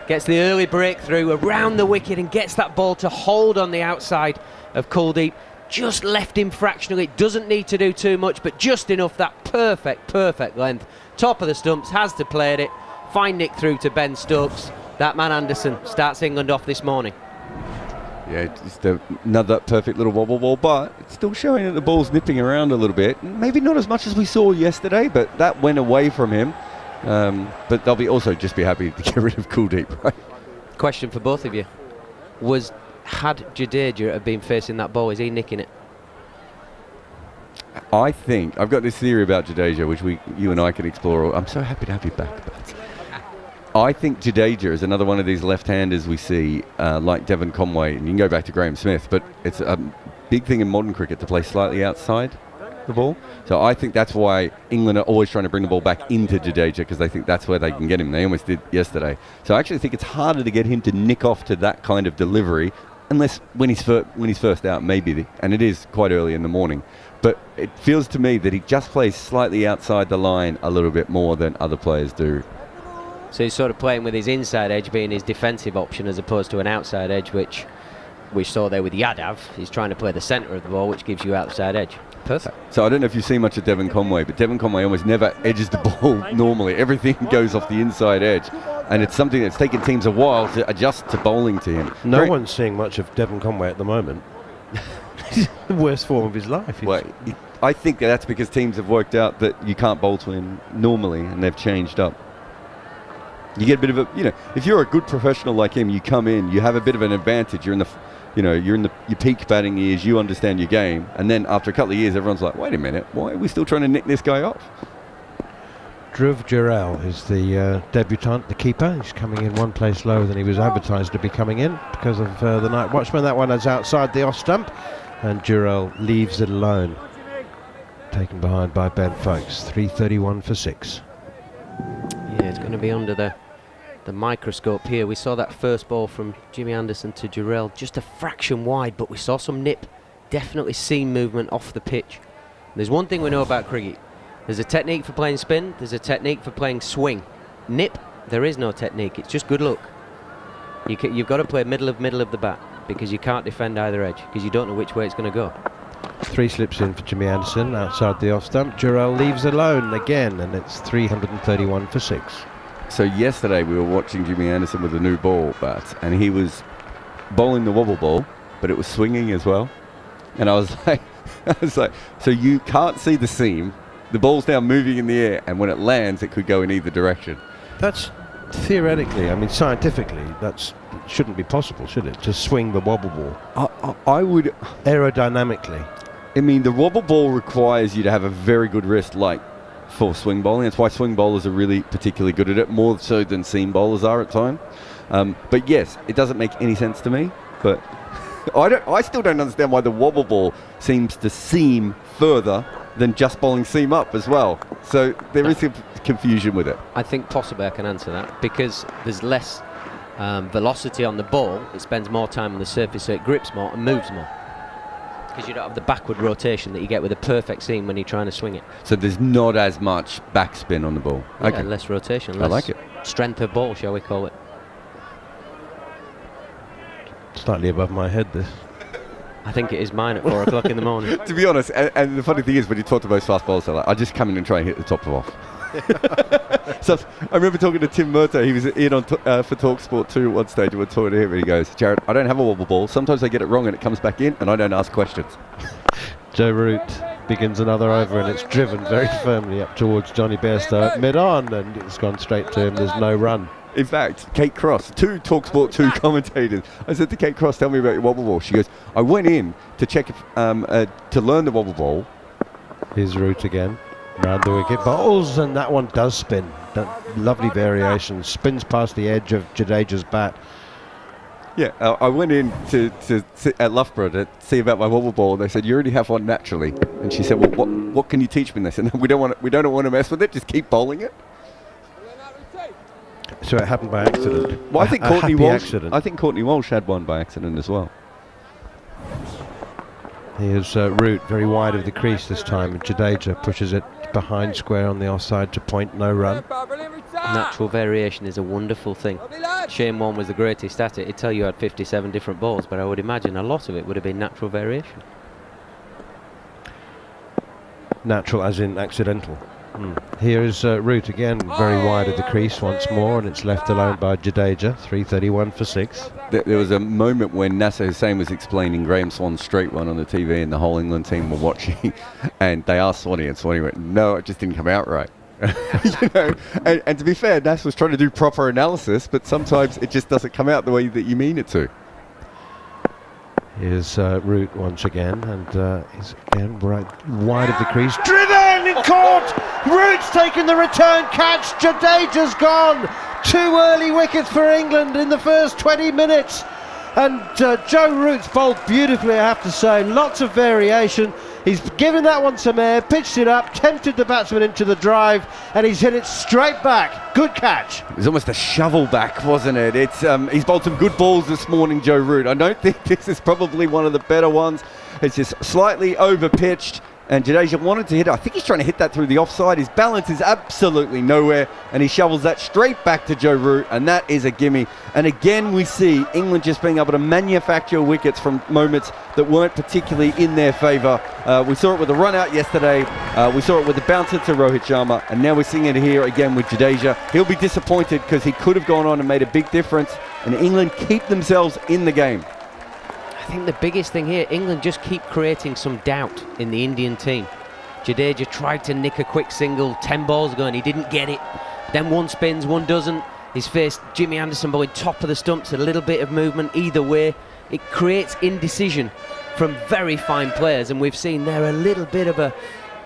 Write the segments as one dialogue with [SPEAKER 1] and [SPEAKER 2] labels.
[SPEAKER 1] Gets the early breakthrough around the wicket and gets that ball to hold on the outside of Kuldeep. Just left him fractionally. Doesn't need to do too much, but just enough. That perfect length. Top of the stumps, has to play it. Fine nick through to Ben Stokes. That man Anderson starts England off this morning.
[SPEAKER 2] Yeah, just another perfect little wobble ball, but it's still showing that the ball's nipping around a little bit. Maybe not as much as we saw yesterday, but that went away from him. But they'll also just be happy to get rid of Kuldeep, right?
[SPEAKER 1] Question for both of you. Had Jadeja been facing that ball, is he nicking it?
[SPEAKER 2] I think, I've got this theory about Jadeja, which you and I can explore. I'm so happy to have you back, but I think Jadeja is another one of these left-handers we see, like Devon Conway, and you can go back to Graham Smith, but it's a big thing in modern cricket to play slightly outside the ball. So I think that's why England are always trying to bring the ball back into Jadeja, because they think that's where they can get him. They almost did yesterday. So I actually think it's harder to get him to nick off to that kind of delivery, unless when he's first out, maybe, and it is quite early in the morning. But it feels to me that he just plays slightly outside the line a little bit more than other players do.
[SPEAKER 1] So he's sort of playing with his inside edge being his defensive option as opposed to an outside edge, which we saw there with Yadav. He's trying to play the centre of the ball, which gives you outside edge. Perfect.
[SPEAKER 2] So I don't know if you've seen much of Devon Conway, but Devon Conway almost never edges the ball normally. Everything goes off the inside edge. And it's something that's taken teams a while to adjust to bowling to him.
[SPEAKER 3] No one's seeing much of Devon Conway at the moment. He's in the worst form of his life.
[SPEAKER 2] Well, I think that's because teams have worked out that you can't bowl to him normally, and they've changed up. You get a bit of a, if you're a good professional like him, you come in, you have a bit of an advantage. You're in your peak batting years, you understand your game, and then after a couple of years, everyone's like, wait a minute, why are we still trying to nick this guy off?
[SPEAKER 3] Jhnujhnuwala is the debutant, the keeper. He's coming in one place lower than he was advertised to be coming in because of the night watchman. That one is outside the off stump, and Jhnujhnuwala leaves it alone. Taken behind by Ben Folkes. 3:31 for 6.
[SPEAKER 1] Yeah, it's going to be under the microscope here. We saw that first ball from Jimmy Anderson to Jarrod, just a fraction wide, but we saw some nip. Definitely seam movement off the pitch. There's one thing we know about cricket. There's a technique for playing spin, there's a technique for playing swing. Nip, there is no technique, it's just good luck. You've got to play middle of the bat, because you can't defend either edge, because you don't know which way it's going to go.
[SPEAKER 3] 3 slips in for Jimmy Anderson outside the off stump. Jhnujhnuwala leaves alone again, and it's 331 for 6.
[SPEAKER 2] So yesterday we were watching Jimmy Anderson with a new ball bat, and he was bowling the wobble ball, but it was swinging as well. And I was like, so you can't see the seam. The ball's now moving in the air, and when it lands, it could go in either direction.
[SPEAKER 3] That's theoretically, scientifically, that shouldn't be possible, should it? To swing the wobble ball.
[SPEAKER 2] I would.
[SPEAKER 3] Aerodynamically.
[SPEAKER 2] The wobble ball requires you to have a very good wrist, like for swing bowling. That's why swing bowlers are really particularly good at it, more so than seam bowlers are at times. But yes, it doesn't make any sense to me. But I still don't understand why the wobble ball seems to seam further than just bowling seam up as well. So there is some confusion with it.
[SPEAKER 1] I think possibly I can answer that, because there's less velocity on the ball. It spends more time on the surface, so it grips more and moves more, because you don't have the backward rotation that you get with a perfect seam when you're trying to swing it.
[SPEAKER 2] So there's not as much backspin on the ball.
[SPEAKER 1] Yeah,
[SPEAKER 2] okay.
[SPEAKER 1] Less rotation,
[SPEAKER 2] I like it.
[SPEAKER 1] Strength of ball, shall we call it.
[SPEAKER 3] Slightly above my head, this.
[SPEAKER 1] I think it is mine at 4 o'clock in the morning.
[SPEAKER 2] To be honest, and the funny thing is, when you talk to most fast bowlers, I just come in and try and hit the top off. So I remember talking to Tim Murtaugh. He was in on for talkSPORT 2 at one stage, and we're talking to him, and he goes, Jarrod, I don't have a wobble ball. Sometimes I get it wrong and it comes back in, and I don't ask questions.
[SPEAKER 3] Joe Root begins another over, and it's driven very firmly up towards Johnny Bairstow at mid-on, and it's gone straight to him. There's no run.
[SPEAKER 2] In fact, Kate Cross, 2 talkSPORT 2 commentators. I said to Kate Cross, tell me about your wobble ball. She goes, I went in to check if, to learn the wobble ball.
[SPEAKER 3] Here's Root again. Round the wicket, bowls, and that one does spin. That lovely variation. Spins past the edge of Jadeja's bat.
[SPEAKER 2] Yeah, I went in to at Loughborough to see about my wobble ball. They said, you already have one naturally. And she said, well, what can you teach me? And they said, no, we don't want to mess with it. Just keep bowling it.
[SPEAKER 3] So it happened by accident.
[SPEAKER 2] Well, I think Courtney Walsh.
[SPEAKER 3] Accident.
[SPEAKER 2] I think Courtney Walsh had one by accident as well.
[SPEAKER 3] Here's Root very wide of the crease this time, and Jadeja pushes it behind square on the offside to point, no run.
[SPEAKER 1] Natural variation is a wonderful thing. Shane Warne was the greatest at it, he'd tell you had 57 different balls, but I would imagine a lot of it would have been natural variation.
[SPEAKER 3] Natural as in accidental. Here is Root again, very wide of the crease once more, and it's left alone by Jadeja, 3:31 for 6.
[SPEAKER 2] There was a moment when Nasser Hussain was explaining Graham Swan's straight run on the TV, and the whole England team were watching, and they asked Swanee, and Swanee went, "No, it just didn't come out right." You know, and to be fair, Nasser was trying to do proper analysis, but sometimes it just doesn't come out the way that you mean it to.
[SPEAKER 3] Here's Root once again, and he's again right wide of the crease. Driven in court! Root's taken the return catch. Jadeja's gone. 2 early wickets for England in the first 20 minutes. And Joe Root's bowled beautifully, I have to say. Lots of variation. He's given that one some air, pitched it up, tempted the batsman into the drive, and he's hit it straight back. Good catch.
[SPEAKER 2] It was almost a shovel back, wasn't it? It's he's bowled some good balls this morning, Joe Root. I don't think this is probably one of the better ones. It's just slightly over-pitched, and Jadeja wanted to hit it. I think he's trying to hit that through the offside. His balance is absolutely nowhere, and he shovels that straight back to Joe Root, and that is a gimme. And again, we see England just being able to manufacture wickets from moments that weren't particularly in their favour. We saw it with the run out yesterday. We saw it with the bouncer to Rohit Sharma, and now we're seeing it here again with Jadeja. He'll be disappointed because he could have gone on and made a big difference, and England keep themselves in the game.
[SPEAKER 1] I think the biggest thing here, England just keep creating some doubt in the Indian team. Jadeja tried to nick a quick single 10 balls ago and he didn't get it. Then one spins, one doesn't. He's faced Jimmy Anderson bowling top of the stumps, a little bit of movement either way. It creates indecision from very fine players, and we've seen there a little bit of a,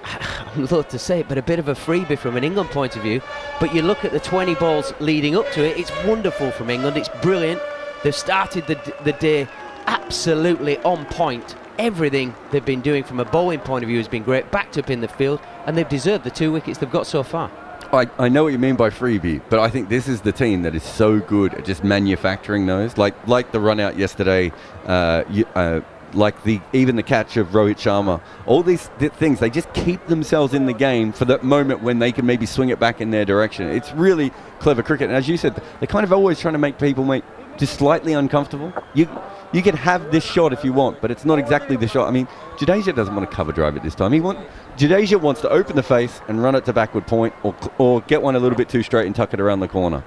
[SPEAKER 1] I'm loath to say it, but a bit of a freebie from an England point of view. But you look at the 20 balls leading up to it, it's wonderful from England, it's brilliant. They've started the day absolutely on point. Everything they've been doing from a bowling point of view has been great, backed up in the field, and they've deserved the 2 wickets they've got so far.
[SPEAKER 2] I know what you mean by freebie, but I think this is the team that is so good at just manufacturing those, like the run out yesterday, like even the catch of Rohit Sharma. All these things, they just keep themselves in the game for that moment when they can maybe swing it back in their direction. It's really clever cricket, and as you said, they're kind of always trying to make people just slightly uncomfortable. You can have this shot if you want, but it's not exactly the shot. I mean, Jadeja doesn't want to cover drive it this time. Jadeja wants to open the face and run it to backward point, or get one a little bit too straight and tuck it around the corner.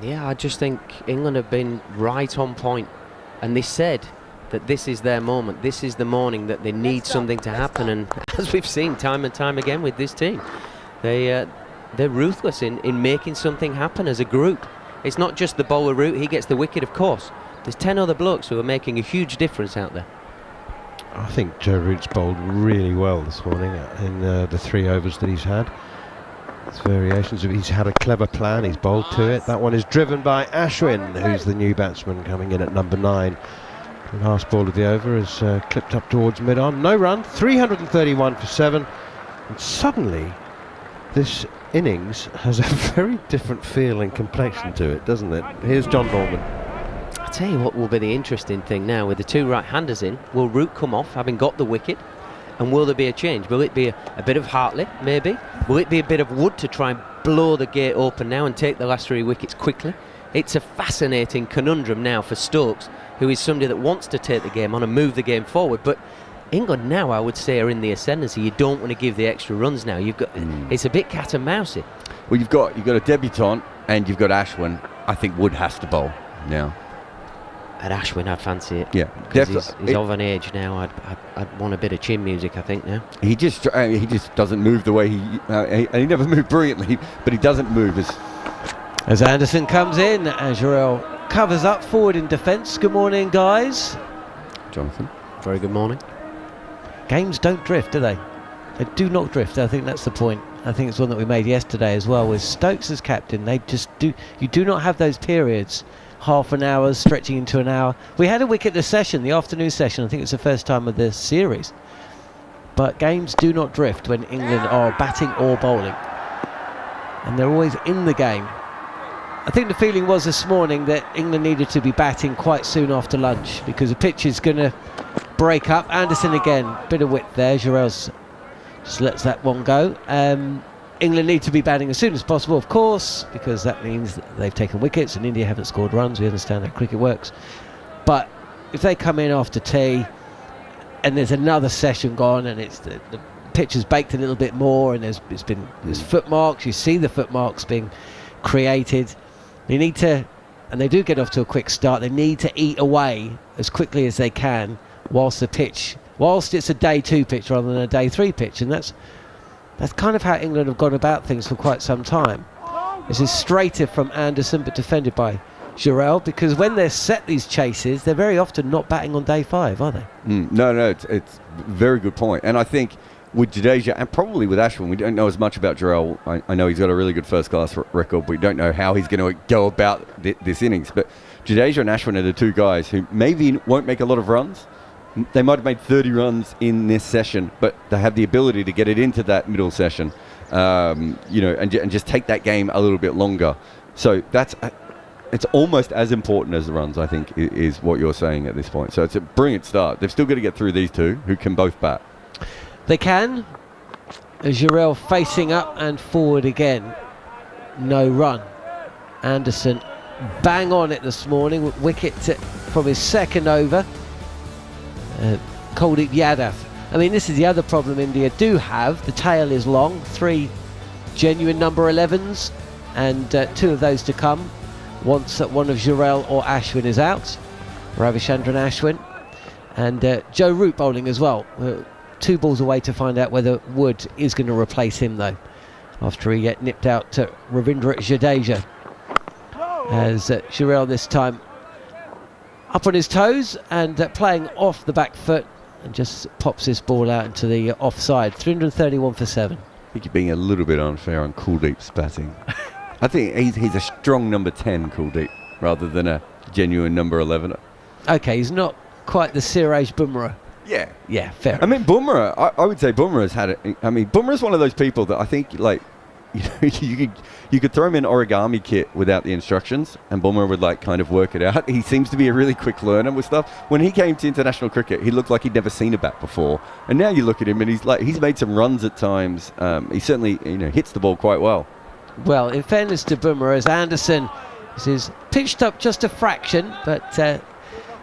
[SPEAKER 2] Yeah,
[SPEAKER 1] I just think England have been right on point, and they said that this is their moment. This is the morning that they need something to happen, and as we've seen time and time again with this team, they're ruthless in making something happen as a group. It's not just the bowler Root, he gets the wicket, of course. There's 10 other blokes who are making a huge difference out there.
[SPEAKER 3] I think Joe Root's bowled really well this morning in the 3 overs that he's had. It's variations. He's had a clever plan, he's bowled to it. That one is driven by Ashwin, who's the new batsman coming in at number 9. The last ball of the over is clipped up towards mid-on. No run, 331 for 7. And suddenly, this innings has a very different feel and complexion to it, doesn't it? Here's John Norman.
[SPEAKER 1] I'll tell you what will be the interesting thing now with the 2 right-handers in. Will Root come off having got the wicket, and will there be a change? Will it be a bit of Hartley maybe? Will it be a bit of Wood to try and blow the gate open now and take the last 3 wickets quickly? It's a fascinating conundrum now for Stokes, who is somebody that wants to take the game on and move the game forward, but England now, I would say, are in the ascendancy. You don't want to give the extra runs now. You've got it's a bit cat and mousey.
[SPEAKER 2] Well, you've got a debutant and you've got Ashwin. I think Wood has to bowl now.
[SPEAKER 1] At Ashwin, I'd fancy it.
[SPEAKER 2] Yeah,
[SPEAKER 1] definitely. He's of an age now. I'd want a bit of chin music, I think now.
[SPEAKER 2] He just doesn't move the way he never moved brilliantly, but he doesn't move
[SPEAKER 4] as Anderson comes in. Jarrod covers up forward in defence. Good morning, guys.
[SPEAKER 2] Jonathan.
[SPEAKER 1] Very good morning.
[SPEAKER 4] Games don't drift, do they? They do not drift. I think that's the point. I think it's one that we made yesterday as well with Stokes as captain. They just do. You do not have those periods, half an hour stretching into an hour. We had a wicket this session, the afternoon session. I think it's the first time of this series. But games do not drift when England are batting or bowling, and they're always in the game. I think the feeling was this morning that England needed to be batting quite soon after lunch because the pitch is going to break up. Anderson again, bit of width there. Jarrod just lets that one go. England need to be batting as soon as possible, of course, because that means that they've taken wickets and India haven't scored runs. We understand how cricket works. But if they come in after tea and there's another session gone and it's the pitch has baked a little bit more and there's footmarks, you see the footmarks being created. They need to, and they do get off to a quick start, they need to eat away as quickly as they can whilst it's a day 2 pitch rather than a day 3 pitch, and that's kind of how England have gone about things for quite some time. This is straighter from Anderson but defended by Jarrod, because when they're set these chases, they're very often not batting on day 5, are they?
[SPEAKER 2] No, it's a very good point. And I think with Jadeja and probably with Ashwin, we don't know as much about Jarrod. I know he's got a really good first-class record, but we don't know how he's going to go about this innings. But Jadeja and Ashwin are the 2 guys who maybe won't make a lot of runs. They might have made 30 runs in this session, but they have the ability to get it into that middle session, and just take that game a little bit longer. So it's almost as important as the runs, I think, is what you're saying at this point. So it's a brilliant start. They've still got to get through these 2 who can both bat.
[SPEAKER 4] They can. Jarrod facing up and forward again. No run. Anderson bang on it this morning. Wicket from his second over. Kuldeep Yadav. I mean, this is the other problem India do have. The tail is long. 3 genuine number 11s and 2 of those to come once one of Jarrod or Ashwin is out. Ravichandran Ashwin. And Joe Root bowling as well. 2 balls away to find out whether Wood is going to replace him, though, after he nipped out to Ravindra Jadeja. As Jarrod this time up on his toes and playing off the back foot and just pops this ball out into the offside. 331 for 7.
[SPEAKER 2] I think you're being a little bit unfair on Kuldeep's batting. I think he's a strong number 10, Kuldeep, rather than a genuine number 11.
[SPEAKER 4] Okay, he's not quite the Siraj Bumrah. Yeah, fair.
[SPEAKER 2] I mean, Bumrah, I would say Bumrah's had it. I mean, Bumrah's one of those people that I think, like, you could throw him in origami kit without the instructions and Bumrah would kind of work it out. He seems to be a really quick learner with stuff. When he came to international cricket, he looked like he'd never seen a bat before, and now you look at him and he's made some runs at times. He certainly hits the ball quite well.
[SPEAKER 4] Well, in fairness to Bumrah, as Anderson is pitched up just a fraction, but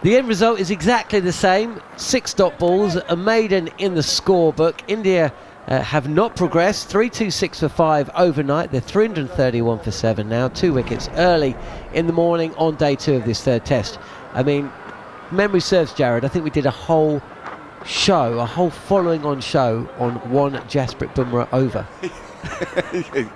[SPEAKER 4] the end result is exactly the same. 6 dot balls, a maiden in the scorebook. India have not progressed. 326 for 5 overnight. They're 331 for 7 now. 2 wickets early in the morning on day 2 of this 3rd test. I mean, memory serves, Jarrod, I think we did a whole following on show on one Jasprit Bumrah over.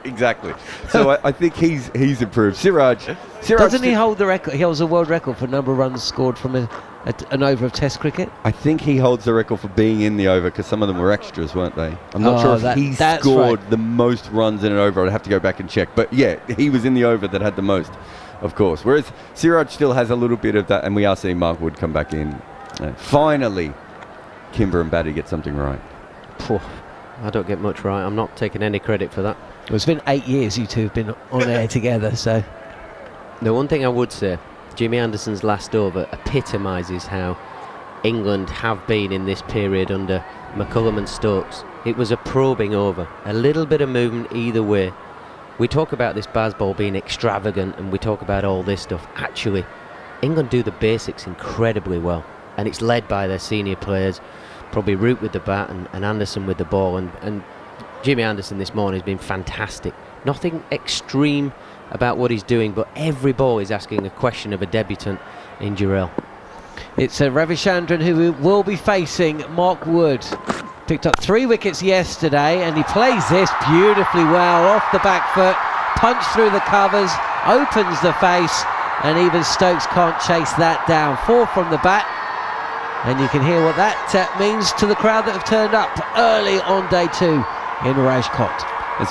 [SPEAKER 2] Exactly. So I think he's improved. Siraj
[SPEAKER 4] doesn't he hold the record? He holds a world record for number of runs scored from an over of Test cricket.
[SPEAKER 2] I think he holds the record for being in the over, because some of them were extras, weren't they? I'm not sure if he scored the most runs in an over. I'd have to go back and check. But yeah, he was in the over that had the most, of course. Whereas Siraj still has a little bit of that, and we are seeing Mark Wood come back in. Finally, Kimber and Batty get something right.
[SPEAKER 1] I don't get much right. I'm not taking any credit for that.
[SPEAKER 4] Well, it's been 8 years you 2 have been on air together, so...
[SPEAKER 1] The one thing I would say, Jimmy Anderson's last over epitomises how England have been in this period under McCullum and Stokes. It was a probing over, a little bit of movement either way. We talk about this Bazball being extravagant and we talk about all this stuff. Actually, England do the basics incredibly well, and it's led by their senior players. Probably Root with the bat and Anderson with the ball, and Jimmy Anderson this morning has been fantastic. Nothing extreme about what he's doing, but every ball is asking a question of a debutant in Jarrod.
[SPEAKER 4] It's Ravichandran who will be facing Mark Wood. Picked up 3 wickets yesterday and he plays this beautifully well off the back foot, punch through the covers, opens the face, and even Stokes can't chase that down. 4 from the bat. And you can hear what that means to the crowd that have turned up early on day 2 in Rajkot.
[SPEAKER 2] It's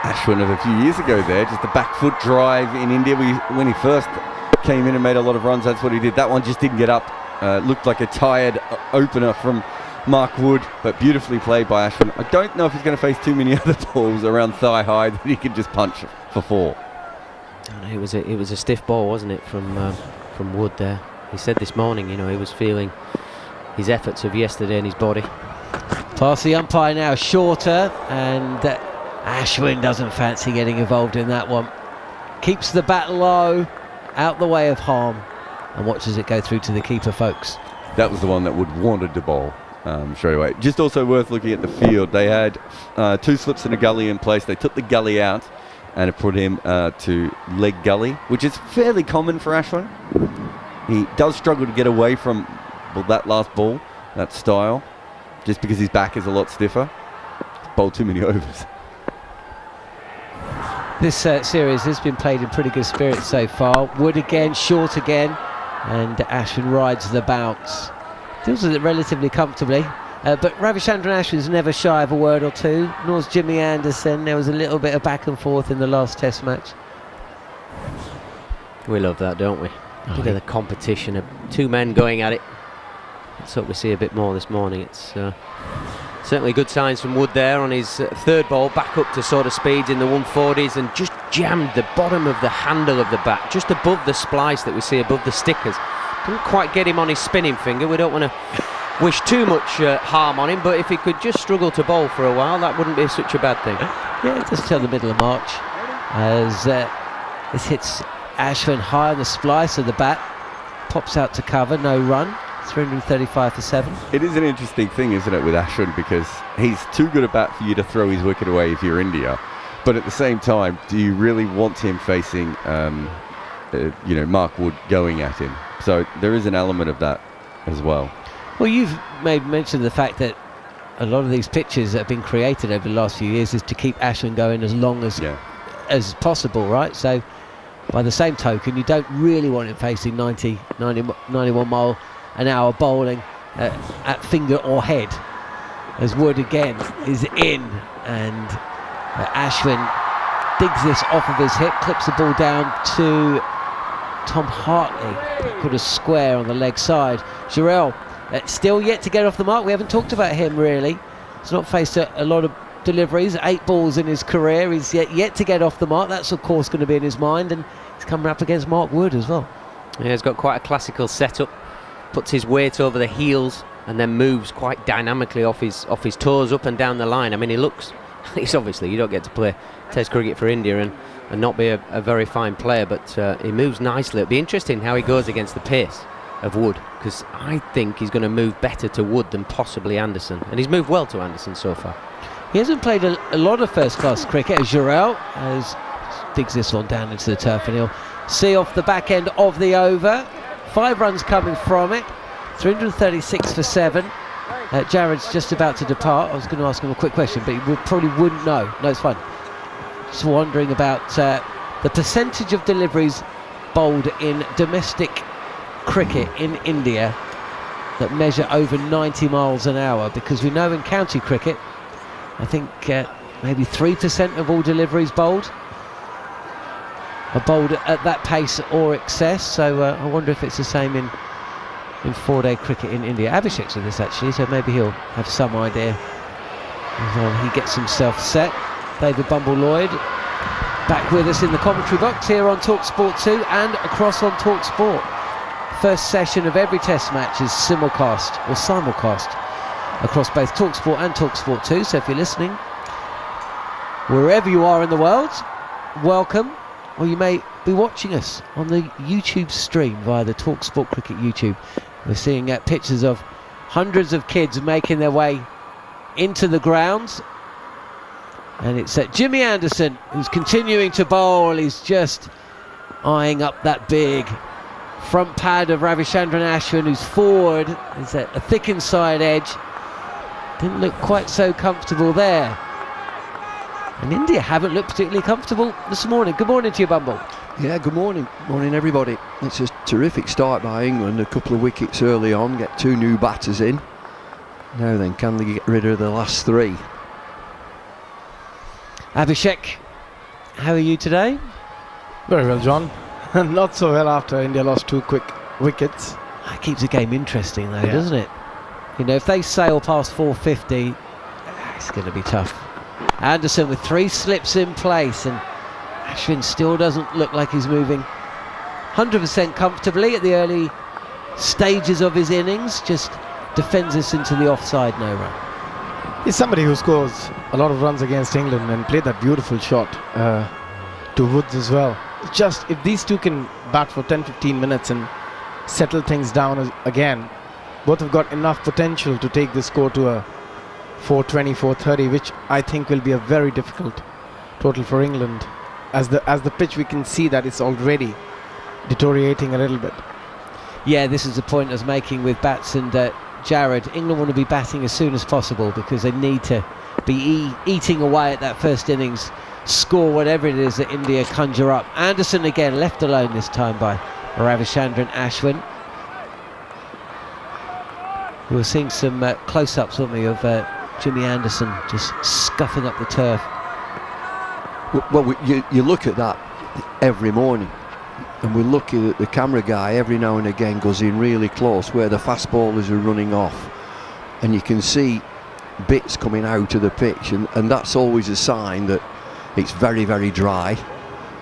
[SPEAKER 2] Ashwin of a few years ago there, just the back foot drive in India. When he first came in and made a lot of runs, that's what he did. That one just didn't get up. Looked like a tired opener from Mark Wood, but beautifully played by Ashwin. I don't know if he's going to face too many other balls around thigh high that he can just punch for 4.
[SPEAKER 1] It was a stiff ball, wasn't it, from Wood there. He said this morning, he was feeling his efforts of yesterday in his body.
[SPEAKER 4] Past the umpire now, shorter, and Ashwin doesn't fancy getting involved in that one. Keeps the bat low, out the way of harm, and watches it go through to the keeper, folks.
[SPEAKER 2] That was the one that would wanted to bowl straight away. Just also worth looking at the field. They had 2 slips and a gully in place. They took the gully out and it put him to leg gully, which is fairly common for Ashwin. He does struggle to get away from that last ball, that style, just because his back is a lot stiffer. Bowled too many overs.
[SPEAKER 4] This series has been played in pretty good spirits so far. Wood again, short again, and Ashwin rides the bounce. Deals with it relatively comfortably, but Ravichandran Ashwin's never shy of a word or two, nor's Jimmy Anderson. There was a little bit of back and forth in the last test match.
[SPEAKER 1] We love that, don't we? Look at the competition of 2 men going at it. Let's hope we see a bit more this morning. It's certainly good signs from Wood there on his 3rd ball, back up to sort of speeds in the 140s, and just jammed the bottom of the handle of the bat, just above the splice that we see above the stickers. Didn't quite get him on his spinning finger. We don't want to wish too much harm on him, but if he could just struggle to bowl for a while, that wouldn't be such a bad thing.
[SPEAKER 4] Yeah, just till the middle of March, as this hits Ashwin high on the splice of the bat, pops out to cover, no run. 335 for 7.
[SPEAKER 2] It is an interesting thing, isn't it, with Ashwin, because he's too good a bat for you to throw his wicket away if you're India. But at the same time, do you really want him facing, Mark Wood going at him? So there is an element of that as well.
[SPEAKER 4] Well, you've made mention of the fact that a lot of these pitches that have been created over the last few years is to keep Ashwin going as long as possible, right? So by the same token, you don't really want him facing 91 mile an hour bowling at finger or head, as Wood again is in, and Ashwin digs this off of his hip, clips the ball down to Tom Hartley, put a square on the leg side. Jarrod still yet to get off the mark. We haven't talked about him really. He's not faced a lot of deliveries, 8 balls in his career. He's yet to get off the mark. That's of course going to be in his mind, and he's coming up against Mark Wood as well.
[SPEAKER 1] Yeah, he's got quite a classical setup. Puts his weight over the heels and then moves quite dynamically off his toes up and down the line. I mean, he's obviously, you don't get to play Test cricket for India and not be a very fine player, but he moves nicely. It'll be interesting how he goes against the pace of Wood, because I think he's going to move better to Wood than possibly Anderson, and he's moved well to Anderson so far.
[SPEAKER 4] He hasn't played a lot of first-class cricket, as Jarrod digs this one down into the turf, and he'll see off the back end of the over. 5 runs coming from it, 336 for 7. Jarrod's just about to depart. I was going to ask him a quick question, but he probably wouldn't know. No, it's fine. Just wondering about the percentage of deliveries bowled in domestic cricket in India that measure over 90 miles an hour, because we know in county cricket, I think maybe 3% of all deliveries bowled are bowled at that pace or excess. So I wonder if it's the same in 4-day cricket in India. Abhishek's with this actually, so maybe he'll have some idea as he gets himself set. David Bumble Lloyd back with us in the commentary box here on talkSPORT 2 and across on talkSPORT. First session of every test match is simulcast across both talkSPORT and talkSPORT 2, so if you're listening wherever you are in the world, welcome. Or you may be watching us on the YouTube stream via the talkSPORT Cricket YouTube. We're seeing pictures of hundreds of kids making their way into the grounds, and it's Jimmy Anderson who's continuing to bowl. He's just eyeing up that big front pad of Ravichandran Ashwin, who's forward. He's at a thick inside edge. Didn't look quite so comfortable there. And India haven't looked particularly comfortable this morning. Good morning to you, Bumble.
[SPEAKER 5] Yeah, good morning. Morning, everybody. It's a terrific start by England. A couple of wickets early on, get 2 new batters in. Now then, can they get rid of the last 3?
[SPEAKER 4] Abhishek, how are you today?
[SPEAKER 6] Very well, John. Not so well after India lost 2 quick wickets.
[SPEAKER 4] That keeps the game interesting though, doesn't it? You know, if they sail past 450, it's going to be tough. Anderson with 3 slips in place, and Ashwin still doesn't look like he's moving 100% comfortably at the early stages of his innings. Just defends us into the offside no run.
[SPEAKER 6] He's somebody who scores a lot of runs against England and played that beautiful shot to Woods as well. Just if these two can bat for 10-15 minutes and settle things down again, both have got enough potential to take the score to a 420, 430, which I think will be a very difficult total for England. As the pitch, we can see that it's already deteriorating a little bit.
[SPEAKER 4] Yeah, this is the point I was making with Bats and Jarrod. England want to be batting as soon as possible because they need to be eating away at that first innings score, whatever it is that India conjure up. Anderson again left alone this time by Ravichandran Ashwin. We were seeing some close-ups, weren't we, of Jimmy Anderson just scuffing up the turf.
[SPEAKER 5] Well, you look at that every morning, and we're lucky that the camera guy every now and again goes in really close where the fast bowlers are running off, and you can see bits coming out of the pitch, and that's always a sign that it's very, very dry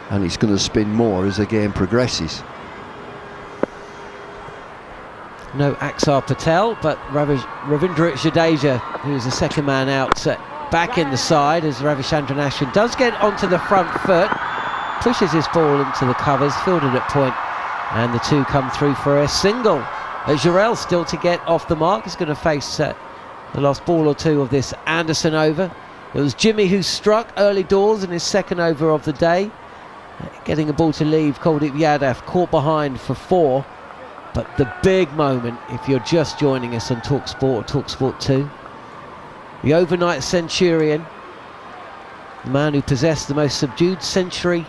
[SPEAKER 5] and it's going to spin more as the game progresses.
[SPEAKER 4] No Axar Patel, but Ravindra Jadeja, who's the second man out, back in the side as Ravichandran Ashwin does get onto the front foot, pushes his ball into the covers, fielded at point, and the two come through for a single. Jarrod still to get off the mark, is going to face the last ball or two of this Anderson over. It was Jimmy who struck early doors in his second over of the day, getting a ball to leave. Kuldeep Yadav caught behind for 4. But the big moment, if you're just joining us on talkSPORT or talkSPORT 2, the overnight centurion, the man who possessed the most subdued century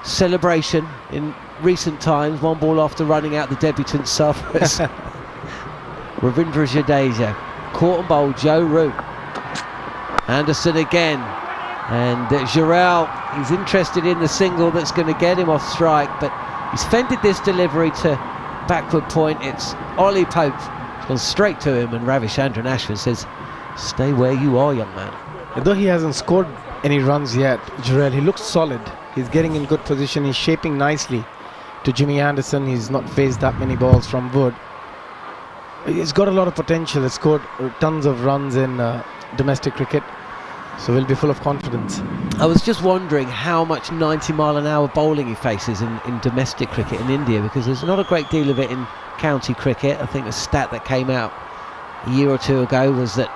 [SPEAKER 4] celebration in recent times, one ball after running out the debutant Suffers. Ravindra Jadeja, caught and bowled Joe Root. Anderson again, and Jarrod, he's interested in the single that's going to get him off strike, but he's fended this delivery to backward point. It's Ollie Pope, he's gone straight to him, and Ravichandran Ashwin says, stay where you are, young man.
[SPEAKER 6] Though he hasn't scored any runs yet, Jarrod, he looks solid. He's getting in good position, he's shaping nicely to Jimmy Anderson. He's not faced that many balls from Wood. He's got a lot of potential. He's scored tons of runs in domestic cricket, so he'll be full of confidence.
[SPEAKER 4] I was just wondering how much 90-mile-an-hour bowling he faces in domestic cricket in India, because there's not a great deal of it in county cricket. I think a stat that came out a year or two ago was that,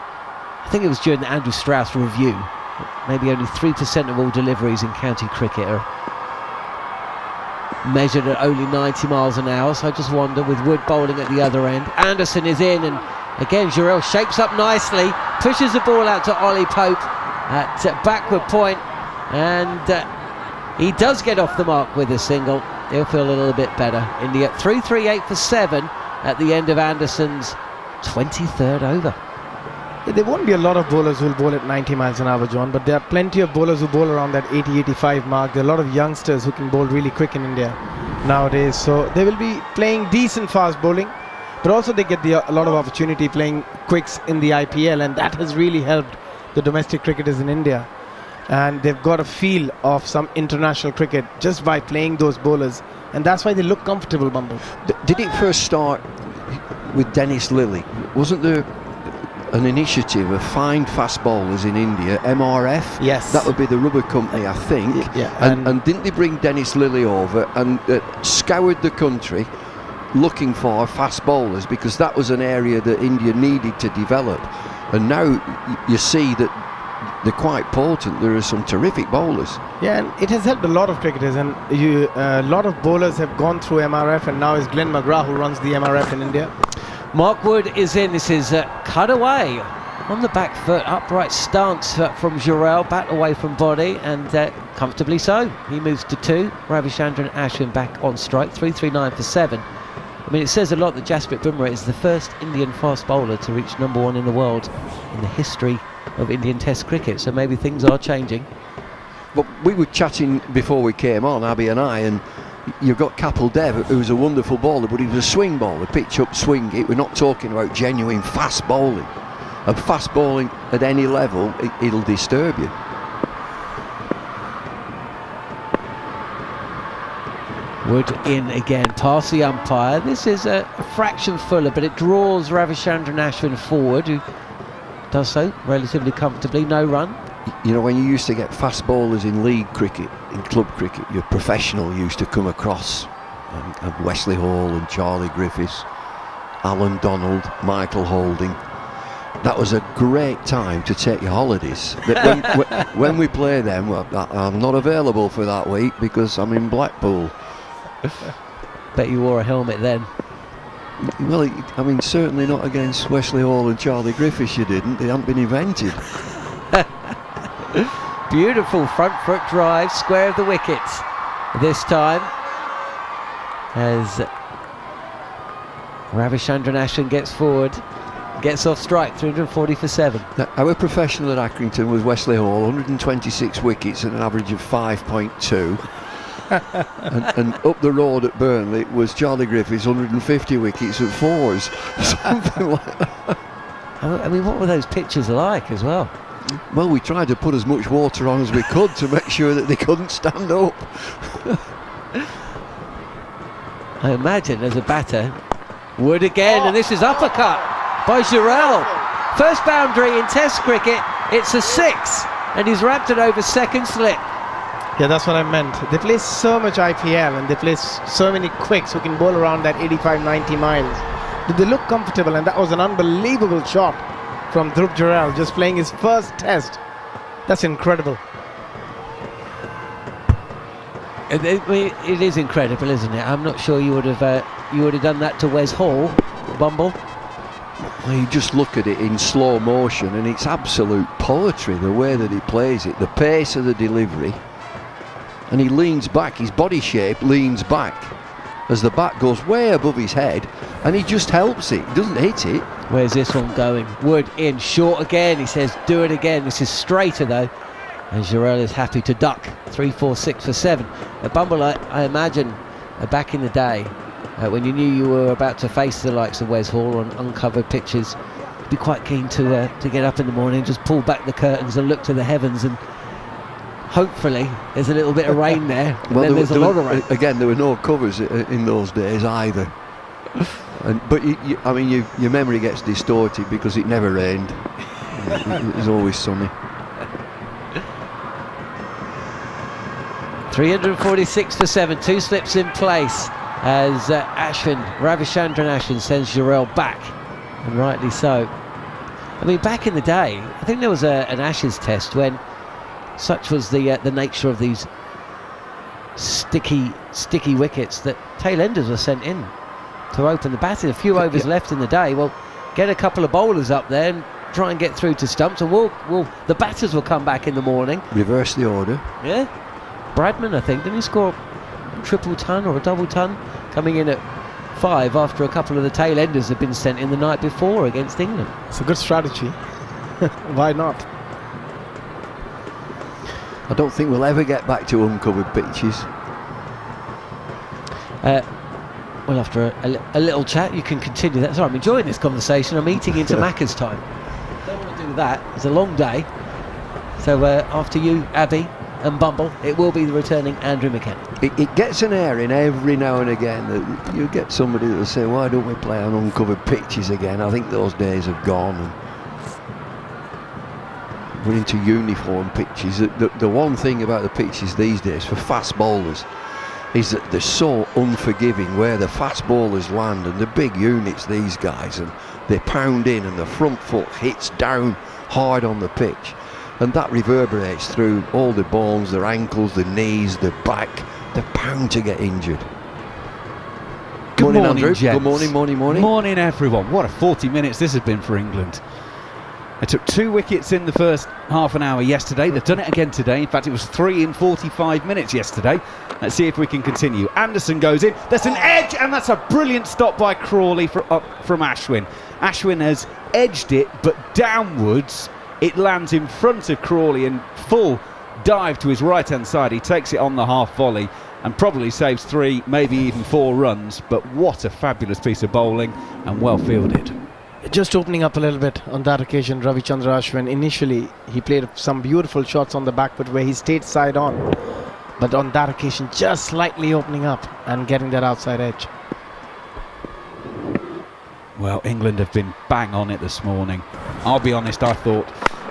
[SPEAKER 4] I think it was during the Andrew Strauss review, maybe only 3% of all deliveries in county cricket are measured at only 90 miles an hour. So I just wonder, with Wood bowling at the other end, Anderson is in, and again Jarrod shapes up nicely, pushes the ball out to Ollie Pope at backward point, and he does get off the mark with a single. He'll feel a little bit better. India 338 for 7 at the end of Anderson's 23rd over.
[SPEAKER 6] There won't be a lot of bowlers who will bowl at 90 miles an hour, John, but there are plenty of bowlers who bowl around that 80-85 mark. There are a lot of youngsters who can bowl really quick in India nowadays, so they will be playing decent fast bowling, but also they get a lot of opportunity playing quicks in the IPL, and that has really helped the domestic cricketers in India, and they've got a feel of some international cricket just by playing those bowlers, and that's why they look comfortable, Bumble.
[SPEAKER 5] Did it first start with Dennis Lilly? Wasn't there an initiative of find fast bowlers in India, MRF?
[SPEAKER 6] Yes.
[SPEAKER 5] That would be the rubber company, I think.
[SPEAKER 6] Yeah.
[SPEAKER 5] And didn't they bring Dennis Lilly over and scoured the country looking for fast bowlers, because that was an area that India needed to develop, and now you see that they're quite potent. There are some terrific bowlers.
[SPEAKER 6] Yeah, and it has helped a lot of cricketers, and a lot of bowlers have gone through MRF, and now it's Glenn McGrath who runs the MRF in India.
[SPEAKER 4] Mark Wood is in. This is cut away on the back foot, upright stance from Jarrod, bat away from body, and comfortably so. He moves to 2. Ravichandran Ashwin back on strike, 339 for 7. I mean, it says a lot that Jasprit Bumrah is the first Indian fast bowler to reach number 1 in the world in the history of Indian Test cricket, so maybe things are changing.
[SPEAKER 5] But we were chatting before we came on, Abby and I, and you've got Kapil Dev, who's a wonderful bowler, but he was a swing bowler, pitch up, swing it. We're not talking about genuine fast bowling. And fast bowling at any level, it'll disturb you.
[SPEAKER 4] Wood in again, past the umpire. This is a fraction fuller, but it draws Ravichandran Ashwin forward, who does so relatively comfortably, no run.
[SPEAKER 5] You know, when you used to get fast bowlers in league cricket, in club cricket, your professional used to come across, and Wesley Hall and Charlie Griffiths, Alan Donald, Michael Holding. That was a great time to take your holidays. When we play them, well, I'm not available for that week because I'm in Blackpool.
[SPEAKER 4] Bet you wore a helmet then.
[SPEAKER 5] Well, I mean, certainly not against Wesley Hall and Charlie Griffiths, you didn't. They hadn't been invented.
[SPEAKER 4] Beautiful front foot drive, square of the wickets this time, as Ravichandran Ashwin gets forward, gets off strike, 340 for 7.
[SPEAKER 5] Now, our professional at Accrington was Wesley Hall, 126 wickets at an average of 5.2. and up the road at Burnley was Charlie Griffiths, 150 wickets at 4s. Something like that.
[SPEAKER 4] I mean, what were those pitches like as well?
[SPEAKER 5] Well, we tried to put as much water on as we could to make sure that they couldn't stand up.
[SPEAKER 4] I imagine as a batter, Wood again, and this is uppercut by Jarrod. First boundary in Test cricket, it's a 6, and he's wrapped it over second slip.
[SPEAKER 6] Yeah, that's what I meant. They play so much IPL and they play so many quicks who can bowl around that 85-90 miles. They look comfortable, and that was an unbelievable shot from Dhruv Jarrod, just playing his first test. That's incredible.
[SPEAKER 4] It is incredible, isn't it? I'm not sure you would have done that to Wes Hall, Bumble.
[SPEAKER 5] Well, you just look at it in slow motion, and it's absolute poetry, the way that he plays it, the pace of the delivery. And he leans back, his body shape leans back as the bat goes way above his head, and he just helps it, he doesn't hit it.
[SPEAKER 4] Where's this one going? Wood in, short again, he says do it again. This is straighter though, and Jarrod is happy to duck. 3, 4, 6 for 7. Bumble, I imagine back in the day when you knew you were about to face the likes of Wes Hall on uncovered pitches, you'd be quite keen to get up in the morning, just pull back the curtains and look to the heavens, and hopefully there's a little bit of rain there.
[SPEAKER 5] Well,
[SPEAKER 4] then there's a lot of rain.
[SPEAKER 5] Again, there were no covers in those days either. But I mean, your memory gets distorted because it never rained. It was always sunny.
[SPEAKER 4] 346 for 7, 2 slips in place as Ravichandran Ashwin sends Jarrod back, and rightly so. I mean, back in the day, I think there was an Ashes test when such was the nature of these sticky wickets that tail enders were sent in to open the batting. A few overs left in the day. Well, get a couple of bowlers up there and try and get through to stumps, and the batters will come back in the morning.
[SPEAKER 5] Reverse the order.
[SPEAKER 4] Yeah. Bradman, I think, didn't he score a triple ton or a double ton, coming in at 5 after a couple of the tail enders had been sent in the night before against England?
[SPEAKER 6] It's a good strategy. Why not?
[SPEAKER 5] I don't think we'll ever get back to uncovered pitches.
[SPEAKER 4] Well, after a little chat, you can continue that. Sorry, I'm enjoying this conversation. I'm eating into Macca's time. Don't want to do that. It's a long day. So after you, Abby and Bumble, it will be the returning Andrew McKenna.
[SPEAKER 5] It gets an airing every now and again that you get somebody that will say, why don't we play on uncovered pitches again? I think those days have gone, and we're into uniform pitches. The one thing about the pitches these days for fast bowlers is that they're so unforgiving where the fast bowlers land, and the big units, these guys, and they pound in and the front foot hits down hard on the pitch, and that reverberates through all the bones, their ankles, the knees, the back. They're bound to get injured.
[SPEAKER 7] Good morning,
[SPEAKER 5] Andrew.
[SPEAKER 7] gents.
[SPEAKER 5] Good morning.
[SPEAKER 7] Morning, everyone. What a 40 minutes this has been for England. They took 2 wickets in the first half an hour yesterday. They've done it again today. In fact, it was 3 in 45 minutes yesterday. Let's see if we can continue. Anderson goes in. There's an edge, and that's a brilliant stop by Crawley from Ashwin. Ashwin has edged it, but downwards. It lands in front of Crawley and full dive to his right-hand side. He takes it on the half volley and probably saves 3, maybe even 4 runs. But what a fabulous piece of bowling, and well fielded.
[SPEAKER 6] Just opening up a little bit on that occasion, Ravichandran Ashwin, initially he played some beautiful shots on the back foot where he stayed side on, but on that occasion just slightly opening up and getting that outside edge.
[SPEAKER 7] Well, England have been bang on it this morning. I'll be honest, I thought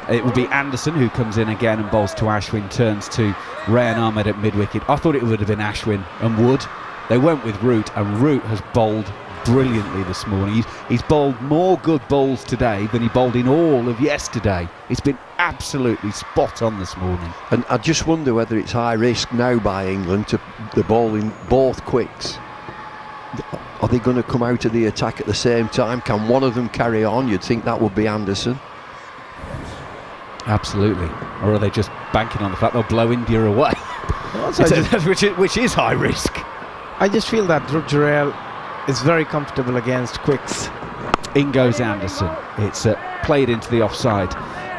[SPEAKER 7] it would be Anderson who comes in again and bowls to Ashwin, turns to Rayan Ahmed at mid-wicket. I thought it would have been Ashwin and Wood. They went with Root, and Root has bowled brilliantly this morning. He's bowled more good balls today than he bowled in all of yesterday. It's been absolutely spot on this morning.
[SPEAKER 5] And I just wonder whether it's high risk now by England to the bowling both quicks. Are they going to come out of the attack at the same time? Can one of them carry on? You'd think that would be Anderson.
[SPEAKER 7] Absolutely. Or are they just banking on the fact they'll blow India away? which is high risk.
[SPEAKER 6] I just feel that Jhnujhnuwala is very comfortable against quicks.
[SPEAKER 7] In goes Anderson. It's played into the offside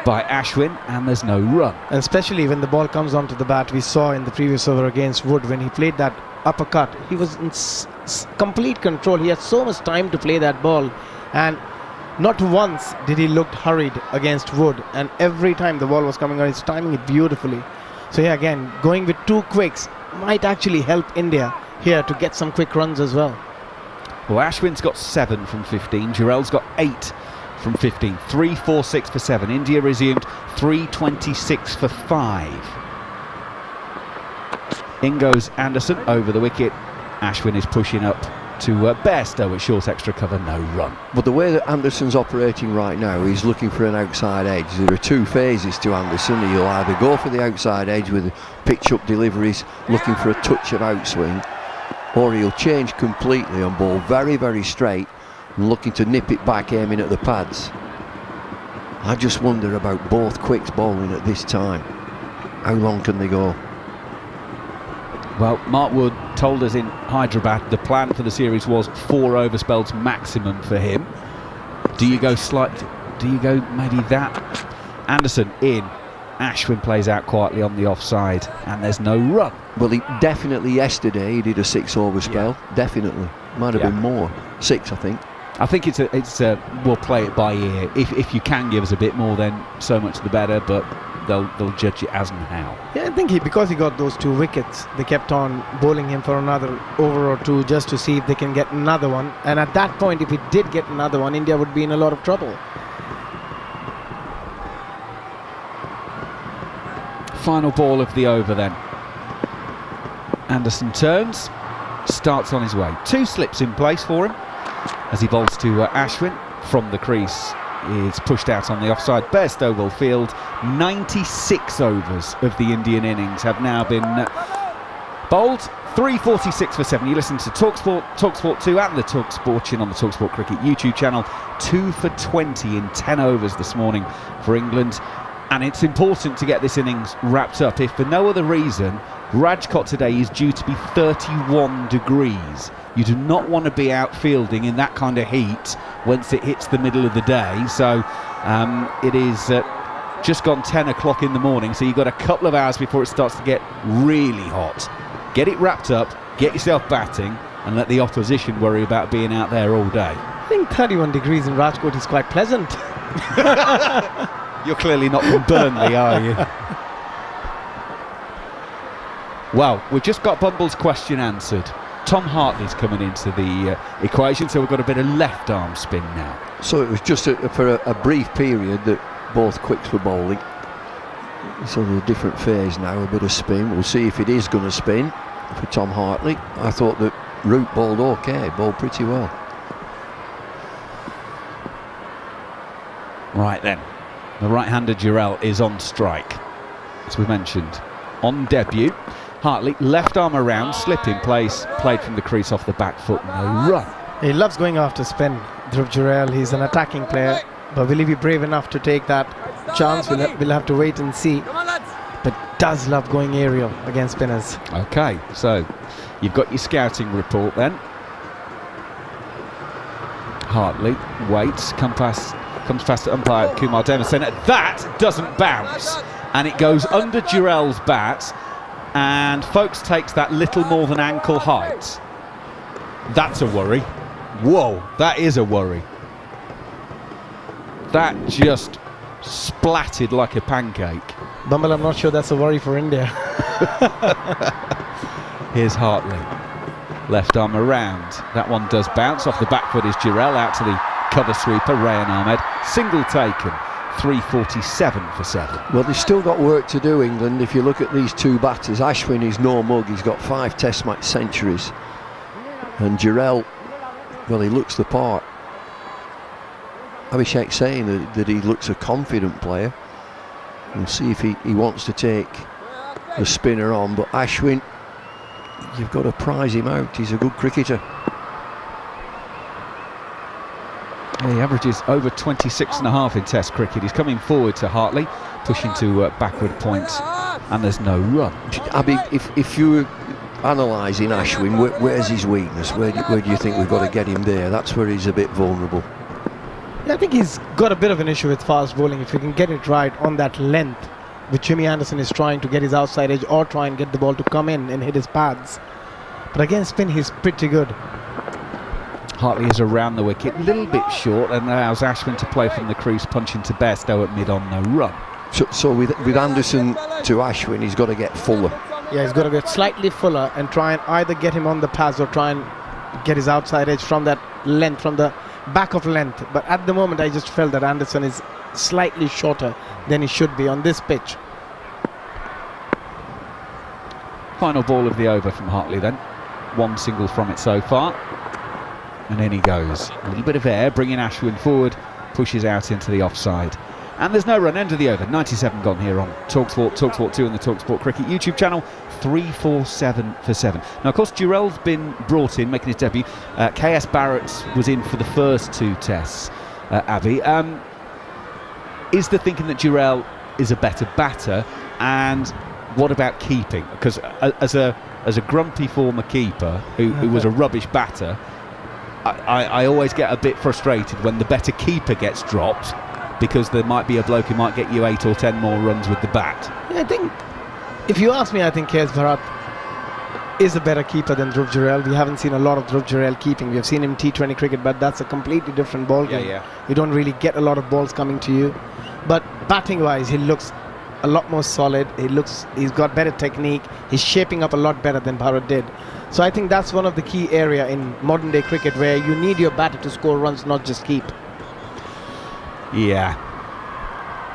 [SPEAKER 7] by Ashwin, and there's no run.
[SPEAKER 6] And especially when the ball comes onto the bat, we saw in the previous over against Wood when he played that uppercut, he was in complete control. He had so much time to play that ball, and not once did he look hurried against Wood, and every time the ball was coming on, he's timing it beautifully. So yeah, again, going with 2 quicks might actually help India here to get some quick runs as well.
[SPEAKER 7] Well, Ashwin's got 7 from 15, Jarrod's got 8 from 15, 3, 4, 6 for 7. India resumed 326 for 5. In goes Anderson over the wicket. Ashwin is pushing up to Bairstow with short extra cover, no run.
[SPEAKER 5] But the way that Anderson's operating right now, he's looking for an outside edge. There are 2 phases to Anderson. He'll either go for the outside edge with pitch-up deliveries, looking for a touch of outswing, or he'll change completely and bowl very, very straight and looking to nip it back, aiming at the pads. I just wonder about both quicks bowling at this time. How long can they go?
[SPEAKER 7] Well, Mark Wood told us in Hyderabad the plan for the series was 4 overspells maximum for him. Do you go maybe that? Anderson in. Ashwin plays out quietly on the offside, and there's no run.
[SPEAKER 5] Well, he definitely yesterday he did a 6 over spell. Yeah. Definitely. Might have been more. 6, I think.
[SPEAKER 7] I think we'll play it by ear. If you can give us a bit more, then so much the better, but they'll judge it as and how.
[SPEAKER 6] Yeah, I think because he got those 2 wickets, they kept on bowling him for another over or 2 just to see if they can get another one. And at that point, if he did get another one, India would be in a lot of trouble.
[SPEAKER 7] Final ball of the over then. Anderson turns, starts on his way. 2 slips in place for him as he bowls to Ashwin from the crease. Is pushed out on the offside. Bairstow will field. 96 overs of the Indian innings have now been bowled. 346 for 7. You listen to talkSPORT 2 and the talkSPORT on the talkSPORT Cricket YouTube channel. 2 for 20 in 10 overs this morning for England. And it's important to get this innings wrapped up. If for no other reason, Rajkot today is due to be 31 degrees. You do not want to be out fielding in that kind of heat once it hits the middle of the day. So it is just gone 10 o'clock in the morning, so you've got a couple of hours before it starts to get really hot. Get it wrapped up, get yourself batting, and let the opposition worry about being out there all day.
[SPEAKER 6] I think 31 degrees in Rajkot is quite pleasant.
[SPEAKER 7] You're clearly not from Burnley, are you? Well, we've just got Bumble's question answered. Tom Hartley's coming into the equation, so we've got a bit of left arm spin now.
[SPEAKER 5] So it was just for a brief period that both quicks were bowling. Sort of a different phase now, a bit of spin. We'll see if it is going to spin for Tom Hartley. I thought that Root bowled okay, bowled pretty well.
[SPEAKER 7] Right then, the right-hander Jhnujhnuwala is on strike, as we mentioned. On debut, Hartley, left arm around, slip in place, played from the crease off the back foot, no run.
[SPEAKER 6] He loves going after spin, Jhnujhnuwala. He's an attacking player, but will he be brave enough to take that chance? We'll have to wait and see. But does love going aerial against spinners.
[SPEAKER 7] Okay, so you've got your scouting report then. Hartley waits, comes past the umpire Kumar Devasen. That doesn't bounce, and it goes under Jhnujhnuwala's bat, and Folks takes that little more than ankle height. That's a worry. Whoa, that is a worry. That just splatted like a pancake.
[SPEAKER 6] Bumble, I'm not sure that's a worry for India.
[SPEAKER 7] Here's Hartley. Left arm around. That one does bounce off the back foot. Is Jhnujhnuwala out to the cover sweeper, Rayan Ahmed, single taken, 347 for 7.
[SPEAKER 5] Well, they've still got work to do, England. If you look at these two batters, Ashwin is no mug. He's got 5 Test match centuries. And Jarrod, well, he looks the part. Abhishek saying that he looks a confident player. We'll see if he wants to take the spinner on. But Ashwin, you've got to prize him out. He's a good cricketer.
[SPEAKER 7] He averages over 26.5 in Test cricket. He's coming forward to Hartley, pushing to backward point, and there's no run.
[SPEAKER 5] I mean, if you were analysing Ashwin, where's his weakness? Where do you think we've got to get him there? That's where he's a bit vulnerable.
[SPEAKER 6] Yeah, I think he's got a bit of an issue with fast bowling. If you can get it right on that length, which Jimmy Anderson is trying to get his outside edge or try and get the ball to come in and hit his pads. But against spin, he's pretty good.
[SPEAKER 7] Hartley is around the wicket, a little bit short, and allows Ashwin to play from the crease, punching to Bairstow at mid on no run.
[SPEAKER 5] So with Anderson to Ashwin, he's got to get fuller.
[SPEAKER 6] Yeah, he's got to get slightly fuller and try and either get him on the pads or try and get his outside edge from that length, from the back of length. But at the moment, I just felt that Anderson is slightly shorter than he should be on this pitch.
[SPEAKER 7] Final ball of the over from Hartley then. 1 single from it so far. And in he goes. A little bit of air, bringing Ashwin forward, pushes out into the offside. And there's no run, end of the over. 97 gone here on talkSPORT, talkSPORT 2 and the talkSPORT Cricket YouTube channel. 347 for 7. Now, of course, Jarrod's been brought in, making his debut. KS Barrett was in for the first 2 tests, Abby. Is the thinking that Jarrod is a better batter? And what about keeping? Because as a grumpy former keeper who was a rubbish batter, I always get a bit frustrated when the better keeper gets dropped, because there might be a bloke who might get you 8 or 10 more runs with the bat.
[SPEAKER 6] Yeah, I think, if you ask me, I think KS Bharat is a better keeper than Dhruv Jarrod. We haven't seen a lot of Dhruv Jarrod keeping. We have seen him T20 cricket, but that's a completely different ball game.
[SPEAKER 7] Yeah.
[SPEAKER 6] You don't really get a lot of balls coming to you. But batting-wise, he looks a lot more solid. He's got better technique. He's shaping up a lot better than Bharat did. So I think that's one of the key area in modern day cricket where you need your batter to score runs, not just keep.
[SPEAKER 7] Yeah,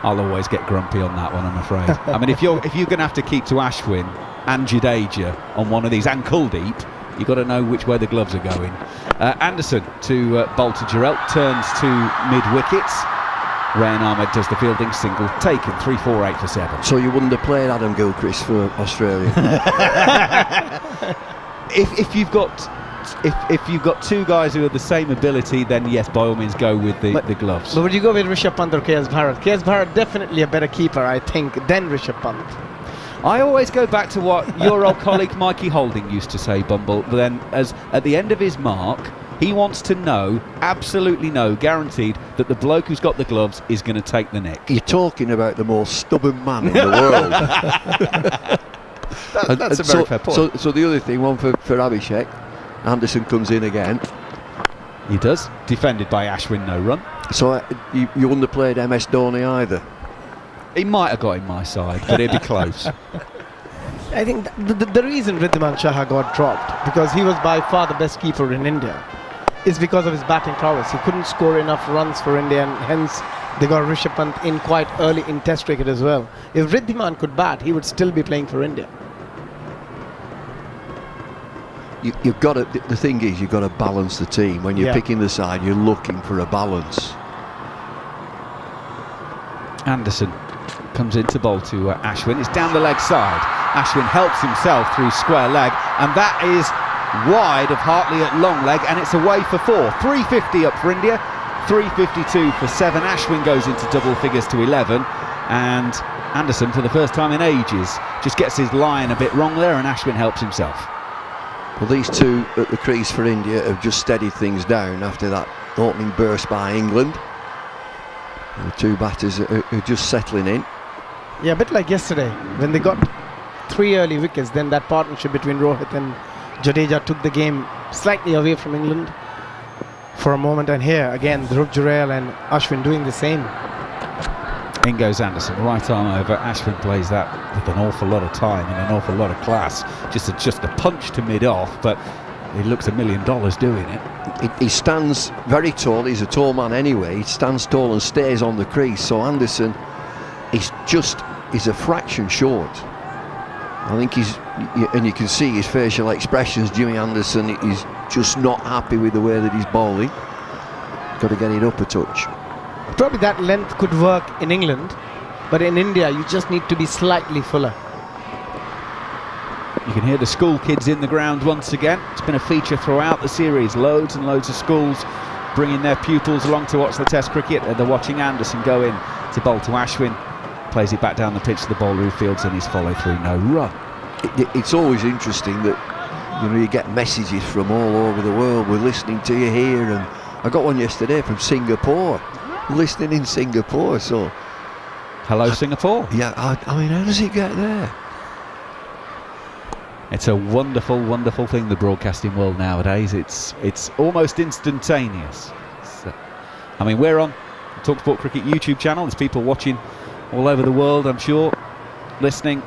[SPEAKER 7] I'll always get grumpy on that one, I'm afraid. I mean, if you're going to have to keep to Ashwin and Jadeja on one of these and Kuldeep, you've got to know which way the gloves are going. Anderson to bowl to Jarrod, turns to mid-wickets. Rayan Ahmed does the fielding, single taken, 348 for 7.
[SPEAKER 5] So you wouldn't have played Adam Gilchrist for Australia?
[SPEAKER 7] If you've got 2 guys who have the same ability, then yes, by all means go with the gloves.
[SPEAKER 6] But would you go with Rishabh Pant or KS Bharat? KS Bharat definitely a better keeper, I think, than Rishabh Pant.
[SPEAKER 7] I always go back to what your old colleague Mikey Holding used to say, Bumble. Then, as at the end of his mark, he wants to know, absolutely know, guaranteed, that the bloke who's got the gloves is going to take the nick.
[SPEAKER 5] You're talking about the most stubborn man in the world.
[SPEAKER 7] That's a very fair point.
[SPEAKER 5] So the other thing, one for Abhishek, Anderson comes in again.
[SPEAKER 7] He does. Defended by Ashwin, no run.
[SPEAKER 5] So you wouldn't have played MS Dhoni either?
[SPEAKER 7] He might have got in my side, but it'd be close.
[SPEAKER 6] I think the reason Riddhiman Shah got dropped, because he was by far the best keeper in India, is because of his batting prowess. He couldn't score enough runs for India, and hence they got Rishabh Pant in quite early in Test cricket as well. If Riddhiman could bat, he would still be playing for India.
[SPEAKER 5] You've got to. The thing is, you've got to balance the team. When you're picking the side, you're looking for a balance.
[SPEAKER 7] Anderson comes into bowl to Ashwin. It's down the leg side. Ashwin helps himself through square leg, and that is wide of Hartley at long leg, and it's away for 4. 350 up for India, 352 for 7. Ashwin goes into double figures to 11, and Anderson, for the first time in ages, just gets his line a bit wrong there, and Ashwin helps himself.
[SPEAKER 5] Well, these 2 at the crease for India have just steadied things down after that opening burst by England. And the 2 batters are just settling in.
[SPEAKER 6] Yeah, a bit like yesterday, when they got 3 early wickets, then that partnership between Rohit and Jadeja took the game slightly away from England for a moment, and here again Dhruv Jarrod and Ashwin doing the same.
[SPEAKER 7] In goes Anderson, right arm over. Ashwin plays that with an awful lot of time and an awful lot of class. Just a punch to mid-off, but he looks $1 million doing it.
[SPEAKER 5] He stands very tall. He's a tall man anyway. He stands tall and stays on the crease. So Anderson he's a fraction short. I think and you can see his facial expressions. Jimmy Anderson is just not happy with the way that he's bowling. Got to get it up a touch.
[SPEAKER 6] Probably that length could work in England, but in India you just need to be slightly fuller.
[SPEAKER 7] You can hear the school kids in the ground once again. It's been a feature throughout the series. Loads and loads of schools bringing their pupils along to watch the Test cricket. They're watching Anderson go in to bowl to Ashwin. Plays it back down the pitch to the bowler who fields in his follow through, no run.
[SPEAKER 5] It's always interesting that you get messages from all over the world. We're listening to you here, and I got one yesterday from Singapore. Listening in Singapore, so
[SPEAKER 7] hello Singapore.
[SPEAKER 5] Yeah, I mean, how does it get there?
[SPEAKER 7] It's a wonderful, wonderful thing, the broadcasting world nowadays. It's almost instantaneous. I mean, we're on talkSPORT Cricket YouTube channel. There's people watching all over the world, I'm sure, listening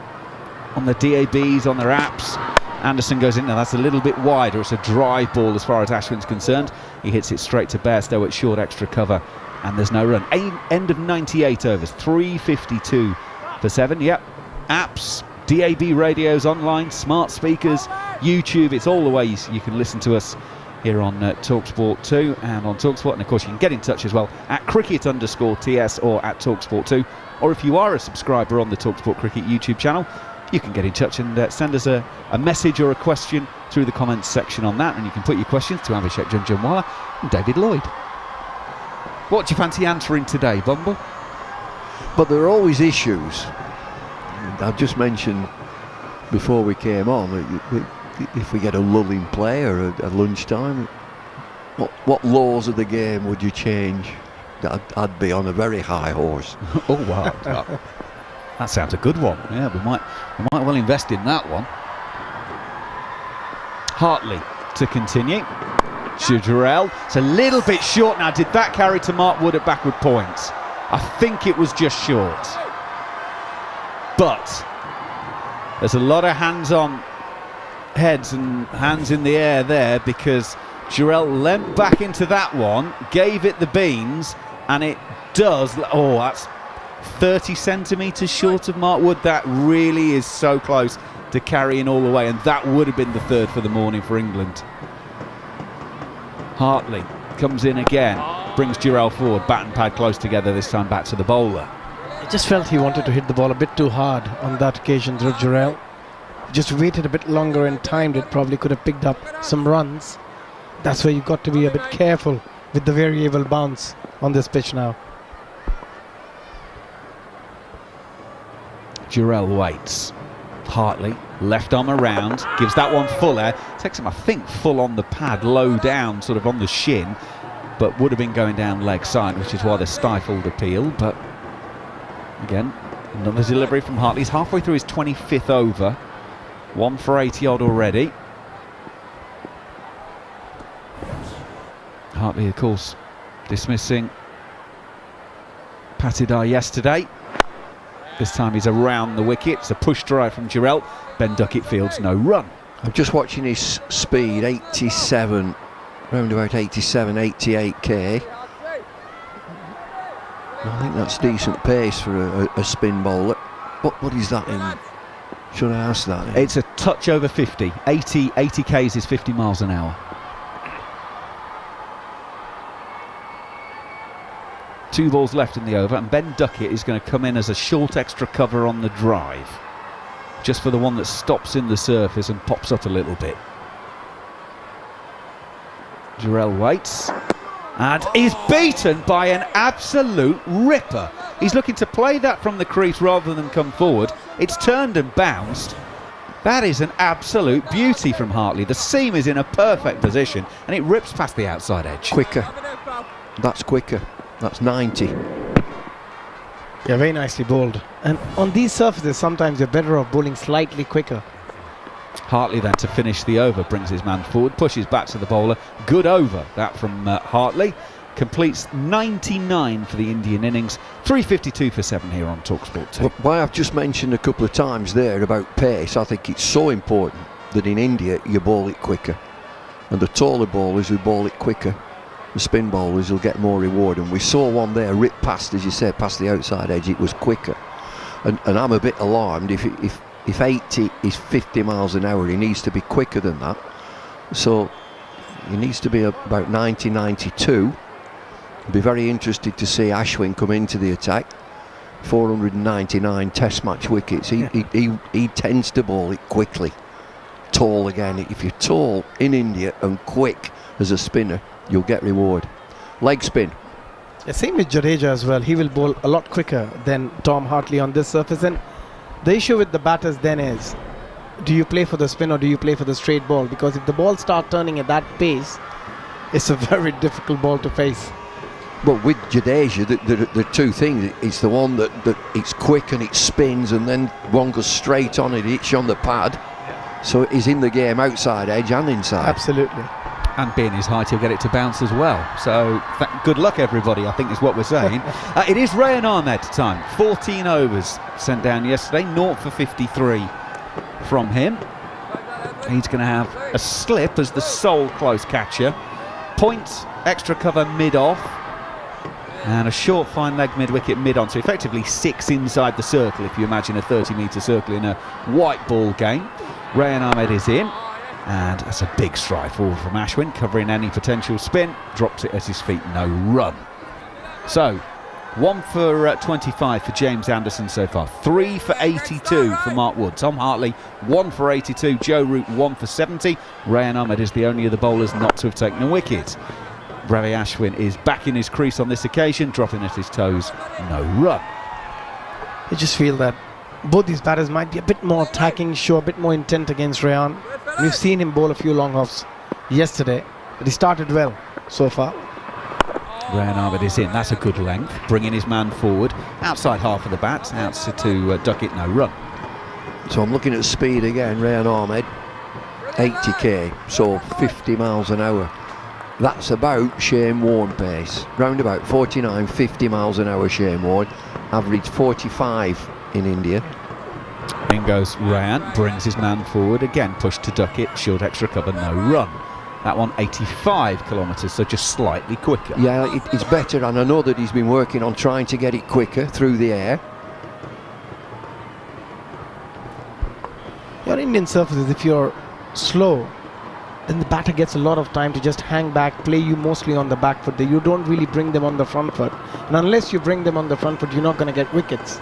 [SPEAKER 7] on the DABs, on their apps. Anderson goes in. Now that's a little bit wider. It's a drive ball as far as Ashwin's concerned. He hits it straight to Bairstow at short extra cover, and there's no run. End of 98 overs, 352 for 7. Yep, apps, DAB radios, online, smart speakers, YouTube. It's all the ways you can listen to us here on talkSPORT 2 and on talkSPORT. And of course you can get in touch as well at cricket_TS or at talkSPORT 2. Or if you are a subscriber on the talkSPORT Cricket YouTube channel, you can get in touch and send us a message or a question through the comments section on that, and you can put your questions to Abhishek, Jhnujhnuwala and David Lloyd. What do you fancy answering today, Bumble?
[SPEAKER 5] But there are always issues. I've just mentioned before we came on that if we get a lull in play or a lunchtime, what laws of the game would you change? I'd be on a very high horse.
[SPEAKER 7] Oh wow. That sounds a good one. Yeah, we might well invest in that one. Hartley to continue. Jarrod. It's a little bit short now. Did that carry to Mark Wood at backward points? I think it was just short. But there's a lot of hands on heads and hands in the air there, because Jarrod leant back into that one, gave it the beans, and it does. Oh, that's 30 centimetres short of Mark Wood. That really is so close to carrying all the way, and that would have been the third for the morning for England. Hartley comes in again, brings Jarrod forward, bat and pad close together, this time back to the bowler.
[SPEAKER 6] I just felt he wanted to hit the ball a bit too hard on that occasion, Jarrod. Just waited a bit longer and timed it, probably could have picked up some runs. That's where you've got to be a bit careful with the variable bounce on this pitch now.
[SPEAKER 7] Jarrod waits. Hartley, left arm around, gives that one fuller. Takes him, I think, full on the pad, low down, sort of on the shin, but would have been going down leg side, which is why the stifled appeal. But again, another delivery from Hartley. He's halfway through his 25th over. 1 for 80 odd already. Hartley, of course, dismissing Patidar yesterday. This time he's around the wicket. It's a push drive from Jarrod. Ben Duckett fields no run.
[SPEAKER 5] I'm just watching his speed, 87, round about 87, 88k. I think that's decent pace for a spin bowler. What is that in? Should I ask that?
[SPEAKER 7] It's a touch over 50. 80 k's is 50 miles an hour. 2 balls left in the over, and Ben Duckett is going to come in as a short extra cover on the drive, just for the one that stops in the surface and pops up a little bit. Jarrod waits and is beaten by an absolute ripper. He's looking to play that from the crease rather than come forward. It's turned and bounced. That is an absolute beauty from Hartley. The seam is in a perfect position and it rips past the outside edge.
[SPEAKER 5] Quicker. That's quicker. That's 90.
[SPEAKER 6] Yeah, very nicely bowled. And on these surfaces, sometimes you're better off bowling slightly quicker.
[SPEAKER 7] Hartley then to finish the over, brings his man forward, pushes back to the bowler. Good over, that from Hartley. Completes 99 for the Indian innings. 352 for 7 here on talkSPORT 2.
[SPEAKER 5] Why I've just mentioned a couple of times there about pace, I think it's so important that in India you bowl it quicker. And the taller bowlers who bowl it quicker, the spin bowlers, will get more reward. And we saw one there rip past, as you said, past the outside edge. It was quicker. And I'm a bit alarmed. If 80 is 50 miles an hour, he needs to be quicker than that. So he needs to be about 90, 92. Be very interested to see Ashwin come into the attack. 499 test match wickets. He tends to bowl it quickly. Tall again. If you're tall in India and quick as a spinner, you'll get reward. Leg spin.
[SPEAKER 6] Yeah, same with Jadeja as well. He will bowl a lot quicker than Tom Hartley on this surface. And the issue with the batters then is, do you play for the spin or do you play for the straight ball? Because if the ball starts turning at that pace, it's a very difficult ball to face.
[SPEAKER 5] But with Jadeja, the two things, it's the one that it's quick and it spins, and then one goes straight on it, hits you on the pad. So he's in the game outside edge and inside.
[SPEAKER 6] Absolutely.
[SPEAKER 7] And being his height, he'll get it to bounce as well. So good luck, everybody, I think is what we're saying. It is Rayan Ahmed time. 14 overs sent down yesterday, 0 for 53 from him. He's going to have a slip as the sole close catcher. Point, extra cover mid-off. And a short fine leg mid-wicket mid-on. So effectively 6 inside the circle, if you imagine a 30-metre circle in a white ball game. Rayan Ahmed is in. And that's a big stride forward from Ashwin, covering any potential spin. Drops it at his feet, no run. So, 1 for 25 for James Anderson so far. 3 for 82 for Mark Wood. Tom Hartley, 1 for 82. Joe Root, 1 for 70. Rayan Ahmed is the only of the bowlers not to have taken a wicket. Ravi Ashwin is back in his crease on this occasion, dropping at his toes, no run.
[SPEAKER 6] I just feel that both these batters might be a bit more attacking, show a bit more intent against Rayan. We've seen him bowl a few long offs yesterday, but he started well so far.
[SPEAKER 7] Rayan Ahmed is in, that's a good length, bringing his man forward, outside half of the bat, out to duck it, no run.
[SPEAKER 5] So I'm looking at speed again, Rayan Ahmed, 80k, so 50 miles an hour. That's about Shane Warne pace, round about 49, 50 miles an hour Shane Warne, average 45 in India.
[SPEAKER 7] In goes Rayan, brings his man forward, again pushed to duck it, short extra cover, no run. That one 85 kilometres, so just slightly quicker.
[SPEAKER 5] Yeah, it's better, and I know that he's been working on trying to get it quicker through the air.
[SPEAKER 6] Your Indian surfaces, if you're slow, then the batter gets a lot of time to just hang back, play you mostly on the back foot. You don't really bring them on the front foot. And unless you bring them on the front foot, you're not going to get wickets.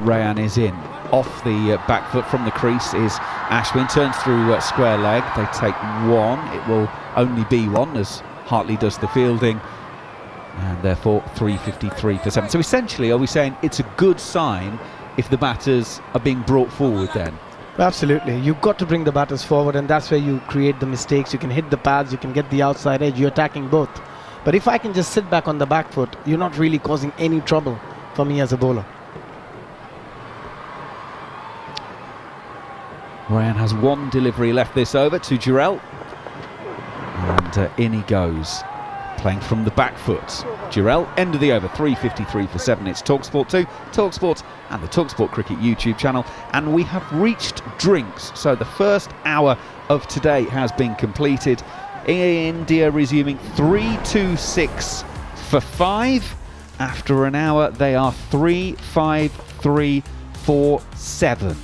[SPEAKER 7] Rayan is in. Off the back foot from the crease is Ashwin. Turns through square leg. They take 1. It will only be 1 as Hartley does the fielding. And therefore 353 for 7. So essentially, are we saying it's a good sign if the batters are being brought forward then?
[SPEAKER 6] Absolutely. You've got to bring the batters forward, and that's where you create the mistakes. You can hit the pads, you can get the outside edge, you're attacking both. But if I can just sit back on the back foot, you're not really causing any trouble for me as a bowler.
[SPEAKER 7] Rayan has 1 delivery left this over to Jarrod. And in he goes, playing from the back foot. Jarrod, end of the over, 353 for 7. It's talkSPORT 2, talkSPORT and the talkSPORT Cricket YouTube channel. And we have reached drinks. So the first hour of today has been completed. India resuming 326 for 5. After an hour, they are 353 for 7.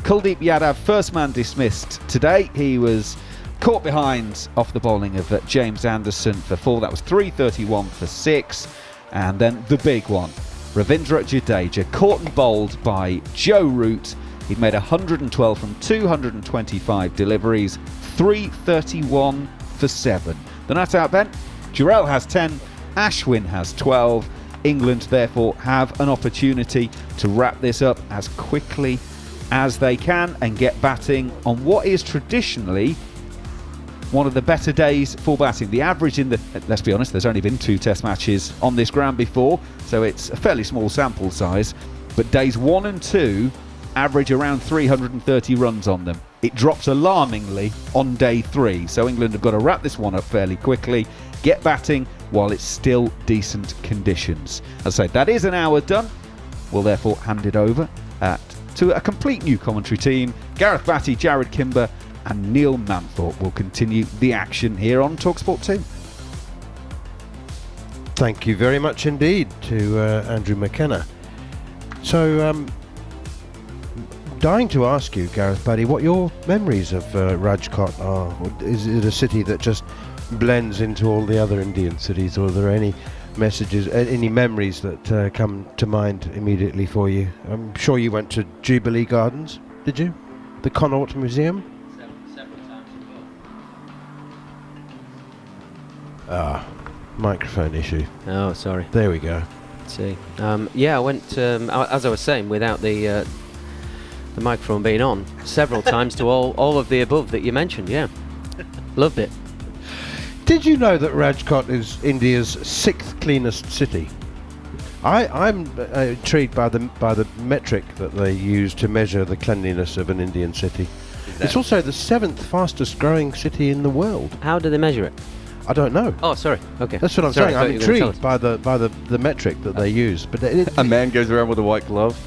[SPEAKER 7] Kuldeep Yadav, first man dismissed today. He was caught behind off the bowling of James Anderson for 4. That was 331 for 6. And then the big one, Ravindra Jadeja, caught and bowled by Joe Root. He'd made 112 from 225 deliveries, 331 for 7. The not out Ben, Jarrod has 10, Ashwin has 12. England therefore have an opportunity to wrap this up as quickly as they can and get batting on what is traditionally one of the better days for batting. The average in the, let's be honest, there's only been 2 test matches on this ground before, so it's a fairly small sample size, but days 1 and 2 average around 330 runs on them. It drops alarmingly on day 3, so England have got to wrap this one up fairly quickly, get batting while it's still decent conditions. As I say, that is an hour done. We'll therefore hand it over to a complete new commentary team. Gareth, Batty, Jarrod, Kimber and Neil Manthorp will continue the action here on talkSPORT 2.
[SPEAKER 3] Thank you very much indeed to Andrew McKenna. So, dying to ask you, Gareth, Batty, what your memories of Rajkot are. Is it a city that just blends into all the other Indian cities, or are there any messages, any memories that come to mind immediately for you? I'm sure you went to Jubilee Gardens, did you? The Connaught Museum?
[SPEAKER 1] Several times
[SPEAKER 3] Microphone issue.
[SPEAKER 1] Oh, sorry.
[SPEAKER 3] There we go.
[SPEAKER 1] Let's see. Yeah, I went, as I was saying, without the microphone being on, several times to all of the above that you mentioned, yeah. Loved it.
[SPEAKER 3] Did you know that Rajkot is India's 6th cleanest city? I'm intrigued by the metric that they use to measure the cleanliness of an Indian city. It's also the 7th fastest growing city in the world.
[SPEAKER 1] How do they measure it?
[SPEAKER 3] I don't know.
[SPEAKER 1] Oh, sorry. Okay.
[SPEAKER 3] That's what I'm
[SPEAKER 1] Sorry,
[SPEAKER 3] saying.
[SPEAKER 1] I thought
[SPEAKER 3] I'm
[SPEAKER 1] you were gonna
[SPEAKER 3] intrigued by the metric that they use. But
[SPEAKER 2] A man goes around with a white glove.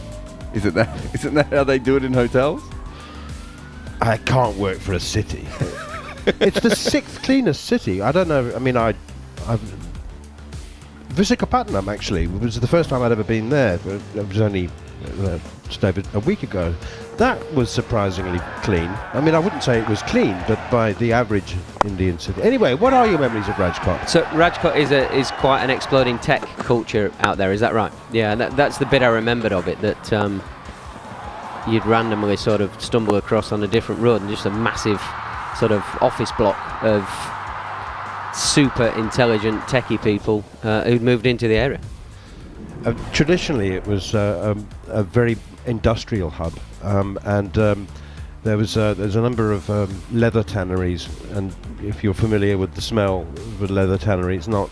[SPEAKER 2] Isn't that how they do it in hotels?
[SPEAKER 3] I can't work for a city. It's the 6th cleanest city. I don't know. I mean, I've Visakhapatnam actually was the first time I'd ever been there. It was only just over a week ago. That was surprisingly clean. I mean, I wouldn't say it was clean, but by the average Indian city. Anyway, what are your memories of Rajkot?
[SPEAKER 1] So Rajkot is quite an exploding tech culture out there, is that right? Yeah, that's the bit I remembered of it, that you'd randomly sort of stumble across on a different road and just a massive sort of office block of super intelligent techie people who'd moved into the area.
[SPEAKER 3] Traditionally, it was a very industrial hub, and there's a number of leather tanneries, and if you're familiar with the smell of a leather tannery, it's not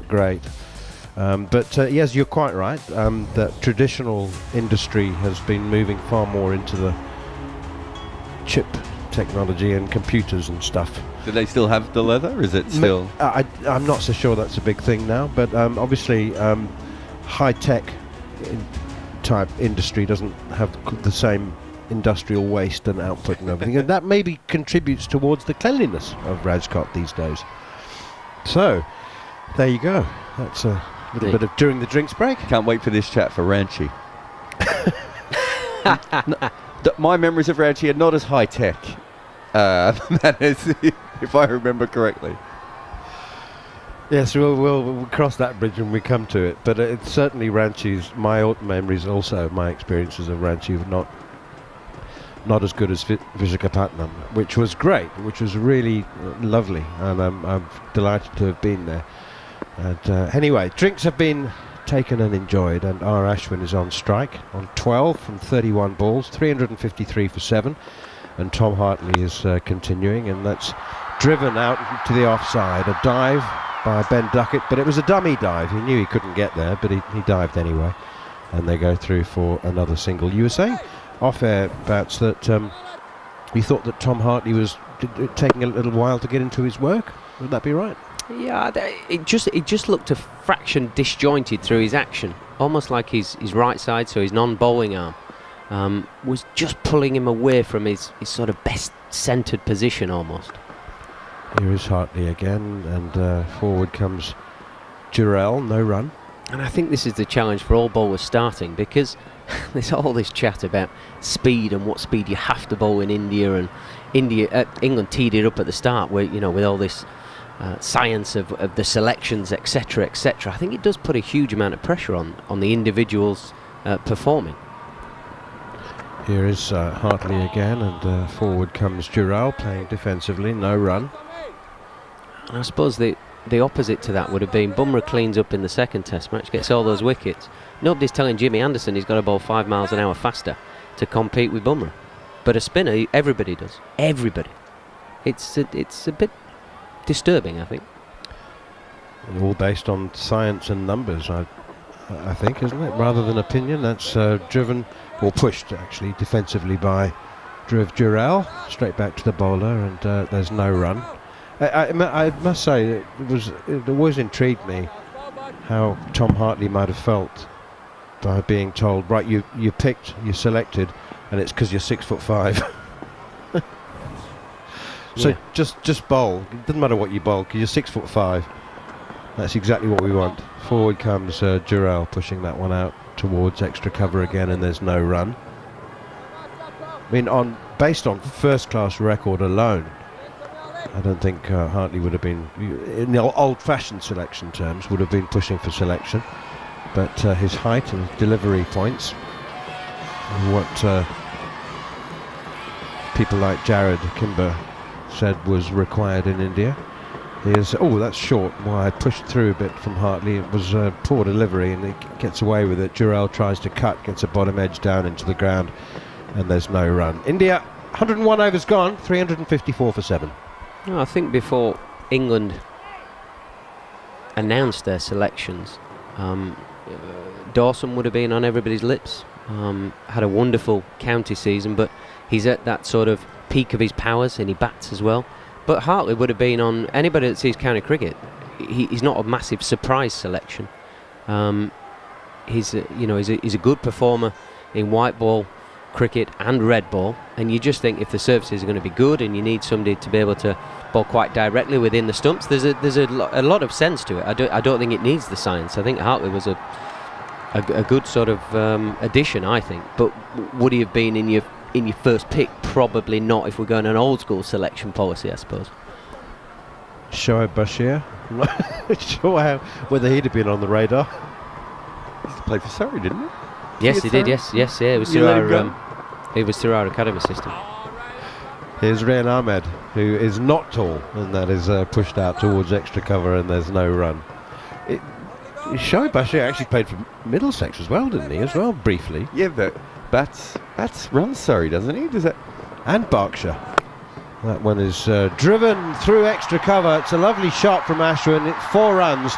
[SPEAKER 3] great. But yes, you're quite right. That traditional industry has been moving far more into the chip technology and computers and stuff.
[SPEAKER 2] Do they still have the leather? Is it still?
[SPEAKER 3] I'm not so sure that's a big thing now, but obviously high-tech type industry doesn't have the same industrial waste and output and everything, and that maybe contributes towards the cleanliness of Rajkot these days. So, there you go. That's a little bit of during the drinks break.
[SPEAKER 2] Can't wait for this chat for Ranchi. My memories of Ranchi are not as high-tech, if I remember correctly.
[SPEAKER 3] Yes, we'll cross that bridge when we come to it. But it's certainly Ranchi's. My memories, also my experiences of Ranchi, were not as good as Visakhapatnam, which was great, which was really lovely, and I'm delighted to have been there. And anyway, drinks have been taken and enjoyed, and R. Ashwin is on strike on 12 from 31 balls, 353 for 7, and Tom Hartley is continuing, and that's driven out to the offside, a dive by Ben Duckett, but it was a dummy dive. He knew he couldn't get there, but he dived anyway, and they go through for another single. You were saying off-air, Bats, that you thought that Tom Hartley was taking a little while to get into his work. Would that be right?
[SPEAKER 1] Yeah, it just looked a fraction disjointed through his action, almost like his right side, so his non-bowling arm, was just pulling him away from his sort of best centred position almost.
[SPEAKER 3] Here is Hartley again, and forward comes Jarrod, no run.
[SPEAKER 1] And I think this is the challenge for all bowlers starting, because there's all this chat about speed and what speed you have to bowl in India, and England teed it up at the start with all this science of the selections, etc., etc. I think it does put a huge amount of pressure on the individuals performing.
[SPEAKER 3] Here is Hartley again, and forward comes Jarrod, playing defensively, no run.
[SPEAKER 1] And I suppose the opposite to that would have been Bumrah cleans up in the second test match, gets all those wickets. Nobody's telling Jimmy Anderson he's got to bowl 5 miles an hour faster to compete with Bumrah. But a spinner, everybody does. Everybody. It's a bit disturbing, I think.
[SPEAKER 3] All based on science and numbers, I think, isn't it? Rather than opinion. That's driven, or pushed actually, defensively by Jarrod, straight back to the bowler, and there's no run. I must say, it always intrigued me how Tom Hartley might have felt by being told, right, you picked, you selected, and it's because you're 6'5". So
[SPEAKER 1] Yeah.
[SPEAKER 3] just bowl. It doesn't matter what you bowl, because you're 6'5". That's exactly what we want. Forward comes Jarrod, pushing that one out towards extra cover again, and there's no run. I mean, based on first-class record alone, I don't think Hartley would have been, in the old-fashioned selection terms, would have been pushing for selection. But his height and his delivery points, what people like Jarrod, Kimber said was required in India. Is that's short, wide, pushed through a bit from Hartley. It was poor delivery, and he gets away with it. Jarrod tries to cut, gets a bottom edge down into the ground, and there's no run. India, 101 overs gone, 354 for 7.
[SPEAKER 1] No, I think before England announced their selections, Dawson would have been on everybody's lips. Had a wonderful county season, but he's at that sort of peak of his powers, and he bats as well. But Hartley would have been on anybody that sees county cricket. He's not a massive surprise selection. He's a good performer in white ball cricket and red ball, and you just think if the services are going to be good and you need somebody to be able to bowl quite directly within the stumps, there's a lot of sense to it. I don't think it needs the science. I think Hartley was a good sort of addition, I think. But would he have been in your first pick? Probably not, if we're going an old school selection policy, I suppose.
[SPEAKER 3] Shoaib Bashir, I'm not sure whether he'd have been on the radar.
[SPEAKER 2] He played for Surrey, didn't he?
[SPEAKER 1] Yes, he did. Yes, yeah. It was through our academy system.
[SPEAKER 3] Here's Rian Ahmed, who is not tall, and that is pushed out towards extra cover, and there's no run. Shoaib Bashir actually played for Middlesex as well, didn't he? As well, briefly.
[SPEAKER 2] Yeah, but Bats runs Surrey, doesn't he? Does that?
[SPEAKER 3] And Berkshire. That one is driven through extra cover. It's a lovely shot from Ashwin. It's 4 runs.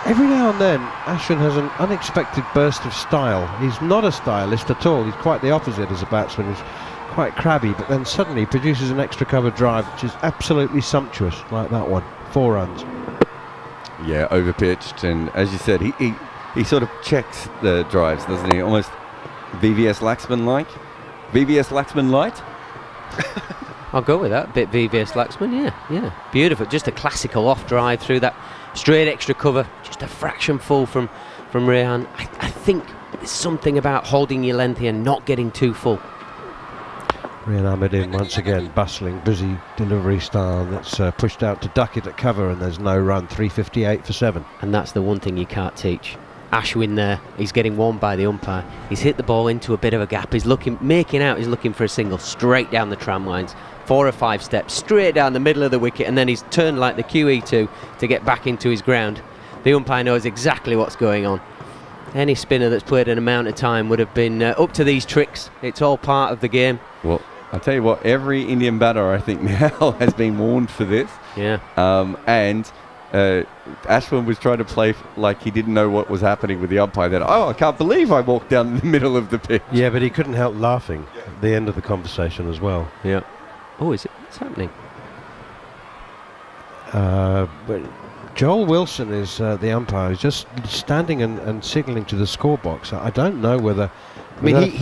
[SPEAKER 3] Every now and then, Ashwin has an unexpected burst of style. He's not a stylist at all. He's quite the opposite as a batsman. He's quite crabby, but then suddenly produces an extra cover drive, which is absolutely sumptuous, like that one. 4 runs.
[SPEAKER 2] Yeah, overpitched, and as you said, he sort of checks the drives, doesn't he? Almost VVS Laxman-like. VVS Laxman light.
[SPEAKER 1] I'll go with that. Bit VVS Laxman, yeah. Beautiful. Just a classical off drive through that straight extra cover. Just a fraction full from Rehan. I think there's something about holding your length here and not getting too full.
[SPEAKER 3] Rian Ahmed in once again, bustling, busy delivery style that's pushed out to duck it at cover, and there's no run. 358 for 7.
[SPEAKER 1] And that's the one thing you can't teach. Ashwin there, he's getting warned by the umpire. He's hit the ball into a bit of a gap. He's looking for a single straight down the tram lines, 4 or 5 steps straight down the middle of the wicket, and then he's turned like the QE2 to get back into his ground. The umpire knows exactly what's going on. Any spinner that's played an amount of time would have been up to these tricks. It's all part of the game.
[SPEAKER 2] Well, I'll tell you what, every Indian batter I think now has been warned for this.
[SPEAKER 1] Yeah.
[SPEAKER 2] And Ashwin was trying to play like he didn't know what was happening with the umpire. Then, I can't believe I walked down the middle of the pitch.
[SPEAKER 3] Yeah, but he couldn't help laughing at the end of the conversation as well.
[SPEAKER 1] Yeah. Oh, is it? What's happening?
[SPEAKER 3] But Joel Wilson is the umpire. He's just standing and signalling to the scorebox. I don't know whether... I mean, he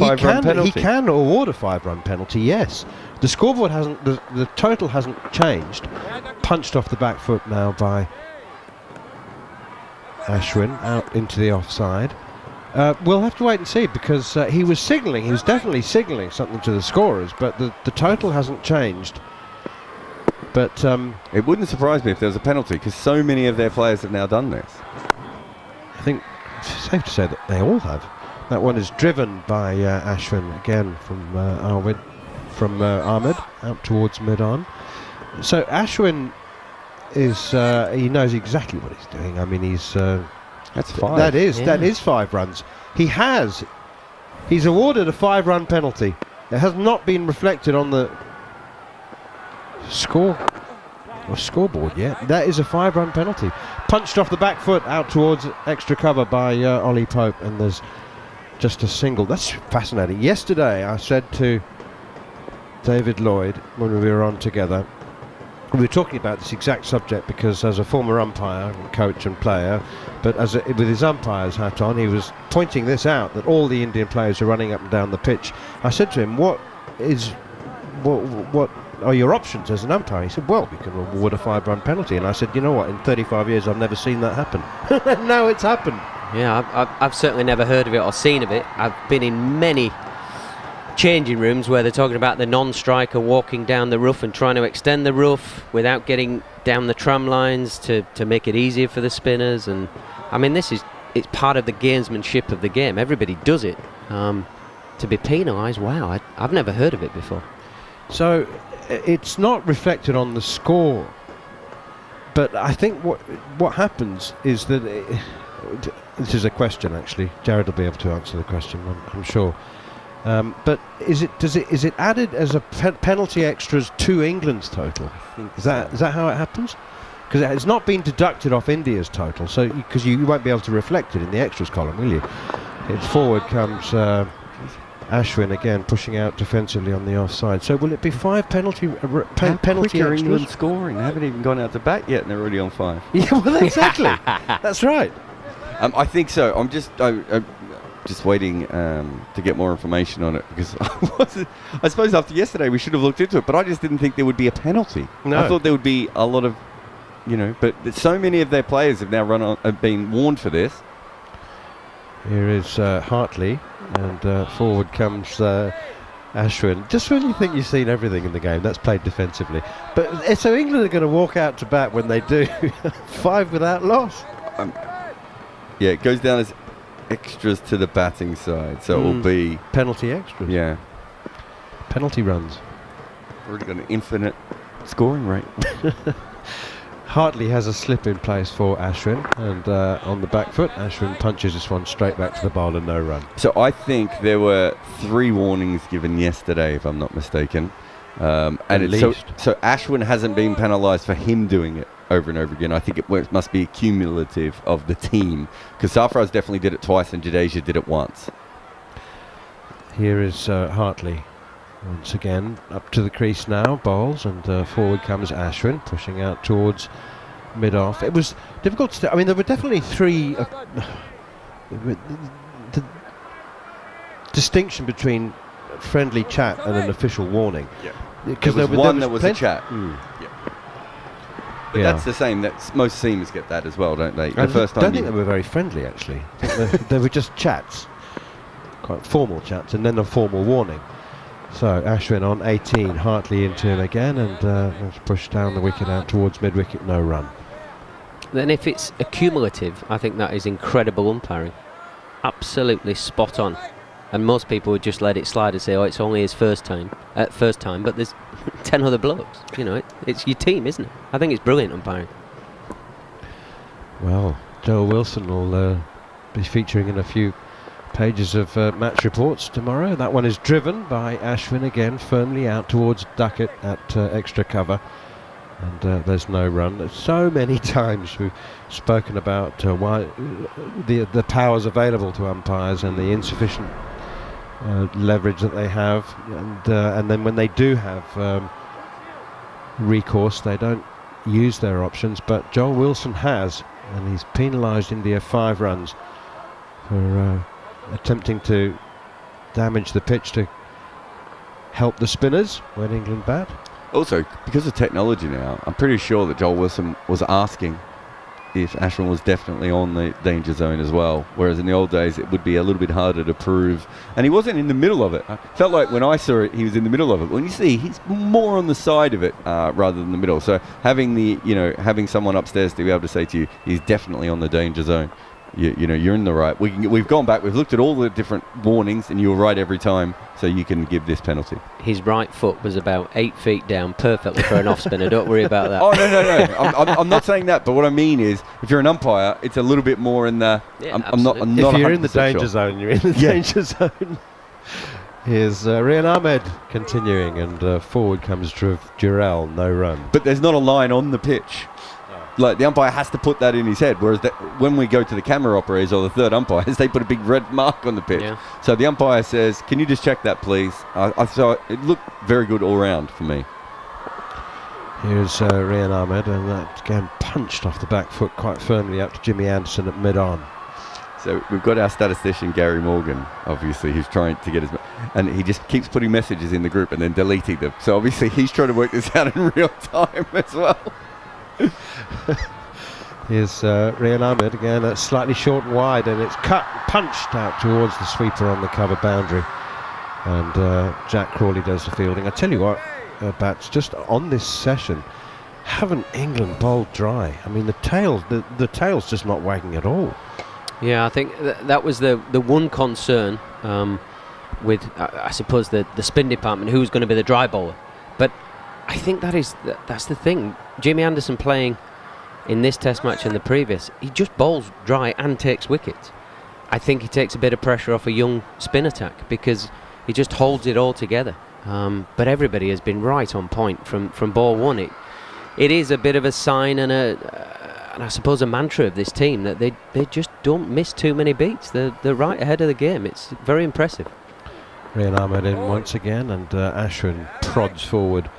[SPEAKER 3] can award a 5-run penalty, yes. The scoreboard hasn't... The total hasn't changed. Punched off the back foot now by Ashwin, out into the offside. We'll have to wait and see, because he was signalling. He was definitely signalling something to the scorers, but the total hasn't changed. But
[SPEAKER 2] it wouldn't surprise me if there was a penalty, because so many of their players have now done this.
[SPEAKER 3] I think it's safe to say that they all have. That one is driven by Ashwin again from Ahmed out towards mid-on. So Ashwin is he knows exactly what he's doing. I mean, he's
[SPEAKER 2] that's 5.
[SPEAKER 3] That is 5 runs. He's awarded a 5-run penalty. It has not been reflected on the scoreboard yet. That is a 5-run penalty. Punched off the back foot out towards extra cover by Ollie Pope, and there's just a single. That's fascinating. Yesterday I said to David Lloyd when we were on together, we were talking about this exact subject, because as a former umpire, coach and player, but with his umpire's hat on, he was pointing this out, that all the Indian players are running up and down the pitch. I said to him, what are your options as an umpire? He said, well, we can award a 5-run penalty. And I said, you know what, in 35 years I've never seen that happen. Now it's happened.
[SPEAKER 1] Yeah, I've certainly never heard of it or seen of it. I've been in many changing rooms where they're talking about the non-striker walking down the rough and trying to extend the rough without getting down the tram lines to make it easier for the spinners. And I mean, it's part of the gamesmanship of the game. Everybody does it. To be penalised, wow, I've never heard of it before.
[SPEAKER 3] So it's not reflected on the score, but I think what happens is that this is a question, actually. Jarrod will be able to answer the question, I'm sure. But is it added as a penalty extras to England's total? Is that how it happens? Because it's not been deducted off India's total, so because you won't be able to reflect it in the extras column, will you? It's forward comes Ashwin again, pushing out defensively on the offside. So will it be 5 penalty penalty extras?
[SPEAKER 2] England scoring. They haven't even gone out to bat yet, and they're already on 5.
[SPEAKER 3] Yeah, well, exactly. That's right.
[SPEAKER 2] I think so. I'm just waiting to get more information on it, because I suppose after yesterday we should have looked into it, but I just didn't think there would be a penalty.
[SPEAKER 3] No.
[SPEAKER 2] I thought there would be a lot of, but so many of their players have now have been warned for this.
[SPEAKER 3] Here is Hartley, and forward comes Ashwin. Just when you think you've seen everything in the game, that's played defensively. But so England are going to walk out to bat when they do 5 without loss.
[SPEAKER 2] Yeah, it goes down as extras to the batting side, so it will be
[SPEAKER 3] penalty extras.
[SPEAKER 2] Yeah,
[SPEAKER 3] penalty runs.
[SPEAKER 2] Already got an infinite scoring rate.
[SPEAKER 3] Hartley has a slip in place for Ashwin, and on the back foot, Ashwin punches this one straight back to the bowler, no run.
[SPEAKER 2] So I think there were 3 warnings given yesterday, if I'm not mistaken. And so Ashwin hasn't been penalised for him doing it over and over again. I think it must be cumulative of the team, because Sarfaraz definitely did it twice and Jadeja did it once.
[SPEAKER 3] Here is Hartley once again up to the crease now, bowls, and forward comes Ashwin, pushing out towards mid-off. It was difficult to... I mean, there were definitely 3... the distinction between friendly chat and an official warning.
[SPEAKER 2] Yeah.
[SPEAKER 3] Because
[SPEAKER 2] there was one that was a chat.
[SPEAKER 3] Yeah.
[SPEAKER 2] But that's the same. Most seamers get that as well, don't they?
[SPEAKER 3] I don't think they were very friendly, actually. They were just chats, quite formal chats, and then a formal warning. So Ashwin on 18, Hartley into him again, and let's push down the wicket out towards mid-wicket, no run.
[SPEAKER 1] Then if it's accumulative, I think that is incredible umpiring. Absolutely spot on. And most people would just let it slide and say, oh, it's only his first time, but there's 10 other blokes. It's your team, isn't it? I think it's brilliant umpiring.
[SPEAKER 3] Well, Joel Wilson will be featuring in a few pages of match reports tomorrow. That one is driven by Ashwin again, firmly out towards Duckett at extra cover. And there's no run. There's so many times we've spoken about why the powers available to umpires and the insufficient leverage that they have, and then when they do have recourse, they don't use their options. But Joel Wilson has, and he's penalised India 5 runs for attempting to damage the pitch to help the spinners when England bat.
[SPEAKER 2] Also, because of technology now, I'm pretty sure that Joel Wilson was asking if Ashwin was definitely on the danger zone as well, whereas in the old days it would be a little bit harder to prove, and he wasn't in the middle of it. I felt like when I saw it he was in the middle of it. When you see, he's more on the side of it rather than the middle, so having someone upstairs to be able to say to you he's definitely on the danger zone, you're in the right. We've gone back, we've looked at all the different warnings, and you were right every time, so you can give this penalty.
[SPEAKER 1] His right foot was about 8 feet down, perfectly for an off spinner. Don't worry about that.
[SPEAKER 2] Oh no! I'm not saying that, but what I mean is, if you're an umpire, it's a little bit more in the.
[SPEAKER 1] Yeah,
[SPEAKER 2] I'm not
[SPEAKER 3] if you're in the danger
[SPEAKER 2] sure.
[SPEAKER 3] zone, you're in the danger zone. Here's Rian Ahmed continuing, and forward comes Jarrod, no run.
[SPEAKER 2] But there's not a line on the pitch. Like, the umpire has to put that in his head, whereas when we go to the camera operators or the third umpires, they put a big red mark on the pitch. Yeah. So the umpire says, can you just check that, please? I saw it looked very good all round for me.
[SPEAKER 3] Here's Rian Ahmed, and that again punched off the back foot quite firmly up to Jimmy Anderson at mid-on.
[SPEAKER 2] So we've got our statistician Gary Morgan, obviously, who's trying to get his... And he just keeps putting messages in the group and then deleting them. So obviously he's trying to work this out in real time as well.
[SPEAKER 3] Here's Rian Ahmed again, slightly short and wide, and it's punched out towards the sweeper on the cover boundary. And Jack Crawley does the fielding. I tell you what, Bats, just on this session, haven't England bowled dry? I mean, the tail's just not wagging at all.
[SPEAKER 1] Yeah, I think that was the one concern with, I suppose, the spin department, who's going to be the dry bowler. But I think that's the thing. Jimmy Anderson playing in this test match and the previous, he just bowls dry and takes wickets. I think he takes a bit of pressure off a young spin attack because he just holds it all together. But everybody has been right on point from ball one. It is a bit of a sign and I suppose a mantra of this team that they just don't miss too many beats. They're right ahead of the game. It's very impressive.
[SPEAKER 3] Rian Ahmed in once again, and Ashwin prods forward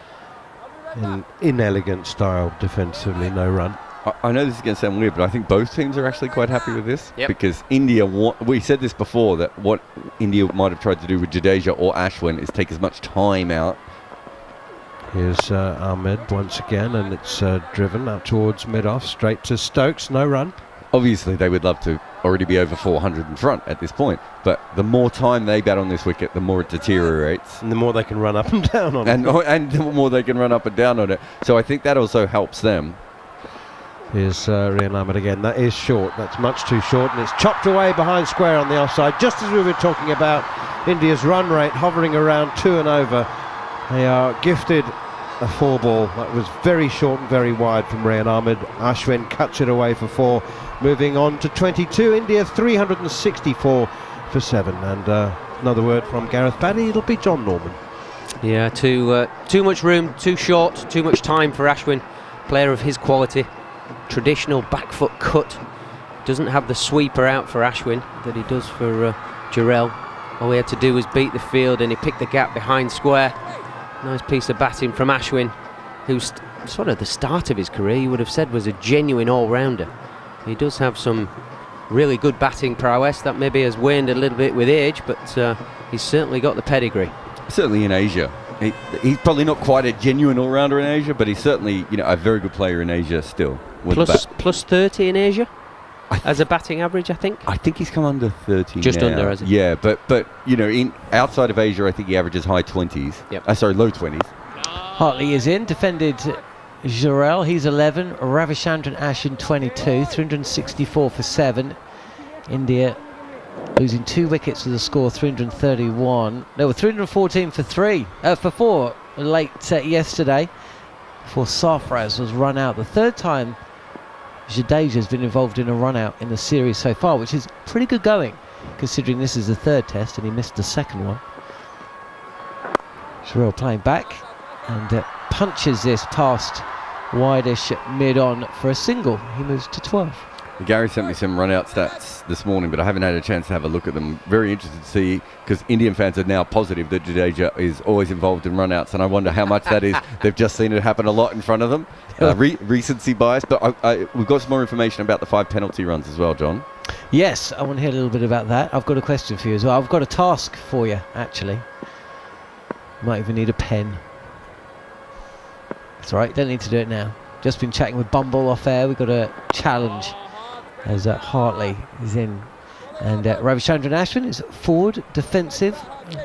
[SPEAKER 3] in inelegant style defensively, no run.
[SPEAKER 2] I know this is going to sound weird, but I think both teams are actually quite happy with this.
[SPEAKER 1] Yep.
[SPEAKER 2] Because India, we said this before, that what India might have tried to do with Jadeja or Ashwin is take as much time out.
[SPEAKER 3] Here's Ahmed once again, and it's driven out towards mid-off, straight to Stokes, no run.
[SPEAKER 2] Obviously, they would love to already be over 400 in front at this point, but the more time they bat on this wicket, the more it deteriorates.
[SPEAKER 3] And the more they can run up and down on it.
[SPEAKER 2] And the more they can run up and down on it. So I think that also helps them.
[SPEAKER 3] Here's Rian Ahmed again. That is short. That's much too short, and it's chopped away behind square on the offside, just as we were talking about India's run rate hovering around 2 and over. They are gifted a 4 ball that was very short and very wide from Rian Ahmed. Ashwin cuts it away for 4. Moving on to 22. India 364 for 7. And another word from Gareth Batty. It'll be John Norman.
[SPEAKER 1] Yeah, too much room, too short, too much time for Ashwin. Player of his quality. Traditional back foot cut. Doesn't have the sweeper out for Ashwin that he does for Jarrod. All he had to do was beat the field, and he picked the gap behind square. Nice piece of batting from Ashwin, who's sort of the start of his career, you would have said, was a genuine all-rounder. He does have some really good batting prowess that maybe has waned a little bit with age, but he's certainly got the pedigree.
[SPEAKER 2] Certainly in Asia. He's probably not quite a genuine all-rounder in Asia, but he's certainly, a very good player in Asia still.
[SPEAKER 1] Plus 30 in Asia as a batting average, I think.
[SPEAKER 2] I think he's come under 30
[SPEAKER 1] Just
[SPEAKER 2] now.
[SPEAKER 1] under, has he?
[SPEAKER 2] Yeah, but in outside of Asia, I think he averages high 20s.
[SPEAKER 1] Yep.
[SPEAKER 2] Low 20s.
[SPEAKER 4] Hartley is in, defended Jarrod, he's 11, Ravichandran Ashwin 22, 364 for 7. India losing 2 wickets with a score 331. There were 314 for 4 late yesterday before Sarfraz was run out. The third time Jadeja has been involved in a run out in the series so far, which is pretty good going considering this is the 3rd test and he missed the 2nd one. Jarrod playing back and punches this past wide-ish mid-on for a single. He moves to 12.
[SPEAKER 2] Gary sent me some run-out stats this morning, but I haven't had a chance to have a look at them. Very interested to see, because Indian fans are now positive that Jadeja is always involved in run-outs, and I wonder how much that is. They've just seen it happen a lot in front of them. Recency bias, but we've got some more information about the 5 penalty runs as well, John.
[SPEAKER 4] Yes, I want to hear a little bit about that. I've got a question for you as well. I've got a task for you, actually. Might even need a pen. It's all right, don't need to do it now. Just been chatting with Bumble off air. We've got a challenge as Hartley is in. And Ravichandran Ashwin is forward, defensive,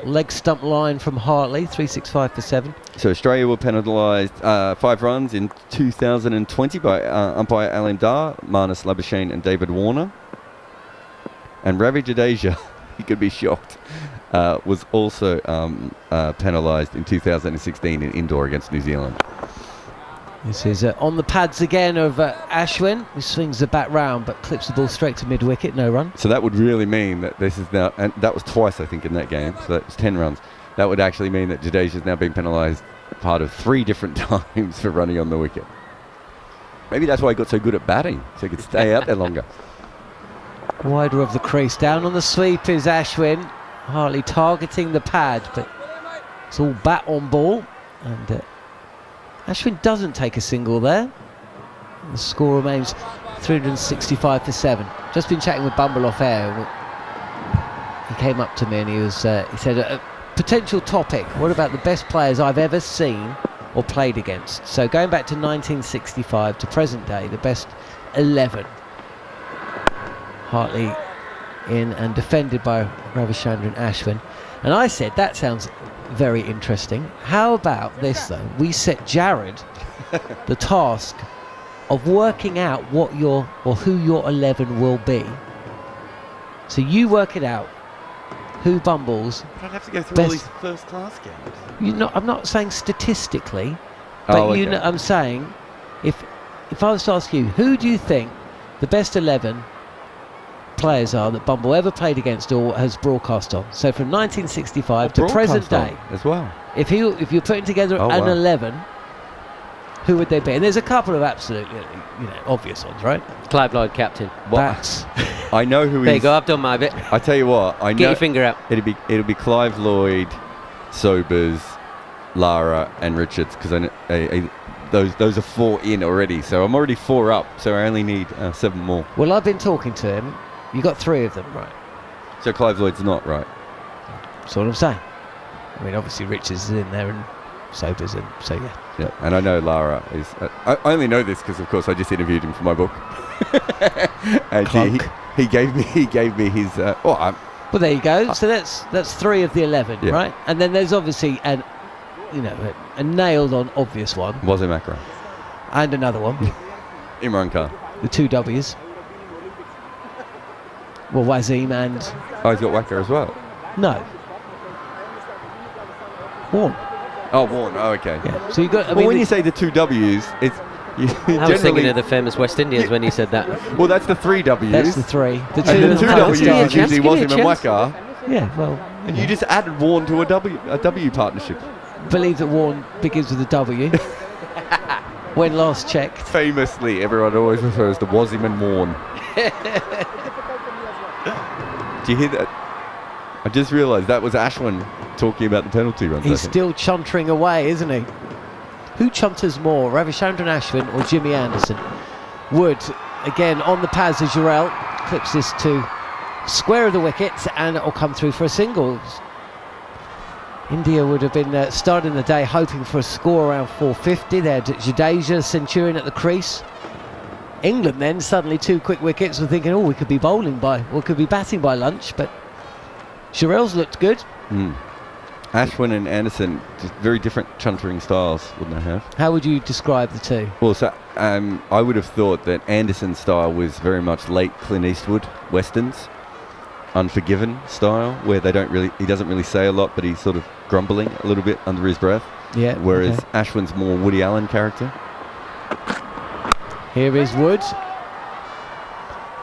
[SPEAKER 4] leg stump line from Hartley, 365 for 7.
[SPEAKER 2] So Australia were penalised 5 runs in 2020 by umpire Alim Dar, Marnus Labuschagne and David Warner. And Ravi Jadeja, he could be shocked, was also penalised in 2016 in indoor against New Zealand.
[SPEAKER 4] This is on the pads again of Ashwin, who swings the bat round but clips the ball straight to mid-wicket, no run.
[SPEAKER 2] So that would really mean that this is now, and that was twice I think in that game, so that's 10 runs. That would actually mean that Jadeja has now been penalised part of 3 different times for running on the wicket. Maybe that's why he got so good at batting, so he could stay out there longer.
[SPEAKER 4] Wider of the crease, down on the sweep is Ashwin, Hartley targeting the pad, but it's all bat on ball, and Ashwin doesn't take a single there. The score remains 365 for 7. Just been chatting with Bumble off air. He came up to me and he said, potential topic. What about the best players I've ever seen or played against? So going back to 1965 to present day, the best 11. Hartley in and defended by Ravichandran Ashwin. And I said, that sounds very interesting. How about this though? We set Jarrod the task of working out what your or who your 11 will be. So you work it out. Who Bumble's
[SPEAKER 2] But I'd have to go through
[SPEAKER 4] best-
[SPEAKER 2] all these first-class games.
[SPEAKER 4] I'm not saying statistically, but
[SPEAKER 2] Oh,
[SPEAKER 4] you
[SPEAKER 2] okay.
[SPEAKER 4] know, I'm saying if I was to ask you, who do you think the best 11 players are that Bumble ever played against or has broadcast on? So from 1965 to present
[SPEAKER 2] Broadcast
[SPEAKER 4] day,
[SPEAKER 2] on as well.
[SPEAKER 4] if you're putting together
[SPEAKER 2] Oh,
[SPEAKER 4] an
[SPEAKER 2] wow.
[SPEAKER 4] 11, who would they be? And there's a couple of absolutely, obvious ones, right?
[SPEAKER 1] Clive Lloyd, captain.
[SPEAKER 4] That's
[SPEAKER 2] I know who
[SPEAKER 1] There you
[SPEAKER 2] he's.
[SPEAKER 1] go, I've done my bit.
[SPEAKER 2] I tell you what, I
[SPEAKER 1] Get
[SPEAKER 2] know
[SPEAKER 1] your finger out.
[SPEAKER 2] it'll be Clive Lloyd, Sobers, Lara, and Richards because those are 4 in already. So I'm already 4 up. So I only need 7 more.
[SPEAKER 4] well, I've been talking to him. You got 3 of them, right?
[SPEAKER 2] So Clive Lloyd's not right.
[SPEAKER 4] That's what I'm saying. I mean, obviously Richards is in there and Sobers, and so yeah.
[SPEAKER 2] Yeah, and I know Lara is. I only know this because, of course, I just interviewed him for my book. And he gave me his.
[SPEAKER 4] Well, there you go. So that's 3 of the 11,
[SPEAKER 2] Yeah.
[SPEAKER 4] right? And then there's obviously a nailed-on obvious one,
[SPEAKER 2] Wazim Akram,
[SPEAKER 4] and another one,
[SPEAKER 2] Imran Khan.
[SPEAKER 4] the 2 W's. Well, Wazim and
[SPEAKER 2] Oh, he's got Wacker as well.
[SPEAKER 4] no, Warren.
[SPEAKER 2] Oh, Warren. Oh, okay.
[SPEAKER 4] Yeah. So you got. I
[SPEAKER 2] Well,
[SPEAKER 4] mean,
[SPEAKER 2] when you say the 2 W's, it's. You
[SPEAKER 1] I was thinking of the famous West Indians when you said that.
[SPEAKER 2] Well, that's the 3 W's.
[SPEAKER 4] that's the 3. The 2
[SPEAKER 2] And the
[SPEAKER 4] and
[SPEAKER 2] 2
[SPEAKER 4] the
[SPEAKER 2] W's
[SPEAKER 1] Give me a
[SPEAKER 2] is
[SPEAKER 1] chance,
[SPEAKER 2] usually
[SPEAKER 1] give me a
[SPEAKER 2] Wazim and
[SPEAKER 1] chance.
[SPEAKER 2] Wacker.
[SPEAKER 4] Yeah. Well,
[SPEAKER 2] And you just added Warren to a W partnership.
[SPEAKER 4] believe that Warren begins with a W. When last checked.
[SPEAKER 2] Famously, everyone always refers to Wazim and Warren. Do you hear that? I just realised that was Ashwin talking about the penalty runs.
[SPEAKER 4] He's still chuntering away, isn't he? Who chunters more, Ravichandran Ashwin or Jimmy Anderson? Wood, again, on the pads of Jarrod, clips this to square of the wicket, and it'll come through for a single. India would have been starting the day hoping for a score around 450. They had Jadeja, Centurion at the crease. England then, suddenly 2 quick wickets, were thinking, oh, we could be batting by lunch, but Jarrell's looked good.
[SPEAKER 2] Ashwin and Anderson, just very different chuntering styles, wouldn't they have?
[SPEAKER 4] How would you describe the 2?
[SPEAKER 2] Well, so I would have thought that Anderson's style was very much late Clint Eastwood westerns, Unforgiven style, where he doesn't really say a lot, but he's sort of grumbling a little bit under his breath.
[SPEAKER 4] Yeah.
[SPEAKER 2] Whereas
[SPEAKER 4] okay.
[SPEAKER 2] Ashwin's more Woody Allen character.
[SPEAKER 4] Here is Wood,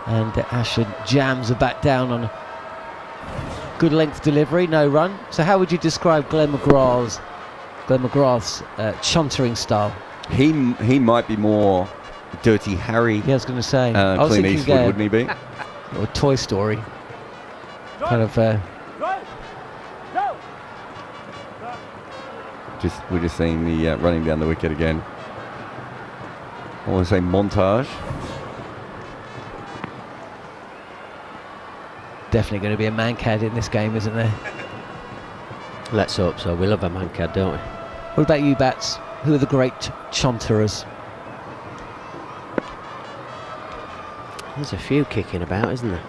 [SPEAKER 4] and Ashwin jams the bat down on a good length delivery, no run. So how would you describe Glenn McGrath's chuntering style?
[SPEAKER 2] He might be more Dirty Harry,
[SPEAKER 4] Yeah, I was going to say. I was
[SPEAKER 2] Clint
[SPEAKER 4] thinking
[SPEAKER 2] Eastwood, wouldn't he be?
[SPEAKER 4] or Toy Story. Kind of.
[SPEAKER 2] We're just seeing the running down the wicket again. I want to say montage.
[SPEAKER 4] Definitely going to be a man-cad in this game, isn't there?
[SPEAKER 1] Let's hope so. We love a man-cad, don't we?
[SPEAKER 4] What about you, Bats? Who are the great chunterers?
[SPEAKER 1] There's a few kicking about, isn't there?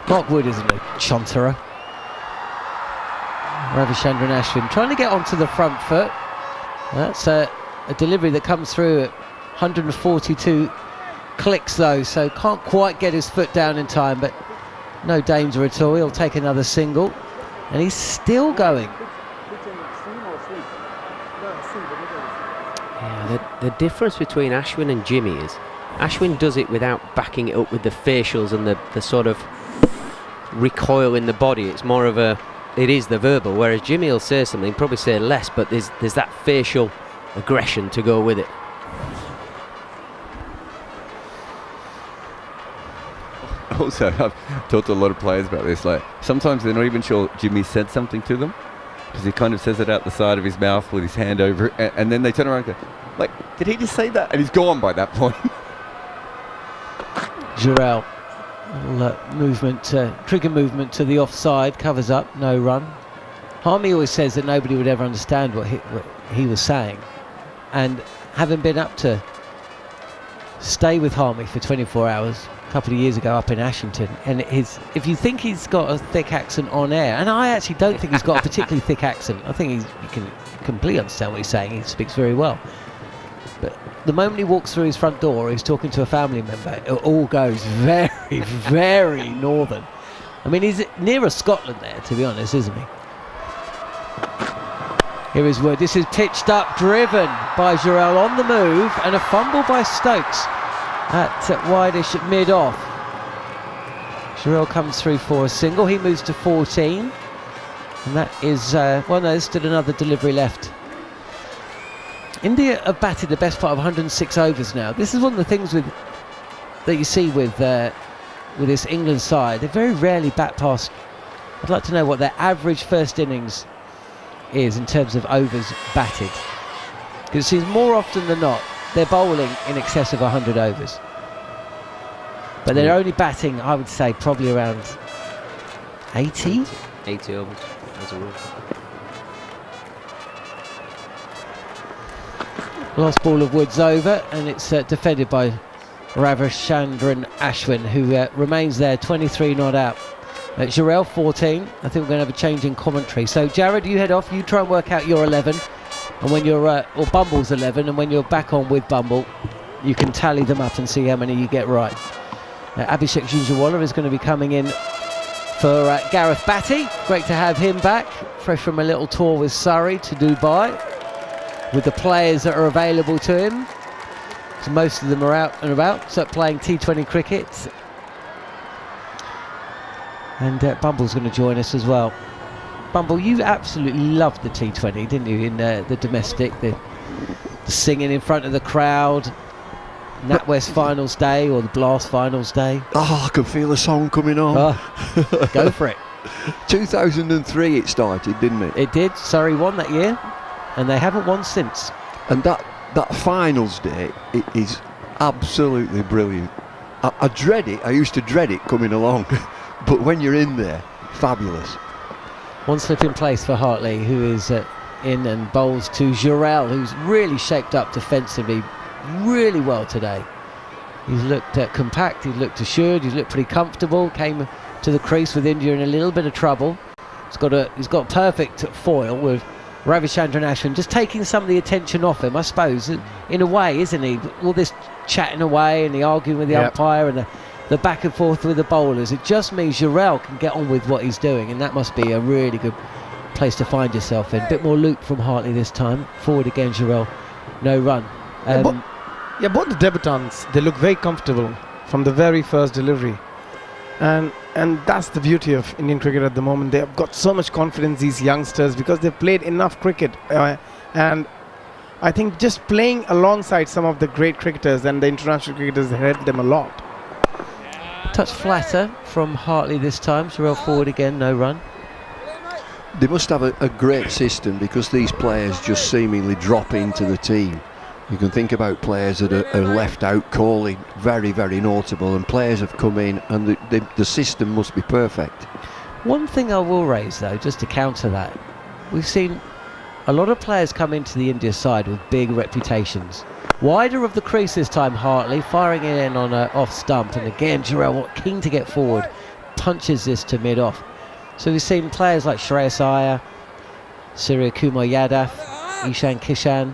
[SPEAKER 4] Mark Wood isn't a chunterer. Ravichandran Ashwin trying to get onto the front foot. That's a delivery that comes through at 142 clicks though, so can't quite get his foot down in time, but no danger at all. He'll take another single, and he's still going.
[SPEAKER 1] Yeah, the difference between Ashwin and Jimmy is Ashwin does it without backing it up with the facials and the sort of recoil in the body. It's more of it is the verbal, whereas Jimmy will say something, probably say less, but there's that facial aggression to go with it.
[SPEAKER 2] Also, I've talked to a lot of players about this. Like, sometimes they're not even sure Jimmy said something to them because he kind of says it out the side of his mouth with his hand over it, and then they turn around and go, like, did he just say that? And he's gone by that point.
[SPEAKER 4] Jarrod Movement, trigger movement to the offside, covers up, no run. Harmy always says that nobody would ever understand what he was saying, and having been up to stay with Harmy for 24 hours a couple of years ago up in Ashington, and if you think he's got a thick accent on air, and I actually don't think he's got a particularly thick accent, I think you can completely understand what he's saying. He speaks very well, but the moment he walks through his front door, he's talking to a family member, it all goes very, very northern. I mean, he's nearer Scotland there, to be honest, isn't he? Here is Wood. This is pitched up, driven by Jarrod on the move, and a fumble by Stokes at wide-ish at mid-off. Jarrod comes through for a single. He moves to 14, and that is there's still another delivery left. India have batted the best part of 106 overs now. This is one of the things that you see with this England side. They very rarely bat past. I'd like to know what their average first innings is in terms of overs batted, because it seems more often than not they're bowling in excess of 100 overs, but they're only batting, I would say, probably around 80
[SPEAKER 1] overs as a rule.
[SPEAKER 4] Last ball of Wood's over, and it's defended by Ravichandran Ashwin, who remains there, 23 not out. Jarrod 14. I think we're going to have a change in commentary. So Jarrod, you head off. You try and work out your 11, and when you're or Bumble's 11, and when you're back on with Bumble, you can tally them up and see how many you get right. Abhishek Jhnujhnuwala is going to be coming in for Gareth Batty. Great to have him back, fresh from a little tour with Surrey to Dubai, with the players that are available to him. So most of them are out and about, so playing T20 cricket. And Bumble's going to join us as well. Bumble, you absolutely loved the T20, didn't you, in the domestic, the singing in front of the crowd, NatWest Finals Day or the Blast Finals Day.
[SPEAKER 5] Oh, I can feel the song coming on.
[SPEAKER 4] Oh, go for it.
[SPEAKER 5] 2003 it started, didn't it?
[SPEAKER 4] It did. Surrey won that year, and they haven't won since.
[SPEAKER 5] And that finals day, it is absolutely brilliant. I dread it. I used to dread it coming along. But when you're in there, fabulous.
[SPEAKER 4] One slip in place for Hartley, who is in and bowls to Jarrod, who's really shaped up defensively really well today. He's looked compact, he's looked assured, he's looked pretty comfortable. Came to the crease with India in a little bit of trouble. He's got perfect foil with Ravichandran Ashwin just taking some of the attention off him, I suppose, in a way, isn't he? All this chatting away and the arguing with the umpire and the back and forth with the bowlers. It just means Jarrod can get on with what he's doing, and that must be a really good place to find yourself in. Bit more loop from Hartley this time. Forward again, Jarrod. No run.
[SPEAKER 6] Both the debutants, they look very comfortable from the very first delivery. And that's the beauty of Indian cricket at the moment. They have got so much confidence, these youngsters, because they've played enough cricket. And I think just playing alongside some of the great cricketers and the international cricketers helped them a lot.
[SPEAKER 4] Touch flatter from Hartley this time. Jarrod forward again, no run.
[SPEAKER 5] They must have a great system, because these players just seemingly drop into the team. You can think about players that are left out, Kohli, very, very notable, and players have come in, and the system must be perfect.
[SPEAKER 4] One thing I will raise, though, just to counter that, we've seen a lot of players come into the India side with big reputations. Wider of the crease this time, Hartley, firing it in on an off stump, and again Jarrod keen to get forward, punches this to mid-off. So we've seen players like Shreyas Iyer, Surya Kumar Yadav, Ishan Kishan,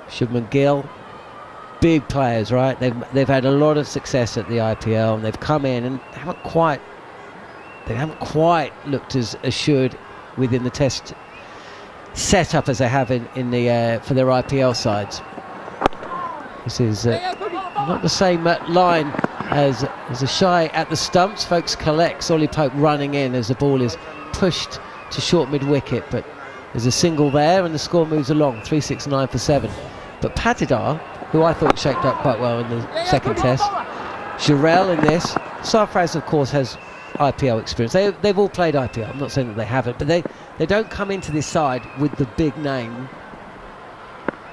[SPEAKER 4] Shubman Gill, big players, right? They've had a lot of success at the IPL, and they've come in and haven't quite looked as assured within the Test setup as they have in the for their IPL sides. This is not the same line as a shy at the stumps. Folks collects. Ollie Pope running in as the ball is pushed to short mid-wicket, but there's a single there and the score moves along, 369 for 7. But Patidar, who I thought shaped up quite well in the second test, Jarrod in this. Sarfraz, of course, has IPL experience. They've all played IPL. I'm not saying that they haven't, but they don't come into this side with the big name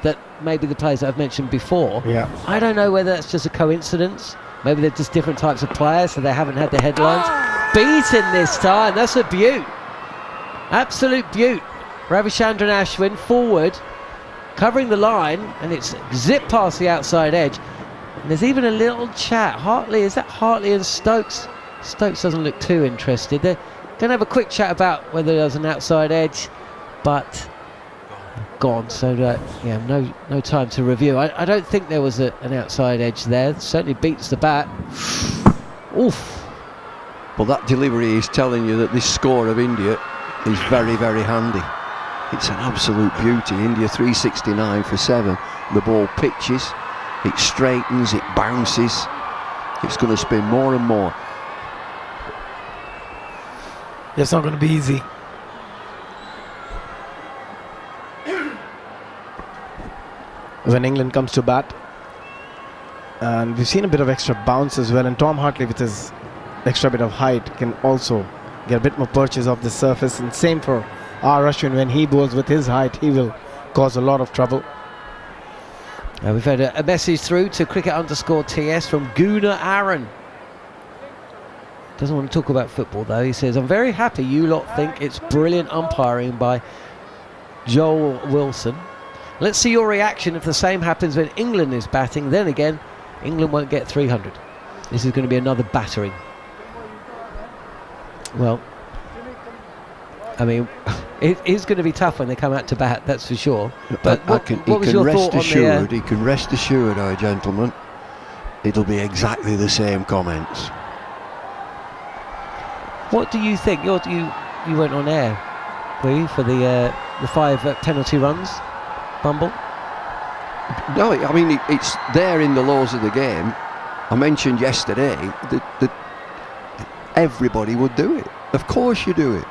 [SPEAKER 4] that maybe the players that I've mentioned before.
[SPEAKER 6] Yeah.
[SPEAKER 4] I don't know whether that's just a coincidence Maybe they're just different types of players, so they haven't had the headlines. Beaten this time. That's a beaut. Absolute beaut. Ravichandran Ashwin forward, covering the line, and it's zip past the outside edge. And there's even a little chat. Hartley, is that Hartley and Stokes? Stokes doesn't look too interested. They're going to have a quick chat about whether there's an outside edge, but gone. So yeah, no time to review. I don't think there was an outside edge there. Certainly beats the bat. Oof.
[SPEAKER 5] Well, that delivery is telling you that this score of India is very, very handy. It's an absolute beauty. India 369 for 7. The ball pitches, it straightens, it bounces. It's going to spin more and more.
[SPEAKER 6] It's not going to be easy. When England comes to bat, and we've seen a bit of extra bounce as well, and Tom Hartley with his extra bit of height can also get a bit more purchase off the surface, and same for R. Ashwin. When he bowls with his height, he will cause a lot of trouble.
[SPEAKER 4] We've had a message through to cricket_TS from Guna Aaron. Doesn't want to talk about football though. He says, I'm very happy you lot think it's brilliant umpiring by Joel Wilson. Let's see your reaction if the same happens when England is batting. Then again, England won't get 300. This is going to be another battering. Well, I mean, it is going to be tough when they come out to bat, that's for sure. But what was your thought on
[SPEAKER 5] he can rest assured, our gentlemen, it'll be exactly the same comments.
[SPEAKER 4] What do you think? You went on air, were you, for the 5 penalty runs, Bumble?
[SPEAKER 5] No, I mean, it's there in the laws of the game. I mentioned yesterday that everybody would do it. Of course you do it.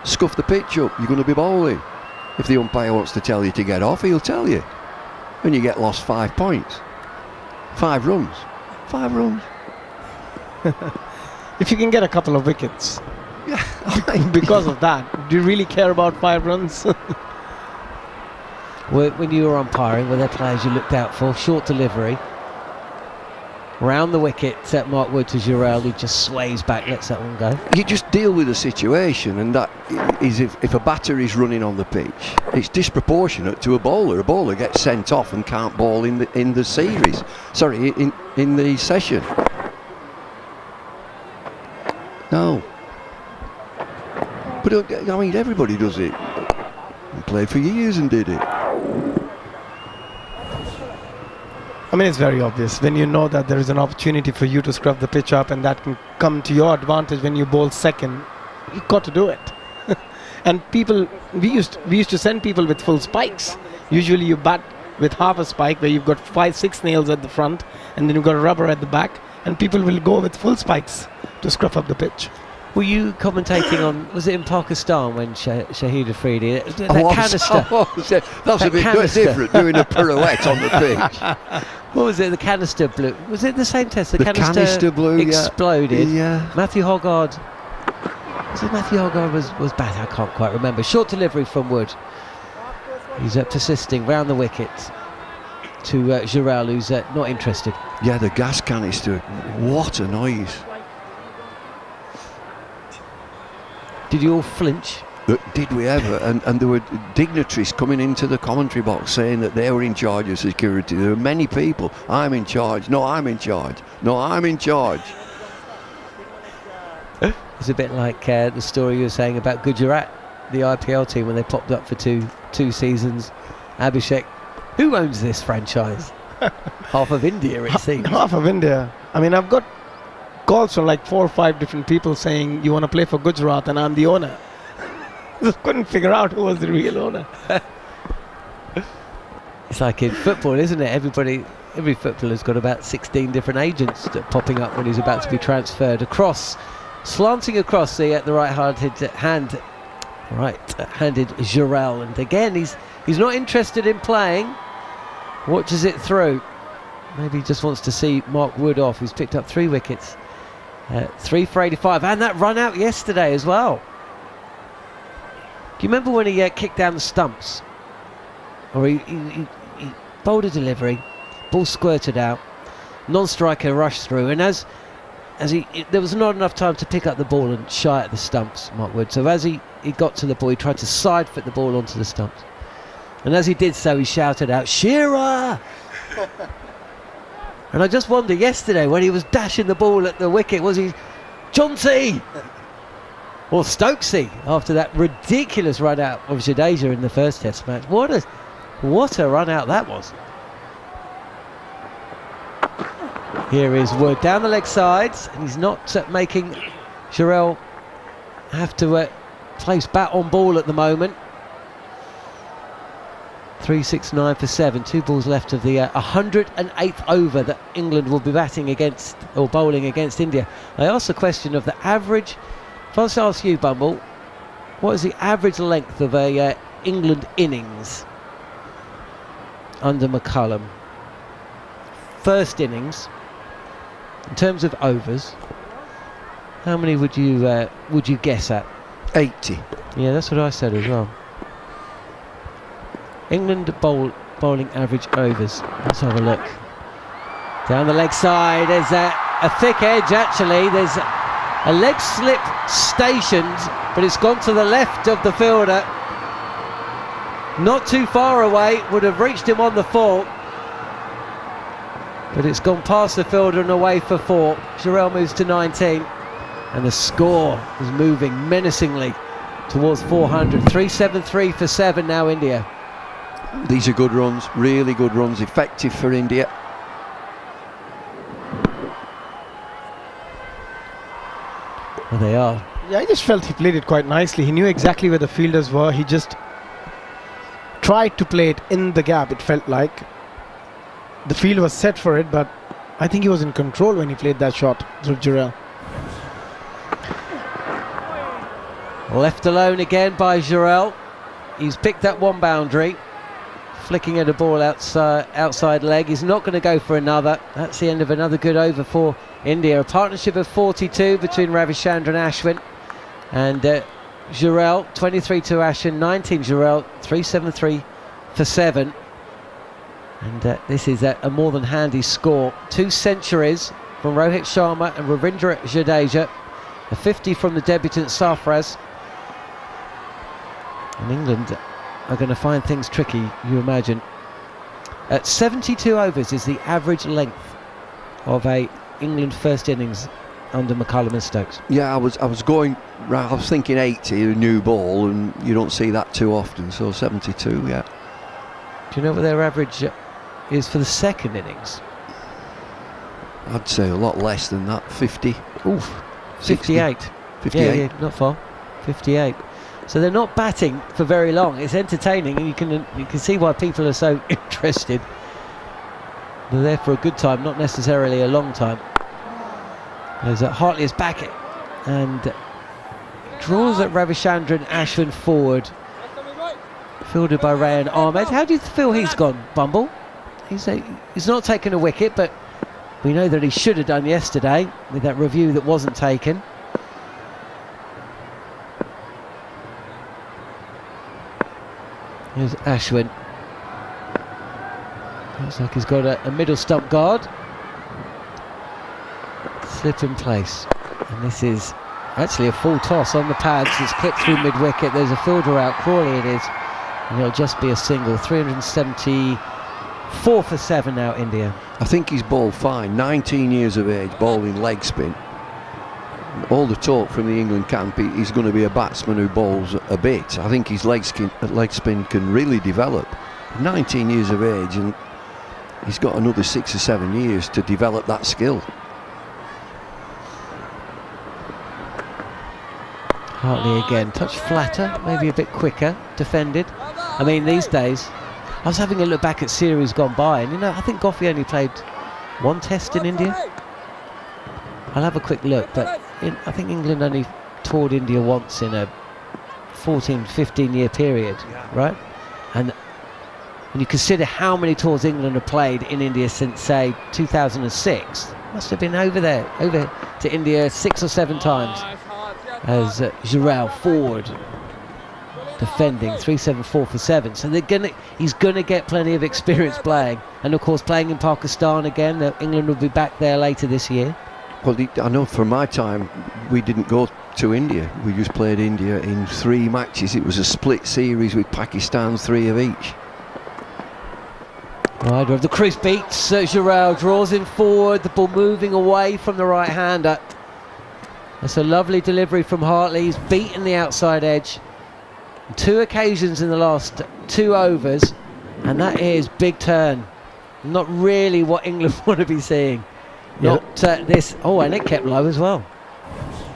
[SPEAKER 5] Scuff the pitch up, you're going to be bowling. If the umpire wants to tell you to get off, he'll tell you. And you get lost 5 points. 5 runs. 5 runs.
[SPEAKER 6] If you can get a couple of wickets,
[SPEAKER 5] Yeah.
[SPEAKER 6] because of that, do you really care about 5 runs?
[SPEAKER 4] When you were umpiring, were there players you looked out for? Short delivery. Round the wicket, set Mark Wood to Jarrod, who just sways back, lets that one go.
[SPEAKER 5] You just deal with the situation, and that is if a batter is running on the pitch, it's disproportionate to a bowler. A bowler gets sent off and can't bowl in the series. Sorry, in the session. No. But I mean, everybody does it. I played for years and did it.
[SPEAKER 6] I mean, it's very obvious. When you know that there is an opportunity for you to scrub the pitch up and that can come to your advantage when you bowl second, you've got to do it. And people, we used to send people with full spikes. Usually you bat with half a spike where you've got 5-6 nails at the front and then you've got a rubber at the back, and people will go with full spikes to scrub up the pitch.
[SPEAKER 4] Were you commentating on, was it in Pakistan when Shahid Afridi, that canister?
[SPEAKER 5] That was a bit different, doing a pirouette on the pitch.
[SPEAKER 4] What was it, the canister blew? Was it the same test?
[SPEAKER 5] The canister blew,
[SPEAKER 4] exploded.
[SPEAKER 5] Yeah.
[SPEAKER 4] Matthew Hoggard, was it Matthew Hoggard was bad? I can't quite remember. Short delivery from Wood. He's persisting round the wicket to Jarrod, who's not interested.
[SPEAKER 5] Yeah, the gas canister. What a noise.
[SPEAKER 4] Did you all flinch?
[SPEAKER 5] Did we ever? And there were dignitaries coming into the commentary box saying that they were in charge of security. There were many people. I'm in charge. No, I'm in charge. No, I'm in charge.
[SPEAKER 4] It's a bit like the story you were saying about Gujarat, the IPL team, when they popped up for two seasons. Abhishek, who owns this franchise? Half of India, it seems.
[SPEAKER 6] Half of India. I mean, I've got calls from like 4 or 5 different people saying, you want to play for Gujarat and I'm the owner. Just couldn't figure out who was the real owner.
[SPEAKER 4] It's like in football, isn't it? Every footballer's got about 16 different agents popping up when he's about to be transferred across, slanting across the right-handed Jarrod, and again he's not interested in playing. Watches it through. Maybe he just wants to see Mark Wood off, who's picked up 3 wickets. 3 for 85, and that run out yesterday as well. Do you remember when he kicked down the stumps? Or he bowled a delivery, ball squirted out, non-striker rushed through, and as there was not enough time to pick up the ball and shy at the stumps, Mark Wood. So as he got to the ball, he tried to side foot the ball onto the stumps. And as he did so, he shouted out, "Shearer!" And I just wonder, yesterday, when he was dashing the ball at the wicket, was he Chauncey or Stokesy after that ridiculous run out of Jadeja in the first Test match? What a run out that was. Here is Wood down the leg sides, and he's not making Jarrod have to place bat on ball at the moment. 3-6-9 for 7, 2 balls left of the 108th over that England will be batting against or bowling against India. I asked the question of the average. If I was to ask you, Bumble, what is the average length of a England innings under McCullum? First innings, in terms of overs, how many would you guess at?
[SPEAKER 5] 80.
[SPEAKER 4] Yeah, that's what I said as well. England bowling average overs. Let's have a look. Down the leg side, there's a thick edge actually. There's a leg slip stationed, but it's gone to the left of the fielder. Not too far away, would have reached him on the fork. But it's gone past the fielder and away for 4. Jarrod moves to 19. And the score is moving menacingly towards 400. 373 for 7 now, India.
[SPEAKER 5] These are good runs, really good runs, effective for India.
[SPEAKER 4] Well, they are.
[SPEAKER 6] Yeah, I just felt he played it quite nicely. He knew exactly where the fielders were. He just tried to play it in the gap, it felt like. The field was set for it, but I think he was in control when he played that shot through Jarrod.
[SPEAKER 4] Left alone again by Jarrod. He's picked up one boundary. Flicking at a ball outside leg. He's not going to go for another. That's the end of another good over for India. A partnership of 42 between Ravichandran and Ashwin. And Jarrod, 23 to Ashwin, 19 Jarrod, 373 for 7. And this is a more than handy score. 2 centuries from Rohit Sharma and Ravindra Jadeja. A 50 from the debutant Sarfraz. And England are going to find things tricky, you imagine. At 72 overs is the average length of a England first innings under McCullum and Stokes.
[SPEAKER 5] Yeah, I was thinking 80, a new ball, and you don't see that too often, so 72, yeah.
[SPEAKER 4] Do you know what their average is for the second innings?
[SPEAKER 5] I'd say a lot less than that, 50.
[SPEAKER 4] Oof, 58.
[SPEAKER 5] 58.
[SPEAKER 4] Yeah, not far, 58. So they're not batting for very long. It's entertaining, and you can see why people are so interested. They're there for a good time, not necessarily a long time. There's Hartley is back and draws at Ravichandran Ashwin forward, fielded by Rayan Ahmed. How do you feel he's gone, Bumble? He's not taken a wicket, but we know that he should have done yesterday with that review that wasn't taken. Here's Ashwin. Looks like he's got a middle stump guard. Slip in place. And this is actually a full toss on the pads. It's clipped through mid-wicket. There's a fielder out. Crawley it is. And it'll just be a single. 374 for 7 now, India.
[SPEAKER 5] I think he's bowled fine. 19 years of age, bowling leg spin. All the talk from the England camp, he's going to be a batsman who bowls a bit. I think his leg spin can really develop. 19 years of age, and he's got another 6 or 7 years to develop that skill.
[SPEAKER 4] Hartley again, touch flatter, maybe a bit quicker, defended. I mean, these days, I was having a look back at series gone by, and I think Goffey only played 1 test in India. I'll have a quick look, but I think England only toured India once in a 14-15 year period, right? And when you consider how many tours England have played in India since, say, 2006, must have been over to India 6 or 7 times as Jarrod forward. defending, 3-7-4 for 7. So he's gonna get plenty of experience playing, and of course playing in Pakistan again. England will be back there later this year.
[SPEAKER 5] Well, I know for my time we didn't go to India. We just played India in 3 matches. It was a split series with Pakistan, 3 of each.
[SPEAKER 4] Rider of the crease beats. Jarrod draws him forward. The ball moving away from the right-hander. That's a lovely delivery from Hartley. He's beaten the outside edge. 2 occasions in the last 2 overs, and that is big turn. Not really what England want to be seeing. Not this. Oh, and it kept low as well.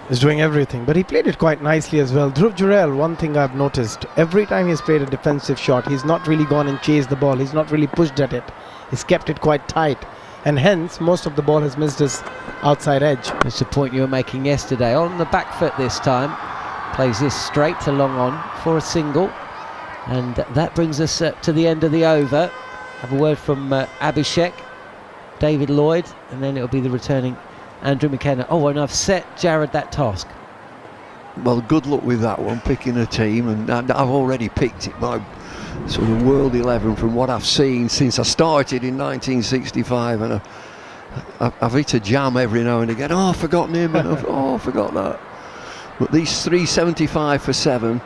[SPEAKER 6] He's doing everything, but he played it quite nicely as well. Jhnujhnuwala, one thing I've noticed, every time he's played a defensive shot, he's not really gone and chased the ball. He's not really pushed at it. He's kept it quite tight, and hence most of the ball has missed his outside edge.
[SPEAKER 4] That's the point you were making yesterday. On the back foot this time. Plays this straight to long on for a single, and that brings us to the end of the over. Have a word from Abhishek, David Lloyd, and then it'll be the returning Andrew McKenna. Oh, and I've set Jarrod that task.
[SPEAKER 5] Well, good luck with that one, picking a team, and I've already picked it by sort of World 11 from what I've seen since I started in 1965, and I've hit a jam every now and again. Oh, I've forgotten him, and I forgot that. But these 375 for 7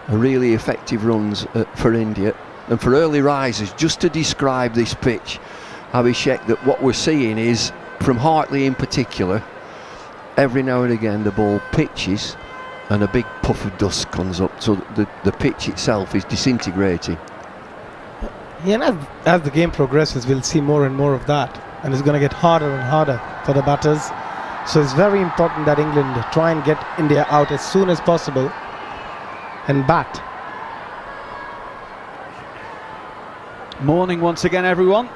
[SPEAKER 5] are really effective runs for India. And for early risers, just to describe this pitch, Abhishek, that what we're seeing is, from Hartley in particular, every now and again the ball pitches and a big puff of dust comes up. So the pitch itself is disintegrating.
[SPEAKER 6] Yeah, and as the game progresses, we'll see more and more of that. And it's going to get harder and harder for the batters. So it's very important that England try and get India out as soon as possible and bat.
[SPEAKER 7] Morning once again, everyone.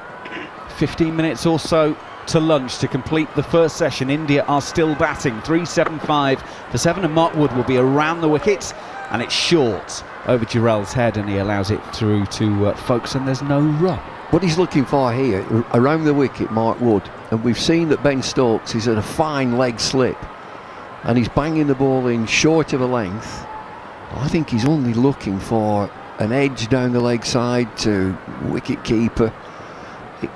[SPEAKER 7] 15 minutes or so to lunch to complete the first session. India are still batting, 375 for 7, and Mark Wood will be around the wicket, and it's short over Jarrell's head, and he allows it through to Folkes, and there's no run.
[SPEAKER 5] What he's looking for here, around the wicket, Mark Wood, and we've seen that Ben Stokes is at a fine leg slip, and he's banging the ball in short of a length. I think he's only looking for an edge down the leg side to wicket keeper.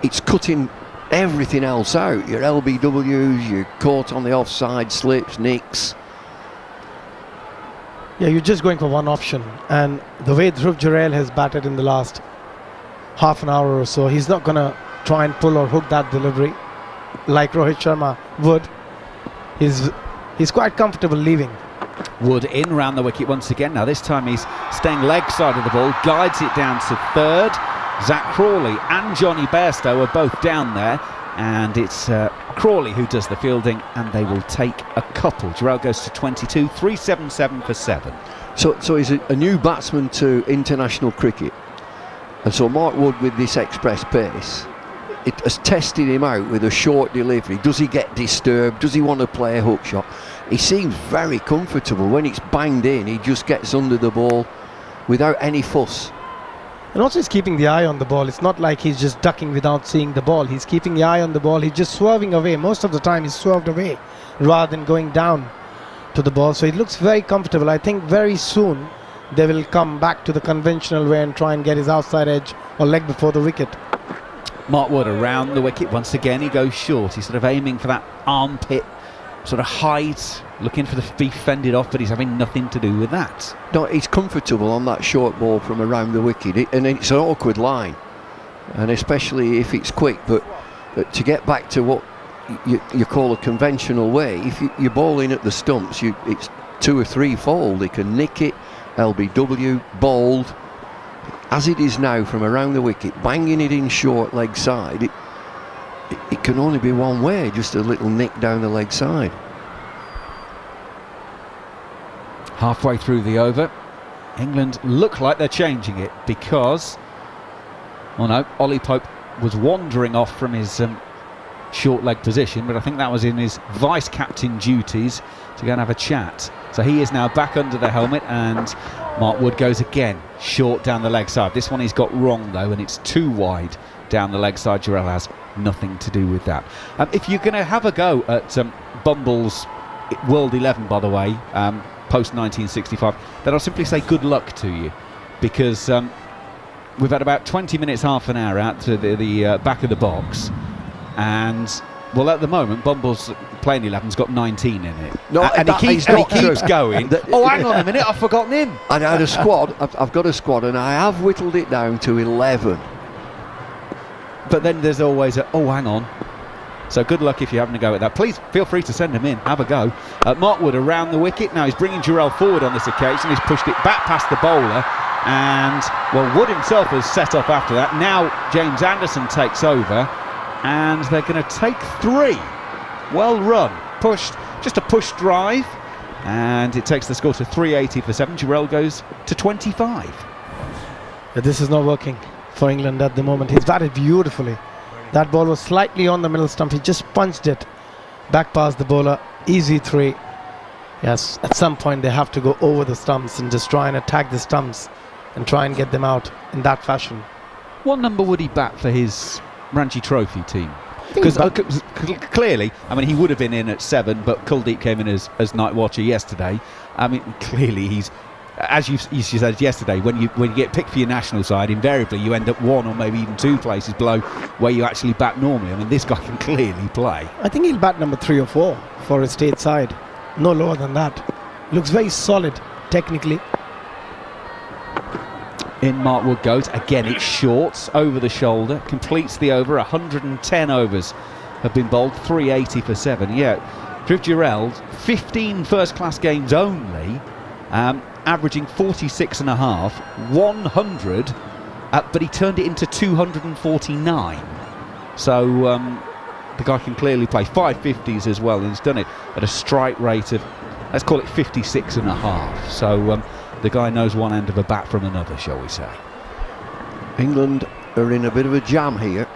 [SPEAKER 5] It's cutting everything else out. Your LBWs, your caught on the offside, slips, nicks.
[SPEAKER 6] Yeah, you're just going for one option, and the way Jhnujhnuwala has batted in the last half an hour or so, he's not going to try and pull or hook that delivery like Rohit Sharma would. He's quite comfortable leaving.
[SPEAKER 7] Wood in round the wicket once again. Now this time he's staying leg side of the ball, guides it down to third. Zach Crawley and Johnny Bairstow are both down there, and it's Crawley who does the fielding, and they will take a couple. Jarrod goes to 22, 377 for 7.
[SPEAKER 5] So he's a new batsman to international cricket, and so Mark Wood with this express pace, it has tested him out with a short delivery. Does he get disturbed? Does he want to play a hook shot? He seems very comfortable. When it's banged in, he just gets under the ball without any fuss.
[SPEAKER 6] And also he's keeping the eye on the ball. It's not like he's just ducking without seeing the ball. He's keeping the eye on the ball. He's just swerving away. Most of the time he's swerved away rather than going down to the ball. So it looks very comfortable. I think very soon they will come back to the conventional way and try and get his outside edge or leg before the wicket.
[SPEAKER 7] Mark Wood around the wicket once again. He goes short. He's sort of aiming for that armpit sort of height, looking for the be fended off, but he's having nothing to do with that.
[SPEAKER 5] No, he's comfortable on that short ball from around the wicket, and it's an awkward line, and especially if it's quick. But to get back to what you call a conventional way, if you're bowling at the stumps, it's 2 or 3 fold. They can nick it, LBW, bowled, as it is now from around the wicket, banging it in short leg side. It can only be one way, just a little nick down the leg side.
[SPEAKER 7] Halfway through the over, England look like they're changing it because, well no, Ollie Pope was wandering off from his short leg position, but I think that was in his vice-captain duties to go and have a chat. So he is now back under the helmet, and Mark Wood goes again, short down the leg side. This one he's got wrong though, and it's too wide down the leg side. Jarrod has nothing to do with that. If you're going to have a go at Bumble's World 11, by the way, post 1965, then I'll simply say good luck to you, because we've had about 20 minutes, half an hour out to the back of the box, and well, at the moment, Bumble's playing 11's got 19 in it.
[SPEAKER 5] No,
[SPEAKER 7] and he keeps going. Oh, hang on a minute, I've forgotten him.
[SPEAKER 5] And I had a squad. I've got a squad, and I have whittled it down to 11.
[SPEAKER 7] But then there's always oh, hang on. So good luck if you're having a go at that. Please feel free to send them in. Have a go. Mark Wood around the wicket. Now he's bringing Jarrod forward on this occasion. He's pushed it back past the bowler. And, well, Wood himself has set up after that. Now James Anderson takes over. And they're going to take 3. Well run. Pushed. Just a push drive. And it takes the score to 380 for 7. Jarrod goes to 25.
[SPEAKER 6] This is not working for England at the moment. He's batted beautifully. That ball was slightly on the middle stump. He just punched it back past the bowler. Easy 3. Yes, at some point they have to go over the stumps and just try and attack the stumps and try and get them out in that fashion.
[SPEAKER 7] What number would he bat for his Ranji Trophy team? Because clearly, I mean, he would have been in at 7, but Kuldeep came in as night watcher yesterday. I mean, clearly he's, as you said yesterday, when you get picked for your national side, invariably you end up 1 or maybe even 2 places below where you actually bat normally. I mean, this guy can clearly play.
[SPEAKER 6] I think he'll bat number 3 or 4 for his state side. No lower than that. Looks very solid technically.
[SPEAKER 7] In Mark Wood goes. Again, it's short, over the shoulder, completes the over. 110 overs have been bowled, 380 for 7. Yeah, Dhruv Jarrod, 15 first-class games only, averaging 46.5, 100, but he turned it into 249. So the guy can clearly play 550s as well, and he's done it at a strike rate of, let's call it 56.5. So the guy knows one end of a bat from another, shall we say.
[SPEAKER 5] England are in a bit of a jam here.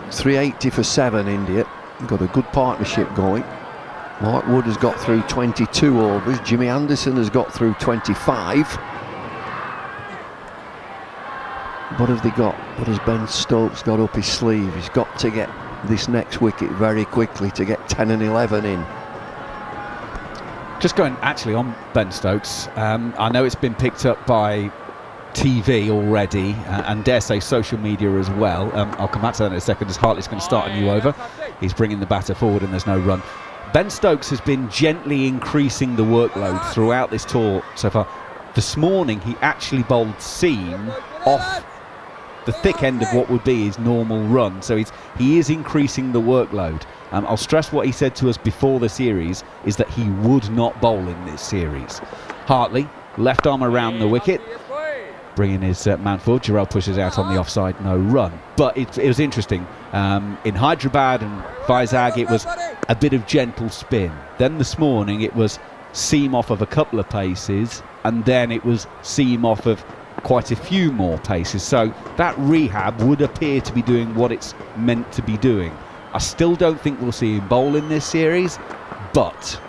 [SPEAKER 5] 380 for 7, India. Got a good partnership going. Mark Wood has got through 22 overs. Jimmy Anderson has got through 25. What have they got? What has Ben Stokes got up his sleeve? He's got to get this next wicket very quickly to get 10 and 11 in.
[SPEAKER 7] Just going actually on Ben Stokes, I know it's been picked up by TV already and dare say social media as well. I'll come back to that in a second as Hartley's going to start a new over. He's bringing the batter forward and there's no run. Ben Stokes has been gently increasing the workload throughout this tour so far. This morning he actually bowled seam off the thick end of what would be his normal run, so he is increasing the workload. I'll stress what he said to us before the series is that he would not bowl in this series. Hartley, left arm around the wicket, bringing his man forward. Jarrod pushes out on the offside, no run. But it was interesting. In Hyderabad and Vizag, it was a bit of gentle spin. Then this morning, it was seam off of a couple of paces, and then it was seam off of quite a few more paces. So that rehab would appear to be doing what it's meant to be doing. I still don't think we'll see him bowl in this series, but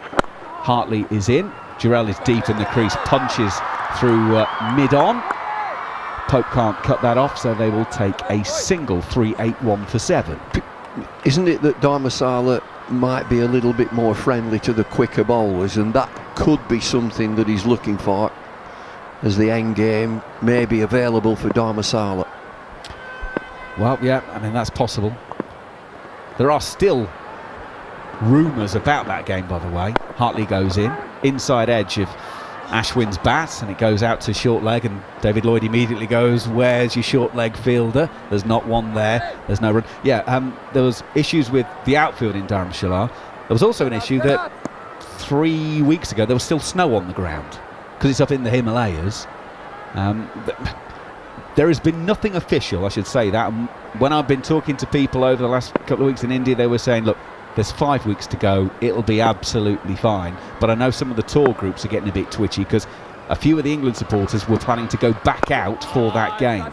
[SPEAKER 7] Hartley is in. Jarrod is deep in the crease, punches through mid-on. Pope can't cut that off, so they will take a single. 381 for 7.
[SPEAKER 5] Isn't it that Dharmasala might be a little bit more friendly to the quicker bowlers, and that could be something that he's looking for as the end game may be available for Dharmasala?
[SPEAKER 7] Well, yeah, I mean, that's possible. There are still rumours about that game, by the way. Hartley goes in, inside edge of Ashwin's bat, and it goes out to short leg, and David Lloyd immediately goes, where's your short leg fielder? There's not one there, there's no run. Yeah, there was issues with the outfield in Dharamshala. There was also an issue that 3 weeks ago there was still snow on the ground because it's up in the Himalayas. There has been nothing official, I should say that. When I've been talking to people over the last couple of weeks in India, they were saying, look, there's 5 weeks to go, it'll be absolutely fine. But I know some of the tour groups are getting a bit twitchy because a few of the England supporters were planning to go back out for that game.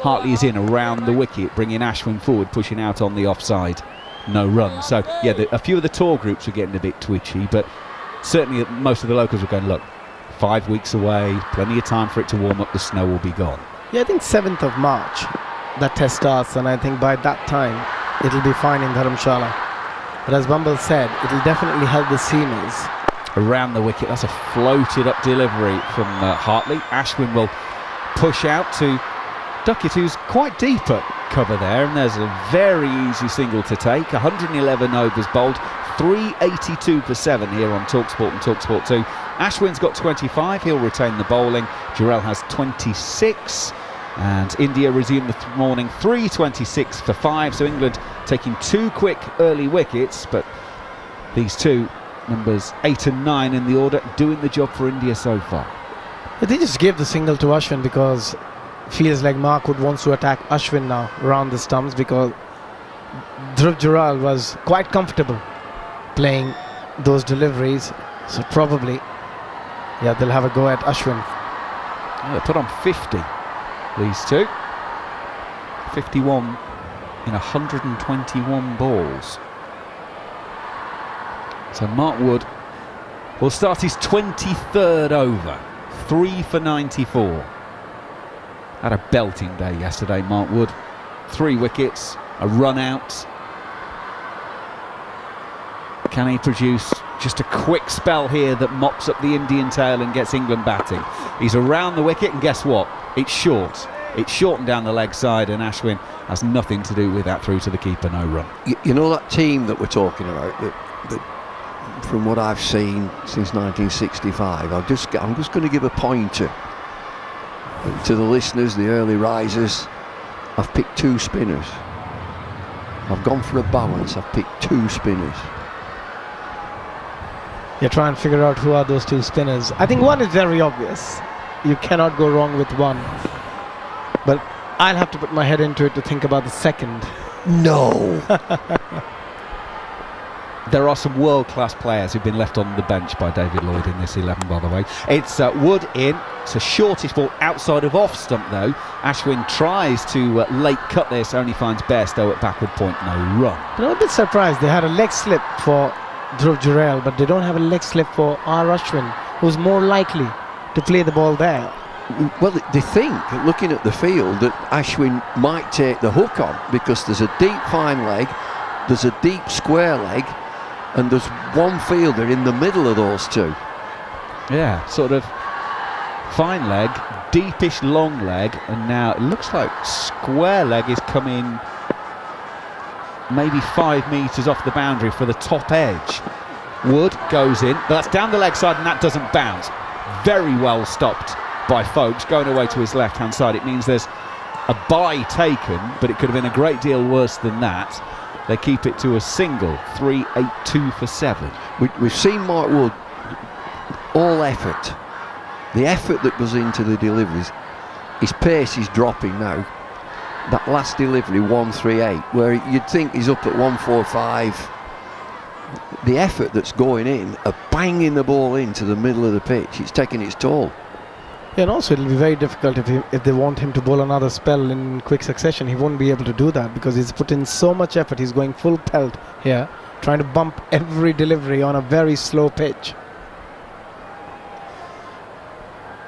[SPEAKER 7] Hartley is in around the wicket, bringing Ashwin forward, pushing out on the offside. No run. So, yeah, a few of the tour groups were getting a bit twitchy, but certainly most of the locals were going, look, 5 weeks away, plenty of time for it to warm up, the snow will be gone.
[SPEAKER 6] Yeah, I think 7th of March that test starts, and I think by that time it'll be fine in Dharamshala. But as Bumble said, it'll definitely help the seamers
[SPEAKER 7] around the wicket. That's a floated up delivery from Hartley. Ashwin will push out to Duckett, who's quite deep at cover there, and there's a very easy single to take. 111 overs bowled, 382 for 7 here on talkSPORT and talkSPORT 2. Ashwin's got 25, he'll retain the bowling. Jarrod has 26, and India resumed the morning 326 for 5, so England taking 2 quick early wickets, but these two, numbers 8 and 9 in the order, doing the job for India so far.
[SPEAKER 6] They just gave the single to Ashwin because feels like Mark Wood wants to attack Ashwin now around the stumps, because Jhnujhnuwala was quite comfortable playing those deliveries, so probably they'll have a go at Ashwin.
[SPEAKER 7] They put on 50, these two. 51 in 121 balls. So Mark Wood will start his 23rd over, 3 for 94. Had a belting day yesterday, Mark Wood. 3 wickets, a run out. Can he produce just a quick spell here that mops up the Indian tail and gets England batting? He's around the wicket, and guess what? It's short. It's short and down the leg side, and Ashwin has nothing to do with that through to the keeper, no run.
[SPEAKER 5] You know that team that we're talking about, that from what I've seen since 1965, I'm just going to give a pointer to the listeners, the early risers. I've picked 2 spinners. I've gone for a balance. I've picked 2 spinners.
[SPEAKER 6] You try and figure out who are those 2 spinners. I think one is very obvious. You cannot go wrong with one. But I'll have to put my head into it to think about the second.
[SPEAKER 5] No.
[SPEAKER 7] There are some world-class players who've been left on the bench by David Lloyd in this 11, by the way. It's Wood in. It's a shortish ball outside of off stump, though. Ashwin tries to late cut this, only finds Bairstow at backward point, no run.
[SPEAKER 6] But I'm a bit surprised. They had a leg slip for Jhnujhnuwala, but they don't have a leg slip for R. Ashwin, who's more likely to play the ball there.
[SPEAKER 5] Well, they think, looking at the field, that Ashwin might take the hook on, because there's a deep fine leg, there's a deep square leg, and there's one fielder in the middle of those 2.
[SPEAKER 7] Yeah, sort of fine leg, deepish long leg, and now it looks like square leg is coming maybe 5 metres off the boundary for the top edge. Wood goes in, but that's down the leg side, and that doesn't bounce. Very well stopped by Folks, going away to his left hand side. It means there's a bye taken, but it could have been a great deal worse than that. They keep it to a single, 382 for 7.
[SPEAKER 5] We've seen Mark Wood, all effort. The effort that goes into the deliveries, his pace is dropping now. That last delivery, 138, where you'd think he's up at 145. The effort that's going in, banging the ball into the middle of the pitch, it's taking its toll.
[SPEAKER 6] Yeah, and also it'll be very difficult if they want him to bowl another spell in quick succession. He won't be able to do that because he's put in so much effort. He's going full pelt here, trying to bump every delivery on a very slow pitch.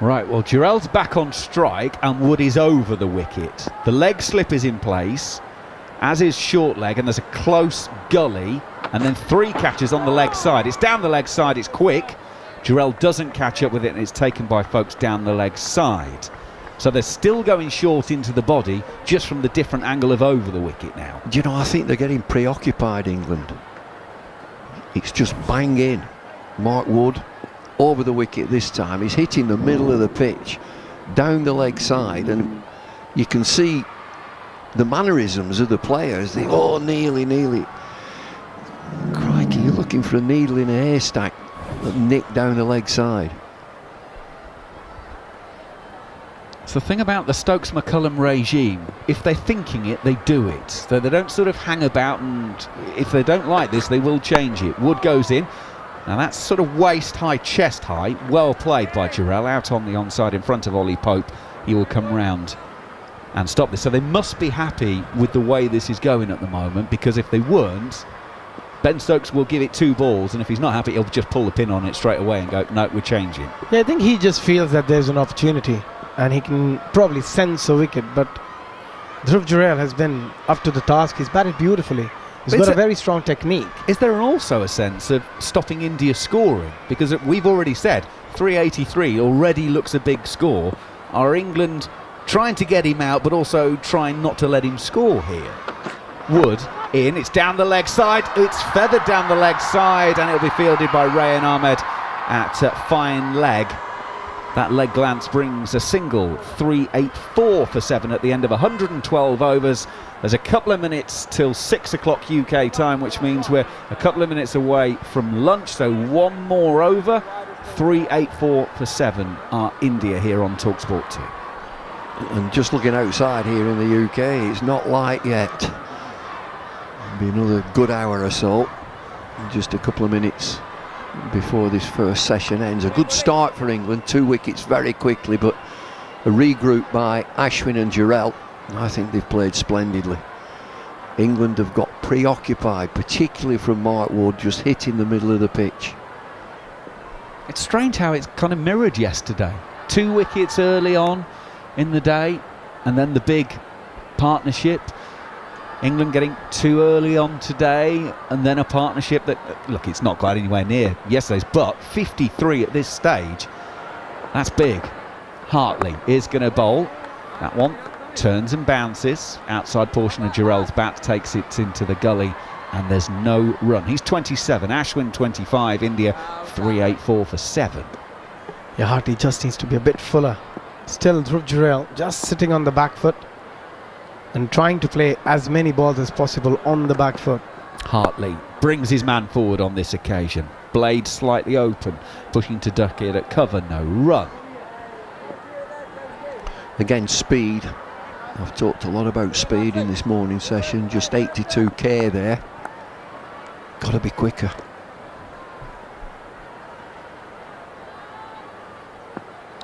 [SPEAKER 7] Right, well, Jarrell's back on strike and Wood is over the wicket. The leg slip is in place, as is short leg, and there's a close gully, and then 3 catches on the leg side. It's down the leg side, it's quick. Jarrell doesn't catch up with it, and it's taken by Folks down the leg side. So they're still going short into the body, just from the different angle of over the wicket now.
[SPEAKER 5] Do you know, I think they're getting preoccupied, England. It's just bang in. Mark Wood over the wicket this time. He's hitting the middle of the pitch, down the leg side, and you can see the mannerisms of the players. They, nearly. Crikey, you're looking for a needle in a haystack. Nick down the leg side.
[SPEAKER 7] It's the thing about the Stokes-McCullum regime. If they're thinking it, they do it. So they don't sort of hang about, and if they don't like this, they will change it. Wood goes in. Now that's sort of waist high, chest high. Well played by Jarrell, out on the onside in front of Ollie Pope. He will come round and stop this. So they must be happy with the way this is going at the moment, because if they weren't, Ben Stokes will give it 2 balls, and if he's not happy, he'll just pull the pin on it straight away and go, no, we're changing.
[SPEAKER 6] Yeah, I think he just feels that there's an opportunity and he can probably sense a wicket, but Jhnujhnuwala has been up to the task. He's batted beautifully. He's got a very strong technique.
[SPEAKER 7] Is there also a sense of stopping India scoring? Because we've already said 383 already looks a big score. Are England trying to get him out, but also trying not to let him score here? Wood in, it's down the leg side, it's feathered down the leg side, and it'll be fielded by Rayan Ahmed at fine leg. That leg glance brings a single, 384 for 7 at the end of 112 overs. There's a couple of minutes till 6 o'clock UK time, which means we're a couple of minutes away from lunch, so one more over. 384 for 7 are India here on talkSPORT 2.
[SPEAKER 5] And just looking outside here in the UK, it's not light yet. It'll be another good hour or so, just a couple of minutes before this first session ends. A good start for England, 2 wickets very quickly, but a regroup by Ashwin and Jarrod. I think they've played splendidly. England have got preoccupied, particularly from Mark Wood, just hitting the middle of the pitch.
[SPEAKER 7] It's strange how it's kind of mirrored yesterday. 2 wickets early on in the day, and then the big partnership. England getting 2 early on today, and then a partnership that, look, it's not quite anywhere near yesterday's, but 53 at this stage, that's big. Hartley is going to bowl. That one turns and bounces. Outside portion of Jarrell's bat takes it into the gully, and there's no run. He's 27, Ashwin 25, India 384 for 7.
[SPEAKER 6] Yeah, Hartley just needs to be a bit fuller. Still, Dhruv Jurel just sitting on the back foot and trying to play as many balls as possible on the back foot.
[SPEAKER 7] Hartley brings his man forward on this occasion. Blade slightly open, pushing to duck it at cover, no run.
[SPEAKER 5] Again, speed. I've talked a lot about speed in this morning session. Just 82k there. Got to be quicker.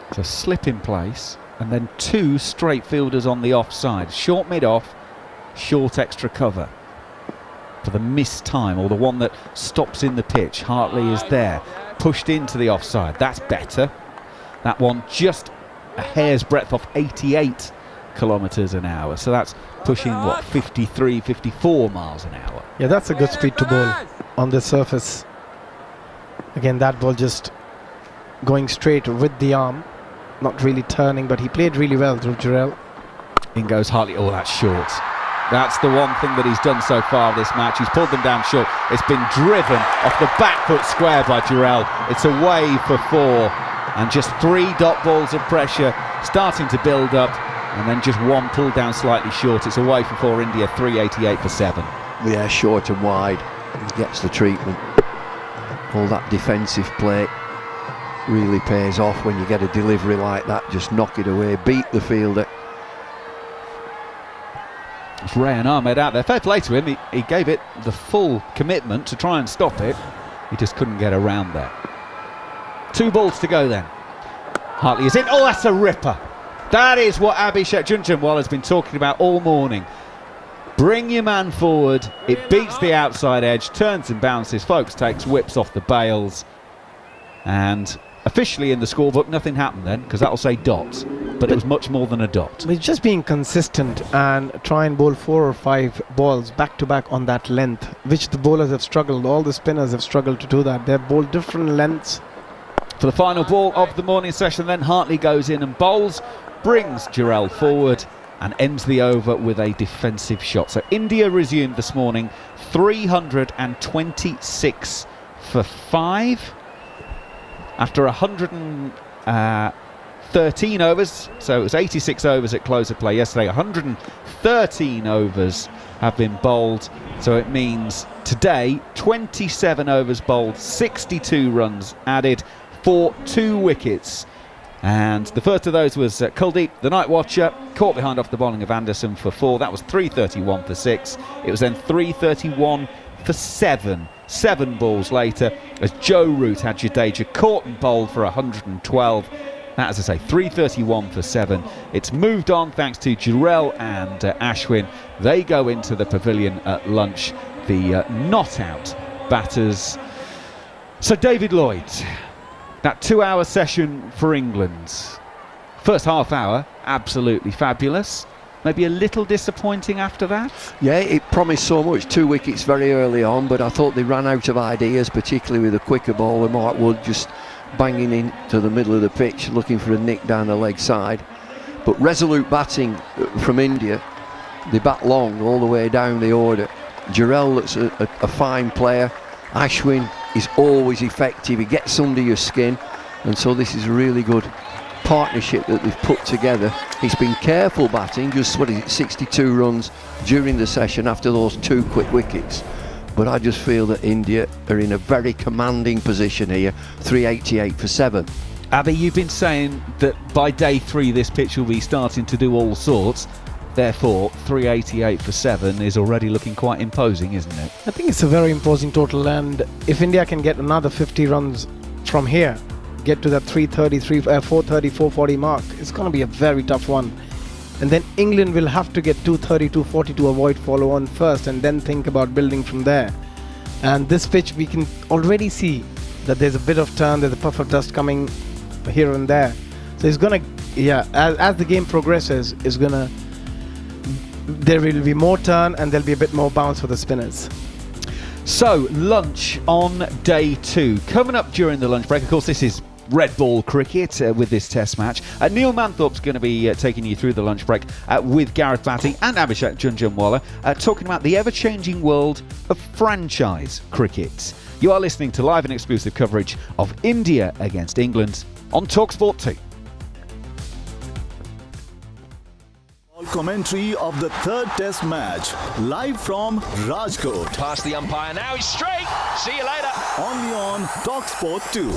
[SPEAKER 7] It's a slip in place, and then 2 straight fielders on the offside. Short mid-off, short extra cover for the missed time, or the one that stops in the pitch. Hartley is there, pushed into the offside. That's better. That one just a hair's breadth off 88 kilometres an hour. So that's pushing, what, 53, 54 miles an hour.
[SPEAKER 6] Yeah, that's a good speed to bowl on the surface. Again, that ball just going straight with the arm. Not really turning, but he played really well, Dhruv Jurel.
[SPEAKER 7] In goes Hartley. Oh, that's short. That's the one thing that he's done so far this match. He's pulled them down short. It's been driven off the back foot square by Jurel. It's away for 4, and just 3 dot balls of pressure starting to build up, and then just one pulled down slightly short. It's away for 4, India 388 for 7.
[SPEAKER 5] Yeah, short and wide. He gets the treatment. All that defensive play really pays off when you get a delivery like that. Just knock it away, beat the fielder.
[SPEAKER 7] It's Rayan Ahmed out there. Fair play to him. He gave it the full commitment to try and stop it. He just couldn't get around there. 2 balls to go then. Hartley is in. Oh, that's a ripper. That is what Abhishek Jhnujhnuwala has been talking about all morning. Bring your man forward. It beats the outside edge, turns and bounces. Folks takes whips off the bails. And officially in the scorebook, nothing happened then, because that'll say dot. But it was much more than a dot.
[SPEAKER 6] It's just being consistent and try and bowl 4 or 5 balls back to back on that length, which the bowlers have struggled. All the spinners have struggled to do that. They've bowled different lengths.
[SPEAKER 7] For the final ball of the morning session, then Hartley goes in and bowls, brings Jarrod forward, and ends the over with a defensive shot. So India resumed this morning 326 for 5 after 113 overs. So it was 86 overs at close of play yesterday. 113 overs have been bowled. So it means today 27 overs bowled, 62 runs added for 2 wickets. And the first of those was Kuldeep, the night watcher, caught behind off the bowling of Anderson for 4. That was 331 for 6. It was then 331 for 7. 7 balls later, as Joe Root had Jadeja caught and bowled for 112. That, as I say, 331 for 7. It's moved on thanks to Jurel and Ashwin. They go into the pavilion at lunch, the not-out batters. So David Lloyd, that 2-hour session for England. First half hour, absolutely fabulous. maybe a little disappointing after that?
[SPEAKER 5] Yeah, it promised so much. 2 wickets very early on, but I thought they ran out of ideas, particularly with a quicker ball with Mark Wood just banging into the middle of the pitch, looking for a nick down the leg side. But resolute batting from India. They bat long all the way down the order. Jarrod, that's a fine player. Ashwin is always effective. He gets under your skin. And so this is a really good partnership that they've put together. He's been careful batting, just 62 runs during the session after those 2 quick wickets. But I just feel that India are in a very commanding position here, 388 for 7.
[SPEAKER 7] Abby, you've been saying that by day 3 this pitch will be starting to do all sorts. Therefore, 388 for 7 is already looking quite imposing, isn't it?
[SPEAKER 6] I think it's a very imposing total, and if India can get another 50 runs from here, get to that 430, 440 mark, it's going to be a very tough one. And then England will have to get 230, 240 to avoid follow-on first, and then think about building from there. And this pitch, we can already see that there's a bit of turn, there's a puff of dust coming here and there. So it's going to, as the game progresses, there will be more turn and there'll be a bit more bounce for the spinners.
[SPEAKER 7] So, lunch on day 2. Coming up during the lunch break, of course, this is red ball cricket with this test match. Neil Manthorp's going to be taking you through the lunch break with Gareth, Batty and Abhishek Jhnujhnuwala, talking about the ever-changing world of franchise cricket. You are listening to live and exclusive coverage of India against England on talkSPORT 2.
[SPEAKER 8] Commentary of the 3rd Test match, live from Rajkot.
[SPEAKER 9] Past the umpire now, he's straight. See you later.
[SPEAKER 8] Only on talkSPORT 2.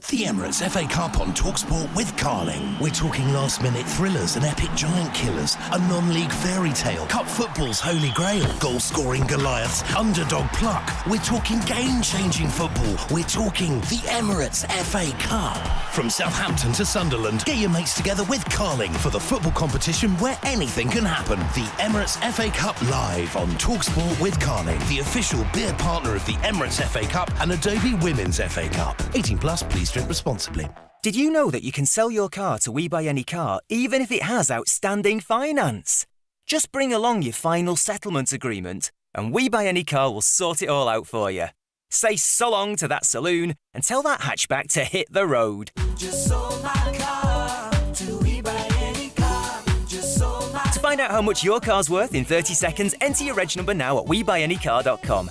[SPEAKER 10] The Emirates FA Cup on talkSPORT with Carling. We're talking last-minute thrillers and epic giant killers, a non-league fairy tale, cup football's holy grail, goal-scoring Goliaths, underdog pluck. We're talking game-changing football. We're talking the Emirates FA Cup. From Southampton to Sunderland, get your mates together with Carling for the football competition where anything can happen. The Emirates FA Cup live on talkSPORT with Carling, the official beer partner of the Emirates FA Cup and Adobe Women's FA Cup. 18 plus, please drink responsibly.
[SPEAKER 11] Did you know that you can sell your car to We Buy Any Car even if it has outstanding finance? Just bring along your final settlement agreement and We Buy Any Car will sort it all out for you. Say so long to that saloon and tell that hatchback to hit the road. Just sold my car to We Buy Any Car. Just sold my To find out how much your car's worth in 30 seconds, enter your reg number now at WeBuyAnyCar.com.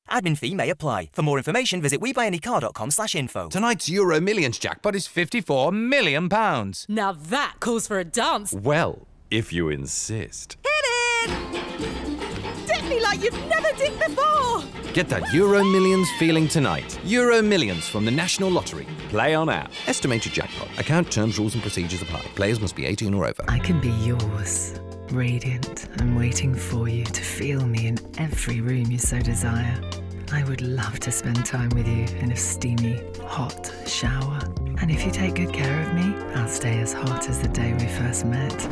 [SPEAKER 11] Admin fee may apply. For more information, visit WeBuyAnyCar.com/info.
[SPEAKER 12] Tonight's Euro Millions jackpot is £54 million.
[SPEAKER 13] Now that calls for a dance.
[SPEAKER 12] Well, if you insist.
[SPEAKER 13] Hit it! Dip me like you've never dipped before.
[SPEAKER 12] Get that Euro Millions feeling tonight. Euro Millions from the National Lottery. Play on app. Estimated jackpot. Account terms, rules and procedures apply. Players must be 18 or over.
[SPEAKER 14] I can be yours. Radiant and waiting for you to feel me in every room you so desire. I would love to spend time with you in a steamy, hot shower. And if you take good care of me, I'll stay as hot as the day we first met.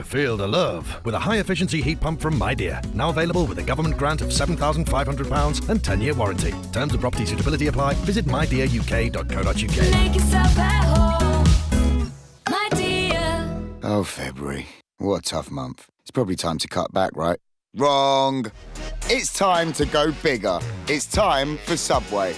[SPEAKER 15] Feel the love with a high-efficiency heat pump from My Dear. Now available with a government grant of £7,500 and 10-year warranty. Terms and property suitability apply. Visit mydearuk.co.uk.
[SPEAKER 16] Make yourself at home, My Dear.
[SPEAKER 17] Oh, February. What a tough month. It's probably time to cut back, right? Wrong. It's time to go bigger. It's time for Subway.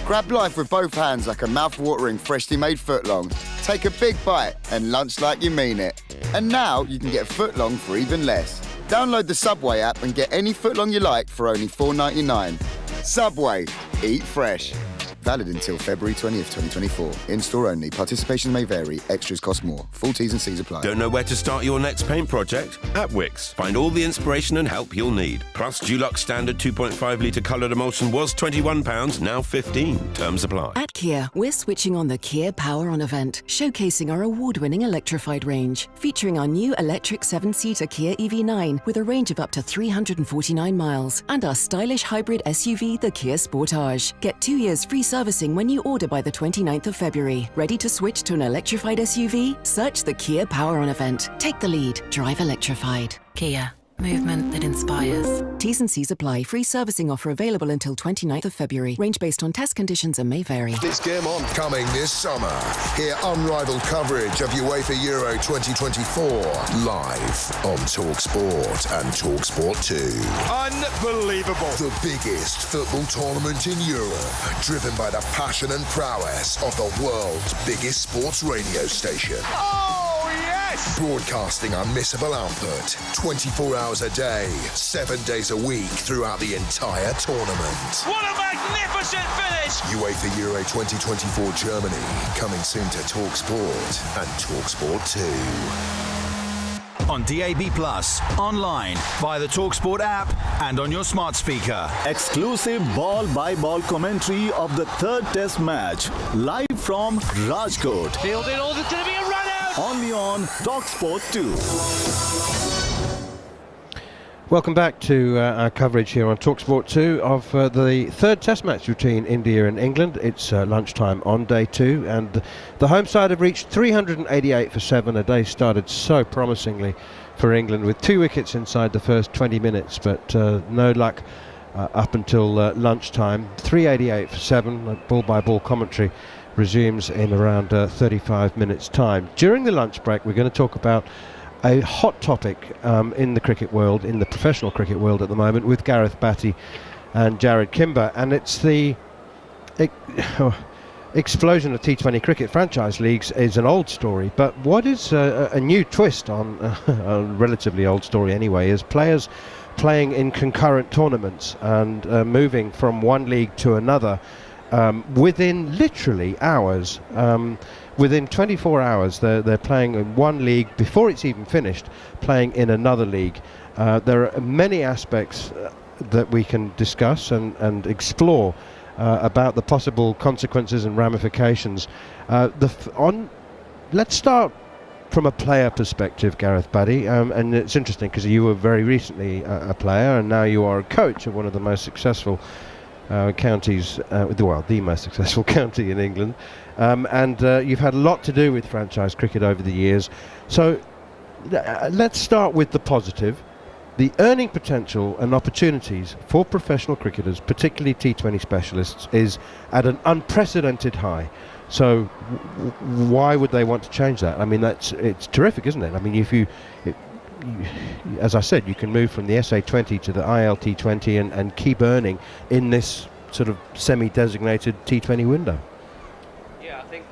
[SPEAKER 17] Grab life with both hands like a mouth-watering, freshly made footlong. Take a big bite and lunch like you mean it. And now you can get a footlong for even less. Download the Subway app and get any footlong you like for only $4.99. Subway. Eat fresh. Valid until February 20th, 2024. In-store only. Participation may vary. Extras cost more. Full T's and C's apply.
[SPEAKER 18] Don't know where to start your next paint project? At Wix. Find all the inspiration and help you'll need. Plus, Dulux standard 2.5 litre coloured emulsion was £21, now $15. Terms apply.
[SPEAKER 19] At Kia, we're switching on the Kia Power On event, showcasing our award-winning electrified range, featuring our new electric 7-seater Kia EV9 with a range of up to 349 miles, and our stylish hybrid SUV, the Kia Sportage. Get 2 years free servicing when you order by the 29th of February. Ready to switch to an electrified SUV? Search the Kia Power On event. Take the lead. Drive electrified. Kia.
[SPEAKER 14] Movement that inspires.
[SPEAKER 19] T's and C's apply. Free servicing offer available until 29th of February. Range based on test conditions and may vary.
[SPEAKER 20] It's game on. Coming this summer. Hear unrivaled coverage of UEFA Euro 2024 live on talkSPORT and talkSPORT 2.
[SPEAKER 9] Unbelievable.
[SPEAKER 20] The biggest football tournament in Europe, driven by the passion and prowess of the world's biggest sports radio station.
[SPEAKER 9] Oh, yes!
[SPEAKER 20] Broadcasting unmissable output 24 hours a day, 7 days a week throughout the entire tournament.
[SPEAKER 9] What a magnificent finish!
[SPEAKER 20] UEFA Euro 2024 Germany, coming soon to talkSPORT and talkSPORT 2.
[SPEAKER 8] On DAB+, online, via the talkSPORT app and on your smart speaker. Exclusive ball-by-ball commentary of the third test match, live from Rajkot.
[SPEAKER 9] Fielded, oh, there's going to be a run out!
[SPEAKER 8] Only on talkSPORT 2.
[SPEAKER 3] Welcome back to our coverage here on talkSPORT 2 of the third test match between India and England. It's lunchtime on day 2, and the home side have reached 388 for 7. A day started so promisingly for England with 2 wickets inside the first 20 minutes, but no luck up until lunchtime. 388 for 7. Ball-by-ball commentary resumes in around 35 minutes' time. During the lunch break, we're going to talk about a hot topic in the cricket world, in the professional cricket world at the moment, with Gareth, Batty and Jarrod Kimber, and it's the explosion of T20 cricket franchise leagues is an old story, but what is a new twist on a relatively old story anyway is players playing in concurrent tournaments and moving from one league to another within literally hours. Within 24 hours, they're playing in one league before it's even finished, playing in another league. There are many aspects that we can discuss and explore about the possible consequences and ramifications. Let's start from a player perspective, Gareth, Batty, and it's interesting because you were very recently a player, and now you are a coach of one of the most successful counties, the most successful county in England, and you've had a lot to do with franchise cricket over the years. So let's start with the positive. The earning potential and opportunities for professional cricketers, particularly T20 specialists, is at an unprecedented high. So why would they want to change that? I mean, it's terrific, isn't it? I mean, as I said, you can move from the SA20 to the ILT20 and keep earning in this sort of semi-designated T20 window.
[SPEAKER 1] Yeah, I think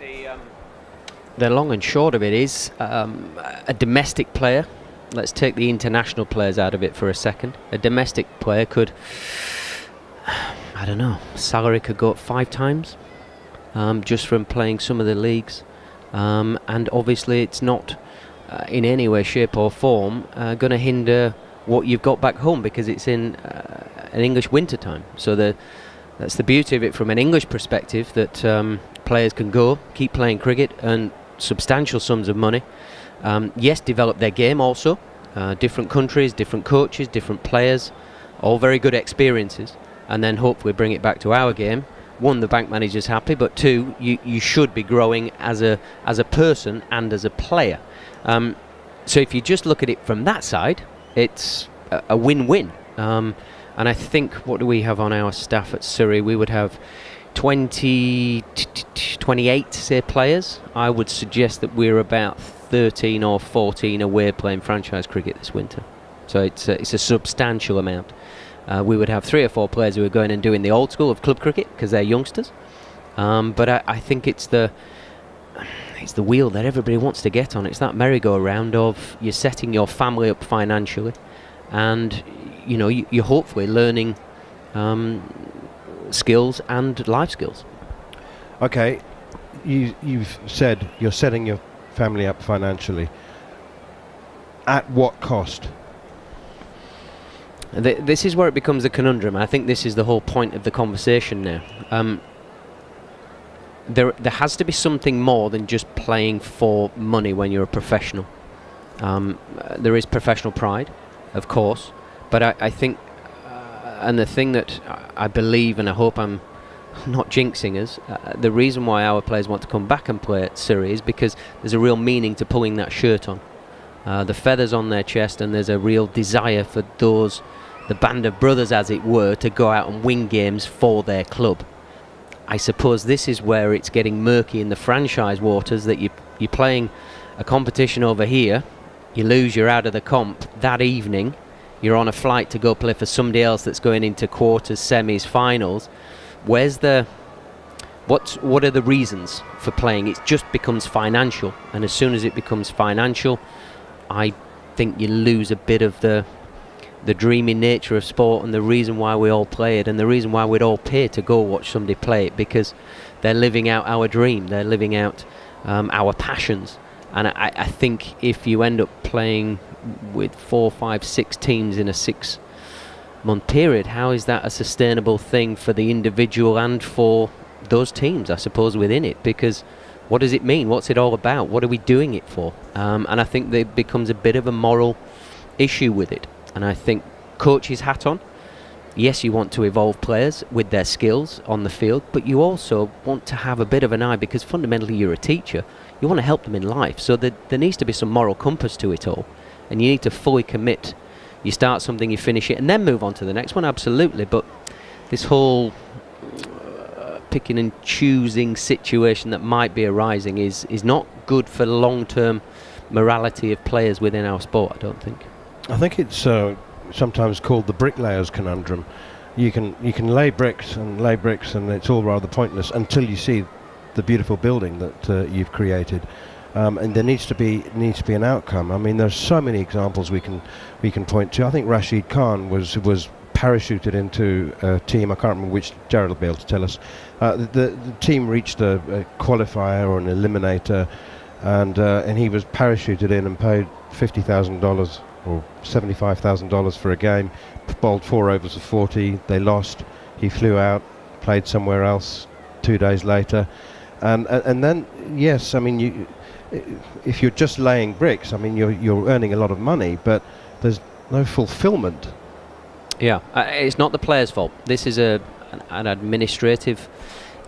[SPEAKER 1] the long and short of it is a domestic player. Let's take the international players out of it for a second. A domestic player could, I don't know, salary could go up 5 times just from playing some of the leagues. And obviously it's not in any way, shape or form going to hinder what you've got back home, because it's in an English winter time. So that's the beauty of it from an English perspective, that players can go, keep playing cricket, earn substantial sums of money. Yes, develop their game also. Different countries, different coaches, different players, all very good experiences, and then hopefully bring it back to our game. 1, the bank manager's happy, but 2, you should be growing as a person and as a player. So if you just look at it from that side, it's a win-win. And I think, what do we have on our staff at Surrey? We would have 28, say, players. I would suggest that we're about 13 or 14 away playing franchise cricket this winter. So it's a substantial amount. We would have 3 or 4 players who are going and doing the old school of club cricket because they're youngsters. But I think it's the wheel that everybody wants to get on. It's that merry-go-round of you're setting your family up financially, and you're hopefully learning skills and life skills.
[SPEAKER 3] Okay, you've said you're setting your family up financially. At what cost?
[SPEAKER 1] This is where it becomes a conundrum. I think this is the whole point of the conversation now. There has to be something more than just playing for money when you're a professional. There is professional pride, of course, but I think, and the thing that I believe, and I hope I'm not jinxing us, the reason why our players want to come back and play at Surrey is because there's a real meaning to pulling that shirt on. the feathers on their chest, and there's a real desire for those, the band of brothers as it were, to go out and win games for their club. I suppose this is where it's getting murky in the franchise waters, that you're playing a competition over here, you lose, you're out of the comp that evening, you're on a flight to go play for somebody else that's going into quarters, semis, finals. What are the reasons for playing? It just becomes financial, and as soon as it becomes financial, I think you lose a bit of the dreamy nature of sport, and the reason why we all play it, and the reason why we'd all pay to go watch somebody play it, because they're living out our dream, they're living out our passions. And I think if you end up playing with 4, 5, 6 teams in a 6-month period, how is that a sustainable thing for the individual and for those teams, I suppose, within it? Because what does it mean? What's it all about? What are we doing it for? And I think there becomes a bit of a moral issue with it. And I think coach's hat on, yes, you want to evolve players with their skills on the field, but you also want to have a bit of an eye, because fundamentally you're a teacher. You want to help them in life. So there needs to be some moral compass to it all. And you need to fully commit. You start something, you finish it, and then move on to the next one, absolutely. But this whole picking and choosing situation that might be arising is not good for long-term morality of players within our sport, I don't think.
[SPEAKER 3] I think it's sometimes called the bricklayer's conundrum. You can lay bricks, and it's all rather pointless until you see the beautiful building that you've created, and there needs to be an outcome. I mean, there's so many examples we can point to. I think Rashid Khan was parachuted into a team. I can't remember which. Jarrod will be able to tell us. The team reached a qualifier or an eliminator, and he was parachuted in and paid $50,000 or $75,000 for a game. Bowled 4 overs of 40. They lost. He flew out, played somewhere else 2 days later. And then, yes, I mean, if you're just laying bricks, I mean, you're earning a lot of money, but there's no fulfillment.
[SPEAKER 1] Yeah, it's not the player's fault. This is an administrative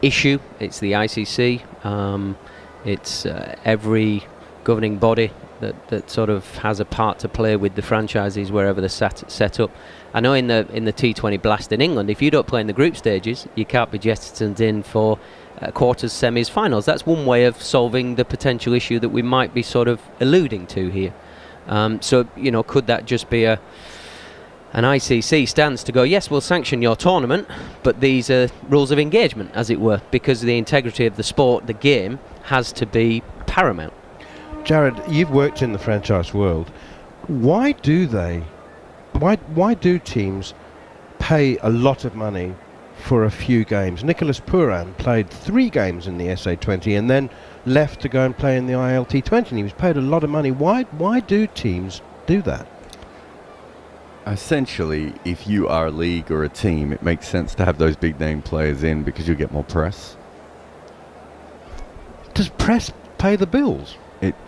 [SPEAKER 1] issue. It's the ICC. It's every governing body that sort of has a part to play with the franchises wherever they're set up. I know in the T20 Blast in England, if you don't play in the group stages, you can't be jettisoned in for quarters, semis, finals. That's one way of solving the potential issue that we might be sort of alluding to here. So, could that just be an ICC stance to go, yes, we'll sanction your tournament, but these are rules of engagement, as it were, because the integrity of the sport, the game, has to be paramount.
[SPEAKER 3] Jarrod, you've worked in the franchise world. Why do teams pay a lot of money for a few games? Nicholas Pooran played 3 games in the SA20 and then left to go and play in the ILT20, and he was paid a lot of money. Why do teams do that?
[SPEAKER 2] Essentially, if you are a league or a team, it makes sense to have those big name players in because you get more press.
[SPEAKER 3] Does press pay the bills?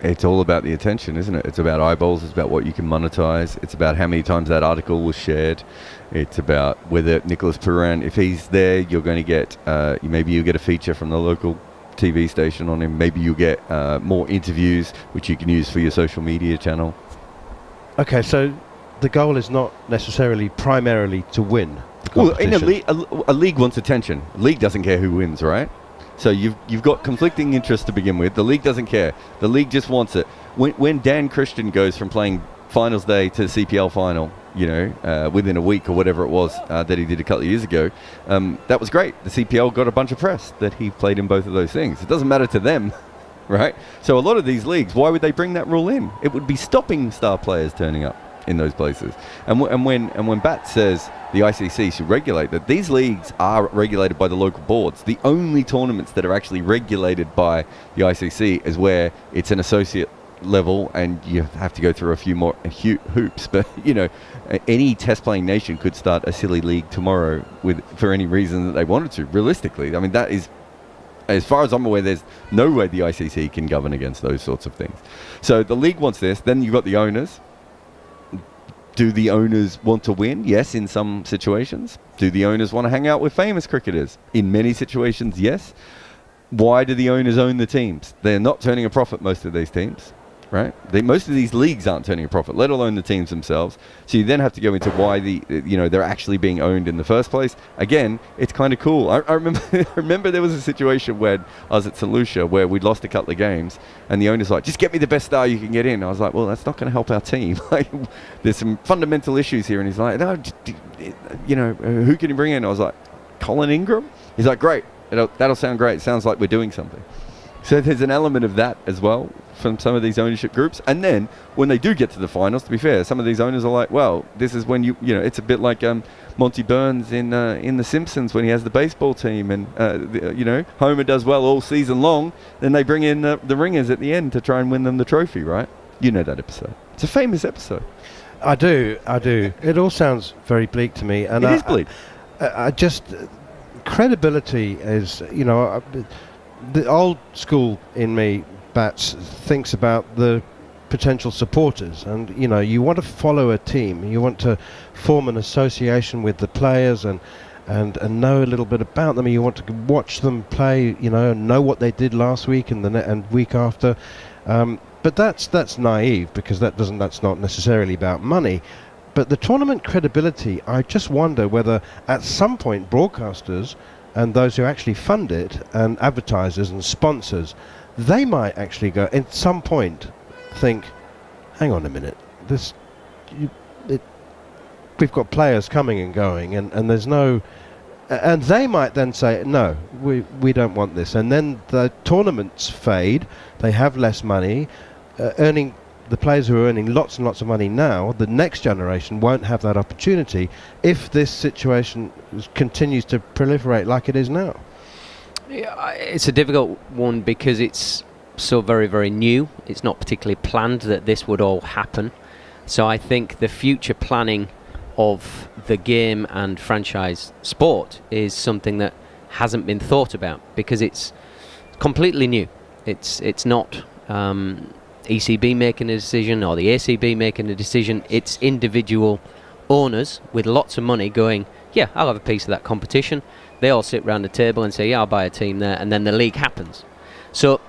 [SPEAKER 2] It's all about the attention, isn't it? It's about eyeballs, it's about what you can monetize, it's about how many times that article was shared, it's about whether Nicholas Pooran, if he's there, you're going to get, maybe you get a feature from the local TV station on him, maybe you get more interviews, which you can use for your social media channel.
[SPEAKER 3] Okay, so the goal is not necessarily primarily to win the competition.
[SPEAKER 2] Well, in a league wants attention. A league doesn't care who wins, right? So you've got conflicting interests to begin with. The league doesn't care. The league just wants it. When Dan Christian goes from playing finals day to the CPL final, within a week or whatever it was that he did a couple of years ago, that was great. The CPL got a bunch of press that he played in both of those things. It doesn't matter to them, right? So a lot of these leagues, why would they bring that rule in? It would be stopping star players turning up in those places. And when Bat says the ICC should regulate that, these leagues are regulated by the local boards. The only tournaments that are actually regulated by the ICC is where it's an associate level and you have to go through a few more hoops. But any test playing nation could start a silly league tomorrow for any reason that they wanted to. Realistically, I mean, that is, as far as I'm aware, there's no way the ICC can govern against those sorts of things. So the league wants this. Then you've got the owners. Do the owners want to win? Yes, in some situations. Do the owners want to hang out with famous cricketers? In many situations, yes. Why do the owners own the teams? They're not turning a profit, most of these teams. right? Most of these leagues aren't turning a profit, let alone the teams themselves. So you then have to go into why they're actually being owned in the first place. Again, it's kind of cool. I remember there was a situation when I was at St. Lucia where we'd lost a couple of games, and the owner's like, just get me the best star you can get in. I was like, well, that's not going to help our team. Like, there's some fundamental issues here. And he's like, no, who can you bring in? I was like, Colin Ingram? He's like, great. That'll sound great. It sounds like we're doing something. So there's an element of that as well from some of these ownership groups. And then when they do get to the finals, to be fair, some of these owners are like, well, this is when it's a bit like Monty Burns in The Simpsons when he has the baseball team and, Homer does well all season long. Then they bring in the ringers at the end to try and win them the trophy, right? You know that episode. It's a famous episode.
[SPEAKER 3] I do. It all sounds very bleak to me. And
[SPEAKER 2] it is bleak.
[SPEAKER 3] I just... credibility is, the old school in me, Bats, thinks about the potential supporters, and you want to follow a team, you want to form an association with the players and know a little bit about them. You want to watch them play, know what they did last week and week after. But that's naive, because that's not necessarily about money. But the tournament credibility, I just wonder whether at some point broadcasters and those who actually fund it, and advertisers and sponsors, they might actually go at some point think, hang on a minute, we've got players coming and going, and there's no, and they might then say, no, we don't want this, and then the tournaments fade, they have less money, the players who are earning lots and lots of money now, the next generation won't have that opportunity if this situation continues to proliferate like it is now.
[SPEAKER 1] Yeah, it's a difficult one because it's so very, very new. It's not particularly planned that this would all happen. So I think the future planning of the game and franchise sport is something that hasn't been thought about because it's completely new. It's not... ECB making a decision or the ACB making a decision. It's individual owners with lots of money going, yeah, I'll have a piece of that competition. They all sit round the table and say, yeah, I'll buy a team there, and then the league happens. So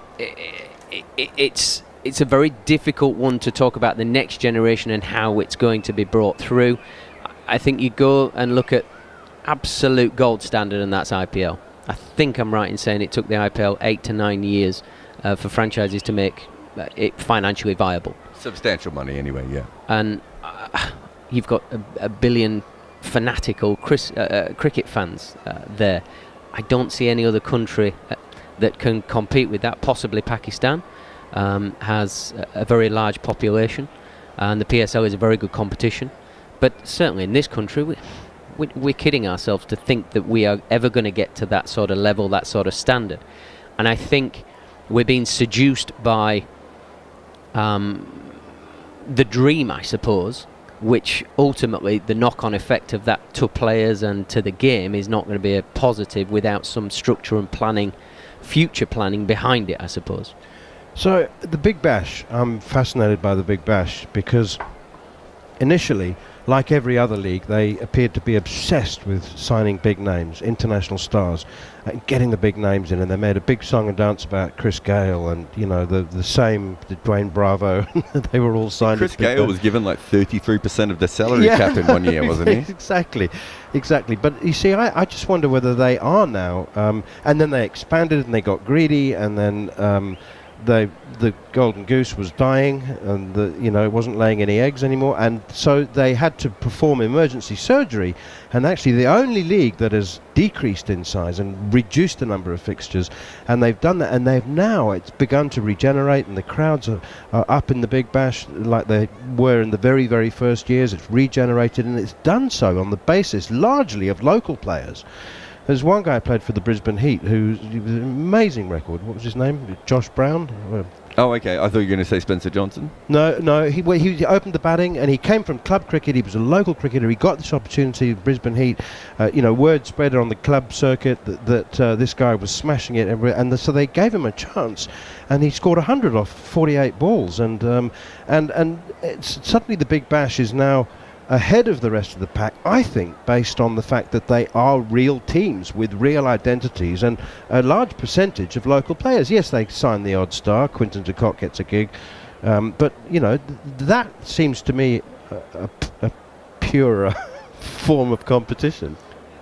[SPEAKER 1] it's a very difficult one to talk about the next generation and how it's going to be brought through. I think you go and look at absolute gold standard, and that's IPL. I think I'm right in saying it took the IPL 8 to 9 years for franchises to make it financially viable.
[SPEAKER 2] Substantial money anyway, yeah.
[SPEAKER 1] And you've got a billion fanatical cricket fans there. I don't see any other country that can compete with that. Possibly Pakistan has a very large population, and the PSL is a very good competition. But certainly in this country, we're kidding ourselves to think that we are ever going to get to that sort of level, that sort of standard. And I think we're being seduced by the dream, I suppose, which ultimately the knock-on effect of that to players and to the game is not going to be a positive without some structure and planning, future planning behind it, I suppose.
[SPEAKER 3] So the Big Bash, I'm fascinated by the Big Bash because initially, like every other league, they appeared to be obsessed with signing big names, international stars, and getting the big names in. And they made a big song and dance about Chris Gayle and, the same Dwayne Bravo. They were all signed.
[SPEAKER 2] Chris Gayle was given like 33% of the salary cap in 1 year, wasn't he?
[SPEAKER 3] Exactly. But you see, I just wonder whether they are now. And then they expanded and they got greedy, and then the golden goose was dying, and it wasn't laying any eggs anymore, and so they had to perform emergency surgery. And actually the only league that has decreased in size and reduced the number of fixtures, and they've done that, and it's begun to regenerate, and the crowds are up in the Big Bash like they were in the very, very first years. It's regenerated, and it's done so on the basis largely of local players. There's one guy who played for the Brisbane Heat who's an amazing record. What was his name? Josh Brown?
[SPEAKER 2] Oh, okay. I thought you were going to say Spencer Johnson.
[SPEAKER 3] No. He opened the batting, and he came from club cricket. He was a local cricketer. He got this opportunity at Brisbane Heat. Word spread on the club circuit that this guy was smashing it, so they gave him a chance, and he scored 100 off 48 balls. And suddenly the Big Bash is now ahead of the rest of the pack, I think, based on the fact that they are real teams with real identities and a large percentage of local players. Yes, they sign the odd star. Quinton de Kock gets a gig. But, you know, that seems to me a purer form of competition.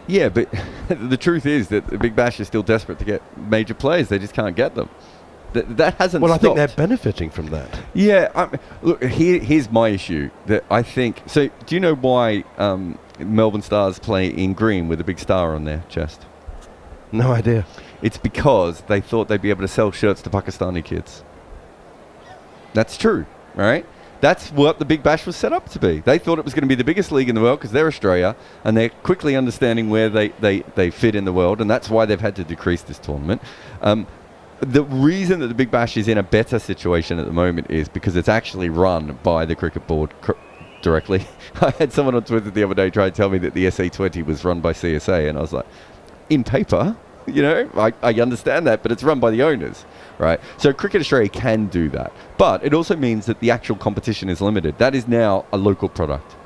[SPEAKER 2] Yeah, but the truth is that the Big Bash is still desperate to get major players. They just can't get them. That hasn't
[SPEAKER 3] Well,
[SPEAKER 2] stopped.
[SPEAKER 3] I think they're benefiting from that.
[SPEAKER 2] Yeah, look, here's my issue. That I think. So, do you know why Melbourne Stars play in green with a big star on their chest?
[SPEAKER 3] No idea.
[SPEAKER 2] It's because they thought they'd be able to sell shirts to Pakistani kids. That's true, right? That's what the Big Bash was set up to be. They thought it was going to be the biggest league in the world because they're Australia, and they're quickly understanding where they fit in the world, and that's why they've had to decrease this tournament. The reason that the Big Bash is in a better situation at the moment is because it's actually run by the cricket board directly. I had someone on Twitter the other day try to tell me that the SA20 was run by CSA, and I was like, in paper, you know, I understand that, but it's run by the owners, right? So Cricket Australia can do that, but it also means that the actual competition is limited. That is now a local product.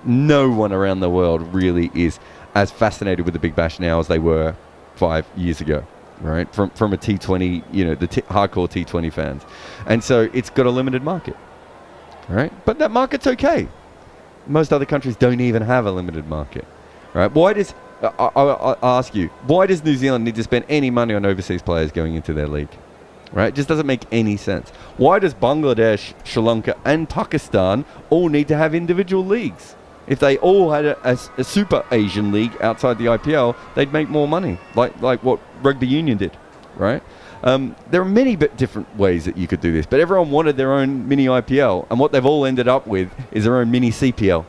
[SPEAKER 2] No one around the world really is as fascinated with the Big Bash now as they were 5 years ago. Right, from a T20, you know, the hardcore T20 fans, and so it's got a limited market, right? But that market's okay. Most other countries don't even have a limited market, right? Why does I'll ask you, why does New Zealand need to spend any money on overseas players going into their league? Right, it just doesn't make any sense. Why does Bangladesh, Sri Lanka, and Pakistan all need to have individual leagues? If they all had a super Asian league outside the IPL, they'd make more money, like what rugby union did, right? There are many different ways that you could do this, but everyone wanted their own mini IPL, and what they've all ended up with is their own mini CPL,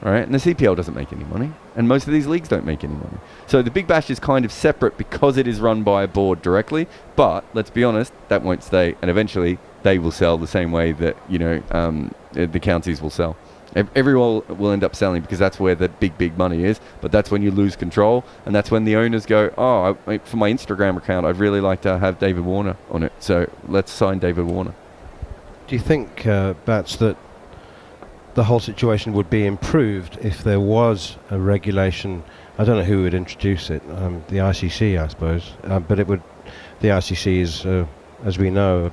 [SPEAKER 2] right? And the CPL doesn't make any money, and most of these leagues don't make any money. So the Big Bash is kind of separate because it is run by a board directly, but let's be honest, that won't stay, and eventually they will sell the same way that, you know, the counties will sell. Everyone will end up selling because that's where the big money is, but that's when you lose control, and that's when the owners go, for my Instagram account, I'd really like to have David Warner on it, so let's sign David Warner.
[SPEAKER 3] Do you think, Bats, that the whole situation would be improved if there was a regulation? I don't know who would introduce it, the ICC, I suppose, but the ICC is, as we know,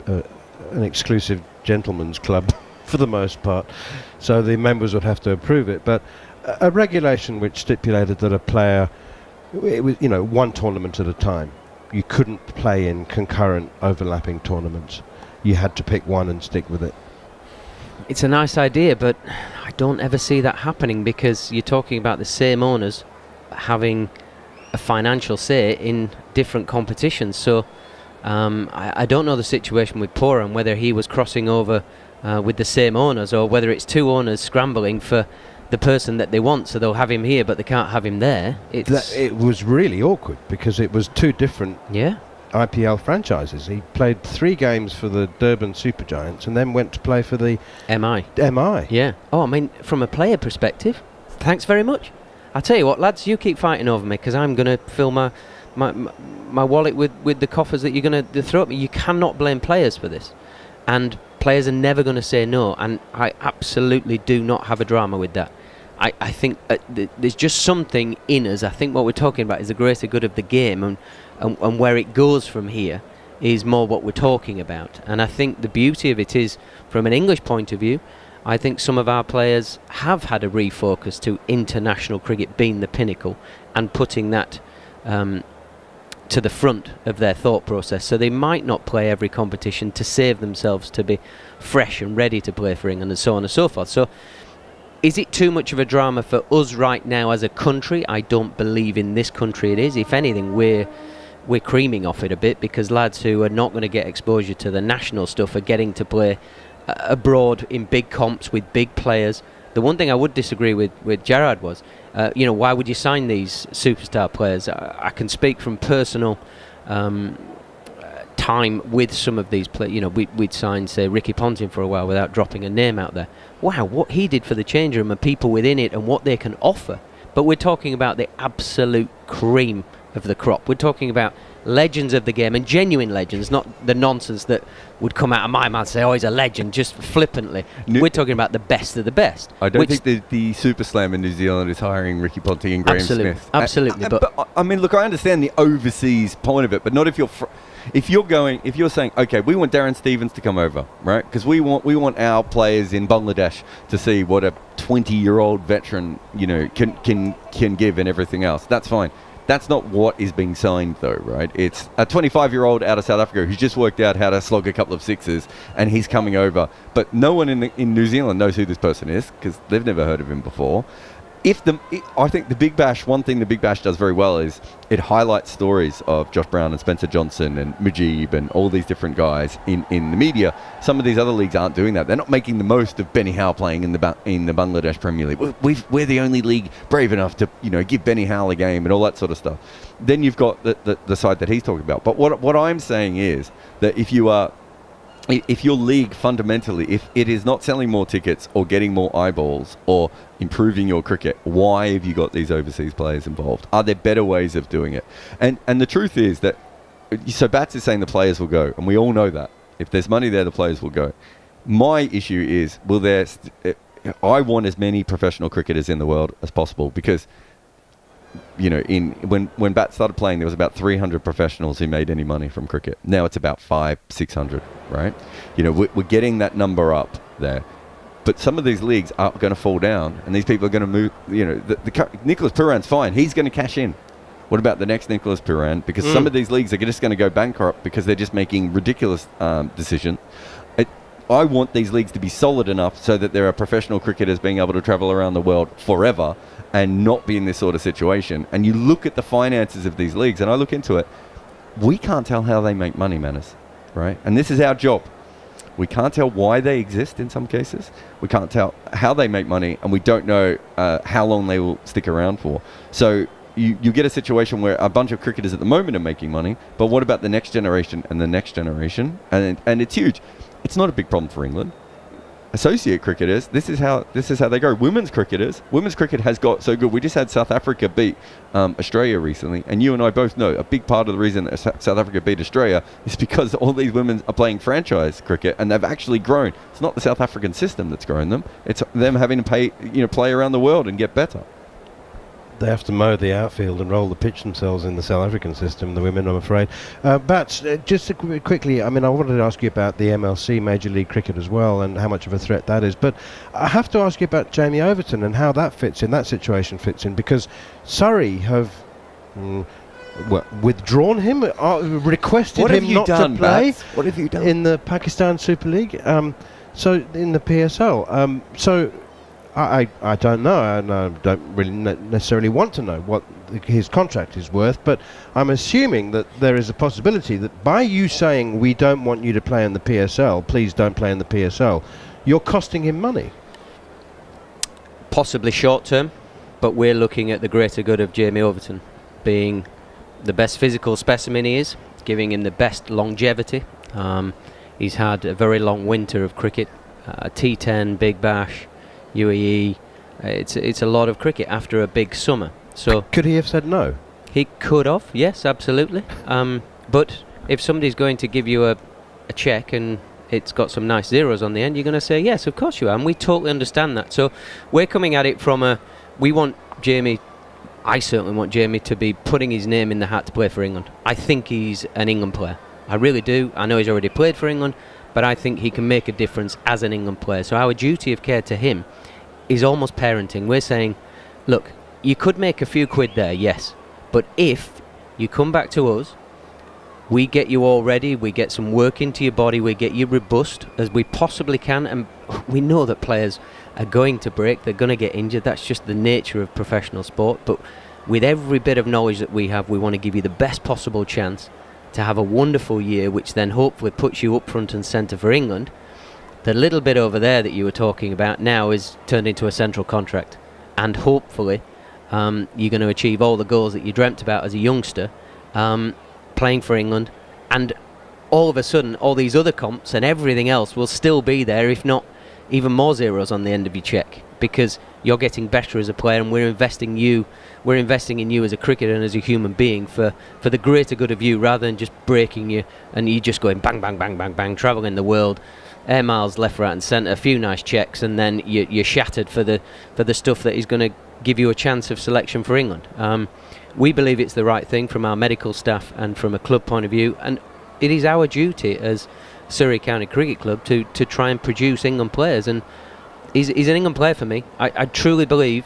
[SPEAKER 3] an exclusive gentleman's club for the most part, so the members would have to approve it. But a regulation which stipulated that a player, it was, you know, one tournament at a time. You couldn't play in concurrent overlapping tournaments. You had to pick one and stick with it.
[SPEAKER 1] It's a nice idea, but I don't ever see that happening because you're talking about the same owners having a financial say in different competitions. So I don't know the situation with Pora and whether he was crossing over with the same owners, or whether it's two owners scrambling for the person that they want, so they'll have him here but they can't have him there.
[SPEAKER 3] It was really awkward because it was two different IPL franchises. He played 3 games for the Durban Supergiants and then went to play for the
[SPEAKER 1] MI.
[SPEAKER 3] Yeah.
[SPEAKER 1] Oh, I mean, from a player perspective, thanks very much. I'll tell you what, lads, you keep fighting over me because I'm going to fill my wallet with the coffers that you're going to throw at me. You cannot blame players for this. And players are never going to say no, and I absolutely do not have a drama with that. I think there's just something in us. I think what we're talking about is the greater good of the game, and where it goes from here is more what we're talking about. And I think the beauty of it is, from an English point of view, I think some of our players have had a refocus to international cricket being the pinnacle and putting that to the front of their thought process, so they might not play every competition to save themselves to be fresh and ready to play for England, and so on and so forth. So is it too much of a drama for us right now as a country? I don't believe in this country it is. If anything, we're creaming off it a bit because lads who are not going to get exposure to the national stuff are getting to play abroad in big comps with big players. The one thing I would disagree with Jarrod was, why would you sign these superstar players? I can speak from personal time with some of these players. You know, we'd signed, say, Ricky Ponting for a while without dropping a name out there. Wow, what he did for the change room and people within it and what they can offer. But we're talking about the absolute cream of the crop. We're talking about legends of the game, and genuine legends, not the nonsense that would come out of my mouth and say, oh, he's a legend, just flippantly. We're talking about the best of the best.
[SPEAKER 2] I don't think the Super Slam in New Zealand is hiring Ricky Ponting and Graham Smith.
[SPEAKER 1] Absolutely.
[SPEAKER 2] But I mean, look, I understand the overseas point of it, but not if you're if you're saying, okay, we want Darren Stevens to come over, right? Because we want our players in Bangladesh to see what a 20-year-old veteran, can give and everything else. That's fine. That's not what is being signed, though, right? It's a 25-year-old out of South Africa who's just worked out how to slog a couple of sixes, and he's coming over. But no one in New Zealand knows who this person is because they've never heard of him before. I think the Big Bash, one thing the Big Bash does very well is it highlights stories of Josh Brown and Spencer Johnson and Mujib and all these different guys in the media. Some of these other leagues aren't doing that. They're not making the most of Benny Howe playing in the Bangladesh Premier League. We're the only league brave enough to give Benny Howe a game and all that sort of stuff. Then you've got the side that he's talking about. But what I'm saying is that if your league fundamentally, if it is not selling more tickets or getting more eyeballs or improving your cricket, why have you got these overseas players involved? Are there better ways of doing it? And the truth is that, so Bats is saying the players will go, and we all know that. If there's money there, the players will go. My issue is, I want as many professional cricketers in the world as possible because, when Bat started playing, there was about 300 professionals who made any money from cricket. Now it's about 500-600, right? We're getting that number up there. But some of these leagues are going to fall down, and these people are going to move. Nicholas Puran's fine. He's going to cash in. What about the next Nicholas Puran? Because some of these leagues are just going to go bankrupt because they're just making ridiculous decisions. I want these leagues to be solid enough so that there are professional cricketers being able to travel around the world forever and not be in this sort of situation. And you look at the finances of these leagues, and I look into it, we can't tell how they make money, Manners, right? And this is our job. We can't tell why they exist in some cases. We can't tell how they make money, and we don't know how long they will stick around for. So you get a situation where a bunch of cricketers at the moment are making money, but what about the next generation and the next generation? And it's huge. It's not a big problem for England. Associate cricketers, this is how they go. Women's cricket has got so good. We just had South Africa beat Australia recently, and you and I both know a big part of the reason that South Africa beat Australia is because all these women are playing franchise cricket, and they've actually grown. It's not the South African system that's grown them; it's them having to play around the world and get better.
[SPEAKER 3] They have to mow the outfield and roll the pitch themselves in the South African system, the women, I'm afraid. Bats, just quickly, I wanted to ask you about the MLC, Major League Cricket as well, and how much of a threat that is. But I have to ask you about Jamie Overton and how that situation fits in, because Surrey have withdrawn him, requested him not to play.
[SPEAKER 2] Bats? What have you done?
[SPEAKER 3] In the Pakistan Super League, so in the PSL. So I don't know, and I don't really necessarily want to know what his contract is worth, but I'm assuming that there is a possibility that by you saying we don't want you to play in the PSL, please don't play in the PSL, you're costing him money.
[SPEAKER 1] Possibly short term, but we're looking at the greater good of Jamie Overton being the best physical specimen he is, giving him the best longevity. He's had a very long winter of cricket, T10, Big Bash, UAE. It's a lot of cricket after a big summer. So
[SPEAKER 3] could he have said no?
[SPEAKER 1] He could have, yes, absolutely. But if somebody's going to give you a check and it's got some nice zeros on the end, you're going to say yes, of course you are, and we totally understand that. So we're coming at it from we want Jamie. I certainly want Jamie to be putting his name in the hat to play for England. I think he's an England player. I really do. I know he's already played for England, but I think he can make a difference as an England player. So our duty of care to him is almost parenting. We're saying, look, you could make a few quid there, yes, but if you come back to us, we get you all ready, we get some work into your body, we get you robust as we possibly can, and we know that players are going to break, they're going to get injured. That's just the nature of professional sport. But with every bit of knowledge that we have, we want to give you the best possible chance to have a wonderful year, which then hopefully puts you up front and centre for England. The little bit over there that you were talking about now is turned into a central contract, and hopefully you're going to achieve all the goals that you dreamt about as a youngster, playing for England, and all of a sudden all these other comps and everything else will still be there, if not even more zeros on the end of your check, because you're getting better as a player, and we're investing in you as a cricketer and as a human being for the greater good of you, rather than just breaking you and you just going bang bang bang bang bang, travelling the world, air miles left, right and centre, a few nice checks, and then you're shattered for the stuff that is going to give you a chance of selection for England. We believe it's the right thing from our medical staff and from a club point of view, and it is our duty as Surrey County Cricket Club to try and produce England players, and he's an England player for me. I truly believe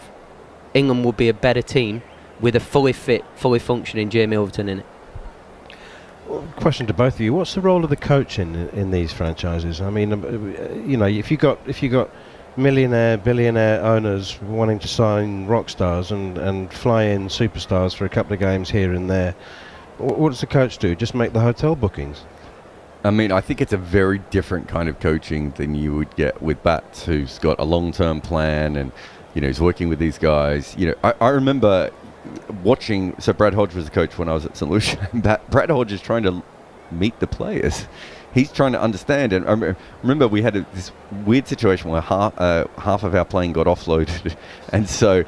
[SPEAKER 1] England would be a better team with a fully fit, fully functioning Jamie Overton in it.
[SPEAKER 3] Question to both of you: what's the role of the coach in these franchises? I mean, if you got millionaire, billionaire owners wanting to sign rock stars and fly in superstars for a couple of games here and there, what does the coach do? Just make the hotel bookings?
[SPEAKER 2] I mean, I think it's a very different kind of coaching than you would get with Bats, who's got a long-term plan and, he's working with these guys. I remember watching, so Brad Hodge was the coach when I was at St. Lucia, and Brad Hodge is trying to meet the players. He's trying to understand, and I remember we had this weird situation where half of our plane got offloaded, and so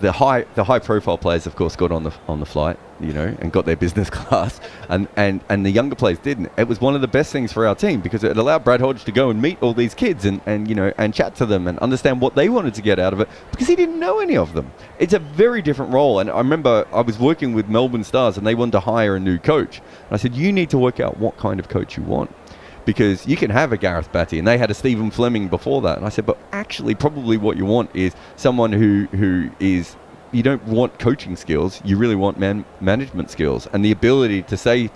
[SPEAKER 2] the high profile players, of course, got on the flight, and got their business class, and the younger players didn't. It was one of the best things for our team because it allowed Brad Hodge to go and meet all these kids and chat to them and understand what they wanted to get out of it because he didn't know any of them. It's a very different role, and I remember I was working with Melbourne Stars and they wanted to hire a new coach, and I said, you need to work out what kind of coach you want. Because you can have a Gareth Batty, and they had a Stephen Fleming before that. And I said, but actually, probably what you want is someone who is, you don't want coaching skills, you really want management skills. And the ability to say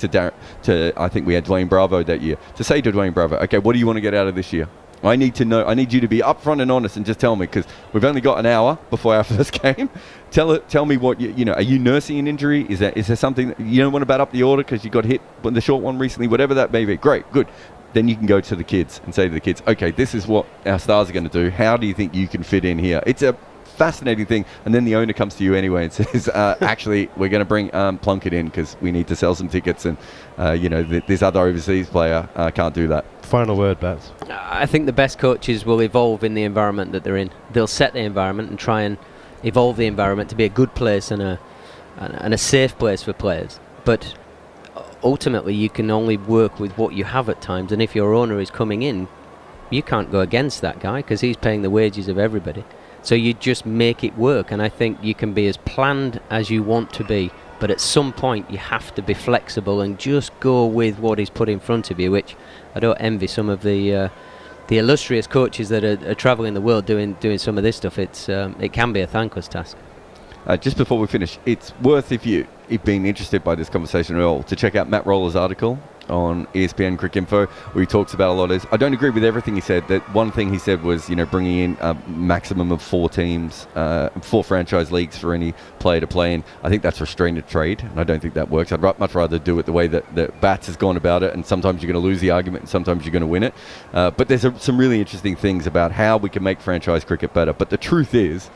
[SPEAKER 2] I think we had Dwayne Bravo that year, to say to Dwayne Bravo, okay, what do you want to get out of this year? I need to know, I need you to be upfront and honest and just tell me, because we've only got an hour before our first game. Tell me what, are you nursing an injury? Is there something that you don't want to bat up the order because you got hit with the short one recently, whatever that may be. Great, good. Then you can go to the kids and say to the kids, okay, this is what our stars are going to do. How do you think you can fit in here? It's a fascinating thing. And then the owner comes to you anyway and says, actually, we're going to bring Plunkett in because we need to sell some tickets. And, this other overseas player can't do that. Final word, Bats.
[SPEAKER 1] I think the best coaches will evolve in the environment that they're in. They'll set the environment and try and evolve the environment to be a good place and a safe place for players. But ultimately, you can only work with what you have at times, and if your owner is coming in, you can't go against that guy because he's paying the wages of everybody. So you just make it work, and I think you can be as planned as you want to be, but at some point you have to be flexible and just go with what is put in front of you, which I don't envy some of the illustrious coaches that are travelling the world doing some of this stuff. It can be a thankless task.
[SPEAKER 2] Just before we finish, it's worth, if you've been interested by this conversation at all, to check out Matt Roller's article on ESPN Cricket Info, where he talks about a lot of this. I don't agree with everything he said. That one thing he said was, bringing in a maximum of 4 teams, 4 franchise leagues for any player to play in. I think that's restrained trade, and I don't think that works. I'd much rather do it the way that Bats has gone about it, and sometimes you're going to lose the argument, and sometimes you're going to win it. But there's some really interesting things about how we can make franchise cricket better. But the truth is,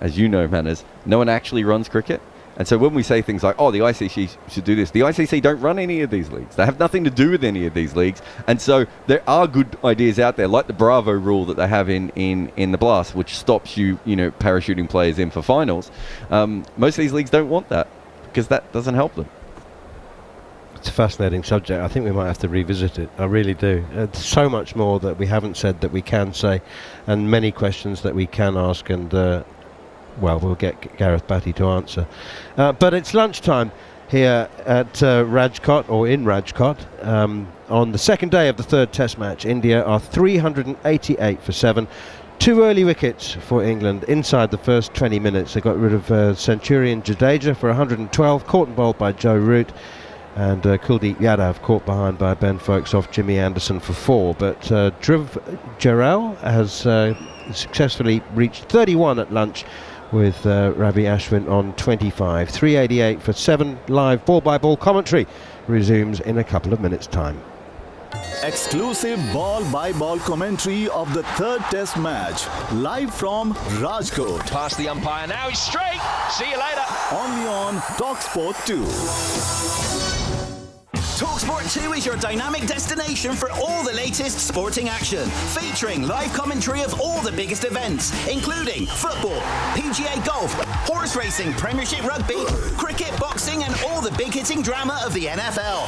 [SPEAKER 2] as you know, Manners, no one actually runs cricket. And so when we say things like, the ICC should do this, the ICC don't run any of these leagues. They have nothing to do with any of these leagues. And so there are good ideas out there, like the Bravo rule that they have in the Blast, which stops you parachuting players in for finals. Most of these leagues don't want that because that doesn't help them.
[SPEAKER 3] It's a fascinating subject. I think we might have to revisit it. I really do. It's so much more that we haven't said that we can say, and many questions that we can ask, and we'll get Gareth Batty to answer. But it's lunchtime here at Rajkot, or in Rajkot, on the second day of the third Test match. India are 388 for 7. 2 early wickets for England inside the first 20 minutes. They got rid of Centurion Jadeja for 112, caught and bowled by Joe Root, and Kuldeep Yadav caught behind by Ben Foakes off Jimmy Anderson for 4. But Dhruv Jarrod has successfully reached 31 at lunch, with Ravi Ashwin on 25. 388 for 7. Live ball-by-ball commentary resumes in a couple of minutes' time.
[SPEAKER 8] Exclusive ball-by-ball commentary of the third Test match, live from Rajkot.
[SPEAKER 9] Past the umpire now, he's straight. See you later.
[SPEAKER 8] Only on talkSPORT 2.
[SPEAKER 21] talkSPORT 2 is your dynamic destination for all the latest sporting action, featuring live commentary of all the biggest events, including football, PGA golf, horse racing, Premiership rugby, cricket, boxing, and all the big-hitting drama of the NFL.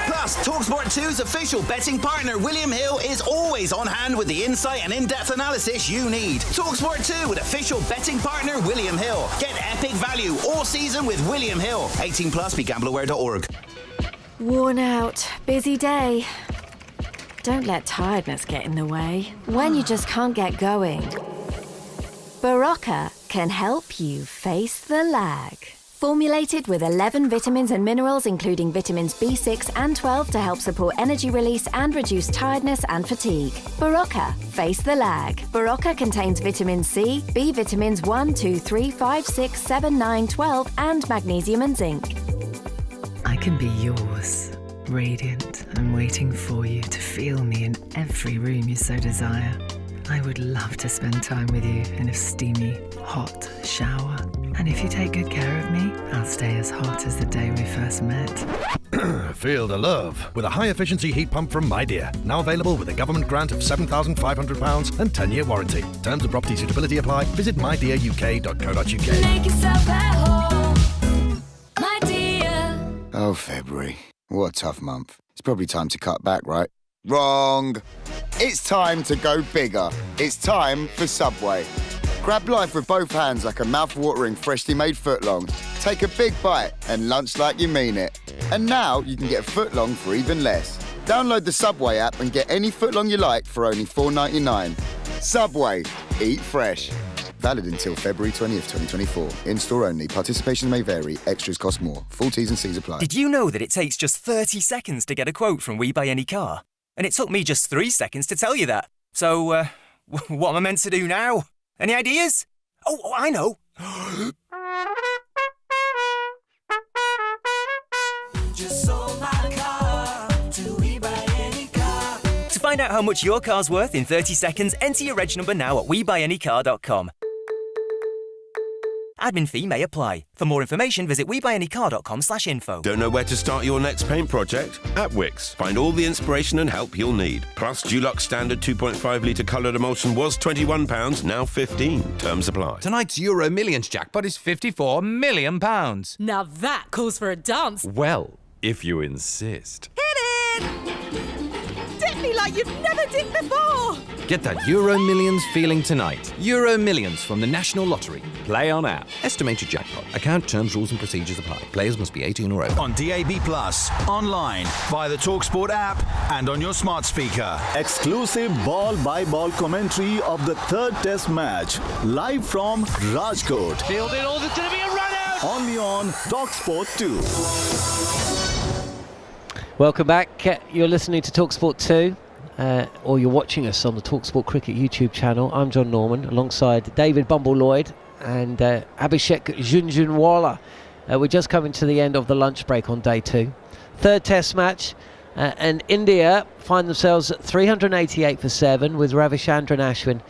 [SPEAKER 21] Plus, talkSPORT 2's official betting partner, William Hill, is always on hand with the insight and in-depth analysis you need. talkSPORT 2 with official betting partner, William Hill. Get epic value all season with William Hill. 18+, begambleaware.org.
[SPEAKER 4] Worn out, busy day. Don't let tiredness get in the way when you just can't get going. Barocca can help you face the lag. Formulated with 11 vitamins and minerals, including vitamins B6 and 12 to help support energy release and reduce tiredness and fatigue. Barocca, face the lag. Barocca contains vitamin C, B vitamins 1, 2, 3, 5, 6, 7, 9, 12, and magnesium and zinc.
[SPEAKER 14] I can be yours, radiant and waiting for you to feel me in every room you so desire. I would love to spend time with you in a steamy, hot shower. And if you take good care of me, I'll stay as hot as the day we first met.
[SPEAKER 15] Feel the love with a high-efficiency heat pump from My Dear. Now available with a government grant of £7,500 and 10-year warranty. Terms and property suitability apply. Visit mydearuk.co.uk.
[SPEAKER 16] Make yourself at home, my dear.
[SPEAKER 17] Oh, February. What a tough month. It's probably time to cut back, right? Wrong. It's time to go bigger. It's time for Subway. Grab life with both hands like a mouth-watering, freshly made footlong. Take a big bite and lunch like you mean it. And now you can get a footlong for even less. Download the Subway app and get any footlong you like for only $4.99. Subway. Eat fresh. Valid until February 20th, 2024. In-store only. Participation may vary. Extras cost more. Full T's and C's apply.
[SPEAKER 11] Did you know that it takes just 30 seconds to get a quote from We Buy Any Car? And it took me just 3 seconds to tell you that. So, what am I meant to do now? Any ideas? Oh, I know.
[SPEAKER 16] Just sold my car to We Buy Any Car.
[SPEAKER 11] To find out how much your car's worth in 30 seconds, enter your reg number now at WeBuyAnyCar.com. Admin fee may apply. For more information, visit WeBuyAnyCar.com/info.
[SPEAKER 18] Don't know where to start your next paint project? At Wix, find all the inspiration and help you'll need. Plus, Dulux standard 2.5 litre coloured emulsion was £21, now 15. Terms apply.
[SPEAKER 12] Tonight's Euro Millions jackpot is £54 million.
[SPEAKER 13] Now that calls for a dance.
[SPEAKER 12] Well, if you insist.
[SPEAKER 13] Hit it! Dip me like you've never dipped before.
[SPEAKER 12] Get that Euro Millions feeling tonight. Euro Millions from the National Lottery. Play on app. Estimated jackpot. Account terms, rules and procedures apply. Players must be 18 or over.
[SPEAKER 8] On DAB+, online, via the talkSPORT app and on your smart speaker. Exclusive ball-by-ball commentary of the third test match. Live from Rajkot.
[SPEAKER 9] Fielded, oh, there's going to be a run out!
[SPEAKER 8] Only on talkSPORT 2.
[SPEAKER 1] Welcome back. You're listening to talkSPORT 2. Or you're watching us on the talkSPORT Cricket YouTube channel. I'm John Norman, alongside David Bumble Lloyd and Abhishek Jhnujhnuwala. We're just coming to the end of the lunch break on day 2. Third test match, and India find themselves at 388 for 7 with Ravichandran Ashwin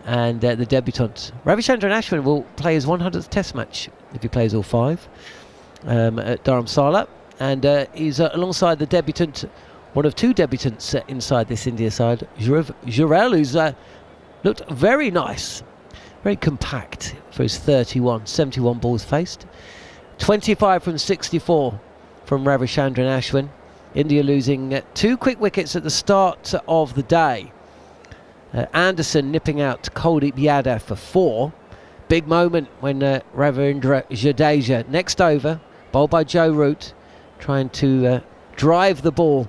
[SPEAKER 1] and the debutant. Ravichandran Ashwin will play his 100th test match if he plays all 5 at Dharamsala, and he's alongside the debutant, one of 2 debutants inside this India side, Jarrod, who's looked very nice, very compact for his 71 balls faced. 25 from 64 from Ravichandran Ashwin. India losing 2 quick wickets at the start of the day. Anderson nipping out Kuldeep Yadav for 4. Big moment when Ravindra Jadeja, next over, bowled by Joe Root, trying to drive the ball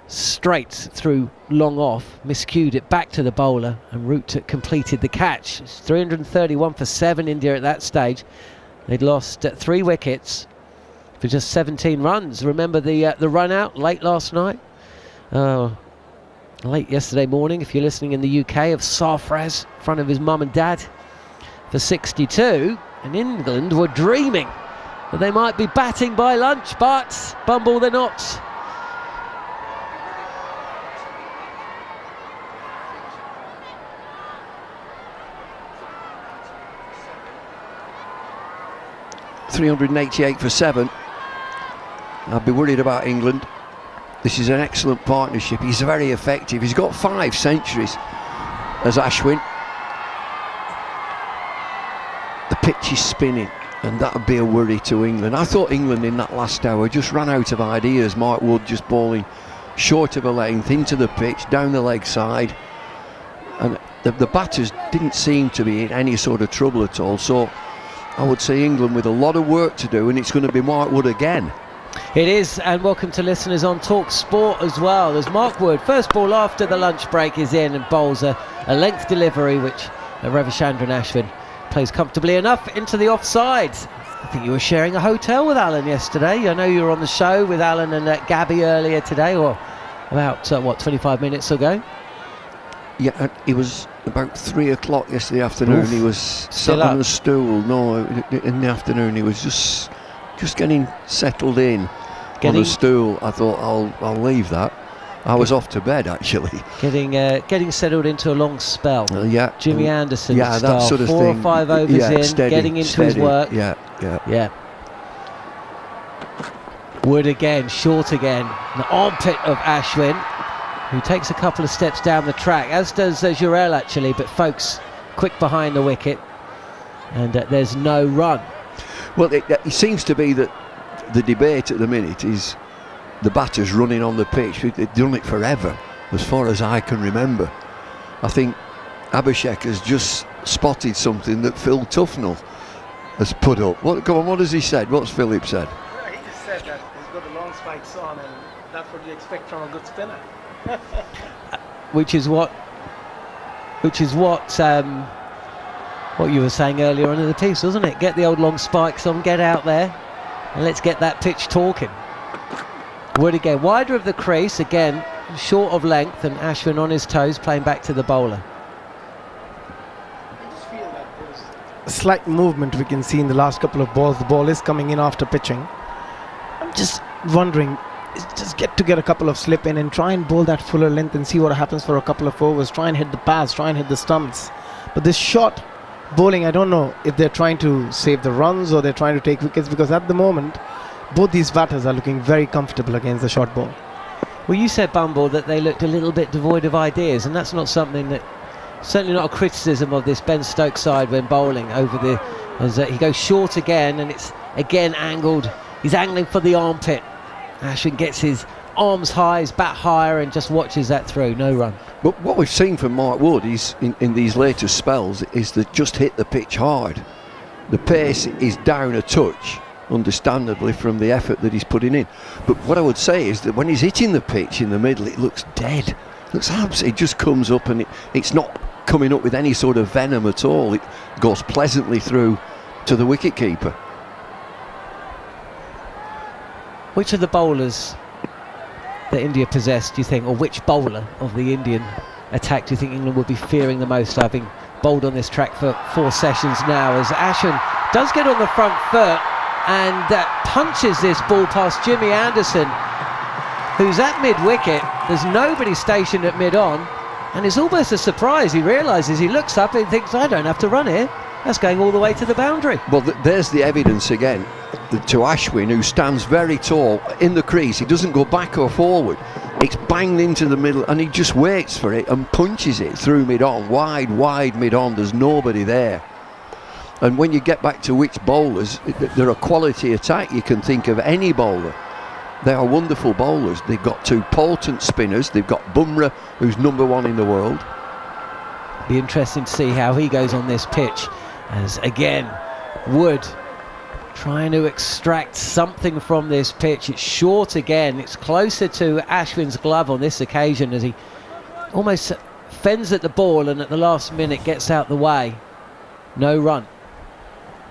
[SPEAKER 1] straight through long off, miscued it back to the bowler, and Root completed the catch. It's 331 for 7 India at that stage. They'd lost 3 wickets for just 17 runs. Remember the run out late last night, late yesterday morning if you're listening in the UK, of Sarfraz in front of his mum and dad for 62, and England were dreaming that they might be batting by lunch, but Bumble they're not.
[SPEAKER 5] .388 for 7. I'd be worried about England. This is an excellent partnership. He's very effective. He's got 5 centuries as Ashwin. The pitch is spinning, and that would be a worry to England. I thought England in that last hour just ran out of ideas. Mark Wood just bowling short of a length into the pitch, down the leg side, and the batters didn't seem to be in any sort of trouble at all. So I would say England with a lot of work to do, and it's going to be Mark Wood again
[SPEAKER 6] It is, and welcome to listeners on talkSPORT as well. There's Mark Wood. First ball after the lunch break is in and bowls a length delivery, which Ravichandran Ashwin plays comfortably enough into the offside. I think you were sharing a hotel with Alan yesterday. I know you were on the show with Alan and Gabby earlier today, or about, 25 minutes ago?
[SPEAKER 5] Yeah, it was about 3 o'clock yesterday afternoon.
[SPEAKER 6] Oof.
[SPEAKER 5] He was
[SPEAKER 6] Still
[SPEAKER 5] sat
[SPEAKER 6] up?
[SPEAKER 5] on a stool. No, in the afternoon he was just getting settled in on a stool. I thought I'll leave that. I was off to bed actually.
[SPEAKER 6] Getting settled into a long spell.
[SPEAKER 5] Yeah,
[SPEAKER 6] Jimmy Anderson
[SPEAKER 5] that
[SPEAKER 6] style.
[SPEAKER 5] sort of
[SPEAKER 6] 4
[SPEAKER 5] thing.
[SPEAKER 6] or 5 overs
[SPEAKER 5] Yeah,
[SPEAKER 6] in,
[SPEAKER 5] steady,
[SPEAKER 6] getting into his
[SPEAKER 5] steady.
[SPEAKER 6] work.
[SPEAKER 5] Yeah.
[SPEAKER 6] Wood again, short again. The armpit of Ashwin, who takes a couple of steps down the track, as does Jarrod actually, but folks quick behind the wicket, and there's no run.
[SPEAKER 5] Well, it seems to be that the debate at the minute is the batters running on the pitch. They've done it forever, as far as I can remember. I think Abhishek has just spotted something that Phil Tufnell has put up. What has he said? What's Philip said?
[SPEAKER 22] He just said that he's got the long spikes on, and that's what you expect from a good spinner.
[SPEAKER 6] Which is what you were saying earlier on in the piece, wasn't it? Get the old long spikes on, get out there, and let's get that pitch talking. Wood again, wider of the crease, again short of length, and Ashwin on his toes, playing back to the bowler.
[SPEAKER 22] Slight movement we can see in the last couple of balls. The ball is coming in after pitching. I'm just wondering, just get a couple of slip in and try and bowl that fuller length and see what happens for a couple of overs. Try and hit the pads, try and hit the stumps. But this short bowling, I don't know if they're trying to save the runs or they're trying to take wickets, because at the moment both these batters are looking very comfortable against the short ball.
[SPEAKER 6] Well, you said, Bumble, that they looked a little bit devoid of ideas, and that's not something that, certainly not a criticism of this Ben Stokes side when bowling as he goes short again, and it's again angled. He's angling for the armpit. Ashwin gets his arms high, his bat higher, and just watches that through. No run.
[SPEAKER 5] But what we've seen from Mark Wood is in these latest spells is that just hit the pitch hard. The pace is down a touch, understandably, from the effort that he's putting in. But what I would say is that when he's hitting the pitch in the middle, it looks dead. It looks absolutely, it just comes up, and it's not coming up with any sort of venom at all. It goes pleasantly through to the wicketkeeper.
[SPEAKER 6] Which of the bowlers that India possessed, do you think, or which bowler of the Indian attack do you think England would be fearing the most, having bowled on this track for 4 sessions now, as Ashwin does get on the front foot and punches this ball past Jimmy Anderson, who's at mid-wicket. There's nobody stationed at mid-on, and it's almost a surprise. He realises, he looks up and thinks, I don't have to run here. That's going all the way to the boundary.
[SPEAKER 5] Well, there's the evidence again to Ashwin, who stands very tall in the crease. He doesn't go back or forward. It's banged into the middle, and he just waits for it and punches it through mid-on, wide mid-on. There's nobody there. And when you get back to which bowlers, they're a quality attack. You can think of any bowler. They are wonderful bowlers. They've got 2 potent spinners. They've got Bumrah, who's #1 in the world.
[SPEAKER 6] Be interesting to see how he goes on this pitch, as again Wood trying to extract something from this pitch. It's short again. It's closer to Ashwin's glove on this occasion, as he almost fends at the ball and at the last minute gets out the way. No run.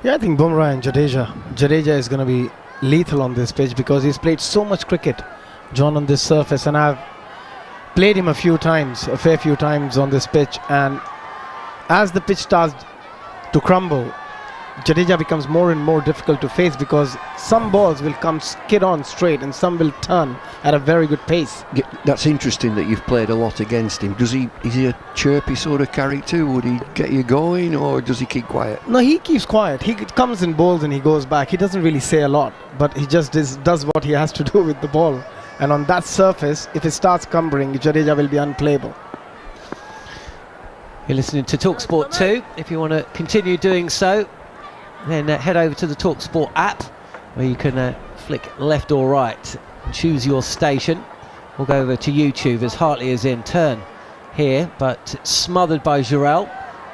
[SPEAKER 22] Yeah, I think Bumrah and Jadeja is going to be lethal on this pitch, because he's played so much cricket, John, on this surface, and I've played him a fair few times on this pitch, and as the pitch starts to crumble, Jadeja becomes more and more difficult to face, because some balls will come skid on straight and some will turn at a very good pace.
[SPEAKER 5] Yeah, that's interesting that you've played a lot against him. Is he a chirpy sort of character? Would he get you going, or does he keep quiet?
[SPEAKER 22] No, he keeps quiet. He comes in bowls and he goes back. He doesn't really say a lot, but he just does what he has to do with the ball. And on that surface, if it starts cumbering, Jadeja will be unplayable.
[SPEAKER 6] You're listening to talkSPORT 2. If you want to continue doing so, then head over to the talkSPORT app, where you can flick left or right and choose your station. We'll go over to YouTube, as Hartley is in turn here, but smothered by Jarrod.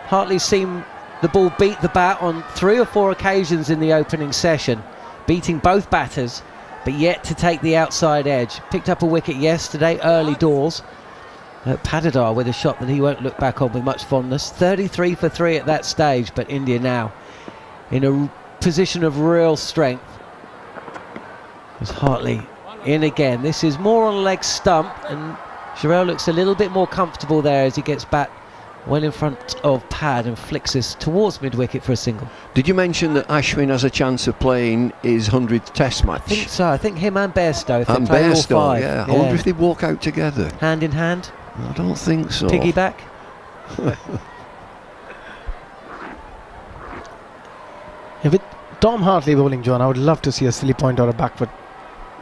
[SPEAKER 6] Hartley's seen the ball beat the bat on 3 or 4 occasions in the opening session, beating both batters, but yet to take the outside edge. Picked up a wicket yesterday, early doors. Padadar with a shot that he won't look back on with much fondness. 33 for 3 at that stage, but India now in a position of real strength. As Hartley in again. This is more on leg stump, and Jarrod looks a little bit more comfortable there as he gets back well in front of pad and flicks this towards mid-wicket for a single.
[SPEAKER 5] Did you mention that Ashwin has a chance of playing his 100th test match?
[SPEAKER 6] I think so. I think him and Bairstow.
[SPEAKER 5] And Bairstow, yeah. I wonder if they walk out together.
[SPEAKER 6] Hand in hand?
[SPEAKER 5] I don't think so.
[SPEAKER 6] Piggyback?
[SPEAKER 22] Yeah, with Tom Hartley bowling, John, I would love to see a silly point or a back foot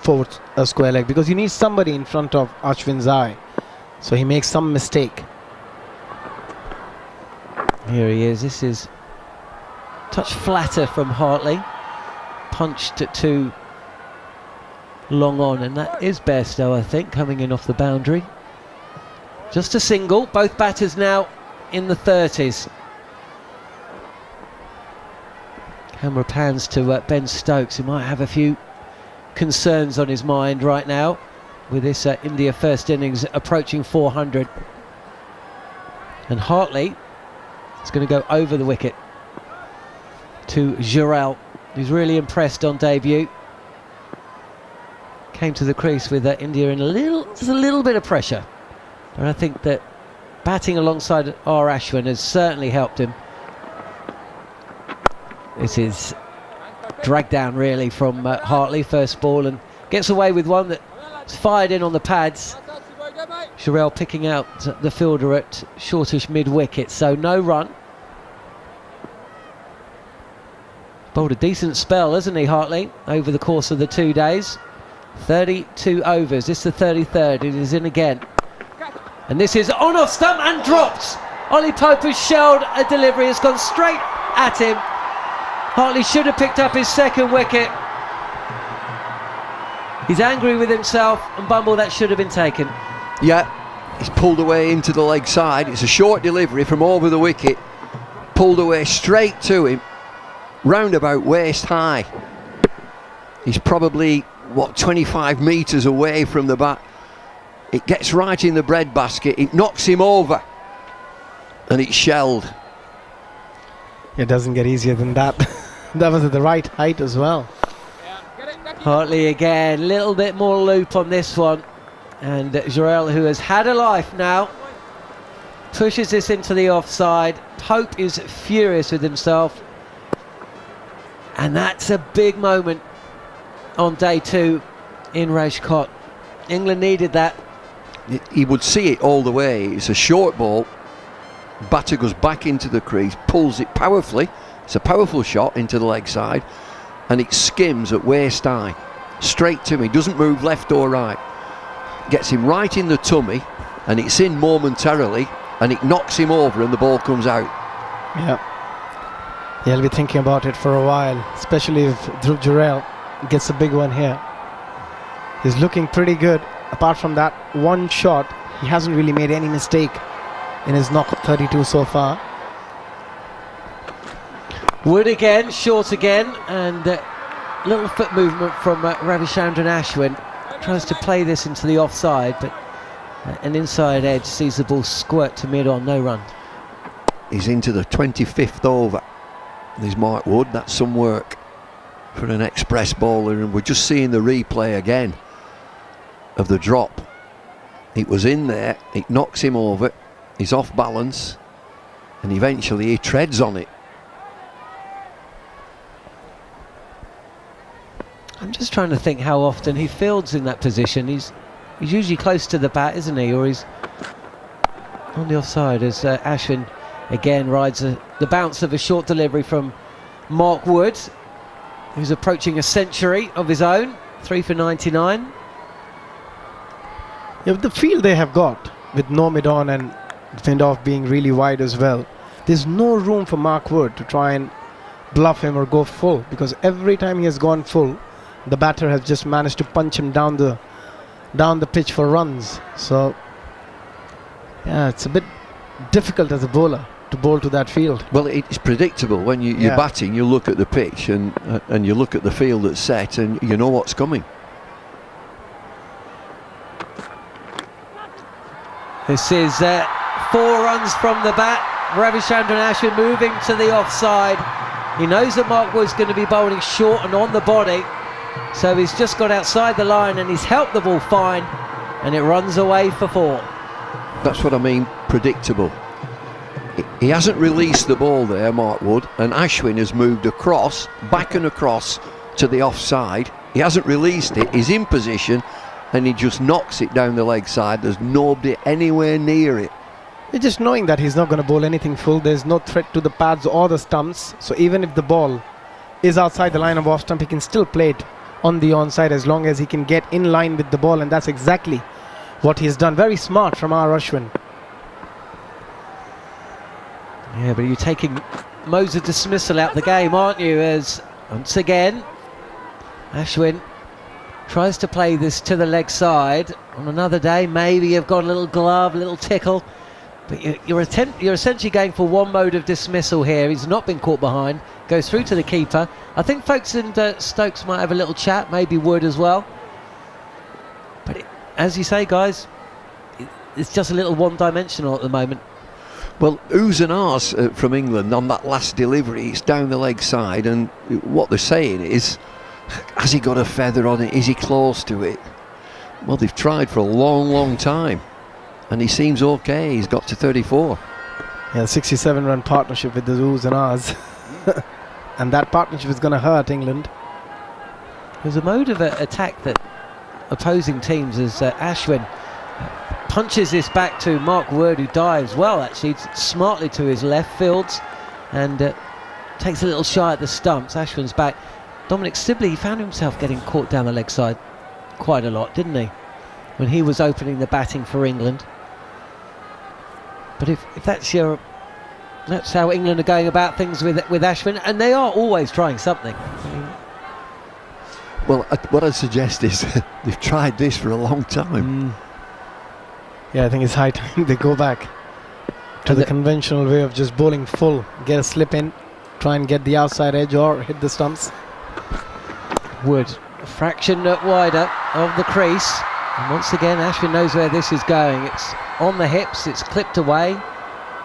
[SPEAKER 22] forward a square leg, because you need somebody in front of Ashwin's eye so he makes some mistake.
[SPEAKER 6] Here he is. This is touch flatter from Hartley, punched at too long on, and that is Bairstow, I think, coming in off the boundary. Just a single. Both batters now in the 30s. Camera pans to Ben Stokes, who might have a few concerns on his mind right now with this India first innings approaching 400. And Hartley is going to go over the wicket to Jarrod, who's really impressed on debut. Came to the crease with India in just a little bit of pressure. And I think that batting alongside R. Ashwin has certainly helped him. This is dragged down really from Hartley, first ball, and gets away with one that's fired in on the pads. Jarrod picking out the fielder at shortish mid-wicket, so no run. Bowled a decent spell, hasn't he, Hartley, over the course of the 2 days. 32 overs, this is the 33rd, it is in again. And this is on off stump and dropped. Ollie Pope has shelled a delivery, it's gone straight at him. Hartley should have picked up his second wicket. He's angry with himself, and Bumble, that should have been taken.
[SPEAKER 5] Yeah, he's pulled away into the leg side. It's a short delivery from over the wicket, pulled away straight to him, round about waist high. He's probably, 25 metres away from the bat. It gets right in the breadbasket, it knocks him over, and it's shelled.
[SPEAKER 22] It doesn't get easier than that. That was at the right height as well.
[SPEAKER 6] Hartley again, little bit more loop on this one, and Jarrod, who has had a life now, pushes this into the offside. Pope is furious with himself, and that's a big moment on day 2 in Rajkot. England needed that.
[SPEAKER 5] He would see it all the way. It's a short ball, batter goes back into the crease, pulls it powerfully. It's a powerful shot into the leg side, and it skims at waist high straight to me, doesn't move left or right, gets him right in the tummy, and it's in momentarily, and it knocks him over, and the ball comes out.
[SPEAKER 22] Yeah, he'll be thinking about it for a while, especially if Jarrod gets a big one here. He's looking pretty good. Apart from that one shot, he hasn't really made any mistake in his knock 32 so far.
[SPEAKER 6] Wood again, short again, and little foot movement from Ravichandran Ashwin. Tries to play this into the offside, but an inside edge sees the ball squirt to mid-on, no run.
[SPEAKER 5] He's into the 25th over. There's Mark Wood, that's some work for an express bowler, and we're just seeing the replay again of the drop. It was in there, it knocks him over, he's off balance, and eventually he treads on it.
[SPEAKER 6] I'm just trying to think how often he fields in that position. He's usually close to the bat, isn't he? Or he's on the offside as Ashwin again rides the bounce of a short delivery from Mark Wood, who's approaching a century of his own, 3 for 99.
[SPEAKER 22] Yeah, with the field they have got, with no mid-on and Findorf being really wide as well, there's no room for Mark Wood to try and bluff him or go full, because every time he has gone full, the batter has just managed to punch him down the pitch for runs. So yeah, it's a bit difficult as a bowler to bowl to that field.
[SPEAKER 5] Well, it's predictable when you're batting. You look at the pitch and you look at the field that's set, and you know what's coming.
[SPEAKER 6] This is 4 runs from the bat. Ravichandran Ashwin moving to the offside. He knows that Mark Wood's going to be bowling short and on the body, so he's just got outside the line and he's helped the ball fine, and it runs away for 4.
[SPEAKER 5] That's what I mean, predictable. He hasn't released the ball there, Mark Wood, and Ashwin has moved across, back and across to the offside. He hasn't released it, he's in position, and he just knocks it down the leg side. There's nobody anywhere near it.
[SPEAKER 22] Just knowing that he's not going to bowl anything full, there's no threat to the pads or the stumps, so even if the ball is outside the line of off stump, he can still play it on the onside as long as he can get in line with the ball, and that's exactly what he's done. Very smart from R. Ashwin.
[SPEAKER 6] Yeah, but you're taking modes of dismissal out the game, aren't you? As once again Ashwin tries to play this to the leg side. On another day, maybe you've got a little glove, a little tickle, but you're essentially going for one mode of dismissal here. He's not been caught behind, goes through to the keeper. I think Folkes and Stokes might have a little chat, maybe Wood as well. But as you say, guys, it's just a little one-dimensional at the moment.
[SPEAKER 5] Well, oohs and ahs from England on that last delivery. It's down the leg side, and what they're saying is, has he got a feather on it? Is he close to it? Well, they've tried for a long, long time, and he seems okay. He's got to 34.
[SPEAKER 22] Yeah, 67-run partnership with the oohs and ahs. And that partnership is going to hurt England.
[SPEAKER 6] There's a mode of attack that opposing teams as Ashwin punches this back to Mark Wood, who dives well, actually, smartly to his left fields, and takes a little shy at the stumps. Ashwin's back. Dominic Sibley, he found himself getting caught down the leg side quite a lot, didn't he, when he was opening the batting for England. But if that's how England are going about things with Ashwin, and they are always trying something.
[SPEAKER 5] Well, what I'd suggest is they've tried this for a long time.
[SPEAKER 22] Yeah, I think it's high time they go back to the conventional way of just bowling full, get a slip in, try and get the outside edge or hit the stumps.
[SPEAKER 6] Wood, a fraction wider of the crease, and once again Ashwin knows where this is going. It's on the hips, it's clipped away.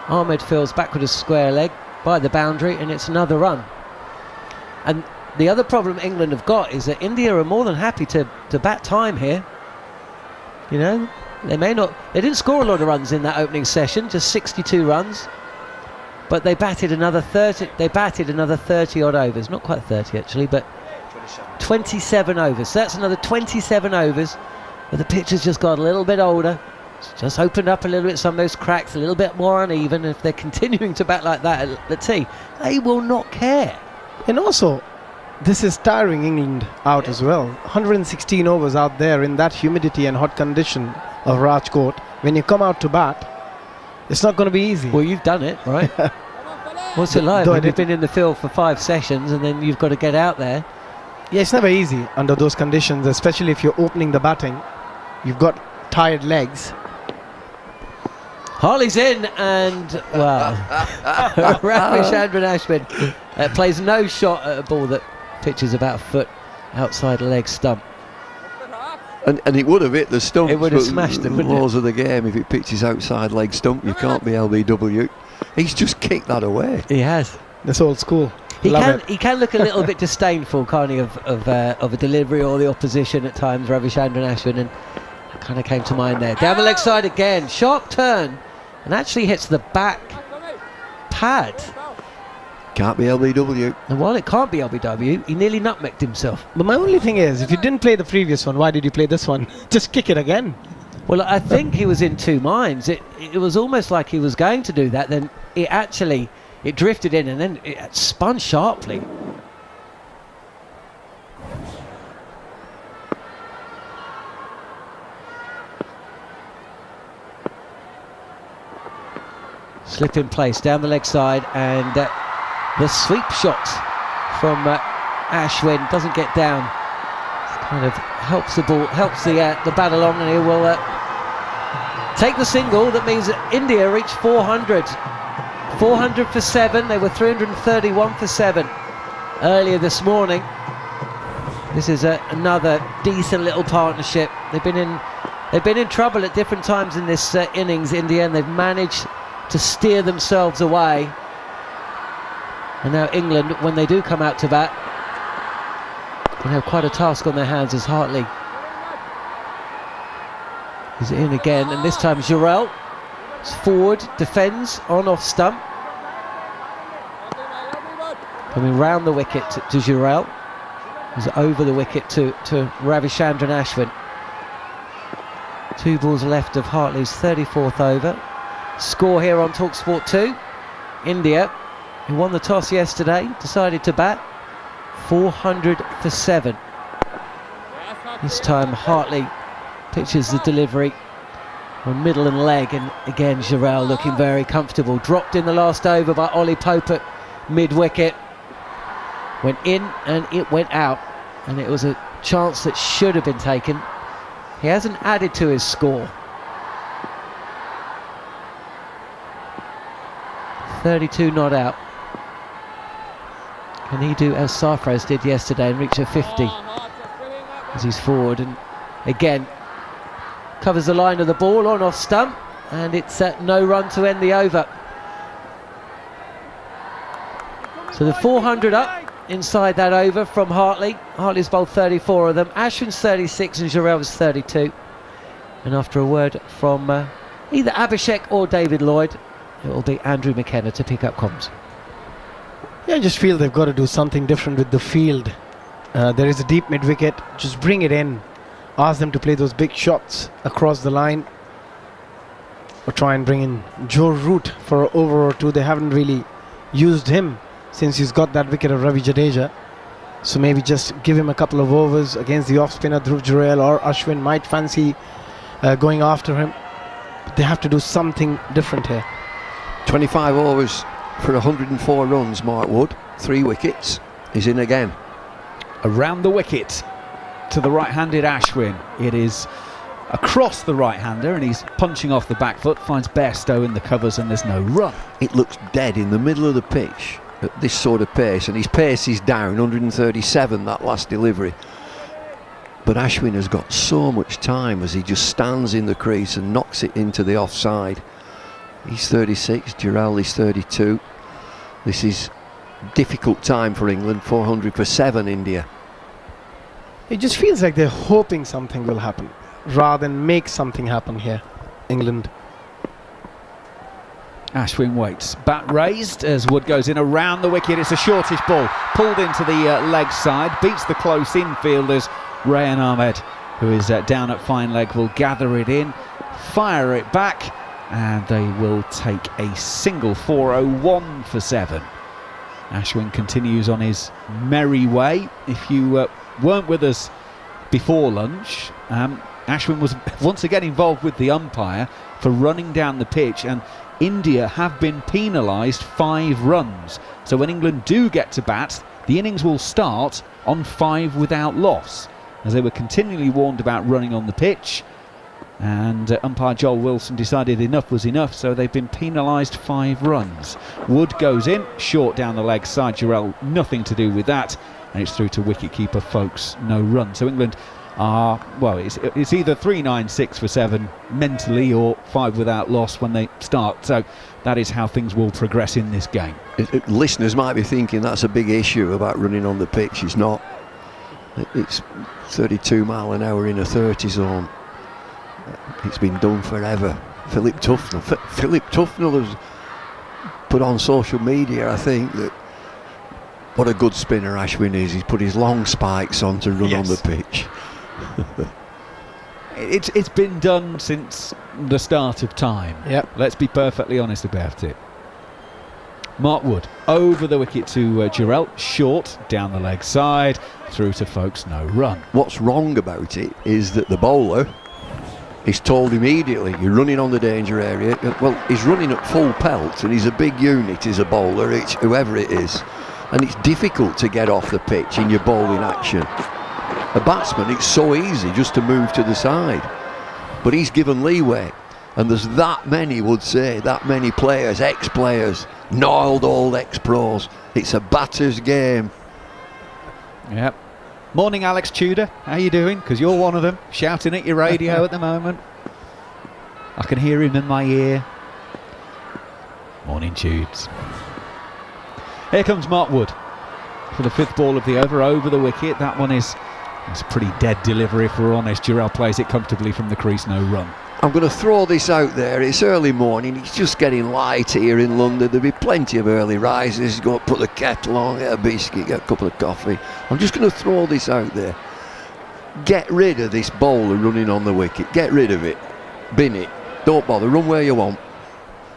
[SPEAKER 6] Ahmed feels back with a square leg by the boundary, and it's another run. And the other problem England have got is that India are more than happy to bat time here. You know, they didn't score a lot of runs in that opening session, just 62 runs, but they batted another 30. They batted another 30 odd overs, not quite 30 actually, but 27 overs. So that's another 27 overs, but the pitch has just got a little bit older. It's just opened up a little bit, some of those cracks, a little bit more uneven. If they're continuing to bat like that at the tee, they will not care.
[SPEAKER 22] And also, this is tiring England out as well. 116 overs out there in that humidity and hot condition of Rajkot. When you come out to bat, it's not going to be easy.
[SPEAKER 6] Well, you've done it, right? What's it like when you've been in the field for 5 sessions and then you've got to get out there?
[SPEAKER 22] Yeah, it's never easy under those conditions, especially if you're opening the batting. You've got tired legs.
[SPEAKER 6] Harley's in, and well, Ravichandran Ashwin plays no shot at a ball that pitches about a foot outside the leg stump.
[SPEAKER 5] And it would have hit the stump.
[SPEAKER 6] It would have smashed them, wouldn't it?
[SPEAKER 5] Laws of the game, if it pitches outside leg stump, you can't be LBW. He's just kicked that away.
[SPEAKER 6] He has.
[SPEAKER 22] That's old school.
[SPEAKER 6] He can look a little bit disdainful, can't he, of a delivery or the opposition at times, Ravichandran Ashwin, and that kind of came to mind there. Down the leg side again, sharp turn, and actually hits the back pad.
[SPEAKER 5] Can't be LBW.
[SPEAKER 6] And while it can't be LBW, he nearly nutmegged himself.
[SPEAKER 22] But my only thing is, if you didn't play the previous one, why did you play this one? Just kick it again.
[SPEAKER 6] Well, I think he was in two minds. It was almost like he was going to do that, then it drifted in and then it spun sharply. Slip in place down the leg side, and the sweep shot from Ashwin doesn't get down. Kind of helps the ball, helps the bat along, and he will take the single. That means that India reach 400. 400 for 7. They were 331 for 7 earlier this morning. This is another decent little partnership. They've been in They've been in trouble at different times in this innings. In the end, they've managed to steer themselves away. And now England, when they do come out to bat, will have quite a task on their hands as Hartley is in again, and this time Jarrod is forward, defends on off stump, coming round the wicket to Jarrod, is over the wicket to Ravichandran Ashwin. 2 balls left of Hartley's 34th over. Score here on talkSPORT 2. India, who won the toss yesterday, decided to bat. 400 for 7. This time Hartley pitches the delivery on middle and leg, and again Jarrod looking very comfortable. Dropped in the last over by Ollie Pope at mid-wicket. Went in and it went out, and it was a chance that should have been taken. He hasn't added to his score. 32 not out. Can he do as Sarfraz did yesterday and reach a 50 as he's forward, and again covers the line of the ball on off stump, and it's no run to end the over. So the 400 up inside that over from Hartley. Hartley's bowled 34 of them. Ashwin's 36 and Jarrod 32. And after a word from either Abhishek or David Lloyd, it will be Andrew McKenna to pick up comms.
[SPEAKER 22] Yeah, I just feel they've got to do something different with the field. There is a deep mid-wicket. Just bring it in. Ask them to play those big shots across the line. Or try and bring in Joe Root for an over or two. They haven't really used him since he's got that wicket of Ravi Jadeja. So maybe just give him a couple of overs against the off-spinner Dhruv Jurel, or Ashwin might fancy going after him. But they have to do something different here.
[SPEAKER 5] 25 overs for 104 runs, Mark Wood. 3 wickets. He's in again.
[SPEAKER 7] Around the wicket to the right-handed Ashwin. It is across the right-hander, and he's punching off the back foot, finds Bairstow in the covers, and there's no run.
[SPEAKER 5] It looks dead in the middle of the pitch at this sort of pace, and his pace is down 137 that last delivery. But Ashwin has got so much time as he just stands in the crease and knocks it into the offside. He's 36, Jurel is 32. This is difficult time for England. 400 for 7, India.
[SPEAKER 22] It just feels like they're hoping something will happen rather than make something happen here, England.
[SPEAKER 7] Ashwin waits, bat raised as Wood goes in around the wicket. It's a shortish ball, pulled into the leg side, beats the close infielders. Rayan Ahmed, who is down at fine leg, will gather it in, fire it back, and they will take a single. 401 for 7. Ashwin continues on his merry way. If you weren't with us before lunch, Ashwin was once again involved with the umpire for running down the pitch, and India have been penalised 5 runs. So when England do get to bat, the innings will start on 5 without loss, as they were continually warned about running on the pitch, and umpire Joel Wilson decided enough was enough, so they've been penalised 5 runs. Wood goes in, short down the leg side. Jurel, nothing to do with that, and it's through to wicketkeeper Folkes, no run. So England are, well, it's either 396 for 7 mentally or 5 without loss when they start. So that is how things will progress in this game.
[SPEAKER 5] Listeners might be thinking that's a big issue about running on the pitch. It's not. It's 32 mile an hour in a 30 zone. It's been done forever. Philip Tufnell has put on social media, I think, that what a good spinner Ashwin is. He's put his long spikes on to run on the pitch.
[SPEAKER 7] It's been done since the start of time.
[SPEAKER 22] Yep.
[SPEAKER 7] Let's be perfectly honest about it. Mark Wood over the wicket to Jurel, short down the leg side, through to Folkes, no run.
[SPEAKER 5] What's wrong about it is that the bowler is told immediately, you're running on the danger area. Well, he's running at full pelt, and he's a big unit, he's a bowler, it's whoever it is, and it's difficult to get off the pitch in your bowling action. A batsman, it's so easy just to move to the side, but he's given leeway, and there's that many, would say, that many players, ex-players, gnarled old ex-pros. It's a batter's game.
[SPEAKER 7] Yep. Morning, Alex Tudor. How you doing? Because you're one of them, shouting at your radio at the moment. I can hear him in my ear. Morning, Tubes. Here comes Mark Wood for the 5th ball of the over the wicket. That one is a pretty dead delivery, if we're honest. Jarrod plays it comfortably from the crease, no run.
[SPEAKER 5] I'm going to throw this out there. It's early morning. It's just getting light here in London. There'll be plenty of early risers. Go put the kettle on, get a biscuit, get a cup of coffee. I'm just going to throw this out there. Get rid of this bowler running on the wicket. Get rid of it. Bin it. Don't bother. Run where you want.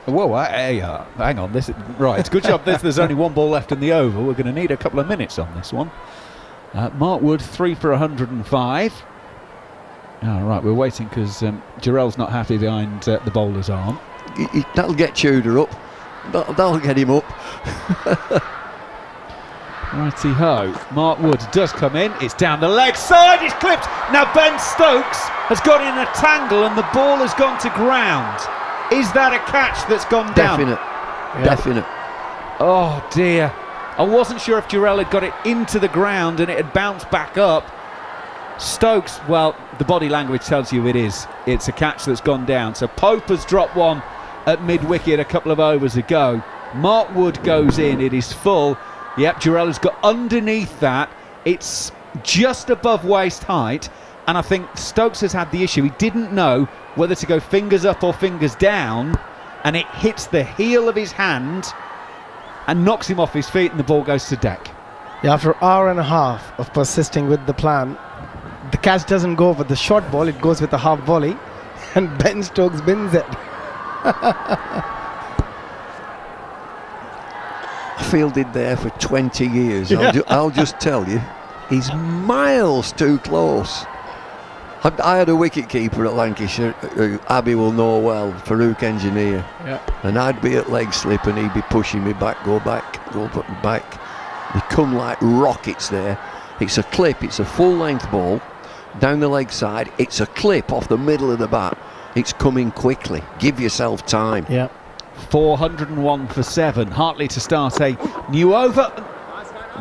[SPEAKER 7] Whoa, hang on. Right, it's a good job there's only 1 ball left in the over. We're going to need a couple of minutes on this one. Mark Wood, 3 for 105. All right, we're waiting because Jarrell's not happy behind the bowler's arm.
[SPEAKER 5] That'll get Tudor up. That'll get him up.
[SPEAKER 7] Righty-ho. Mark Wood does come in. It's down the leg side. It's clipped. Now Ben Stokes has got in a tangle and the ball has gone to ground. Is that a catch that's gone down?
[SPEAKER 5] Definite.
[SPEAKER 7] Oh dear. I wasn't sure if Jarrell had got it into the ground and it had bounced back up. Stokes, well, the body language tells you it is. It's a catch that's gone down. So Pope has dropped one at mid-wicket a couple of overs ago. Mark Wood goes in. It is full. Yep, Jarrell has got underneath that. It's just above waist height. And I think Stokes has had the issue. He didn't know whether to go fingers up or fingers down. And it hits the heel of his hand and knocks him off his feet and the ball goes to deck.
[SPEAKER 22] Yeah, after an hour and a half of persisting with the plan, the catch doesn't go with the short ball, it goes with a half volley, and Ben Stokes bins it.
[SPEAKER 5] I fielded there for 20 years. I'll just tell you, he's miles too close. I had a wicket keeper at Lancashire who Abby will know well, Farouk Engineer.
[SPEAKER 22] Yeah.
[SPEAKER 5] And I'd be at leg slip and he'd be pushing me back, go back. They come like rockets there. It's a clip, it's a full length ball down the leg side. It's a clip off the middle of the bat. It's coming quickly. Give yourself time.
[SPEAKER 22] Yeah.
[SPEAKER 7] 401 for 7. Hartley to start a new over.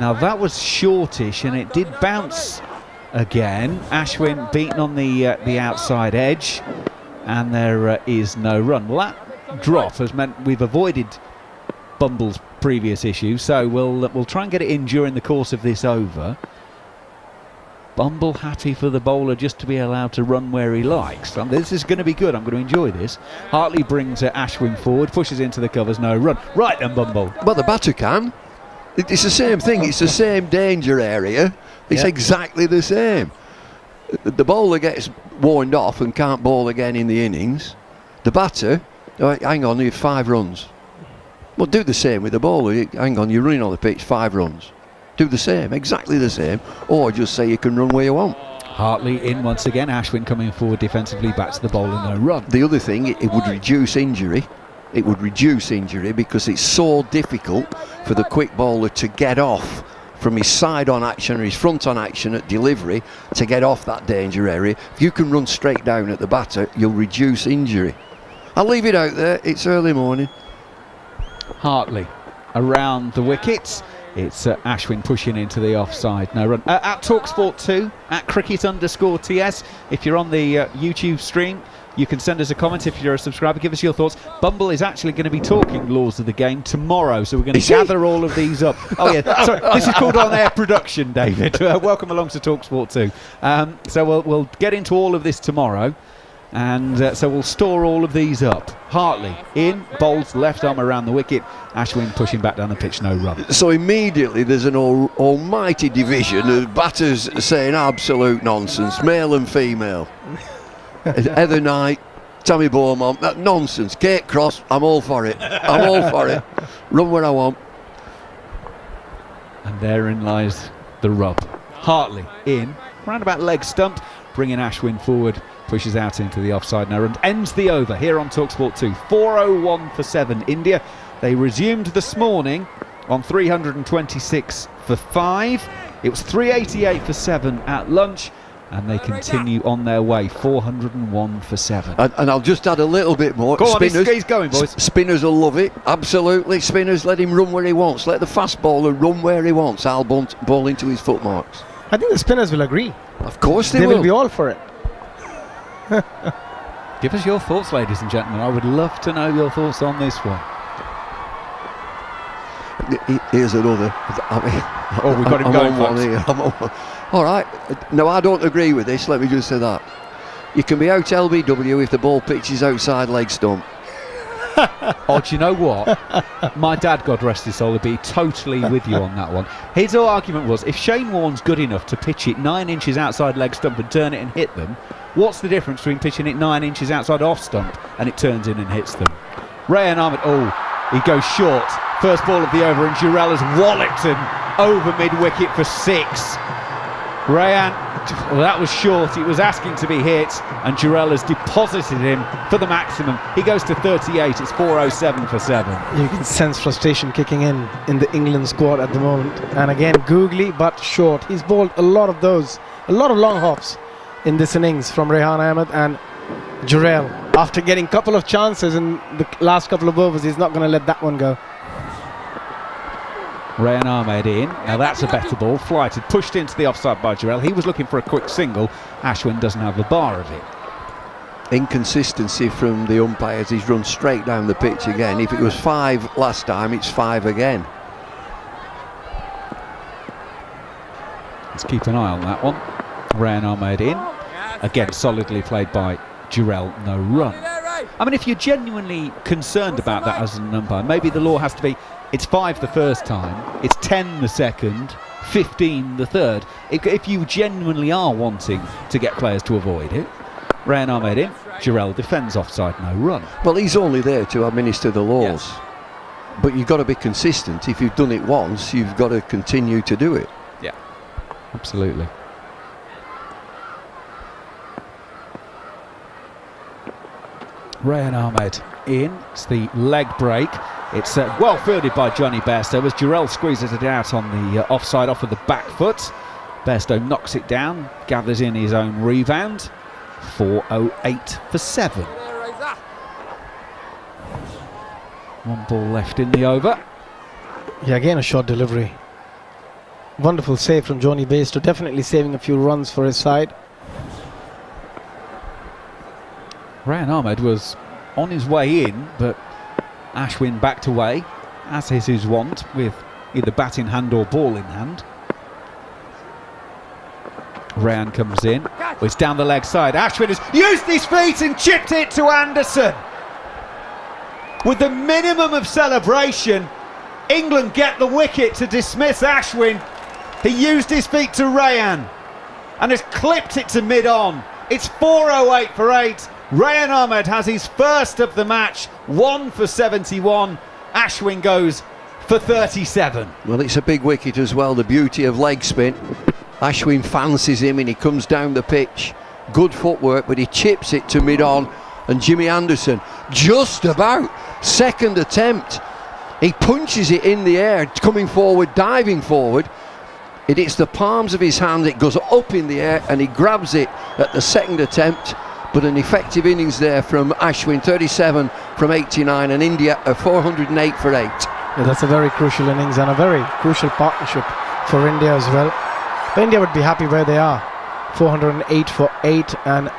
[SPEAKER 7] Now that was shortish and it did bounce again. Ashwin beaten on the outside edge and there is no run. Well, that drop has meant we've avoided Bumble's previous issue, so we'll try and get it in during the course of this over. Bumble happy for the bowler just to be allowed to run where he likes. This is going to be good. I'm going to enjoy this. Hartley brings Ashwin forward, pushes into the covers, no run. Right then, Bumble.
[SPEAKER 5] Well, the batter can. It's the same thing. It's the same danger area. It's exactly the same. The bowler gets warned off and can't bowl again in the innings. The batter, hang on, you have 5 runs. Well, do the same with the bowler. Hang on, you're running on the pitch, 5 runs. Do the same, exactly the same, or just say you can run where you want.
[SPEAKER 7] Hartley in once again. Ashwin coming forward defensively, back to the bowler, no run.
[SPEAKER 5] The other thing, it would reduce injury. It would reduce injury because it's so difficult for the quick bowler to get off from his side on action or his front on action at delivery to get off that danger area. If you can run straight down at the batter, you'll reduce injury. I'll leave it out there. It's early morning.
[SPEAKER 7] Hartley around the wickets. It's Ashwin pushing into the offside, no run. At talkSPORT 2, at cricket_TS. If you're on the YouTube stream, you can send us a comment. If you're a subscriber, give us your thoughts. Bumble is actually going to be talking laws of the game tomorrow, so we're going to gather all of these up. Oh yeah, sorry, this is called on-air production, David. Welcome along to talkSPORT 2. So we'll get into all of this tomorrow. And so we'll store all of these up. Hartley in, bowls left arm around the wicket. Ashwin pushing back down the pitch, no run.
[SPEAKER 5] So immediately there's an almighty division of batters saying absolute nonsense, male and female. Heather Knight, Tommy Beaumont, that nonsense. Kate Cross, I'm all for it. I'm all for it. Run where I want.
[SPEAKER 7] And therein lies the rub. Hartley in, round about leg stump, bringing Ashwin forward. Pushes out into the offside now and ends the over here on talkSPORT 2. 401 for 7. India, they resumed this morning on 326 for 5. It was 388 for 7 at lunch, and they continue on their way. 401 for 7.
[SPEAKER 5] And I'll just add a little bit more.
[SPEAKER 7] Go on, he's going, boys.
[SPEAKER 5] Spinners will love it. Absolutely. Spinners, let him run where he wants. Let the fast bowler run where he wants. I'll bowl into his footmarks.
[SPEAKER 22] I think the spinners will agree.
[SPEAKER 5] Of course they
[SPEAKER 22] will.
[SPEAKER 5] will
[SPEAKER 22] Be all for it.
[SPEAKER 7] Give us your thoughts, ladies and gentlemen. I would love to know your thoughts on this one.
[SPEAKER 5] Here's another.
[SPEAKER 7] We've got him going,
[SPEAKER 5] one here. All right. No, I don't agree with this. Let me just say that. You can be out LBW if the ball pitches outside leg stump.
[SPEAKER 7] Oh, do you know what? My dad, God rest his soul, would be totally with you on that one. His argument was, if Shane Warne's good enough to pitch it 9 inches outside leg stump and turn it and hit them, what's the difference between pitching it 9 inches outside off stump and it turns in and hits them? Rayan Ahmed, he goes short. First ball of the over, and Jarrod has walloped him over mid-wicket for 6. Rayan, well, that was short. It was asking to be hit, and Jarrod has deposited him for the maximum. He goes to 38. It's 407 for 7.
[SPEAKER 22] You can sense frustration kicking in the England squad at the moment. And again, googly but short. He's bowled a lot of those, a lot of long hops in this innings from Rayan Ahmed, and Jarrod, after getting a couple of chances in the last couple of overs, he's not going to let that one go.
[SPEAKER 7] Rayan Ahmed in. Now that's a better ball. Flighted, pushed into the offside by Jarrod. He was looking for a quick single. Ashwin doesn't have the bar of it.
[SPEAKER 5] Inconsistency from the umpires. He's run straight down the pitch again. If it was 5 last time, it's 5 again.
[SPEAKER 7] Let's keep an eye on that one. Rayan Ahmed in. Again, solidly played by Jarrod. No run. I mean, if you're genuinely concerned about that as an umpire, maybe the law has to be, it's 5 the first time, it's 10 the second, 15 the third. If you genuinely are wanting to get players to avoid it. Rayan Ahmed in, Jarrod defends offside, no run.
[SPEAKER 5] Well, he's only there to administer the laws. Yes. But you've got to be consistent. If you've done it once, you've got to continue to do it.
[SPEAKER 7] Yeah, absolutely. Rayan Ahmed in. It's the leg break. It's well fielded by Johnny Bairstow as Jarrod squeezes it out on the offside off of the back foot. Bairstow knocks it down, gathers in his own rebound. 408 for 7. One ball left in the over.
[SPEAKER 22] Yeah, again a short delivery. Wonderful save from Johnny Bairstow, definitely saving a few runs for his side.
[SPEAKER 7] Rayan Ahmed was on his way in, but Ashwin backed away, as is his wont, with either bat in hand or ball in hand. Rayan comes in, it's down the leg side. Ashwin has used his feet and chipped it to Anderson. With the minimum of celebration, England get the wicket to dismiss Ashwin. He used his feet to Rayan and has clipped it to mid-on. It's 408 for 8. Rayan Ahmed has his first of the match, 1 for 71. Ashwin goes for 37.
[SPEAKER 5] Well, it's a big wicket as well, the beauty of leg spin. Ashwin fancies him and he comes down the pitch. Good footwork, but he chips it to mid-on. And Jimmy Anderson, just about, second attempt. He punches it in the air, coming forward, diving forward. It hits the palms of his hand, it goes up in the air, and he grabs it at the second attempt. But an effective innings there from Ashwin, 37 from 89, and India at 408 for 8.
[SPEAKER 22] Yeah, that's a very crucial innings and a very crucial partnership for India as well. But India would be happy where they are. 408 for 8, and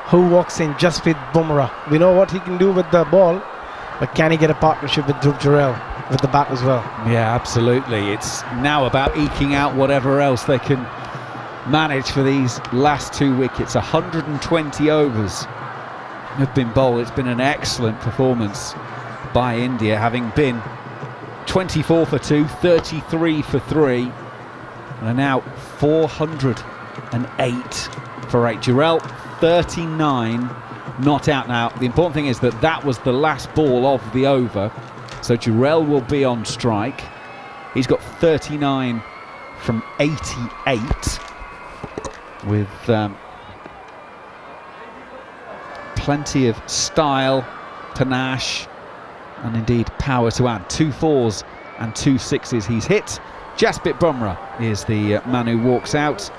[SPEAKER 22] who walks in? Jasprit Bumrah. We know what he can do with the ball, but can he get a partnership with Dhruv Jarrod with the bat as well?
[SPEAKER 7] Yeah, absolutely. It's now about eking out whatever else they can manage for these last 2 wickets. 120 overs have been bowled. It's been an excellent performance by India, having been 24 for 2, 33 for 3, and are now 408 for 8. Jarrod 39 not out now. The important thing is that that was the last ball of the over, so Jarrod will be on strike. He's got 39 from 88 with plenty of style, panache, and indeed power to add. 2 4s and 2 6s he's hit. Jasprit Bumrah is the man who walks out.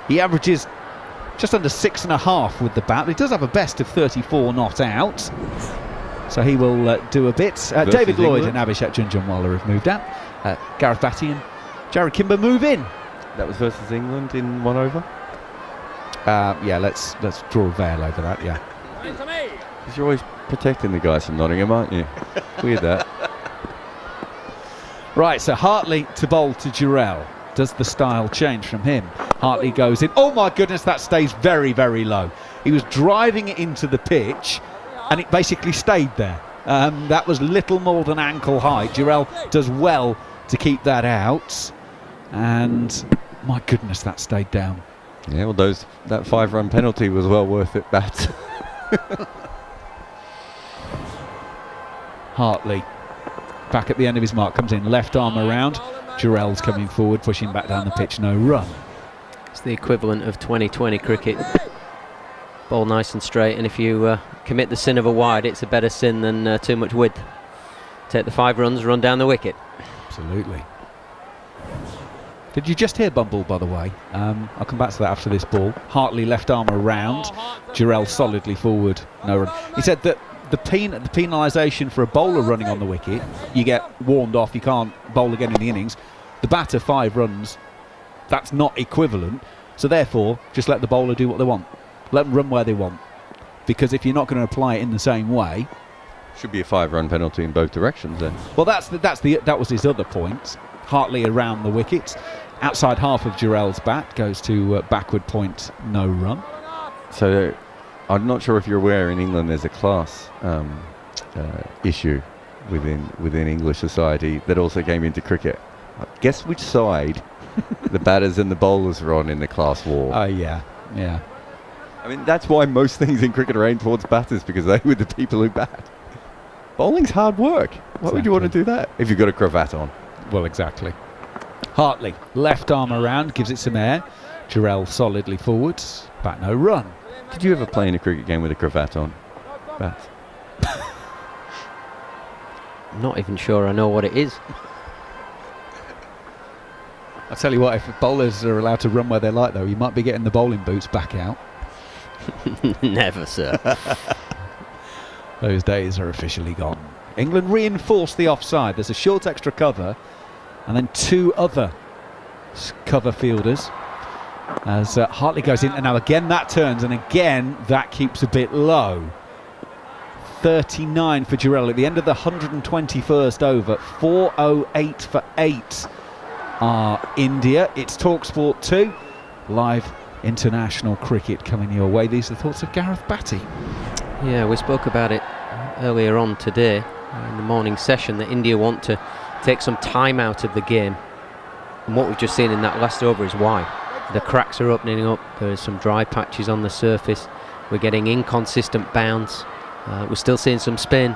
[SPEAKER 7] He averages just under 6.5 with the bat. He does have a best of 34 not out, so he will do a bit. David Lloyd and Abhishek Jhnujhnuwala have moved out. Gareth, Batty and Jarrod Kimber move in
[SPEAKER 2] That was versus England in 1 over?
[SPEAKER 7] Yeah, let's draw a veil over that, yeah.
[SPEAKER 2] Because you're always protecting the guys from Nottingham, aren't you? Weird that.
[SPEAKER 7] Right, so Hartley to bowl to Jarrod. Does the style change from him? Hartley goes in. Oh my goodness, that stays very, very low. He was driving it into the pitch and it basically stayed there. That was little more than ankle height. Jarrod does well to keep that out. And my goodness, that stayed down.
[SPEAKER 2] Yeah, well, that 5-run penalty was well worth it, Bat.
[SPEAKER 7] Hartley, back at the end of his mark, comes in, left arm around. Jarrod's coming forward, pushing back down the pitch, no run.
[SPEAKER 1] It's the equivalent of 2020 cricket. Ball nice and straight, and if you commit the sin of a wide, it's a better sin than too much width. Take the 5 runs, run down the wicket.
[SPEAKER 7] Absolutely. Did you just hear Bumble, by the way? I'll come back to that after this ball. Hartley left arm around. Jarrod solidly forward, no run. He said that the penalisation for a bowler running on the wicket, you get warned off, you can't bowl again in the innings. The batter 5 runs, that's not equivalent. So therefore, just let the bowler do what they want. Let them run where they want. Because if you're not going to apply it in the same way,
[SPEAKER 2] should be a 5-run penalty in both directions then.
[SPEAKER 7] Well, that was his other point. Hartley around the wicket. Outside half of Jarrell's bat goes to backward point, no run.
[SPEAKER 2] So I'm not sure if you're aware, in England there's a class issue within English society that also came into cricket. Guess which side the batters and the bowlers are on in the class war?
[SPEAKER 7] Oh, yeah.
[SPEAKER 2] I mean, that's why most things in cricket are aimed towards batters, because they were the people who bat. Bowling's hard work. Why would you want to do that if you've got a cravat on?
[SPEAKER 7] Well, exactly. Hartley, left arm around, gives it some air. Jarrod solidly forwards, bat no run.
[SPEAKER 2] Did you ever play in a cricket game with a cravat on? Bat?
[SPEAKER 1] I'm not even sure I know what it is.
[SPEAKER 7] I'll tell you what, if bowlers are allowed to run where they like, though, you might be getting the bowling boots back out.
[SPEAKER 1] Never, sir.
[SPEAKER 7] Those days are officially gone. England reinforced the offside. There's a short extra cover and then 2 other cover fielders as Hartley goes in, and now again that turns, and again that keeps a bit low. 39 for Jarrod at the end of the 121st over. 4:08 for 8 are India. It's talkSPORT 2 live international cricket coming your way. These are the thoughts of Gareth Batty.
[SPEAKER 1] Yeah, we spoke about it earlier on today in the morning session that India want to take some time out of the game, and what we've just seen in that last over is why. The cracks are opening up, there's some dry patches on the surface, we're getting inconsistent bounce, we're still seeing some spin.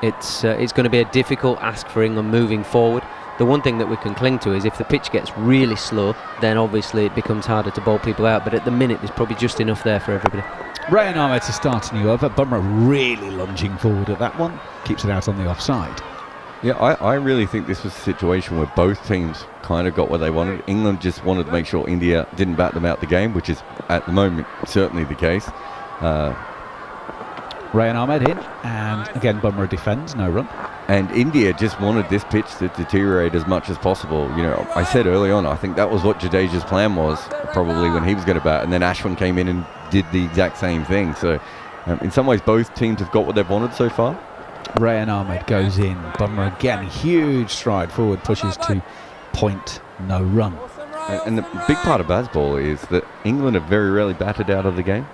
[SPEAKER 1] It's going to be a difficult ask for England moving forward. The one thing that we can cling to is if the pitch gets really slow, then obviously it becomes harder to bowl people out, but at the minute there's probably just enough there for everybody.
[SPEAKER 7] Rayan Ahmed to start a new over. Bumrah really lunging forward at that one, keeps it out on the offside.
[SPEAKER 2] Yeah, I really think this was a situation where both teams kind of got what they wanted. England just wanted to make sure India didn't bat them out the game, which is at the moment certainly the case.
[SPEAKER 7] Rayan Ahmed in, and again Bumrah defends, no run.
[SPEAKER 2] And India just wanted this pitch to deteriorate as much as possible. You know, I said early on, I think that was what Jadeja's plan was, probably when he was going to bat, and then Ashwin came in and did the exact same thing. So in some ways both teams have got what they've wanted so far.
[SPEAKER 7] Rayan Ahmed goes in, Bumrah again, huge stride forward, pushes to point, no run.
[SPEAKER 2] And the big part of Bazball is that England are very rarely batted out of the game.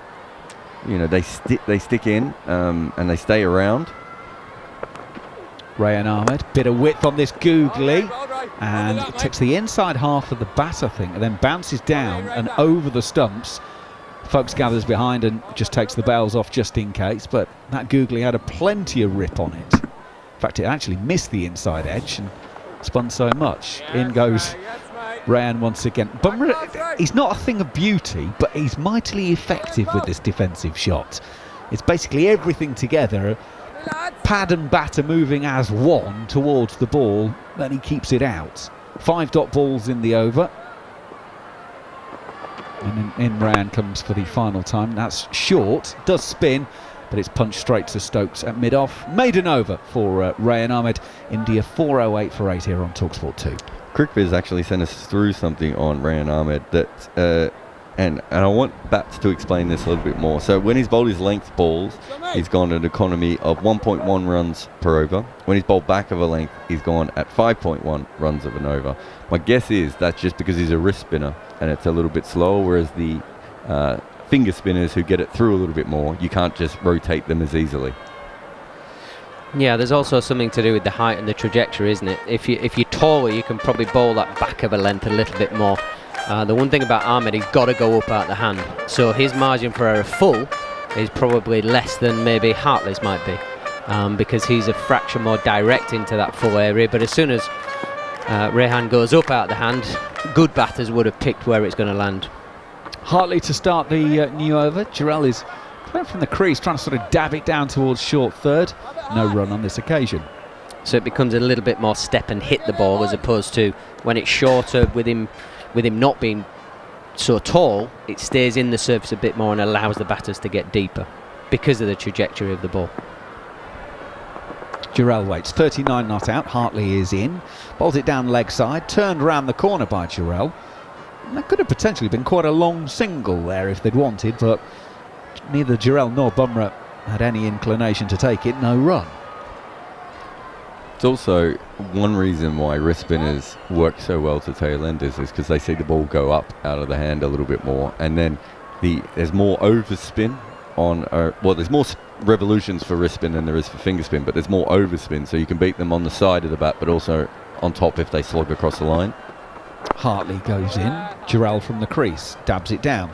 [SPEAKER 2] You know, they stick in and they stay around.
[SPEAKER 7] Rayan Ahmed, bit of width on this googly, and it takes the inside half of the bat, I think, and then bounces down and over the stumps. Folks gathers behind and just takes the bails off just in case, but that googly had a plenty of rip on it. In fact, it actually missed the inside edge and spun so much. In goes Rayan once again. Bumrah, he's not a thing of beauty, but he's mightily effective with this defensive shot. It's basically everything together. Pad and batter moving as one towards the ball, then he keeps it out. 5 dot balls in the over. And in Rayan comes for the final time. That's short, does spin, but it's punched straight to Stokes at mid-off. Maiden over for Rayan Ahmed. India 4:08 for 8 here on talkSPORT 2.
[SPEAKER 2] Crickviz actually sent us through something on Rayan Ahmed that, and I want Bats to explain this a little bit more. So when he's bowled his length balls, he's gone at an economy of 1.1 runs per over. When he's bowled back of a length, he's gone at 5.1 runs of an over. My guess is that's just because he's a wrist spinner and it's a little bit slower, whereas the finger spinners who get it through a little bit more, you can't just rotate them as easily.
[SPEAKER 1] Yeah, there's also something to do with the height and the trajectory, isn't it? If you're taller, you can probably bowl that back of a length a little bit more. The one thing about Ahmed, he's got to go up out the hand. So his margin for error full is probably less than maybe Hartley's might be, because he's a fraction more direct into that full area. But as soon as Rehan goes up out the hand, good batters would have picked where it's going to land.
[SPEAKER 7] Hartley to start the new over. Jarrod is playing from the crease, trying to sort of dab it down towards short third. No run on this occasion.
[SPEAKER 1] So it becomes a little bit more step and hit the ball, as opposed to when it's shorter with him not being so tall, it stays in the surface a bit more and allows the batters to get deeper because of the trajectory of the ball.
[SPEAKER 7] Jarrod waits, 39 not out. Hartley is in, bowls it down leg side, turned round the corner by Jarrod. That could have potentially been quite a long single there if they'd wanted, but neither Jarrod nor Bumrah had any inclination to take it. No run.
[SPEAKER 2] It's also one reason why wrist spinners work so well to tail enders is because they see the ball go up out of the hand a little bit more, and then there's more overspin on, there's more revolutions for wrist spin than there is for finger spin, but there's more overspin, so you can beat them on the side of the bat, but also on top if they slog across the line.
[SPEAKER 7] Hartley goes in, Jarrod from the crease, dabs it down,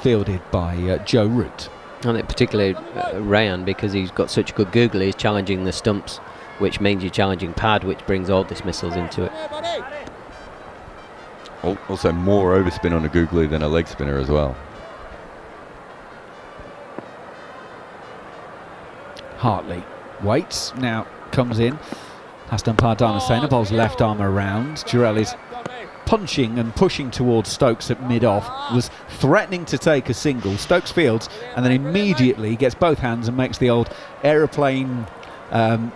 [SPEAKER 7] fielded by Joe Root.
[SPEAKER 1] I think particularly Rayan, because he's got such good googly, he's challenging the stumps, which means you're challenging pad, which brings all dismissals into it.
[SPEAKER 2] Also more overspin on a googly than a leg spinner as well.
[SPEAKER 7] Hartley waits, now comes in. Hassan Pardana bowls left arm around. Jarrod is punching and pushing towards Stokes at mid-off, was threatening to take a single. Stokes fields and then immediately gets both hands and makes the old aeroplane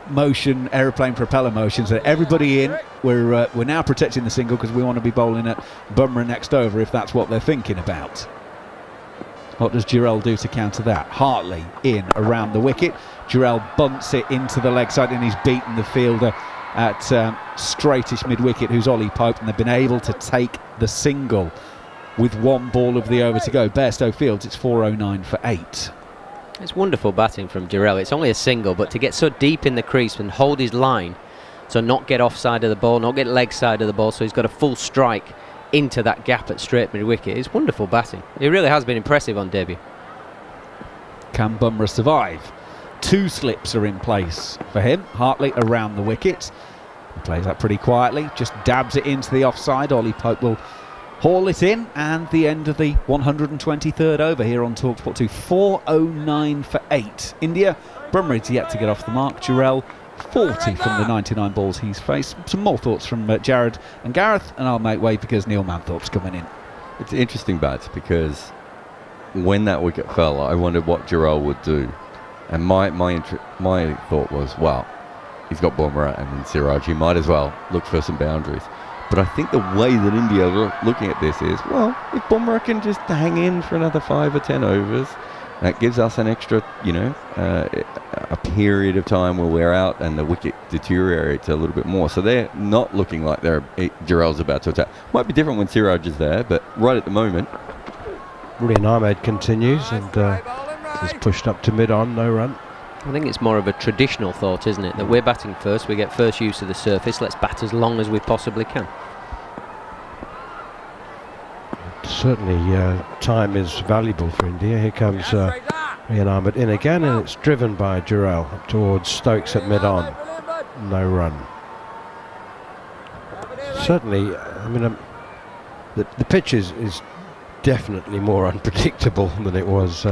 [SPEAKER 7] motion, aeroplane propeller motion. So everybody in. We're now protecting the single because we want to be bowling at Bumrah next over if that's what they're thinking about. What does Jarrod do to counter that? Hartley in around the wicket. Jarrod bunts it into the leg side and he's beaten the fielder at straightish mid-wicket, who's Ollie Pope, and they've been able to take the single with one ball of the over to go. Bairstow fields, it's 409 for 8.
[SPEAKER 1] It's wonderful batting from Jarrod. It's only a single, but to get so deep in the crease and hold his line, so not get off side of the ball, not get leg side of the ball, so he's got a full strike into that gap at straight mid-wicket. It's wonderful batting. It really has been impressive on debut.
[SPEAKER 7] Can Bumrah survive? 2 slips are in place for him. Hartley around the wicket. He plays that pretty quietly, just dabs it into the offside. Ollie Pope will haul it in, and the end of the 123rd over here on talkSPORT 2. 409 for 8. India, Bumrah is yet to get off the mark. Jarrod 40 from the 99 balls he's faced. Some more thoughts from Jarrod and Gareth, and I'll make way because Neil Manthorp's coming in.
[SPEAKER 2] It's interesting, Bats, because when that wicket fell, I wondered what Jarrod would do. And my thought was, well, he's got Bumrah and Siraj, he might as well look for some boundaries. But I think the way that India are looking at this is, well, if Bumrah can just hang in for another 5 or 10 overs, that gives us an extra, a period of time where we're out and the wicket deteriorates a little bit more. So they're not looking like Jarrod's about to attack. Might be different when Siraj is there, but right at the moment.
[SPEAKER 3] Rayan Ahmed continues and is pushed up to mid-on, no run.
[SPEAKER 1] I think it's more of a traditional thought, isn't it? That we're batting first, we get first use of the surface, let's bat as long as we possibly can.
[SPEAKER 3] Certainly time is valuable for India. Here comes Rayan Ahmed in again, and it's driven by Jarrod up towards Stokes at mid-on. No run. Certainly, the pitch is definitely more unpredictable than it was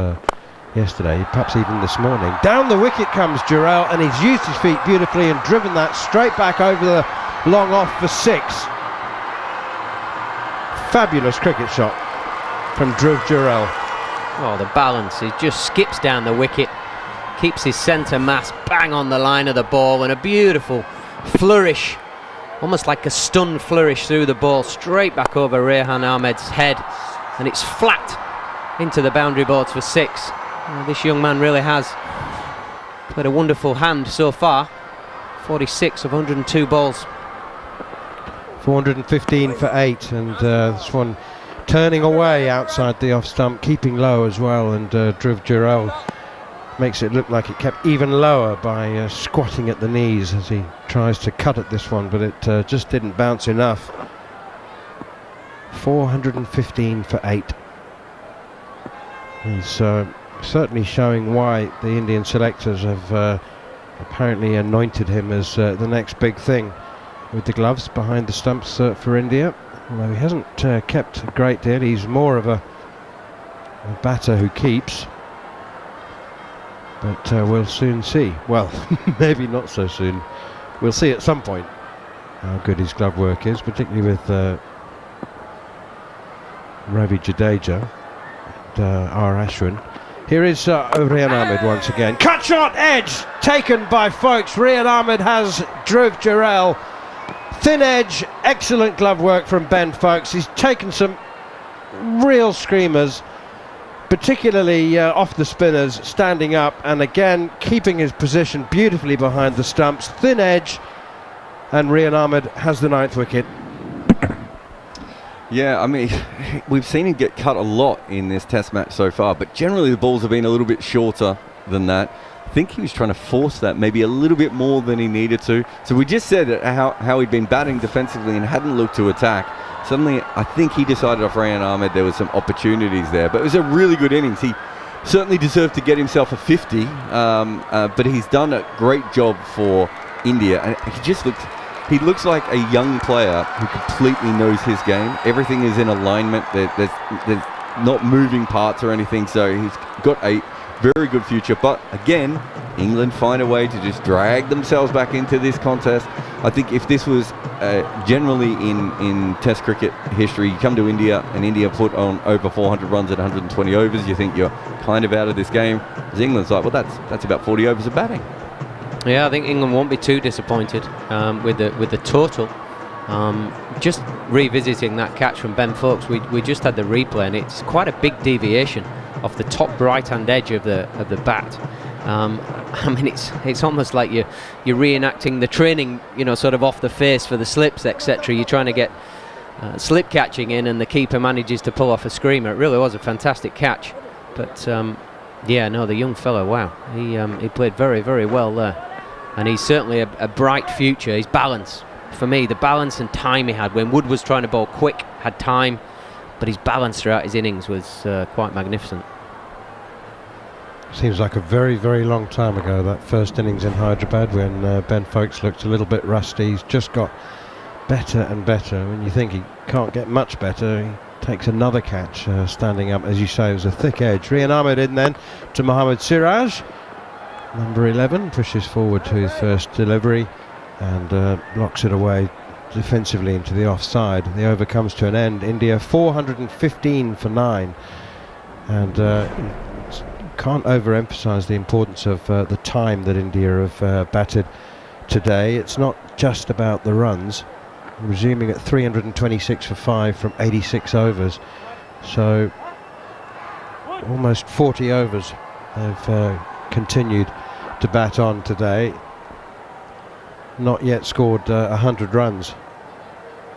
[SPEAKER 3] yesterday, perhaps even this morning. Down the wicket comes Jarrod, and he's used his feet beautifully and driven that straight back over the long off for 6. Fabulous cricket shot from Dhruv Jarrod.
[SPEAKER 1] Oh, the balance. He just skips down the wicket, keeps his centre mass bang on the line of the ball, and a beautiful flourish almost like a stunned flourish through the ball, straight back over Rehan Ahmed's head, and it's flat into the boundary boards for 6. This young man really has played a wonderful hand so far. 46 of 102 balls.
[SPEAKER 3] 415 for 8, and this one turning away outside the off stump, keeping low as well, and Jhnujhnuwala makes it look like it kept even lower by squatting at the knees as he tries to cut at this one, but it just didn't bounce enough. 415 for 8. He's certainly showing why the Indian selectors have apparently anointed him as the next big thing with the gloves behind the stumps for India. Although he hasn't kept a great deal, he's more of a batter who keeps. But we'll soon see. Well, maybe not so soon. We'll see at some point how good his glove work is, particularly with Ravi Jadeja and R. Ashwin. Here is Rehan Ahmed once again. Cut shot, edge, taken by Folkes. Rehan Ahmed has Jhnujhnuwala. Thin edge, excellent glove work from Ben Folkes. He's taken some real screamers, particularly off the spinners, standing up and again keeping his position beautifully behind the stumps. Thin edge, and Rehan Ahmed has the 9th wicket.
[SPEAKER 2] Yeah, I mean, we've seen him get cut a lot in this test match so far, but generally the balls have been a little bit shorter than that. I think he was trying to force that maybe a little bit more than he needed to. So we just said how he'd been batting defensively and hadn't looked to attack. Suddenly, I think he decided off Rehan Ahmed there was some opportunities there. But it was a really good innings. He certainly deserved to get himself a 50, but he's done a great job for India. And he looks like a young player who completely knows his game. Everything is in alignment. There's not moving parts or anything. So he's got a very good future. But again, England find a way to just drag themselves back into this contest. I think if this was generally in Test cricket history, you come to India and India put on over 400 runs at 120 overs, you think you're kind of out of this game. As England's like, well, that's about 40 overs of batting.
[SPEAKER 1] Yeah, I think England won't be too disappointed with the total. Just revisiting that catch from Ben Folkes, we just had the replay, and it's quite a big deviation off the top right-hand edge of the bat. I mean, it's almost like you're reenacting the training, sort of off the face for the slips, etc. You're trying to get slip catching in, and the keeper manages to pull off a screamer. It really was a fantastic catch. But the young fellow, wow, he played very, very well there, and he's certainly a bright future. His balance, for me, the balance and time he had when Wood was trying to bowl quick, had time, but his balance throughout his innings was quite magnificent.
[SPEAKER 3] Seems like a very, very long time ago, that first innings in Hyderabad, when Ben Folkes looked a little bit rusty. He's just got better and better. When you think he can't get much better, he takes another catch, standing up, as you say. It was a thick edge. Rehan Ahmed in then to Mohammad Siraj. Number 11 pushes forward to his first delivery and blocks it away defensively into the offside. The over comes to an end. India 415 for 9, and can't overemphasize the importance of the time that India have batted today. It's not just about the runs. Resuming at 326 for 5 from 86 overs, so almost 40 overs they've continued to bat on today. Not yet scored 100 runs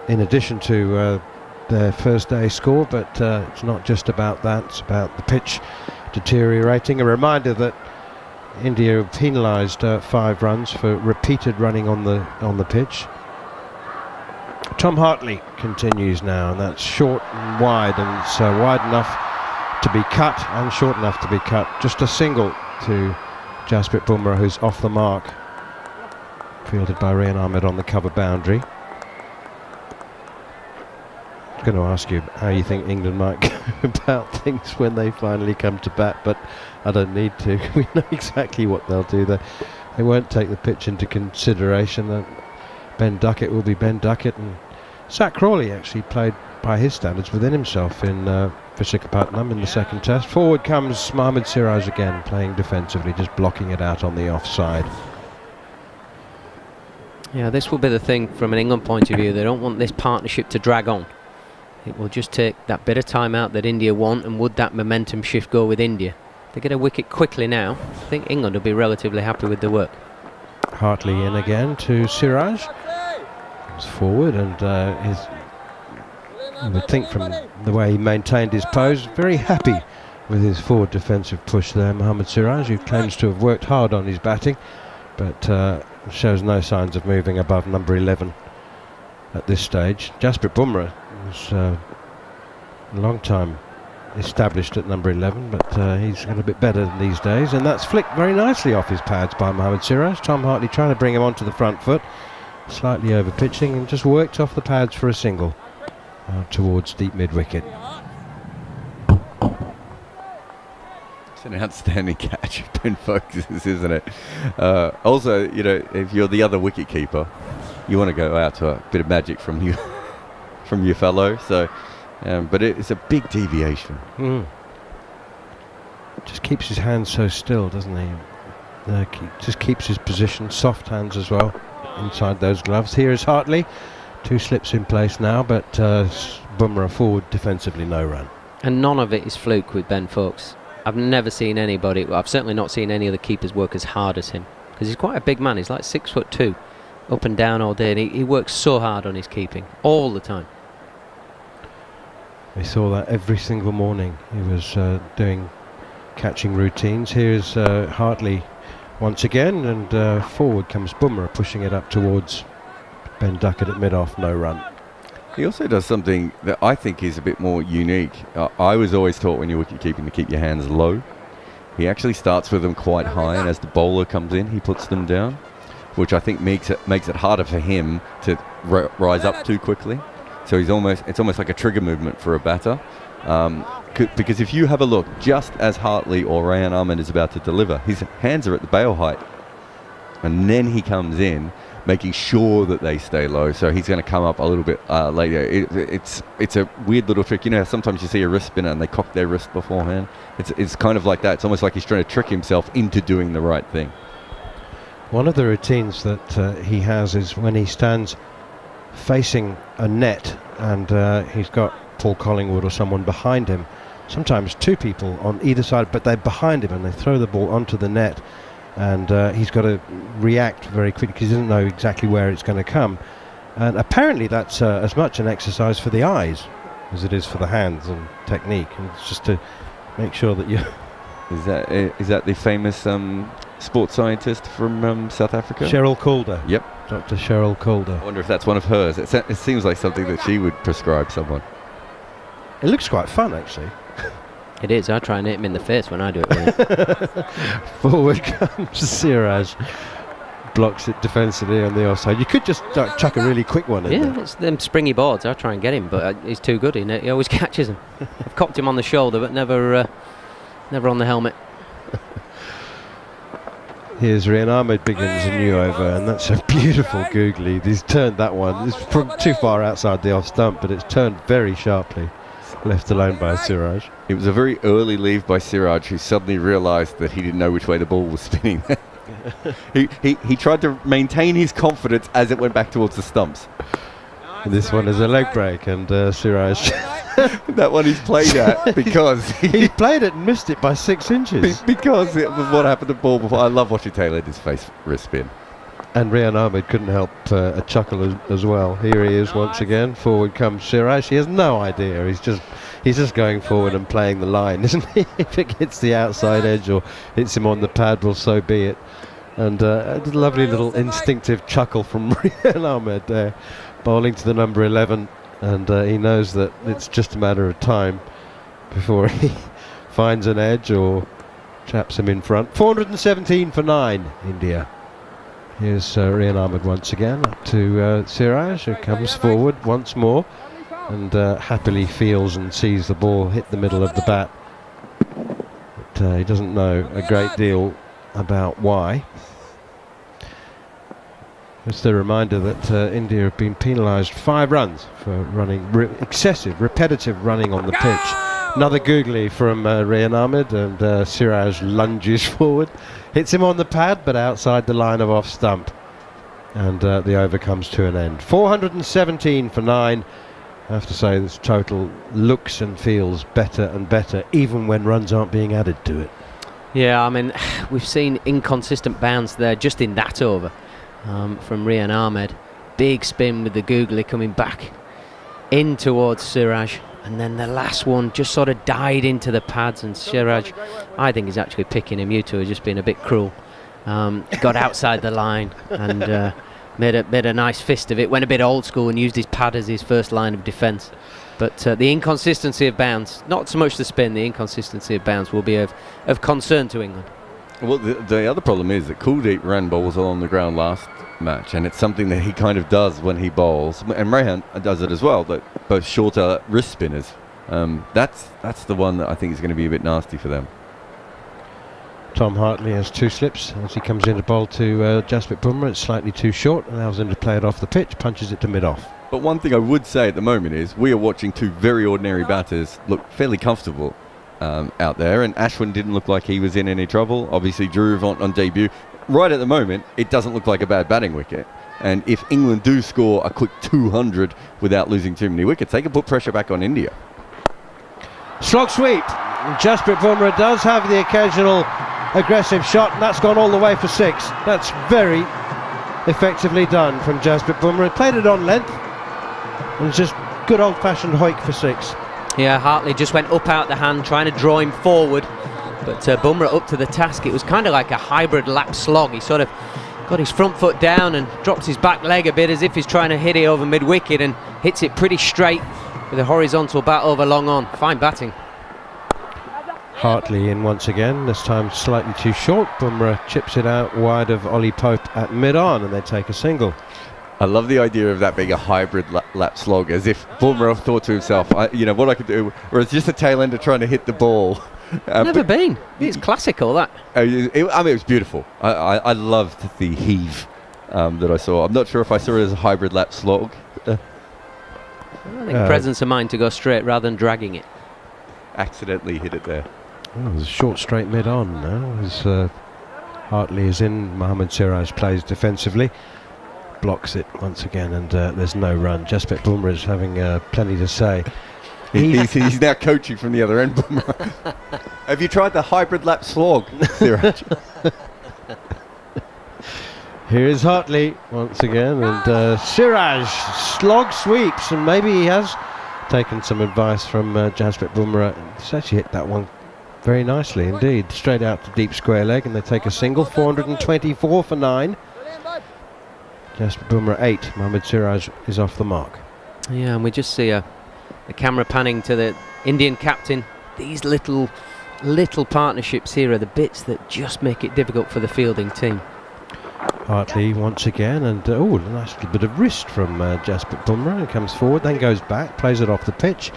[SPEAKER 3] in addition to their first day score, but it's not just about that, it's about the pitch deteriorating. A reminder that India have penalised 5 runs for repeated running on the pitch. Tom Hartley continues now, and that's short and wide, and it's wide enough to be cut and short enough to be cut. Just a single to Jasprit Bumrah, who's off the mark, fielded by Rehan Ahmed on the cover boundary. I was going to ask you how you think England might go about things when they finally come to bat, but I don't need to. We know exactly what they'll do. They won't take the pitch into consideration. Ben Duckett will be Ben Duckett, and Zach Crawley actually played by his standards within himself in Visakhapatnam in the second test. Forward comes Mohammad Siraj again, playing defensively, just blocking it out on the offside.
[SPEAKER 1] Yeah, this will be the thing from an England point of view. They don't want this partnership to drag on. It will just take that bit of time out that India want, and would that momentum shift go with India? If they get a wicket quickly now, I think England will be relatively happy with the work.
[SPEAKER 3] Hartley in again to Siraj. Comes forward, and you would think from the way he maintained his pose, very happy with his forward defensive push there, Mohammad Siraj, who claims to have worked hard on his batting, but shows no signs of moving above number 11 at this stage. Jasprit Bumrah was a long time established at number 11, but he's got a bit better these days, and that's flicked very nicely off his pads by Mohammad Siraj. Tom Hartley trying to bring him onto the front foot, slightly over pitching, and just worked off the pads for a single towards deep mid wicket.
[SPEAKER 2] It's an outstanding catch, Ben Focuses, isn't it? Also, you know, if you're the other wicket keeper, you want to go out to a bit of magic from you, from your fellow. So, but it's a big deviation.
[SPEAKER 3] Just keeps his hands so still, doesn't he? Just keeps his position, soft hands as well, inside those gloves. Here is Hartley. 2 slips in place now, but Bumrah forward defensively, no run.
[SPEAKER 1] And none of it is fluke with Ben Foakes. I've never seen anybody, well, I've certainly not seen any of the keepers work as hard as him, because he's quite a big man. He's like 6'2", up and down all day, and he works so hard on his keeping all the time.
[SPEAKER 3] We saw that every single morning. He was doing catching routines. Here's Hartley once again, and forward comes Bumrah, pushing it up towards Ben Duckett at mid-off, no run.
[SPEAKER 2] He also does something that I think is a bit more unique. I was always taught when you're wicket keeping to keep your hands low. He actually starts with them quite high, and as the bowler comes in, he puts them down, which I think makes it harder for him to rise up too quickly. So it's almost like a trigger movement for a batter. Because if you have a look, just as Hartley or Rayan Ahmed is about to deliver, his hands are at the bail height, and then he comes in, making sure that they stay low. So he's going to come up a little bit later. It's a weird little trick. You know, sometimes you see a wrist spinner and they cock their wrist beforehand. It's kind of like that. It's almost like he's trying to trick himself into doing the right thing.
[SPEAKER 3] One of the routines that he has is when he stands facing a net and he's got Paul Collingwood or someone behind him. Sometimes 2 people on either side, but they're behind him and they throw the ball onto the net. And he's got to react very quickly because he doesn't know exactly where it's going to come. And apparently that's as much an exercise for the eyes as it is for the hands and technique. And it's just to make sure that you...
[SPEAKER 2] Is that the famous sports scientist from South Africa?
[SPEAKER 3] Cheryl Calder.
[SPEAKER 2] Yep.
[SPEAKER 3] Dr. Cheryl Calder.
[SPEAKER 2] I wonder if that's one of hers. It seems like something that she would prescribe someone.
[SPEAKER 3] It looks quite fun, actually.
[SPEAKER 1] It is. I try and hit him in the face when I do it with him.
[SPEAKER 3] Forward comes Siraj. Blocks it defensively on the offside. You could just chuck a really quick one in there.
[SPEAKER 1] It's them springy boards. I try and get him, but he's too good in it. He always catches them. I've cocked him on the shoulder, but never on the helmet.
[SPEAKER 3] Here's Rian Ahmed begins a new over, and that's a beautiful googly. He's turned that one. It's from too far outside the off stump, but it's turned very sharply. Left alone by Siraj.
[SPEAKER 2] It was a very early leave by Siraj, who suddenly realised that he didn't know which way the ball was spinning. he tried to maintain his confidence as it went back towards the stumps.
[SPEAKER 3] And this one is a leg break, and Siraj...
[SPEAKER 2] that one he's played at because...
[SPEAKER 3] he played it and missed it by 6 inches.
[SPEAKER 2] Because it was what happened to the ball before. I love watching Taylor hit his face wrist spin.
[SPEAKER 3] And Rian Ahmed couldn't help a chuckle as well. Here he is once again. Forward comes Siraj. He has no idea. He's just going forward and playing the line, isn't he? If it hits the outside edge or hits him on the pad, well, so be it. And a lovely little instinctive chuckle from Rian Ahmed there, bowling to the number 11. And he knows that it's just a matter of time before he finds an edge or chaps him in front. 417 for 9, India. Here's Rian Ahmed once again up to Siraj, who comes forward once more and happily feels and sees the ball hit the middle of the bat. But he doesn't know a great deal about why. Just a reminder that India have been penalised 5 runs for running excessive, repetitive running on the pitch. Another googly from Rian Ahmed, and Siraj lunges forward. Hits him on the pad, but outside the line of off stump. and the over comes to an end. 417 for 9. I have to say this total looks and feels better and better, even when runs aren't being added to it.
[SPEAKER 1] Yeah, I mean, we've seen inconsistent bounce there just in that over from Rian Ahmed. Big spin with the googly coming back in towards Siraj, and then the last one just sort of died into the pads, and Siraj, I think he's actually picking him. Yuto has just been a bit cruel. Got outside the line and made a nice fist of it, went a bit old school and used his pad as his first line of defence. But the inconsistency of bounce, not so much the spin, the inconsistency of bounce will be of concern to England.
[SPEAKER 2] Well, the other problem is that Kuldeep ran balls along the ground last match, and it's something that he kind of does when he bowls, and Rehan does it as well, but both shorter wrist spinners. That's the one that I think is going to be a bit nasty for them.
[SPEAKER 3] Tom Hartley has 2 slips as he comes in to bowl to Jasprit Bumrah. It's slightly too short, allows him to play it off the pitch, punches it to mid-off.
[SPEAKER 2] But one thing I would say at the moment is we are watching 2 very ordinary batters look fairly comfortable out there, and Ashwin didn't look like he was in any trouble. Obviously Dhruv on debut. Right at the moment, it doesn't look like a bad batting wicket. And if England do score a quick 200 without losing too many wickets, they can put pressure back on India.
[SPEAKER 3] Slog sweep. Jasprit Bumrah does have the occasional aggressive shot, and that's gone all the way for 6. That's very effectively done from Jasprit Bumrah. He played it on length, and it's just good old-fashioned hoik for 6.
[SPEAKER 1] Yeah, Hartley just went up out the hand, trying to draw him forward, but Bumrah up to the task. It was kind of like a hybrid lap slog. He sort of got his front foot down and drops his back leg a bit as if he's trying to hit it over mid-wicket, and hits it pretty straight with a horizontal bat over long on. Fine batting.
[SPEAKER 3] Hartley in once again, this time slightly too short. Bumrah chips it out wide of Ollie Pope at mid-on, and they take a single.
[SPEAKER 2] I love the idea of that being a hybrid lap slog, as if Bumrah thought to himself, what I could do, or it's just a tail ender trying to hit the ball.
[SPEAKER 1] Never been. It's classical, that.
[SPEAKER 2] It was beautiful. I loved the heave that I saw. I'm not sure if I saw it as a hybrid lap slog.
[SPEAKER 1] I think presence of mind to go straight rather than dragging it.
[SPEAKER 2] Accidentally hit it there.
[SPEAKER 3] Oh, there's a short straight mid-on now as Hartley is in. Mohammad Siraj plays defensively, blocks it once again, and there's no run. Jasprit Bumrah is having plenty to say.
[SPEAKER 2] He's now coaching from the other end. Have you tried the hybrid lap slog, Siraj?
[SPEAKER 3] Here is Hartley once again, and Siraj slog sweeps, and maybe he has taken some advice from Jasprit Bumrah. He's actually hit that one very nicely indeed, straight out to deep square leg, and they take a single. 424 for 9. Jasprit Bumrah 8. Mohammad Siraj is off the mark.
[SPEAKER 1] Yeah, and we just see a camera panning to the Indian captain. These little partnerships here are the bits that just make it difficult for the fielding team.
[SPEAKER 3] Hartley once again, and a nice little bit of wrist from Jasprit Bumrah. He comes forward, then goes back, plays it off the pitch,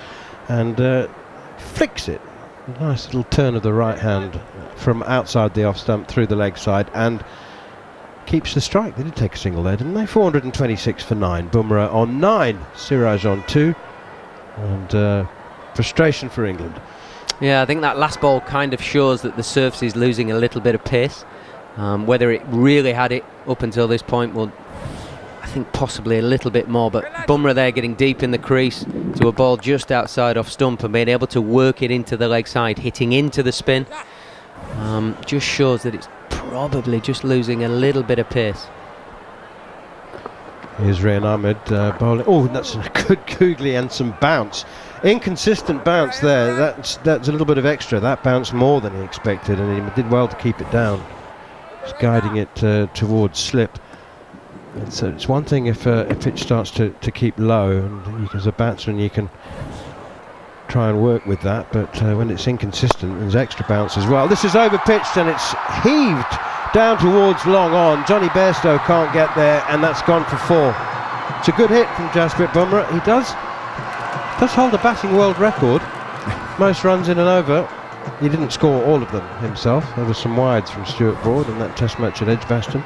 [SPEAKER 3] and flicks it. A nice little turn of the right hand from outside the off stump through the leg side, and keeps the strike. They did take a single there, didn't they? 426 for 9. Bumrah on 9, Siraj on 2, and frustration for England.
[SPEAKER 1] Yeah, I think that last ball kind of shows that the surface is losing a little bit of pace. Whether it really had it up until this point, well, I think possibly a little bit more, but Bumrah there getting deep in the crease to a ball just outside off stump and being able to work it into the leg side, hitting into the spin, just shows that it's probably just losing a little bit of pace.
[SPEAKER 3] Here's Rian Ahmed bowling. Oh, that's a good googly and some bounce. Inconsistent bounce there. That's a little bit of extra. That bounced more than he expected, and he did well to keep it down. Just guiding it towards slip. It's one thing if a pitch starts to keep low, and as a batsman you can try and work with that, but when it's inconsistent, there's extra bounce as well. This is over pitched, and it's heaved down towards long on. Johnny Bairstow can't get there, and that's gone for 4. It's a good hit from Jasprit Bumrah. He does hold a batting world record, most runs in an over. He didn't score all of them himself. There were some wides from Stuart Broad in that test match at Edgbaston.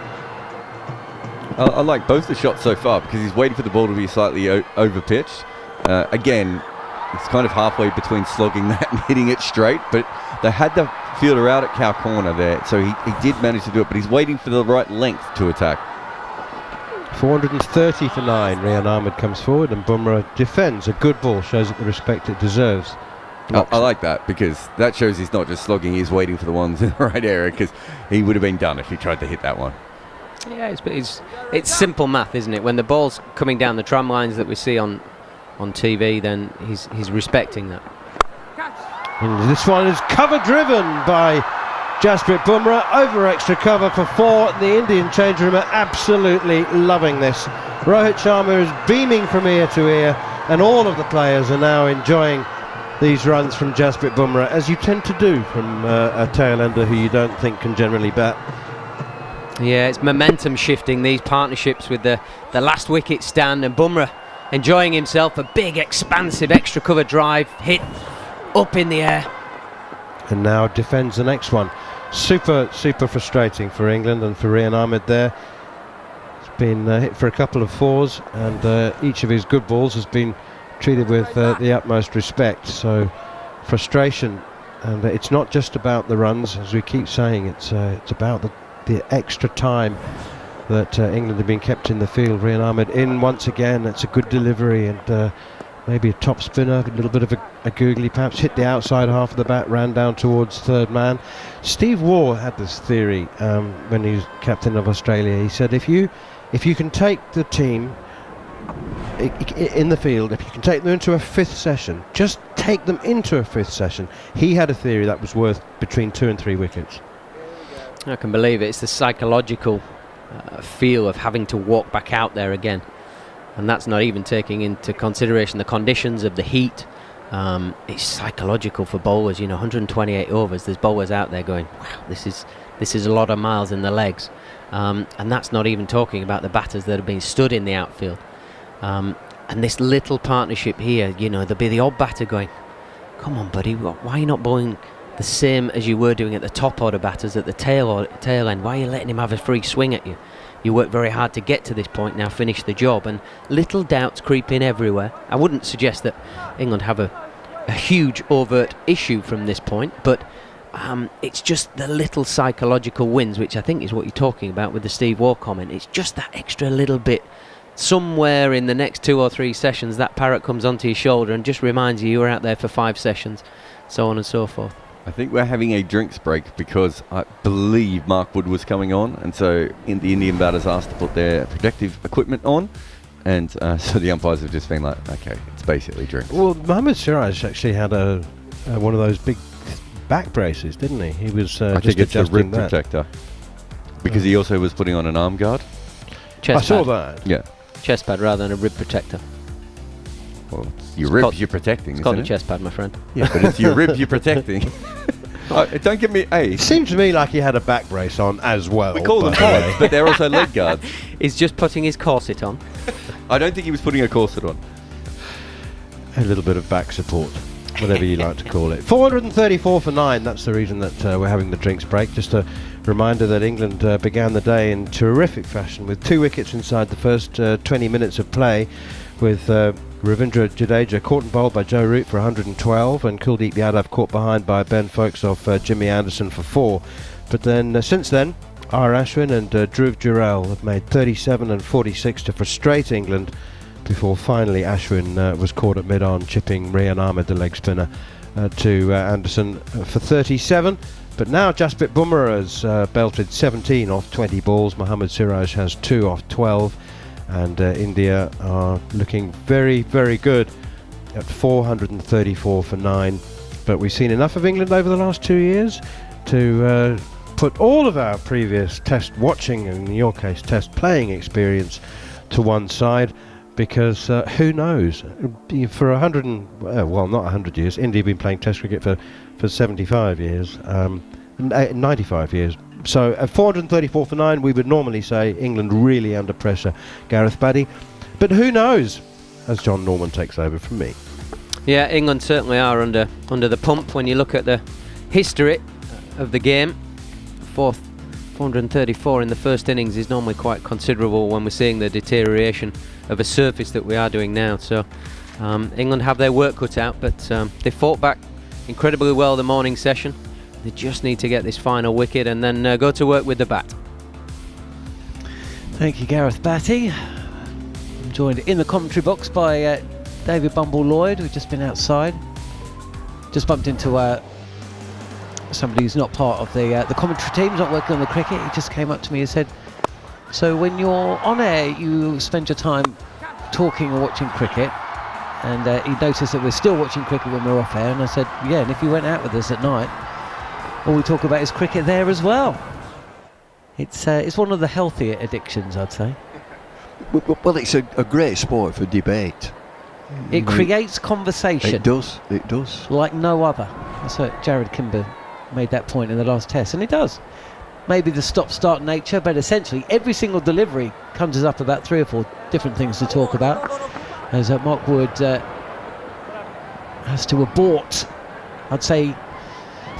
[SPEAKER 2] I like both the shots so far because he's waiting for the ball to be slightly over-pitched. Again, it's kind of halfway between slogging that and hitting it straight, but they had the fielder out at cow corner there, so he did manage to do it, but he's waiting for the right length to attack.
[SPEAKER 3] 430 for 9. Rian Ahmed comes forward and Bumrah defends. A good ball, shows it the respect it deserves.
[SPEAKER 2] I like that, because that shows he's not just slogging, he's waiting for the ones in the right area, because he would have been done if he tried to hit that one.
[SPEAKER 1] Yeah, it's simple math, isn't it? When the ball's coming down the tram lines that we see on TV, then he's respecting that.
[SPEAKER 3] And this one is cover driven by Jasprit Bumrah over extra cover for 4. The Indian change room are absolutely loving this. Rohit Sharma is beaming from ear to ear, and all of the players are now enjoying these runs from Jasprit Bumrah, as you tend to do from a tail ender who you don't think can generally bat.
[SPEAKER 1] Yeah, it's momentum shifting, these partnerships with the last wicket stand, and Bumrah enjoying himself. A big expansive extra cover drive hit up in the air.
[SPEAKER 3] And now defends the next one. Super frustrating for England and for Rian Ahmed there. It's been hit for a couple of 4s, and each of his good balls has been treated with the utmost respect. So frustration, and it's not just about the runs, as we keep saying. It's about the extra time that England have been kept in the field. Rian Ahmed in once again. It's a good delivery, and maybe a top spinner, a little bit of a googly, perhaps hit the outside half of the bat, ran down towards third man. Steve Waugh had this theory when he was captain of Australia. He said if you can take the team in the field, if you can take them into a 5th session, just take them into a 5th session. He had a theory that was worth between 2 and 3 wickets.
[SPEAKER 1] I can believe it. It's the psychological feel of having to walk back out there again, and that's not even taking into consideration the conditions of the heat. It's psychological for bowlers. 128 overs, there's bowlers out there going, wow, this is a lot of miles in the legs, and that's not even talking about the batters that have been stood in the outfield. And this little partnership here, there'll be the odd batter going, come on buddy, why are you not bowling the same as you were doing at the top order batters at the tail end? Why are you letting him have a free swing at you? You worked very hard to get to this point, now finish the job. And little doubts creep in everywhere. I wouldn't suggest that England have a huge overt issue from this point, but it's just the little psychological wins, which I think is what you're talking about with the Steve Waugh comment. It's just that extra little bit. Somewhere in the next 2 or 3 sessions, that parrot comes onto your shoulder and just reminds you were out there for 5 sessions, so on and so forth.
[SPEAKER 2] I think we're having a drinks break because I believe Mark Wood was coming on, and so the Indian batters asked to put their protective equipment on, and so the umpires have just been like, okay, it's basically drinks.
[SPEAKER 3] Well, Mohammad Siraj actually had one of those big back braces, didn't he? He was
[SPEAKER 2] I think it's a rib protector, because he also was putting on an arm guard.
[SPEAKER 1] Chest
[SPEAKER 3] I saw
[SPEAKER 1] pad.
[SPEAKER 3] that.
[SPEAKER 2] Yeah.
[SPEAKER 1] Chest pad rather than a rib protector.
[SPEAKER 2] Well, it's your ribs you're protecting,
[SPEAKER 1] it's
[SPEAKER 2] isn't
[SPEAKER 1] called
[SPEAKER 2] it?
[SPEAKER 1] a chest pad, my friend.
[SPEAKER 2] Yeah, but it's your ribs you're protecting. Don't give me
[SPEAKER 3] It seemed to me like he had a back brace on as well.
[SPEAKER 2] We call them pads, but they're also leg guards.
[SPEAKER 1] He's just putting his corset on.
[SPEAKER 2] I don't think he was putting a corset on.
[SPEAKER 3] A little bit of back support, whatever you like to call it. 434 for 9. That's the reason that we're having the drinks break. Just a reminder that England began the day in terrific fashion with 2 wickets inside the first 20 minutes of play, with Ravindra Jadeja caught and bowled by Joe Root for 112, and Kuldeep Yadav caught behind by Ben Foakes off Jimmy Anderson for 4. But then since then, R. Ashwin and Dhruv Jurel have made 37 and 46 to frustrate England, before finally Ashwin was caught at mid-on, chipping Rian Ahmed, the leg spinner, to Anderson for 37. But now Jasprit Bumrah has belted 17 off 20 balls. Mohammad Siraj has 2 off 12. And India are looking very, very good at 434 for 9. But we've seen enough of England over the last 2 years to put all of our previous test watching, and in your case test playing experience, to one side, because who knows, for 100 well, not 100 years, India have been playing test cricket for 75 years, 95 years. So at 434 for 9, we would normally say England really under pressure, Gareth, Batty. But who knows, as John Norman takes over from me.
[SPEAKER 1] Yeah, England certainly are under the pump when you look at the history of the game. 434 in the first innings is normally quite considerable when we're seeing the deterioration of a surface that we are doing now. So England have their work cut out, but they fought back incredibly well the morning session. They just need to get this final wicket and then go to work with the bat.
[SPEAKER 6] Thank you, Gareth Batty. joined in the commentary box by David Bumble Lloyd, who'd just been outside. Just bumped into somebody who's not part of the commentary team, not working on the cricket. He just came up to me and said, so when you're on air, you spend your time talking or watching cricket? And he noticed that we're still watching cricket when we're off air, and I said, yeah, and if you went out with us at night, all we talk about is cricket there as well. It's one of the healthier addictions, I'd say.
[SPEAKER 5] Well, it's a great sport for debate.
[SPEAKER 6] It creates conversation.
[SPEAKER 5] It does.
[SPEAKER 6] Like no other. That's what Jarrod Kimber made that point in the last test, and it does. Maybe the stop-start nature, but essentially every single delivery conjures up about 3 or 4 different things to talk about. As Mark Wood has to abort, I'd say,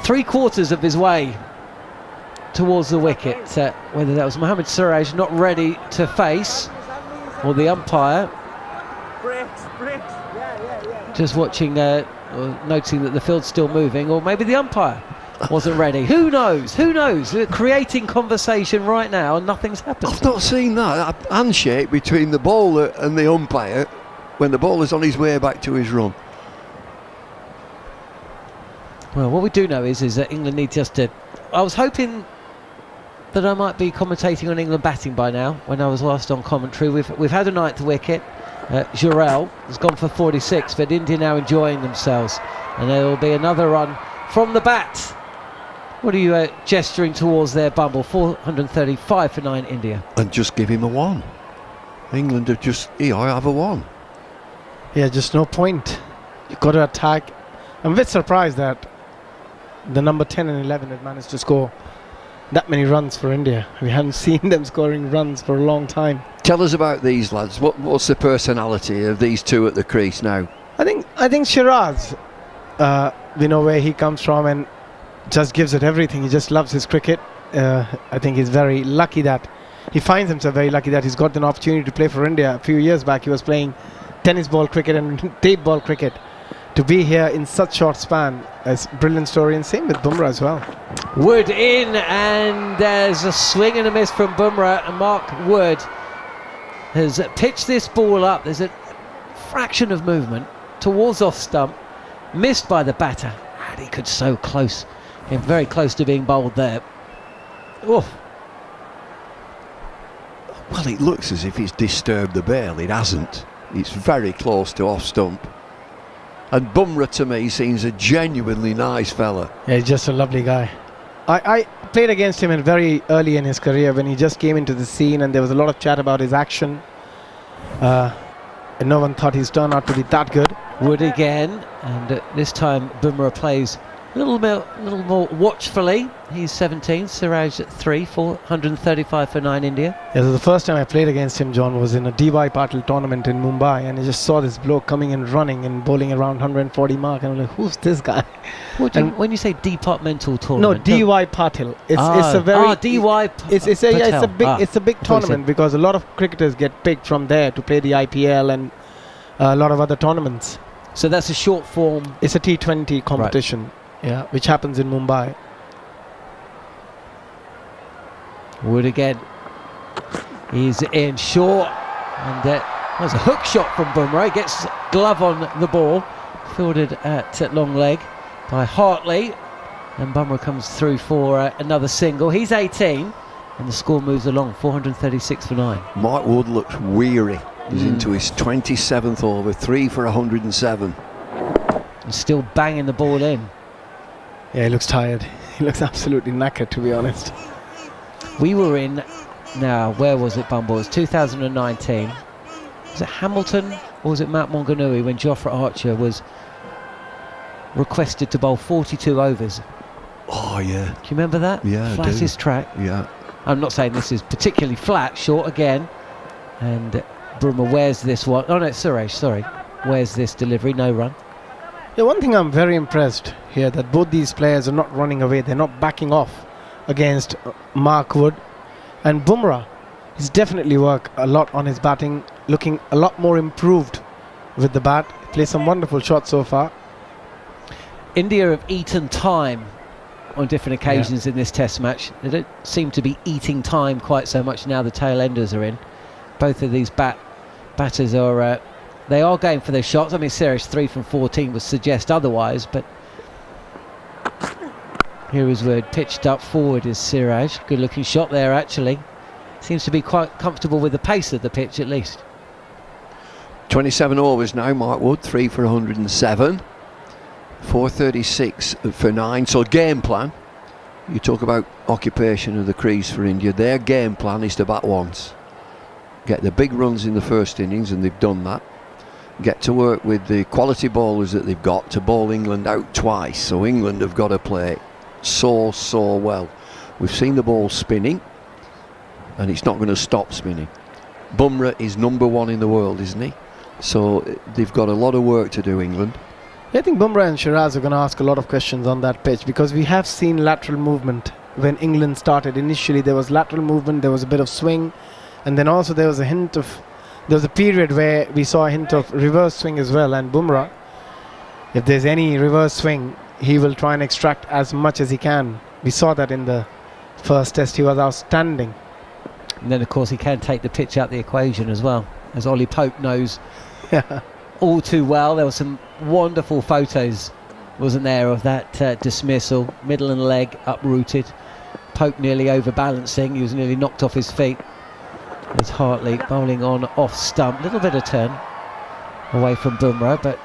[SPEAKER 6] 3/4 of his way towards the wicket. Whether that was Mohammad Siraj not ready to face, or the umpire just watching, or noticing that the field's still moving, or maybe the umpire wasn't ready. Who knows? We're creating conversation right now and nothing's happened.
[SPEAKER 5] I've not seen that handshake between the bowler and the umpire when the bowler's on his way back to his run.
[SPEAKER 6] Well, what we do know is that England need just to... I was hoping that I might be commentating on England batting by now when I was last on commentary. We've had a 9th wicket. Jarrod has gone for 46, but India now enjoying themselves, and there will be another run from the bat. What are you gesturing towards there, Bumble? 435 for 9 India.
[SPEAKER 5] And just give him a 1. England have just, have a 1.
[SPEAKER 22] Yeah, just no point. You've got to attack. I'm a bit surprised that the number 10 and 11 had managed to score that many runs for India. We hadn't seen them scoring runs for a long time.
[SPEAKER 5] Tell us about these lads. What's the personality of these two at the crease now?
[SPEAKER 22] I think Shiraz, we know where he comes from and just gives it everything. He just loves his cricket. I think he's very lucky that he finds himself very lucky that he's got an opportunity to play for India. A few years back he was playing tennis ball cricket and tape ball cricket. To be here in such short span is a brilliant story, and same with Bumrah as well.
[SPEAKER 6] Wood in, and there's a swing and a miss from Bumrah, and Mark Wood has pitched this ball up. There's a fraction of movement towards off stump, missed by the batter, and he could so close, very close to being bowled there. Oof.
[SPEAKER 5] Well, it looks as if it's disturbed the bail. It hasn't. It's very close to off stump. And Bumrah to me seems a genuinely nice fella.
[SPEAKER 22] Yeah, he's just a lovely guy. I played against him very early in his career when he just came into the scene, and there was a lot of chat about his action. And no one thought he's turned out to be that good.
[SPEAKER 6] Wood again, and this time Bumrah plays a little more watchfully. He's 17, Siraj at 3, 435 for 9 India.
[SPEAKER 22] Yeah, so the first time I played against him, John, was in a DY Patil tournament in Mumbai, and I just saw this bloke coming and running and bowling around 140 mark, and I'm like, who's this guy?
[SPEAKER 6] When you say departmental tournament?
[SPEAKER 22] No, DY Patil. It's a very
[SPEAKER 6] DY.
[SPEAKER 22] It's a big tournament because a lot of cricketers get picked from there to play the IPL and a lot of other tournaments.
[SPEAKER 6] So that's a short form.
[SPEAKER 22] It's a T20 competition. Right. Yeah, which happens in Mumbai.
[SPEAKER 6] Wood again. He's in short, and there's a hook shot from Bumrah. He gets glove on the ball, fielded at long leg by Hartley, and Bumrah comes through for another single. He's 18, and the score moves along, 436 for 9.
[SPEAKER 5] Mark Wood looks weary. He's into his 27th over, 3 for 107.
[SPEAKER 6] And still banging the ball in.
[SPEAKER 22] Yeah, he looks tired. He looks absolutely knackered, to be honest.
[SPEAKER 6] We were in, now, where was it, Bumble? It was 2019. Was it Hamilton or was it Mount Maunganui when Jofra Archer was requested to bowl 42 overs?
[SPEAKER 5] Oh, yeah.
[SPEAKER 6] Do you remember that?
[SPEAKER 5] Yeah,
[SPEAKER 6] Flattest track.
[SPEAKER 5] Yeah.
[SPEAKER 6] I'm not saying this is particularly flat, short again. And Bumrah wears this one. Oh, no, it's Suresh, sorry. Wears this delivery, no run.
[SPEAKER 22] Yeah, one thing I'm very impressed here, that both these players are not running away. They're not backing off against Mark Wood. And Bumrah, he's definitely worked a lot on his batting, looking a lot more improved with the bat. Played some wonderful shots so far.
[SPEAKER 6] India have eaten time on different occasions in this test match. They don't seem to be eating time quite so much now the tail enders are in. Both of these bat batters are they are going for their shots. I mean, Siraj 3 from 14 would suggest otherwise, but here is where pitched up forward is Siraj. Good looking shot there, actually. Seems to be quite comfortable with the pace of the pitch, at least.
[SPEAKER 5] 27 overs now, Mark Wood, 3 for 107, 436 for 9. So game plan, you talk about occupation of the crease for India. Their game plan is to bat once, get the big runs in the first innings, and they've done that. Get to work with the quality bowlers that they've got to bowl England out twice. So England have got to play so well. We've seen the ball spinning, and it's not going to stop spinning. Bumrah is number 1 in the world, isn't he? So they've got a lot of work to do, England.
[SPEAKER 22] I think Bumrah and Shiraz are going to ask a lot of questions on that pitch, because we have seen lateral movement when England started. Initially there was lateral movement, there was a bit of swing, and then also there was a period where we saw a hint of reverse swing as well. And Bumrah, if there's any reverse swing, he will try and extract as much as he can. We saw that in the first test. He was outstanding.
[SPEAKER 6] And then of course he can take the pitch out the equation as well, as Ollie Pope knows all too well. There were some wonderful photos, wasn't there, of that dismissal, middle and leg uprooted, Pope nearly overbalancing. He was nearly knocked off his feet. There's Hartley bowling on off stump, little bit of turn away from Bumrah, but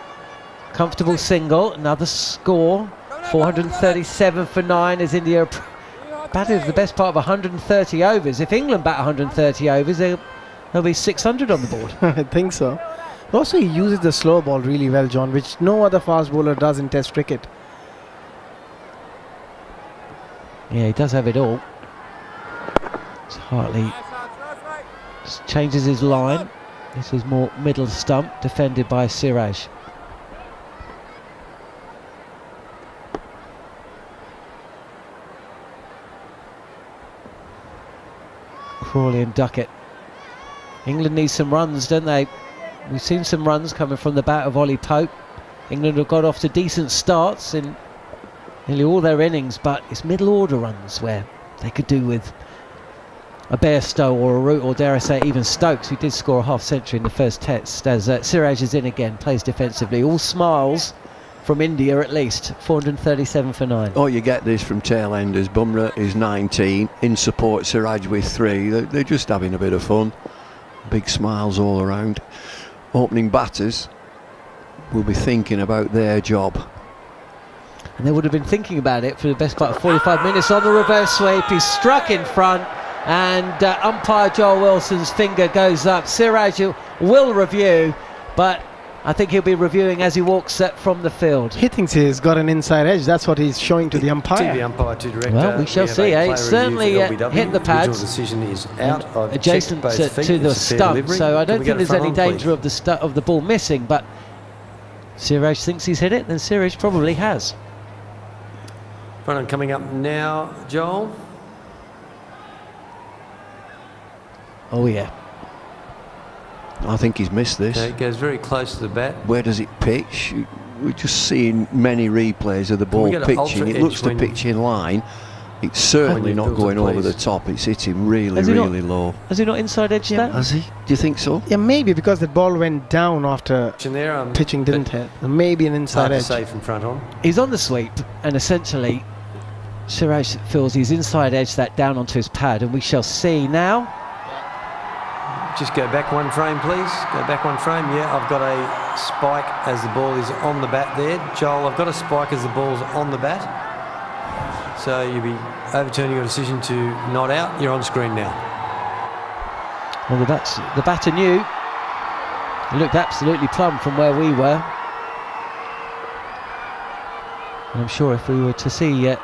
[SPEAKER 6] comfortable single. Another score, 437 for 9 as India batted the best part of 130 overs. If England bat 130 overs, there'll be 600 on the board.
[SPEAKER 22] I think so. Also, he uses the slow ball really well, John, which no other fast bowler does in Test cricket.
[SPEAKER 6] Yeah, he does have it all. It's Hartley just changes his line. This is more middle stump, defended by Siraj. Crawley and Duckett. England needs some runs, don't they? We've seen some runs coming from the bat of Ollie Pope. England have got off to decent starts in nearly all their innings, but it's middle order runs where they could do with a Bairstow or a Root, or dare I say even Stokes, who did score a half century in the first test, as Siraj is in again, plays defensively. All smiles from India at least. 437 for 9.
[SPEAKER 5] Oh, you get this from tail enders. Bumrah is 19, in support Siraj with 3. They're just having a bit of fun. Big smiles all around. Opening batters will be thinking about their job.
[SPEAKER 6] And they would have been thinking about it for the best part of 45 minutes on the reverse sweep. He's struck in front, and umpire Joel Wilson's finger goes up. Siraj will review, but I think he'll be reviewing as he walks from the field.
[SPEAKER 22] He thinks he's got an inside edge. That's what he's showing to the umpire.
[SPEAKER 10] TV umpire to director.
[SPEAKER 6] Well, we shall see. It's certainly hit the pads,
[SPEAKER 10] decision is out.
[SPEAKER 6] adjacent to the stump. So I don't think there's any danger of the ball missing. But Siraj thinks he's hit it. Then Siraj probably has.
[SPEAKER 10] Front on coming up now, Joel.
[SPEAKER 6] Oh yeah.
[SPEAKER 5] I think he's missed this.
[SPEAKER 10] Okay, it goes very close to the bat.
[SPEAKER 5] Where does it pitch? We're just seeing many replays of the ball pitching. It looks to pitch in line. It's certainly not going over the top. It's hitting really low.
[SPEAKER 6] Has he not inside edged that?
[SPEAKER 5] Has he? Do you think so?
[SPEAKER 22] Yeah, maybe because the ball went down after pitching didn't hit. Maybe an inside edge.
[SPEAKER 10] Safe from front on.
[SPEAKER 6] He's on the sweep, and essentially Siraj feels he's inside edged that down onto his pad, and we shall see now.
[SPEAKER 10] Just go back one frame, please. Go back one frame. Yeah, I've got a spike as the ball is on the bat there. Joel, I've got a spike as the ball's on the bat. So you'll be overturning your decision to not out. You're on screen now.
[SPEAKER 6] Well, the batter knew. He looked absolutely plumb from where we were. And I'm sure if we were to see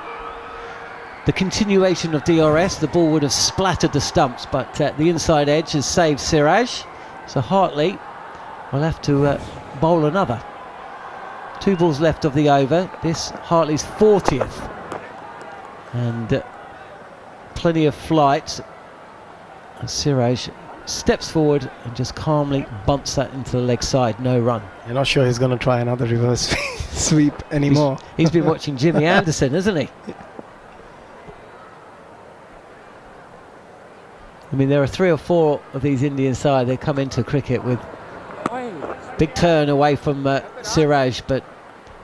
[SPEAKER 6] the continuation of DRS, the ball would have splattered the stumps, but the inside edge has saved Siraj. So Hartley will have to bowl another. 2 balls left of the over. This Hartley's 40th. And plenty of flight. And Siraj steps forward and just calmly bumps that into the leg side. No run.
[SPEAKER 22] You're not sure he's going to try another reverse sweep anymore.
[SPEAKER 6] He's been watching Jimmy Anderson, hasn't he? I mean, there are 3 or 4 of these Indian side. They come into cricket with Big turn away from Siraj, but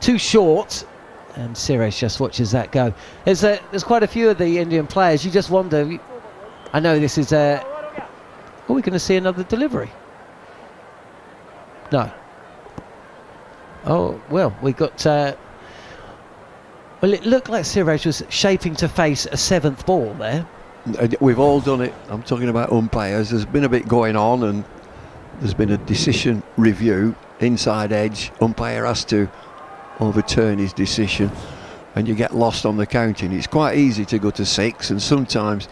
[SPEAKER 6] too short, and Siraj just watches that go. There's quite a few of the Indian players. You just wonder. I know this is. Are we going to see another delivery? No. Oh well, we got. Well, it looked like Siraj was shaping to face a 7th ball there.
[SPEAKER 5] We've all done it. I'm talking about umpires. There's been a bit going on, and there's been a decision review, inside edge. Umpire has to overturn his decision, and you get lost on the counting. It's quite easy to go to 6, and sometimes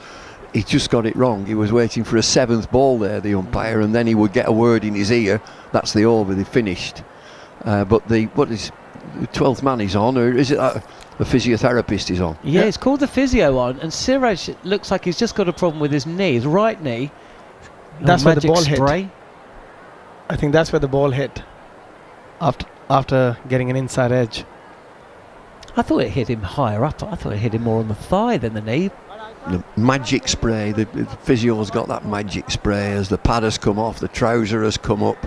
[SPEAKER 5] he just got it wrong. He was waiting for a 7th ball there, the umpire, and then he would get a word in his ear. That's the over. They finished. But the 12th man is on, or is it the physiotherapist is on?
[SPEAKER 6] Yeah, it's called the physio on, and Siraj looks like he's just got a problem with his knee, his right knee.
[SPEAKER 22] That's where the ball
[SPEAKER 6] spray.
[SPEAKER 22] hit. I think that's where the ball hit after getting an inside edge.
[SPEAKER 6] I thought it hit him higher up. I thought it hit him more on the thigh than the knee.
[SPEAKER 5] The magic spray, the physio's got that magic spray. As the pad has come off, the trouser has come up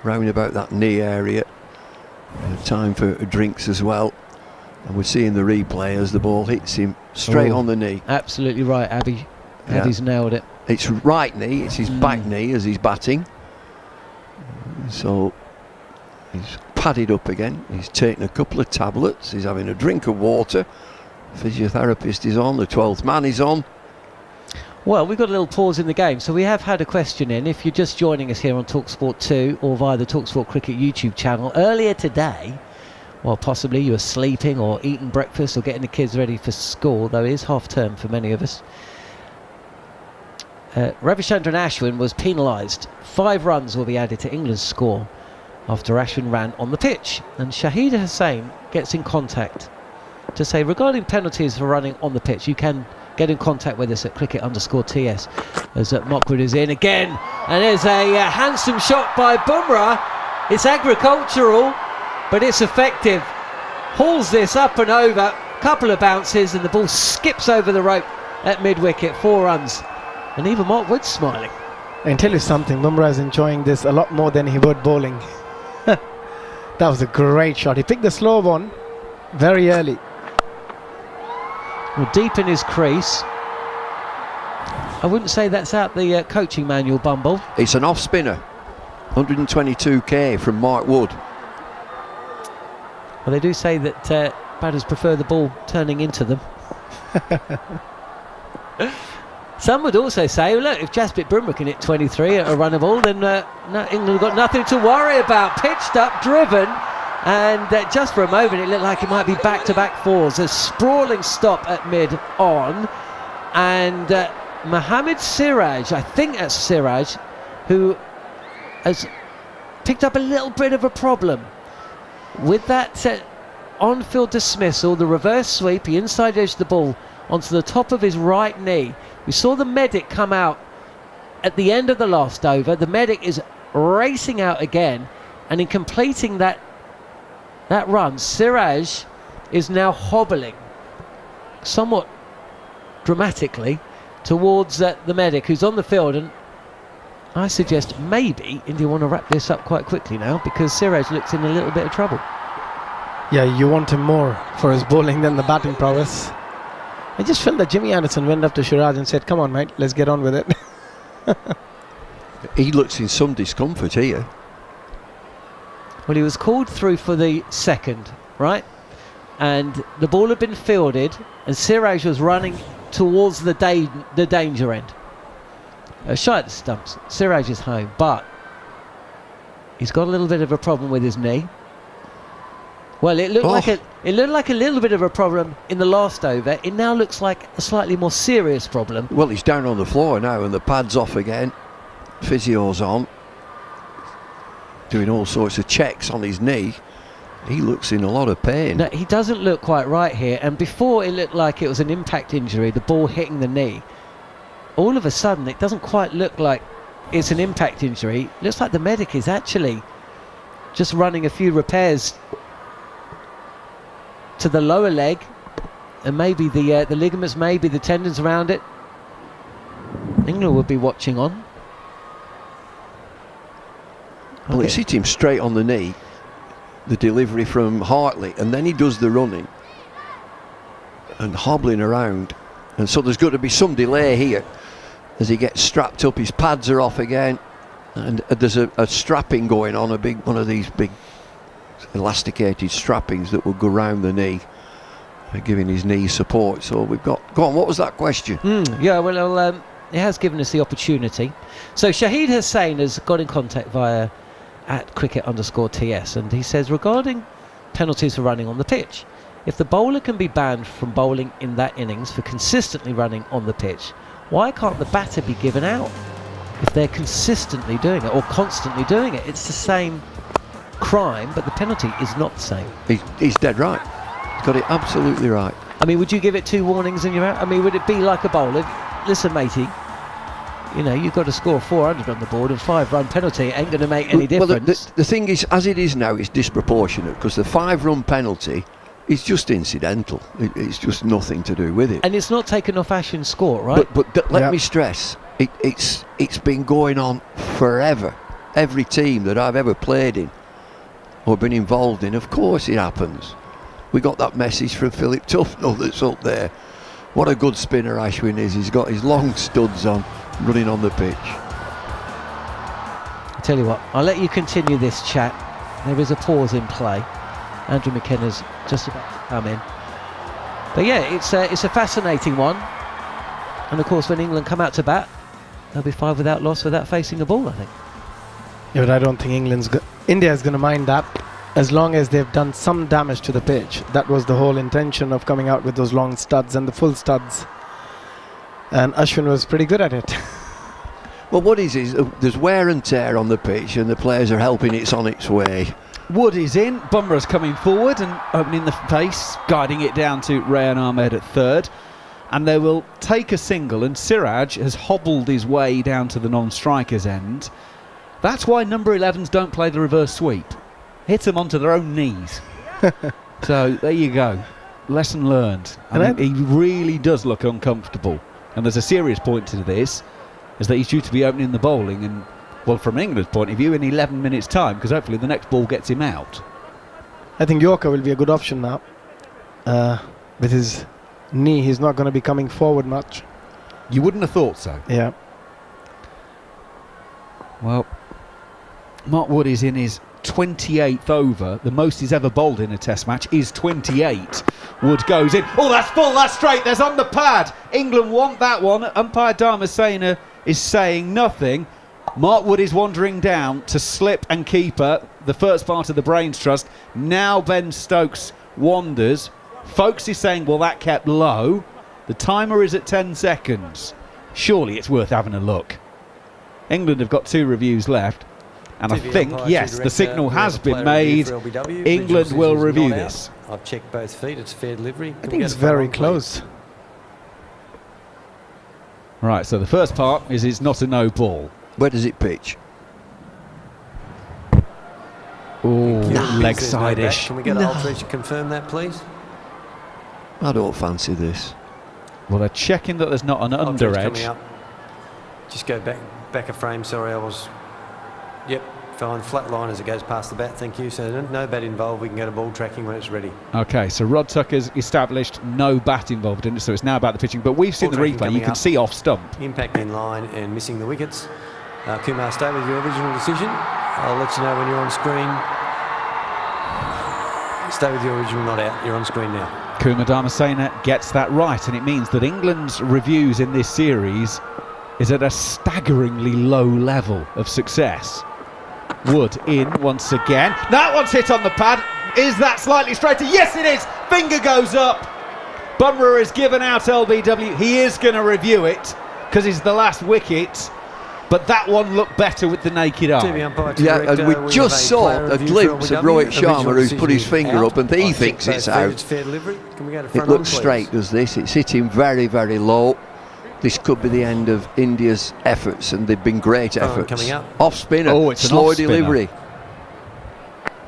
[SPEAKER 5] round about that knee area. Time for drinks as well. And we're seeing the replay as the ball hits him straight on the knee.
[SPEAKER 6] Absolutely right, Abby.
[SPEAKER 5] Yeah.
[SPEAKER 6] Abby's nailed it.
[SPEAKER 5] It's right knee, it's his back knee as he's batting. So he's padded up again. He's taken a couple of tablets. He's having a drink of water. Physiotherapist is on. The 12th man is on.
[SPEAKER 6] Well, we've got a little pause in the game, so we have had a question in. If you're just joining us here on talkSPORT 2 or via the talkSPORT Cricket YouTube channel, earlier today, well, possibly you were sleeping or eating breakfast or getting the kids ready for school, though it is half term for many of us. Ravichandran Ashwin was penalised. 5 runs will be added to England's score after Ashwin ran on the pitch. And Shahid Hussain gets in contact to say, regarding penalties for running on the pitch, you can get in contact with us at cricket_TS. As Mockwood is in again, and there's a handsome shot by Bumrah. It's agricultural, but it's effective. Hauls this up and over, couple of bounces, and the ball skips over the rope at mid-wicket. 4 runs, and even Mockwood's smiling.
[SPEAKER 22] I can tell you something, Bumrah is enjoying this a lot more than he would bowling. That was a great shot. He picked the slow one very early.
[SPEAKER 6] Well, deep in his crease. I wouldn't say that's out the coaching manual, Bumble.
[SPEAKER 5] It's an off spinner. 122k from Mark Wood.
[SPEAKER 6] Well, they do say that batters prefer the ball turning into them. Some would also say, well, look, if Jasprit Bumrah can hit 23 at a run of ball, then England have got nothing to worry about. Pitched up, driven, and just for a moment it looked like it might be back-to-back 4s. A sprawling stop at mid-on, and Mohammad Siraj, I think that's Siraj, who has picked up a little bit of a problem with that on-field dismissal, the reverse sweep. He inside edged the ball onto the top of his right knee. We saw the medic come out at the end of the last over. The medic is racing out again, and in completing that run, Siraj is now hobbling somewhat dramatically towards the medic, who's on the field. And I suggest maybe India want to wrap this up quite quickly now, because Siraj looks in a little bit of trouble.
[SPEAKER 22] Yeah, you want him more for his bowling than the batting prowess. I just felt that Jimmy Anderson went up to Siraj and said, come on mate, let's get on with it.
[SPEAKER 5] He looks in some discomfort here.
[SPEAKER 6] Well, he was called through for the second, right? And the ball had been fielded, and Siraj was running towards the danger end. Shy at the stumps. Siraj is home, but he's got a little bit of a problem with his knee. Well, it looked like a little bit of a problem in the last over. It now looks like a slightly more serious problem.
[SPEAKER 5] Well, he's down on the floor now, and the pad's off again. Physio's on, doing all sorts of checks on his knee. He looks in a lot of pain.
[SPEAKER 6] No, he doesn't look quite right here. And before it looked like it was an impact injury, the ball hitting the knee. All of a sudden, it doesn't quite look like it's an impact injury. It looks like the medic is actually just running a few repairs to the lower leg, and maybe the ligaments, maybe the tendons around it. England will be watching on.
[SPEAKER 5] Well, it's hit him straight on the knee, the delivery from Hartley, and then he does the running and hobbling around. And so there's got to be some delay here as he gets strapped up. His pads are off again, and there's a strapping going on, one of these big elasticated strappings that will go round the knee, giving his knee support. So we've got... Go on, what was that question?
[SPEAKER 6] Yeah, well, it has given us the opportunity. So Shahid Hussain has got in contact via @cricket_TS, and he says, regarding penalties for running on the pitch, if the bowler can be banned from bowling in that innings for consistently running on the pitch, why can't the batter be given out if they're consistently doing it or constantly doing it? It's the same crime, but the penalty is not the same.
[SPEAKER 5] He's dead right. He's got it absolutely right.
[SPEAKER 6] I mean, would you give it 2 warnings and you're out? I mean, would it be like a bowler? Listen, matey, you know, you've got to score 400 on the board and 5-run penalty ain't going to make any difference.
[SPEAKER 5] Well, the thing is, as it is now, it's disproportionate, because the 5-run penalty is just incidental. It's just nothing to do with it.
[SPEAKER 6] And it's not taken off Ashwin's score, right?
[SPEAKER 5] But let me stress, it's been going on forever. Every team that I've ever played in or been involved in, of course it happens. We got that message from Philip Tufnell that's up there. What a good spinner Ashwin is. He's got his long studs on, running on the pitch.
[SPEAKER 6] I tell you what, I'll let you continue this chat. There is a pause in play. Andrew McKenna's just about to come in. But yeah, it's a fascinating one. And of course, when England come out to bat, they'll be 5 without loss without facing the ball, I think.
[SPEAKER 22] Yeah, but I don't think India is going to mind that, as long as they've done some damage to the pitch. That was the whole intention of coming out with those long studs and the full studs. And Ashwin was pretty good at it.
[SPEAKER 5] Well, what is there's wear and tear on the pitch, and the players are helping it's on its way.
[SPEAKER 7] Wood is in, Bumrah's coming forward and opening the face, guiding it down to Rayan Ahmed at third. And they will take a single, and Siraj has hobbled his way down to the non-striker's end. That's why number 11s don't play the reverse sweep. Hit them onto their own knees. So there you go. Lesson learned. I mean, he really does look uncomfortable. And there's a serious point to this, is that he's due to be opening the bowling, and well, from England's point of view, in 11 minutes' time, because hopefully the next ball gets him out.
[SPEAKER 22] I think Yorker will be a good option now. With his knee, he's not going to be coming forward much.
[SPEAKER 7] You wouldn't have thought so.
[SPEAKER 22] Yeah.
[SPEAKER 7] Well, Mark Wood is in his 28th over. The most he's ever bowled in a test match is 28. Wood goes in. Oh, that's full, that's straight, there's on the pad. England want that one. Umpire Dharmasena is saying nothing. Mark Wood is wandering down to slip and keeper, the first part of the Brains Trust. Now Ben Stokes wanders. Folks is saying, well, that kept low. The timer is at 10 seconds. Surely it's worth having a look. England have got 2 reviews left. And I think, yes, the signal has been made. England will review this.
[SPEAKER 10] I've checked both feet. It's fair delivery.
[SPEAKER 22] I think it's very close.
[SPEAKER 7] Right, so the first part is it's not a no ball.
[SPEAKER 5] Where does it pitch?
[SPEAKER 7] Oh, leg side-ish.
[SPEAKER 10] Can we get Aldridge to confirm that, please?
[SPEAKER 5] I don't fancy this.
[SPEAKER 7] Well, they're checking that there's not an under edge.
[SPEAKER 10] Just go back a frame. Sorry, I was... Yep, fine. Flat line as it goes past the bat. Thank you. So no bat involved. We can go to ball tracking when it's ready.
[SPEAKER 7] Okay, so Rod Tucker's established no bat involved in it, so it's now about the pitching. But we've seen the replay. You can see off stump.
[SPEAKER 10] Impact in line and missing the wickets. Kumar, stay with your original decision. I'll let you know when you're on screen. Stay with your original, not out. You're on screen now.
[SPEAKER 7] Kumar Dharmasena gets that right, and it means that England's reviews in this series is at a staggeringly low level of success. Wood in once again. That one's hit on the pad. Is that slightly straighter? Yes, it is. Finger goes up. Bumrah is given out LBW. He is going to review it because it's the last wicket. But that one looked better with the naked eye.
[SPEAKER 5] Yeah, and we just saw a glimpse of Rohit Sharma, who's put his finger up, and he thinks it's out. It looks straight, does this? It's hitting very, very low. This could be the end of India's efforts, and they've been great efforts.
[SPEAKER 10] Coming up.
[SPEAKER 5] Off spinner,
[SPEAKER 7] oh, it's
[SPEAKER 5] slow
[SPEAKER 7] an
[SPEAKER 5] delivery.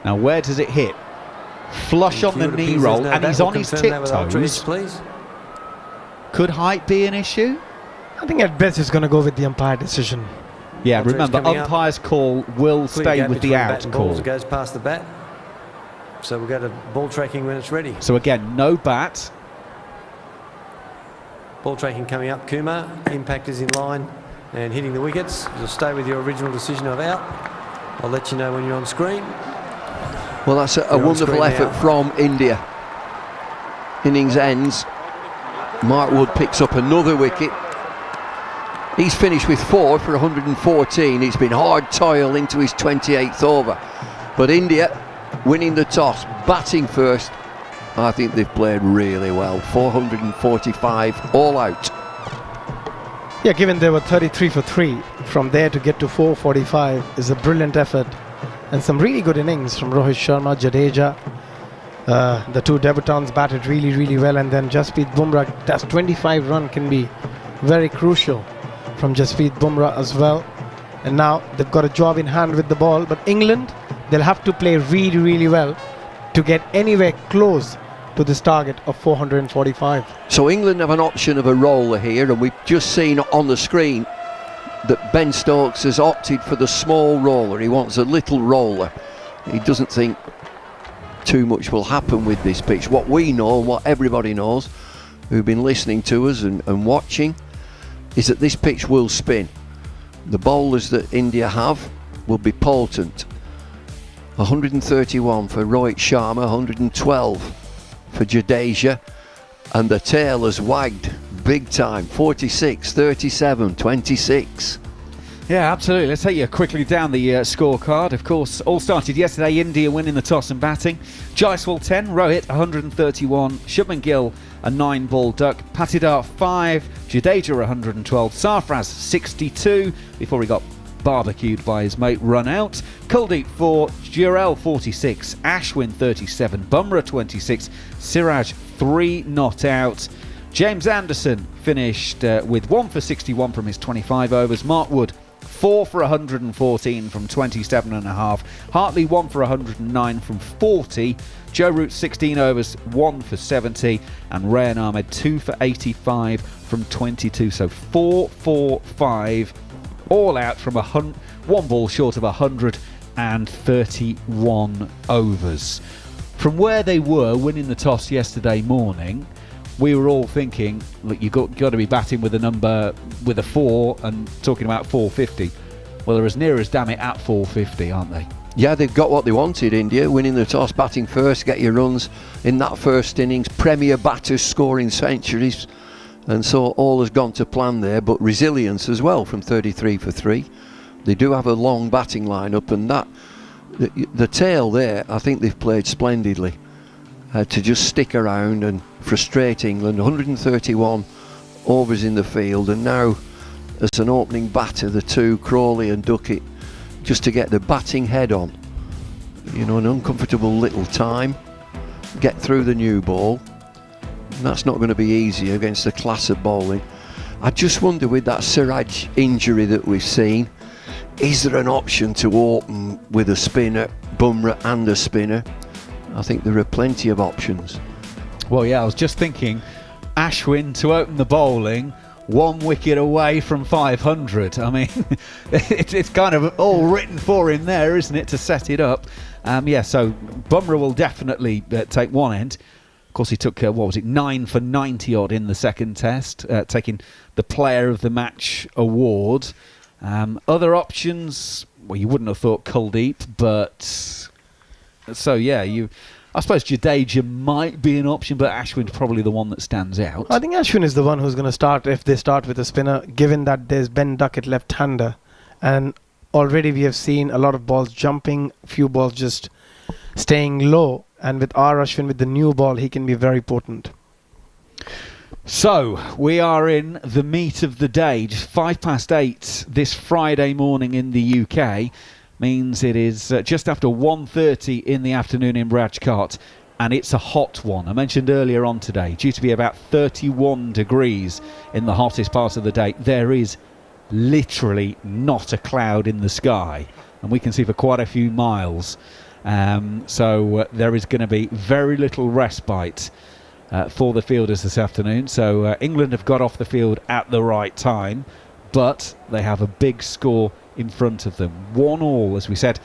[SPEAKER 7] Now, where does it hit? Flush on the knee roll, and he's on his tiptoes.
[SPEAKER 10] Please.
[SPEAKER 7] Could height be an issue?
[SPEAKER 22] I think at best it's going to go with the umpire decision.
[SPEAKER 7] Yeah,
[SPEAKER 10] Contract's
[SPEAKER 7] remember,
[SPEAKER 10] coming up.
[SPEAKER 7] umpire's call will
[SPEAKER 10] Clear
[SPEAKER 7] stay
[SPEAKER 10] gap
[SPEAKER 7] with the
[SPEAKER 10] between bat
[SPEAKER 7] out
[SPEAKER 10] and ball
[SPEAKER 7] call.
[SPEAKER 10] as it goes past the bat. So we'll go to ball tracking when it's ready.
[SPEAKER 7] So again, no bat.
[SPEAKER 10] Ball tracking coming up. Kumar, impact is in line and hitting the wickets. You'll stay with your original decision of out. I'll let you know when you're on screen.
[SPEAKER 5] Well, that's a wonderful effort from India. Innings ends. Mark Wood picks up another wicket. He's finished with 4 for 114. It's been hard toil into his 28th over. But India winning the toss, batting first. I think they've played really well. 445 all out.
[SPEAKER 22] Yeah, given they were 33 for 3, from there to get to 445 is a brilliant effort. And some really good innings from Rohit Sharma, Jadeja. The two debutants batted really, really well. And then Jasprit Bumrah, that's 25 run can be very crucial from Jasprit Bumrah as well. And now they've got a job in hand with the ball. But England, they'll have to play really, really well to get anywhere close to this target of 445.
[SPEAKER 5] So England have an option of a roller here, and we've just seen on the screen that Ben Stokes has opted for the small roller. He wants a little roller. He doesn't think too much will happen with this pitch. What we know, what everybody knows who've been listening to us and watching, is that this pitch will spin. The bowlers that India have will be potent. 131 for Rohit Sharma, 112 for Jadeja, and the tail has wagged big time. 46, 37, 26.
[SPEAKER 7] Yeah, absolutely. Let's take you quickly down the scorecard. Of course, all started yesterday. India winning the toss and batting. Jaiswal 10, Rohit 131, Shubman Gill a 9-ball duck, Patidar 5, Jadeja 112, Sarfraz 62 before he got barbecued by his mate run out. Kuldeep 4, Jurel 46, Ashwin 37, Bumrah 26, Siraj 3 not out. James Anderson finished with 1 for 61 from his 25 overs. Mark Wood 4 for 114 from 27.5. Hartley 1 for 109 from 40. Joe Root 16 overs, 1 for 70. And Rayan Ahmed 2 for 85 from 22. So 4-4-5 all out from 1 ball short of 131 overs. From where they were winning the toss yesterday morning, we were all thinking, look, you've got to be batting with a 4 and talking about 450. Well, they're as near as damn it at 450, aren't they?
[SPEAKER 5] Yeah, they've got what they wanted, India, winning the toss, batting first, get your runs in that first innings, premier batters scoring centuries, and so all has gone to plan there, but resilience as well from 33 for 3. They do have a long batting lineup, and that the tail there, I think they've played splendidly. To just stick around and frustrate England. 131 overs in the field, and now as an opening batter, the two, Crawley and Duckett, just to get the batting head on. You know, an uncomfortable little time, get through the new ball. And that's not going to be easy against the class of bowling. I just wonder, with that Siraj injury that we've seen, is there an option to open with a spinner, Bumrah and a spinner? I think there are plenty of options.
[SPEAKER 7] Well, yeah, I was just thinking Ashwin to open the bowling, 1 wicket away from 500. I mean, it's kind of all written for him there, isn't it, to set it up? Yeah, so Bumrah will definitely take one end. Of course, he took, 9 for 90 odd in the second test, taking the Player of the Match award. Other options, well, you wouldn't have thought Kuldeep, but... So yeah, I suppose Jadeja might be an option, but Ashwin's probably the one that stands out.
[SPEAKER 22] I think Ashwin is the one who's going to start if they start with a spinner, given that there's Ben Duckett left-hander, and already we have seen a lot of balls jumping, few balls just staying low, and with R. Ashwin with the new ball, he can be very potent.
[SPEAKER 7] So we are in the meat of the day, just 8:05 this Friday morning in the UK. Means it is just after 1:30 in the afternoon in Rajkot, and it's a hot one. I mentioned earlier on today, due to be about 31 degrees in the hottest part of the day, there is literally not a cloud in the sky, and we can see for quite a few miles. So there is going to be very little respite for the fielders this afternoon. So England have got off the field at the right time. but they have a big score in front of them. 1-1, as we said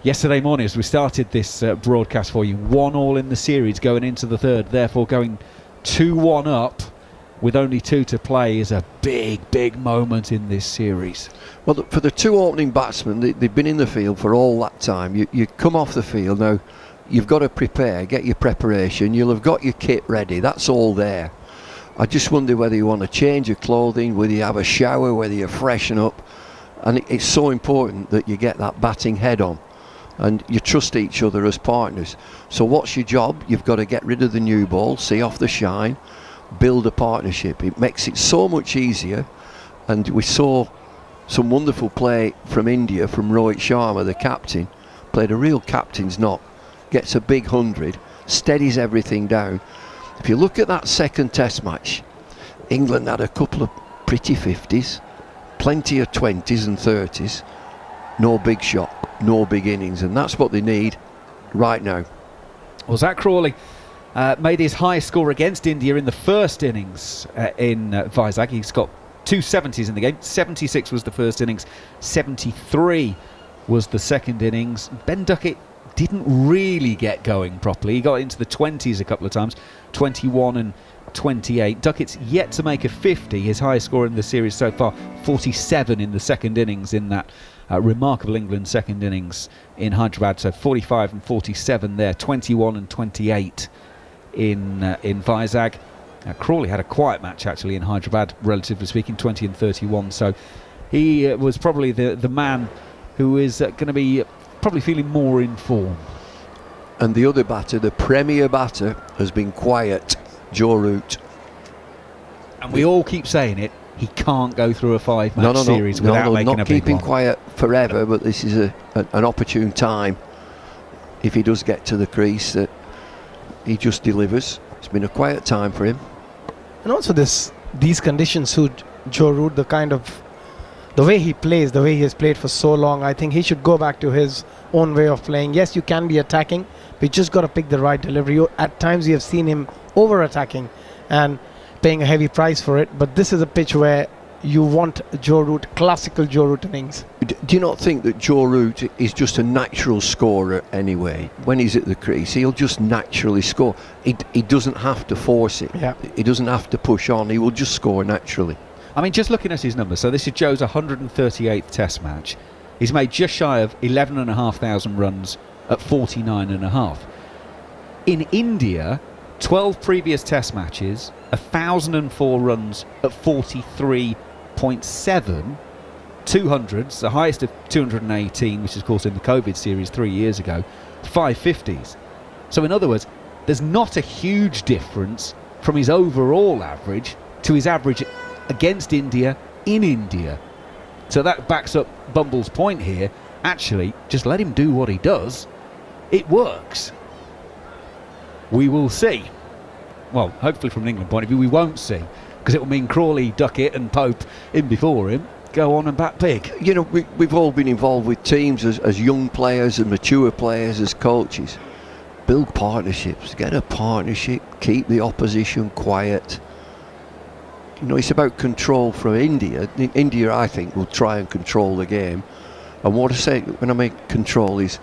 [SPEAKER 7] yesterday morning as we started this broadcast for you. 1-1 in the series going into the third, therefore going 2-1 up with only 2 to play is a big moment in this series.
[SPEAKER 5] Well, for the 2 opening batsmen, they've been in the field for all that time. You come off the field now, you've got to prepare, get your preparation, you'll have got your kit ready, that's all there. I just wonder whether you want to change your clothing, whether you have a shower, whether you freshen up, and it's so important that you get that batting head on and you trust each other as partners. So what's your job? You've got to get rid of the new ball, see off the shine, build a partnership. It makes it so much easier, and we saw some wonderful play from India, from Rohit Sharma, the captain, played a real captain's knock, gets a big 100, steadies everything down. If you look at that second test match, England had a couple of pretty 50s, plenty of 20s and 30s, no big shot, no big innings, and that's what they need right now.
[SPEAKER 7] Well, Zach Crawley made his highest score against India in the first innings in Vizag. He's got 2 70s in the game. 76 was the first innings, 73 was the second innings. Ben Duckett didn't really get going properly. He got into the 20s a couple of times, 21 and 28. Duckett's yet to make a 50, his highest score in the series so far, 47 in the second innings in that remarkable England second innings in Hyderabad. So 45 and 47 there, 21 and 28 in Vizag. Crawley had a quiet match actually in Hyderabad, relatively speaking, 20 and 31. So he was probably the man who is going to be probably feeling more in form.
[SPEAKER 5] And the other batter, the premier batter, has been quiet, Joe Root.
[SPEAKER 7] And we all keep saying it, he can't go through a 5-match series without making a big one.
[SPEAKER 5] Not keeping quiet forever, but this is an opportune time, if he does get to the crease, that he just delivers. It's been a quiet time for him.
[SPEAKER 22] And also these conditions suit Joe Root, the way he plays, the way he has played for so long. I think he should go back to his own way of playing. Yes, you can be attacking, but you just got to pick the right delivery. At times you have seen him over-attacking and paying a heavy price for it, but this is a pitch where you want Joe Root, classical Joe Root innings.
[SPEAKER 5] Do you not think that Joe Root is just a natural scorer anyway? When he's at the crease, he'll just naturally score. He doesn't have to force it.
[SPEAKER 22] Yeah.
[SPEAKER 5] He doesn't have to push on. He will just score naturally.
[SPEAKER 7] I mean, just looking at his numbers, so this is Joe's 138th test match. He's made just shy of 11,500 runs at 49.5. In India, 12 previous test matches, 1,004 runs at 43.7, 200s, the highest of 218, which is of course in the COVID series 3 years ago, 550s. So in other words, there's not a huge difference from his overall average to his average against India in India. So that backs up Bumble's point here. Actually, just let him do what he does. It works. We will see. Well, hopefully from an England point of view, we won't see, because it will mean Crawley, Duckett and Pope in before him go on and bat big.
[SPEAKER 5] You know, we've all been involved with teams as young players and mature players, as coaches. Build partnerships, get a partnership, keep the opposition quiet. You know, it's about control from India. India, I think, will try and control the game. And what I say when I make control is,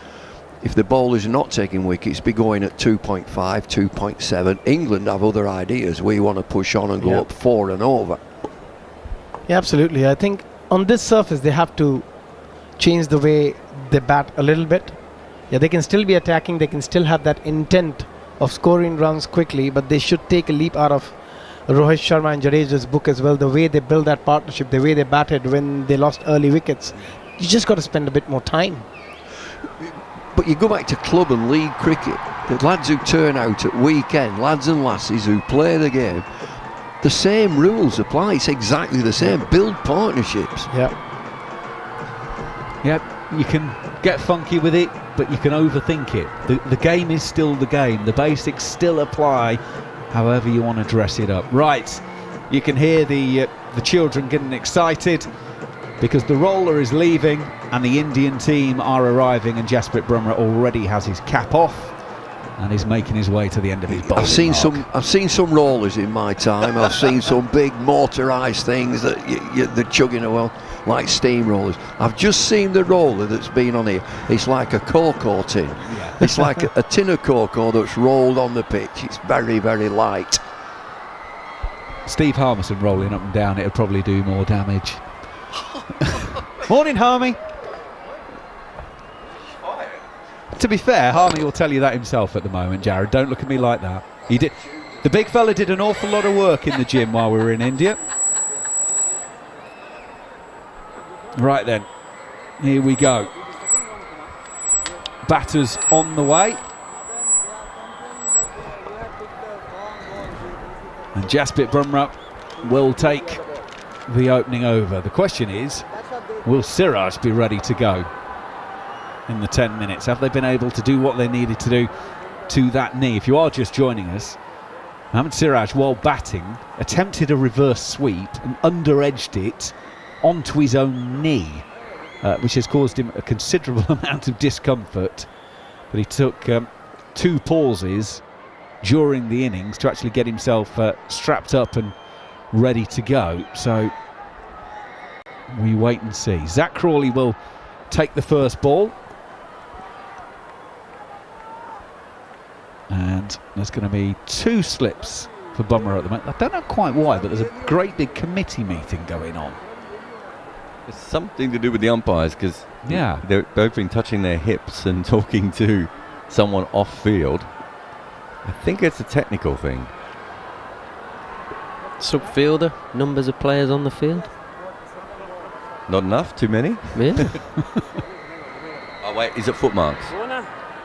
[SPEAKER 5] if the bowlers are not taking wickets, be going at 2.5, 2.7. England have other ideas. We want to push on and go up 4 and over.
[SPEAKER 22] Yeah, absolutely. I think on this surface they have to change the way they bat a little bit. Yeah, they can still be attacking. They can still have that intent of scoring runs quickly, but they should take a leap out of Rohit Sharma and Jadeja's book as well. The way they build that partnership, the way they batted when they lost early wickets. You just got to spend a bit more time.
[SPEAKER 5] But you go back to club and league cricket, the lads who turn out at weekend, lads and lasses who play the game, the same rules apply. It's exactly the same. Build partnerships.
[SPEAKER 22] Yeah.
[SPEAKER 7] Yep, you can get funky with it, but you can overthink it. The game is still the game. The basics still apply, however you want to dress it up. Right, you can hear the children getting excited because the roller is leaving and the Indian team are arriving, and Jasprit Bumrah already has his cap off. and he's making his way to the end of his bowling
[SPEAKER 5] I've seen
[SPEAKER 7] arc.
[SPEAKER 5] I've seen some rollers in my time. I've seen some big motorised things that they're chugging along like steamrollers. I've just seen the roller that's been on here. It's like a cocoa tin. It's like a tin of cocoa that's rolled on the pitch. It's very, very light.
[SPEAKER 7] Steve Harmison rolling up and down, it'd probably do more damage. Morning, Harmy. To be fair, Harmy will tell you that himself at the moment, Jarrod. Don't look at me like that. He did. The big fella did an awful lot of work in the gym while we were in India. Right then, here we go. Batters on the way. And Jasprit Bumrah will take the opening over. The question is, will Siraj be ready to go in the 10 minutes? Have they been able to do what they needed to do to that knee? If you are just joining us, Mohammad Siraj, while batting, attempted a reverse sweep and under-edged it onto his own knee, which has caused him a considerable amount of discomfort. But he took 2 pauses during the innings to actually get himself strapped up and ready to go. So we wait and see. Zach Crawley will take the first ball, and there's going to be 2 slips for Bumrah at the moment. I don't know quite why, but there's a great big committee meeting going on.
[SPEAKER 2] It's something to do with the umpires, because
[SPEAKER 7] yeah,
[SPEAKER 2] they've both been touching their hips and talking to someone off field. I think it's a technical thing.
[SPEAKER 1] Subfielder, numbers of players on the field.
[SPEAKER 2] Not enough? Too many?
[SPEAKER 1] Yeah.
[SPEAKER 2] Oh wait, is it footmarks?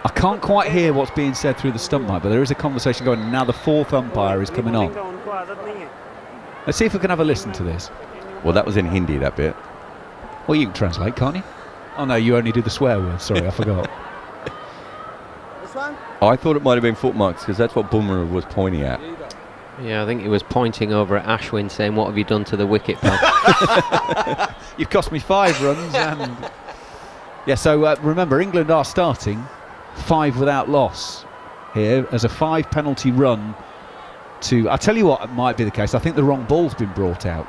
[SPEAKER 7] I can't quite hear what's being said through the stump mic, but there is a conversation going on. Now the 4th umpire is coming on. Let's see if we can have a listen to this.
[SPEAKER 2] Well, that was in Hindi, that bit.
[SPEAKER 7] Well, you can translate, can't you? Oh no, you only do the swear words. Sorry, I forgot.
[SPEAKER 2] I thought it might have been footmarks, because that's what Bumrah was pointing at.
[SPEAKER 1] Yeah, I think he was pointing over at Ashwin saying, "What have you done to the wicket, pal?"
[SPEAKER 7] You've cost me 5 runs. And yeah, so remember, England are starting 5 without loss here as a 5 penalty run to... I'll tell you what, it might be the case. I think the wrong ball's been brought out,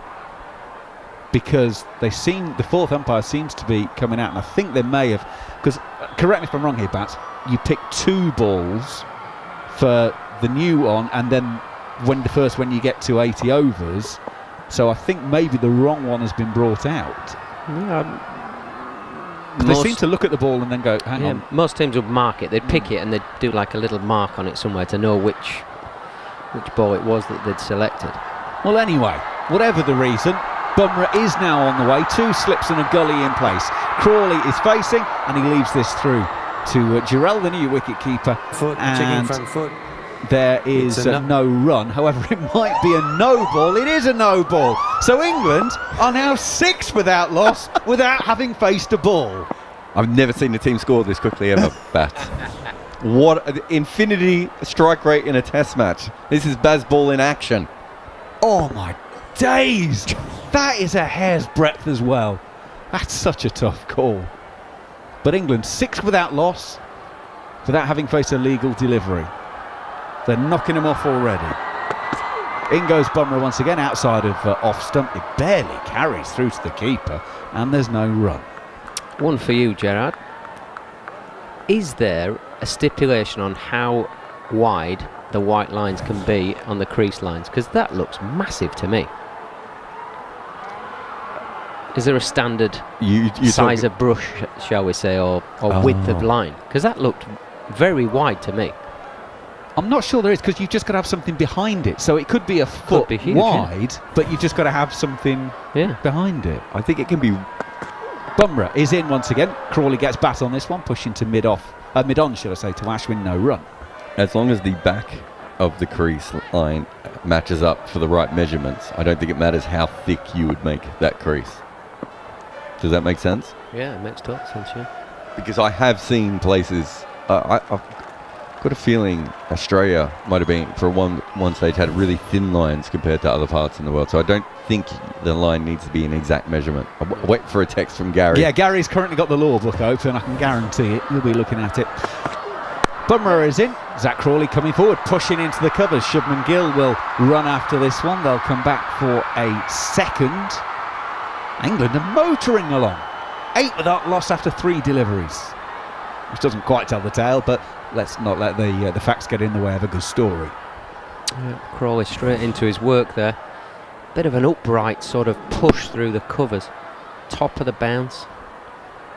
[SPEAKER 7] because the 4th umpire seems to be coming out, and I think they may have, because correct me if I'm wrong here, Bat, you pick 2 balls for the new one, and then when you get to 80 overs, so I think maybe the wrong one has been brought out.
[SPEAKER 1] Yeah,
[SPEAKER 7] they seem to look at the ball and then go, hang on.
[SPEAKER 1] Most teams would mark it. They'd pick it and they'd do like a little mark on it somewhere to know which ball it was that they'd selected.
[SPEAKER 7] Well, anyway, whatever the reason, Bumrah is now on the way. 2 slips and a gully in place. Crawley is facing, and he leaves this through to Jarrod, the new wicket-keeper.
[SPEAKER 10] Checking front foot.
[SPEAKER 7] There is no run. However, it might be a no ball. It is a no ball. So England are now 6 without loss without having faced a ball.
[SPEAKER 2] I've never seen a team score this quickly ever, Bat. What an infinity strike rate in a test match. This is Bazball in action.
[SPEAKER 7] Oh my days! That is a hair's breadth as well. That's such a tough call. But England 6 without loss without having faced a legal delivery. They're knocking him off already. In goes Bumrah once again outside of off stump. It barely carries through to the keeper, and there's no run.
[SPEAKER 1] One for you, Jarrod. Is there a stipulation on how wide the white lines can be on the crease lines? Because that looks massive to me. Is there a standard size of brush, shall we say, or width of line? Because that looked very wide to me.
[SPEAKER 7] I'm not sure there is, because you've just got to have something behind it. So it could be a foot wide, but you've just got to have something behind it.
[SPEAKER 2] I think it can be...
[SPEAKER 7] Bumrah is in once again. Crawley gets bat on this one, pushing to mid-on, should I say, to Ashwin, no run.
[SPEAKER 2] As long as the back of the crease line matches up for the right measurements, I don't think it matters how thick you would make that crease. Does that make sense?
[SPEAKER 1] Yeah, it makes total sense, yeah.
[SPEAKER 2] Because I have seen places... I've got a feeling Australia might have been, for one stage, had really thin lines compared to other parts in the world. So I don't think the line needs to be an exact measurement. I'll wait for a text from Gary.
[SPEAKER 7] Yeah, Gary's currently got the law book open. I can guarantee it. You'll be looking at it. Bumrah is in. Zach Crawley coming forward, pushing into the covers. Shubman Gill will run after this one. They'll come back for a second. England are motoring along. 8 without loss after 3 deliveries. Which doesn't quite tell the tale, but let's not let the facts get in the way of a good story.
[SPEAKER 1] Yeah, Crawley straight into his work there. Bit of an upright sort of push through the covers. Top of the bounce.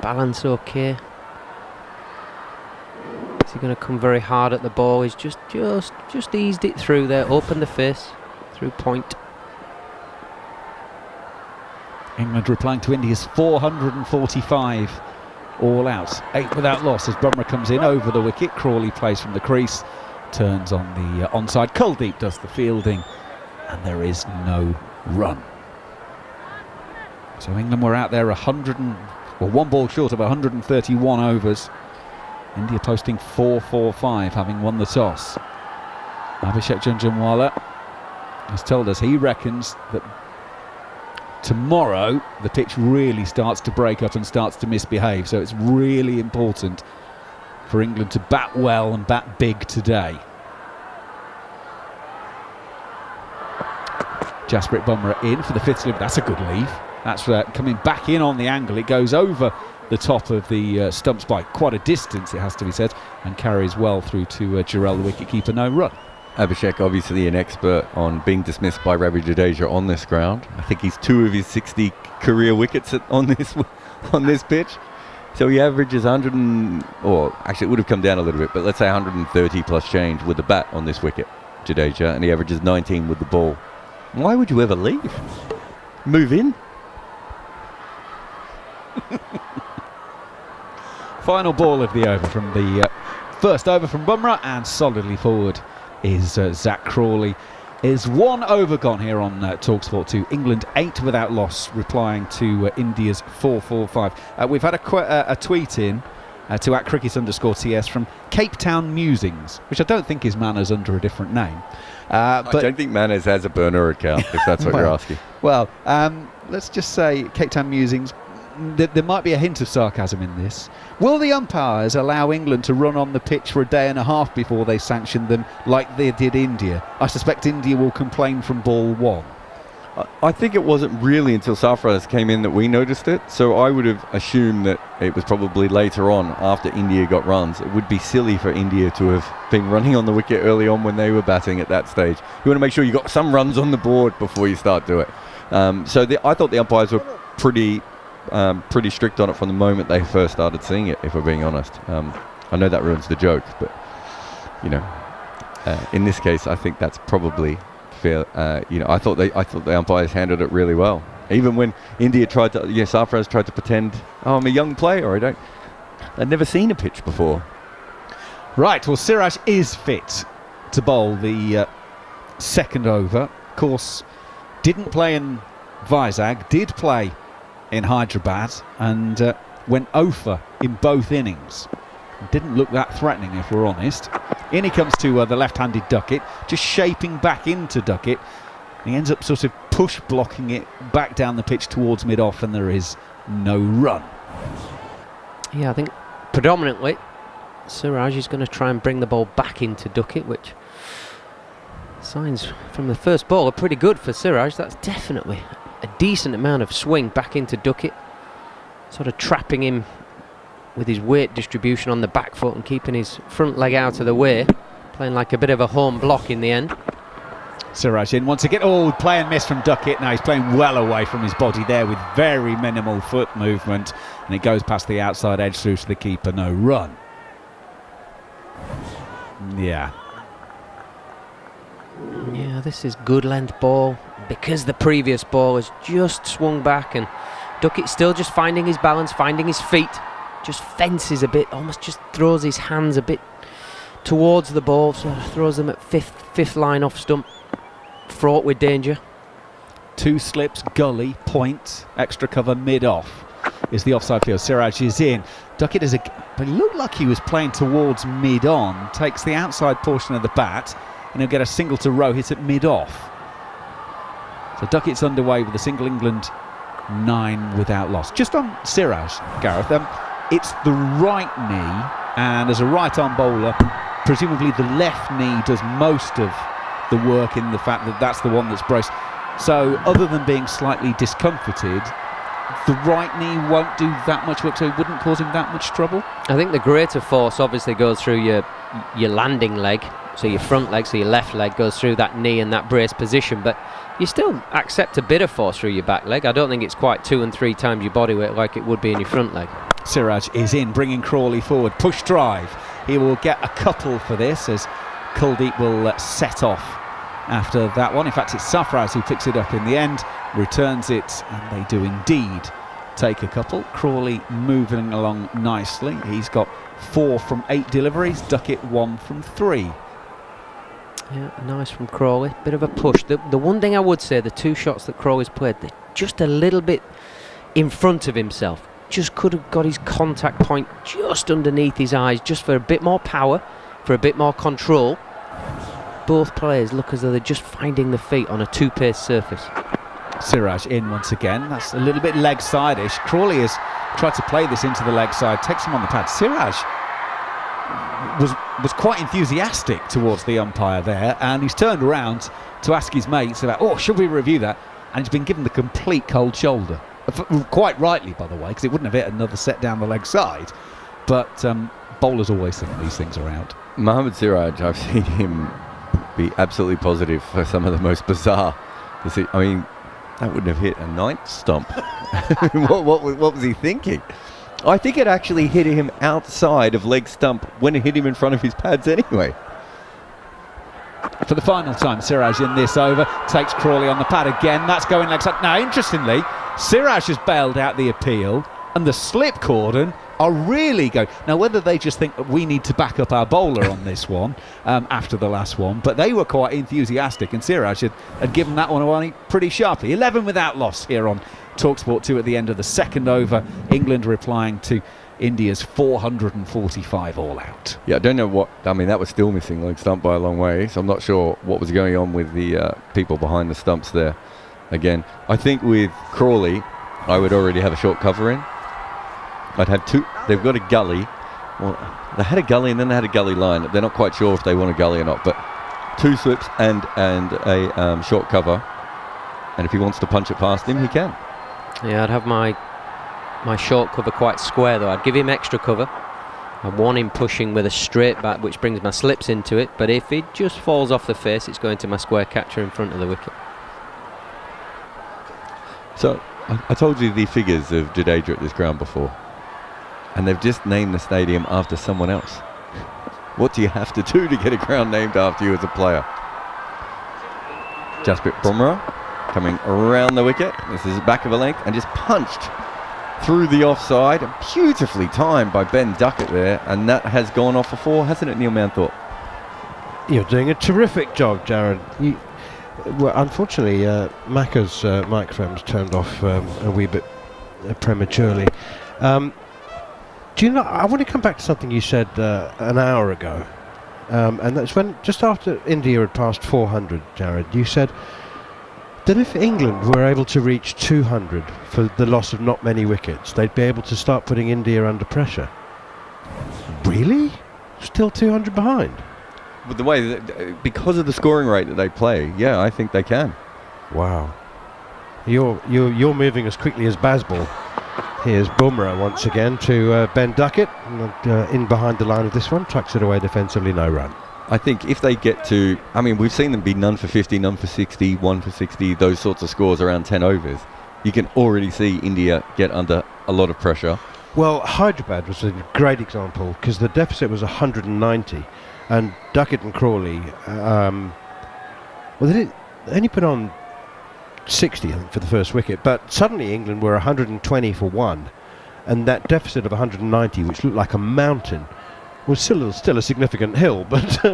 [SPEAKER 1] Balance okay. Is he going to come very hard at the ball? He's just eased it through there. Opened the face through point.
[SPEAKER 7] England replying to India's 445 all out. 8 without loss as Bumrah comes in over the wicket. Crawley plays from the crease. Turns on the onside. Kuldeep does the fielding. And there is no run. So England were out there 1 ball short of 131 overs. India posting 445, having won the toss. Abhishek Jhnujhnuwala has told us he reckons that tomorrow the pitch really starts to break up and starts to misbehave. So it's really important for England to bat well and bat big today. Jasprit Bumrah in for the 5th slip. That's a good leave. That's coming back in on the angle. It goes over the top of the stumps by quite a distance, it has to be said, and carries well through to Jarrod, the wicketkeeper. No run.
[SPEAKER 2] Abhishek, obviously an expert on being dismissed by Ravi Jadeja on this ground. I think he's 2 of his 60 career wickets on this pitch. So he averages 100 or actually it would have come down a little bit, but let's say 130 plus change with the bat on this wicket, Jadeja, and he averages 19 with the ball. Why would you ever leave? Move in.
[SPEAKER 7] Final ball of the over from the first over from Bumrah, and solidly forward is Zach Crawley. Is 1 over gone here on talkSPORT 2. England 8 without loss, replying to India's 445. We've had a tweet in to @cricket_TS from Cape Town Musings, which I don't think is Manners under a different name.
[SPEAKER 2] But I don't think Manners has a burner account, if that's what you're asking.
[SPEAKER 7] Well, let's just say Cape Town Musings. There might be a hint of sarcasm in this. Will the umpires allow England to run on the pitch for a day and a half before they sanction them like they did India? I suspect India will complain from ball 1.
[SPEAKER 2] I think it wasn't really until Sarfaraz came in that we noticed it, so I would have assumed that it was probably later on after India got runs. It would be silly for India to have been running on the wicket early on when they were batting at that stage. You want to make sure you got some runs on the board before you start to it. I thought the umpires were pretty strict on it from the moment they first started seeing it, if we're being honest. I know that ruins the joke, but in this case I think that's probably fair. I thought the umpires handled it really well. Even when India tried to, Sarfaraz tried to pretend, I'm a young player, I'd never seen a pitch before.
[SPEAKER 7] Right, well, Siraj is fit to bowl the second over. Of course, didn't play in Vizag, did play in Hyderabad, and went over in both innings. Didn't look that threatening, if we're honest. In he comes to the left-handed Duckett, just shaping back into Duckett. He ends up sort of push blocking it back down the pitch towards mid-off, and there is no run.
[SPEAKER 1] Yeah, I think predominantly Siraj is going to try and bring the ball back into Duckett, which signs from the first ball are pretty good for Siraj. That's definitely a decent amount of swing back into Duckett, sort of trapping him with his weight distribution on the back foot and keeping his front leg out of the way, playing like a bit of a home block in the end.
[SPEAKER 7] Siraj in once again. Play and miss from Duckett. Now he's playing well away from his body there with very minimal foot movement, and it goes past the outside edge through to the keeper. No run. Yeah,
[SPEAKER 1] this is good length ball, because the previous ball has just swung back, and Duckett still just finding his balance, finding his feet, just fences a bit, almost just throws his hands a bit towards the ball, so throws them at fifth line off stump, fraught with danger.
[SPEAKER 7] 2 slips, gully, point, extra cover mid-off is the offside field. Siraj is in. Duckett but he looked like he was playing towards mid-on, takes the outside portion of the bat, and he'll get a single to Rohit at mid-off. So Duckett's underway with a single. England 9 without loss. Just on Siraj, Gareth, it's the right knee And as a right-arm bowler, presumably the left knee does most of the work in the fact that that's the one that's braced. So other than being slightly discomforted, the right knee won't do that much work, so it wouldn't cause him that much trouble?
[SPEAKER 1] I think the greater force obviously goes through your landing leg, so your front leg, so your left leg goes through that knee and that brace position, but you still accept a bit of force through your back leg. I don't think it's quite 2 and 3 times your body weight like it would be in your front leg.
[SPEAKER 7] Siraj is in, bringing Crawley forward. Push drive. He will get a couple for this as Kuldeep will set off after that one. In fact, it's Sarfraz who picks it up in the end, returns it, and they do indeed take a couple. Crawley moving along nicely. He's got 4 from 8 deliveries, Duckett 1 from 3.
[SPEAKER 1] Yeah, nice from Crawley. Bit of a push. The one thing I would say, the 2 shots that Crawley's played, they're just a little bit in front of himself. Just could have got his contact point just underneath his eyes, just for a bit more power, for a bit more control. Both players look as though they're just finding the feet on a 2-pace surface.
[SPEAKER 7] Siraj in once again. That's a little bit leg side-ish. Crawley has tried to play this into the leg side, takes him on the pad. Siraj was quite enthusiastic towards the umpire there, and he's turned around to ask his mates about, oh, should we review that? And he's been given the complete cold shoulder. Quite rightly, by the way, because it wouldn't have hit another set down the leg side. But bowlers always think these things are out.
[SPEAKER 2] Mohammad Siraj, I've seen him be absolutely positive for some of the most bizarre. I mean, that wouldn't have hit a 9th stump. what was he thinking? I think it actually hit him outside of leg stump when it hit him in front of his pads anyway.
[SPEAKER 7] For the final time, Siraj in this over, takes Crawley on the pad again. That's going leg side. Now, interestingly, Siraj has bailed out the appeal, and the slip cordon are really going. Now, whether they just think that we need to back up our bowler on this one after the last one, but they were quite enthusiastic, and Siraj had given that one away pretty sharply. 11 without loss here on talkSPORT 2 at the end of the second over. England replying to India's 445 all out.
[SPEAKER 2] Yeah, I don't know what, I mean, that was still missing leg stump by a long way, so I'm not sure what was going on with the people behind the stumps there. Again, I think with Crawley, I would already have a short cover in. I'd have 2. They've got a gully. Well, they had a gully and then they had a gully line. They're not quite sure if they want a gully or not, but 2 slips and a short cover. And if he wants to punch it past him, he can.
[SPEAKER 1] Yeah, I'd have my short cover quite square though. I'd give him extra cover. I want him pushing with a straight back, which brings my slips into it. But if it just falls off the face, it's going to my square catcher in front of the wicket.
[SPEAKER 2] So I told you the figures of Jadeja at this ground before, and they've just named the stadium after someone else. What do you have to do to get a ground named after you as a player? Jasprit Bumrah coming around the wicket. This is back of a length and just punched through the offside. Beautifully timed by Ben Duckett there, and that has gone off for 4, hasn't it, Neil Manthorp?
[SPEAKER 3] You're doing a terrific job, Jarrod. Well, unfortunately, Macca's microphone's turned off a wee bit prematurely. Do you know, I want to come back to something you said an hour ago, and that's when, just after India had passed 400, Jarrod, you said that if England were able to reach 200 for the loss of not many wickets, they'd be able to start putting India under pressure. Really? Still 200 behind?
[SPEAKER 2] With the way that, because of the scoring rate that they play, yeah, I think they can.
[SPEAKER 3] Wow. You're moving as quickly as Bazball. Here's Bumrah once again to Ben Duckett, and, in behind the line of this one, tucks it away defensively, no run.
[SPEAKER 2] I think if they get to, I mean, we've seen them be none for 50, none for 60, 1 for 60, those sorts of scores around 10 overs. You can already see India get under a lot of pressure.
[SPEAKER 3] Well, Hyderabad was a great example because the deficit was 190, and Duckett and Crawley, they only put on 60, I think, for the first wicket, but suddenly England were 120 for 1, and that deficit of 190, which looked like a mountain, was still a significant hill, but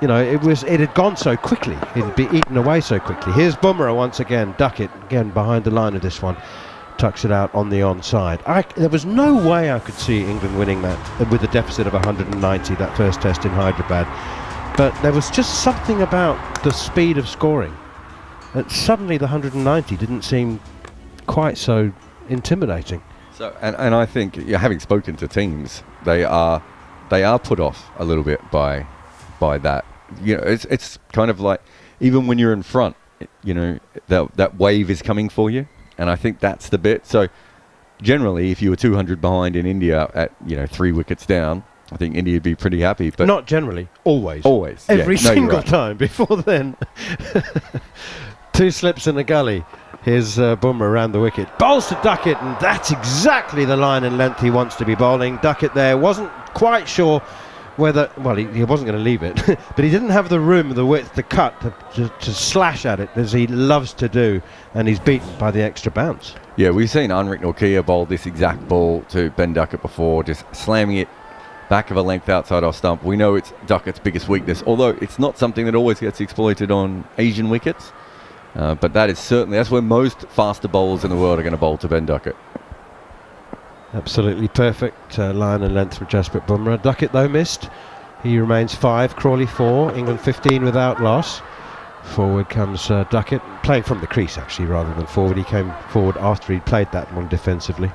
[SPEAKER 3] you know, it had gone so quickly, it had been eaten away so quickly. Here's Bumrah once again, Duckett again behind the line of this one, tucks it out on the onside. There was no way I could see England winning that with a deficit of 190, that first test in Hyderabad, but there was just something about the speed of scoring. Suddenly the 190 didn't seem quite so intimidating.
[SPEAKER 2] So, and I think, having spoken to teams, they are they are put off a little bit by that. You know, it's kind of like, even when you're in front, you know, that wave is coming for you, and I think that's the bit. So generally, if you were 200 behind in India at, you know, 3 wickets down, I think India would be pretty happy. But
[SPEAKER 3] not generally, always.
[SPEAKER 2] No,
[SPEAKER 3] Every
[SPEAKER 2] you're
[SPEAKER 3] single
[SPEAKER 2] right.
[SPEAKER 3] time. Before then, 2 slips in the gully. Here's Bumrah around the wicket, bowls to Duckett, and that's exactly the line and length he wants to be bowling. Duckett there wasn't quite sure whether, well, he wasn't going to leave it, but he didn't have the room, the width, the cut to slash at it as he loves to do, and he's beaten by the extra bounce.
[SPEAKER 2] Yeah, we've seen Anrik Nortje bowl this exact ball to Ben Duckett before, just slamming it back of a length outside off stump. We know it's Duckett's biggest weakness, although it's not something that always gets exploited on Asian wickets. But that is certainly, that's where most faster bowlers in the world are going to bowl to Ben Duckett.
[SPEAKER 3] Absolutely perfect line and length from Jasprit Bumrah. Duckett, though, missed. He remains 5, Crawley 4, England 15 without loss. Forward comes Duckett, playing from the crease actually rather than forward. He came forward after he'd played that one defensively.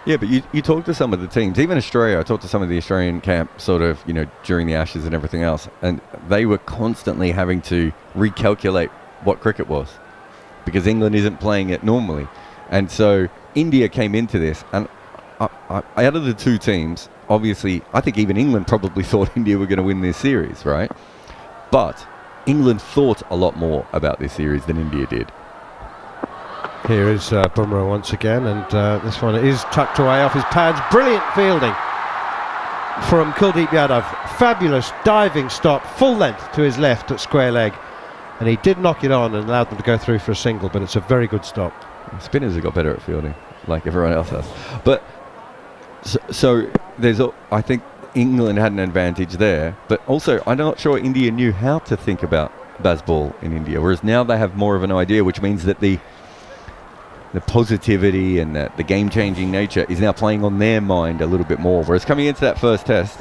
[SPEAKER 2] Yeah, but you talk to some of the teams, even Australia. I talked to some of the Australian camp sort of, you know, during the Ashes and everything else, and they were constantly having to recalculate what cricket was, because England isn't playing it normally. And so India came into this, and out of the 2 teams, obviously, I think even England probably thought India were going to win this series, right? But England thought a lot more about this series than India did.
[SPEAKER 3] Here is Bumrah once again, and this one is tucked away off his pads. Brilliant fielding from Kuldeep Yadav. Fabulous diving stop, full length to his left at square leg, and he did knock it on and allowed them to go through for a single, but it's a very good stop.
[SPEAKER 2] Spinners have got better at fielding, like everyone else has. But so there's, I think England had an advantage there, but also I'm not sure India knew how to think about Bazball in India, whereas now they have more of an idea, which means that the positivity and the game-changing nature is now playing on their mind a little bit more. Whereas coming into that first test,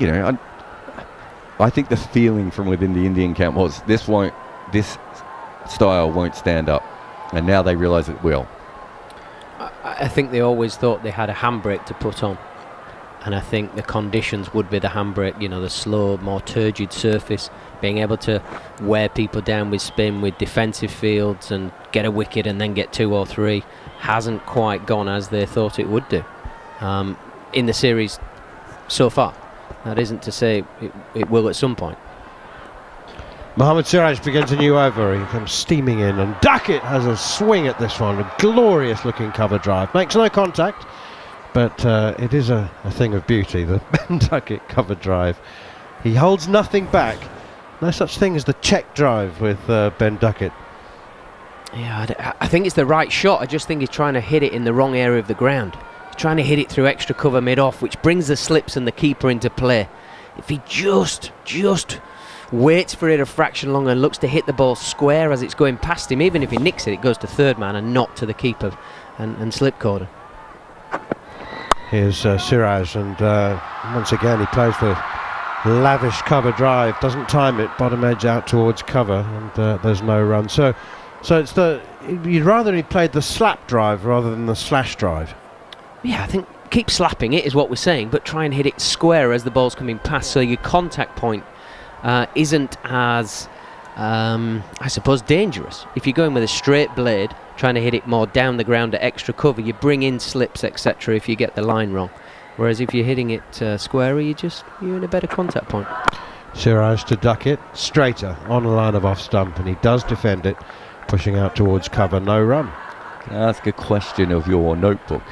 [SPEAKER 2] you know, I think the feeling from within the Indian camp was this style won't stand up, and now they realise it will.
[SPEAKER 1] I think they always thought they had a handbrake to put on, and I think the conditions would be the handbrake, you know, the slow, more turgid surface, being able to wear people down with spin, with defensive fields and get a wicket and then get 2 or 3 hasn't quite gone as they thought it would do in the series so far. That isn't to say it will at some point.
[SPEAKER 3] Mohammad Siraj begins a new over. He comes steaming in, and Duckett has a swing at this one. A glorious looking cover drive. Makes no contact, but it is a thing of beauty, the Ben Duckett cover drive. He holds nothing back. No such thing as the check drive with Ben Duckett.
[SPEAKER 1] Yeah, I think it's the right shot. I just think he's trying to hit it in the wrong area of the ground. He's trying to hit it through extra cover mid-off, which brings the slips and the keeper into play. If he just waits for it a fraction longer and looks to hit the ball square as it's going past him, even if he nicks it, it goes to third man and not to the keeper and slip corner.
[SPEAKER 3] Here's Siraj, and once again he plays the lavish cover drive, doesn't time it, bottom edge out towards cover, and there's no run. So it's you'd rather he played the slap drive rather than the slash drive.
[SPEAKER 1] Yeah, I think keep slapping it is what we're saying, but try and hit it square as the ball's coming past, so your contact point isn't as, I suppose, dangerous. If you're going with a straight blade, trying to hit it more down the ground at extra cover, you bring in slips, etc. if you get the line wrong. Whereas if you're hitting it square, you're in a better contact point.
[SPEAKER 3] Siraj to Duckett, straighter on a line of off stump, and he does defend it, pushing out towards cover, no run.
[SPEAKER 2] Can I ask a question of your notebook?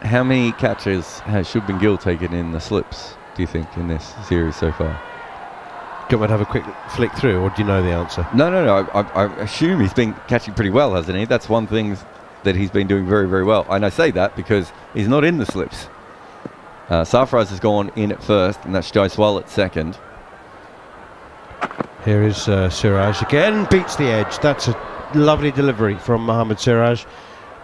[SPEAKER 2] How many catches has Shubman Gill taken in the slips, do you think, in this series so far?
[SPEAKER 3] Do you want to have a quick flick through, or do you know the answer?
[SPEAKER 2] No. I assume he's been catching pretty well, hasn't he? That's one thing that he's been doing very, very well. And I say that because he's not in the slips. Sarfaraz has gone in at first, and that's Jaiswal at second.
[SPEAKER 3] Here is Siraj again, beats the edge. That's a lovely delivery from Mohammad Siraj.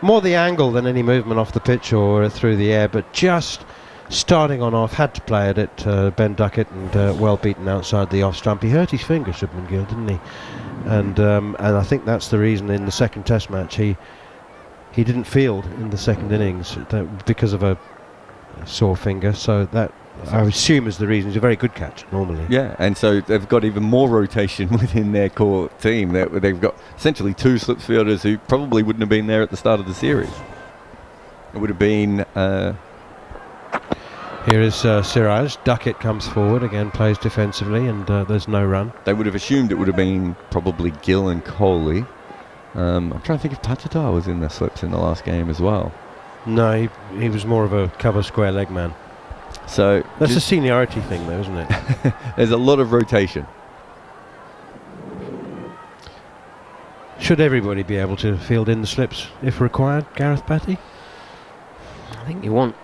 [SPEAKER 3] More the angle than any movement off the pitch or through the air, but just starting on off, had to play it at Ben Duckett, and well beaten outside the off stump. He hurt his finger, Shubman Gill, didn't he? And I think that's the reason in the second Test match he didn't field in the second innings because of a sore finger. So that I assume is the reason. He's a very good catcher normally.
[SPEAKER 2] Yeah, and so they've got even more rotation within their core team. They've got essentially 2 slip fielders who probably wouldn't have been there at the start of the series. It would have been...
[SPEAKER 3] Here is Siraj. Duckett comes forward, again plays defensively, and there's no run.
[SPEAKER 2] They would have assumed it would have been probably Gill and Coley. I'm trying to think if Patatah was in the slips in the last game as well.
[SPEAKER 3] No, he was more of a cover square leg man.
[SPEAKER 2] So
[SPEAKER 3] that's a seniority thing though, isn't it?
[SPEAKER 2] There's a lot of rotation.
[SPEAKER 3] Should everybody be able to field in the slips if required, Gareth, Batty?
[SPEAKER 1] I think you want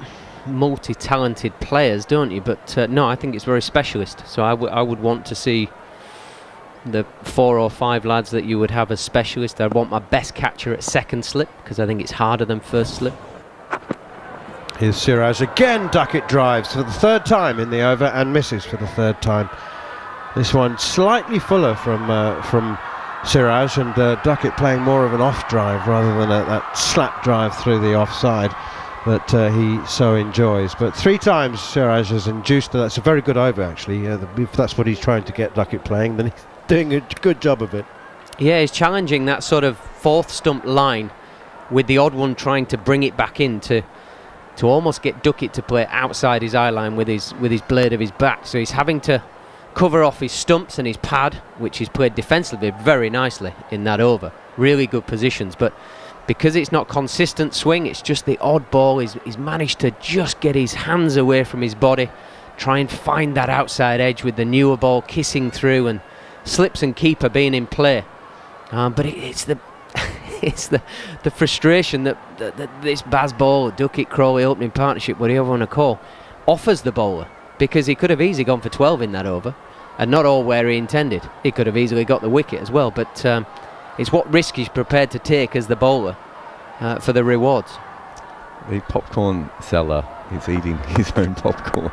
[SPEAKER 1] multi-talented players, don't you? But no, I think it's very specialist. So I would want to see the 4 or 5 lads that you would have as specialists. I'd want my best catcher at second slip because I think it's harder than first slip.
[SPEAKER 3] Here's Siraj again. Duckett drives for the 3rd time in the over and misses for the 3rd time. This one slightly fuller from Siraj, and Duckett playing more of an off drive rather than that slap drive through the offside that he so enjoys. But 3 times Siraj has induced that's a very good over actually. If that's what he's trying to get Duckett playing, then he's doing a good job of it.
[SPEAKER 1] Yeah, he's challenging that sort of 4th stump line with the odd one trying to bring it back in to almost get Duckett to play outside his eye line with his blade of his bat. So he's having to cover off his stumps and his pad, which he's played defensively very nicely in that over. Really good positions, but because it's not consistent swing, it's just the odd ball. He's managed to just get his hands away from his body, try and find that outside edge with the newer ball kissing through and slips and keeper being in play. But it's the it's the frustration that this Baz ball, Duckett Crawley opening partnership, whatever you want to call, offers the bowler, because he could have easily gone for 12 in that over and not all where he intended. He could have easily got the wicket as well, but it's what risk he's prepared to take as the bowler for the rewards.
[SPEAKER 2] The popcorn seller is eating his own popcorn.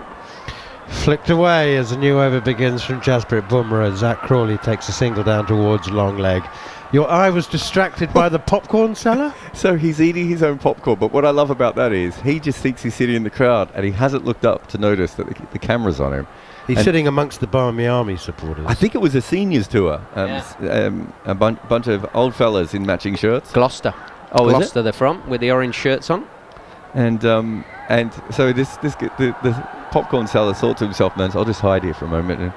[SPEAKER 3] Flicked away as a new over begins from Jasprit Bumrah. Zach Crawley takes a single down towards long leg. Your eye was distracted by the popcorn seller?
[SPEAKER 2] So he's eating his own popcorn, but what I love about that is he just thinks he's sitting in the crowd and he hasn't looked up to notice that the camera's on him.
[SPEAKER 3] He's sitting amongst the Barmy Army supporters.
[SPEAKER 2] I think it was a seniors tour. A bunch of old fellas in matching shirts.
[SPEAKER 1] Gloucester.
[SPEAKER 2] Oh,
[SPEAKER 1] Gloucester they're from, with the orange shirts on.
[SPEAKER 2] And so the popcorn seller thought to himself, "No, I'll just hide here for a moment and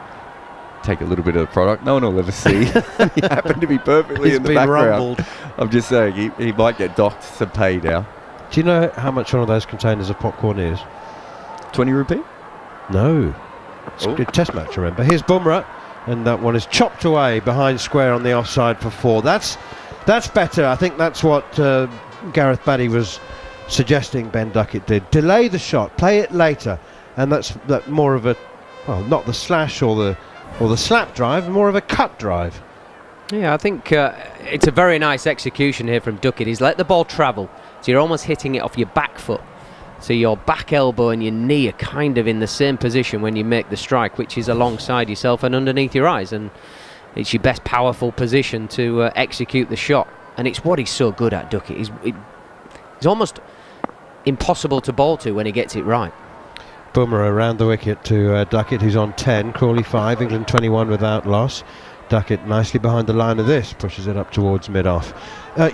[SPEAKER 2] take a little bit of the product. No one will ever see." He happened to be perfectly in the background. Rumbled. I'm just saying, he might get docked some pay now.
[SPEAKER 3] Do you know how much one of those containers of popcorn is?
[SPEAKER 2] 20 rupee?
[SPEAKER 3] No. It's a good test match, remember. Here's Bumrah, and that one is chopped away behind square on the offside for 4. That's better. I think that's what Gareth Batty was suggesting Ben Duckett did. Delay the shot, play it later, and that's more of a, well, not the slash or the slap drive, more of a cut drive.
[SPEAKER 1] Yeah, I think it's a very nice execution here from Duckett. He's let the ball travel, so you're almost hitting it off your back foot. So your back elbow and your knee are kind of in the same position when you make the strike, which is alongside yourself and underneath your eyes, and it's your best powerful position to execute the shot. And it's what he's so good at, Duckett. He's almost impossible to bowl to when he gets it right.
[SPEAKER 3] Bumrah around the wicket to Duckett, who's on 10, Crawley 5, England 21 without loss. Duckett nicely behind the line of this, pushes it up towards mid-off.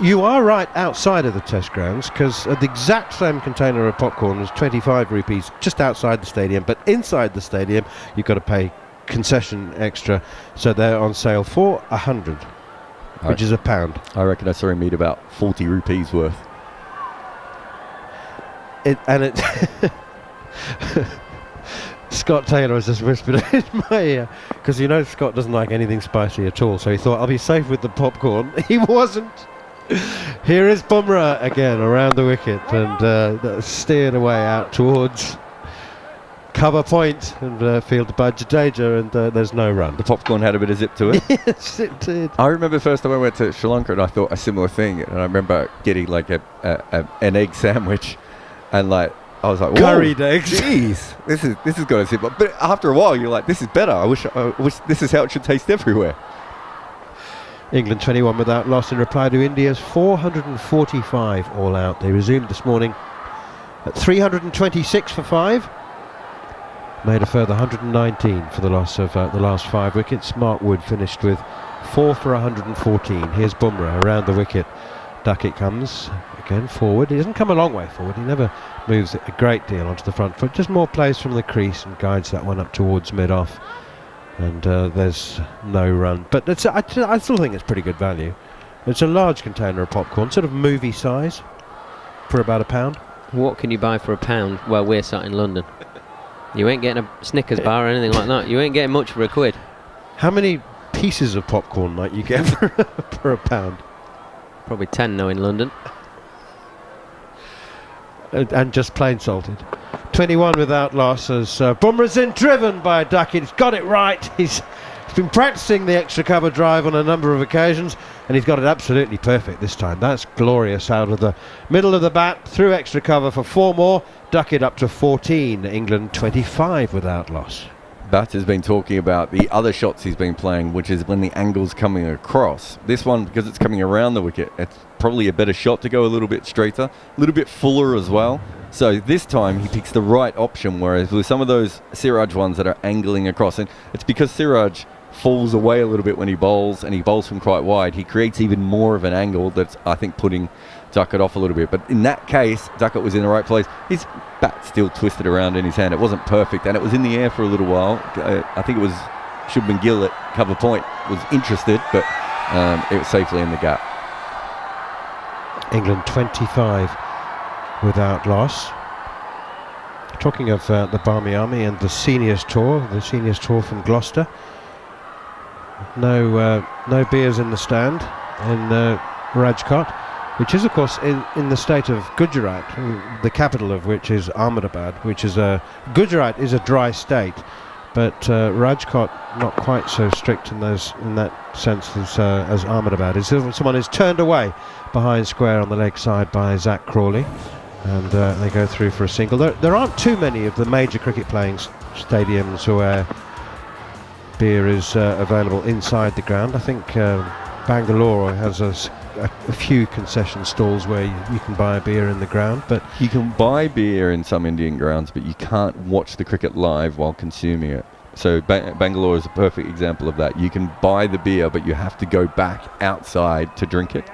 [SPEAKER 3] You are right outside of the test grounds, because the exact same container of popcorn was 25 rupees just outside the stadium, but inside the stadium you've got to pay concession extra, so they're on sale for 100, which is £1.
[SPEAKER 2] I reckon I saw him eat about 40 rupees worth.
[SPEAKER 3] Scott Taylor has just whispered in my ear, because you know Scott doesn't like anything spicy at all, so he thought I'll be safe with the popcorn. He wasn't. Here is Bumrah again around the wicket, and steered away out towards cover point, and fielded by Jadeja, and there's no run.
[SPEAKER 2] The popcorn had a bit of zip to it.
[SPEAKER 3] Yes, it did.
[SPEAKER 2] I remember the first time I went to Sri Lanka and I thought a similar thing, and I remember getting like an egg sandwich, and like I was like,
[SPEAKER 3] curried eggs.
[SPEAKER 2] Jeez, this is got a zip. But after a while, you're like, this is better. I wish this is how it should taste everywhere.
[SPEAKER 3] England 21 without loss in reply to India's 445 all out. They resumed this morning at 326 for 5. made a further 119 for the loss of the last 5 wickets. Mark Wood finished with 4 for 114. Here's Bumrah around the wicket. Duckett comes again forward. He doesn't come a long way forward. He never moves a great deal onto the front foot. Just more plays from the crease and guides that one up towards mid-off. And there's no run. But I still think it's pretty good value. It's a large container of popcorn, sort of movie size, for about £1.
[SPEAKER 1] What can you buy for £1? Well, we're sat in London. You ain't getting a Snickers bar or anything like that. You ain't getting much for £1.
[SPEAKER 3] How many pieces of popcorn might you get for £1?
[SPEAKER 1] Probably 10 now in London.
[SPEAKER 3] And just plain salted. 21 without loss as Bumrah's in, driven by Duckett. He's got it right. He's been practicing the extra cover drive on a number of occasions, and he's got it absolutely perfect this time. That's glorious out of the middle of the bat, through extra cover for 4 more. Duckett up to 14. England 25 without loss.
[SPEAKER 2] Bat has been talking about the other shots he's been playing, which is when the angle's coming across. This one, because it's coming around the wicket, it's probably a better shot to go a little bit straighter, a little bit fuller as well. So this time he picks the right option, whereas with some of those Siraj ones that are angling across, and it's because Siraj falls away a little bit when he bowls, and he bowls from quite wide, he creates even more of an angle that's, I think, putting Duckett off a little bit. But in that case, Duckett was in the right place. His bat still twisted around in his hand. It wasn't perfect, and it was in the air for a little while. I think it was Shubman Gill at cover point was interested, but it was safely in the gap.
[SPEAKER 3] England 25 without loss. Talking of the Barmy Army and the seniors tour from Gloucester. No beers in the stand in Rajkot, which is of course in the state of Gujarat, the capital of which is Ahmedabad, which is Gujarat is a dry state, but Rajkot not quite so strict in that sense as Ahmedabad is. Someone is turned away behind square on the leg side by Zach Crawley, and they go through for a single. There aren't too many of the major cricket playing stadiums where beer is available inside the ground. I think Bangalore has a few concession stalls where you can buy a beer in the ground, but
[SPEAKER 2] you can buy beer in some Indian grounds, but you can't watch the cricket live while consuming it. So Bangalore is a perfect example of that. You can buy the beer, but you have to go back outside to drink it.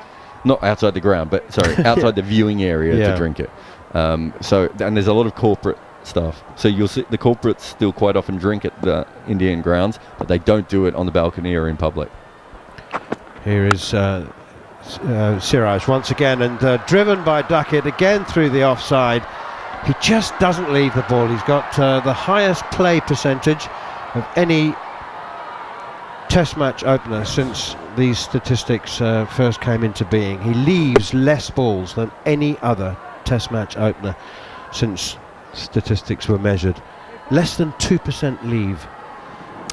[SPEAKER 2] Not outside the ground, but sorry, outside the viewing area to drink it. And there's a lot of corporate stuff. So you'll see the corporates still quite often drink at the Indian grounds, but they don't do it on the balcony or in public.
[SPEAKER 3] Here is Siraj once again, and driven by Duckett again through the offside. He just doesn't leave the ball. He's got the highest play percentage of any Test match opener since these statistics first came into being. He leaves less balls than any other Test match opener since statistics were measured. Less than 2% leave.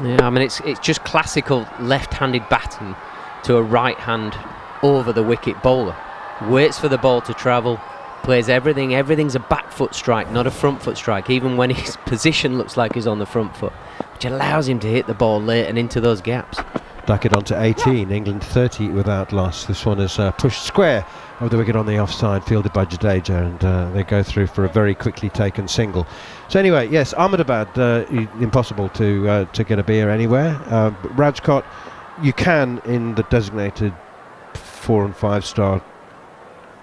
[SPEAKER 1] Yeah, I mean it's just classical left-handed batting to a right-hand over the wicket bowler. Waits for the ball to travel, plays everything. Everything's a back foot strike, not a front foot strike, even when his position looks like he's on the front foot, which allows him to hit the ball late and into those gaps.
[SPEAKER 3] Duckett on to 18, England 30 without loss. This one is pushed square over the wicket on the offside, fielded by Jadeja, and they go through for a very quickly taken single. So anyway, yes, Ahmedabad, impossible to get a beer anywhere. Rajkot, you can in the designated 4- and 5-star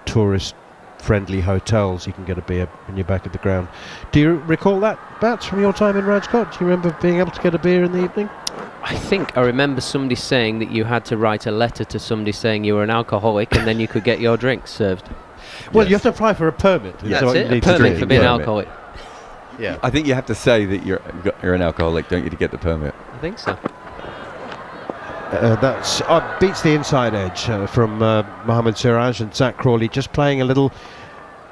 [SPEAKER 3] tourist friendly hotels. You can get a beer when you're back at the ground. Do you recall that, Bats, from your time in Rajkot? Do you remember being able to get a beer in the evening?
[SPEAKER 1] I think I remember somebody saying that you had to write a letter to somebody saying you were an alcoholic and then you could get your drinks served.
[SPEAKER 3] Well, you have to apply for a permit.
[SPEAKER 1] That's it, a permit for being an alcoholic.
[SPEAKER 2] Yeah, I think you have to say that you're an alcoholic, don't you, to get the permit?
[SPEAKER 1] I think so.
[SPEAKER 3] That's beats the inside edge from Mohammad Siraj, and Zach Crawley just playing a little.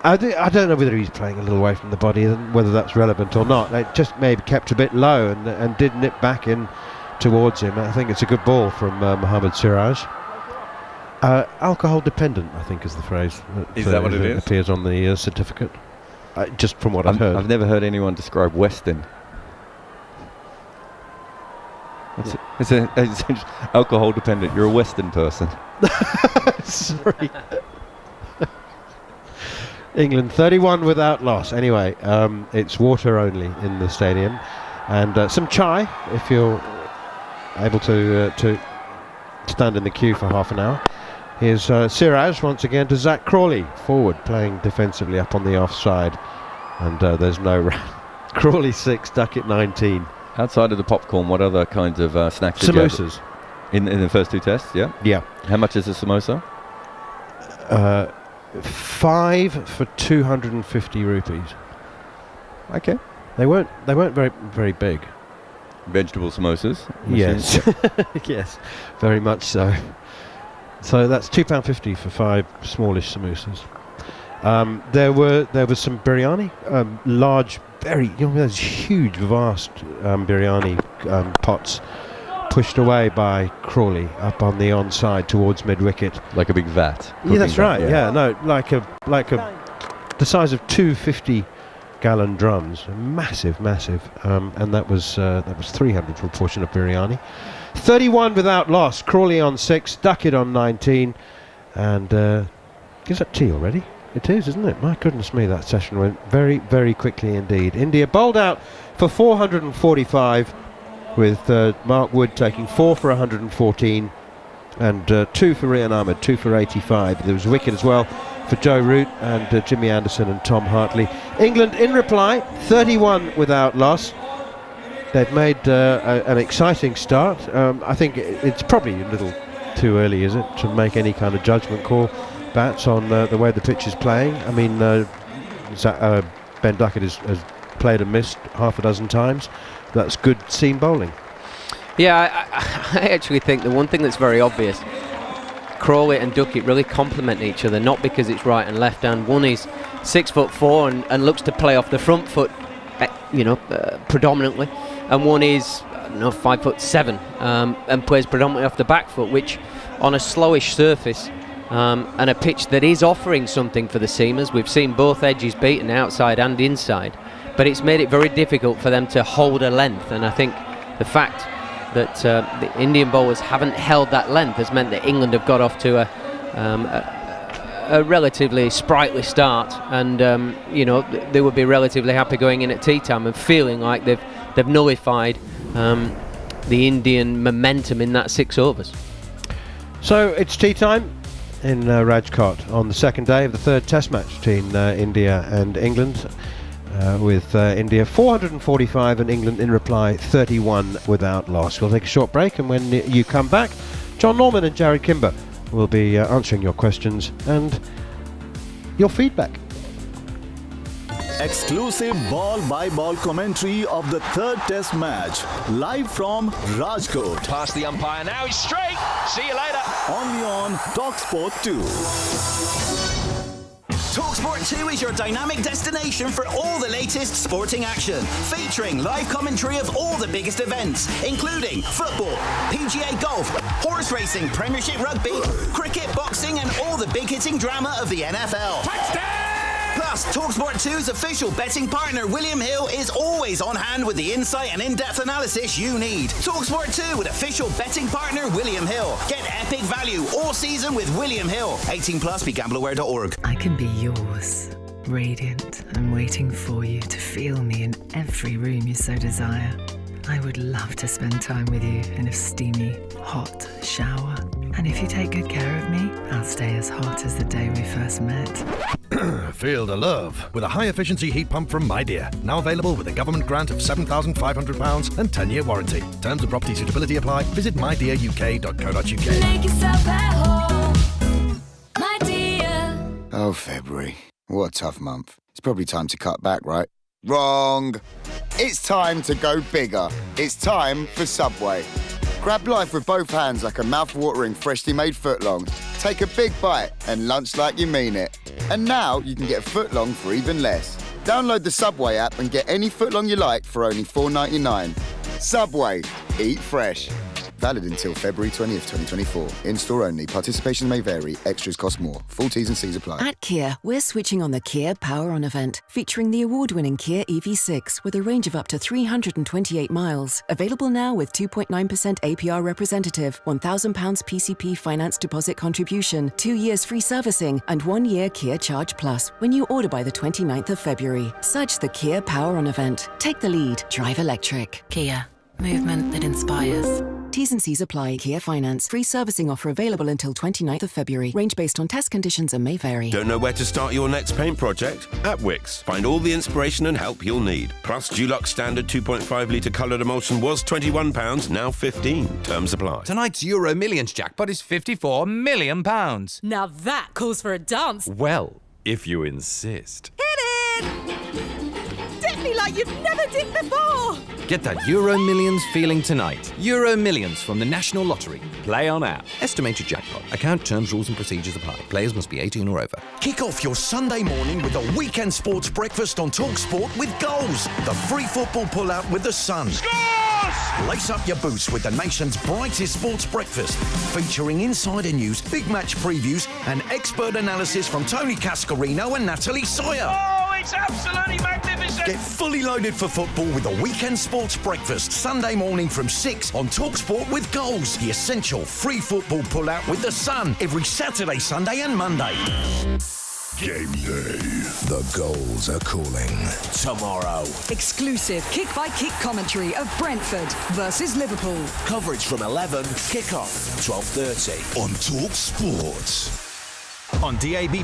[SPEAKER 3] I don't know whether he's playing a little away from the body, whether that's relevant or not. It just maybe kept a bit low and did nip back in towards him. I think it's a good ball from Mohammad Siraj. Alcohol dependent, I think, is the phrase.
[SPEAKER 2] Is that what it is?
[SPEAKER 3] Appears on the certificate. Just from what I've heard.
[SPEAKER 2] I've never heard anyone describe Western. It's alcohol dependent. You're a Western person.
[SPEAKER 3] Sorry. England 31 without loss. Anyway, it's water only in the stadium. And some chai, if you're able to stand in the queue for half an hour. Here's Siraj once again to Zach Crawley, forward, playing defensively up on the offside. And there's no run. Crawley 6, Duckett 19.
[SPEAKER 2] Outside of the popcorn, what other kinds of snacks?
[SPEAKER 3] Samosas.
[SPEAKER 2] In the first 2 tests, yeah?
[SPEAKER 3] Yeah.
[SPEAKER 2] How much is a samosa?
[SPEAKER 3] 5 for 250 rupees.
[SPEAKER 2] Okay.
[SPEAKER 3] They weren't very, very big.
[SPEAKER 2] Vegetable samosas?
[SPEAKER 3] Yes. Yes, very much so. So that's £2.50 for 5 smallish samosas. There was some biryani, large, those huge, vast biryani pots pushed away by Crawley up on the onside towards mid-wicket.
[SPEAKER 2] Like a big vat.
[SPEAKER 3] Yeah, that's right. Yeah, no, like the size of 2 50-gallon drums, massive, and that was 300 for a portion of biryani. 31 without loss. Crawley on 6, Duckett on 19, and is that tea already? It is, isn't it? My goodness me, that session went very, very quickly indeed. India bowled out for 445, with Mark Wood taking 4 for 114 and 2 for Rian Ahmed, 2 for 85. There was a wicket as well for Joe Root and Jimmy Anderson and Tom Hartley. England in reply, 31 without loss. They've made an exciting start. I think it's probably a little too early, is it, to make any kind of judgment call, Bats, on the way the pitch is playing. I mean, Ben Duckett has played and missed half a dozen times. That's good seam bowling.
[SPEAKER 1] Yeah, I actually think the one thing that's very obvious, Crawley and Duckett really complement each other, not because it's right and left hand. One is 6'4" and looks to play off the front foot, predominantly, and one is 5'7" and plays predominantly off the back foot, which on a slowish surface and a pitch that is offering something for the seamers. We've seen both edges beaten, outside and inside, but it's made it very difficult for them to hold a length, and I think the fact that the Indian bowlers haven't held that length has meant that England have got off to a relatively sprightly start, and they would be relatively happy going in at tea time and feeling like they've nullified the Indian momentum in that 6 overs.
[SPEAKER 3] So it's tea time in Rajkot on the second day of the third Test match between India and England, with India 445 and England in reply 31 without loss. We'll take a short break, and when you come back, John Norman and Jarrod Kimber will be answering your questions and your feedback.
[SPEAKER 8] Exclusive ball-by-ball commentary of the third Test match, live from Rajkot.
[SPEAKER 9] Past the umpire now, he's straight. See you later.
[SPEAKER 8] Only on talkSPORT 2.
[SPEAKER 21] talkSPORT 2 is your dynamic destination for all the latest sporting action, featuring live commentary of all the biggest events, including football, PGA golf, horse racing, Premiership rugby, cricket, boxing, and all the big-hitting drama of the NFL. Touchdown! Plus, talkSPORT 2's official betting partner, William Hill, is always on hand with the insight and in-depth analysis you need. talkSPORT 2 with official betting partner, William Hill. Get epic value all season with William Hill. 18 plus, begambleaware.org.
[SPEAKER 14] I can be yours, radiant and waiting for you to feel me in every room you so desire. I would love to spend time with you in a steamy, hot shower. And if you take good care of me, I'll stay as hot as the day we first met.
[SPEAKER 15] Feel the love with a high-efficiency heat pump from My Dear. Now available with a government grant of £7,500 and 10-year warranty. Terms and property suitability apply. Visit mydearuk.co.uk.
[SPEAKER 16] Make yourself at home, my dear.
[SPEAKER 17] Oh, February. What a tough month. It's probably time to cut back, right? Wrong. It's time to go bigger. It's time for Subway. Grab life with both hands like a mouth-watering, freshly made footlong. Take a big bite and lunch like you mean it. And now you can get a footlong for even less. Download the Subway app and get any footlong you like for only $4.99. Subway. Eat fresh. Valid until February 20th, 2024. In-store only. Participation may vary. Extras cost more. Full T's and C's apply.
[SPEAKER 19] At Kia, we're switching on the Kia Power On event, featuring the award-winning Kia EV6 with a range of up to 328 miles. Available now with 2.9% APR representative, £1,000 PCP finance deposit contribution, 2 years free servicing, and 1 year Kia Charge Plus when you order by the 29th of February. Search the Kia Power On event. Take the lead. Drive electric.
[SPEAKER 14] Kia. Movement that inspires.
[SPEAKER 19] T's and C's apply. Kia Finance. Free servicing offer available until 29th of February. Range based on test conditions and may vary.
[SPEAKER 18] Don't know where to start your next paint project? At Wix, find all the inspiration and help you'll need. Plus, Dulux standard 2.5 litre coloured emulsion was £21, now 15. Terms apply.
[SPEAKER 12] Tonight's Euro Millions jackpot is £54 million.
[SPEAKER 13] Now that calls for a dance.
[SPEAKER 12] Well, if you insist.
[SPEAKER 13] Hit it! Dip me like you've never dipped before.
[SPEAKER 12] Get that Euro Millions feeling tonight. Euro Millions from the National Lottery. Play on app. Estimated jackpot. Account terms, rules and procedures apply. Players must be 18 or over.
[SPEAKER 15] Kick off your Sunday morning with a weekend sports breakfast on talkSPORT with goals. The free football pull-out with the Sun. Scores! Lace up your boots with the nation's brightest sports breakfast, featuring insider news, big match previews, and expert analysis from Tony Cascarino and Natalie Sawyer.
[SPEAKER 9] Oh, it's absolutely magnificent!
[SPEAKER 15] Get fully loaded for football with a weekend sports breakfast Sunday morning from 6 on talkSPORT with goals. The essential free football pull-out with the Sun every Saturday, Sunday and Monday.
[SPEAKER 20] Game day. The goals are calling. Tomorrow.
[SPEAKER 23] Exclusive kick-by-kick commentary of Brentford versus Liverpool.
[SPEAKER 20] Coverage from 11, kick-off 12:30 on talkSPORT.
[SPEAKER 8] On DAB+,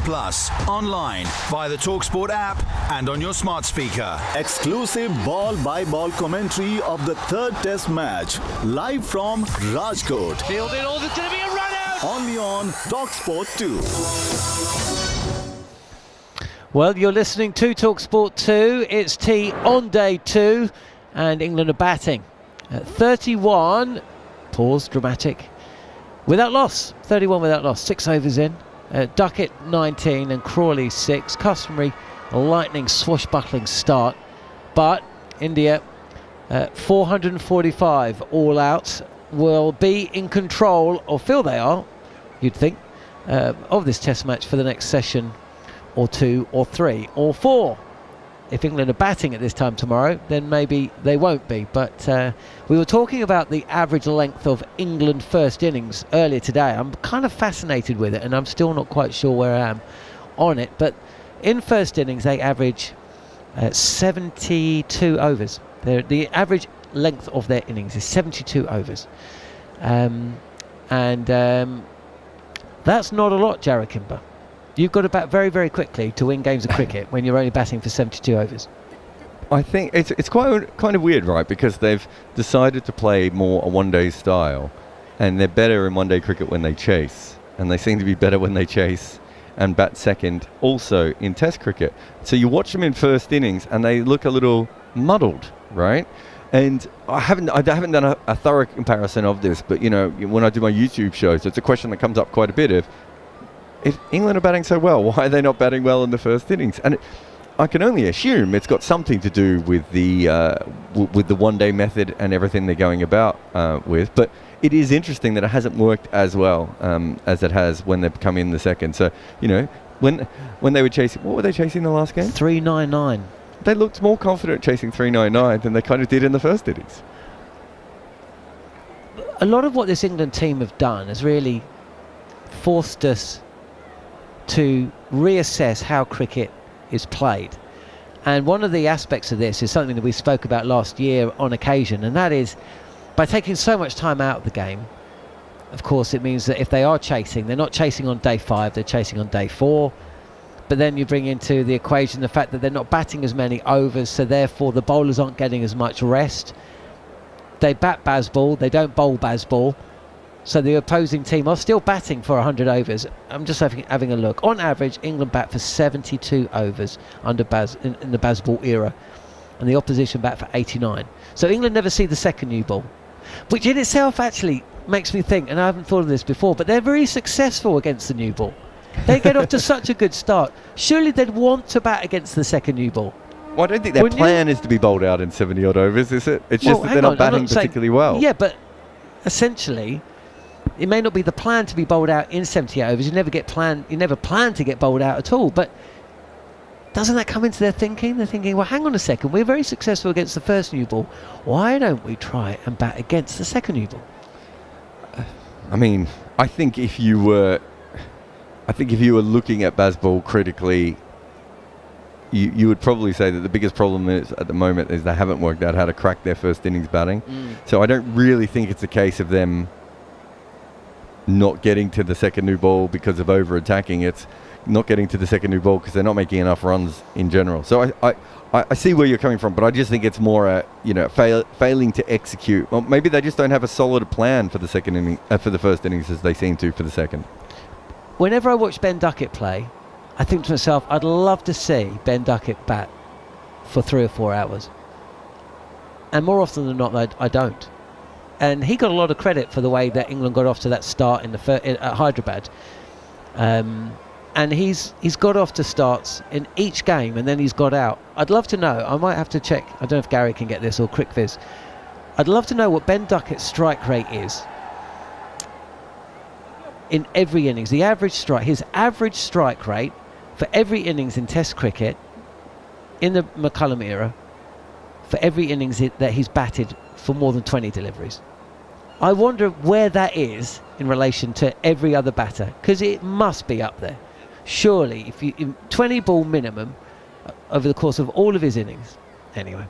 [SPEAKER 8] online, via the talkSPORT app, and on your smart speaker. Exclusive ball-by-ball commentary of the third Test match, live from Rajkot.
[SPEAKER 9] Fielded, oh, there's going to be a run-out!
[SPEAKER 8] Only on talkSPORT 2.
[SPEAKER 6] Well, you're listening to talkSPORT 2. It's tea on day 2, and England are batting at 31. Pause, dramatic. Without loss, 31 without loss. 6 overs in. Duckett 19 and Crawley 6. Customary lightning swashbuckling start. But India 445 all out will be in control, or feel they are, you'd think, of this test match for the next session or 2 or 3 or 4. If England are batting at this time tomorrow, then maybe they won't be. But we were talking about the average length of England first innings earlier today. I'm kind of fascinated with it, and I'm still not quite sure where I am on it. But in first innings, they average 72 overs. The average length of their innings is 72 overs. That's not a lot, Jarrod Kimber. You've got to bat very, very quickly to win games of cricket when you're only batting for 72 overs.
[SPEAKER 2] I think it's quite kind of weird, right? Because they've decided to play more a one-day style, and they're better in one-day cricket when they chase, and they seem to be better when they chase and bat second also in Test cricket. So you watch them in first innings, and they look a little muddled, right? And I haven't done a thorough comparison of this, but you know, when I do my YouTube shows, it's a question that comes up quite a bit of, if England are batting so well, why are they not batting well in the first innings? And I can only assume it's got something to do with the one-day method and everything they're going about with. But it is interesting that it hasn't worked as well as it has when they've come in the second. So, you know, when they were chasing, what were they chasing the last game?
[SPEAKER 6] 399.
[SPEAKER 2] They looked more confident chasing 399 than they kind of did in the first innings.
[SPEAKER 6] A lot of what this England team have done has really forced us to reassess how cricket is played. And one of the aspects of this is something that we spoke about last year on occasion, and that is by taking so much time out of the game, of course it means that if they are chasing, they're not chasing on day 5, they're chasing on day 4. But then you bring into the equation the fact that they're not batting as many overs, so therefore the bowlers aren't getting as much rest. They bat Bazball, they don't bowl Bazball. So the opposing team are still batting for 100 overs. I'm just having a look. On average, England bat for 72 overs under in the Bazball era, and the opposition bat for 89. So England never see the second new ball, which in itself actually makes me think, and I haven't thought of this before, but they're very successful against the new ball. They get off to such a good start. Surely they'd want to bat against the second new ball.
[SPEAKER 2] Well, I don't think their plan is to be bowled out in 70-odd overs, is it? It's just that they're not batting particularly well.
[SPEAKER 6] Yeah, but essentially, it may not be the plan to be bowled out in 78 overs. You never plan to get bowled out at all. But doesn't that come into their thinking? They're thinking, well, hang on a second, we're very successful against the first new ball. Why don't we try and bat against the second new ball?
[SPEAKER 2] I mean, I think if you were looking at Bazball critically, you would probably say that the biggest problem is at the moment is they haven't worked out how to crack their first innings batting. So I don't really think it's a case of them not getting to the second new ball because of over-attacking. It's not getting to the second new ball because they're not making enough runs in general. So I see where you're coming from, but I just think it's more failing to execute. Well, maybe they just don't have a solid plan for the second inning, for the first innings as they seem to for the second.
[SPEAKER 6] Whenever I watch Ben Duckett play, I think to myself, I'd love to see Ben Duckett bat for 3 or 4 hours. And more often than not, I don't. And he got a lot of credit for the way that England got off to that start at Hyderabad. And he's got off to starts in each game, and then he's got out. I'd love to know. I might have to check. I don't know if Gary can get this or CrickViz. I'd love to know what Ben Duckett's strike rate is in every innings. His average strike rate for every innings in Test cricket in the McCullum era, for every innings that he's batted for more than 20 deliveries. I wonder where that is in relation to every other batter, because it must be up there. Surely, if you 20 ball minimum over the course of all of his innings. Anyway,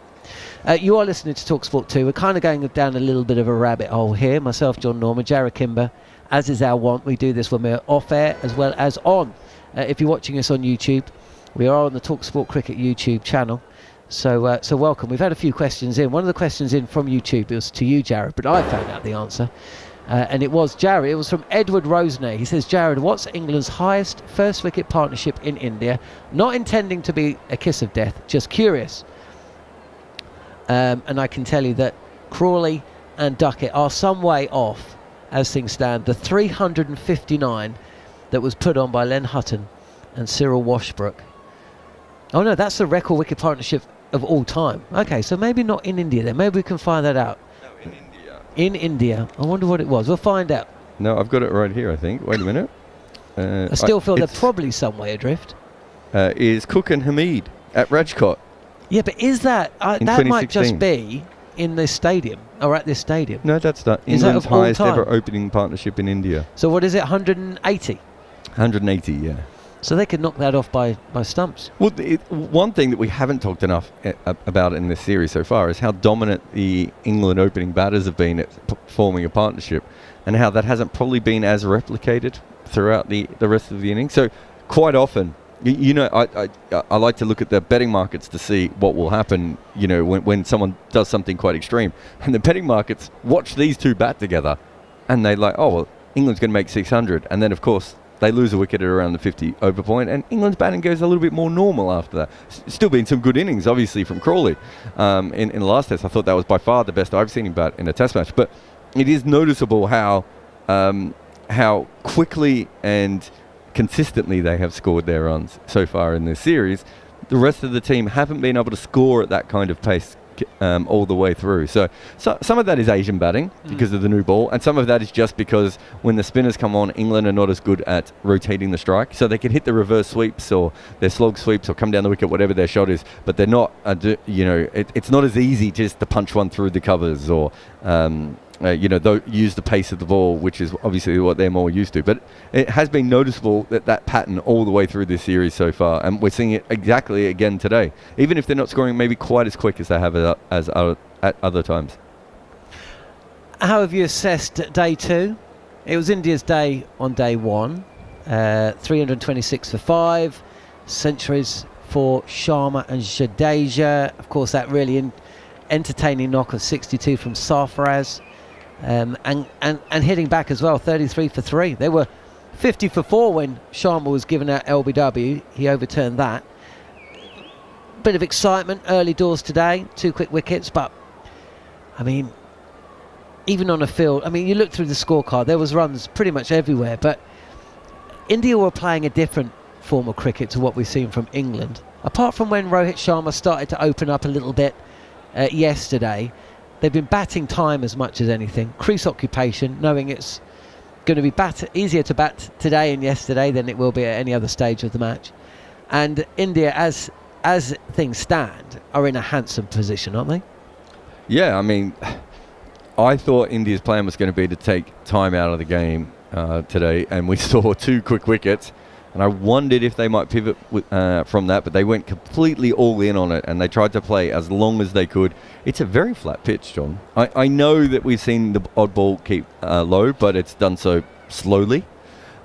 [SPEAKER 6] you are listening to talkSPORT 2. We're kind of going down a little bit of a rabbit hole here. Myself, John Norman, Jarrod Kimber, as is our want. We do this when we're off air as well as on. If you're watching us on YouTube, we are on the talkSPORT Cricket YouTube channel. So welcome. We've had a few questions in. One of the questions in from YouTube was to you, Jarrod, but I found out the answer. And it was Jarrod. It was from Edward Rosenay. He says, Jarrod, what's England's highest first wicket partnership in India? Not intending to be a kiss of death, just curious. And I can tell you that Crawley and Duckett are some way off as things stand. The 359 that was put on by Len Hutton and Cyril Washbrook. Oh no, that's the record wicket partnership of all time. Okay, so maybe not in India then. Maybe we can find that out. No, in India. In India. I wonder what it was. We'll find out.
[SPEAKER 2] No, I've got it right here, I think. Wait a minute.
[SPEAKER 6] I still feel they're probably some way adrift.
[SPEAKER 2] Is Cook and Hamid at Rajkot.
[SPEAKER 6] Yeah, but is that... that might just be in this stadium, or at this stadium.
[SPEAKER 2] No, that's not. England's highest ever opening partnership in India.
[SPEAKER 6] So what is it, 180?
[SPEAKER 2] 180, yeah.
[SPEAKER 6] So they could knock that off by stumps.
[SPEAKER 2] Well, one thing that we haven't talked enough about in this series so far is how dominant the England opening batters have been at forming a partnership, and how that hasn't probably been as replicated throughout the rest of the innings. So quite often, I like to look at the betting markets to see what will happen, when someone does something quite extreme. And the betting markets watch these two bat together, and they're like, oh, well, England's going to make 600. And then, of course, they lose a wicket at around the 50 over point, and England's batting goes a little bit more normal after that. Still been some good innings, obviously, from Crawley. In the last test, I thought that was by far the best I've seen him bat in a test match. But it is noticeable how quickly and consistently they have scored their runs so far in this series. The rest of the team haven't been able to score at that kind of pace all the way through. So some of that is Asian batting because of the new ball, and some of that is just because when the spinners come on, England are not as good at rotating the strike, so they can hit the reverse sweeps or their slog sweeps or come down the wicket, whatever their shot is, but they're not it's not as easy just to punch one through the covers or use the pace of the ball, which is obviously what they're more used to. But it has been noticeable that pattern all the way through this series so far, and we're seeing it exactly again today, even if they're not scoring maybe quite as quick as they have at other times.
[SPEAKER 6] How have you assessed day two? It was India's day on day one. 326 for 5 centuries for Sharma and Jadeja. Of course, that really entertaining knock of 62 from Sarfaraz. And hitting back as well, 33 for 3. They were 50 for 4 when Sharma was given out LBW. He overturned that. Bit of excitement early doors today, 2 quick wickets, but I mean, even on a field, you look through the scorecard, there was runs pretty much everywhere, but India were playing a different form of cricket to what we've seen from England. Apart from when Rohit Sharma started to open up a little bit yesterday, they've been batting time as much as anything. Crease occupation, knowing it's going to be easier to bat today and yesterday than it will be at any other stage of the match. And India, as things stand, are in a handsome position, aren't they?
[SPEAKER 2] Yeah, I mean, I thought India's plan was going to be to take time out of the game today, and we saw 2 quick wickets, and I wondered if they might pivot from that, but they went completely all in on it, and they tried to play as long as they could. It's a very flat pitch, John. I know that we've seen the odd ball keep low, but it's done so slowly.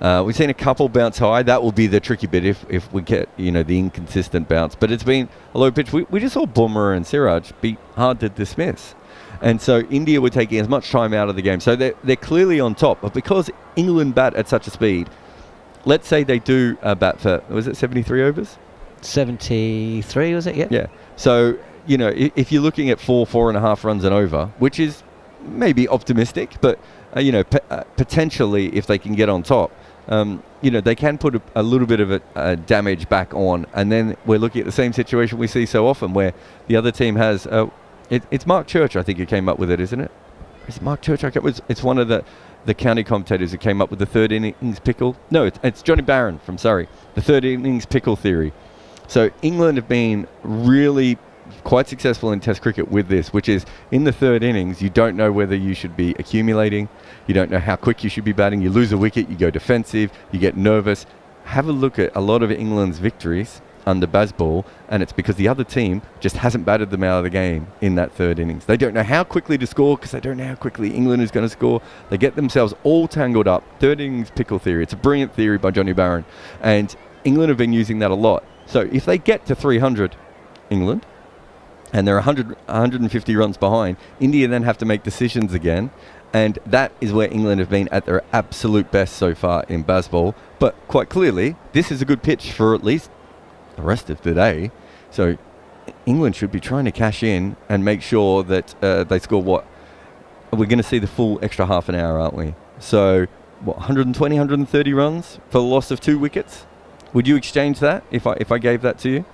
[SPEAKER 2] We've seen a couple bounce high. That will be the tricky bit if we get, the inconsistent bounce. But it's been a low pitch. We just saw Bumble and Siraj be hard to dismiss. And so India were taking as much time out of the game. So they're clearly on top. But because England bat at such a speed, let's say they do bat for, was it 73 overs?
[SPEAKER 6] 73, was it? Yeah.
[SPEAKER 2] Yeah. So, if you're looking at 4.5 runs and over, which is maybe optimistic, but, potentially if they can get on top, they can put a little bit of a damage back on. And then we're looking at the same situation we see so often where the other team has... It's Mark Church, I think, who came up with it, isn't it? Is it Mark Church? It's one of the county commentators who came up with the third innings pickle. No, it's Johnny Barron from Surrey. The third innings pickle theory. So England have been really quite successful in Test cricket with this, which is in the third innings, you don't know whether you should be accumulating. You don't know how quick you should be batting. You lose a wicket, you go defensive, you get nervous. Have a look at a lot of England's victories under Bazball, and it's because the other team just hasn't batted them out of the game in that third innings. They don't know how quickly to score because they don't know how quickly England is going to score. They get themselves all tangled up. Third innings pickle theory. It's a brilliant theory by Johnny Barron, and England have been using that a lot. So if they get to 300, England, and they're 150 runs behind, India then have to make decisions again, and that is where England have been at their absolute best so far in Bazball. But quite clearly, this is a good pitch for at least the rest of the day. So England should be trying to cash in and make sure that they score what? We're going to see the full extra half an hour, aren't we? So, 120, 130 runs for the loss of 2 wickets? Would you exchange that if I gave that to you?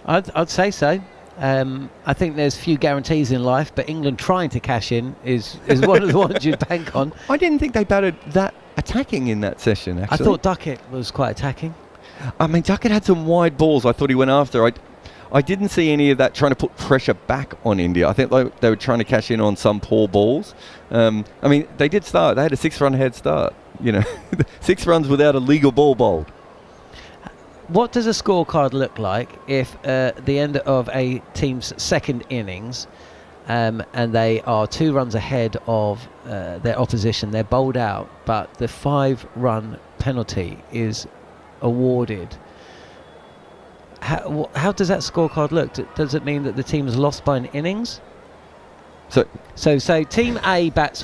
[SPEAKER 6] I'd say so. I think there's few guarantees in life, but England trying to cash in is one of the ones you'd bank on.
[SPEAKER 2] I didn't think they batted that attacking in that session, actually.
[SPEAKER 6] I thought Duckett was quite attacking.
[SPEAKER 2] I mean, Duckett had some wide balls I thought he went after. I didn't see any of that trying to put pressure back on India. I think they were trying to cash in on some poor balls. I mean, they did start. They had a 6-run head start. 6 runs without a legal ball bowled.
[SPEAKER 6] What does a scorecard look like if the end of a team's second innings and they are 2 runs ahead of their opposition, they're bowled out, but the 5-run penalty is awarded? How does that scorecard look? Does it mean that the team's lost by an innings? So team A bats,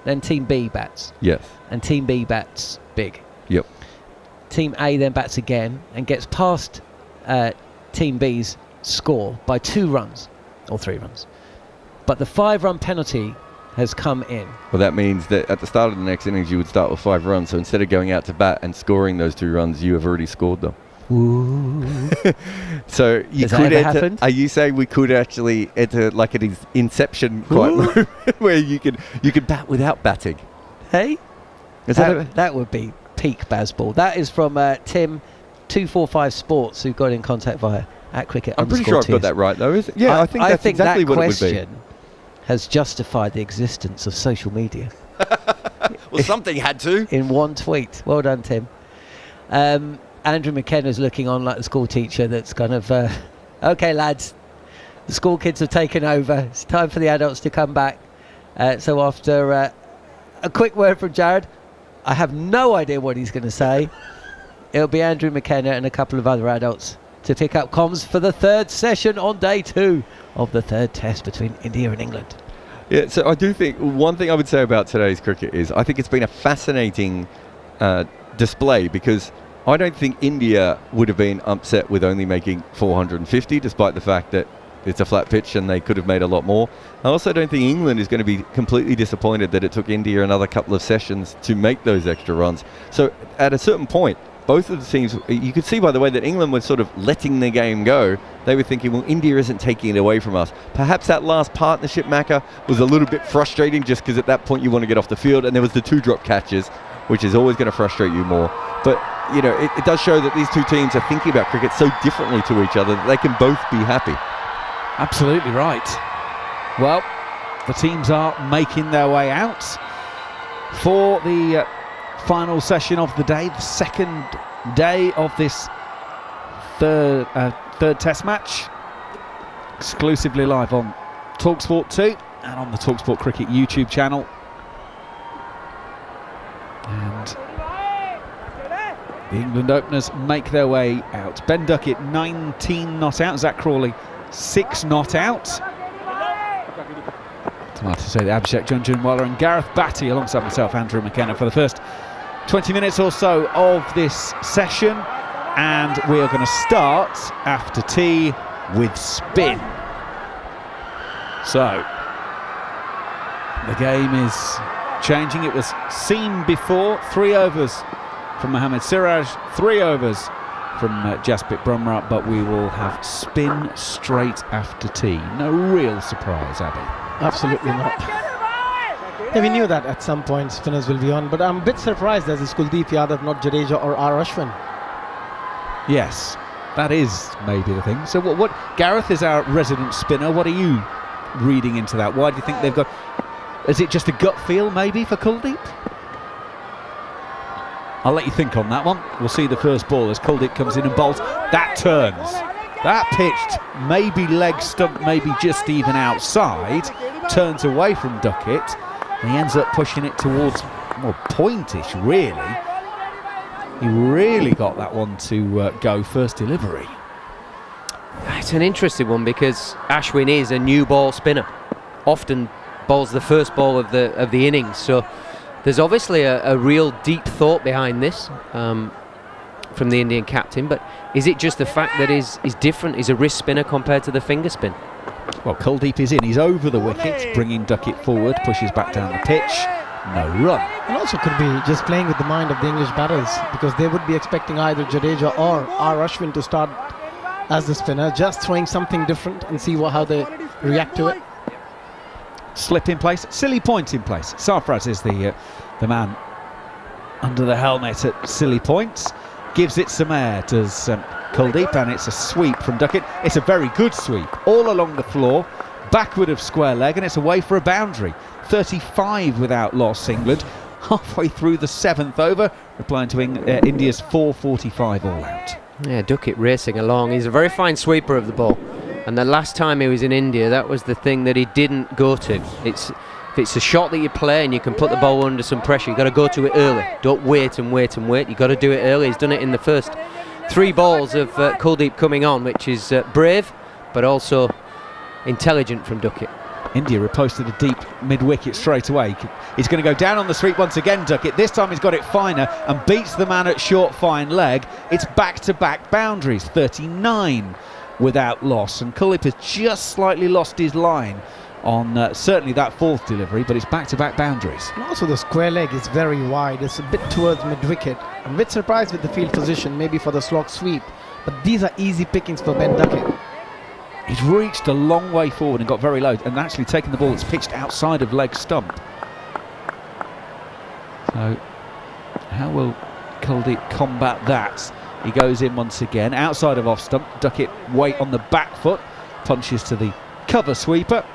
[SPEAKER 6] then team B bats.
[SPEAKER 2] Yes.
[SPEAKER 6] And team B bats big.
[SPEAKER 2] Yep.
[SPEAKER 6] Team A then bats again and gets past team B's score by 2 runs or 3 runs. But the 5-run penalty has come in.
[SPEAKER 2] Well, that means that at the start of the next innings you would start with 5 runs. So instead of going out to bat and scoring those 2 runs, you have already scored them.
[SPEAKER 6] Ooh.
[SPEAKER 2] So you
[SPEAKER 6] Has that
[SPEAKER 2] could
[SPEAKER 6] ever
[SPEAKER 2] enter.
[SPEAKER 6] happened?
[SPEAKER 2] Are you saying we could actually enter like an Inception quite low, where you could bat without batting?
[SPEAKER 6] Hey,
[SPEAKER 2] Is
[SPEAKER 6] that would be peak Bazball. That is from Tim 245 Sports, who got in contact via @cricket.
[SPEAKER 2] I'm pretty sure I've got that right, though. Is it? Yeah, I think that's exactly what it would be.
[SPEAKER 6] That question has justified the existence of social media.
[SPEAKER 2] Well, something had to.
[SPEAKER 6] In one tweet. Well done, Tim. Andrew McKenna's looking on like the school teacher that's kind of, okay, lads, the school kids have taken over. It's time for the adults to come back. So after a quick word from Jarrod, I have no idea what he's going to say. It'll be Andrew McKenna and a couple of other adults to pick up comms for the 3rd session on day 2 of the 3rd test between India and England.
[SPEAKER 2] Yeah, so I do think one thing I would say about today's cricket is I think it's been a fascinating display, because I don't think India would have been upset with only making 450, despite the fact that it's a flat pitch and they could have made a lot more. I also don't think England is going to be completely disappointed that it took India another couple of sessions to make those extra runs. So at a certain point, both of the teams, you could see by the way that England was sort of letting the game go, they were thinking, well, India isn't taking it away from us. Perhaps that last partnership, Macca, was a little bit frustrating just because at that point you want to get off the field, and there was the 2 drop catches, which is always going to frustrate you more. But, you know, it does show that these two teams are thinking about cricket so differently to each other that they can both be happy.
[SPEAKER 7] Absolutely right. Well, the teams are making their way out for the final session of the day, the second day of this third test match, exclusively live on talkSPORT 2 and on the talkSPORT Cricket YouTube channel. And the England openers make their way out. Ben Duckett 19 not out, Zach Crawley 6 not out. Delighted to say that Abhishek, Jhnujhnuwala and Gareth Batty alongside myself, Andrew McKenna, for the first 20 minutes or so of this session, and we are going to start after tea with spin. So the game is changing. It was seen before. 3 overs from Mohammad Siraj, 3 overs from Jasprit Bumrah, but we will have spin straight after tea. No real surprise, Abby.
[SPEAKER 4] Absolutely not. Yeah, we knew that at some point spinners will be on, but I'm a bit surprised that it's Kuldeep Yadav, not Jadeja or R. Ashwin.
[SPEAKER 7] Yes, that is maybe the thing. So what Gareth is our resident spinner. What are you reading into that? Why do you think they've got... Is it just a gut feel maybe for Kuldeep? I'll let you think on that one. We'll see the first ball as Kuldeep comes in and bowls. That turns. That pitched maybe leg stump, maybe just even outside. Turns away from Duckett. And he ends up pushing it towards more pointish, really. He really got that one to go first delivery.
[SPEAKER 1] It's an interesting one because Ashwin is a new ball spinner. Often bowls the first ball of the innings. So there's obviously a real deep thought behind this from the Indian captain. But is it just the fact that he's different? He's a wrist spinner compared to the finger spin?
[SPEAKER 7] Well, Kuldeep is in. He's over the wicket, bringing Duckett forward, pushes back down the pitch. No run.
[SPEAKER 4] And also could be just playing with the mind of the English batters, because they would be expecting either Jadeja or R. Ashwin to start as the spinner, just throwing something different and see how they react to it.
[SPEAKER 7] Slip in place, silly point in place. Sarfraz is the man under the helmet at silly points. Gives it some air, does Kuldeep, and it's a sweep from Duckett. It's a very good sweep, all along the floor, backward of square leg, and it's away for a boundary. 35 without loss, England, halfway through the 7th over, replying to India's 445 all out.
[SPEAKER 1] Yeah, Duckett racing along. He's a very fine sweeper of the ball, and the last time he was in India, that was the thing that he didn't go to. If it's a shot that you play and you can put the ball under some pressure, you've got to go to it early. Don't wait and wait and wait. You've got to do it early. He's done it in the first 3 balls of Kuldeep coming on, which is brave but also intelligent from Duckett.
[SPEAKER 7] India reposted a deep mid-wicket straight away. He's going to go down on the sweep once again, Duckett. This time he's got it finer and beats the man at short fine leg. It's back-to-back boundaries, 39 without loss, and Kuldeep has just slightly lost his line on certainly that 4th delivery, but it's back-to-back boundaries.
[SPEAKER 4] And also the square leg is very wide. It's a bit towards mid-wicket. I'm a bit surprised with the field position, maybe for the slog sweep, but these are easy pickings for Ben Duckett.
[SPEAKER 7] He's reached a long way forward and got very low, and actually taken the ball that's pitched outside of leg stump. So how will Kuldeep combat that? He goes in once again, outside of off stump. Duckett weight on the back foot, punches to the cover sweeper.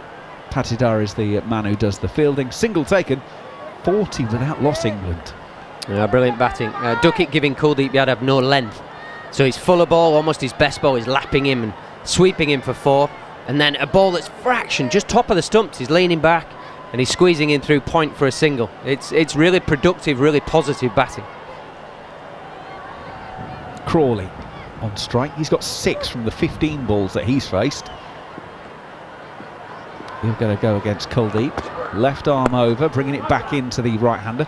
[SPEAKER 7] Patidar is the man who does the fielding. Single taken, 40 without loss, England.
[SPEAKER 1] Yeah, brilliant batting. Duckett giving Kuldeep Yadav no length. So he's full of ball, almost his best ball. He's lapping him and sweeping him for 4. And then a ball that's fraction, just top of the stumps. He's leaning back and he's squeezing in through point for a single. It's really productive, really positive batting.
[SPEAKER 7] Crawley on strike. He's got 6 from the 15 balls that he's faced. He's going to go against Kuldeep. Left arm over, bringing it back into the right-hander.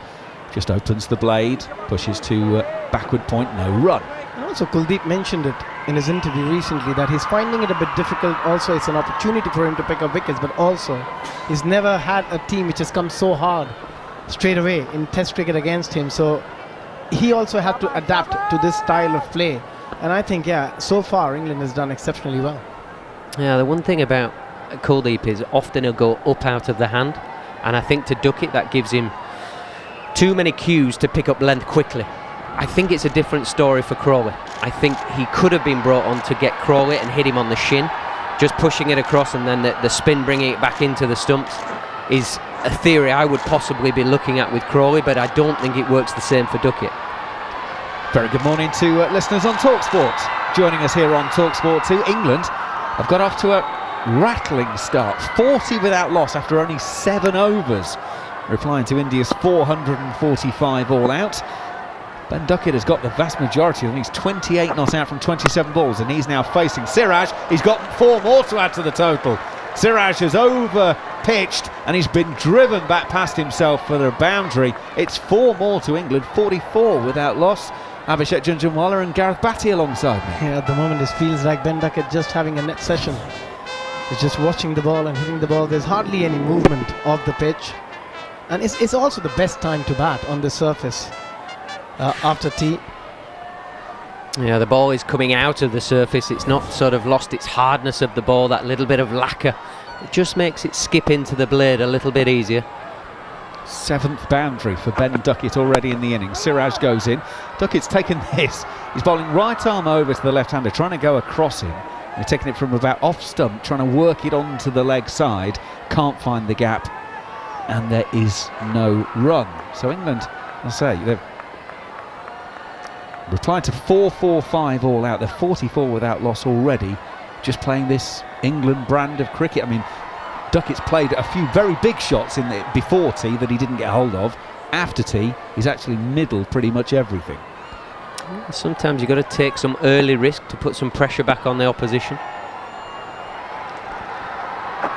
[SPEAKER 7] Just opens the blade, pushes to backward point, no run.
[SPEAKER 4] And also Kuldeep mentioned it in his interview recently that he's finding it a bit difficult. Also, it's an opportunity for him to pick up wickets, but also he's never had a team which has come so hard straight away in Test cricket against him. So he also had to adapt to this style of play. And I think, so far England has done exceptionally well.
[SPEAKER 1] Yeah, the one thing about Kuldeep is often he'll go up out of the hand, and I think to duck it, that gives him too many cues to pick up length quickly. I think it's a different story for Crawley. I think he could have been brought on to get Crawley and hit him on the shin. Just pushing it across and then the spin bringing it back into the stumps is a theory I would possibly be looking at with Crawley, but I don't think it works the same for Duckett.
[SPEAKER 7] Very good morning to listeners on talkSPORT. Joining us here on talkSPORT 2, England have got off to a rattling start. 40 without loss after only 7 overs, replying to India's 445 all out. Ben Duckett has got the vast majority of them. He's 28 not out from 27 balls, and he's now facing Siraj. He's got 4 more to add to the total. Siraj has over-pitched, and he's been driven back past himself for the boundary. It's 4 more to England, 44 without loss. Abhishek Jhnujhnuwala and Gareth Batty alongside me.
[SPEAKER 4] Yeah, at the moment it feels like Ben Duckett just having a net session. He's just watching the ball and hitting the ball. There's hardly any movement of the pitch. And it's also the best time to bat on the surface after tee.
[SPEAKER 1] Yeah, the ball is coming out of the surface. It's not sort of lost its hardness of the ball, that little bit of lacquer. It just makes it skip into the blade a little bit easier.
[SPEAKER 7] 7th boundary for Ben Duckett already in the innings. Siraj goes in. Duckett's taken this. He's bowling right arm over to the left-hander, trying to go across him. He's taking it from about off stump, trying to work it onto the leg side. Can't find the gap, and there is no run. So England, I say, they've replied to 445 all out. They're 44 without loss already, just playing this England brand of cricket. I mean, Duckett's played a few very big shots in the before tee that he didn't get hold of. After tee, he's actually middled pretty much everything.
[SPEAKER 1] Sometimes you've got to take some early risk to put some pressure back on the opposition.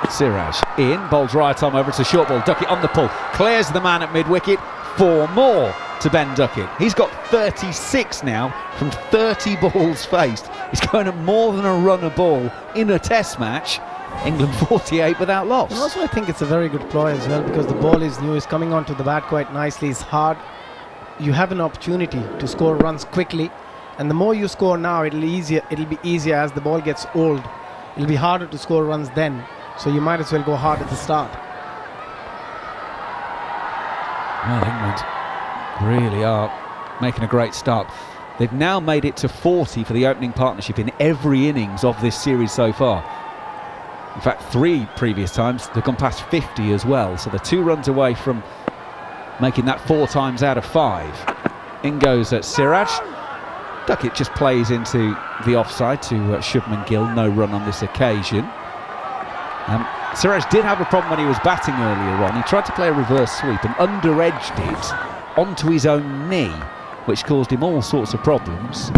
[SPEAKER 7] Siraj in, bowls right arm over, it's a short ball. Duckett on the pull, clears the man at mid-wicket. 4 more to Ben Duckett. He's got 36 now from 30 balls faced. He's going at more than a run a ball in a test match. England 48 without loss.
[SPEAKER 4] And also I think it's a very good ploy as well, because the ball is new, is coming onto the bat quite nicely, it's hard. You have an opportunity to score runs quickly, and the more you score now, it'll be easier as the ball gets old. It'll be harder to score runs then, so you might as well go hard at the start.
[SPEAKER 7] Well, England really are making a great start. They've now made it to 40 for the opening partnership in every innings of this series so far. In fact, 3 previous times they've gone past 50 as well, so they're 2 runs away from making that 4 times out of 5. In goes Siraj. Duckett just plays into the offside to Shubman Gill. No run on this occasion. Siraj did have a problem when he was batting earlier on. He tried to play a reverse sweep and under-edged it onto his own knee, which caused him all sorts of problems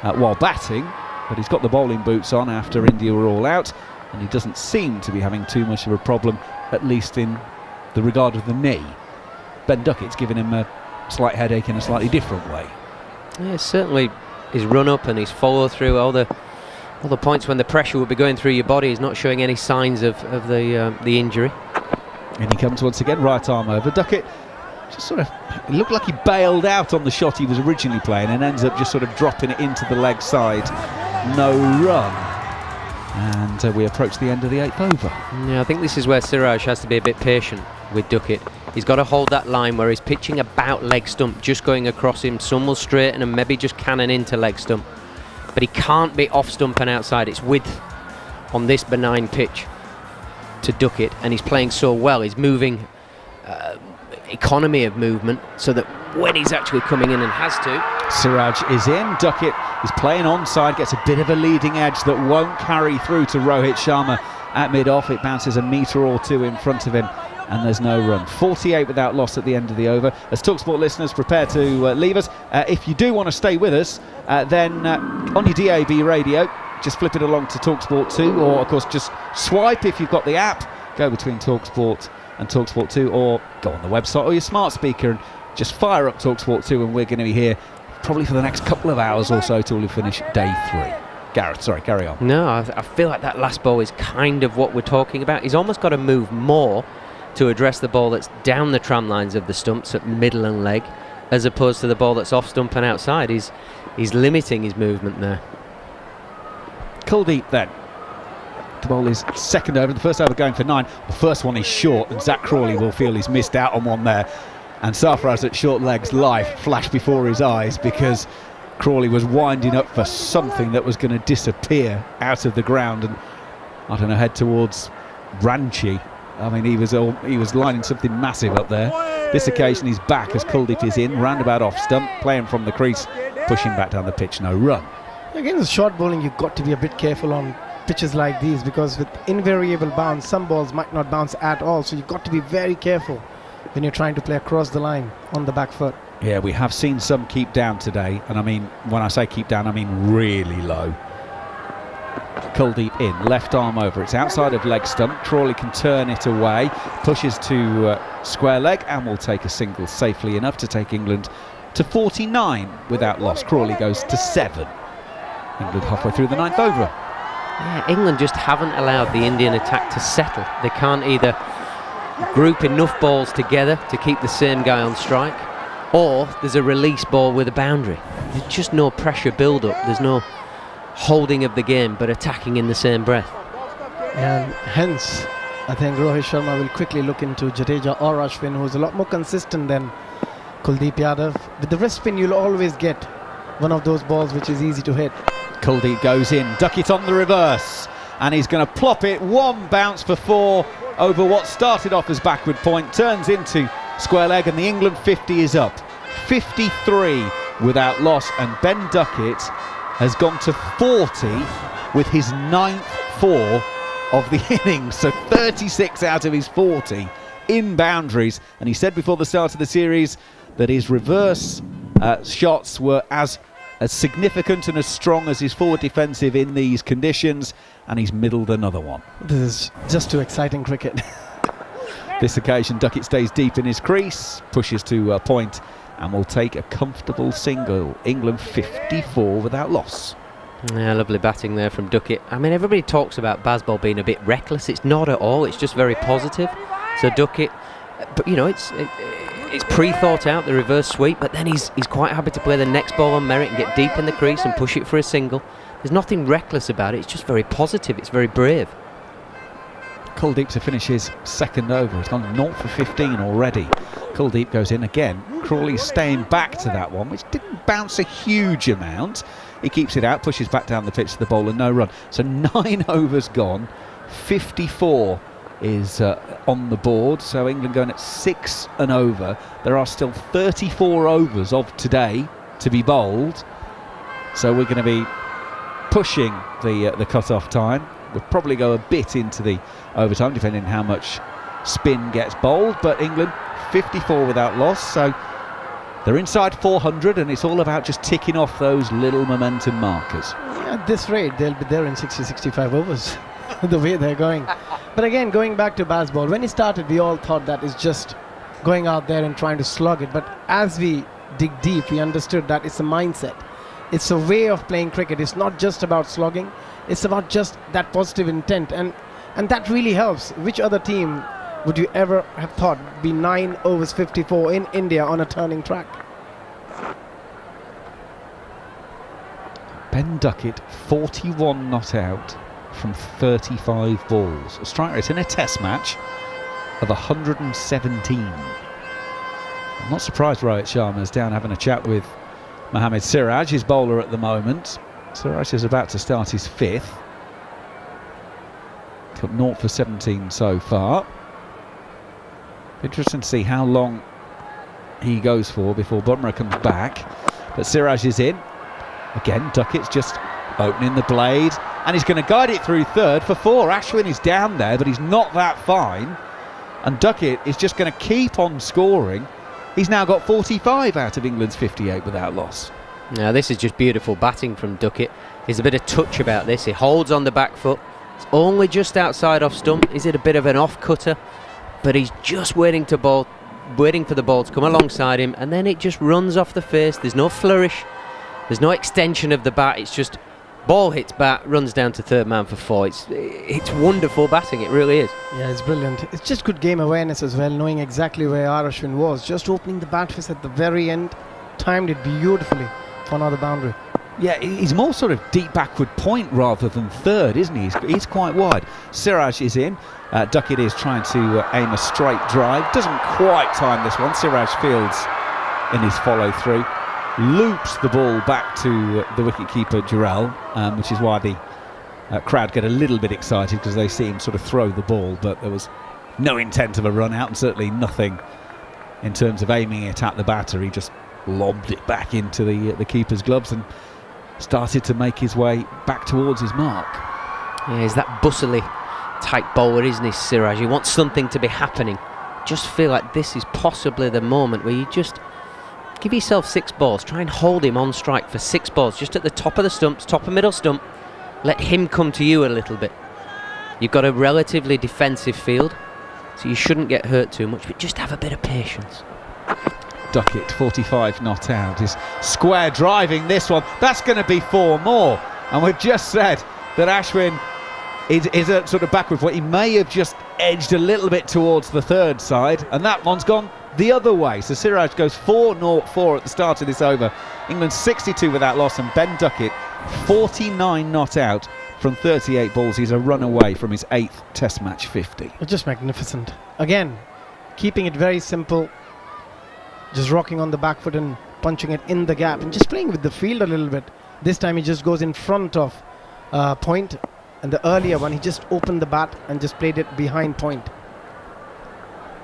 [SPEAKER 7] while batting. But he's got the bowling boots on after India were all out, and he doesn't seem to be having too much of a problem, at least in the regard of the knee. Ben Duckett's given him a slight headache in a slightly different way.
[SPEAKER 1] Yeah, certainly his run up and his follow through, all the points when the pressure would be going through your body, is not showing any signs of the injury.
[SPEAKER 7] And he comes once again, right arm over. Duckett just sort of, it looked like he bailed out on the shot he was originally playing and ends up just sort of dropping it into the leg side. No run. And we approach the end of the 8th over.
[SPEAKER 1] Yeah, I think this is where Siraj has to be a bit patient with Duckett. He's got to hold that line where he's pitching about leg stump, just going across him. Some will straighten and maybe just cannon into leg stump. But he can't be off stump and outside. It's width on this benign pitch to Duckett, and he's playing so well. He's moving, economy of movement, so that when he's actually coming in and has to.
[SPEAKER 7] Siraj is in. Duckett is playing onside, gets a bit of a leading edge that won't carry through to Rohit Sharma at mid-off. It bounces a metre or 2 in front of him, and there's no run. 48 without loss at the end of the over. As talkSPORT listeners prepare to leave us, if you do want to stay with us, then on your DAB radio, just flip it along to talkSPORT 2, or of course just swipe if you've got the app, go between talkSPORT and talkSPORT 2, or go on the website or your smart speaker and just fire up talkSPORT 2, and we're going to be here probably for the next couple of hours or so till we finish day 3. Gareth, sorry, carry on.
[SPEAKER 1] No, I feel like that last ball is kind of what we're talking about. He's almost got to move more to address the ball that's down the tram lines of the stumps at middle and leg. as opposed to the ball that's off stump and outside. He's limiting his movement there.
[SPEAKER 7] Kuldeep then. The ball is second over. The first over going for 9. The first one is short, and Zach Crawley will feel he's missed out on one there. And Sarfaraz at short legs, life flashed before his eyes because Crawley was winding up for something that was going to disappear out of the ground and, I don't know, head towards Ranchi. I mean, he was lining something massive up there. This occasion he's back as Kuldeep is in, roundabout off stump, playing from the crease, pushing back down the pitch, no run.
[SPEAKER 4] Against short bowling, you've got to be a bit careful on pitches like these because with invariable bounce, some balls might not bounce at all. So you've got to be very careful when you're trying to play across the line on the back foot.
[SPEAKER 7] Yeah, we have seen some keep down today, and I mean, when I say keep down, I mean really low. Kuldeep in, left arm over, it's outside of leg stump. Crawley can turn it away, pushes to square leg, and will take a single safely enough to take England to 49 without loss. Crawley goes to 7. England halfway through the 9th over.
[SPEAKER 1] Yeah, England just haven't allowed the Indian attack to settle. They can't either group enough balls together to keep the same guy on strike, or there's a release ball with a boundary. There's just no pressure build up. There's no holding of the game, but attacking in the same breath.
[SPEAKER 4] And hence, I think Rohit Sharma will quickly look into Jadeja or Ashwin, who's a lot more consistent than Kuldeep Yadav. With the wrist spin, you'll always get one of those balls which is easy to hit.
[SPEAKER 7] Kuldeep goes in, duck it on the reverse, and he's going to plop it. One bounce for 4 over what started off as backward point, turns into square leg, and the England 50 is up. 53 without loss, and Ben Duckett has gone to 40 with his 9th 4 of the innings, so 36 out of his 40 in boundaries. And he said before the start of the series that his reverse shots were as significant and as strong as his forward defensive in these conditions, and he's middled another one.
[SPEAKER 4] This is just too exciting cricket.
[SPEAKER 7] This occasion Duckett stays deep in his crease, pushes to point, and will take a comfortable single. England 54 without loss.
[SPEAKER 1] Yeah, lovely batting there from Duckett. I mean, everybody talks about Bazball being a bit reckless. It's not at all. It's just very positive. So Duckett, but you know, it's pre-thought out, the reverse sweep, but then he's quite happy to play the next ball on merit and get deep in the crease and push it for a single. There's nothing reckless about it. It's just very positive. It's very brave.
[SPEAKER 7] Kuldeep to finish his 2nd over. He's gone 0 for 15 already. Kuldeep goes in again. Crawley's staying back to that one, which didn't bounce a huge amount. He keeps it out, pushes back down the pitch to the bowler, no run. So 9 overs gone. 54 is on the board. So England going at 6 and over. There are still 34 overs of today to be bowled. So we're going to be pushing the cut-off time. We'll probably go a bit into the overtime, depending on how much spin gets bowled. But England 54 without loss, so they're inside 400, and it's all about just ticking off those little momentum markers.
[SPEAKER 4] Yeah, at this rate, they'll be there in 60-65 overs, the way they're going. But again, going back to Bazball, when he started, we all thought that is just going out there and trying to slug it. But as we dig deep, we understood that it's a mindset. It's a way of playing cricket. It's not just about slogging. It's about just that positive intent. And that really helps. Which other team would you ever have thought be 9 overs 54 in India on a turning track? Ben Duckett, 41 not out from 35 balls. A strike rate in a test match of 117. I'm not surprised Rohit Sharma's down having a chat with Mohammad Siraj, his bowler at the moment. Siraj is about to start his 5th. Got 0 for 17 so far. Interesting to see how long he goes for before Bumrah comes back. But Siraj is in. Again, Duckett's just opening the blade, and he's going to guide it through 3rd for 4. Ashwin is down there, but he's not that fine. And Duckett is just going to keep on scoring. He's now got 45 out of England's 58 without loss.
[SPEAKER 1] Now this is just beautiful batting from Duckett. There's a bit of touch about this. He holds on the back foot. It's only just outside off stump. Is it a bit of an off cutter? But he's just waiting for the ball to come alongside him, and then it just runs off the face. There's no flourish. There's no extension of the bat. It's just Ball hits bat, runs down to third man for 4. It's wonderful batting, it really is.
[SPEAKER 4] Yeah, it's brilliant. It's just good game awareness as well, knowing exactly where Ashwin was. Just opening the bat face at the very end, timed it beautifully for another boundary.
[SPEAKER 7] Yeah, he's more sort of deep backward point rather than third, isn't he? He's quite wide. Siraj is in. Duckett is trying to aim a straight drive. Doesn't quite time this one. Siraj fields in his follow through. Loops the ball back to the wicketkeeper Jarrod, which is why the crowd get a little bit excited because they see him sort of throw the ball, but there was no intent of a run out and certainly nothing in terms of aiming it at the batter. He just lobbed it back into the keeper's gloves and started to make his way back towards his mark.
[SPEAKER 1] Yeah, he's that bustly type bowler, isn't he, Siraj? He wants something to be happening. Just feel like this is possibly the moment where you just give yourself 6 balls, try and hold him on strike for 6 balls, just at the top of the stumps, top of middle stump. Let him come to you a little bit. You've got a relatively defensive field, so you shouldn't get hurt too much, but just have a bit of patience.
[SPEAKER 7] Duckett, 45 not out, is square driving this one. That's going to be 4 more. And we've just said that Ashwin is a sort of backward foot. He may have just edged a little bit towards the third side, and that one's gone the other way. So Siraj goes 4-0-4 at the start of this over. England 62 without loss, and Ben Duckett 49 not out from 38 balls. He's a run away from his 8th Test match 50.
[SPEAKER 4] Just magnificent. Again, keeping it very simple, just rocking on the back foot and punching it in the gap and just playing with the field a little bit. This time he just goes in front of point, and the earlier one he just opened the bat and just played it behind point.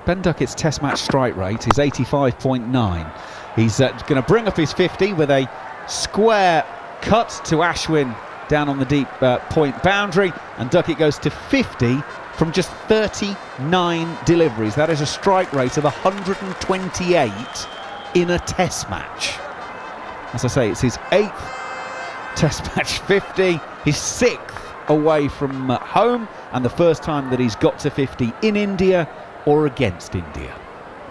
[SPEAKER 7] Ben Duckett's Test match strike rate is 85.9. He's going to bring up his 50 with a square cut to Ashwin down on the deep point boundary, and Duckett goes to 50 from just 39 deliveries. That is a strike rate of 128 in a Test match. As I say, it's his 8th Test match 50, his 6th away from home, and the first time that he's got to 50 in India or against India.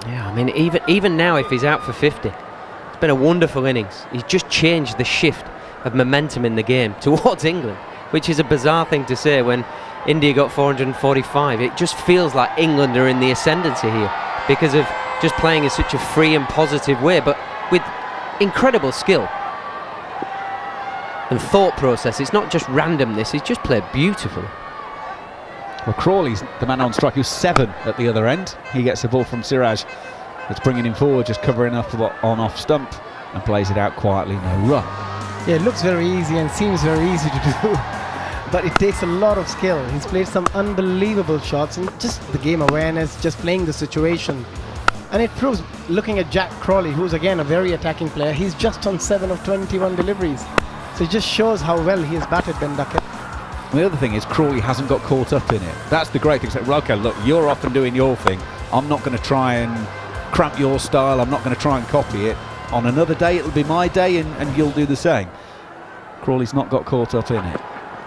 [SPEAKER 1] Yeah, I mean, even now, if he's out for 50, it's been a wonderful innings. He's just changed the shift of momentum in the game towards England, which is a bizarre thing to say when India got 445. It just feels like England are in the ascendancy here because of just playing in such a free and positive way, but with incredible skill and thought process. It's not just randomness, he's just played beautifully.
[SPEAKER 7] Well, Crawley's the man on strike, who's 7 at the other end. He gets the ball from Siraj. It's bringing him forward, just covering up on off stump, and plays it out quietly, no run.
[SPEAKER 4] Yeah, it looks very easy and seems very easy to do, but it takes a lot of skill. He's played some unbelievable shots and just the game awareness, just playing the situation. And it proves, looking at Jack Crawley, who's again a very attacking player, he's just on 7 of 21 deliveries. So it just shows how well he has batted Ben Duckett.
[SPEAKER 7] The other thing is Crawley hasn't got caught up in it. That's the great thing. So, okay, look, you're off and doing your thing. I'm not going to try and cramp your style. I'm not going to try and copy it. On another day, it'll be my day, and you'll do the same. Crawley's not got caught up in it.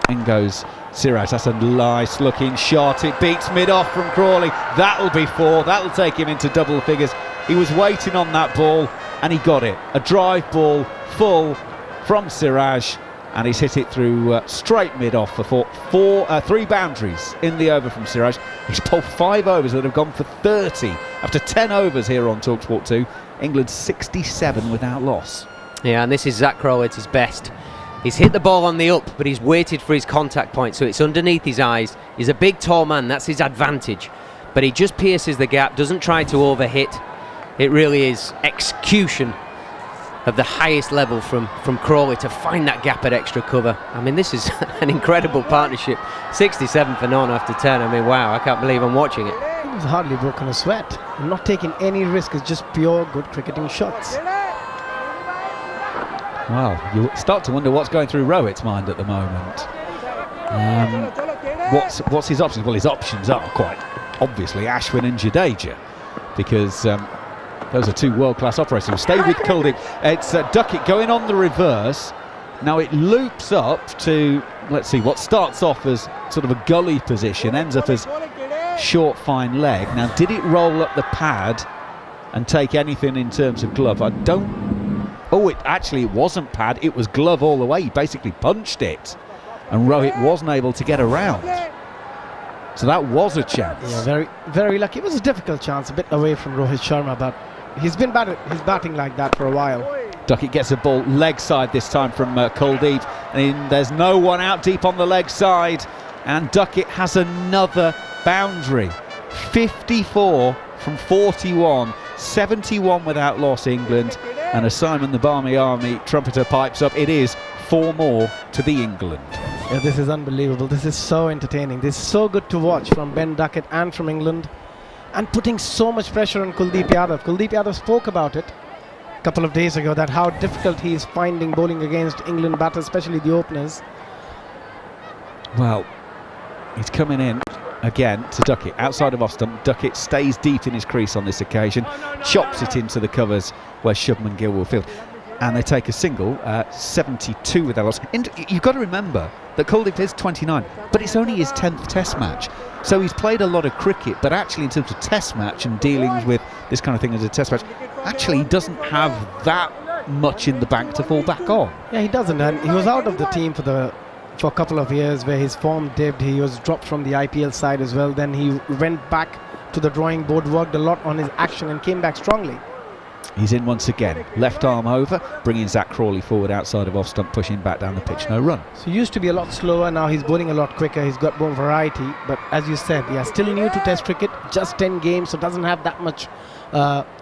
[SPEAKER 7] In goes Siraj. That's a nice looking shot. It beats mid-off from Crawley. That'll be 4. That'll take him into double figures. He was waiting on that ball, and he got it. A drive ball, full from Siraj. And he's hit it through straight mid-off for 3 boundaries in the over from Siraj. He's bowled 5 overs that have gone for 30 after 10 overs here on talkSPORT 2. England 67 without loss.
[SPEAKER 1] Yeah, and this is Zach Crawley at his best. He's hit the ball on the up, but he's waited for his contact point, so it's underneath his eyes. He's a big, tall man, that's his advantage. But he just pierces the gap, doesn't try to overhit. It really is execution of the highest level from Crawley to find that gap at extra cover. I mean, this is an incredible partnership. 67 for none after 10. I mean, wow, I can't believe I'm watching it.
[SPEAKER 4] He's hardly broken a sweat. I'm not taking any risk. It's just pure good cricketing shots.
[SPEAKER 7] Well, you start to wonder what's going through Rohit's mind at the moment. What's his options? Well, his options are quite obviously Ashwin and Jadeja, because those are 2 world-class operators. Stay with Kuldeep. It's Duckett going on the reverse. Now it loops up to, let's see, what starts off as sort of a gully position, ends up as short, fine leg. Now, did it roll up the pad and take anything in terms of glove? I don't Oh, it wasn't pad, it was glove all the way. He basically punched it, and Rohit wasn't able to get around. So that was a chance.
[SPEAKER 4] Yeah, very, very lucky. It was a difficult chance, a bit away from Rohit Sharma, but he's been batting like that for a while.
[SPEAKER 7] Duckett gets a ball leg side this time from Kuldeep, and there's no one out deep on the leg side, and Duckett has another boundary. 54 from 41, 71 without loss, England, and as Simon the Barmy Army trumpeter pipes up, it is 4 more to the England.
[SPEAKER 4] Yeah, this is unbelievable. This is so entertaining. This is so good to watch from Ben Duckett and from England, and putting so much pressure on Kuldeep Yadav. Kuldeep Yadav spoke about it a couple of days ago, that how difficult he is finding bowling against England batters, especially the openers.
[SPEAKER 7] Well, he's coming in again to Duckett, outside of off stump. Duckett stays deep in his crease on this occasion, chops it into the covers where Shubman Gill will field, and they take a single, 72 without loss. You've got to remember that Kuldeep is 29, but it's only his 10th test match, so he's played a lot of cricket, but actually in terms of test match and dealings with this kind of thing as a test match, actually he doesn't have that much in the bank to fall back on.
[SPEAKER 4] Yeah, he doesn't, and he was out of the team for a couple of years where his form dipped. He was dropped from the IPL side as well. Then he went back to the drawing board, worked a lot on his action and came back strongly.
[SPEAKER 7] He's in once again, left arm over, bringing Zach Crawley forward outside of off stump, pushing back down the pitch, no run.
[SPEAKER 4] So he used to be a lot slower, now he's bowling a lot quicker, he's got more variety, but as you said, yeah, still new to test cricket, just 10 games, so doesn't have that much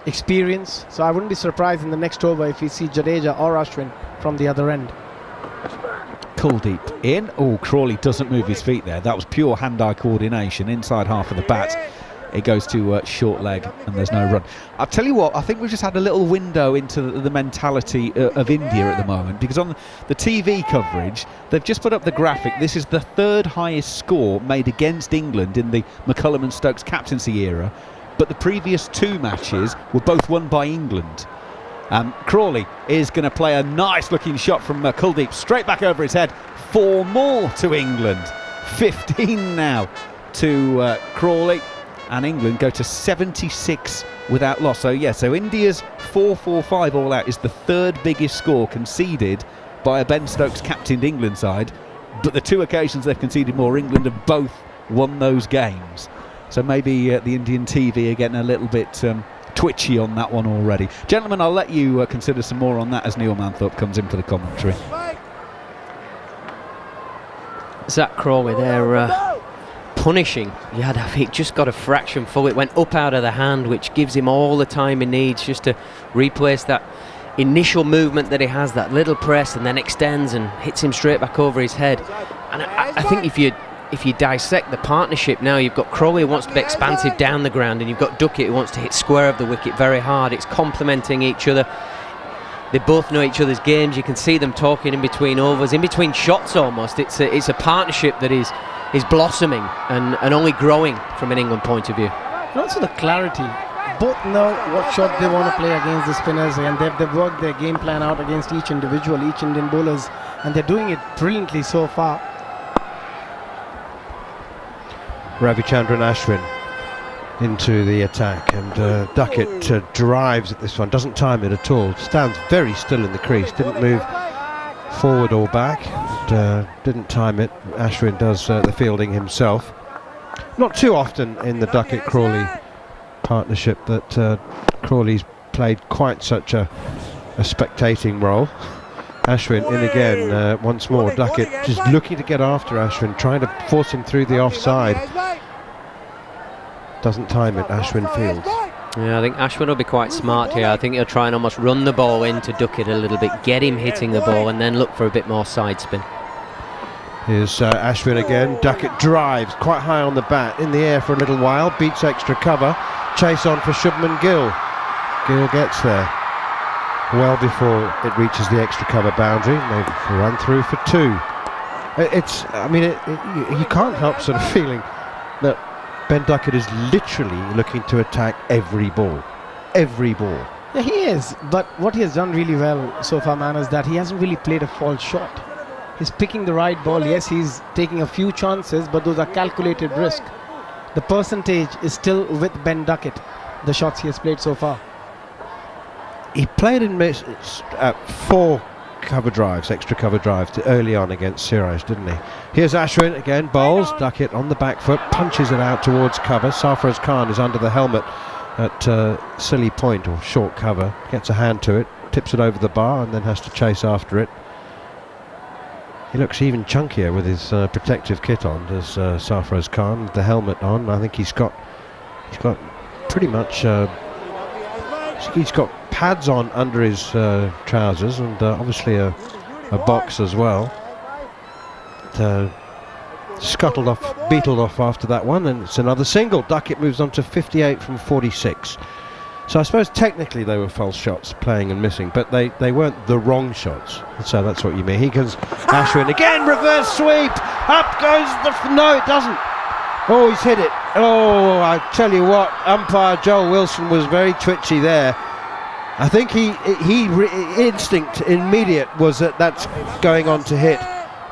[SPEAKER 4] experience. So I wouldn't be surprised in the next over if we see Jadeja or Ashwin from the other end.
[SPEAKER 7] Kuldeep in. Oh, Crawley doesn't move his feet there. That was pure hand-eye coordination inside half of the bat. It goes to short leg and there's no run. I'll tell you what, I think we've just had a little window into the mentality of India at the moment, because on the TV coverage they've just put up the graphic. This is the 3rd highest score made against England in the McCullum and Stokes captaincy era, but the previous 2 matches were both won by England. Crawley is going to play a nice looking shot from Kuldeep, straight back over his head. 4 more to England, 15 now to Crawley, and England go to 76 without loss. So yeah, so India's 445 all out is the 3rd biggest score conceded by a Ben Stokes captained England side, but the 2 occasions they've conceded more, England have both won those games. So maybe the Indian TV are getting a little bit twitchy on that one already. Gentlemen, I'll let you consider some more on that as Neil Manthorp comes in for the commentary.
[SPEAKER 1] Zach Crawley there punishing Yadav. He just got a fraction full. It went up out of the hand, which gives him all the time he needs just to replace that initial movement that he has, that little press, and then extends and hits him straight back over his head. And I think if you dissect the partnership now, you've got Crawley who wants to be expansive down the ground, and you've got Duckett who wants to hit square of the wicket very hard. It's complementing each other. They both know each other's games. You can see them talking in between overs, in between shots almost. It's a partnership that is blossoming and only growing from an England point of view.
[SPEAKER 4] And also the clarity. Both know what shot they want to play against the spinners, and they've worked their game plan out against each individual, each Indian bowlers, and they're doing it brilliantly so far.
[SPEAKER 3] Ravichandran Ashwin into the attack, and Duckett drives at this one, doesn't time it at all, stands very still in the crease, didn't move forward or back, and, didn't time it. Ashwin does the fielding himself. Not too often in the Duckett-Crawley partnership that Crawley's played quite such a spectating role. Ashwin in again once more. Duckett just looking to get after Ashwin, trying to force him through the offside. Doesn't time it, Ashwin fields.
[SPEAKER 1] Yeah, I think Ashwin will be quite smart here. I think he'll try and almost run the ball into Duckett a little bit, get him hitting the ball, and then look for a bit more side spin.
[SPEAKER 3] Here's Ashwin again. Duckett drives quite high on the bat, in the air for a little while, beats extra cover, chase on for Shubman Gill. Gill gets there well before it reaches the extra cover boundary. They've run through for 2. You can't help sort of feeling that Ben Duckett is literally looking to attack every ball. Every ball.
[SPEAKER 4] Yeah, he is, but what he has done really well so far, man, is that he hasn't really played a false shot. He's picking the right ball. Yes, he's taking a few chances, but those are calculated risk. The percentage is still with Ben Duckett, the shots he has played so far.
[SPEAKER 3] he played in 4 cover drives, extra cover drives early on against Siraj, didn't he? Here's Ashwin again, bowls, Duckett on the back foot, punches it out towards cover. Sarfaraz Khan is under the helmet at silly point or short cover, gets a hand to it, tips it over the bar and then has to chase after it. He looks even chunkier with his protective kit on, does Sarfaraz Khan, with the helmet on. I think he's got pretty much he's got pads on under his trousers and obviously a box as well. Beetled off after that one, and it's another single. Duckett moves on to 58 from 46. So I suppose technically they were false shots, playing and missing, but they weren't the wrong shots. So that's what you mean. Here comes Ashwin again, reverse sweep. Up goes no, it doesn't. Oh, he's hit it. Oh, I tell you what, umpire Joel Wilson was very twitchy there. I think instinct immediate was that that's going on to hit,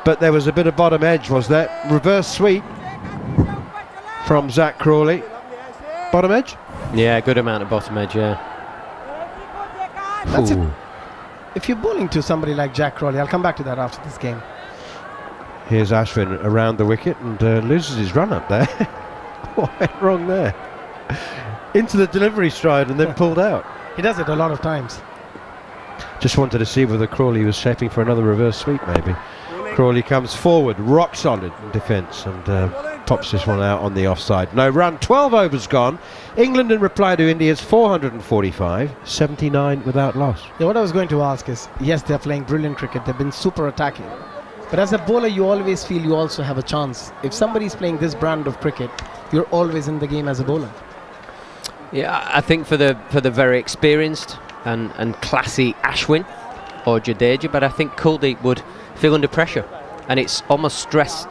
[SPEAKER 3] but there was a bit of bottom edge, was there? Reverse sweep from Zach Crawley. Bottom edge?
[SPEAKER 1] Yeah, good amount of bottom edge, yeah.
[SPEAKER 4] That's it. If you're bowling to somebody like Jack Crawley, I'll come back to that after this game.
[SPEAKER 3] Here's Ashwin around the wicket and loses his run up there. What went wrong there? Into the delivery stride and then pulled out.
[SPEAKER 4] He does it a lot of times.
[SPEAKER 3] Just wanted to see whether Crawley was shaping for another reverse sweep, maybe. Crawley comes forward, rock solid in defence, and pops this one out on the offside. No run, 12 overs gone. England in reply to India's 445, 79 without loss.
[SPEAKER 4] Yeah, what I was going to ask is, yes, they're playing brilliant cricket, they've been super attacking. But as a bowler, you always feel you also have a chance. If somebody's playing this brand of cricket, you're always in the game as a bowler.
[SPEAKER 1] Yeah, I think for the very experienced and classy Ashwin or Jadeja, but I think Kuldeep would feel under pressure, and it's almost stress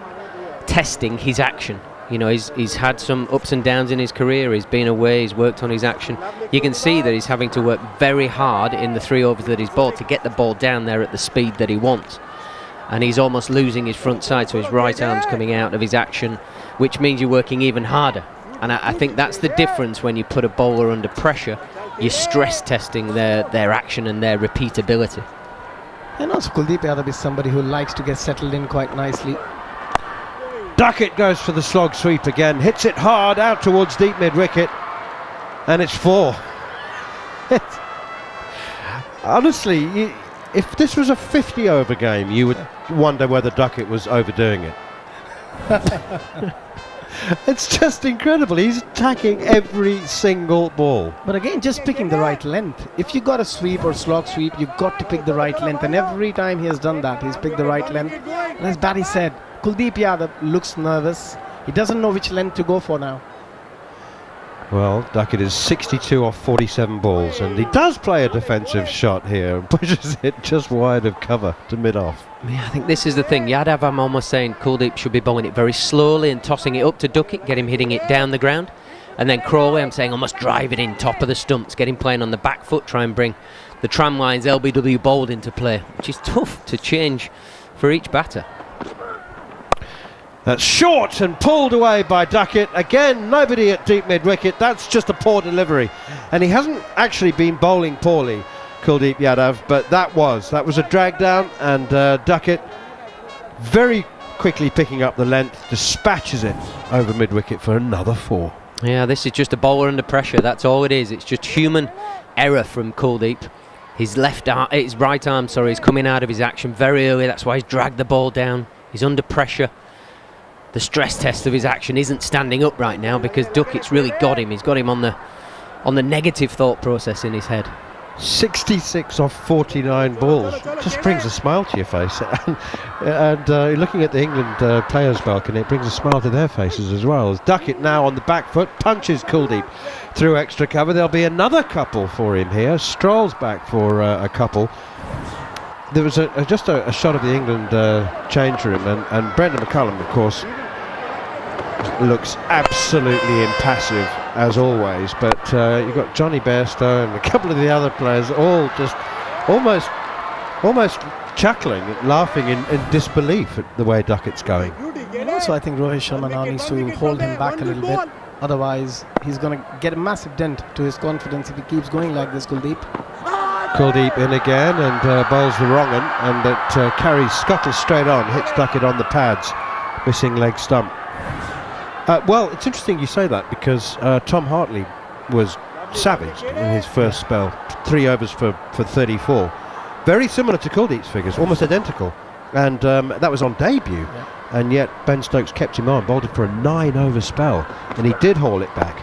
[SPEAKER 1] testing his action. You know, he's had some ups and downs in his career. He's been away, he's worked on his action. You can see that he's having to work very hard in the 3 overs that he's bowled to get the ball down there at the speed that he wants. And he's almost losing his front side, so his right arm's coming out of his action, which means you're working even harder. And I think that's the difference when you put a bowler under pressure. You're stress testing their action and their repeatability.
[SPEAKER 4] And also Kuldeep Yadav is somebody who likes to get settled in quite nicely.
[SPEAKER 3] Duckett goes for the slog sweep again, hits it hard out towards deep mid-wicket, and it's 4. Honestly, if this was a 50-over game, you would wonder whether Duckett was overdoing it. It's just incredible. He's attacking every single ball.
[SPEAKER 4] But again, just picking the right length. If you got a sweep or slog sweep, you've got to pick the right length. And every time he has done that, he's picked the right length. And as Batty said, Kuldeep Yadav looks nervous. He doesn't know which length to go for now.
[SPEAKER 3] Well, Duckett is 62 off 47 balls, and he does play a defensive shot here and pushes it just wide of cover to mid-off.
[SPEAKER 1] Yeah, I think this is the thing. Yadav, I'm almost saying Kuldeep should be bowling it very slowly and tossing it up to Duckett, get him hitting it down the ground. And then Crawley, I'm saying almost drive it in top of the stumps, get him playing on the back foot, try and bring the tramlines LBW bowled into play, which is tough to change for each batter.
[SPEAKER 3] That's short and pulled away by Duckett. Again, nobody at deep mid-wicket. That's just a poor delivery. And he hasn't actually been bowling poorly, Kuldeep Yadav, but that was a drag down, and Duckett very quickly picking up the length, dispatches it over mid-wicket for another 4.
[SPEAKER 1] Yeah, this is just a bowler under pressure. That's all it is. It's just human error from Kuldeep. His right arm, is coming out of his action very early. That's why he's dragged the ball down. He's under pressure. The stress test of his action isn't standing up right now because Duckett's really got him. He's got him on the negative thought process in his head.
[SPEAKER 3] 66 off 49 balls. Just brings a smile to your face. and looking at the England players' balcony, it brings a smile to their faces as well. As Duckett now on the back foot punches Kuldeep through extra cover. There'll be another couple for him here. Stroll's back for a couple. There was just a shot of the England change room, and Brendan McCullum, of course, looks absolutely impassive as always, but you've got Johnny Bairstow and a couple of the other players all just almost chuckling, laughing in disbelief at the way Duckett's going.
[SPEAKER 4] And also I think Rohit Sharma now needs to hold him back a little bit, otherwise he's going to get a massive dent to his confidence if he keeps going like this, Kuldeep.
[SPEAKER 3] Kuldeep in again and bowls the wrong one, and it carries scuttles straight on, hits Duckett on the pads, missing leg stump. Well, it's interesting you say that, because Tom Hartley was savaged in his first spell, 3 overs for 34. Very similar to Kuldeep's figures, almost identical, and that was on debut, and yet Ben Stokes kept him on, bowled him for a 9-over spell, and he did haul it back.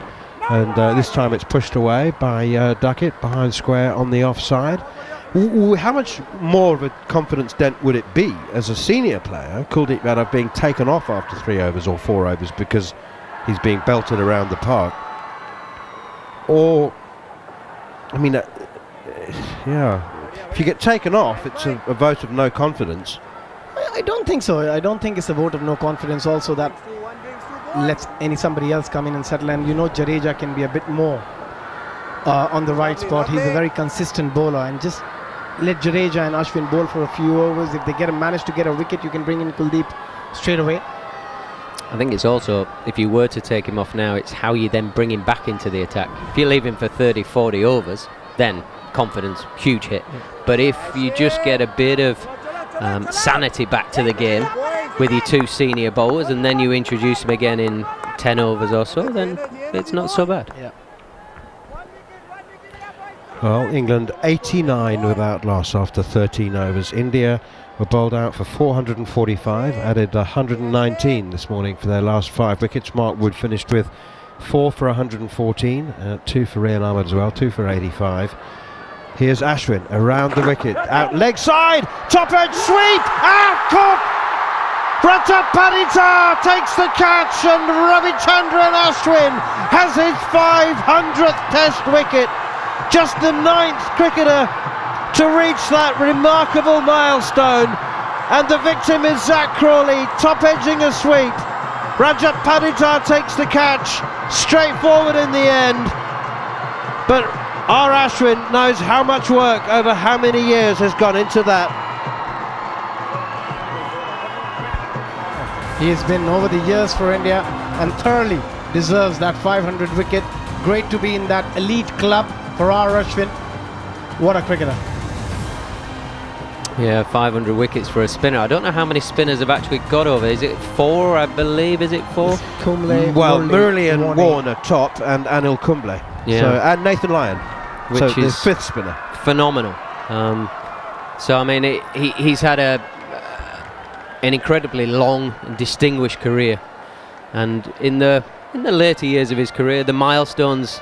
[SPEAKER 3] And this time it's pushed away by Duckett behind square on the offside. How much more of a confidence dent would it be as a senior player, Kuldeep Yadav, being taken off after 3 overs or 4 overs because he's being belted around the park? Or, I mean, yeah, if you get taken off, it's a vote of no confidence.
[SPEAKER 4] I don't think so. I don't think it's a vote of no confidence. Also, that lets somebody else come in and settle. And you know, Jadeja can be a bit more on the right spot. He's a very consistent bowler, and just let Jadeja and Ashwin bowl for a few overs. If they manage to get a wicket, you can bring in Kuldeep straight away.
[SPEAKER 1] I think it's also, if you were to take him off now, it's how you then bring him back into the attack. If you leave him for 30, 40 overs, then confidence, huge hit. But if you just get a bit of sanity back to the game with your 2 senior bowlers, and then you introduce him again in 10 overs or so, then it's not so bad.
[SPEAKER 4] Yeah.
[SPEAKER 3] Well, England 89 without loss after 13 overs. India were bowled out for 445, added 119 this morning for their last 5 wickets. Mark Wood finished with 4 for 114, 2 for Rayan Ahmed as well, 2 for 85. Here's Ashwin around the wicket, out leg side, top edge sweep, out, caught! Ratchapadita takes the catch, and Ravichandran Ashwin has his 500th Test wicket. Just the 9th cricketer to reach that remarkable milestone, and the victim is Zach Crawley, top edging a sweep. Rajat Padita takes the catch, straightforward in the end, but R. Ashwin knows how much work over how many years has gone into that.
[SPEAKER 4] He has been over the years for India and thoroughly deserves that 500 wicket. Great to be in that elite club for R. Ashwin. What a cricketer.
[SPEAKER 1] Yeah, 500 wickets for a spinner. I don't know how many spinners have actually got over. Is it 4, I believe? Is it 4?
[SPEAKER 4] Kumble,
[SPEAKER 3] well, Murli and Warner top, and Anil Kumble.
[SPEAKER 1] Yeah.
[SPEAKER 3] So, and Nathan Lyon,
[SPEAKER 1] which
[SPEAKER 3] so
[SPEAKER 1] is
[SPEAKER 3] the 5th spinner.
[SPEAKER 1] Phenomenal. So, I mean, he's had an incredibly long and distinguished career. And in the later years of his career, the milestones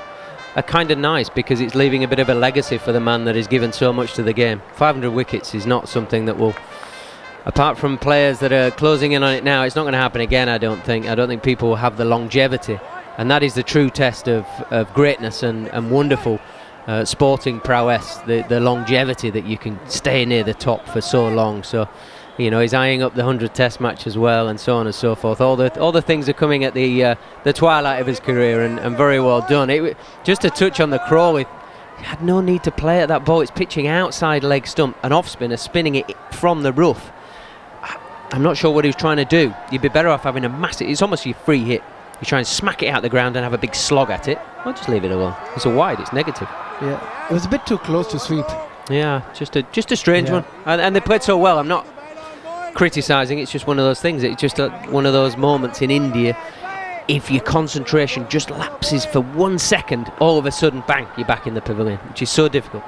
[SPEAKER 1] are kind of nice, because it's leaving a bit of a legacy for the man that has given so much to the game. 500 wickets is not something that will, apart from players that are closing in on it now, it's not going to happen again, I don't think. I don't think people will have the longevity, and that is the true test of greatness and wonderful sporting prowess, the longevity that you can stay near the top for so long. So, you know, he's eyeing up the 100 Test match as well, and so on and so forth. All the things are coming at the twilight of his career, and very well done. Just to touch on the Crawley, he had no need to play at that ball. It's pitching outside leg stump, an off spinner spinning it from the rough. I'm not sure what he was trying to do. You'd be better off having a massive, it's almost your free hit. You try and smack it out the ground and have a big slog at it. I'll just leave it alone. It's a wide, it's negative.
[SPEAKER 4] Yeah, it was a bit too close to sweep.
[SPEAKER 1] Yeah, just a strange one. And they played so well. I'm not criticising, it's just one of those things. It's just one of those moments in India. If your concentration just lapses for 1 second, all of a sudden, bang, you're back in the pavilion, which is so difficult.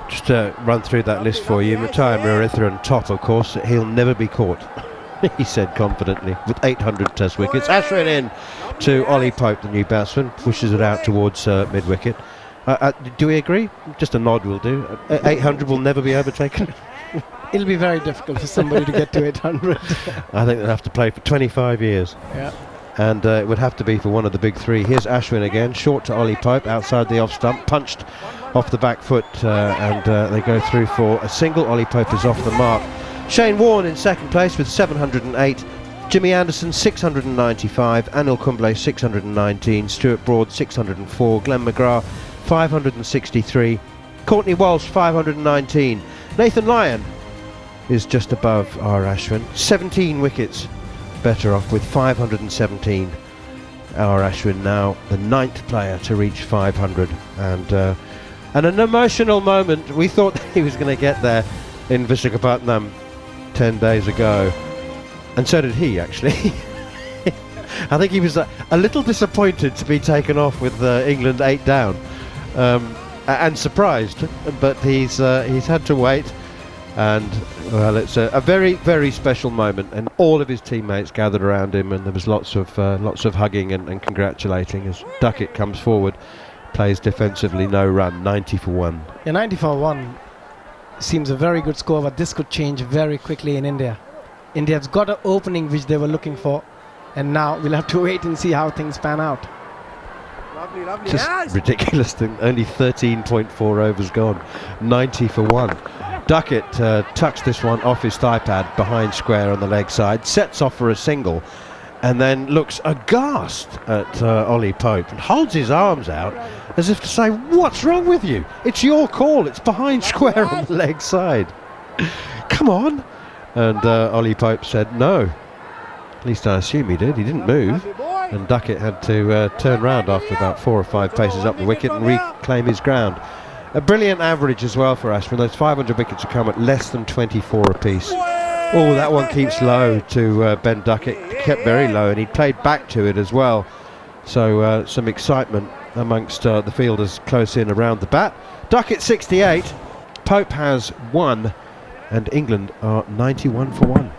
[SPEAKER 3] Just to run through that list for you, Matthias Muratharan top, of course. He'll never be caught, he said confidently, with 800 Test wickets. Ashwin in to Ollie Pope, the new batsman, pushes it out towards mid-wicket. Do we agree? Just a nod will do. 800 will never be overtaken.
[SPEAKER 4] It'll be very difficult for somebody to get to 800.
[SPEAKER 3] I think they'll have to play for 25 years.
[SPEAKER 4] Yeah.
[SPEAKER 3] And it would have to be for one of the big 3. Here's Ashwin again, short to Ollie Pope, outside the off stump, punched off the back foot, and they go through for a single. Ollie Pope is off the mark. Shane Warne in second place with 708. Jimmy Anderson 695. Anil Kumble 619. Stuart Broad 604. Glenn McGrath 563. Courtney Walsh 519. Nathan Lyon is just above R. Ashwin. 17 wickets better off with 517. R. Ashwin now the 9th player to reach 500, and And an emotional moment. We thought he was going to get there in Visakhapatnam 10 days ago. And so did he, actually. I think he was a little disappointed to be taken off with England 8 down. And surprised. But he's had to wait. And, well, it's a very, very special moment. And all of his teammates gathered around him. And there was lots of hugging and congratulating as Duckett comes forward. Plays defensively, no run, 90 for 1.
[SPEAKER 4] Yeah, 90 for 1 seems a very good score, but this could change very quickly in India. India's got an opening which they were looking for, and now we'll have to wait and see how things pan out.
[SPEAKER 3] Just ridiculous thing. Only 13.4 overs gone. 90 for 1. Duckett tucks this one off his thigh pad behind square on the leg side, sets off for a single, and then looks aghast at Ollie Pope and holds his arms out as if to say, what's wrong with you? It's your call. It's behind square on the leg side. Come on. And Ollie Pope said no. At least I assume he did. He didn't move. And Duckett had to turn round after about 4 or 5 paces up the wicket and reclaim his ground. A brilliant average as well for Ashwin. Those 500 wickets have come at less than 24 apiece. Oh, that one keeps low to Ben Duckett. Kept very low, and he played back to it as well. So some excitement amongst the fielders close in around the bat. Duckett 68. Pope has 1, and England are 91 for 1.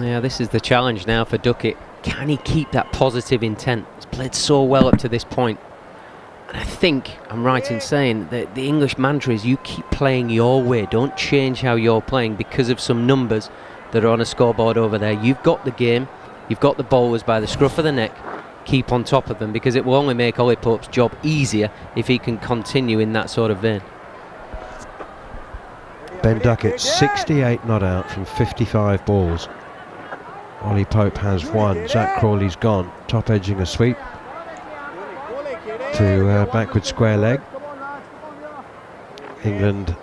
[SPEAKER 1] Yeah, this is the challenge now for Duckett. Can he keep that positive intent? He's played so well up to this point. And I think I'm right in saying that the English mantra is you keep playing your way. Don't change how you're playing because of some numbers that are on a scoreboard over there. You've got the game. You've got the bowlers by the scruff of the neck. Keep on top of them, because it will only make Ollie Pope's job easier if he can continue in that sort of vein.
[SPEAKER 3] Ben Duckett 68 not out from 55 balls. Ollie Pope has 1. Zach Crawley's gone. Top edging a sweep to backward square leg. England,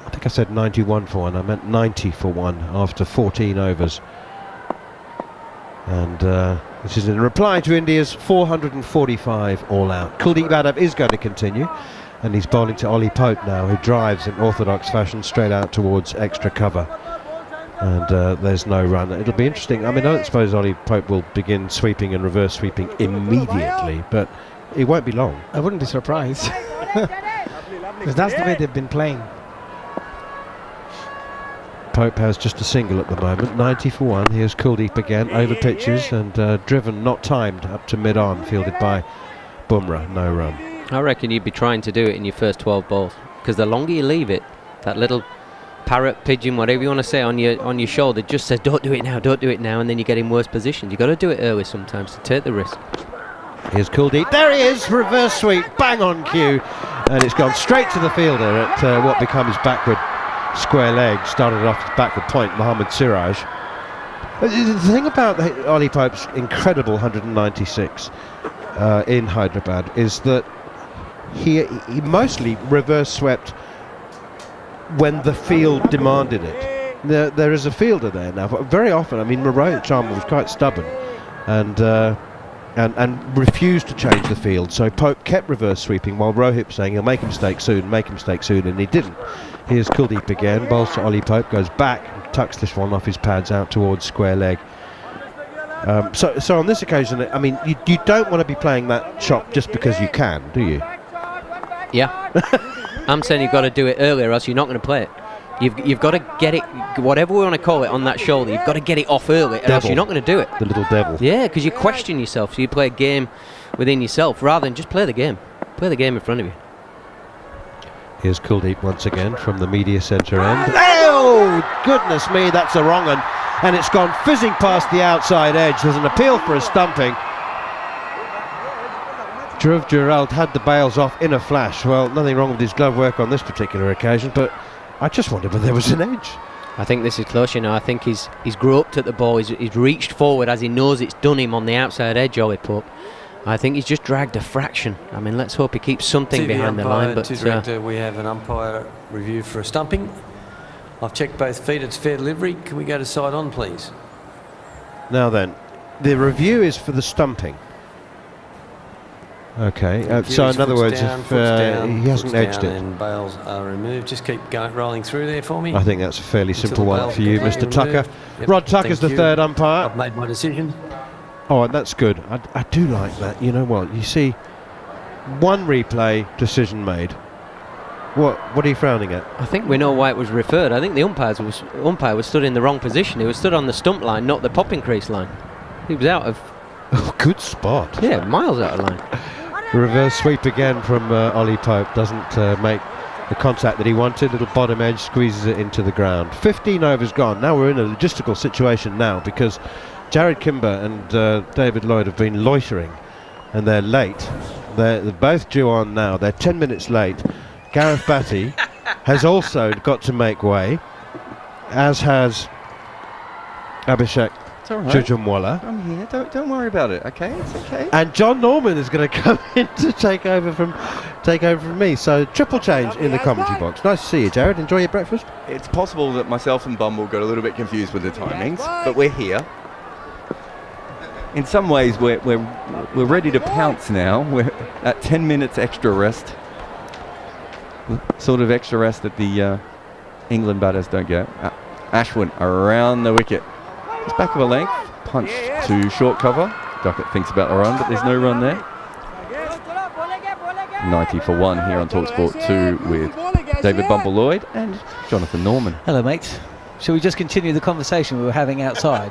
[SPEAKER 3] I think I said 91 for 1. I meant 90 for 1 after 14 overs. And this is in reply to India's 445 all out. Kuldeep Yadav is going to continue, and he's bowling to Ollie Pope now, who drives in orthodox fashion straight out towards extra cover. And there's no run. It'll be interesting. I mean, I don't suppose Ollie Pope will begin sweeping and reverse sweeping immediately, but it won't be long.
[SPEAKER 4] I wouldn't be surprised. Because that's the way they've been playing.
[SPEAKER 3] Pope has just a single at the moment, 90 for 1. Here's Kuldeep again, over pitches and driven, not timed, up to mid-on, fielded by Bumrah, no run.
[SPEAKER 1] I reckon you'd be trying to do it in your first 12 balls, because the longer you leave it, that little parrot, pigeon, whatever you want to say on your shoulder just says don't do it now, and then you get in worse positions. You've got to do it early sometimes to take the risk.
[SPEAKER 3] Here's Kuldeep, there he is, reverse sweep, bang on cue, and it's gone straight to the fielder at what becomes backward square leg. Started off as backward point, Mohammad Siraj. The thing about Ollie Pope's incredible 196 in Hyderabad is that he mostly reverse swept when the field demanded it. There is a fielder there now, but very often, I mean, Rohit Sharma was quite stubborn and refused to change the field, so Pope kept reverse sweeping while Rohit was saying he'll make a mistake soon, and he didn't. Here's Kuldeep again, bowls to Ollie Pope, goes back and tucks this one off his pads out towards square leg. So on this occasion, I mean, you don't want to be playing that shot just because you can, do you?
[SPEAKER 1] Yeah. I'm saying you've got to do it earlier, or else you're not going to play it. You've got to get it, whatever we want to call it, on that shoulder. You've got to get it off early, or else you're not going to do it.
[SPEAKER 3] The little devil.
[SPEAKER 1] Yeah, because you question yourself. So you play a game within yourself rather than just play the game. Play the game in front of you.
[SPEAKER 3] Here's Kuldeep once again from the media centre end. Oh, goodness me, that's a wrong one. And it's gone fizzing past the outside edge. There's an appeal for a stumping. Jarrod had the bails off in a flash. Well, nothing wrong with his glove work on this particular occasion, but I just wondered whether there was an edge.
[SPEAKER 1] I think this is close, you know. I think he's groped at the ball. He's reached forward as he knows it's done him on the outside edge, Ollie Pope. I think he's just dragged a fraction. I mean, let's hope he keeps something
[SPEAKER 10] TV
[SPEAKER 1] behind the
[SPEAKER 10] umpire,
[SPEAKER 1] line. But
[SPEAKER 10] to director, we have an umpire review for a stumping. I've checked both feet. It's fair delivery. Can we go to side on, please?
[SPEAKER 3] Now then, the review is for the stumping. Okay, so in other words, if he hasn't edged it,
[SPEAKER 10] and bails are removed. Just keep rolling through there for me.
[SPEAKER 3] I think that's a fairly simple
[SPEAKER 10] the
[SPEAKER 3] one
[SPEAKER 10] bails
[SPEAKER 3] for you,
[SPEAKER 10] are
[SPEAKER 3] Mr. Tucker.
[SPEAKER 10] removed. Yep,
[SPEAKER 3] Rod Tucker's the
[SPEAKER 10] thank you.
[SPEAKER 3] third umpire.
[SPEAKER 10] I've made my decision.
[SPEAKER 3] Oh, that's good. I do like that. You know what? You see, one replay decision made. What are you frowning at?
[SPEAKER 1] I think we know why it was referred. I think the umpire was stood in the wrong position. He was stood on the stump line, not the popping crease line. He was out of...
[SPEAKER 3] Oh, good spot.
[SPEAKER 1] Yeah, miles out of line.
[SPEAKER 3] Reverse sweep again from Ollie Pope. Doesn't make the contact that he wanted. Little bottom edge, squeezes it into the ground. 15 overs gone. Now we're in a logistical situation now because Jarrod Kimber and David Lloyd have been loitering and they're late. They're both due on now. They're 10 minutes late. Gareth Batty has also got to make way, as has Abhishek Jhnujhnuwala.
[SPEAKER 2] I'm here. Don't worry about it. Okay, it's okay.
[SPEAKER 3] And John Norman is going to come in to take over from me. So triple change in the commentary box. Nice to see you, Jarrod. Enjoy your breakfast.
[SPEAKER 2] It's possible that myself and Bumble got a little bit confused with the timings, but we're here. In some ways, we're ready to pounce now. We're at 10 minutes extra rest. Sort of extra rest that the England batters don't get. Ashwin around the wicket. It's back of a length. Punch to short cover. Duckett thinks about the run, but there's no run there. 90 for 1 here on talkSPORT 2 with David Bumble Lloyd and Jonathan Norman.
[SPEAKER 6] Hello, mate. Shall we just continue the conversation we were having outside?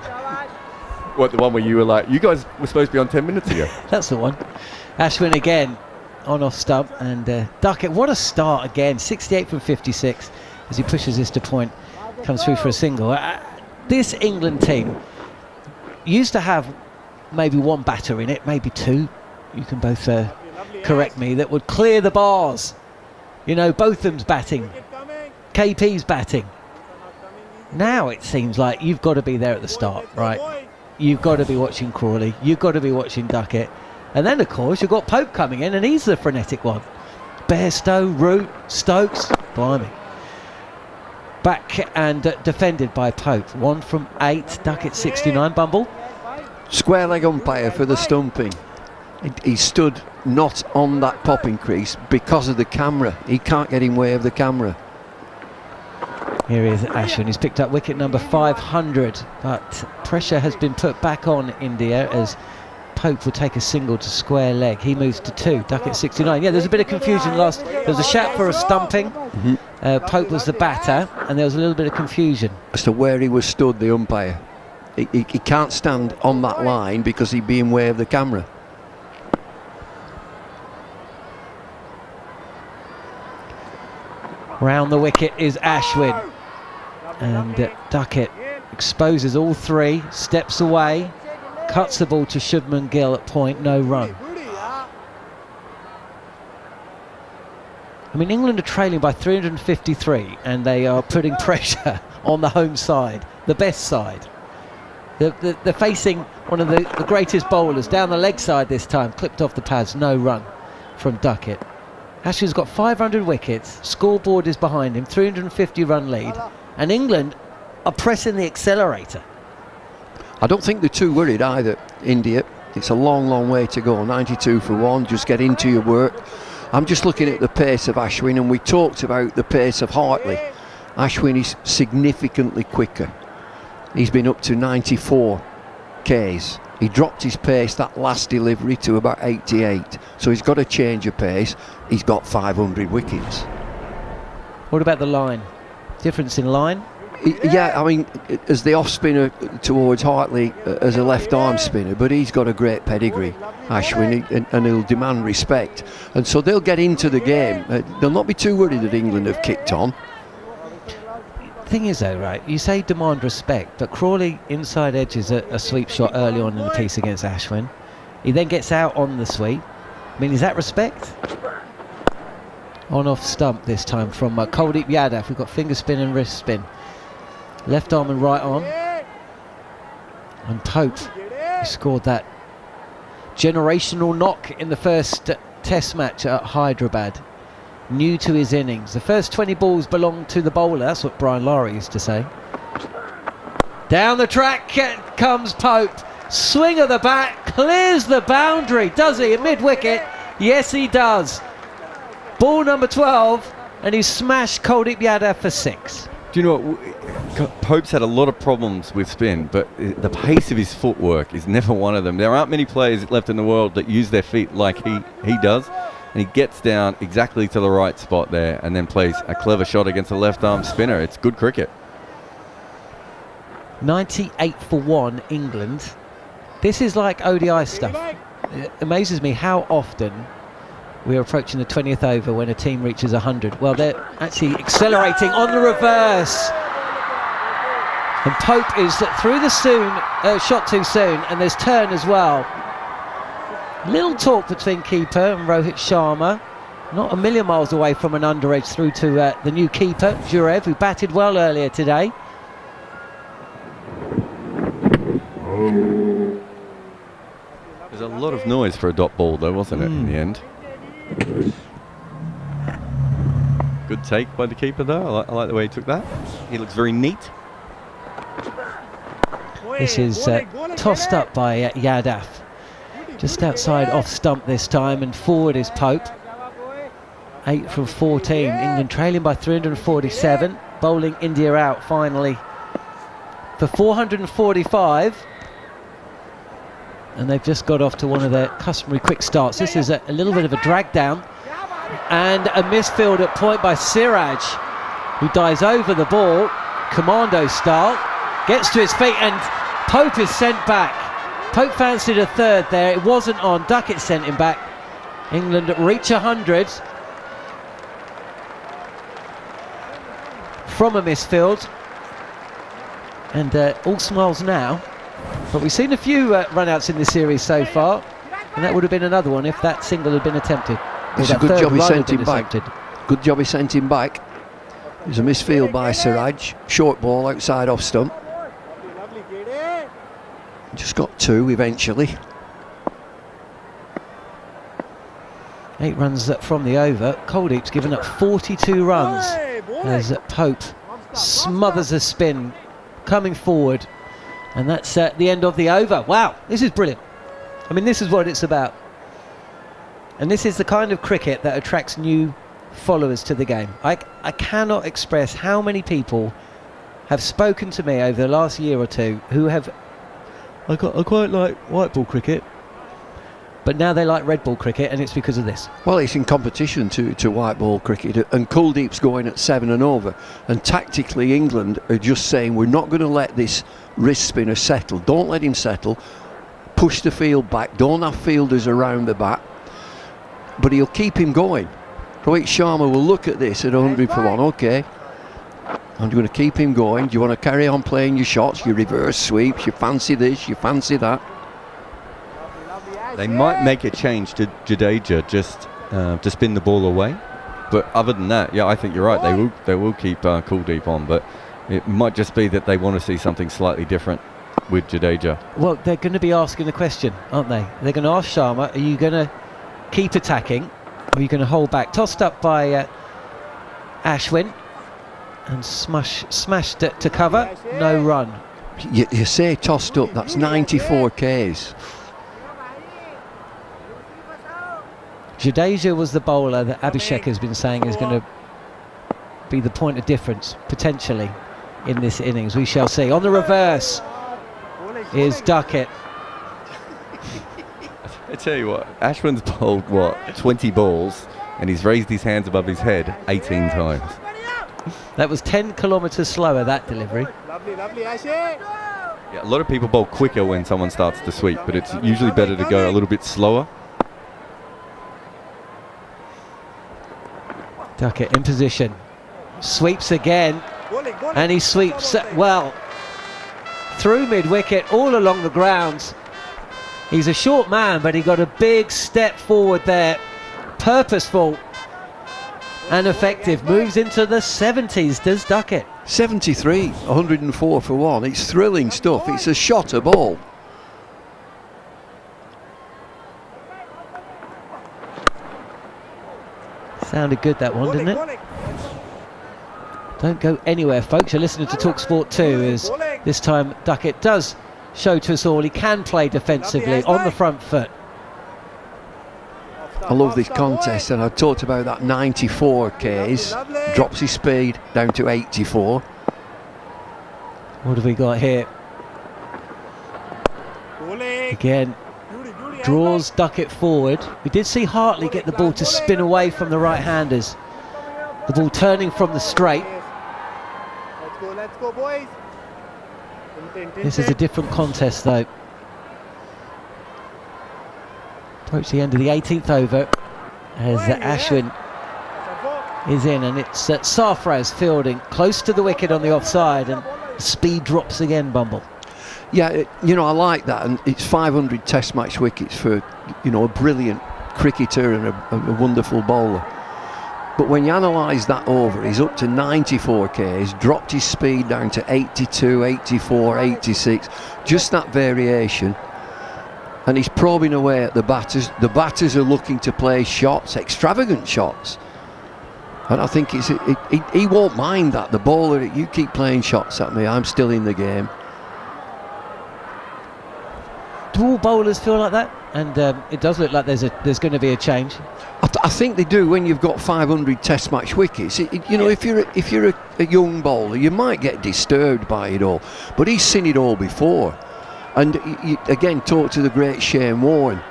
[SPEAKER 2] What, the one where you were like, you guys were supposed to be on 10 minutes ago?
[SPEAKER 6] That's the one. Ashwin again on off stump, and Duckett, what a start again. 68 from 56 as he pushes this to point, comes through for a single. This England team used to have maybe one batter in it, maybe two. You can both correct me, that would clear the bars. You know, Botham's batting, KP's batting. Now it seems like you've got to be there at the start, right? You've got to be watching Crawley, you've got to be watching Duckett. And then, of course, you've got Pope coming in, and he's the frenetic one. Bairstow, Root, Stokes, blimey. Back and defended by Pope. 1 from 8, Duckett 69, Bumble.
[SPEAKER 5] Square leg umpire for the stumping. He stood not on that popping crease because of the camera. He can't get in way of the camera.
[SPEAKER 6] Here is Ashwin. He's picked up wicket number 500, but pressure has been put back on India as Pope will take a single to square leg. He moves to 2, Duckett 69. Yeah, there's a bit of confusion last. There was a shout for a stumping. Pope was the batter, and there was a little bit of confusion
[SPEAKER 5] as to where he was stood, the umpire. He can't stand on that line because he'd be in way of the camera.
[SPEAKER 6] Round the wicket is Ashwin, and Duckett exposes all three, steps away, cuts the ball to Shubman Gill at point, no run. I mean, England are trailing by 353, and they are putting pressure on the home side, the best side. They're facing one of the greatest bowlers down the leg side this time, clipped off the pads, no run from Duckett. Ashwin's got 500 wickets, scoreboard is behind him, 350 run lead, and England are pressing the accelerator.
[SPEAKER 5] I don't think they're too worried either, India. It's a long, long way to go. 92 for 1, just get into your work. I'm just looking at the pace of Ashwin, and we talked about the pace of Hartley. Ashwin is significantly quicker. He's been up to 94 Ks. He dropped his pace that last delivery to about 88. So he's got a change of pace. He's got 500 wickets.
[SPEAKER 6] What about the line? Difference in line?
[SPEAKER 5] Yeah, I mean, as the off spinner towards Hartley as a left arm spinner, but he's got a great pedigree, Ashwin, and he'll demand respect. And so they'll get into the game. They'll not be too worried that England have kicked on.
[SPEAKER 6] Thing is though, right, you say demand respect, but Crawley inside edges a sweep shot early on in the piece against Ashwin. He then gets out on the sweep. I mean, is that respect? On off stump this time from Kuldeep Yadav. We've got finger spin and wrist spin. Left arm and right arm. And Pope, who scored that generational knock in the first test match at Hyderabad. New to his innings. The first 20 balls belong to the bowler. That's what Brian Lara used to say. Down the track comes Pope. Swing of the bat, clears the boundary, does he, at mid-wicket, Yes, he does. Ball number 12, and he smashed Kuldeep Yadav for 6.
[SPEAKER 2] Do you know what? Pope's had a lot of problems with spin, but the pace of his footwork is never one of them. There aren't many players left in the world that use their feet like he does. And he gets down exactly to the right spot there and then plays a clever shot against a left-arm spinner. It's good cricket.
[SPEAKER 6] 98 for 1, England. This is like ODI stuff. It amazes me how often we're approaching the 20th over when a team reaches 100. Well, they're actually accelerating on the reverse. And Pope is through the shot too soon, and there's turn as well. Little talk between keeper and Rohit Sharma. Not a million miles away from an underedge through to the new keeper, Jarrod, who batted well earlier today.
[SPEAKER 2] There's a lot of noise for a dot ball though, wasn't it, in the end? Good take by the keeper though. I like the way he took that. He looks very neat.
[SPEAKER 6] This is tossed up by Yadav. Just outside off stump this time, and forward is Pope. 8 from 14. England trailing by 347. Bowling India out finally for 445. And they've just got off to one of their customary quick starts. This is a little bit of a drag down. And a misfield at point by Siraj, who dives over the ball, commando style, gets to his feet, and Pope is sent back. Pope fancied a third there. It wasn't on. Duckett sent him back. England reach 100 from a misfield. And all smiles now. But we've seen a few run-outs in this series so far, and that would have been another one if that single had been attempted.
[SPEAKER 5] It's a good job he sent him back. Good job he sent him back. There's a misfield by Siraj. Short ball outside off stump. Just got 2 eventually.
[SPEAKER 6] 8 runs from the over. Kuldeep's given up 42 runs as Pope smothers a spin coming forward. And that's the end of the over. Wow, this is brilliant. I mean, this is what it's about. And this is the kind of cricket that attracts new followers to the game. I cannot express how many people have spoken to me over the last year or two who have... I quite like white ball cricket, but now they like red ball cricket, and it's because of this.
[SPEAKER 5] Well, it's in competition to white ball cricket, and Kuldeep's going at 7 and over. And tactically, England are just saying, we're not going to let this wrist spinner settle. Don't let him settle. Push the field back. Don't have fielders around the bat. But he'll keep him going. Rohit Sharma will look at this at 100 for 1. Okay, I'm going to keep him going. Do you want to carry on playing your shots, your reverse sweeps, you fancy this, you fancy that?
[SPEAKER 2] They might make a change to Jadeja just to spin the ball away. But other than that, yeah, I think you're right. They will keep Kuldeep on, but it might just be that they want to see something slightly different with Jadeja.
[SPEAKER 6] Well, they're going to be asking the question, aren't they? They're going to ask Sharma, are you going to keep attacking, or are you going to hold back? Tossed up by Ashwin, and smashed it to cover. No run.
[SPEAKER 5] You say tossed up, that's 94 Ks.
[SPEAKER 6] Jadeja was the bowler that Abhishek has been saying is going to be the point of difference, potentially, in this innings. We shall see. On the reverse is Duckett.
[SPEAKER 2] I tell you what, Ashwin's bowled, 20 balls, and he's raised his hands above his head 18 times.
[SPEAKER 6] That was 10 kilometres slower, that delivery.
[SPEAKER 2] Yeah, a lot of people bowl quicker when someone starts to sweep, but it's usually better to go a little bit slower.
[SPEAKER 6] Duckett in position. Sweeps again. And he sweeps, well, through mid-wicket, all along the grounds. He's a short man, but he got a big step forward there. Purposeful and effective. Moves into the 70s, does Duckett.
[SPEAKER 5] 73, 104 for 1. It's thrilling stuff. It's a shot a ball.
[SPEAKER 6] Sounded good, that one, didn't it? Don't go anywhere, folks. You're listening to talkSPORT 2, as this time Duckett does show to us all he can play defensively on the front foot.
[SPEAKER 5] I love this contest, and I talked about that 94 Ks, drops his speed down to 84.
[SPEAKER 6] What have we got here? Again, draws, duck it forward. We did see Hartley get the ball to spin away from the right-handers. The ball turning from the straight.
[SPEAKER 11] Let's go, boys.
[SPEAKER 6] This is a different contest, though. Approach the end of the 18th over as
[SPEAKER 11] Ashwin
[SPEAKER 6] is in, and it's Safraz fielding close to the wicket on the offside, and speed drops again, Bumble.
[SPEAKER 5] Yeah, I like that, and it's 500 Test match wickets for, a brilliant cricketer and a wonderful bowler. But when you analyse that over, he's up to 94 Ks, dropped his speed down to 82, 84, 86, just that variation. And he's probing away at the batters. The batters are looking to play shots, extravagant shots. And I think he won't mind that. The bowler, you keep playing shots at me, I'm still in the game.
[SPEAKER 6] Do all bowlers feel like that? And it does look like there's going to be a change.
[SPEAKER 5] I think they do when you've got 500 Test match wickets. If you're a young bowler, you might get disturbed by it all. But he's seen it all before. And again, talk to the great Shane Warne.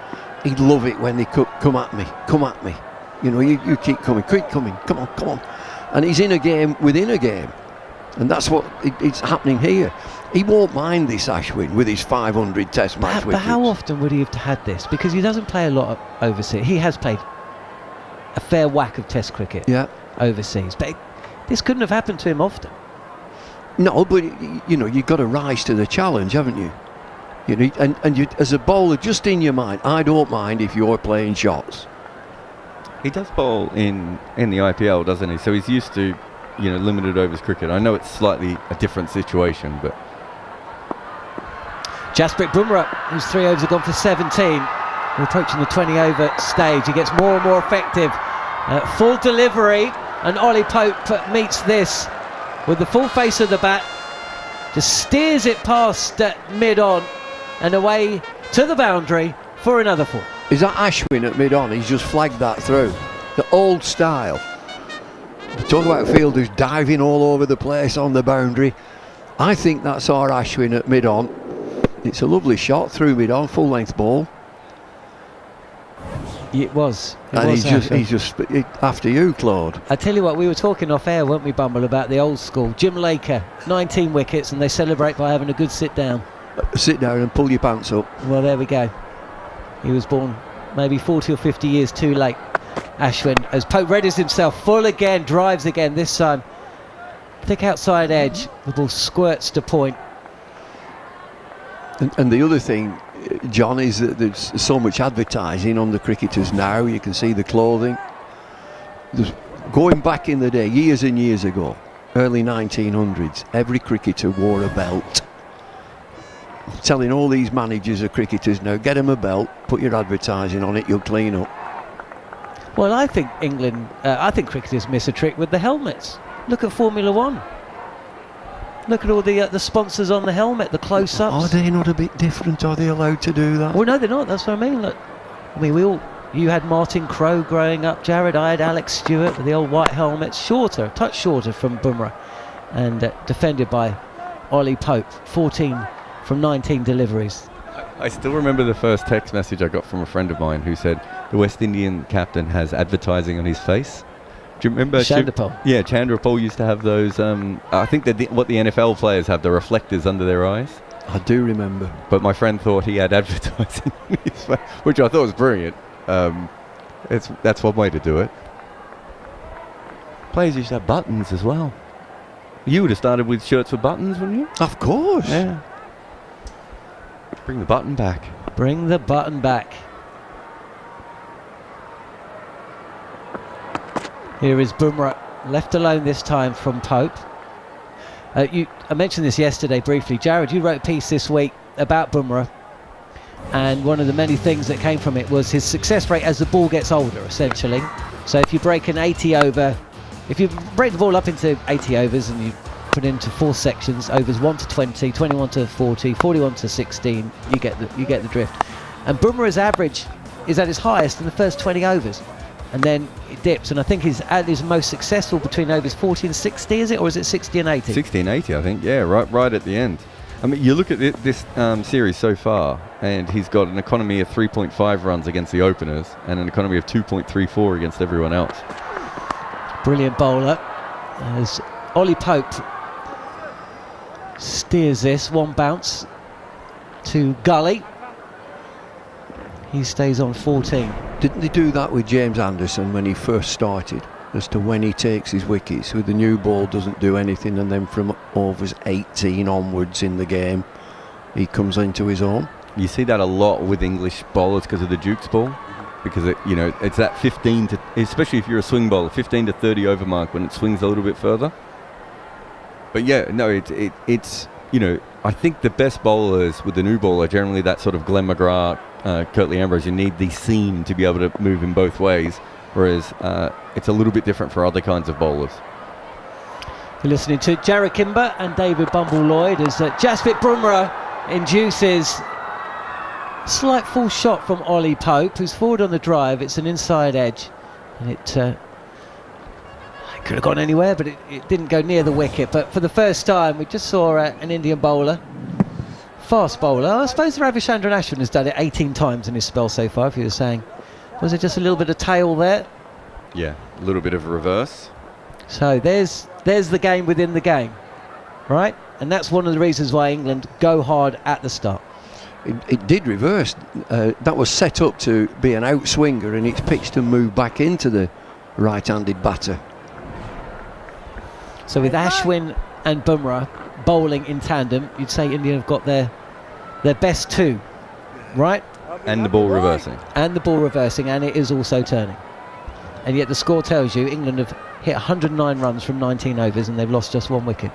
[SPEAKER 5] He'd love it when they come at me. You keep coming, come on. And he's in a game within a game. And that's what it's happening here. He won't mind this Ashwin with his 500 Test match wickets.
[SPEAKER 6] But how often would he have had this? Because he doesn't play a lot overseas. He has played a fair whack of Test cricket overseas. But this couldn't have happened to him often.
[SPEAKER 5] No, but you've got to rise to the challenge, haven't you? And you, as a bowler, just in your mind, I don't mind if you're playing shots.
[SPEAKER 2] He does bowl in the IPL, doesn't he? So he's used to, limited overs cricket. I know it's slightly a different situation, but
[SPEAKER 6] Jasprit Bumrah, whose 3 overs have gone for 17. We're approaching the 20 over stage. He gets more and more effective. Full delivery, and Ollie Pope meets this with the full face of the bat. Just steers it past mid-on and away to the boundary for another 4.
[SPEAKER 5] Is that Ashwin at mid-on? He's just flagged that through. The old style. Talk about fielders diving all over the place on the boundary. I think that's our Ashwin at mid-on. It's a lovely shot through mid-on, full-length ball.
[SPEAKER 6] It was.
[SPEAKER 5] He's just after you, Claude.
[SPEAKER 6] I tell you what, we were talking off air, weren't we, Bumble, about the old school. Jim Laker, 19 wickets, and they celebrate by having a good sit down.
[SPEAKER 5] Sit down and pull your pants up.
[SPEAKER 6] Well, there we go. He was born maybe 40 or 50 years too late. Ashwin, as Pope readies himself, full again, drives again, this time. Thick outside edge, the ball squirts to point.
[SPEAKER 5] And the other thing, John, is that there's so much advertising on the cricketers now. You can see the clothing. Going back in the day, years and years ago, early 1900s, every cricketer wore a belt. I'm telling all these managers of cricketers now, get them a belt, put your advertising on it, you'll clean up.
[SPEAKER 6] Well, I think I think cricketers miss a trick with the helmets. Look at Formula One. Look at all the sponsors on the helmet, the close-ups.
[SPEAKER 5] Are they not a bit different? Are they allowed to do that?
[SPEAKER 6] Well, no, they're not. That's what I mean. Look, you had Martin Crowe growing up, Jarrod. I had Alex Stewart with the old white helmets, shorter, touch shorter from Bumrah, and defended by Ollie Pope. 14 from 19 deliveries.
[SPEAKER 2] I still remember the first text message I got from a friend of mine who said the West Indian captain has advertising on his face. Do you remember?
[SPEAKER 6] Chandrapal.
[SPEAKER 2] Yeah, Chandrapal used to have those. I think that what the NFL players have, the reflectors under their eyes.
[SPEAKER 5] I do remember.
[SPEAKER 2] But my friend thought he had advertising on his face, which I thought was brilliant. That's one way to do it. Players used to have buttons as well. You would have started with shirts with buttons, wouldn't you?
[SPEAKER 5] Of course.
[SPEAKER 2] Yeah. Bring the button back.
[SPEAKER 6] Bring the button back. Here is Bumrah, left alone this time from Pope. I mentioned this yesterday briefly. Jarrod, you wrote a piece this week about Bumrah, and one of the many things that came from it was his success rate as the ball gets older, essentially. So if you break an 80 over, if you break the ball up into 80 overs and you put it into 4 sections, overs 1 to 20, 21 to 40, 41 to 16, you get the drift. And Bumrah's average is at its highest in the first 20 overs. And then it dips, and I think he's at his most successful between overs 40 and 60, is it? Or is it 60 and 80?
[SPEAKER 2] 60 and 80, I think. Yeah, right at the end. I mean, you look at this series so far, and he's got an economy of 3.5 runs against the openers and an economy of 2.34 against everyone else.
[SPEAKER 6] Brilliant bowler. As Ollie Pope steers this, one bounce to Gully. He stays on 14.
[SPEAKER 5] Didn't they do that with James Anderson when he first started, as to when he takes his wickets? With the new ball doesn't do anything, and then from overs 18 onwards in the game he comes into his own.
[SPEAKER 2] You see that a lot with English bowlers because of the Duke's ball, because it's that 15 to, especially if you're a swing bowler, 15 to 30 over mark when it swings a little bit further. But yeah, no, it's I think the best bowlers with the new ball are generally that sort of Glenn McGrath, Curtly Ambrose. You need the seam to be able to move in both ways, whereas it's a little bit different for other kinds of bowlers.
[SPEAKER 6] You're listening to Jarrod Kimber and David Bumble Lloyd as Jasprit Bumrah induces a slight full shot from Ollie Pope, who's forward on the drive. It's an inside edge, and it could have gone anywhere, but it didn't go near the wicket. But for the first time, we just saw an Indian bowler, fast bowler. I suppose Ravichandran Ashwin has done it 18 times in his spell so far, if you were saying. Was it just a little bit of tail there?
[SPEAKER 2] Yeah, a little bit of a reverse.
[SPEAKER 6] So there's the game within the game, right? And that's one of the reasons why England go hard at the start.
[SPEAKER 5] It did reverse. That was set up to be an outswinger, and it's pitched and moved back into the right-handed batter.
[SPEAKER 6] So with Ashwin and Bumrah bowling in tandem, you'd say India have got their best two, right?
[SPEAKER 2] And the ball reversing.
[SPEAKER 6] And the ball reversing, and it is also turning. And yet the score tells you England have hit 109 runs from 19 overs, and they've lost just one wicket.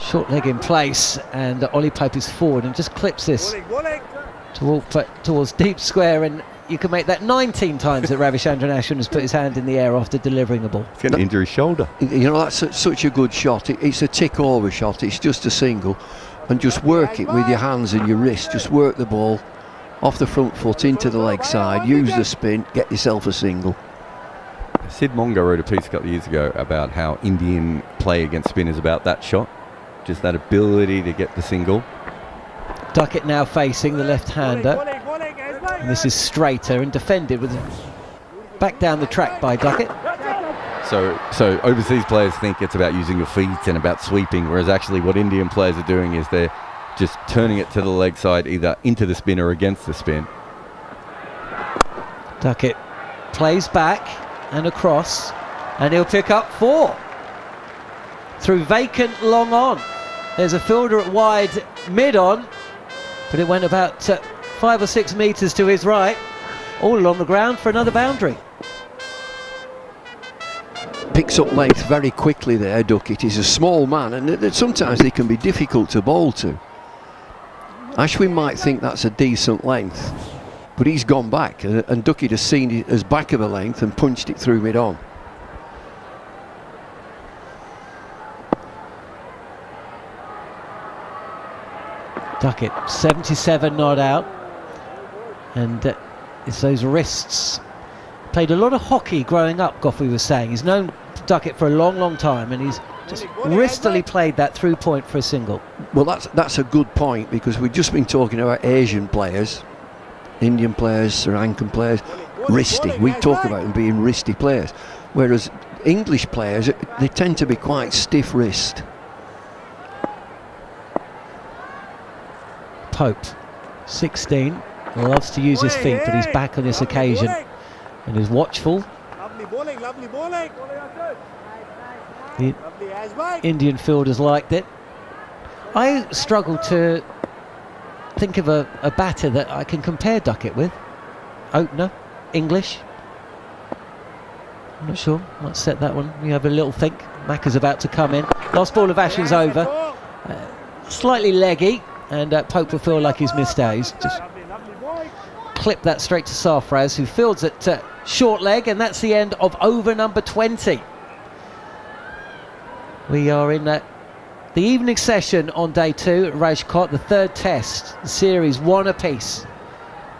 [SPEAKER 6] Short leg in place, and Ollie Pope is forward and just clips this towards deep square, and you can make that 19 times that Ravichandran Ashwin has put his hand in the air after delivering the ball.
[SPEAKER 2] He's going to injure his shoulder.
[SPEAKER 5] That's such a good shot. It's a tick over shot. It's just a single, and just work it with your hands and your wrist. Just work the ball off the front foot into the leg side, use the spin, get yourself a single.
[SPEAKER 2] Sid Mongo wrote a piece a couple of years ago about how Indian play against spin is about that shot, just that ability to get the single.
[SPEAKER 6] Duckett now facing the left-hander, and this is straighter and defended with back down the track by Duckett.
[SPEAKER 2] So overseas players think it's about using your feet and about sweeping, whereas actually what Indian players are doing is they're just turning it to the leg side, either into the spin or against the spin.
[SPEAKER 6] Duckett plays back and across, and he'll pick up 4 through vacant long on. There's a fielder at wide mid on, but it went about 5 or 6 metres to his right, all along the ground for another boundary.
[SPEAKER 5] Picks up length very quickly there, Duckett. He's a small man, and sometimes they can be difficult to bowl to. Ashwin might think that's a decent length, but he's gone back, and Duckett has seen it as back of a length and punched it through mid-on.
[SPEAKER 6] Duckett, 77 not out, and it's those wrists. Played a lot of hockey growing up, Goffey was saying. He's known Duckett for a long time, and he's just wristily played that through point for a single.
[SPEAKER 5] Well, that's a good point, because we've just been talking about Asian players, Indian players, Sri Lankan players, wristy. We talk about them being wristy players, whereas English players, they tend to be quite stiff wrist.
[SPEAKER 6] Pope, 16, loves to use his feet, but he's back on this occasion and is watchful.
[SPEAKER 11] Lovely bowling.
[SPEAKER 6] The Indian fielders liked it. I struggle to think of a batter that I can compare Duckett with. Opener, English. I'm not sure. Might set that one. You have a little think. Macca's about to come in. Last ball of Ashwin's over. Slightly leggy, and Pope will feel like he's missed out. He's just clipped that straight to Sarfraz, who fields it short leg, and that's the end of over number 20. We are in the evening session on day 2 at Rajkot, the 3rd test, the series 1 apiece.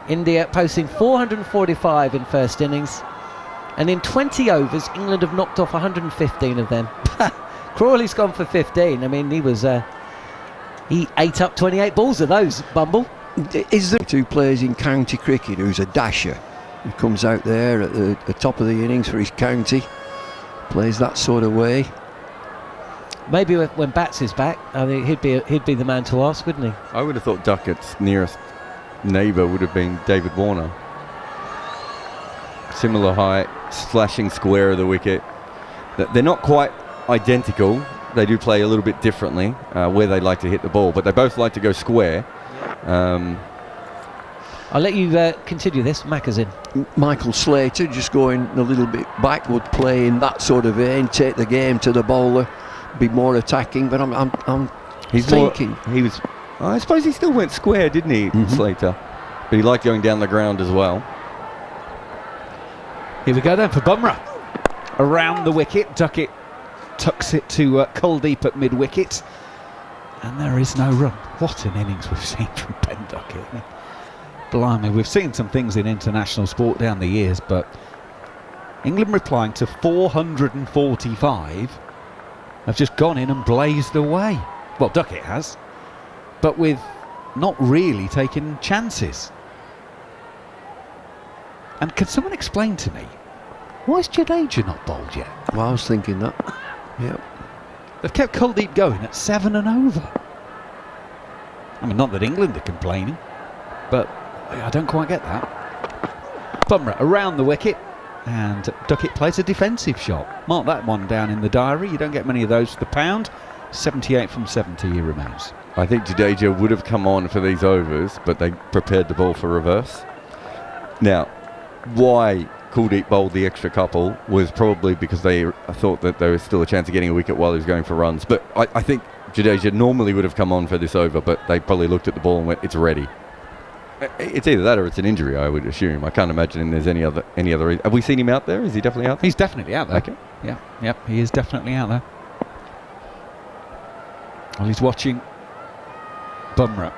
[SPEAKER 6] India posting 445 in first innings, and in 20 overs England have knocked off 115 of them. Crawley's gone for 15. I mean, he ate up 28 balls of those, Bumble.
[SPEAKER 5] Is there two players in county cricket who's a dasher? He comes out there at the top of the innings for his county, plays that sort of way.
[SPEAKER 6] Maybe when Bats is back, I think he'd be the man to ask, wouldn't he?
[SPEAKER 2] I would have thought Duckett's nearest neighbour would have been David Warner. Similar height, slashing square of the wicket. They're not quite identical. They do play a little bit differently where they like to hit the ball, but they both like to go square.
[SPEAKER 6] I'll let you continue this. Macca's in.
[SPEAKER 5] Michael Slater just going a little bit backward, playing that sort of vein, take the game to the bowler, be more attacking. But I'm thinking
[SPEAKER 2] I suppose he still went square, didn't he, Slater? But he liked going down the ground as well.
[SPEAKER 7] Here we go then for Bumrah. Around the wicket, Duckett tucks it to Kuldeep at mid-wicket, and there is no run. What an innings we've seen from Ben Duckett. I mean, blimey, we've seen some things in international sport down the years, but England replying to 445 have just gone in and blazed away. Well, Duckett has, but with not really taking chances. And can someone explain to me, why is Jadeja not bowled yet?
[SPEAKER 5] Well, I was thinking that. Yep.
[SPEAKER 7] They've kept Kuldeep going at 7 and over. I mean, not that England are complaining, but I don't quite get that. Bumrah around the wicket, and Duckett plays a defensive shot. Mark that one down in the diary. You don't get many of those for the pound. 78 from 70 he remains.
[SPEAKER 2] I think Jadeja would have come on for these overs, but they prepared the ball for reverse. Now, why Kuldeep bowled the extra couple was probably because they thought that there was still a chance of getting a wicket while he was going for runs. But I think Jadeja normally would have come on for this over, but they probably looked at the ball and went, it's ready. It's either that or it's an injury, I would assume. I can't imagine there's any other reason. Have we seen him out there? Is he definitely out there?
[SPEAKER 7] He's definitely out there.
[SPEAKER 2] Okay.
[SPEAKER 7] Yeah, yep, he is definitely out there. Well, he's watching Bumrah.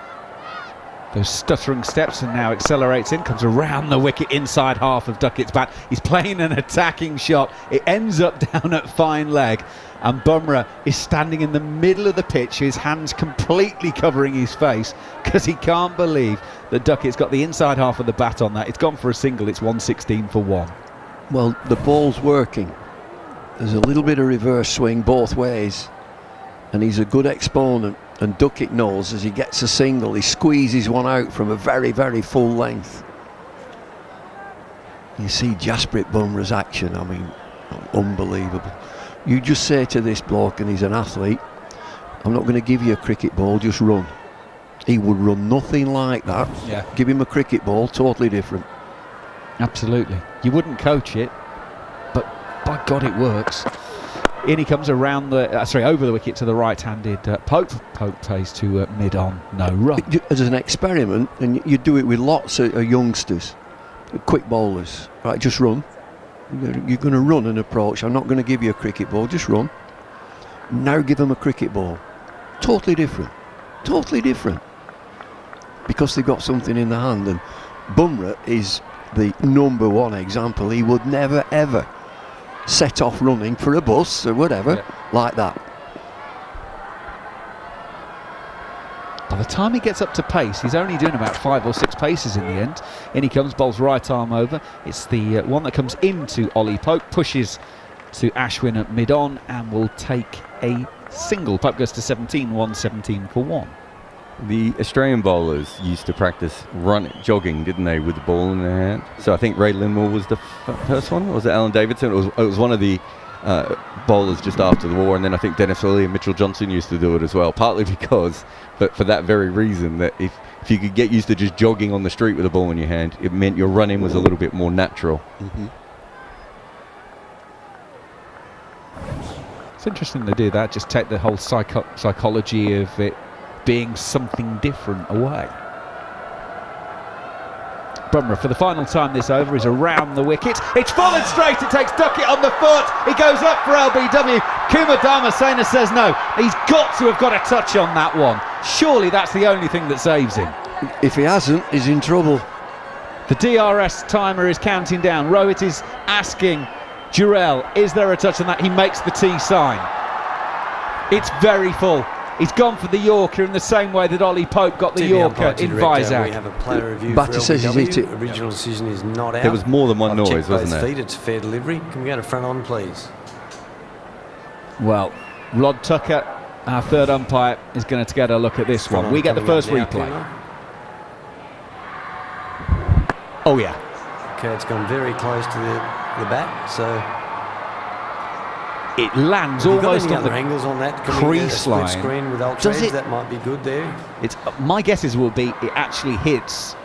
[SPEAKER 7] Those stuttering steps, and now accelerates in, comes around the wicket inside half of Duckett's bat. He's playing an attacking shot. It ends up down at fine leg, and Bumrah is standing in the middle of the pitch, his hands completely covering his face, because he can't believe that Duckett's got the inside half of the bat on that. It's gone for a single. It's 116 for 1.
[SPEAKER 5] Well, the ball's working. There's a little bit of reverse swing both ways, and he's a good exponent. And Duckett knows as he gets a single, he squeezes one out from a very, very full length. You see Jasprit Bumrah's action, I mean, unbelievable. You just say to this bloke, and he's an athlete, I'm not going to give you a cricket ball, just run. He would run nothing like that.
[SPEAKER 7] Yeah.
[SPEAKER 5] Give him a cricket ball, totally different.
[SPEAKER 7] Absolutely. You wouldn't coach it, but by God it works. In he comes around over the wicket to the right-handed Pope. Pope plays to mid-on, no run.
[SPEAKER 5] As an experiment, and you do it with lots of youngsters, quick bowlers, right? Just run. You're going to run an approach. I'm not going to give you a cricket ball. Just run. Now give them a cricket ball. Totally different. Totally different. Because they've got something in their hand, and Bumrah is the number one example. He would never ever set off running for a bus or whatever like that.
[SPEAKER 7] By the time he gets up to pace, he's only doing about 5 or 6 paces in the end. In he comes, bowls right arm over. It's the one that comes into Ollie Pope, pushes to Ashwin at mid-on, and will take a single. Pope goes to 17, 117 for 1.
[SPEAKER 2] The Australian bowlers used to practice jogging, didn't they, with the ball in their hand? So I think Ray Linwell was the first one, or was it Alan Davidson? It was one of the bowlers just after the war, and then I think Dennis Lillee and Mitchell Johnson used to do it as well, partly because, but for that very reason, that if you could get used to just jogging on the street with the ball in your hand, it meant your running was a little bit more natural.
[SPEAKER 7] It's interesting to do that, just take the whole psychology of it being something different away. Bumrah for the final time this over is around the wicket. It's fallen straight. It takes Duckett on the foot. He goes up for LBW. Kumar Dharmasena says no. He's got to have got a touch on that one. Surely that's the only thing that saves him.
[SPEAKER 5] If he hasn't, he's in trouble.
[SPEAKER 7] The DRS timer is counting down. Rohit is asking Jarrod, is there a touch on that? He makes the T sign. It's very full. He's gone for the Yorker in the same way that Ollie Pope got the Yorker in Vizag.
[SPEAKER 10] We have a player review
[SPEAKER 5] Batty
[SPEAKER 10] for
[SPEAKER 5] says he's hit it.
[SPEAKER 10] Original decision is not out.
[SPEAKER 2] There was more than one
[SPEAKER 10] I've
[SPEAKER 2] noise,
[SPEAKER 10] checked
[SPEAKER 2] wasn't
[SPEAKER 10] both
[SPEAKER 2] there?
[SPEAKER 10] feet. It's fair delivery. Can we go to front on, please?
[SPEAKER 7] Well, Rod Tucker, our third umpire, is going to get a look at this
[SPEAKER 10] Front
[SPEAKER 7] one.
[SPEAKER 10] on
[SPEAKER 7] We get the
[SPEAKER 10] coming up
[SPEAKER 7] first
[SPEAKER 10] now,
[SPEAKER 7] replay.
[SPEAKER 10] Kimber.
[SPEAKER 7] Oh yeah.
[SPEAKER 10] Okay, it's gone very close to the bat, so
[SPEAKER 7] it lands
[SPEAKER 10] have you got
[SPEAKER 7] almost
[SPEAKER 10] any
[SPEAKER 7] on
[SPEAKER 10] other
[SPEAKER 7] the
[SPEAKER 10] angles on that? Can we get a
[SPEAKER 7] crease
[SPEAKER 10] split
[SPEAKER 7] line.
[SPEAKER 10] screen with ultra
[SPEAKER 7] Does
[SPEAKER 10] edge?
[SPEAKER 7] it?
[SPEAKER 10] That might be good there.
[SPEAKER 7] It's my guesses will be it actually hits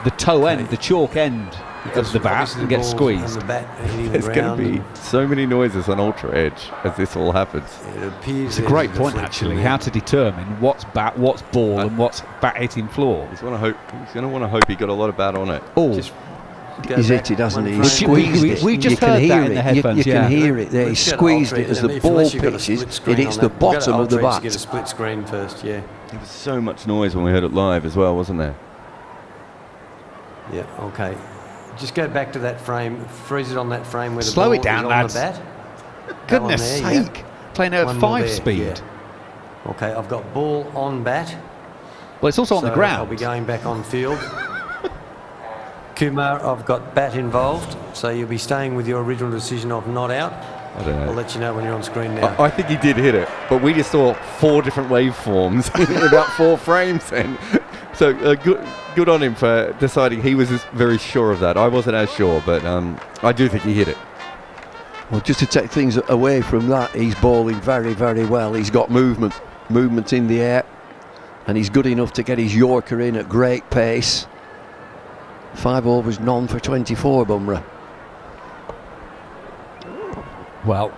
[SPEAKER 7] the toe end, the chalk end of the bat
[SPEAKER 10] obviously
[SPEAKER 7] and
[SPEAKER 10] the
[SPEAKER 7] gets
[SPEAKER 10] ball's on
[SPEAKER 7] squeezed.
[SPEAKER 10] the bat hitting the
[SPEAKER 2] There's going
[SPEAKER 10] ground
[SPEAKER 2] to be
[SPEAKER 10] and
[SPEAKER 2] so many noises on Ultra Edge as this all happens.
[SPEAKER 10] it appears
[SPEAKER 7] It's a
[SPEAKER 10] there's
[SPEAKER 7] great point
[SPEAKER 10] deflection
[SPEAKER 7] actually,
[SPEAKER 10] there.
[SPEAKER 7] how to determine what's bat, what's ball, and what's bat hitting floor.
[SPEAKER 2] He's going to want to hope he got a lot of bat on it.
[SPEAKER 7] Oh,
[SPEAKER 10] Just go
[SPEAKER 5] He's
[SPEAKER 10] back
[SPEAKER 5] hit it, hasn't he?
[SPEAKER 10] one
[SPEAKER 5] He
[SPEAKER 10] frame.
[SPEAKER 5] squeezed it.
[SPEAKER 7] we just
[SPEAKER 5] you can
[SPEAKER 7] heard
[SPEAKER 5] hear
[SPEAKER 7] that in
[SPEAKER 5] it.
[SPEAKER 7] the headphones,
[SPEAKER 5] You
[SPEAKER 7] yeah.
[SPEAKER 5] can hear it there. He
[SPEAKER 10] Let's go to
[SPEAKER 5] squeezed
[SPEAKER 10] ultra
[SPEAKER 5] it as
[SPEAKER 10] edge.
[SPEAKER 5] the
[SPEAKER 10] If-
[SPEAKER 5] ball
[SPEAKER 10] unless you've got a
[SPEAKER 5] pitches.
[SPEAKER 10] split screen
[SPEAKER 5] It hits
[SPEAKER 10] on
[SPEAKER 5] the
[SPEAKER 10] that. We'll go to
[SPEAKER 5] bottom of the
[SPEAKER 10] ultra edge to
[SPEAKER 5] bat.
[SPEAKER 10] get a split screen first, yeah.
[SPEAKER 2] There was so much noise when we heard it live as well, wasn't there?
[SPEAKER 10] Yeah, okay. Just go back to that frame, freeze it on that frame where the
[SPEAKER 7] Slow
[SPEAKER 10] ball
[SPEAKER 7] it down,
[SPEAKER 10] is on
[SPEAKER 7] lads.
[SPEAKER 10] the bat.
[SPEAKER 7] goodness
[SPEAKER 10] That one there,
[SPEAKER 7] sake, playing at
[SPEAKER 10] One more
[SPEAKER 7] 5
[SPEAKER 10] there,
[SPEAKER 7] speed.
[SPEAKER 10] yeah. Okay, I've got ball on bat.
[SPEAKER 7] Well, it's also on the
[SPEAKER 10] So
[SPEAKER 7] ground.
[SPEAKER 10] I'll be going back on field. Kumar, I've got bat involved, so you'll be staying with your original decision of not out.
[SPEAKER 2] I don't know.
[SPEAKER 10] I'll let you know when you're on screen now.
[SPEAKER 2] I think he did hit it, but we just saw 4 different waveforms in about 4 frames then. So good on him for deciding he was very sure of that. I wasn't as sure, but I do think he hit it.
[SPEAKER 5] Well, just to take things away from that, he's bowling very, very well. He's got movement in the air, and he's good enough to get his Yorker in at great pace. 5 overs, none for 24, Bumrah.
[SPEAKER 7] Well,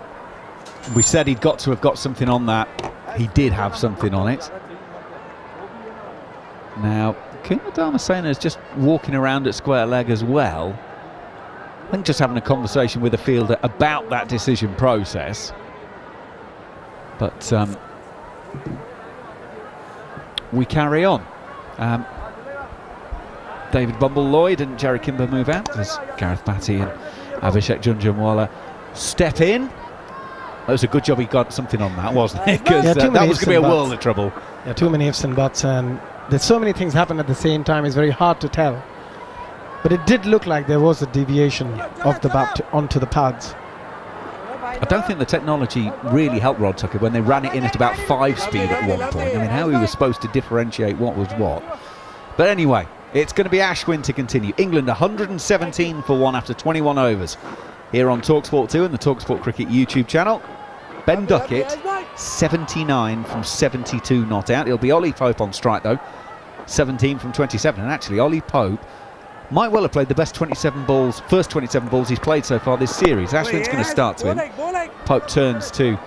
[SPEAKER 7] we said he'd got to have got something on that. He did have something on it. Now, Kumar Dharmasena is just walking around at square leg as well. I think just having a conversation with the fielder about that decision process. But we carry on. David Bumble, Lloyd and Jarrod Kimber move out as Gareth, Batty and Abhishek Jhnujhnuwala step in. That was a good job he got something on that, wasn't it? Because that was going to be a world of trouble.
[SPEAKER 4] Yeah, too many ifs and buts, and there's so many things happen at the same time, it's very hard to tell. But it did look like there was a deviation of the bat onto the pads.
[SPEAKER 7] I don't think the technology really helped Rod Tucker when they ran it in at about 5 speed at one point. I mean, how he was supposed to differentiate what was what. But anyway, it's going to be Ashwin to continue. England 117 for 1 after 21 overs. Here on talkSPORT 2 and the talkSPORT Cricket YouTube channel. Ben Duckett, 79 from 72 not out. It'll be Ollie Pope on strike though, 17 from 27. And actually, Ollie Pope might well have played the best 27 balls, first 27 balls he's played so far this series. Ashwin's going to start to him. Pope turns to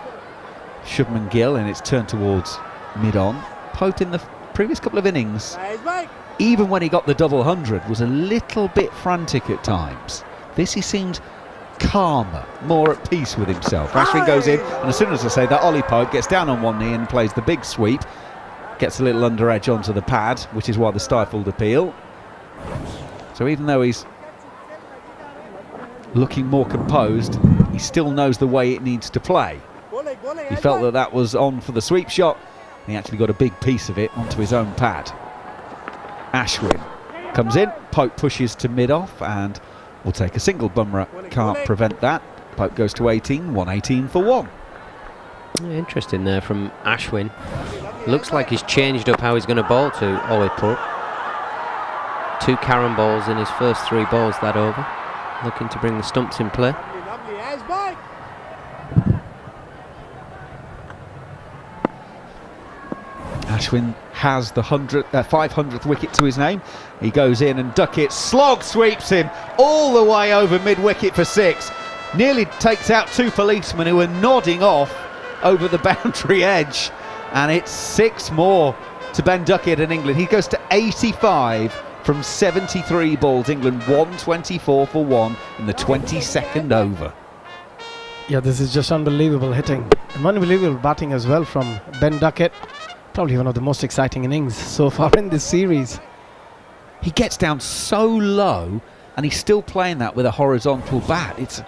[SPEAKER 7] Shubman Gill and it's turned towards mid-on. Pope in the previous couple of innings, even when he got the double 100, was a little bit frantic at times. This he seemed calmer, more at peace with himself. Ashwin goes in, and as soon as I say that, Ollie Pope gets down on one knee and plays the big sweep. Gets a little under edge onto the pad, which is why the stifled appeal. So even though he's looking more composed, he still knows the way it needs to play. He felt that that was on for the sweep shot. He actually got a big piece of it onto his own pad. Ashwin comes in, Pope pushes to mid-off and will take a single. Bumrah can't prevent that. Pope goes to 18, 118 for 1.
[SPEAKER 1] Interesting there from Ashwin. Looks like he's changed up how he's going to bowl to Ollie Pope. 2 Karen balls in his first 3 balls that over. Looking to bring the stumps in play.
[SPEAKER 7] Ashwin has the 500th wicket to his name. He goes in and Duckett slog sweeps him all the way over mid-wicket for 6. Nearly takes out 2 policemen who were nodding off over the boundary edge. And it's 6 more to Ben Duckett in England. He goes to 85 from 73 balls. England 124 for 1 in the 22nd over.
[SPEAKER 4] Yeah, this is just unbelievable hitting. And unbelievable batting as well from Ben Duckett. Probably one of the most exciting innings so far in this series.
[SPEAKER 7] he gets down so low and he's still playing that with a horizontal bat. It's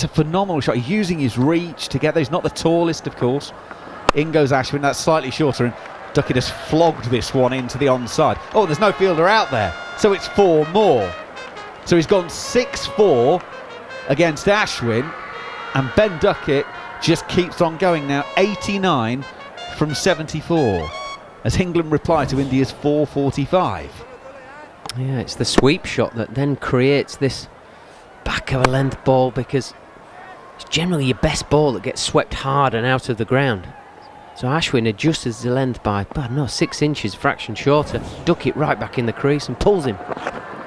[SPEAKER 7] a phenomenal shot. He's using his reach to get there. He's not the tallest, of course. In goes Ashwin, that's slightly shorter, and Duckett has flogged this one into the onside. Oh, there's no fielder out there, so it's 4 more. So he's gone 6-4 against Ashwin, and Ben Duckett just keeps on going now, 89 from 74, as England reply to India's 445.
[SPEAKER 1] Yeah, it's the sweep shot that then creates this back of a length ball, because it's generally your best ball that gets swept hard and out of the ground. So Ashwin adjusts the length by, 6 inches, fraction shorter. Duckett right back in the crease and pulls him.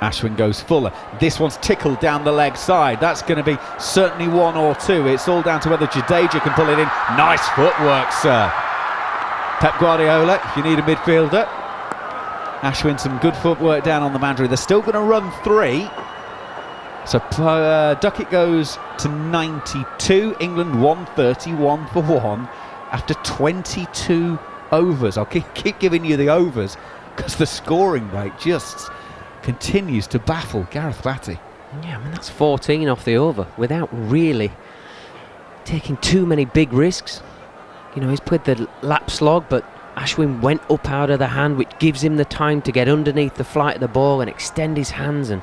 [SPEAKER 7] Ashwin goes fuller. This one's tickled down the leg side. That's going to be certainly 1 or 2. It's all down to whether Jadeja can pull it in. Nice footwork, sir. Pep Guardiola, if you need a midfielder. Ashwin, some good footwork down on the boundary. They're still going to run 3. So Duckett goes to 92. England 131 for 1 after 22 overs. I'll keep giving you the overs because the scoring rate just continues to baffle Gareth Batty.
[SPEAKER 1] Yeah, I mean, that's 14 off the over without really taking too many big risks. You know, he's played the lap slog, but Ashwin went up out of the hand, which gives him the time to get underneath the flight of the ball and extend his hands and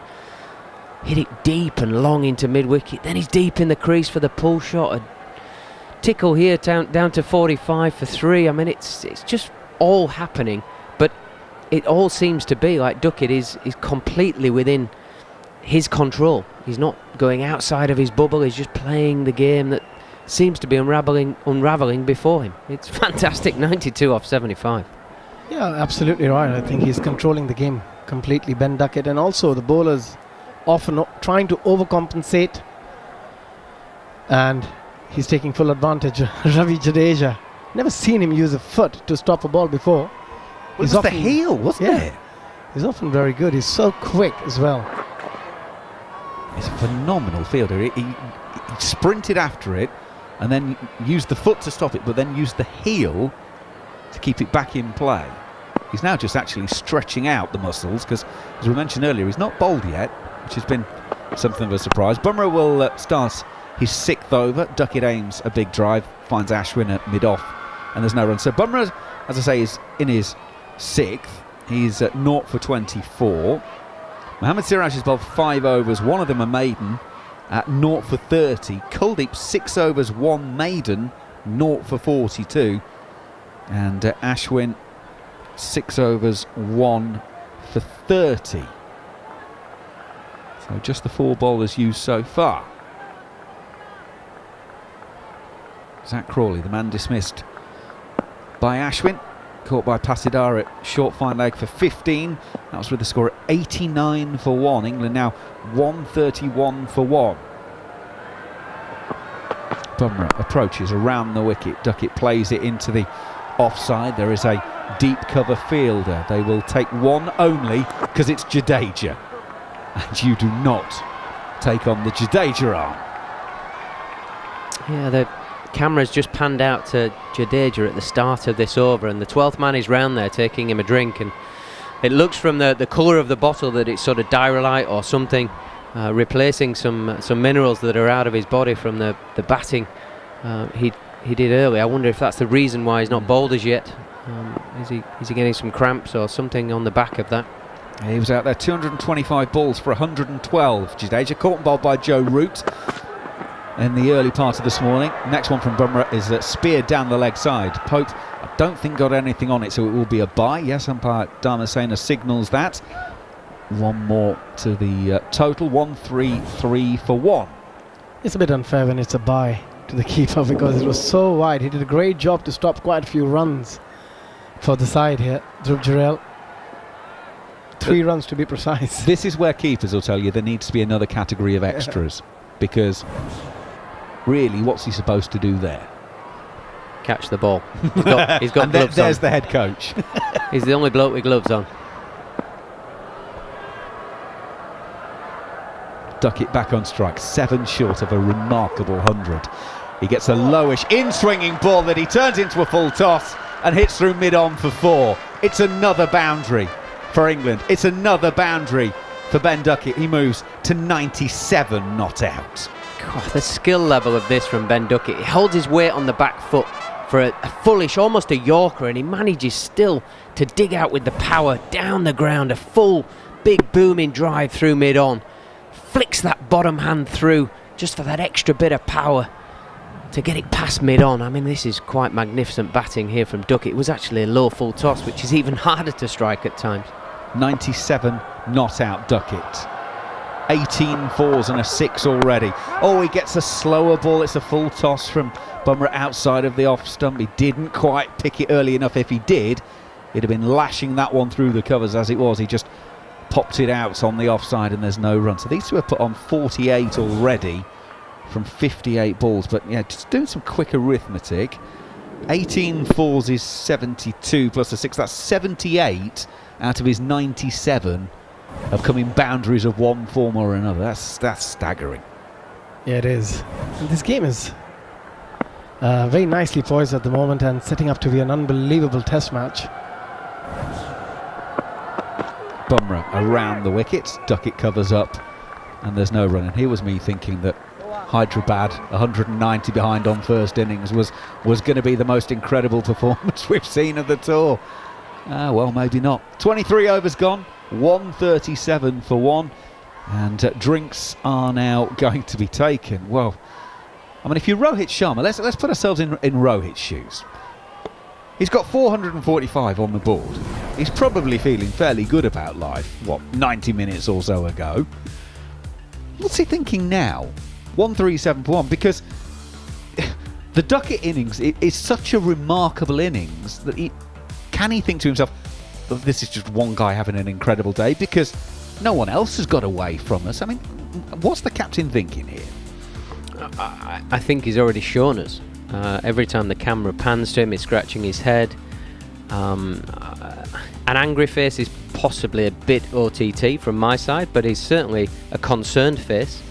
[SPEAKER 1] hit it deep and long into mid-wicket. Then he's deep in the crease for the pull shot. A tickle here down to 45 for 3. I mean, it's just all happening, but it all seems to be like Duckett is completely within his control. He's not going outside of his bubble. He's just playing the game that seems to be unraveling before him. It's fantastic. 92 off 75.
[SPEAKER 4] Yeah, absolutely right. I think he's controlling the game completely, Ben Duckett, and also the bowlers often trying to overcompensate, and he's taking full advantage. Ravi Jadeja, never seen him use a foot to stop a ball before.
[SPEAKER 7] It was the heel, wasn't it?
[SPEAKER 4] He's often very good. He's so quick as well.
[SPEAKER 7] He's a phenomenal fielder. He sprinted after it and then used the foot to stop it, but then used the heel to keep it back in play. He's now just actually stretching out the muscles because, as we mentioned earlier, he's not bowled yet, which has been something of a surprise. Bumrah will start his 6th over. Duckett aims a big drive, finds Ashwin at mid-off, and there's no run. So Bumrah, as I say, is in his 6th. He's at 0 for 24. Mohammad Siraj has bowled 5 overs, 1 of them a maiden, at 0 for 30. Kuldeep 6 overs, 1 maiden, 0 for 42. And Ashwin 6 overs, 1 for 30. So just the 4 bowlers used so far. Zach Crawley, the man dismissed by Ashwin, caught by Pasidar at short fine leg for 15. That was with the score at 89 for 1. England now 131 for 1. Bumrah approaches around the wicket. Duckett plays it into the offside. There is a deep cover fielder. They will take one only because it's Jadeja. And you do not take on the Jadeja arm.
[SPEAKER 1] Yeah, the camera's just panned out to Jadeja at the start of this over, and the 12th man is round there taking him a drink, and it looks from the colour of the bottle that it's sort of Diarrhea or something, replacing some minerals that are out of his body from the batting he did earlier. I wonder if that's the reason why he's not bowled as yet. Is he getting some cramps or something on the back of that?
[SPEAKER 7] He was out there 225 balls for 112. Jadeja caught and bowled by Joe Root in the early part of this morning. Next one from Bumrah is speared down the leg side. Pope, I don't think got anything on it, so it will be a bye. Yes, umpire Dharmasena signals that. One more to the total, 133 for 1.
[SPEAKER 4] It's a bit unfair when it's a bye to the keeper because it was so wide. He did a great job to stop quite a few runs for the side here. Dhruv Jurel, 3 runs to be precise.
[SPEAKER 7] This is where keepers will tell you there needs to be another category of extras, because really, what's he supposed to do there?
[SPEAKER 1] Catch the ball. He's got
[SPEAKER 7] and
[SPEAKER 1] gloves
[SPEAKER 7] there's
[SPEAKER 1] on.
[SPEAKER 7] The head coach.
[SPEAKER 1] He's the only bloke with gloves on.
[SPEAKER 7] Duckett back on strike, 7 short of a remarkable 100. He gets a lowish in-swinging ball that he turns into a full toss and hits through mid-on for 4. It's another boundary. for England. It's another boundary for Ben Duckett. He moves to 97 not out.
[SPEAKER 1] God, the skill level of this from Ben Duckett. He holds his weight on the back foot for a fullish, almost a Yorker, and he manages still to dig out with the power down the ground. A full, big booming drive through mid-on. Flicks that bottom hand through just for that extra bit of power to get it past mid-on. I mean, this is quite magnificent batting here from Duckett. It was actually a low full toss, which is even harder to strike at times.
[SPEAKER 7] 97 not out Duckett. 18 fours and a 6 already. Oh, he gets a slower ball. It's a full toss from Bumrah outside of the off stump. He didn't quite pick it early enough. If he did, he'd have been lashing that one through the covers as it was. He just popped it out on the offside and there's no run. So these two have put on 48 already from 58 balls. But yeah, just doing some quick arithmetic. 18 fours is 72 plus a 6. That's 78 out of his 97 have come in boundaries of one form or another. That's staggering.
[SPEAKER 4] Yeah, it is. And this game is very nicely poised at the moment and setting up to be an unbelievable test match.
[SPEAKER 7] Bumrah around the wicket. Duckett covers up and there's no run. And here was me thinking that Hyderabad 190 behind on first innings was going to be the most incredible performance we've seen of the tour. Well, maybe not. 23 overs gone, 137 for 1, and drinks are now going to be taken. Well, I mean, if you're Rohit Sharma, let's put ourselves in Rohit's shoes. He's got 445 on the board. He's probably feeling fairly good about life, 90 minutes or so ago. What's he thinking now? 137 for 1, because the Duckett innings is such a remarkable innings that can he think to himself, oh, this is just one guy having an incredible day because no one else has got away from us? I mean, what's the captain thinking here?
[SPEAKER 1] I think he's already shown us. Every time the camera pans to him, he's scratching his head. An angry face is possibly a bit OTT from my side, but he's certainly a concerned face.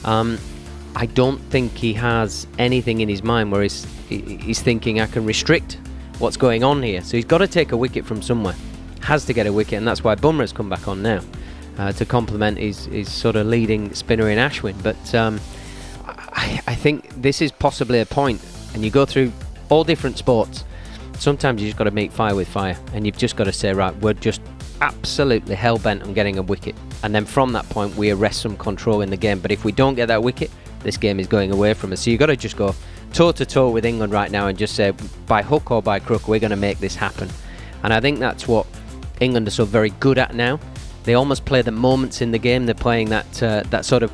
[SPEAKER 1] I don't think he has anything in his mind where he's thinking I can restrict what's going on here. So he's got to take a wicket from somewhere. Has to get a wicket, and that's why Bumrah's come back on now to complement his sort of leading spinner in Ashwin. But I think this is possibly a point, and you go through all different sports. Sometimes you just got to meet fire with fire, and you've just got to say, right, we're just absolutely hell-bent on getting a wicket, and then from that point we arrest some control in the game. But if we don't get that wicket, this game is going away from us. So you've got to just go toe-to-toe with England right now and just say, by hook or by crook, we're going to make this happen. And I think that's what England are so very good at now. They almost play the moments in the game. They're playing that sort of,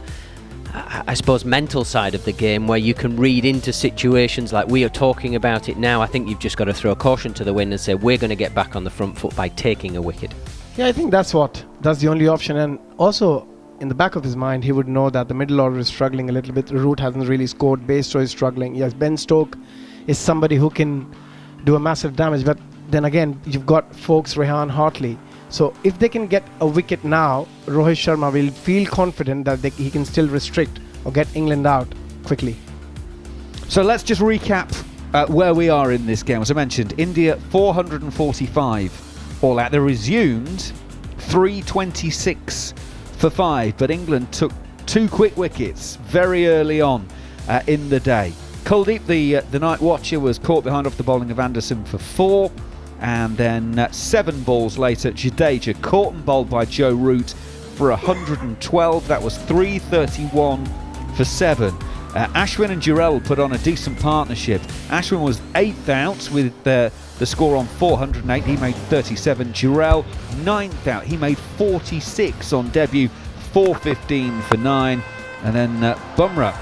[SPEAKER 1] I suppose, mental side of the game where you can read into situations like we are talking about it now. I think you've just got to throw caution to the wind and say, we're going to get back on the front foot by taking a wicket.
[SPEAKER 4] Yeah, I think that's the only option. And also, in the back of his mind, he would know that the middle order is struggling a little bit. Root hasn't really scored. Bairstow is struggling. Yes, Ben Stokes is somebody who can do a massive damage. But then again, you've got Foakes, Rehan, Hartley. So if they can get a wicket now, Rohit Sharma will feel confident that he can still restrict or get England out quickly.
[SPEAKER 7] So let's just recap where we are in this game. As I mentioned, India 445 all out. They resumed 326 for 5, but England took 2 quick wickets very early on in the day. Kuldeep, the night watcher, was caught behind off the bowling of Anderson for 4, and then 7 balls later, Jadeja caught and bowled by Joe Root for 112. That was 331 for 7. Ashwin and Jarrod put on a decent partnership. Ashwin was 8th out with the score on 408. He made 37. Jarrod 9th out. He made 46 on debut, 415 for 9. And then Bumrah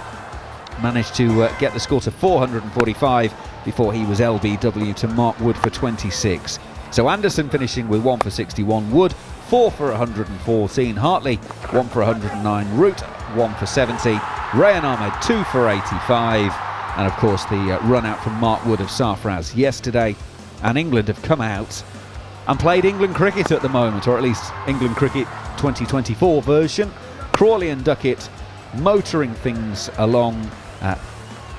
[SPEAKER 7] managed to get the score to 445 before he was LBW to Mark Wood for 26. So Anderson finishing with 1 for 61. Wood 4 for 114. Hartley 1 for 109. Root 1 for 70. Rayan Ahmed 2 for 85. And of course the run out from Mark Wood of Sarfraz yesterday. And England have come out and played England cricket at the moment, or at least England cricket 2024 version. Crawley and Duckett motoring things along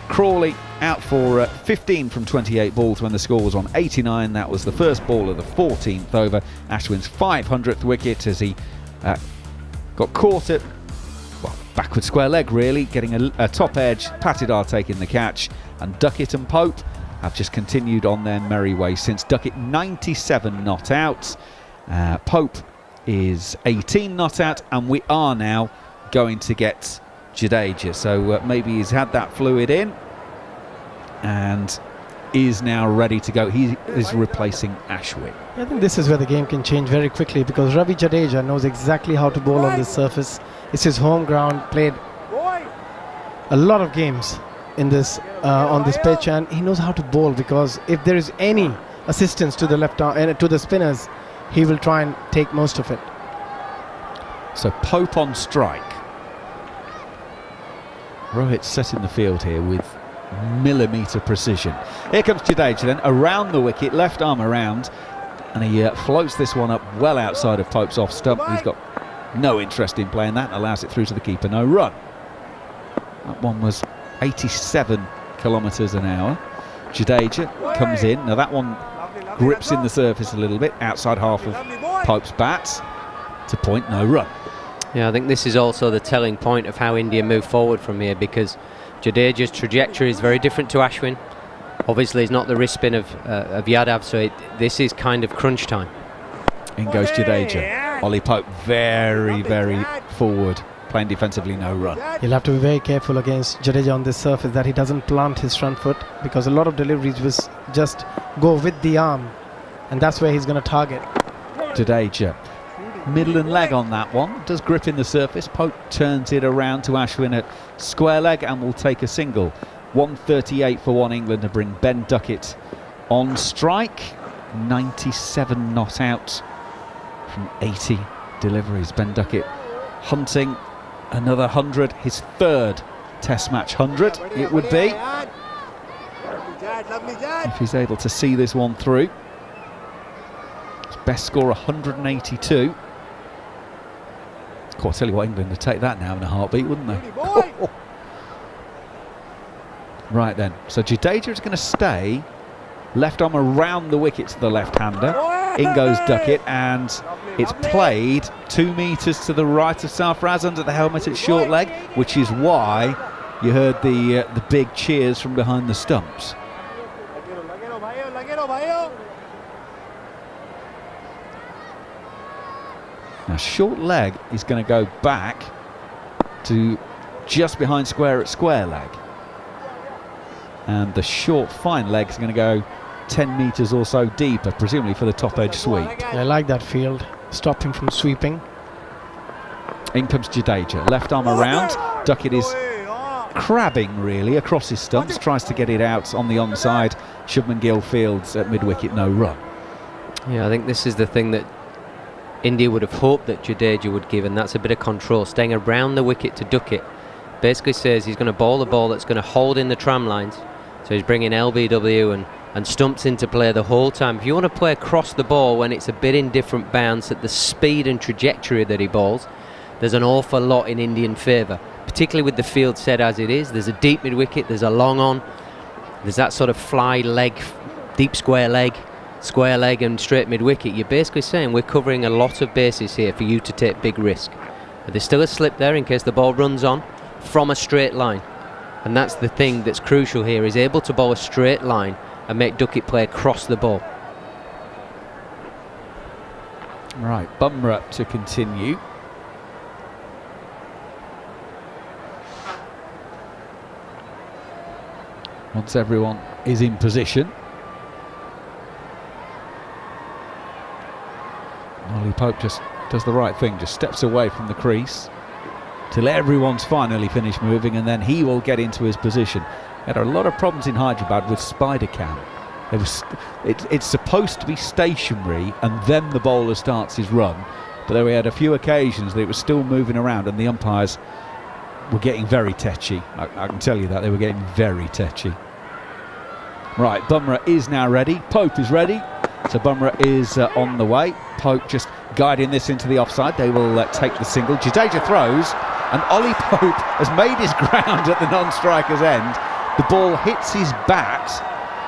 [SPEAKER 7] Crawley out for 15 from 28 balls when the score was on 89. That was the first ball of the 14th over. Ashwin's 500th wicket as he got caught at, well, backward square leg really, getting a top edge. Patidar taking the catch, and Duckett and Pope have just continued on their merry way since. Duckett 97 not out. Pope is 18 not out, and we are now going to get Jadeja. So maybe he's had that fluid in and is now ready to go. He is replacing Ashwin.
[SPEAKER 4] I think this is where the game can change very quickly, because Ravi Jadeja knows exactly how to bowl on this surface. It's his home ground, played a lot of games in this on this pitch, and he knows how to bowl, because if there is any assistance to the left arm and to the spinners, he will try and take most of it.
[SPEAKER 7] So Pope on strike. Rohit set in the field here with millimetre precision. Here comes Jadeja then, around the wicket, left arm around, and he floats this one up well outside of Pope's off stump. He's got no interest in playing that and allows it through to the keeper, no run. That one was 87 kilometres an hour. Jadeja comes in. Now that one grips in the surface a little bit, outside half of Pope's bat. To point, no run.
[SPEAKER 1] Yeah, I think this is also the telling point of how India move forward from here, because Jadeja's trajectory is very different to Ashwin. Obviously, it's not the wrist spin of Yadav, so this is kind of crunch time.
[SPEAKER 7] In goes Jadeja. Ollie Pope very, very forward, playing defensively, no run.
[SPEAKER 4] He'll have to be very careful against Jadeja on this surface that he doesn't plant his front foot, because a lot of deliveries will just go with the arm, and that's where he's going to target.
[SPEAKER 7] Jadeja. Middle and leg on that one, does grip in the surface. Pope turns it around to Ashwin at square leg and will take a single. 138 for 1 England to bring Ben Duckett on strike. 97 not out from 80 deliveries. Ben Duckett hunting another 100, his third Test match 100 it would be, if he's able to see this one through. His best score 182. Of course, tell you what, England would take that now in a heartbeat, wouldn't they? Right then, so Jadeja is going to stay. Left arm around the wicket to the left-hander. In goes Duckett, and it's played 2 metres to the right of Sarfraz under the helmet at short leg, which is why you heard the big cheers from behind the stumps. Now short leg is going to go back to just behind square at square leg, and the short fine leg is going to go 10 metres or so deeper, presumably for the top edge sweep.
[SPEAKER 4] I like that field, stopped him from sweeping.
[SPEAKER 7] In comes Jadeja, left arm around. Duckett is crabbing really across his stumps, tries to get it out on the onside. Shubman Gill fields at mid-wicket, no run.
[SPEAKER 1] Yeah, I think this is the thing that India would have hoped that Jadeja would give, and that's a bit of control, staying around the wicket to Duckett. Basically says he's going to bowl the ball that's going to hold in the tram lines, so he's bringing LBW and stumps into play the whole time. If you want to play across the ball when it's a bit in different bounds at the speed and trajectory that he bowls, there's an awful lot in Indian favour, particularly with the field set as it is. There's a deep mid-wicket, there's a long on, there's that sort of fly leg, deep square leg and straight mid-wicket. You're basically saying we're covering a lot of bases here for you to take big risk. But there's still a slip there in case the ball runs on from a straight line, and that's the thing that's crucial here, is able to bowl a straight line and make Duckett play across the ball.
[SPEAKER 7] Right, Bumrah to continue. Once everyone is in position, Ollie Pope just does the right thing, just steps away from the crease till everyone's finally finished moving, and then he will get into his position. He had a lot of problems in Hyderabad with spider cam. It's supposed to be stationary and then the bowler starts his run, but then we had a few occasions that it was still moving around and the umpires were getting very tetchy. I can tell you that, they were getting very tetchy. Right, Bumrah is now ready, Pope is ready, so Bumrah is on the way. Pope just guiding this into the offside. They will take the single. Jadeja throws, and Ollie Pope has made his ground at the non-striker's end, The ball hits his bat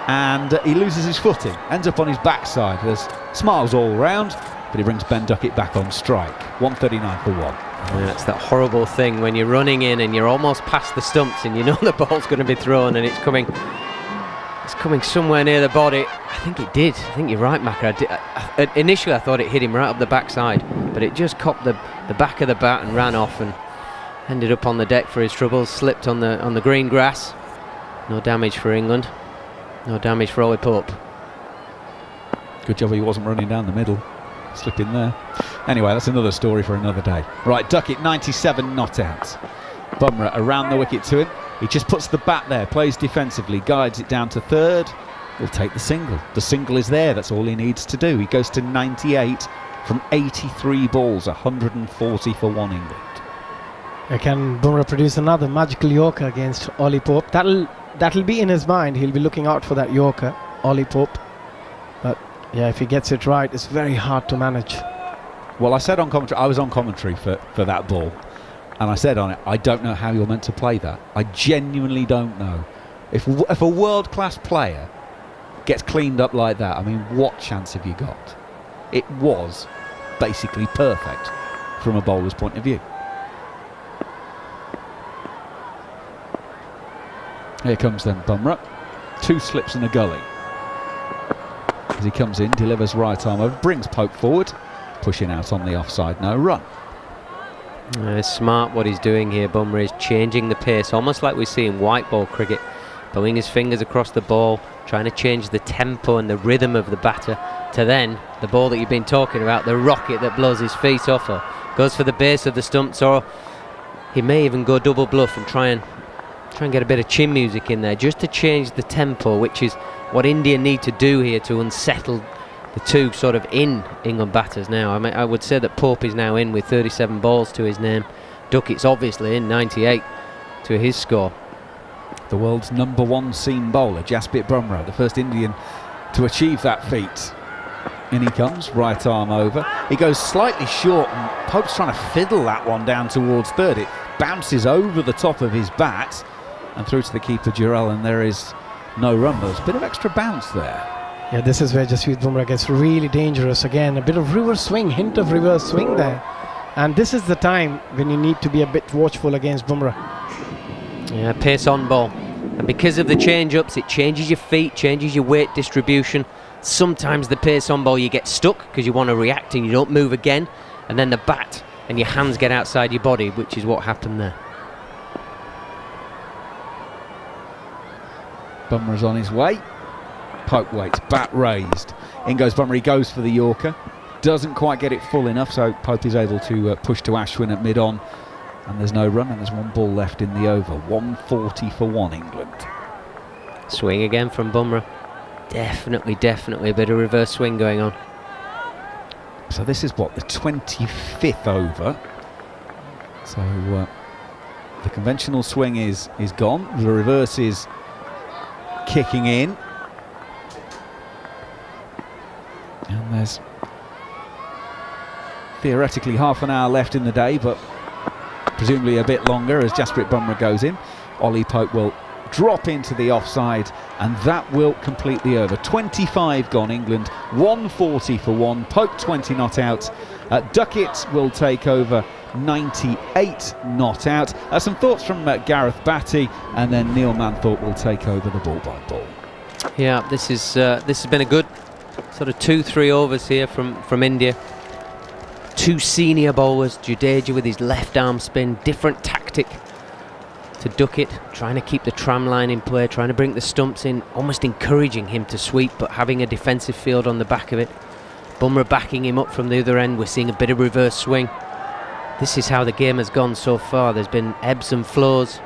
[SPEAKER 7] and he loses his footing, ends up on his backside. There's smiles all round, but he brings Ben Duckett back on strike. 139 for 1.
[SPEAKER 1] Yeah, it's that horrible thing when you're running in and you're almost past the stumps and you know the ball's going to be thrown and it's coming somewhere near the body. I think it did. I think you're right, Macca. Initially I thought it hit him right up the backside, but it just copped the back of the bat and ran off and ended up on the deck for his troubles. Slipped on the green grass. No damage for England. No damage for Ollie Pope.
[SPEAKER 7] Good job he wasn't running down the middle. Slipping there. Anyway, that's another story for another day. Right, Duckett, 97 not out. Bumrah around the wicket to him. He just puts the bat there, plays defensively, guides it down to third. He'll take the single. The single is there, that's all he needs to do. He goes to 98 from 83 balls, 140 for 1 England.
[SPEAKER 4] Can Bumrah produce another magical Yorker against Ollie Pope? That'll be in his mind. He'll be looking out for that Yorker, Ollie Pope. But yeah, if he gets it right, it's very hard to manage.
[SPEAKER 7] Well, I said on commentary, I was on commentary for that ball, and I said on it, I don't know how you're meant to play that. I genuinely don't know. If a world-class player gets cleaned up like that, I mean, what chance have you got? It was basically perfect from a bowler's point of view. Here comes then Bumrah. 2 slips and a gully. As he comes in, delivers right arm over, brings Pope forward, pushing out on the offside, no run.
[SPEAKER 1] It's smart what he's doing here. Bumrah is changing the pace, almost like we see in white ball cricket, blowing his fingers across the ball, trying to change the tempo and the rhythm of the batter to then the ball that you've been talking about, the rocket that blows his feet off or goes for the base of the stumps, or he may even go double bluff and try and get a bit of chin music in there just to change the tempo, which is what India need to do here to unsettle the two sort of in England batters now. I mean, I would say that Pope is now in with 37 balls to his name. Duckett's obviously in 98 to his score.
[SPEAKER 7] The world's #1 seam bowler, Jasprit Bumrah, the first Indian to achieve that feat. In he comes, right arm over. He goes slightly short and Pope's trying to fiddle that one down towards third. It bounces over the top of his bat and through to the keeper Jarrod, and there is no run. There's a bit of extra bounce there.
[SPEAKER 4] Yeah, this is where Jasprit Bumrah gets really dangerous again. A bit of reverse swing, hint of reverse swing there. And this is the time when you need to be a bit watchful against Bumrah.
[SPEAKER 1] Yeah, pace on ball. And because of the change-ups, it changes your feet, changes your weight distribution. Sometimes the pace on ball you get stuck because you want to react and you don't move again. And then the bat and your hands get outside your body, which is what happened there.
[SPEAKER 7] Bumrah's on his way. Pope waits, bat raised. In goes Bumrah, he goes for the Yorker. Doesn't quite get it full enough, so Pope is able to push to Ashwin at mid-on. And there's no run, and there's 1 ball left in the over. 140 for 1 England.
[SPEAKER 1] Swing again from Bumrah. Definitely a bit of reverse swing going on.
[SPEAKER 7] So this is what, the 25th over. So the conventional swing is gone. The reverse is kicking in. And there's theoretically half an hour left in the day, but presumably a bit longer as Jasprit Bumrah goes in. Ollie Pope will drop into the offside, and that will complete the over. 25 gone England, 140 for 1. Pope 20 not out. Duckett will take over 98 not out. Some thoughts from Gareth Batty, and then Neil Manthorp will take over the ball by ball.
[SPEAKER 1] Yeah, this has been a good sort of 2-3 overs here from India. 2 senior bowlers, Jadeja with his left arm spin, different tactic to Duckett, trying to keep the tram line in play, trying to bring the stumps in, almost encouraging him to sweep, but having a defensive field on the back of it. Bumrah backing him up from the other end. We're seeing a bit of reverse swing. This is how the game has gone so far. There's been ebbs and flows,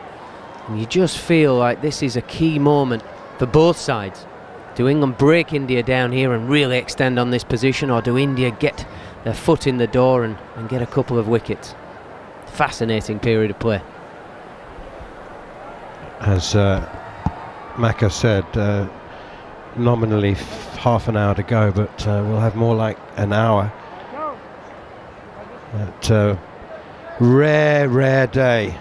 [SPEAKER 1] and you just feel like this is a key moment for both sides. Do England break India down here and really extend on this position, or do India get their foot in the door and get a couple of wickets? Fascinating period of play.
[SPEAKER 3] As Macca said, nominally half an hour to go, but we'll have more like an hour. But rare day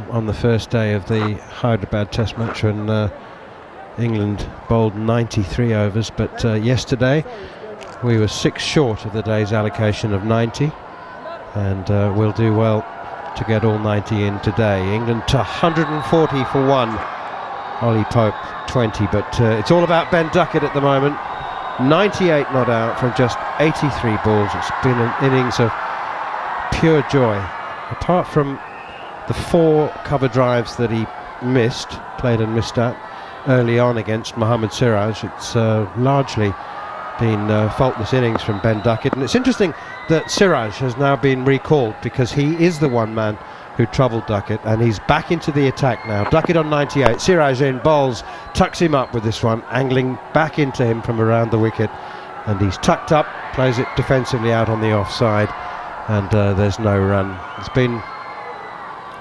[SPEAKER 3] on the first day of the Hyderabad Test match when England bowled 93 overs, but yesterday we were 6 short of the day's allocation of 90, and we'll do well to get all 90 in today. England to 140 for 1, Ollie Pope 20, but it's all about Ben Duckett at the moment. 98 not out from just 83 balls. It's been an innings of pure joy. Apart from the 4 cover drives that he played and missed at early on against Mohammad Siraj, it's largely been faultless innings from Ben Duckett. And it's interesting that Siraj has now been recalled, because he is the one man who troubled Duckett, and he's back into the attack now. Duckett on 98, Siraj in, bowls, tucks him up with this one, angling back into him from around the wicket, and he's tucked up, plays it defensively out on the offside, and there's no run. It's been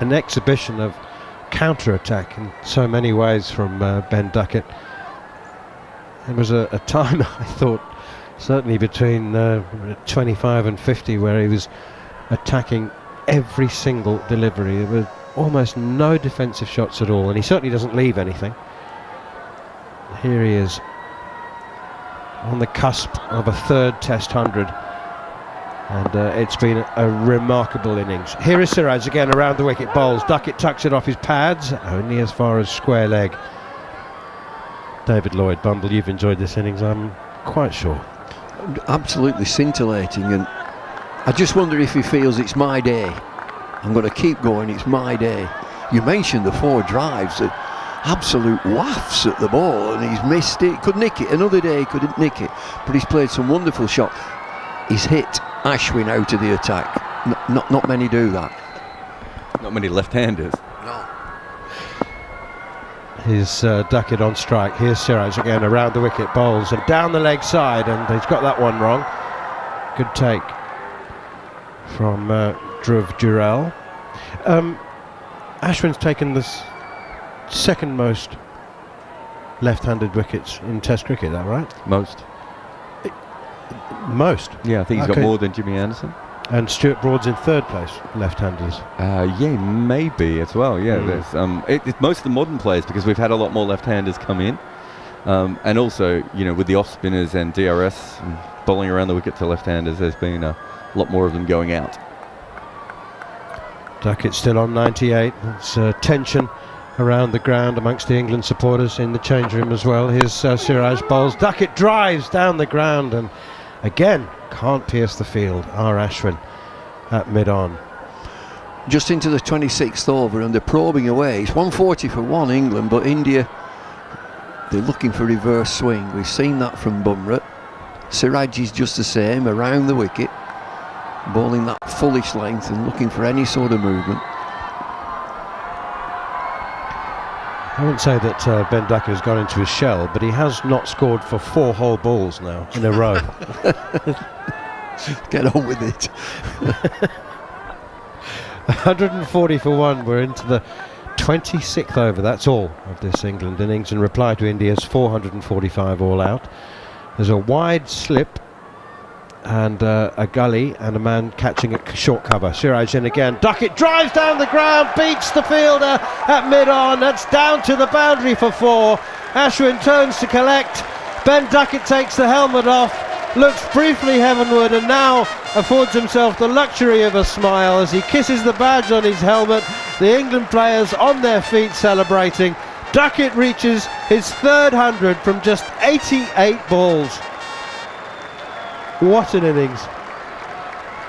[SPEAKER 3] an exhibition of counter-attack in so many ways from Ben Duckett. There was a time, I thought, certainly between 25 and 50, where he was attacking every single delivery. There were almost no defensive shots at all, and he certainly doesn't leave anything. Here he is on the cusp of a 3rd Test 100, and it's been a remarkable innings. Here is Siraj again around the wicket, bowls. Duckett tucks it off his pads, only as far as square leg. David Lloyd, Bumble, you've enjoyed this innings, I'm quite sure.
[SPEAKER 5] Absolutely scintillating, and I just wonder if he feels it's my day. I'm going to keep going, it's my day. You mentioned the 4 drives, absolute wafts at the ball, and he's missed it. Could nick it another day, couldn't nick it, but he's played some wonderful shots. He's hit Ashwin out of the attack. Not many do that.
[SPEAKER 2] Not many left-handers.
[SPEAKER 5] No.
[SPEAKER 3] Here's Duckett on strike. Here's Siraj again around the wicket, bowls and down the leg side, and he's got that one wrong. Good take from Jhnujhnuwala. Ashwin's taken the 2nd most left-handed wickets in Test cricket, is that right?
[SPEAKER 2] Most.
[SPEAKER 3] Most?
[SPEAKER 2] Yeah, I think he's got more than Jimmy Anderson.
[SPEAKER 3] And Stuart Broad's in 3rd place, left-handers.
[SPEAKER 2] Yeah, maybe as well. Yeah, there's it's most of the modern players, because we've had a lot more left-handers come in, and also, you know, with the off-spinners and DRS and bowling around the wicket to left-handers, there's been a lot more of them going out.
[SPEAKER 3] Duckett still on 98. It's tension around the ground amongst the England supporters in the change room as well. Here's Siraj bowls. Duckett drives down the ground and again can't pierce the field. Ashwin at mid-on.
[SPEAKER 5] Just into the 26th over, and they're probing away. It's 140 for 1 England, but India, they're looking for reverse swing. We've seen that from Bumrah. Siraj is just the same around the wicket, bowling that fullish length and looking for any sort of movement.
[SPEAKER 3] I wouldn't say that Ben Duckett has gone into his shell, but he has not scored for 4 whole balls now in a row.
[SPEAKER 5] Get on with it.
[SPEAKER 3] 140 for 1. We're into the 26th over. That's all of this England innings in reply to India's 445 all out. There's a wide slip and a gully and a man catching a short cover. Siraj in again. Duckett drives down the ground, beats the fielder at mid-on. That's down to the boundary for 4. Ashwin turns to collect. Ben Duckett takes the helmet off, looks briefly heavenward, and now affords himself the luxury of a smile as he kisses the badge on his helmet. The England players on their feet celebrating. Duckett reaches his 3rd 100 from just 88 balls. What an innings.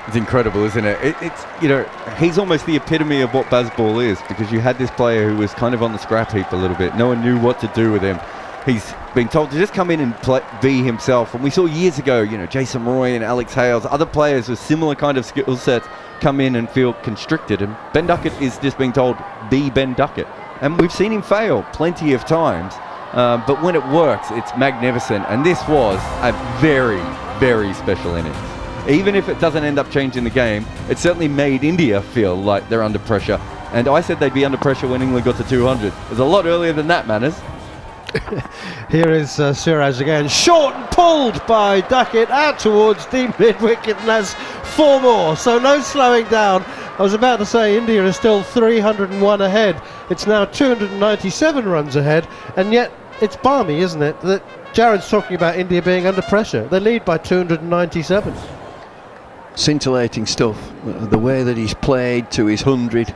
[SPEAKER 2] It's incredible, isn't it? It's, you know, he's almost the epitome of what Bazball is, because you had this player who was kind of on the scrap heap a little bit. No one knew what to do with him. He's been told to just come in and be himself. And we saw years ago, you know, Jason Roy and Alex Hales, other players with similar kind of skill sets come in and feel constricted. And Ben Duckett is just being told, be Ben Duckett. And we've seen him fail plenty of times. But when it works, it's magnificent. And this was a very, very special innings. Even if it doesn't end up changing the game, it certainly made India feel like they're under pressure. And I said they'd be under pressure when England got to 200. It was a lot earlier than that, Manners.
[SPEAKER 3] Here is Siraj again, short and pulled by Duckett out towards deep mid-wicket, and that's 4 more, so no slowing down I was about to say India is still 301 ahead. It's now 297 runs ahead, and yet it's balmy, isn't it, that Jarrod's talking about India being under pressure. They lead by 297.
[SPEAKER 5] Scintillating stuff. The way that he's played to his 100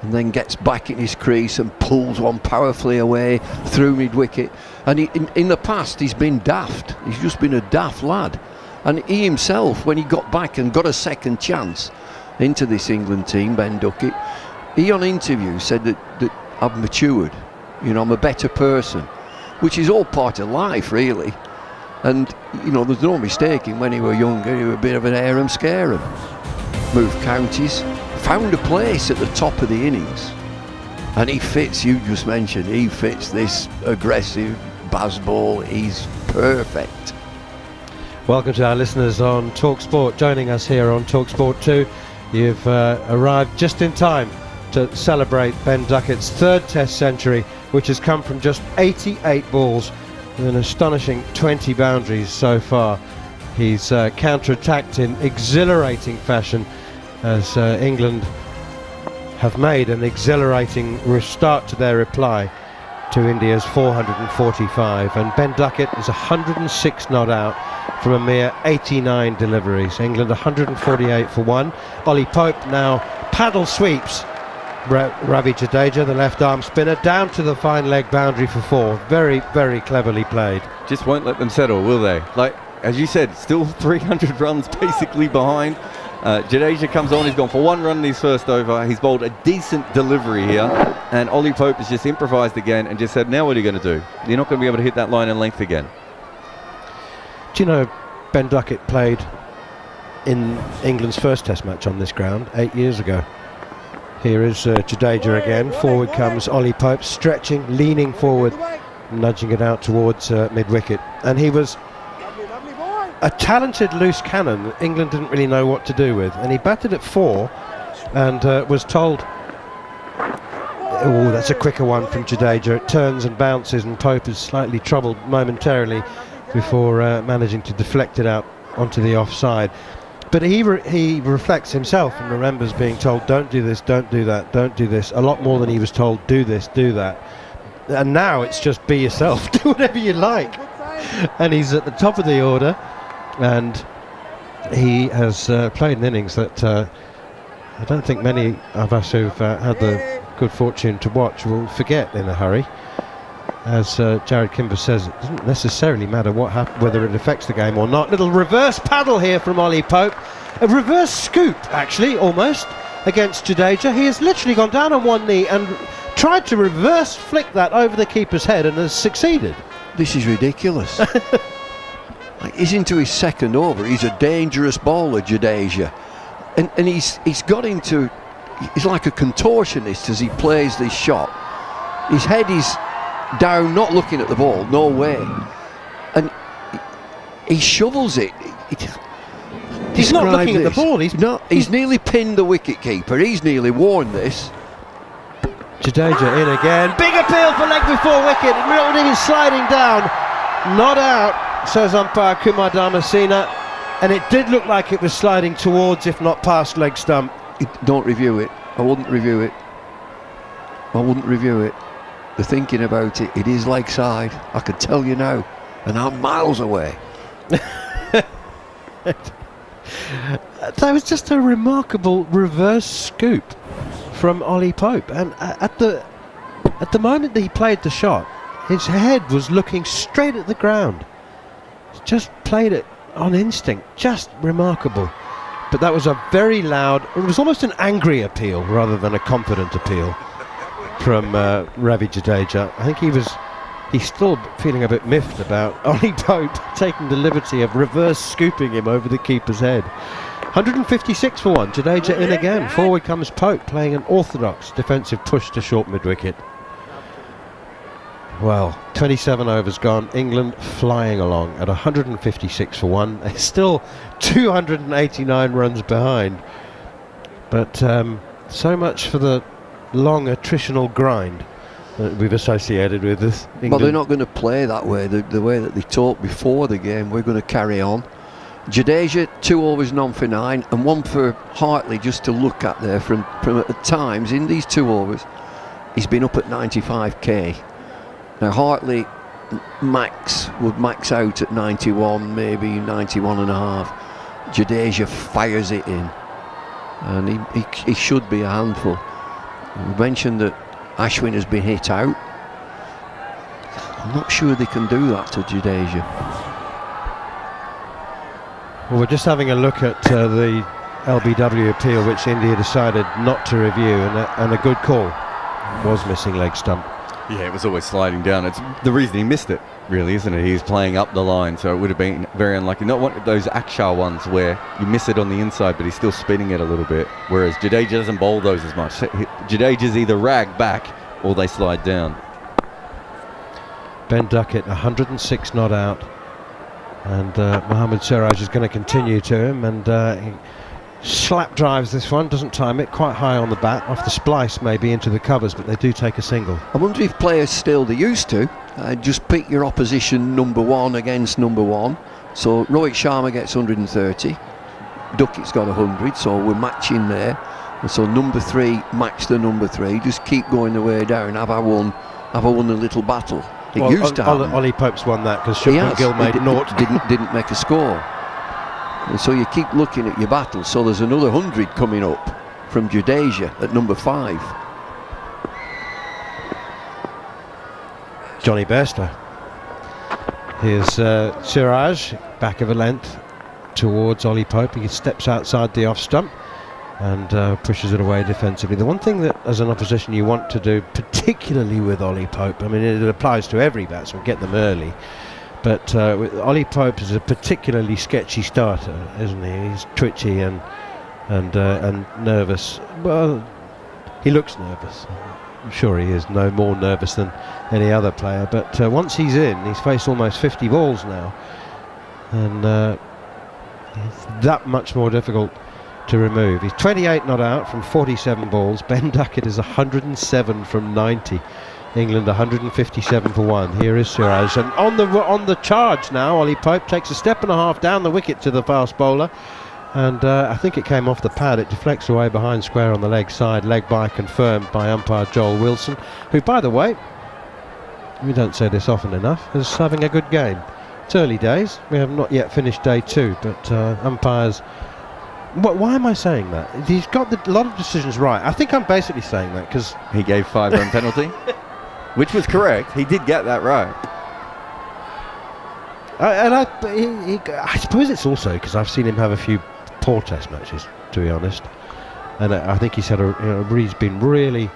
[SPEAKER 5] and then gets back in his crease and pulls one powerfully away through mid-wicket. And in the past he's been daft. He's just been a daft lad. And he himself, when he got back and got a second chance into this England team, Ben Duckett, he on interview said that I've matured. You know, I'm a better person, which is all part of life, really. And, you know, there's no mistaking when he were younger, he was a bit of an arum scarum. Moved counties, found a place at the top of the innings. And he fits, you just mentioned, he fits this aggressive Bazball. He's perfect.
[SPEAKER 3] Welcome to our listeners on talkSPORT. Joining us here on talkSPORT 2, you've arrived just in time to celebrate Ben Duckett's third Test century, which has come from just 88 balls with an astonishing 20 boundaries so far. He's counter-attacked in exhilarating fashion as England have made an exhilarating start to their reply to India's 445, and Ben Duckett is 106 not out from a mere 89 deliveries. England 148 for 1. Ollie Pope now paddle sweeps Ravi Jadeja, the left arm spinner, down to the fine leg boundary for 4. Very, very cleverly played.
[SPEAKER 2] Just won't let them settle, will they? Like, as you said, still 300 runs basically behind. Jadeja comes on, he's gone for 1 run in his first over. He's bowled a decent delivery here, and Ollie Pope has just improvised again and just said, now what are you going to do? You're not going to be able to hit that line and length again.
[SPEAKER 3] Do you know Ben Duckett played in England's first Test match on this ground 8 years ago? Here is Jadeja again. Forward comes Ollie Pope, stretching, leaning forward, nudging it out towards mid-wicket. And he was a talented loose cannon that England didn't really know what to do with. And he batted at 4 and was told, oh, that's a quicker one from Jadeja. It turns and bounces, and Pope is slightly troubled momentarily before managing to deflect it out onto the offside. But he reflects himself and remembers being told, don't do this, don't do that, don't do this, a lot more than he was told, do this, do that. And now it's just be yourself, do whatever you like. And he's at the top of the order, and he has played an innings that I don't think many of us who've had the good fortune to watch will forget in a hurry. As Jarrod Kimber says, it doesn't necessarily matter what whether it affects the game or not. Little reverse paddle here from Ollie Pope. A reverse scoop, actually, almost, against Jadeja. He has literally gone down on one knee and tried to reverse flick that over the keeper's head and has succeeded.
[SPEAKER 5] This is ridiculous. He's into his second over. He's a dangerous bowler, Jadeja. And he's got into... He's like a contortionist as he plays this shot. His head is down, not looking at the ball, no way, and he shovels it.
[SPEAKER 3] He's not looking at the ball.
[SPEAKER 5] He's nearly pinned the wicket keeper. He's nearly worn this.
[SPEAKER 3] Jadeja in again. Big appeal for leg before wicket. Not even sliding down. Not out, says umpire Kumar Damasina, and it did look like it was sliding towards, if not past, leg stump.
[SPEAKER 5] Don't review it. I wouldn't review it. The thinking about it, it is leg side. I can tell you now, and I'm miles away.
[SPEAKER 3] That was just a remarkable reverse scoop from Ollie Pope, and at the moment that he played the shot, his head was looking straight at the ground. Just played it on instinct. Just remarkable. But that was a very loud, it was almost an angry appeal rather than a confident appeal from Ravi Jadeja. I think he's still feeling a bit miffed about Ollie Pope taking the liberty of reverse scooping him over the keeper's head. 156 for 1. Jadeja in again. Forward comes Pope, playing an orthodox defensive push to short mid-wicket. Well, 27 overs gone. England flying along at 156 for 1. They're still 289 runs behind. But so much for the long attritional grind that we've associated with this England.
[SPEAKER 5] Well, they're not going to play that way. The way that they talked before the game, we're going to carry on. Jadeja, 2 overs, none for 9, and 1 for Hartley just to look at there from at times in these 2 overs. He's been up at 95k. Now Hartley would max out at 91, maybe 91 and a half. Jadeja fires it in, and he should be a handful. We mentioned that Ashwin has been hit out. I'm not sure they can do that to Jadeja.
[SPEAKER 3] Well, we're just having a look at the LBW appeal, which India decided not to review, and a good call. Was missing leg stump.
[SPEAKER 2] Yeah, it was always sliding down. It's the reason he missed it, really, isn't it? He's playing up the line, so it would have been very unlucky. Not one of those Akshar ones where you miss it on the inside, but he's still spinning it a little bit, whereas Jadeja doesn't bowl those as much. Jadeja's either rag back or they slide down.
[SPEAKER 3] Ben Duckett, 106 not out, and Mohammad Siraj is going to continue to him, and he slap drives this one, doesn't time it, quite high on the bat, off the splice maybe into the covers, but they do take a single.
[SPEAKER 5] I wonder if players still, they used to, just pick your opposition number 1 against number 1. So Rohit Sharma gets 130, Duckett's got 100, so we're matching there. And so number 3 match the number 3, just keep going the way down. Have I won a little battle? It used to happen.
[SPEAKER 3] Ollie Pope's won that because Shubman Gill made naught.
[SPEAKER 5] Didn't make a score. And so you keep looking at your battles. So there's another 100 coming up from Jadeja at number 5.
[SPEAKER 3] Johnny Bairstow. Here's Siraj, back of a length towards Ollie Pope. He steps outside the off stump and pushes it away defensively. The one thing that as an opposition you want to do, particularly with Ollie Pope, I mean it applies to every batsman, get them early. But with Ollie Pope is a particularly sketchy starter, isn't he? He's twitchy and nervous. Well, he looks nervous. I'm sure he is no more nervous than any other player. But once he's in, he's faced almost 50 balls now, and it's that much more difficult to remove. He's 28 not out from 47 balls. Ben Duckett is 107 from 90. England 157 for 1. Here is Siraj, and on the charge now. Ollie Pope takes a step and a half down the wicket to the fast bowler, and I think it came off the pad. It deflects away behind square on the leg side. Leg by confirmed by umpire Joel Wilson, who, by the way, we don't say this often enough, is having a good game. It's early days. We have not yet finished day 2, but umpires. Why am I saying that? He's got a lot of decisions right. I think I'm basically saying that because
[SPEAKER 2] he gave 5-run penalty. Which was correct. He did get that right.
[SPEAKER 3] I suppose it's also because I've seen him have a few poor test matches, to be honest. And I think he's he's been really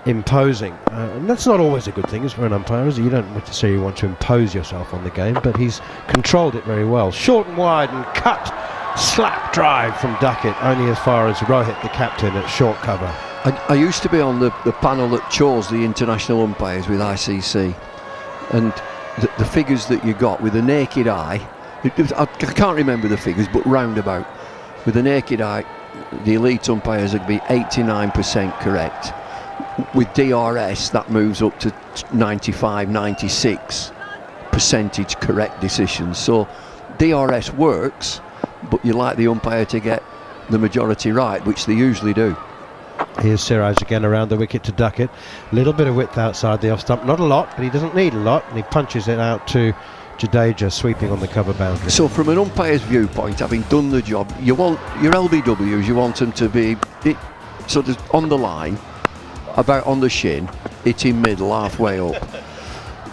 [SPEAKER 3] imposing. And that's not always a good thing for an umpire, is it? You don't necessarily want to impose yourself on the game, but he's controlled it very well. Short and wide and cut. Slap drive from Duckett, only as far as Rohit, the captain, at short cover.
[SPEAKER 5] I used to be on the panel that chose the international umpires with ICC, and the figures that you got with the naked eye, I can't remember the figures, but roundabout, with the naked eye, the elite umpires would be 89% correct. With DRS, that moves up to 95, 96% correct decisions. So DRS works, but you like the umpire to get the majority right, which they usually do.
[SPEAKER 3] Here's Siraj again around the wicket to Duckett. A little bit of width outside the off stump, not a lot, but he doesn't need a lot, and he punches it out to Jadeja, sweeping on the cover boundary.
[SPEAKER 5] So from an umpire's viewpoint, having done the job, you want your LBWs, you want them to be sort of on the line, about on the shin, hitting middle, halfway up.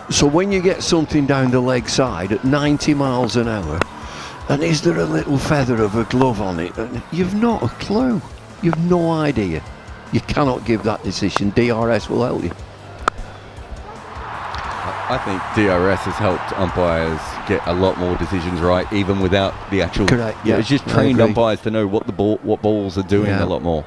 [SPEAKER 5] So when you get something down the leg side at 90 miles an hour, and is there a little feather of a glove on it, you've not a clue. You've no idea. You cannot give that decision. DRS will help you.
[SPEAKER 2] I think DRS has helped umpires get a lot more decisions right, even without the actual.
[SPEAKER 5] Correct. Yeah,
[SPEAKER 2] it's just trained umpires to know what balls are doing a lot more.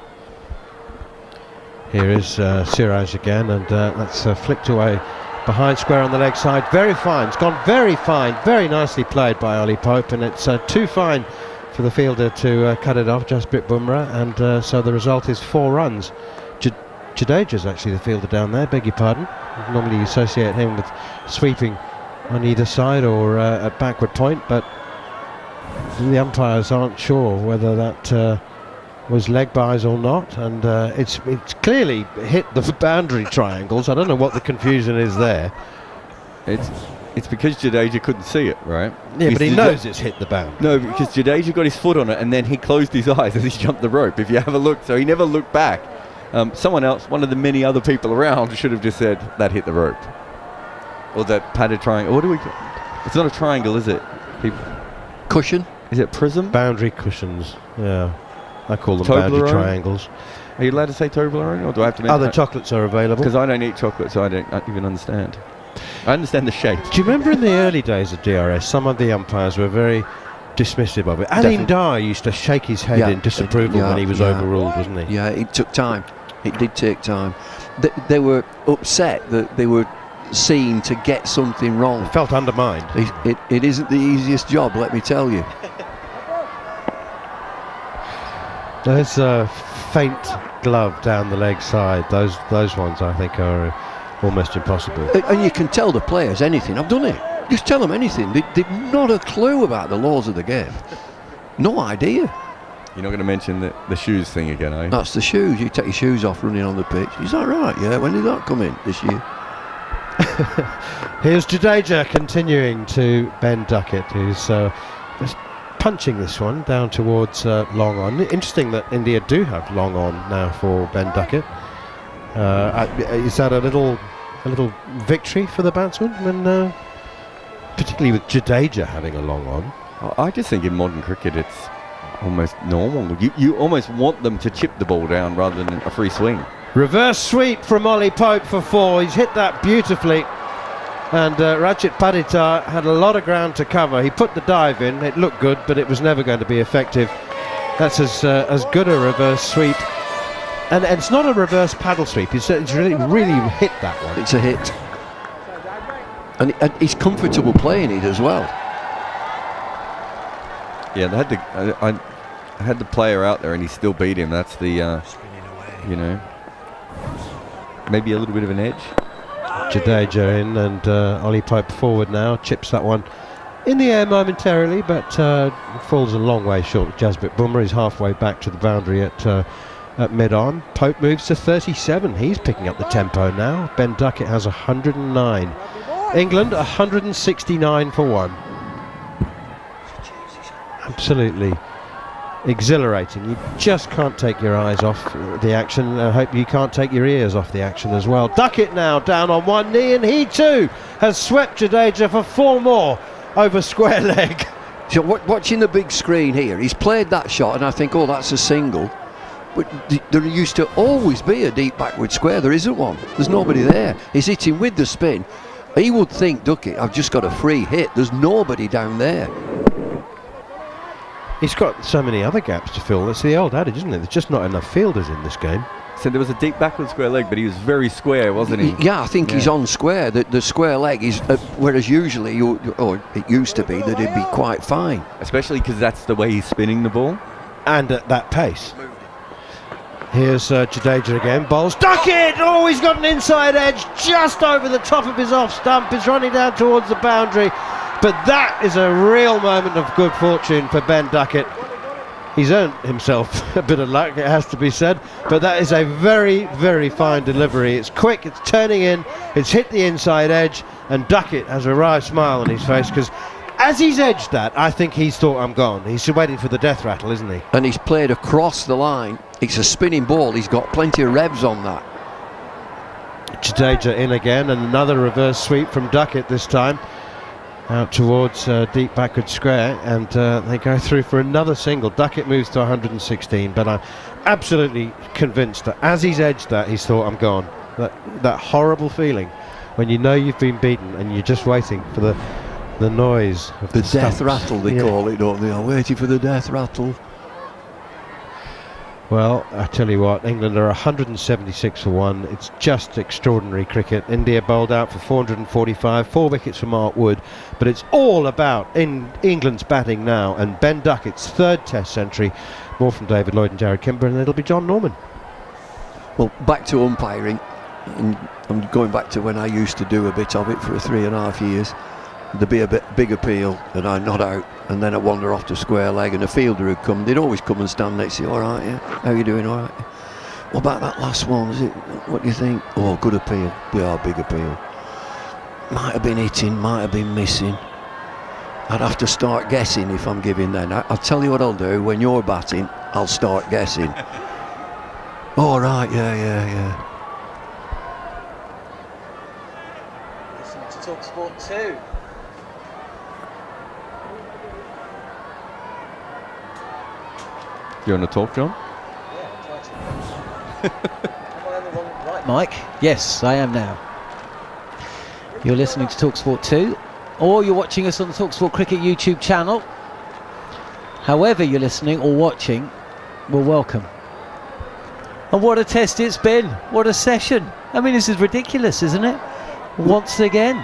[SPEAKER 3] Here is Siraj again, and that's flicked away behind square on the leg side. Very fine. It's gone very fine. Very nicely played by Ollie Pope, and it's too fine for the fielder to cut it off, Jasprit Bumrah, and so the result is 4 runs. Jadeja's actually the fielder down there, beg your pardon. Normally you associate him with sweeping on either side or at backward point, but the umpires aren't sure whether that was leg buys or not, and it's clearly hit the boundary triangles. I don't know what the confusion is there.
[SPEAKER 2] It's because Jadeja couldn't see it, right?
[SPEAKER 3] Yeah, but he knows it's hit the boundary.
[SPEAKER 2] No, because Jadeja got his foot on it and then he closed his eyes as he jumped the rope. If you have a look, so he never looked back. Someone else, one of the many other people around, should have just said that hit the rope, or that padded triangle. What do we? It's not a triangle, is it?
[SPEAKER 5] Cushion?
[SPEAKER 2] Is it prism?
[SPEAKER 3] Boundary cushions. Yeah, I call them boundary
[SPEAKER 2] Toblerone?
[SPEAKER 3] triangles.
[SPEAKER 2] Are you allowed to say Toblerone, or do I have to?
[SPEAKER 3] Other chocolates are available.
[SPEAKER 2] Because I don't eat chocolate, so I don't even understand. I understand the shape.
[SPEAKER 3] Do you remember in the early days of DRS, some of the umpires were very dismissive of it? Alim Dyer used to shake his head in disapproval when he was overruled, wasn't he?
[SPEAKER 5] Yeah, it took time. It did take time. They were upset that they were seen to get something wrong.
[SPEAKER 3] Felt undermined.
[SPEAKER 5] It isn't the easiest job, let me tell you.
[SPEAKER 3] There's a faint glove down the leg side. Those ones, I think, are almost impossible.
[SPEAKER 5] And you can tell the players anything. I've done it. Just tell them anything. They've not a clue about the laws of the game. No idea.
[SPEAKER 2] You're not going to mention the shoes thing again, are you?
[SPEAKER 5] That's the shoes. You take your shoes off running on the pitch. Is that right? Yeah. When did that come in this year?
[SPEAKER 3] Here's Jadeja continuing to Ben Duckett, who's just punching this one down towards long on. Interesting that India do have long on now for Ben Duckett. Is that a little victory for the batsman, when, particularly with Jadeja having a long on?
[SPEAKER 2] I just think in modern cricket it's almost normal. You almost want them to chip the ball down rather than a free swing.
[SPEAKER 3] Reverse sweep from Ollie Pope for 4. He's hit that beautifully, and Rajkot Padikar had a lot of ground to cover. He put the dive in. It looked good, but it was never going to be effective. That's as good a reverse sweep. And it's not a reverse paddle sweep. It's really hit that one.
[SPEAKER 5] It's a hit. And he's comfortable playing it as well.
[SPEAKER 2] Yeah, I had the player out there and he still beat him. That's the, maybe a little bit of an edge.
[SPEAKER 3] Jadeja in, and Ollie Pope forward now. Chips that one in the air momentarily, but falls a long way short. Jasprit Bumrah is halfway back to the boundary at mid-on. Pope moves to 37. He's picking up the tempo now. Ben Duckett has 109. England 169 for 1. Absolutely exhilarating. You just can't take your eyes off the action. I hope you can't take your ears off the action as well. Duckett now down on one knee, and he too has swept Jadeja for 4 more over square leg.
[SPEAKER 5] So watching the big screen here, he's played that shot and I think, oh, that's a single. But there used to always be a deep backward square. There isn't one. There's nobody there. He's hitting with the spin. He would think, Duckett, I've just got a free hit. There's nobody down there.
[SPEAKER 3] He's got so many other gaps to fill. That's the old adage, isn't it? There's just not enough fielders in this game.
[SPEAKER 2] So there was a deep backward square leg, but he was very square, wasn't he?
[SPEAKER 5] Yeah, I think he's on square. The square leg is, whereas usually, it used to be that it'd be quite fine.
[SPEAKER 2] Especially because that's the way he's spinning the ball.
[SPEAKER 3] And at that pace. Here's Jadeja again. Bowls Duckett! Oh, he's got an inside edge just over the top of his off stump. It's running down towards the boundary. But that is a real moment of good fortune for Ben Duckett. He's earned himself a bit of luck, it has to be said. But that is a very, very fine delivery. It's quick, it's turning in, it's hit the inside edge, and Duckett has a wry smile on his face, because as he's edged that, I think he's thought, I'm gone. He's waiting for the death rattle, isn't he?
[SPEAKER 5] And he's played across the line. It's a spinning ball. He's got plenty of revs on that.
[SPEAKER 3] Jadeja in again, and another reverse sweep from Duckett this time. Out towards deep backward square, and they go through for another single. Duckett moves to 116, but I'm absolutely convinced that as he's edged that, he's thought, I'm gone. That horrible feeling when you know you've been beaten and you're just waiting for the noise of
[SPEAKER 5] the death
[SPEAKER 3] stumps.
[SPEAKER 5] rattle, they call it, don't they? I'm waiting for the death rattle.
[SPEAKER 3] Well, I tell you what, England are 176 for 1. It's just extraordinary cricket. India bowled out for 445, 4 wickets for Mark Wood, but it's all about England's batting now, and Ben Duckett's 3rd Test century. More from David Lloyd and Jarrod Kimber, and it'll be John Norman.
[SPEAKER 5] Well, back to umpiring, and I'm going back to when I used to do a bit of it for 3.5 years. there'd be a bit big appeal, and I'd nod out, and then I'd wander off to square leg, and a fielder would come. They'd always come and stand next to you. All right, yeah. How you doing? All right. What about that last one? Is it? What do you think? Oh, good appeal. Yeah, big appeal. Might have been hitting, might have been missing. I'd have to start guessing if I'm giving then. I'll tell you what I'll do. When you're batting, I'll start guessing. All right, yeah.
[SPEAKER 6] Listen to talkSPORT 2.
[SPEAKER 2] You want to talk, John?
[SPEAKER 6] Am I on the wrong right mic? Yes, I am now. You're listening to talkSPORT 2, or you're watching us on the talkSPORT Cricket YouTube channel. However you're listening or watching, well, welcome. And what a test it's been. What a session. I mean, this is ridiculous, isn't it? Once again.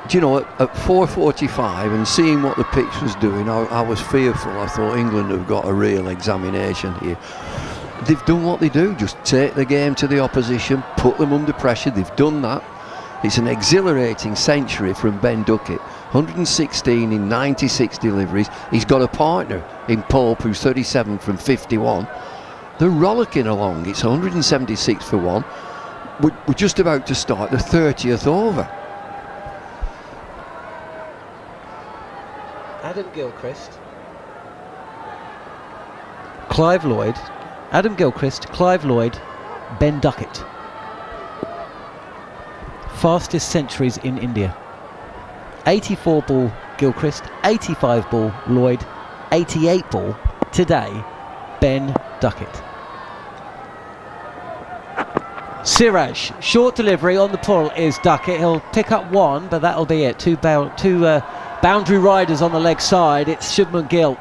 [SPEAKER 5] Do you know, at 4:45 and seeing what the pitch was doing, I was fearful. I thought England have got a real examination here. They've done what they do, just take the game to the opposition, put them under pressure. They've done that. It's an exhilarating century from Ben Duckett. 116 in 96 deliveries. He's got a partner in Pope, who's 37 from 51. They're rollicking along. It's 176 for one. We're just about to start the 30th over.
[SPEAKER 6] Adam Gilchrist, Clive Lloyd, Adam Gilchrist, Clive Lloyd, Ben Duckett. Fastest centuries in India. 84 ball Gilchrist, 85 ball Lloyd, 88 ball today Ben Duckett. Siraj, short delivery on the pull is Duckett. He'll pick up one, but that'll be it. Two boundary riders on the leg side. It's Shubman Gill,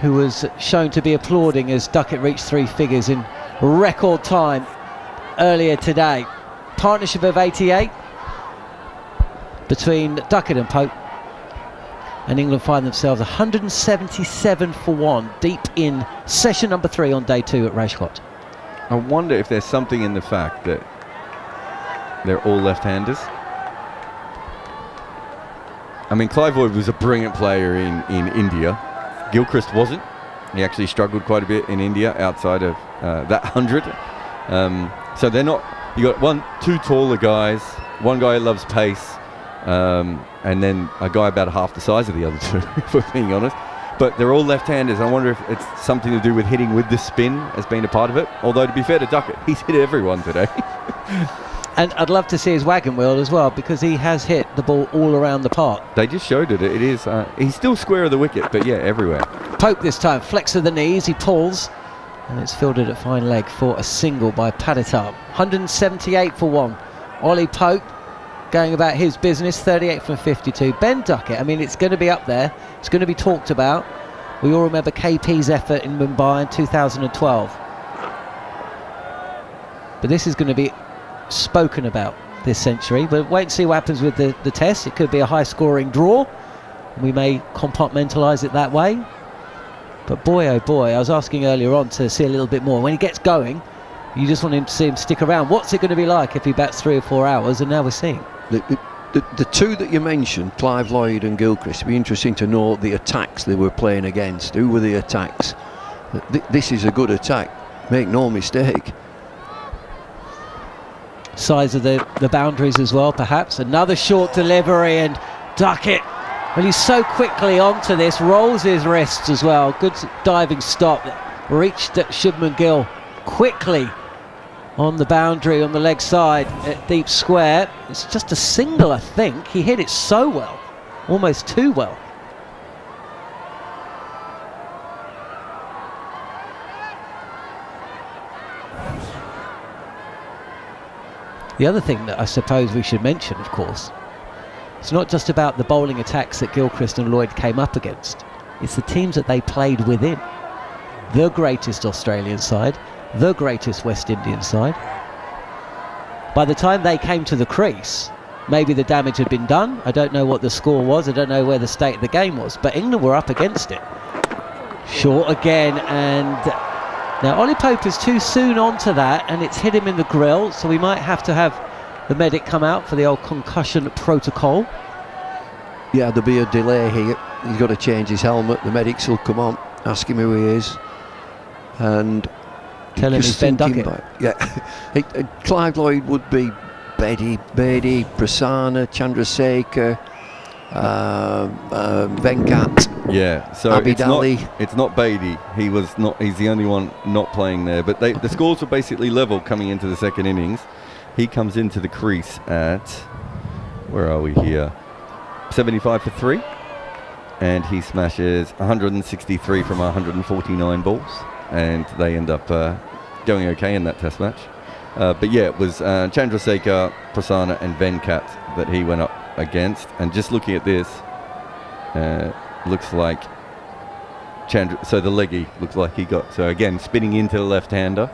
[SPEAKER 6] who was shown to be applauding as Duckett reached three figures in record time earlier today. Partnership of 88 between Duckett and Pope, and England find themselves 177 for one, deep in session number 3 on day 2 at Rajkot.
[SPEAKER 2] I wonder if there's something in the fact that they're all left-handers. I mean, Clive Lloyd was a brilliant player in India. Gilchrist wasn't. He actually struggled quite a bit in India outside of that 100. So they're not. You got two taller guys, one guy who loves pace, and then a guy about half the size of the other two, if we're being honest. But they're all left-handers. I wonder if it's something to do with hitting with the spin as being a part of it. Although, to be fair to Duckett, he's hit everyone today.
[SPEAKER 6] And I'd love to see his wagon wheel as well, because he has hit the ball all around the park.
[SPEAKER 2] They just showed it. It is. He's still square of the wicket, but yeah, everywhere.
[SPEAKER 6] Pope this time, flex of the knees, he pulls, and it's fielded at fine leg for a single by Paditar. 178 for one. Ollie Pope going about his business, 38 from 52. Ben Duckett, I mean, it's going to be up there. It's going to be talked about. We all remember KP's effort in Mumbai in 2012. But this is going to be spoken about this century. But wait and see what happens with the test. It could be a high-scoring draw. We may compartmentalise it that way. But boy, oh boy, I was asking earlier on to see a little bit more. When he gets going, you just want him to see him stick around. What's it going to be like if he bats 3 or 4 hours? And now we're seeing.
[SPEAKER 5] The two that you mentioned, Clive Lloyd and Gilchrist, it'd be interesting to know the attacks they were playing against. Who were the attacks? This is a good attack. Make no mistake.
[SPEAKER 6] Size of the boundaries as well, perhaps. Another short delivery, and Duckett, well, he's so quickly onto this, rolls his wrists as well. Good diving stop. Reached at Shubman Gill quickly on the boundary on the leg side at deep square. It's just a single, I think. He hit it so well, almost too well. The other thing that I suppose we should mention, of course, it's not just about the bowling attacks that Gilchrist and Lloyd came up against. It's the teams that they played within. The greatest Australian side, the greatest West Indian side. By the time they came to the crease, maybe the damage had been done. I don't know what the score was. I don't know where the state of the game was. But England were up against it. Short again, and now Ollie Pope is too soon onto that, and it's hit him in the grill, so we might have to have the medic come out for the old concussion protocol.
[SPEAKER 5] Yeah, there'll be a delay here. He's got to change his helmet. The medics will come on, ask him who he is, and
[SPEAKER 6] tell him he's Ben Duckett.
[SPEAKER 5] Clive Lloyd would be Batty, Prasanna, Chandrasekhar, Venkat.
[SPEAKER 2] Yeah, so it's not Batty. He's the only one not playing there. But the scores were basically level coming into the second innings. He comes into the crease at, where are we here? 75 for 3, and he smashes 163 from 149 balls, and they end up going okay in that test match. But yeah, it was Chandrasekhar, Prasanna and Venkat that he went up against. And just looking at this, looks like so the leggy looks like he got, so again spinning into the left-hander.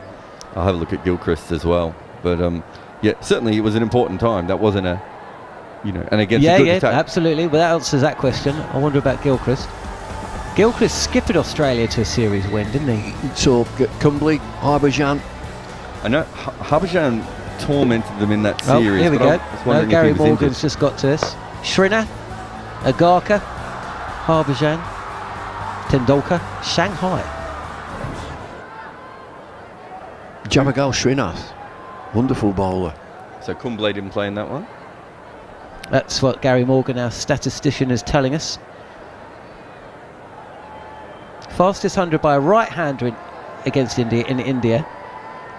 [SPEAKER 2] I'll have a look at Gilchrist as well, but yeah, certainly it was an important time. That wasn't a, and against a good attack.
[SPEAKER 6] Absolutely. Well, that answers that question. I wonder about Gilchrist. Gilchrist skipped Australia to a series win, didn't he?
[SPEAKER 5] So Cumbly, Harbhajan.
[SPEAKER 2] I know Harbhajan tormented them in that series.
[SPEAKER 6] Here we go. Gary Morgan's
[SPEAKER 2] injured.
[SPEAKER 6] just got to us. Srinath, Agarkar, Harbhajan, Tendulkar, Shanghai.
[SPEAKER 5] Javagal Srinath, wonderful bowler.
[SPEAKER 2] So Kumble didn't play in that one?
[SPEAKER 6] That's what Gary Morgan, our statistician, is telling us. Fastest 100 by a right-hander against India in India.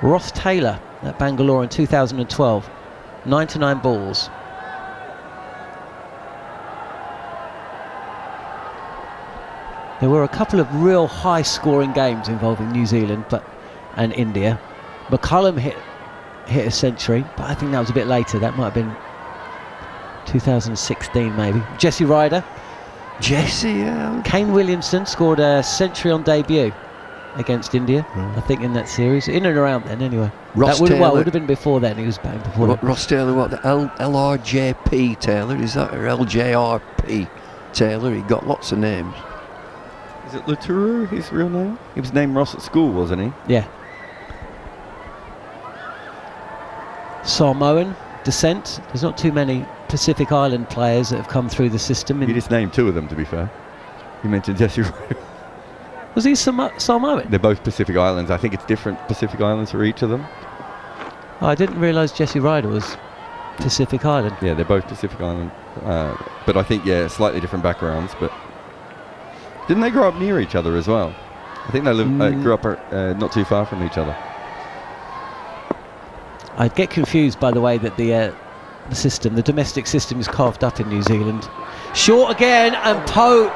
[SPEAKER 6] Ross Taylor at Bangalore in 2012. 99 balls. There were a couple of real high-scoring games involving New Zealand and India. McCullum hit a century, but I think that was a bit later. That might have been 2016 maybe. Jesse Ryder. Kane Williamson scored a century on debut against India, I think, in that series. In and around then, anyway.
[SPEAKER 5] Ross
[SPEAKER 6] would
[SPEAKER 5] Taylor.
[SPEAKER 6] have been before then. He was batting before then.
[SPEAKER 5] Ross Taylor, what? The LRJP Taylor, is that? Or LJRP Taylor? He got lots of names.
[SPEAKER 2] Is it Luturu, his real name? He was named Ross at school, wasn't he?
[SPEAKER 6] Yeah. Samoan descent. There's not too many Pacific Island players that have come through the system.
[SPEAKER 2] You just named 2 of them, to be fair. You mentioned Jesse Ryder.
[SPEAKER 6] Was he Samoan?
[SPEAKER 2] They're both Pacific Islands. I think it's different Pacific Islands for each of them.
[SPEAKER 6] Oh, I didn't realise Jesse Ryder was Pacific Island.
[SPEAKER 2] Yeah, they're both Pacific Island. But I think, slightly different backgrounds. But didn't they grow up near each other as well? I think they grew up not too far from each other.
[SPEAKER 6] I'd get confused by the way that the domestic system is carved up in New Zealand. Short again, and Pope.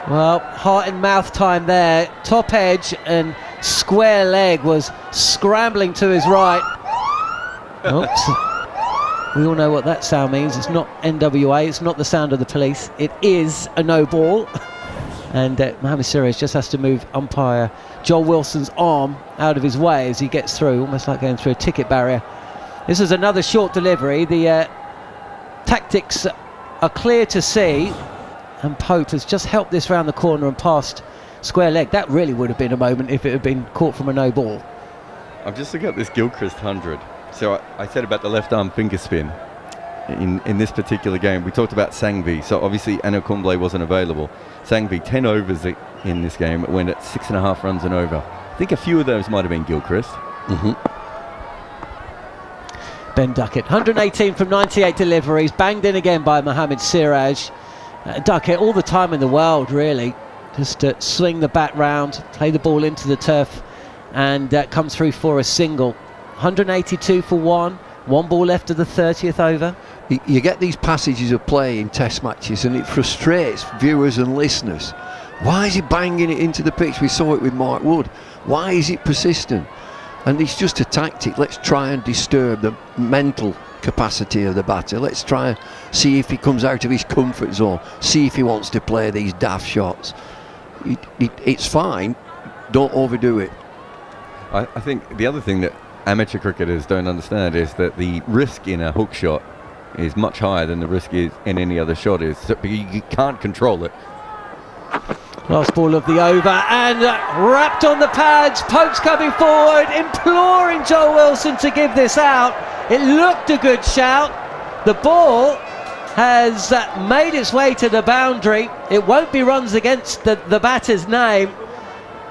[SPEAKER 6] Well, heart and mouth time there. Top edge and square leg was scrambling to his right. Oops. We all know what that sound means. It's not NWA, it's not the sound of the police. It is a no ball. And Mohamed Siraj just has to move umpire Joel Wilson's arm out of his way as he gets through, almost like going through a ticket barrier. This is another short delivery. The tactics are clear to see, and Pope has just helped this round the corner and past square leg. That really would have been a moment if it had been caught from a no ball.
[SPEAKER 2] I'm just looking at this Gilchrist 100. So I said about the left arm finger spin. In this particular game, we talked about Sangvi. So obviously Anil Kumble wasn't available. Sangvi, 10 overs in this game, went at 6.5 runs and over. I think a few of those might have been Gilchrist.
[SPEAKER 6] Ben Duckett, 118 from 98 deliveries, banged in again by Mohamed Siraj. Duckett, all the time in the world, really. Just to swing the bat round, play the ball into the turf, and come through for a single. 182 for 1 ball left of the 30th over.
[SPEAKER 5] You get these passages of play in test matches and it frustrates viewers and listeners. Why is he banging it into the pitch? We saw it with Mark Wood. Why is it persistent? And it's just a tactic. Let's try and disturb the mental capacity of the batter. Let's try and see if he comes out of his comfort zone, see if he wants to play these daft shots. It's fine, don't overdo it.
[SPEAKER 2] I think the other thing that amateur cricketers don't understand is that the risk in a hook shot is much higher than the risk is in any other shot is. So you can't control it.
[SPEAKER 6] Last ball of the over, and wrapped on the pads. Pope's coming forward, imploring Joel Wilson to give this out. It looked a good shout. The ball has made its way to the boundary. It won't be runs against the batter's name.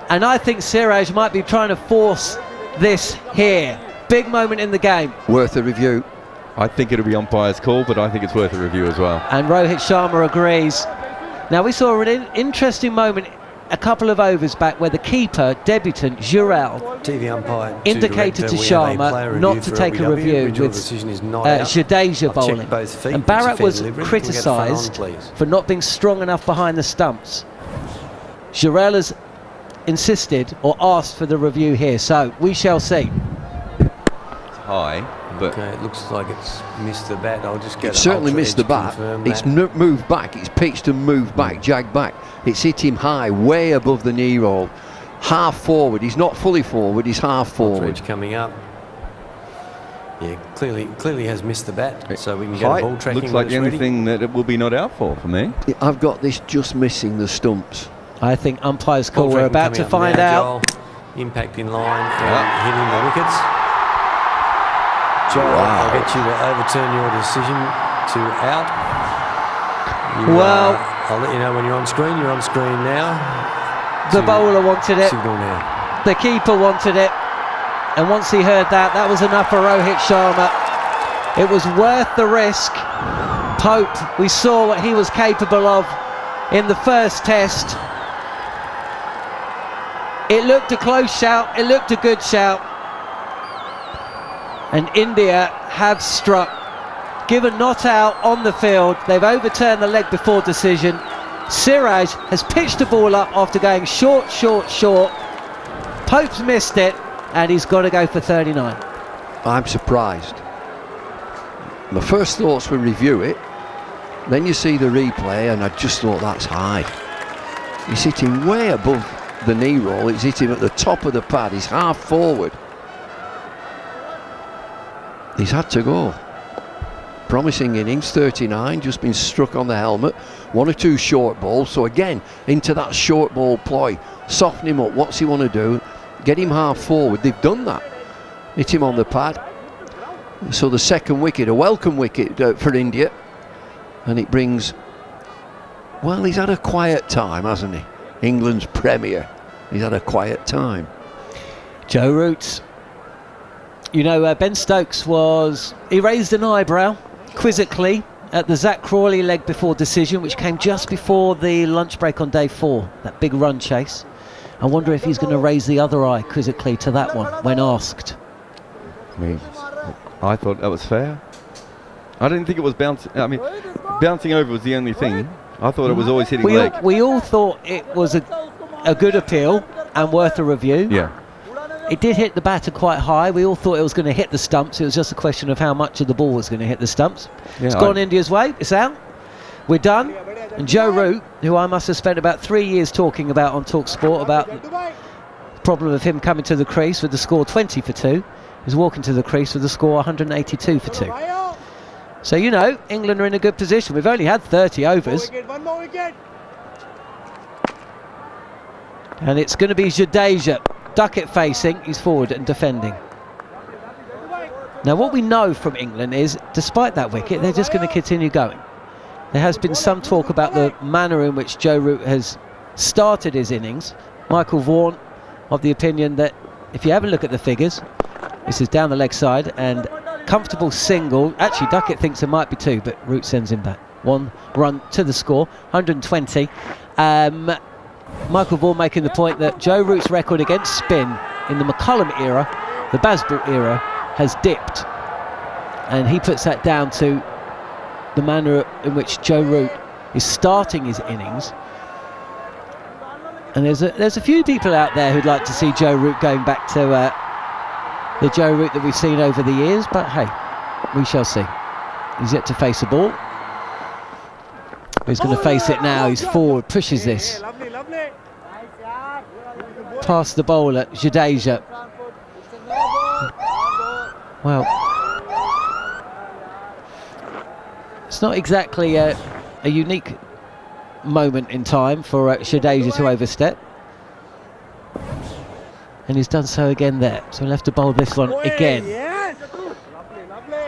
[SPEAKER 6] And I think Siraj might be trying to force this here. Big moment in the game.
[SPEAKER 5] Worth a review.
[SPEAKER 2] I think it'll be umpire's call, but I think it's worth a review as well.
[SPEAKER 6] And Rohit Sharma agrees. Now, we saw an interesting moment a couple of overs back where the keeper, debutant Jurel,
[SPEAKER 10] TV umpire
[SPEAKER 6] indicated to Sharma not to take a review with Jadeja bowling. And Barrett was criticised for not being strong enough behind the stumps. Jurel has insisted or asked for the review here, so we shall see.
[SPEAKER 2] It's high. But
[SPEAKER 10] okay, it looks like it's missed the bat. I'll just get
[SPEAKER 5] it. Certainly missed the bat. It's moved back. It's pitched and moved back, jagged back. It's hit him high, way above the knee roll. Half forward. He's not fully forward. He's half forward.
[SPEAKER 10] Edge coming up. Yeah, clearly has missed the bat. So we can get a ball tracking.
[SPEAKER 2] Looks like the only thing that it will be not out for me.
[SPEAKER 5] I've got this just missing the stumps.
[SPEAKER 6] I think umpire's call. We're about to find out.
[SPEAKER 10] Impact in line and hitting the wickets. Joel, I'll get you to overturn your decision to out. I'll let you know when you're on screen. You're on screen now.
[SPEAKER 6] The bowler wanted it.
[SPEAKER 10] Signal now.
[SPEAKER 6] The keeper wanted it. And once he heard that, that was enough for Rohit Sharma. It was worth the risk. Pope, we saw what he was capable of in the first test. It looked a close shout. It looked a good shout. And India have struck. Given not out on the field, they've overturned the leg before decision. Siraj has pitched the ball up after going short. Pope's missed it, and he's got to go for 39.
[SPEAKER 5] I'm surprised. My first thoughts were review it. Then you see the replay, and I just thought that's high. He's hitting way above the knee roll. He's hitting at the top of the pad. He's half forward. He's had to go. Promising innings, 39, just been struck on the helmet. 1 or 2 short balls. So again, into that short ball ploy. Soften him up. What's he want to do? Get him half forward. They've done that. Hit him on the pad. So the second wicket, a welcome wicket for India. And it brings... Well, he's had a quiet time, hasn't he? England's premier. He's had a quiet time.
[SPEAKER 6] Joe Root. You know, Ben Stokes he raised an eyebrow quizzically at the Zach Crawley leg before decision, which came just before the lunch break on day 4, that big run chase. I wonder if he's going to raise the other eye quizzically to that one when asked.
[SPEAKER 2] I thought that was fair. I didn't think it was bouncing. I mean, bouncing over was the only thing. I thought it was always hitting leg.
[SPEAKER 6] We all thought it was a good appeal and worth a review.
[SPEAKER 2] Yeah.
[SPEAKER 6] It did hit the batter quite high. We all thought it was going to hit the stumps. It was just a question of how much of the ball was going to hit the stumps. Yeah, it's gone India's way. It's out. We're done. And Joe Root, who I must have spent about 3 years talking about on talkSPORT, about the problem of him coming to the crease with the score 20 for 2, is walking to the crease with the score 182 for 2. So, you know, England are in a good position. We've only had 30 overs. And it's going to be Jadeja. Duckett facing, he's forward and defending. Now what we know from England is, despite that wicket, they're just going to continue going. There has been some talk about the manner in which Joe Root has started his innings. Michael Vaughan of the opinion that if you have a look at the figures, this is down the leg side and comfortable single. Actually, Duckett thinks there might be 2, but Root sends him back. 1 run to the score, 120. Michael Vaughan making the point that Joe Root's record against spin in the McCullum era, the Bazball era, has dipped. And he puts that down to the manner in which Joe Root is starting his innings. And there's a few people out there who'd like to see Joe Root going back to the Joe Root that we've seen over the years, but hey, we shall see. He's yet to face a ball. He's going to face it now. He's forward, pushes this past the bowler, Jadeja. Well, it's not exactly a unique moment in time for Jadeja to overstep. And he's done so again there. So he'll have to bowl this one again.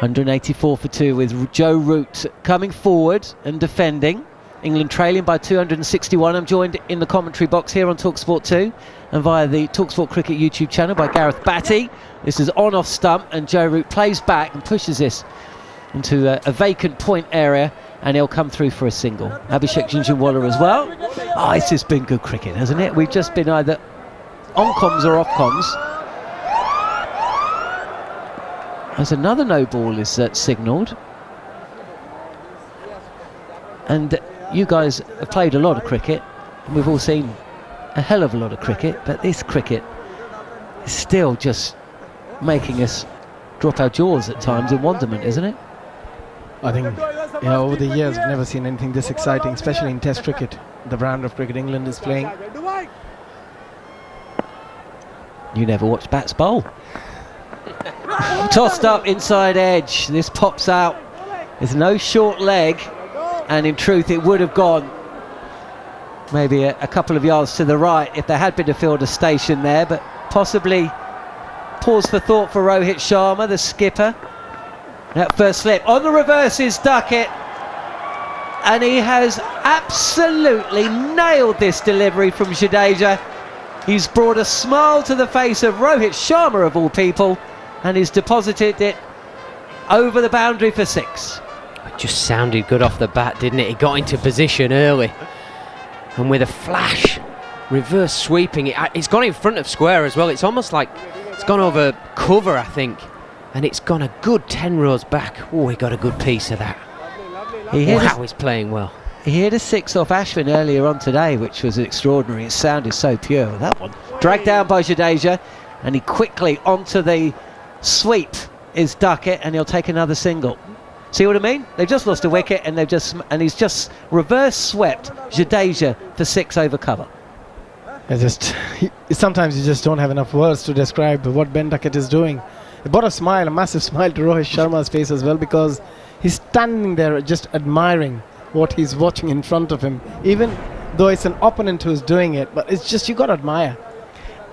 [SPEAKER 6] 184 for 2 with Joe Root coming forward and defending. England trailing by 261. I'm joined in the commentary box here on talkSPORT 2 and via the talkSPORT Cricket YouTube channel by Gareth Batty. This is on off stump and Joe Root plays back and pushes this into a vacant point area, and he'll come through for a single. Abhishek Jhnujhnuwala as well. Oh, this has been good cricket, hasn't it? We've just been either on comms or off comms. As another no ball is signalled. And you guys have played a lot of cricket, and we've all seen a hell of a lot of cricket, but this cricket is still just making us drop our jaws at times in wonderment, isn't it?
[SPEAKER 4] I think over the years I've never seen anything this exciting, especially in Test cricket, the brand of cricket England is playing.
[SPEAKER 6] You never watched bats bowl. Tossed up inside edge. This pops out. There's no short leg, and in truth it would have gone maybe a couple of yards to the right if there had been a fielder station there, but possibly pause for thought for Rohit Sharma, the skipper. That first slip on the reverse is Duckett, and he has absolutely nailed this delivery from Jadeja. He's brought a smile to the face of Rohit Sharma of all people, and he's deposited it over the boundary for 6.
[SPEAKER 1] It just sounded good off the bat, didn't it? He got into position early, and with a flash, reverse sweeping it. It's gone in front of square as well. It's almost like it's gone over cover, I think, and it's gone a good 10 rows back. Oh, he got a good piece of that. Wow, he's playing well.
[SPEAKER 6] He hit a 6 off Ashwin earlier on today, which was extraordinary. It sounded so pure. That one dragged down by Jadeja, and he quickly onto the sweep is Duckett, and he'll take another single. See what I mean? They've just lost a wicket, and he's just reverse swept Jadeja for 6 over cover.
[SPEAKER 4] Sometimes you just don't have enough words to describe what Ben Duckett is doing. It brought a smile, a massive smile to Rohit Sharma's face as well, because he's standing there just admiring what he's watching in front of him, even though it's an opponent who's doing it. But it's just, you got to admire.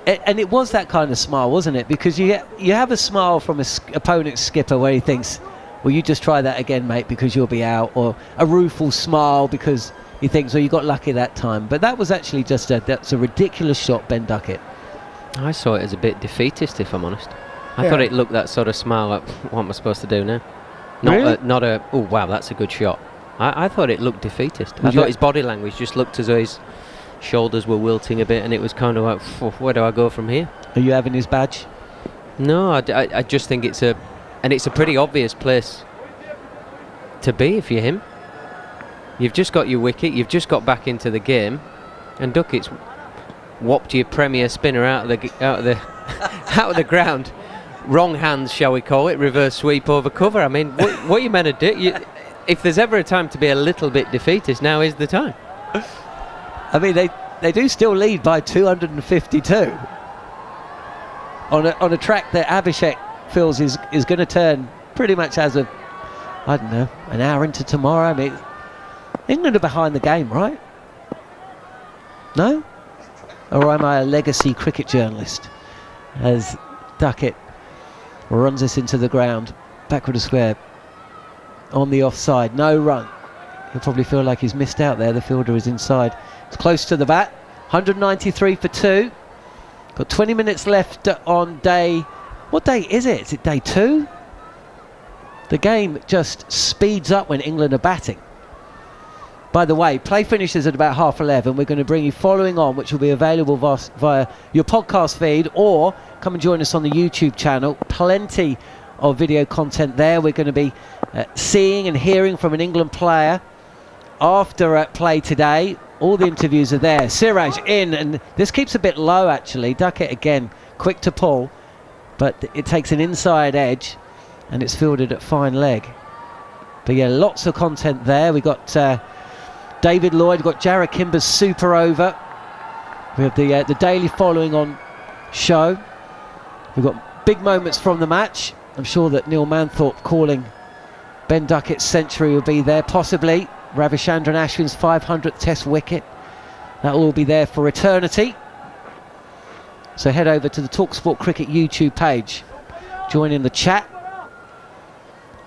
[SPEAKER 6] And it was that kind of smile, wasn't it? Because you have a smile from an opponent's skipper where he thinks, well, you just try that again, mate, because you'll be out, or a rueful smile because he thinks, well, you got lucky that time. But that was actually just that's a ridiculous shot, Ben Duckett.
[SPEAKER 1] I saw it as a bit defeatist, if I'm honest. I thought it looked that sort of smile like, what am I supposed to do now? Not a oh wow, that's a good shot. I thought it looked defeatist. I thought his body language just looked as though his shoulders were wilting a bit, and it was kind of like, where do I go from here?
[SPEAKER 6] Are you having his badge?
[SPEAKER 1] No, I just think it's a pretty obvious place to be if you're him. You've just got your wicket, you've just got back into the game, and Duckett's whopped your premier spinner out of the ground. Wrong hands, shall we call it, reverse sweep over cover. I mean, what are you meant to do? If there's ever a time to be a little bit defeatist, now is the time.
[SPEAKER 6] I mean, they do still lead by 252 on a track that Abhishek feels is going to turn pretty much as of, I don't know, an hour into tomorrow. I mean, England are behind the game, right? No? Or am I a legacy cricket journalist? As Duckett runs this into the ground, backward of square, on the offside, no run. He'll probably feel like he's missed out there. The fielder is inside. It's close to the bat. 193 for 2. Got 20 minutes left on day... What day is it? Is it day 2? The game just speeds up when England are batting. By the way, play finishes at about 11:30. We're going to bring you following on, which will be available via your podcast feed, or come and join us on the YouTube channel. Plenty of video content there. We're going to be seeing and hearing from an England player after play today. All the interviews are there. Siraj in, and this keeps a bit low actually. Duckett again, quick to pull, but it takes an inside edge, and it's fielded at fine leg. But yeah, lots of content there. We got David Lloyd, got Jarrod Kimber's super over. We have the daily following on show. We've got big moments from the match. I'm sure that Neil Manthorp calling Ben Duckett's century will be there, possibly Ravichandran Ashwin's 500th Test wicket. That will all be there for eternity. So head over to the talkSPORT Cricket YouTube page, join in the chat,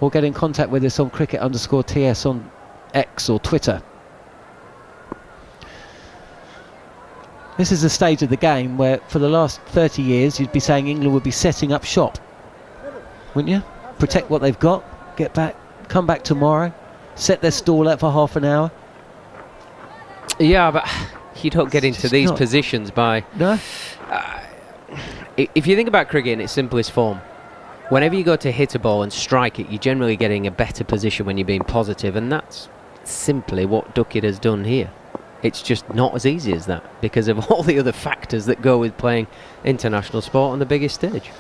[SPEAKER 6] or get in contact with us on cricket_TS on X or Twitter. This is the stage of the game where for the last 30 years you'd be saying England would be setting up shop, wouldn't you? Protect what they've got, get back, come back tomorrow, set their stall out for half an hour.
[SPEAKER 1] Yeah, but you don't get into these positions by...
[SPEAKER 6] No?
[SPEAKER 1] If you think about cricket in its simplest form, whenever you go to hit a ball and strike it, you're generally getting a better position when you're being positive, and that's simply what Duckett has done here. It's just not as easy as that because of all the other factors that go with playing international sport on the biggest stage.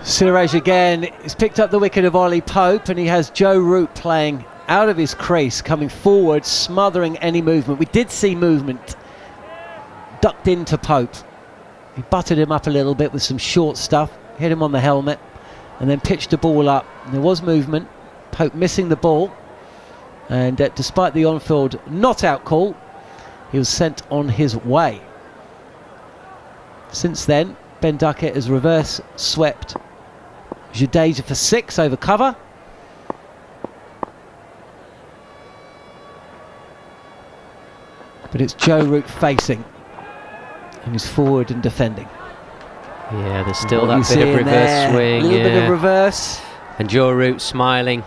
[SPEAKER 6] Siraj again, he's picked up the wicket of Ollie Pope, and he has Joe Root playing out of his crease, coming forward, smothering any movement. We did see movement, ducked into Pope. He butted him up a little bit with some short stuff, hit him on the helmet, and then pitched the ball up. And there was movement, Pope missing the ball, and despite the on-field not-out call, he was sent on his way. Since then, Ben Duckett has reverse swept Jadeja for 6 over cover. But it's Joe Root facing, and he's forward and defending.
[SPEAKER 1] Yeah, there's still that bit of reverse swing.
[SPEAKER 6] A little bit of reverse.
[SPEAKER 1] And Joe Root smiling.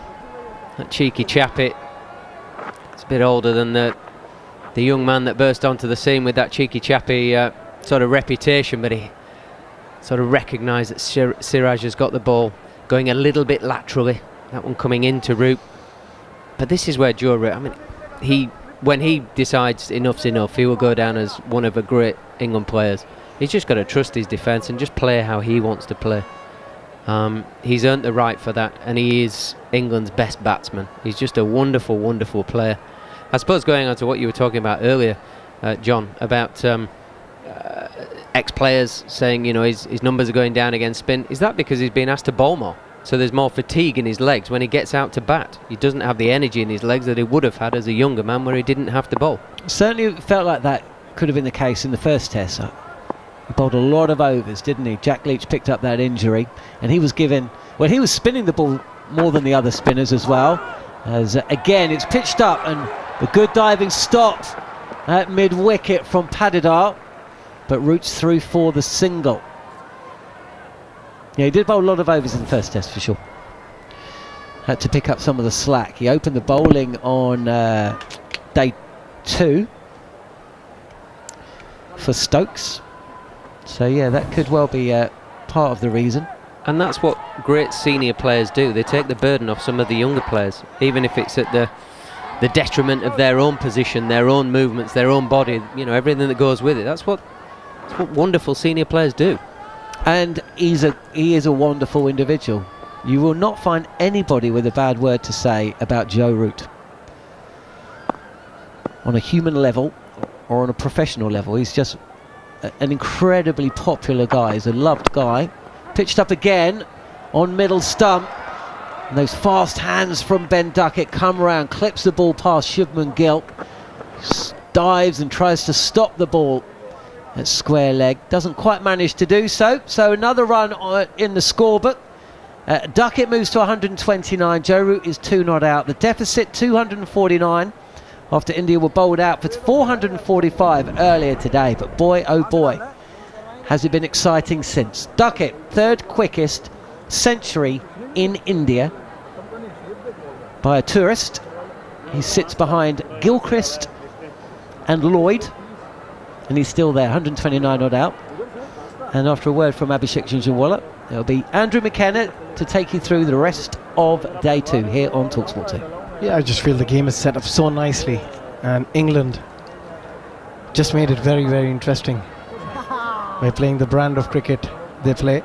[SPEAKER 1] That cheeky chappet. It's a bit older than the young man that burst onto the scene with that cheeky chappy sort of reputation, but he sort of recognised that Siraj has got the ball going a little bit laterally. That one coming into Root. But this is where Joe Root, I mean, when he decides enough's enough, he will go down as one of the great England players. He's just got to trust his defence and just play how he wants to play. He's earned the right for that, and he is England's best batsman. He's just a wonderful, wonderful player. I suppose going on to what you were talking about earlier, John, about ex-players saying, you know, his numbers are going down against spin. Is that because he's been asked to bowl more? So there's more fatigue in his legs when he gets out to bat. He doesn't have the energy in his legs that he would have had as a younger man where he didn't have to bowl.
[SPEAKER 6] Certainly it felt like that could have been the case in the first test. He bowled a lot of overs, didn't he? Jack Leach picked up that injury, and he was given... Well, he was spinning the ball more than the other spinners as well. As again, it's pitched up, and a good diving stop at mid-wicket from Padidar, but Root's through for the single. Yeah, he did bowl a lot of overs in the first test for sure. Had to pick up some of the slack. He opened the bowling on day 2 for Stokes. So yeah, that could well be part of the reason.
[SPEAKER 1] And that's what great senior players do. They take the burden off some of the younger players, even if it's at the detriment of their own position, their own movements, their own body, you know, everything that goes with it. That's what wonderful senior players do.
[SPEAKER 6] And he is a wonderful individual. You will not find anybody with a bad word to say about Joe Root. On a human level or on a professional level, he's just an incredibly popular guy. He's a loved guy. Pitched up again on middle stump. And those fast hands from Ben Duckett come round, clips the ball past Shubman Gill, dives and tries to stop the ball at square leg. Doesn't quite manage to do so. So another run in the scorebook. Duckett moves to 129. Joe Root is 2 not out. The deficit 249 after India were bowled out for 445 earlier today. But boy, oh boy, has it been exciting since. Duckett, 3rd quickest century in India by a tourist. He sits behind Gilchrist and Lloyd, and he's still there, 129 not out. And after a word from Abhishek Jhnujhnuwala, there'll be Andrew McKenna to take you through the rest of day 2 here on talkSPORT 2.
[SPEAKER 4] Yeah, I just feel the game is set up so nicely, and England just made it very, very interesting by playing the brand of cricket they play.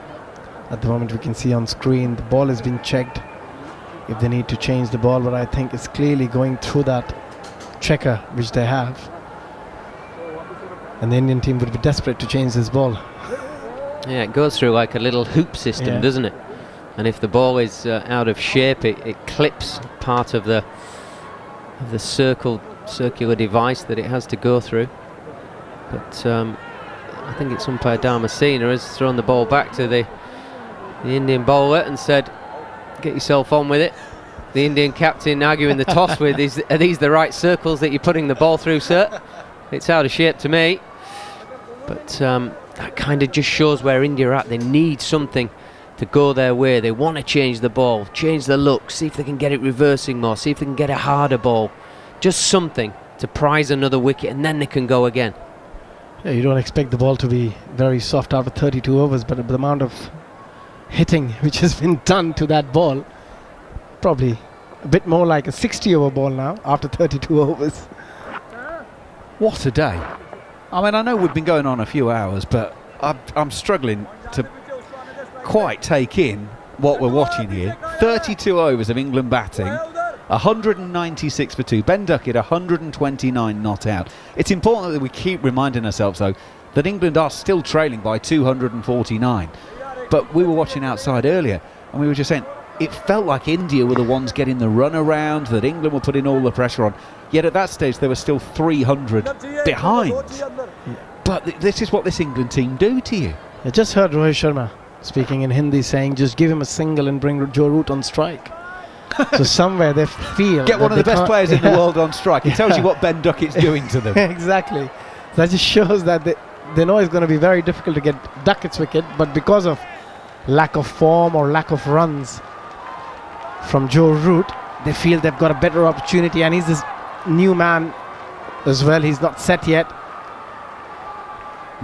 [SPEAKER 4] At the moment we can see on screen the ball has been checked if they need to change the ball, but I think it's clearly going through that checker which they have, and the Indian team would be desperate to change this ball.
[SPEAKER 1] Yeah, it goes through like a little hoop system, doesn't it? And if the ball is out of shape, it clips part of the circular device that it has to go through. But I think it's umpire Dharmasena has thrown the ball back to the Indian bowler and said, get yourself on with it. The Indian captain arguing the toss with, are these the right circles that you're putting the ball through, sir? It's out of shape to me. But that kind of just shows where India are at. They need something to go their way. They want to change the ball, change the look, see if they can get it reversing more, see if they can get a harder ball. Just something to prize another wicket, and then they can go again.
[SPEAKER 4] Yeah, you don't expect the ball to be very soft after 32 overs, but the amount of hitting which has been done to that ball, probably a bit more like a 60-over ball now after 32 overs.
[SPEAKER 7] What a day. I mean, I know we've been going on a few hours, but I'm struggling to quite take in what we're watching here. 32 overs of England batting, 196 for 2. Ben Duckett, 129 not out. It's important that we keep reminding ourselves, though, that England are still trailing by 249. But we were watching outside earlier, and we were just saying, it felt like India were the ones getting the run around, that England were putting all the pressure on. Yet at that stage, they were still 300 behind. But this is what this England team do to you.
[SPEAKER 4] I just heard Rohit Sharma speaking in Hindi saying, just give him a single and bring Joe Root on strike. So somewhere they feel...
[SPEAKER 7] Get one of the best players in the world on strike. It tells you what Ben Duckett's doing to them.
[SPEAKER 4] Exactly. That just shows that they know it's going to be very difficult to get Duckett's wicket, but because of lack of form or lack of runs from Joe Root, they feel they've got a better opportunity, and he's this new man as well. He's not set yet.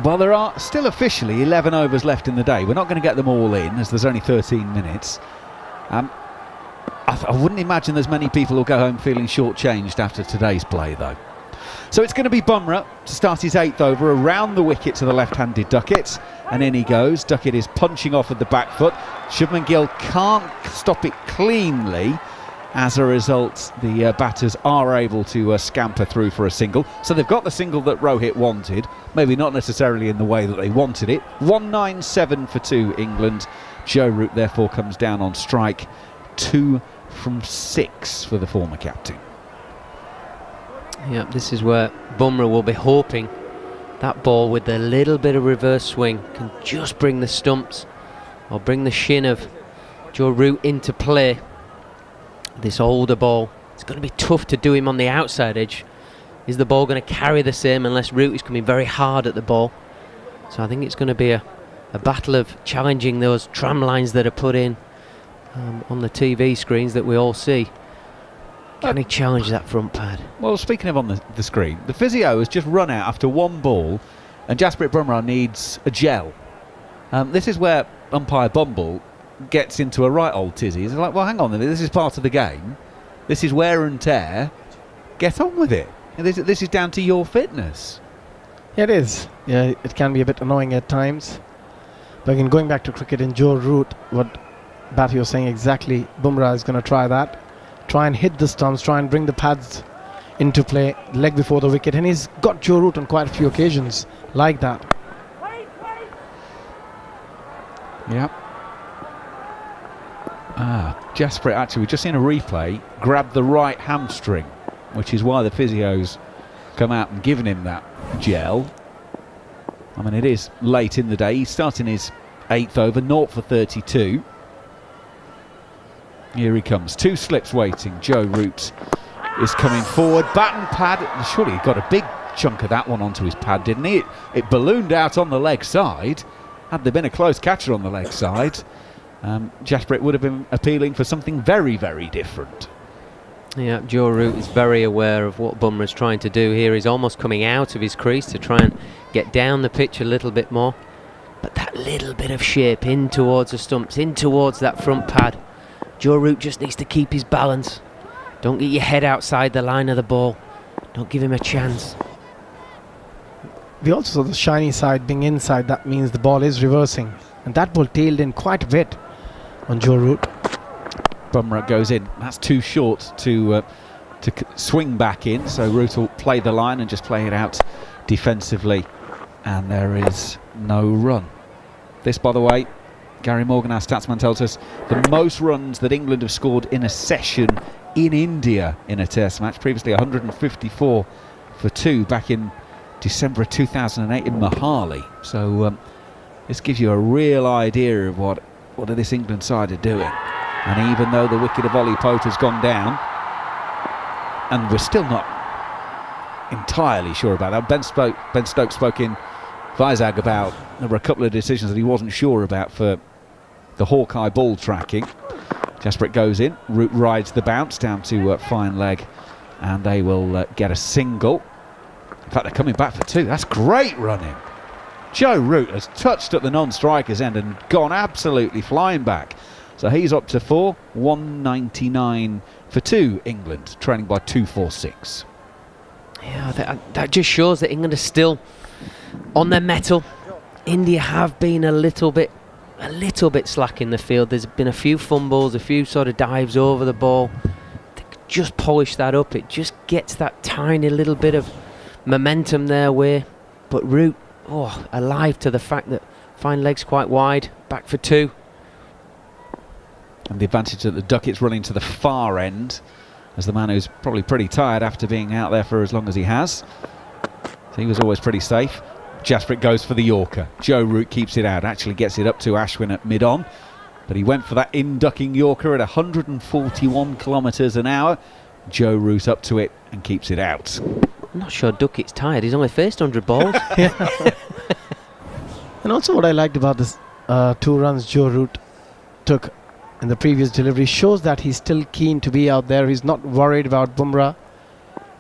[SPEAKER 7] Well, there are still officially 11 overs left in the day. We're not going to get them all in, as there's only 13 minutes. I wouldn't imagine there's many people who'll go home feeling shortchanged after today's play, though. So it's going to be Bumrah to start his 8th over around the wicket to the left-handed Duckett, and in he goes. Duckett is punching off with the back foot. Shubman Gill can't stop it cleanly. As a result, the batters are able to scamper through for a single. So they've got the single that Rohit wanted, maybe not necessarily in the way that they wanted it. 197 for 2 England. Joe Root therefore comes down on strike. 2 from 6 for the former captain.
[SPEAKER 1] Yeah, this is where Bumrah will be hoping that ball with a little bit of reverse swing can just bring the stumps or bring the shin of Joe Root into play. This older ball, it's going to be tough to do him on the outside edge. Is the ball going to carry the same unless Root is coming very hard at the ball? So I think it's going to be a battle of challenging those tram lines that are put in on the TV screens that we all see. Can he challenge that front pad?
[SPEAKER 7] Well, speaking of on the screen, the physio has just run out after one ball, and Jasprit Bumrah needs a gel. This is where umpire Bumble gets into a right old tizzy. He's like, well, hang on, this is part of the game. This is wear and tear. Get on with it. This is down to your fitness.
[SPEAKER 4] Yeah, it is. Yeah, it can be a bit annoying at times. But again, going back to cricket in Joe Root, what Batty was saying exactly, Bumrah is going to try that. Try and hit the stumps, try and bring the pads into play, leg before the wicket. And he's got Joe Root on quite a few occasions like that.
[SPEAKER 7] Yep. Jasprit, actually, we've just seen a replay, grabbed the right hamstring, which is why the physios come out and given him that gel. I mean, it is late in the day. He's starting his 8th over, 0 for 32. Here he comes, 2 slips waiting. Joe Root is coming forward. Bat and pad, surely he got a big chunk of that one onto his pad, didn't he? It ballooned out on the leg side. Had there been a close catcher on the leg side, Jasprit would have been appealing for something very, very different.
[SPEAKER 1] Yeah, Joe Root is very aware of what Bumrah's trying to do here. He's almost coming out of his crease to try and get down the pitch a little bit more. But that little bit of shape in towards the stumps, in towards that front pad. Joe Root just needs to keep his balance. Don't get your head outside the line of the ball. Don't give him a chance.
[SPEAKER 4] We also saw the shiny side being inside. That means the ball is reversing. And that ball tailed in quite a bit on Joe Root.
[SPEAKER 7] Bumrah goes in. That's too short to swing back in. So Root will play the line and just play it out defensively. And there is no run. This, by the way, Gary Morgan, our statsman, tells us the most runs that England have scored in a session in India in a test match. Previously 154 for 2 back in December of 2008 in Mohali. So this gives you a real idea of what this England side are doing. And even though the wicket of Ollie Pope has gone down, and we're still not entirely sure about that. Ben Stokes spoke in Vizag about there were a couple of decisions that he wasn't sure about for the Hawkeye ball tracking. Jasper goes in, Root rides the bounce down to fine leg, and they will get a single. In fact, they're coming back for two. That's great running. Joe Root has touched at the non-striker's end and gone absolutely flying back. So he's up to 4, 199 for 2, England, trailing by 246.
[SPEAKER 1] Yeah, that just shows that England are still on their mettle. India have been a little bit slack in the field. There's been a few fumbles, a few sort of dives over the ball. They just polish that up. It just gets that tiny little bit of momentum their way. But Root, alive to the fact that fine leg's quite wide, back for 2.
[SPEAKER 7] And the advantage that the Duckett's running to the far end, as the man who's probably pretty tired after being out there for as long as he has. So he was always pretty safe. Jasprit goes for the Yorker. Joe Root keeps it out, actually gets it up to Ashwin at mid-on. But he went for that in-ducking Yorker at 141 kilometres an hour. Joe Root up to it and keeps it out.
[SPEAKER 1] I'm not sure Duckett's tired. He's only faced 100 balls.
[SPEAKER 4] And also what I liked about this 2 runs Joe Root took in the previous delivery shows that he's still keen to be out there. He's not worried about Bumrah.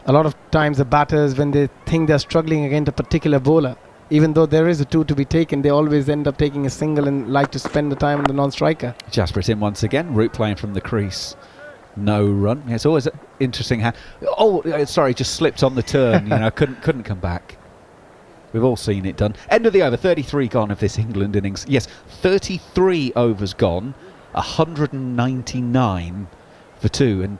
[SPEAKER 4] A lot of times the batters, when they think they're struggling against a particular bowler, even though there is a 2 to be taken, they always end up taking a single and like to spend the time on the non-striker.
[SPEAKER 7] Jasper's in once again. Root playing from the crease. No run. It's always interesting how... sorry, just slipped on the turn. Couldn't come back. We've all seen it done. End of the over. 33 gone of this England innings. Yes, 33 overs gone. 199 for 2. And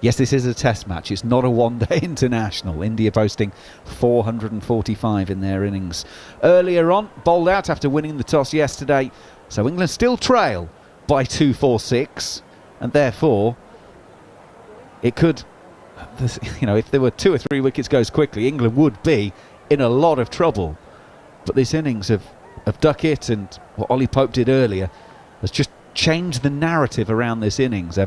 [SPEAKER 7] yes, this is a test match. It's not a one-day international. India posting 445 in their innings. Earlier on, bowled out after winning the toss yesterday. So England still trail by 246. And therefore, it could, if there were 2 or 3 wickets goes quickly, England would be in a lot of trouble. But this innings of Duckett and what Ollie Pope did earlier has just changed the narrative around this innings.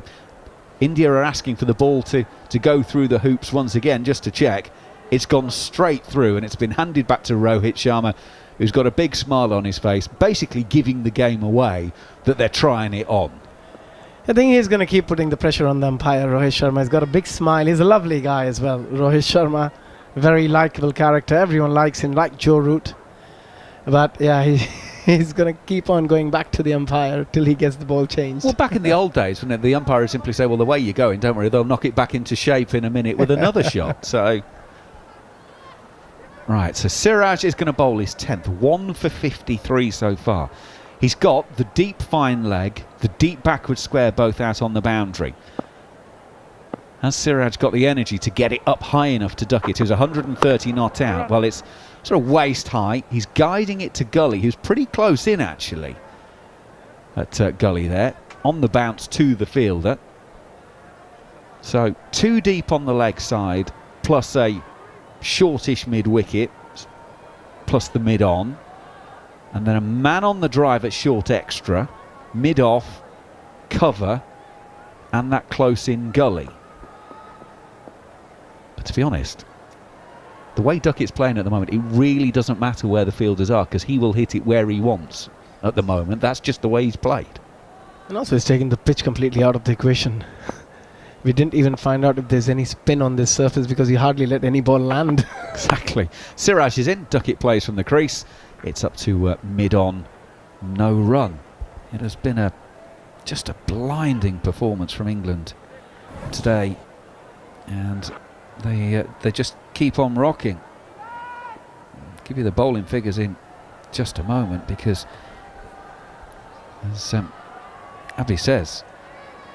[SPEAKER 7] India are asking for the ball to go through the hoops once again, just to check. It's gone straight through and it's been handed back to Rohit Sharma, who's got a big smile on his face, basically giving the game away that they're trying it on.
[SPEAKER 4] I think he's going to keep putting the pressure on the umpire. Rohit Sharma has got a big smile. He's a lovely guy as well. Rohit Sharma, very likeable character. Everyone likes him, like Joe Root. But yeah, he's going to keep on going back to the umpire till he gets the ball changed.
[SPEAKER 7] Well, back in the old days, when the umpire would simply say, well, the way you're going, don't worry, they'll knock it back into shape in a minute with another shot. So, right, so Siraj is going to bowl his 10th. 1 for 53 so far. He's got the deep fine leg, the deep backward square both out on the boundary. Has Siraj got the energy to get it up high enough to duck it? Who's 130 not out. Well, it's sort of waist high. He's guiding it to Gully, who's pretty close in actually. At Gully there, on the bounce to the fielder. So 2 deep on the leg side, plus a shortish mid-wicket, plus the mid-on. And then a man on the drive at short extra, mid-off, cover, and that close-in Gully. But to be honest, the way Duckett's playing at the moment, it really doesn't matter where the fielders are, because he will hit it where he wants at the moment. That's just the way he's played.
[SPEAKER 4] And also he's taking the pitch completely out of the equation. We didn't even find out if there's any spin on this surface because he hardly let any ball land.
[SPEAKER 7] Exactly. Siraj is in. Duckett plays from the crease. It's up to mid-on. No run. It has been just a blinding performance from England today. And they just keep on rocking. I'll give you the bowling figures in just a moment, because as Abhi says,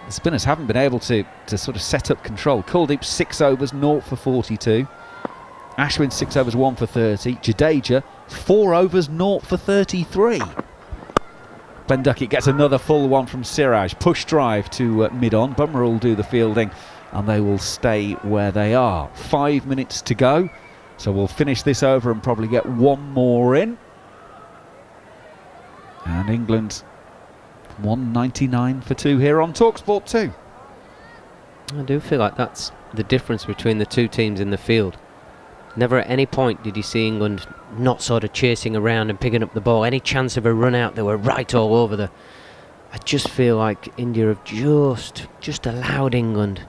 [SPEAKER 7] the spinners haven't been able to sort of set up control. Kuldeep 6 overs, 0 for 42. Ashwin 6 overs, 1 for 30. Jadeja 4 overs, 0 for 33. Ben Duckett gets another full one from Siraj. Push drive to mid-on. Bumrah will do the fielding and they will stay where they are. 5 minutes to go. So we'll finish this over and probably get one more in. And England 199 for 2 here on talkSPORT 2.
[SPEAKER 1] I do feel like that's the difference between the two teams in the field. Never at any point did you see England not sort of chasing around and picking up the ball. Any chance of a run out, they were right all over the. I just feel like India have just allowed England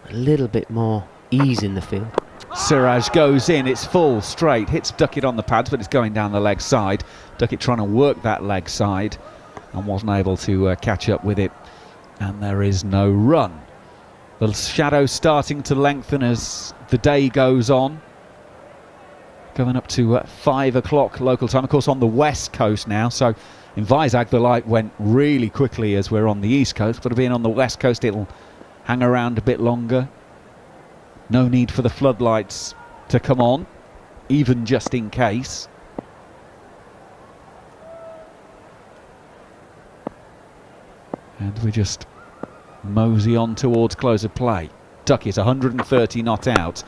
[SPEAKER 1] a little bit more ease in the field.
[SPEAKER 7] Siraj goes in, it's full, straight, hits Duckett on the pads, but it's going down the leg side. Duckett trying to work that leg side and wasn't able to catch up with it. And there is no run. The shadow's starting to lengthen as the day goes on. Going up to 5 o'clock local time, of course, on the west coast now. So in Vizag, the light went really quickly as we're on the east coast. But being on the west coast, it'll hang around a bit longer. No need for the floodlights to come on, even just in case. And we just mosey on towards close of play. Duckett, 130 not out.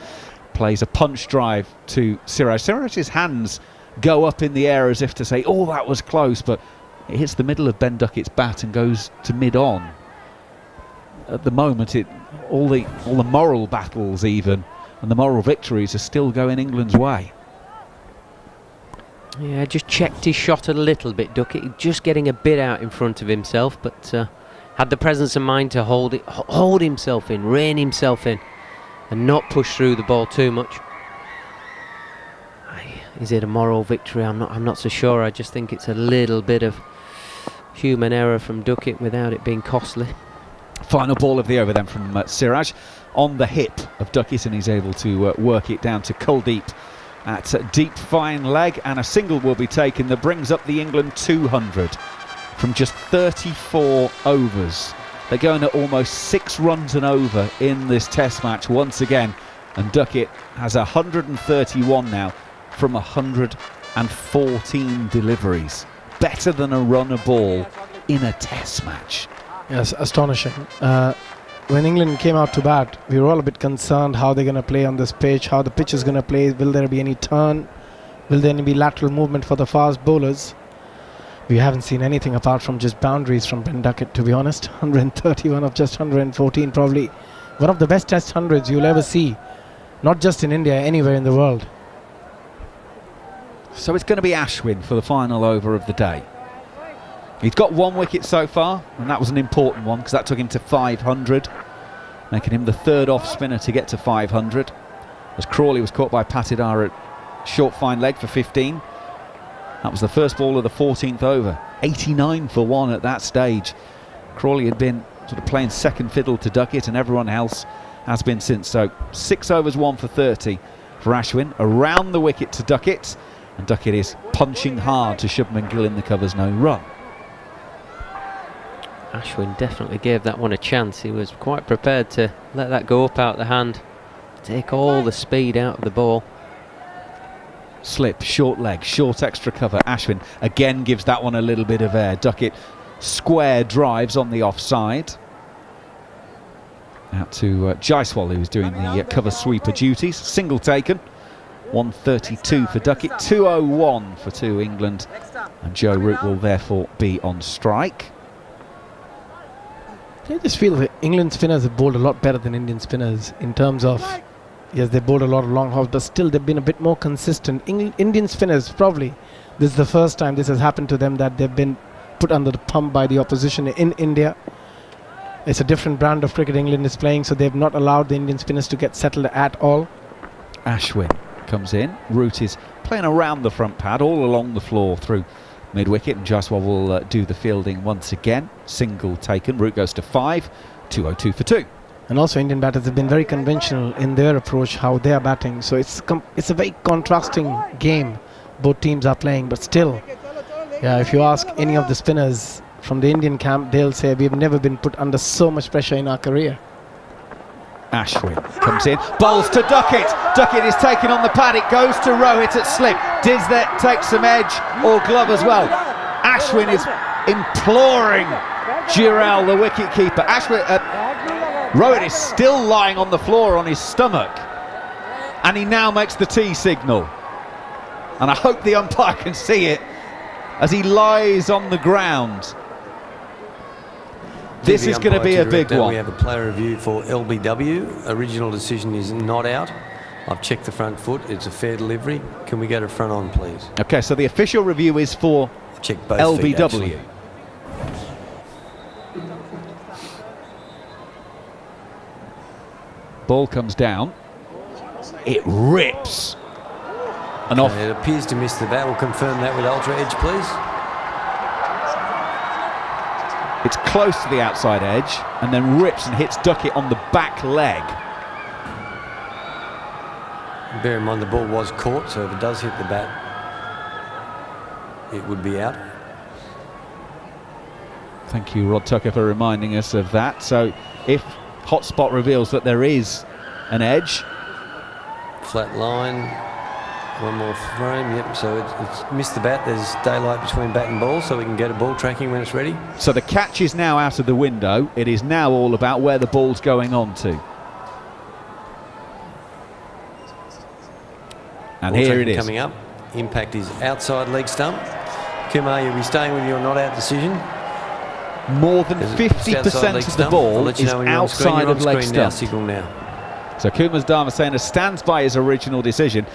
[SPEAKER 7] Plays a punch drive to Siraj. Siraj's hands go up in the air as if to say, oh, that was close, but it hits the middle of Ben Duckett's bat and goes to mid-on. At the moment, all the moral battles even, and the moral victories are still going England's way.
[SPEAKER 1] Yeah, just checked his shot a little bit, Duckett, just getting a bit out in front of himself, but had the presence of mind to hold himself in, rein himself in, and not push through the ball too much. Is it a moral victory? I'm not so sure. I just think it's a little bit of human error from Duckett without it being costly.
[SPEAKER 7] Final ball of the over then from Siraj on the hip of Duckett, and he's able to work it down to Kuldeep at deep fine leg, and a single will be taken that brings up the England 200 from just 34 overs. They're going at almost 6 runs and over in this test match once again, and Duckett has 131 now from 114 deliveries. Better than a run a ball in a test match.
[SPEAKER 4] Yes, astonishing. When England came out to bat, we were all a bit concerned how they're going to play on this pitch, how the pitch is going to play, will there be any turn, will there be lateral movement for the fast bowlers. We haven't seen anything apart from just boundaries from Ben Duckett, to be honest. 131 of just 114, probably one of the best test hundreds you'll ever see, not just in India, anywhere in the world.
[SPEAKER 7] So it's going to be Ashwin for the final over of the day. He's got 1 wicket so far, and that was an important one because that took him to 500, making him the 3rd off spinner to get to 500, as Crawley was caught by Patidar at short fine leg for 15. That was the first ball of the 14th over. 89 for 1 at that stage. Crawley had been sort of playing second fiddle to Duckett, and everyone else has been since. So 6 overs, 1 for 30 for Ashwin. Around the wicket to Duckett, and Duckett is punching hard to Shubman Gill in the covers, no run.
[SPEAKER 1] Ashwin definitely gave that one a chance. He was quite prepared to let that go up out the hand, take all the speed out of the ball.
[SPEAKER 7] Slip, short leg, short extra cover. Ashwin again gives that one a little bit of air. Duckett square drives on the offside. Out to Jaiswal, who's doing the cover sweeper duties. Single taken. 132 for Duckett, 201 for 2 England. And Joe Root will therefore be on strike.
[SPEAKER 4] I just feel that England spinners have bowled a lot better than Indian spinners in terms of, yes, they bowled a lot of long hops, but still they've been a bit more consistent. Indian spinners, probably, this is the first time this has happened to them, that they've been put under the pump by the opposition in India. It's a different brand of cricket England is playing, so they've not allowed the Indian spinners to get settled at all.
[SPEAKER 7] Ashwin comes in. Root is playing around the front pad, all along the floor through mid-wicket, and Jaiswal will do the fielding once again. Single taken. Root goes to 5, 202 for 2.
[SPEAKER 4] And also Indian batters have been very conventional in their approach, how they are batting. So it's a very contrasting game both teams are playing. But still, yeah, if you ask any of the spinners from the Indian camp, they'll say we've never been put under so much pressure in our career.
[SPEAKER 7] Ashwin comes in, bowls to Duckett. Duckett is taken on the pad. It goes to Rohit at slip. Does that take some edge or glove as well? Ashwin is imploring Jurel, the wicketkeeper. Rohit is still lying on the floor on his stomach, and he now makes the T signal. And I hope the umpire can see it as he lies on the ground. This
[SPEAKER 10] TV
[SPEAKER 7] is going to be
[SPEAKER 10] umpire
[SPEAKER 7] a big
[SPEAKER 10] director,
[SPEAKER 7] one.
[SPEAKER 10] We have a player review for LBW. Original decision is not out. I've checked the front foot. It's a fair delivery. Can we go to front on, please?
[SPEAKER 7] Okay, so the official review is for
[SPEAKER 10] Check both feet,
[SPEAKER 7] LBW.
[SPEAKER 10] actually.
[SPEAKER 7] Ball comes down. It rips. And off.
[SPEAKER 10] It appears to miss the bat. We'll confirm that with Ultra Edge, please.
[SPEAKER 7] It's close to the outside edge and then rips and hits Duckett on the back leg.
[SPEAKER 10] Bear in mind the ball was caught, so if it does hit the bat, it would be out.
[SPEAKER 7] Thank you, Rod Tucker, for reminding us of that. So if Hotspot reveals that there is an edge.
[SPEAKER 10] Flat line, one more frame, yep, so it's missed the bat. There's daylight between bat and ball, so we can go to ball tracking when it's ready.
[SPEAKER 7] So the catch is now out of the window. It is now all about where the ball's going on to. And
[SPEAKER 10] Ball
[SPEAKER 7] here it is.
[SPEAKER 10] Coming up, impact is outside leg stump. Kimber, you'll be staying with your not out decision.
[SPEAKER 7] More than 50% of the ball is outside of leg stump.
[SPEAKER 10] Signal now.
[SPEAKER 7] So Kumar Dharmasena stands by his original decision.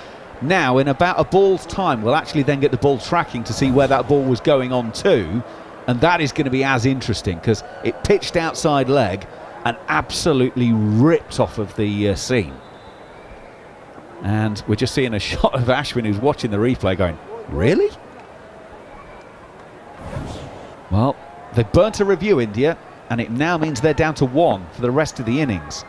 [SPEAKER 7] Now, in about a ball's time, we'll actually then get the ball tracking to see where that ball was going on to, and that is going to be as interesting because it pitched outside leg and absolutely ripped off of the seam. And we're just seeing a shot of Ashwin, who's watching the replay, going, really? Well, they've burnt a review, India, and it now means they're down to 1 for the rest of the innings.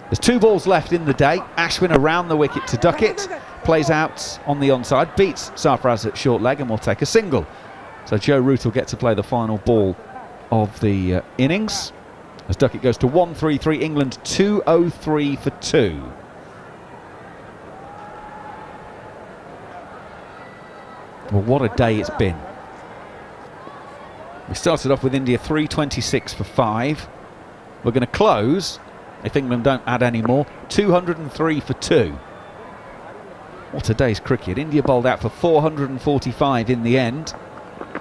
[SPEAKER 7] There's 2 balls left in the day. Ashwin around the wicket to Duckett, plays out on the onside, beats Sarfaraz at short leg and will take a single. So Joe Root will get to play the final ball of the innings as Duckett goes to 1-3-3, England 203 for 2. Well, what a day it's been. We started off with India 326 for 5. We're going to close, if England don't add any more, 203 for 2. What a day's cricket. India bowled out for 445 in the end.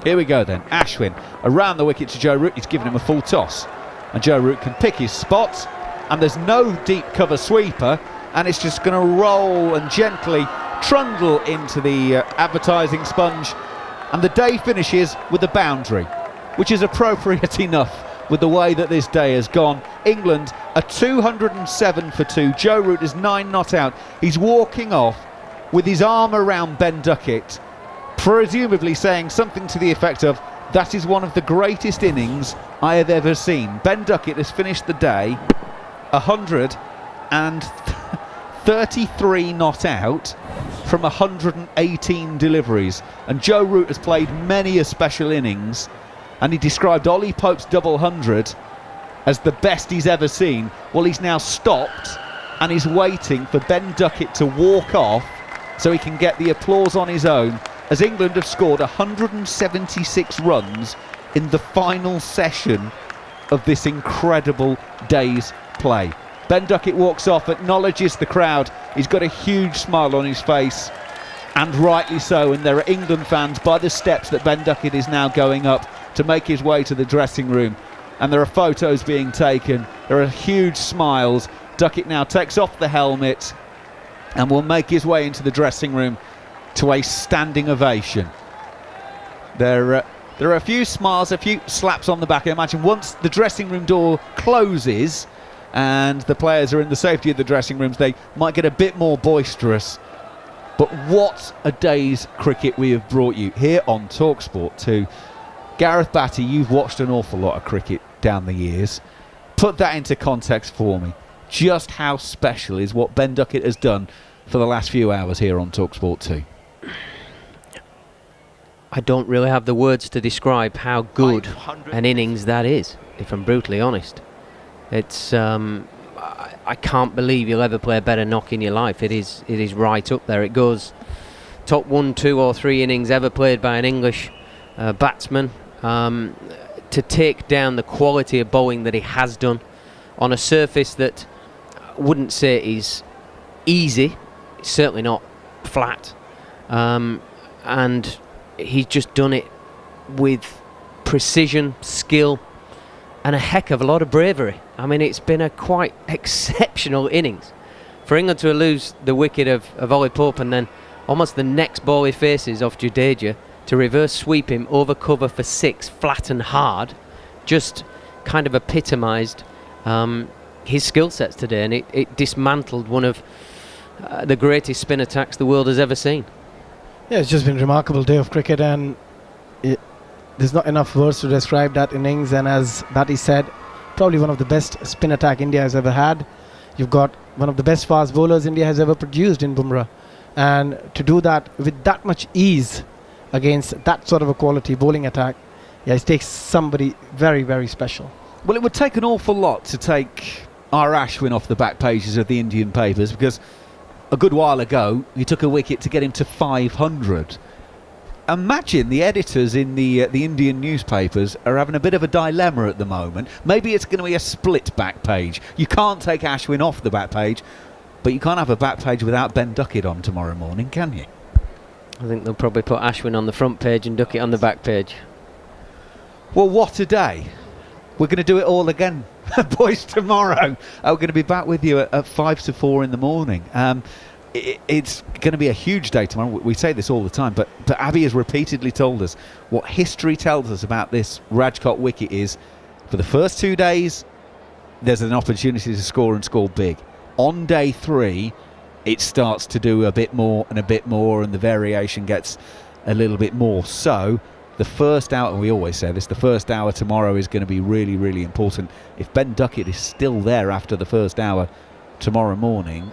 [SPEAKER 7] Here we go then. Ashwin around the wicket to Joe Root. He's given him a full toss. And Joe Root can pick his spots. And there's no deep cover sweeper. And it's just going to roll and gently trundle into the advertising sponge. And the day finishes with a boundary, which is appropriate enough with the way that this day has gone. England are 207 for 2. Joe Root is 9 not out. He's walking off with his arm around Ben Duckett, presumably saying something to the effect of, that is one of the greatest innings I have ever seen. Ben Duckett has finished the day 133 not out from 118 deliveries. And Joe Root has played many a special innings, and he described Ollie Pope's double 100 as the best he's ever seen. Well, he's now stopped and he's waiting for Ben Duckett to walk off so he can get the applause on his own, as England have scored 176 runs in the final session of this incredible day's play. Ben Duckett walks off, acknowledges the crowd. He's got a huge smile on his face, and rightly so. And there are England fans by the steps that Ben Duckett is now going up to make his way to the dressing room. And there are photos being taken. There are huge smiles. Duckett now takes off the helmet and will make his way into the dressing room to a standing ovation. There are a few smiles, a few slaps on the back. I imagine once the dressing room door closes and the players are in the safety of the dressing rooms, they might get a bit more boisterous. But what a day's cricket we have brought you here on talkSPORT 2. Gareth, Batty, you've watched an awful lot of cricket down the years. Put that into context for me. Just how special is what Ben Duckett has done for the last few hours here on talkSPORT 2?
[SPEAKER 1] I don't really have the words to describe how good an innings that is, if I'm brutally honest. It's I can't believe you'll ever play a better knock in your life. It is right up there. It goes top 1, 2 or 3 innings ever played by an English batsman. To take down the quality of bowling that he has done on a surface that I wouldn't say is easy, it's certainly not flat, and he's just done it with precision, skill and a heck of a lot of bravery. I mean, it's been a quite exceptional innings. For England to lose the wicket of Ollie Pope and then almost the next ball he faces off Jadeja to reverse sweep him over cover for 6, flat and hard, just kind of epitomised his skill sets today, and it dismantled one of the greatest spin attacks the world has ever seen.
[SPEAKER 4] Yeah, it's just been a remarkable day of cricket, and there's not enough words to describe that innings. And as Batty said, probably one of the best spin attack India has ever had. You've got one of the best fast bowlers India has ever produced in Bumrah, and to do that with that much ease against that sort of a quality bowling attack, yeah, it takes somebody very, very special.
[SPEAKER 7] Well, it would take an awful lot to take our Ashwin off the back pages of the Indian papers, because a good while ago he took a wicket to get him to 500. Imagine the editors in the Indian newspapers are having a bit of a dilemma at the moment. Maybe it's going to be a split back page. You can't take Ashwin off the back page, but you can't have a back page without Ben Duckett on tomorrow morning, can you?
[SPEAKER 1] I think they'll probably put Ashwin on the front page and Duckett on the back page.
[SPEAKER 7] Well, what a day. We're going to do it all again, boys, tomorrow. We're going to be back with you at 5 to 4 in the morning. It's going to be a huge day tomorrow. We say this all the time, but Abby has repeatedly told us what history tells us about this Rajkot wicket is, for the first 2 days, there's an opportunity to score and score big. On day 3, it starts to do a bit more, and the variation gets a little bit more. So the first hour, and we always say this, the first hour tomorrow is going to be really, really important. If Ben Duckett is still there after the first hour tomorrow morning,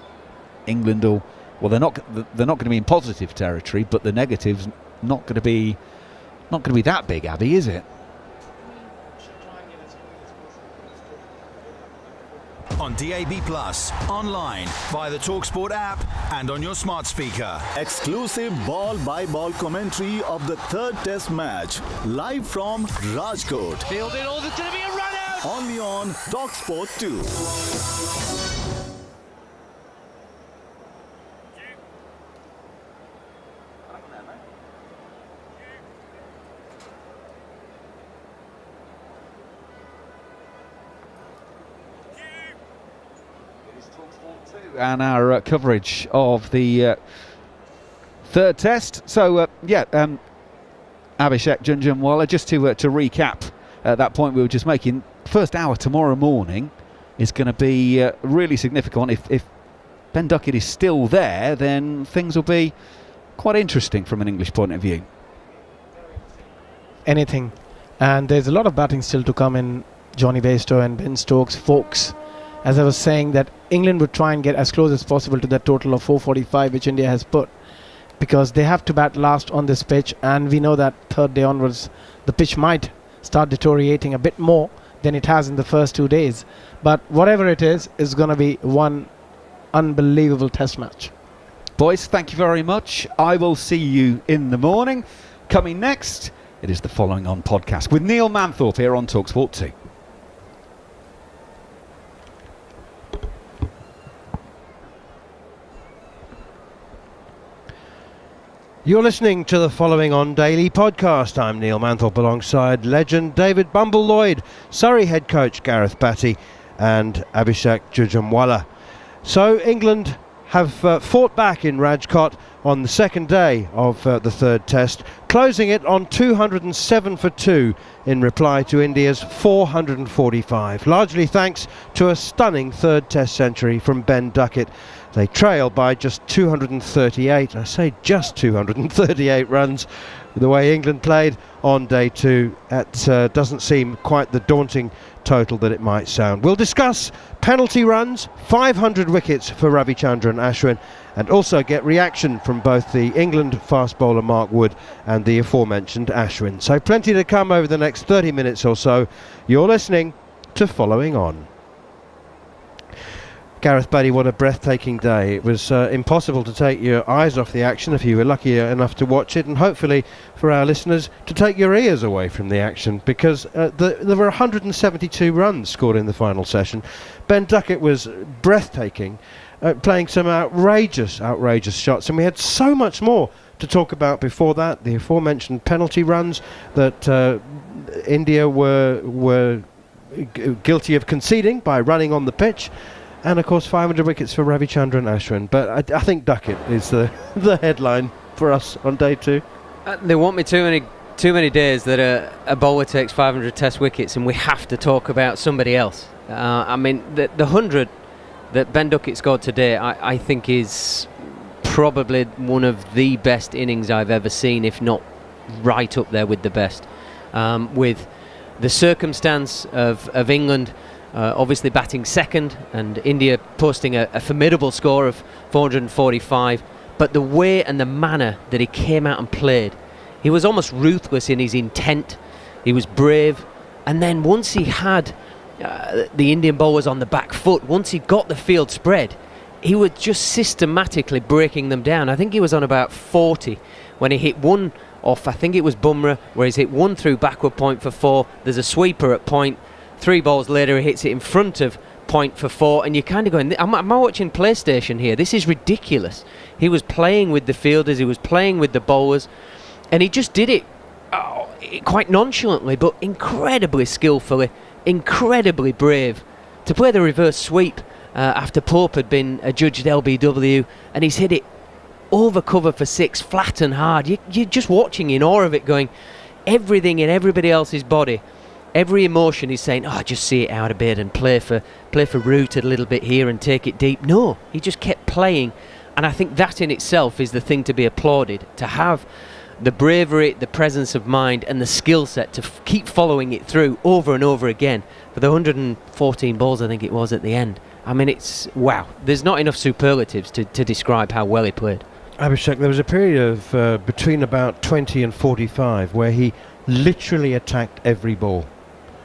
[SPEAKER 7] England will, well, they're not going to be in positive territory, but the negative's not going to be that big, Abby, is it?
[SPEAKER 8] On DAB+, online, via the talkSPORT app and on your smart speaker. Exclusive ball-by-ball commentary of the third test match. Live from Rajkot.
[SPEAKER 9] Fielding, oh, there's going to be a run out!
[SPEAKER 8] Only on talkSPORT 2.
[SPEAKER 7] And our coverage of the third test. So, Abhishek, Jhnujhnuwala, just to recap that point we were just making, first hour tomorrow morning is going to be really significant. If Ben Duckett is still there, then things will be quite interesting from an English point of view.
[SPEAKER 4] Anything. And there's a lot of batting still to come in Johnny Bairstow and Ben Stokes, folks. As I was saying, that England would try and get as close as possible to that total of 445 which India has put, because they have to bat last on this pitch, and we know that third day onwards the pitch might start deteriorating a bit more than it has in the first 2 days. But whatever it is going to be one unbelievable test match.
[SPEAKER 7] Boys, thank you very much. I will see you in the morning. Coming next, it is the Following On podcast with Neil Manthorp here on talkSPORT 2.
[SPEAKER 3] You're listening to the Following On Daily podcast. I'm Neil Manthorp alongside legend David Bumble Lloyd, Surrey head coach Gareth Batty and Abhishek Jhnujhnuwala. So England have fought back in Rajkot on the second day of the third test, closing it on 207 for 2 in reply to India's 445, largely thanks to a stunning third test century from Ben Duckett. They trail by just 238, I say just 238 runs. The way England played on day 2, that doesn't seem quite the daunting total that it might sound. We'll discuss penalty runs, 500 wickets for Ravichandran Ashwin, and also get reaction from both the England fast bowler Mark Wood and the aforementioned Ashwin. So plenty to come over the next 30 minutes or so. You're listening to Following On. Gareth Batty, what a breathtaking day. It was impossible to take your eyes off the action if you were lucky enough to watch it, and hopefully for our listeners to take your ears away from the action, because there were 172 runs scored in the final session. Ben Duckett was breathtaking, playing some outrageous shots, and we had so much more to talk about before that. The aforementioned penalty runs that India were guilty of conceding by running on the pitch. And of course 500 wickets for Ravichandran Ashwin. But I think Duckett is the headline for us on day 2.
[SPEAKER 1] There won't be too many days that a bowler takes 500 test wickets and we have to talk about somebody else. I mean, the 100 that Ben Duckett scored today, I think is probably one of the best innings I've ever seen, if not right up there with the best. With the circumstance of England obviously batting second and India posting a formidable score of 445, but the way and the manner that he came out and played, he was almost ruthless in his intent. He was brave, and then once he had the Indian bowlers on the back foot, once he got the field spread, he was just systematically breaking them down. I think he was on about 40 when he hit one off, I think it was Bumrah, where he's hit one through backward point for 4. There's a sweeper at point. 3 balls later, he hits it in front of point for 4, and you're kind of going, am I watching PlayStation here? This is ridiculous. He was playing with the fielders, he was playing with the bowlers, and he just did it quite nonchalantly, but incredibly skillfully, incredibly brave. To play the reverse sweep after Pope had been adjudged LBW, and he's hit it over cover for 6, flat and hard. You're just watching in awe of it, going, everything in everybody else's body, every emotion is saying, just see it out a bit and play for root a little bit here and take it deep. No, he just kept playing, and I think that in itself is the thing to be applauded, to have the bravery, the presence of mind and the skill set to keep following it through over and over again for the 114 balls I think it was at the end. I mean, it's wow. There's not enough superlatives to describe how well he played.
[SPEAKER 3] Abhishek, there was a period of between about 20 and 45 where he literally attacked every ball.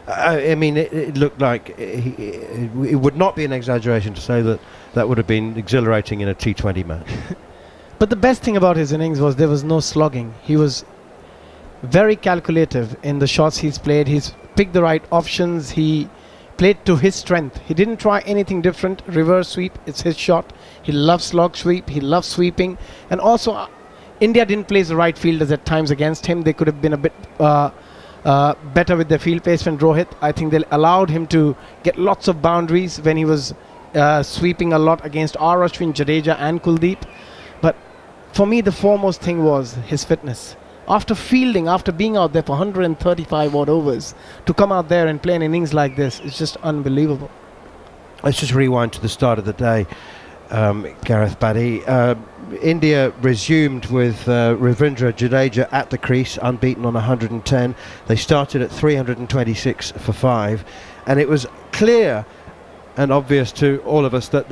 [SPEAKER 3] I mean, it looked like it would not be an exaggeration to say that would have been exhilarating in a T20 match.
[SPEAKER 4] But the best thing about his innings was there was no slogging. He was very calculative in the shots he's played. He's picked the right options. He played to his strength. He didn't try anything different. Reverse sweep, it's his shot. He loves slog sweep. He loves sweeping. And also, India didn't place the right fielders at times against him. They could have been a bit better with their field placement. Rohit, I think they allowed him to get lots of boundaries when he was sweeping a lot against R. Ashwin, Jadeja and Kuldeep. But for me, the foremost thing was his fitness. After fielding, after being out there for 135 odd overs, to come out there and play an innings like this is just unbelievable.
[SPEAKER 3] Let's just rewind to the start of the day, Gareth, Batty. India resumed with Ravindra Jadeja at the crease, unbeaten on 110. They started at 326 for 5, and it was clear and obvious to all of us that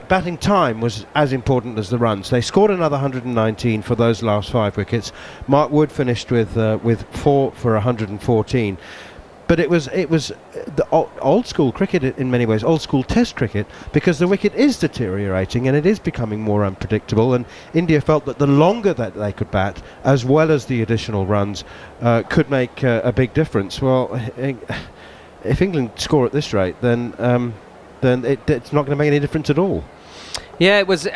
[SPEAKER 3] batting time was as important as the runs. They scored another 119 for those last 5 wickets. Mark Wood finished with 4 for 114. But it was the old school cricket in many ways, old school Test cricket, because the wicket is deteriorating and it is becoming more unpredictable. And India felt that the longer that they could bat, as well as the additional runs, could make a big difference. Well, if England score at this rate, then it's not going to make any difference at all.
[SPEAKER 1] Yeah, it was.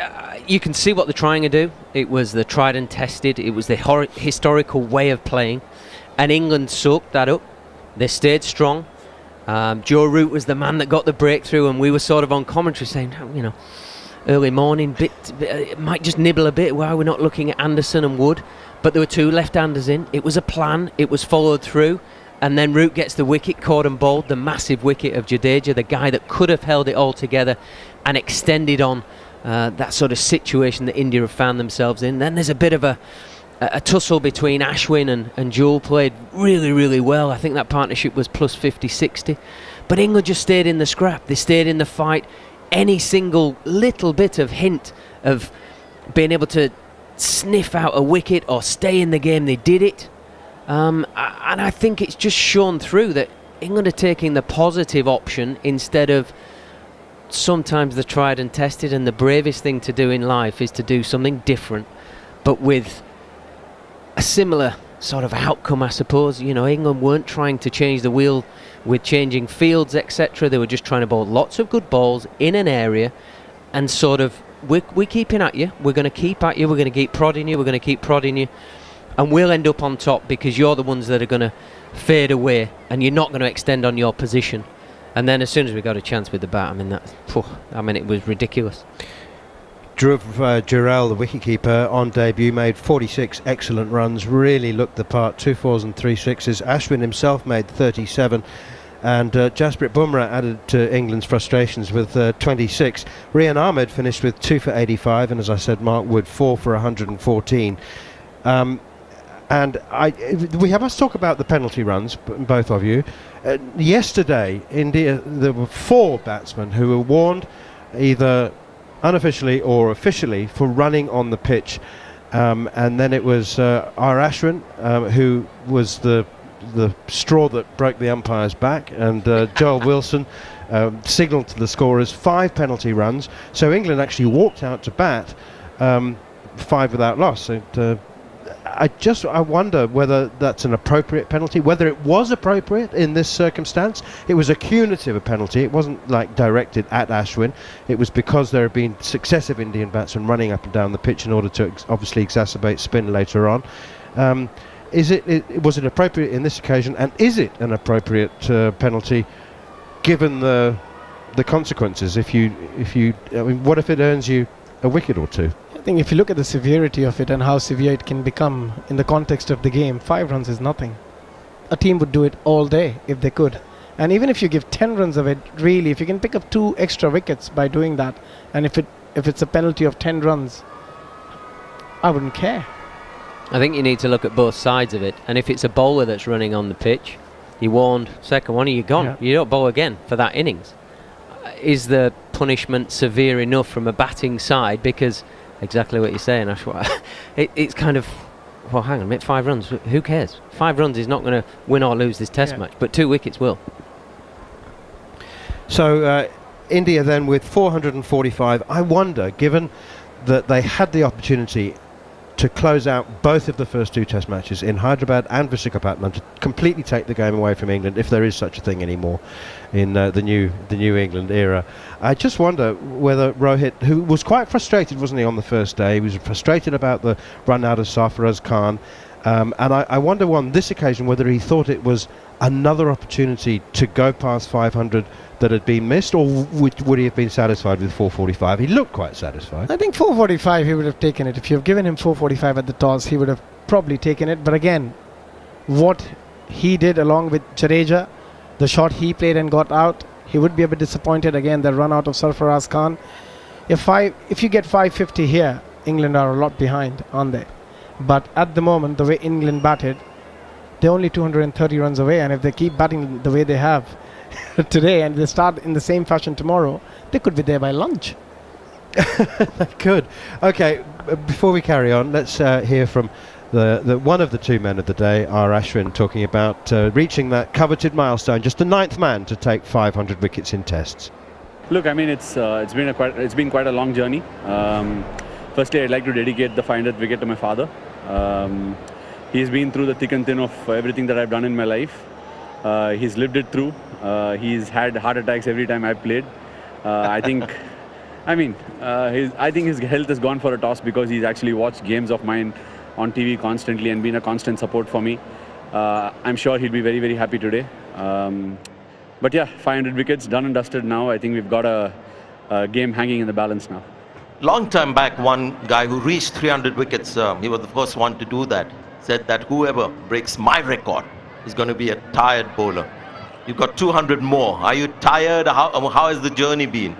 [SPEAKER 1] You can see what they're trying to do. It was the tried and tested. It was the historical way of playing, and England soaked that up. They stayed strong. Joe Root was the man that got the breakthrough, and we were sort of on commentary saying, early morning, might just nibble a bit. Why we're not looking at Anderson and Wood? But there were 2 left-handers in. It was a plan. It was followed through. And then Root gets the wicket, caught and bowled, the massive wicket of Jadeja, the guy that could have held it all together and extended on that sort of situation that India have found themselves in. Then there's a bit of a tussle between Ashwin and Jewel, played really, really well. I think that partnership was plus 50-60. But England just stayed in the scrap. They stayed in the fight. Any single little bit of hint of being able to sniff out a wicket or stay in the game, they did it. And I think it's just shown through that England are taking the positive option instead of sometimes the tried and tested, and the bravest thing to do in life is to do something different, but with a similar sort of outcome, I suppose. England weren't trying to change the wheel with changing fields, etc. They were just trying to bowl lots of good balls in an area and sort of, we're keeping at you, we're going to keep at you, we're going to keep prodding you, we're going to keep prodding you. and we'll end up on top because you're the ones that are going to fade away and you're not going to extend on your position. And then as soon as we got a chance with the bat, it was ridiculous.
[SPEAKER 3] Jarrod, the wicketkeeper, on debut made 46 excellent runs, really looked the part, 2 4s and 3 6s. Ashwin himself made 37, and Jasprit Bumrah added to England's frustrations with 26. Rian Ahmed finished with 2 for 85, and as I said, Mark Wood 4 for 114. We must talk about the penalty runs, both of you. Yesterday, India, there were 4 batsmen who were warned, either unofficially or officially, for running on the pitch, and then it was R. Ashwin who was the straw that broke the umpire's back, and Joel Wilson signalled to the scorers 5 penalty runs. So England actually walked out to bat 5 without loss. I wonder whether that's an appropriate penalty, whether it was appropriate in this circumstance. It was a cumulative penalty. It wasn't like directed at Ashwin. It was because there had been successive Indian batsmen running up and down the pitch in order to obviously exacerbate spin later on. Was it appropriate in this occasion, and is it an appropriate penalty given the consequences? What if it earns you a wicket or 2?
[SPEAKER 4] I think if you look at the severity of it and how severe it can become in the context of the game, 5 runs is nothing. A team would do it all day if they could. And even if you give 10 runs of it, really, if you can pick up 2 extra wickets by doing that, and if it's a penalty of 10 runs, I wouldn't care.
[SPEAKER 1] I think you need to look at both sides of it, and if it's a bowler that's running on the pitch, you warned, second one, you're gone. You don't bowl again for that innings. Is the punishment severe enough from a batting side? Because exactly what you're saying, Ashwa. It's kind of, well, hang on a minute, 5 runs, who cares? 5 runs is not going to win or lose this test match, but 2 wickets will.
[SPEAKER 3] So India then with 445. I wonder, given that they had the opportunity to close out both of the first 2 test matches in Hyderabad and Visakhapatnam, to completely take the game away from England, if there is such a thing anymore in the new England era. I just wonder whether Rohit, who was quite frustrated, wasn't he, on the first day? He was frustrated about the run out of Sarfaraz Khan, and I wonder on this occasion whether he thought it was another opportunity to go past 500 that had been missed, or would he have been satisfied with 445? He looked quite satisfied.
[SPEAKER 4] I think 445 he would have taken it. If you've given him 445 at the toss, he would have probably taken it. But again, what he did along with Jadeja, the shot he played and got out, he would be a bit disappointed again, the run out of Sarfaraz Khan. If you get 550 here, England are a lot behind, aren't they? But at the moment, the way England batted, they're only 230 runs away, and if they keep batting the way they have today and they start in the same fashion tomorrow, they could be there by lunch.
[SPEAKER 3] They could. Okay, before we carry on, let's hear from the one of the 2 men of the day, R. Ashwin, talking about reaching that coveted milestone, just the 9th man to take 500 wickets in tests.
[SPEAKER 16] Look, I mean, it's been quite a long journey. Firstly, I'd like to dedicate the 500th wicket to my father. He's been through the thick and thin of everything that I've done in my life. He's lived it through. He's had heart attacks every time I've played. I think his health has gone for a toss because he's actually watched games of mine on TV constantly and been a constant support for me. I'm sure he'll be very, very happy today. But yeah, 500 wickets, done and dusted now. I think we've got a game hanging in the balance now.
[SPEAKER 21] Long time back, one guy who reached 300 wickets, he was the first one to do that, said that whoever breaks my record is going to be a tired bowler. You've got 200 more. Are you tired? How has the journey been?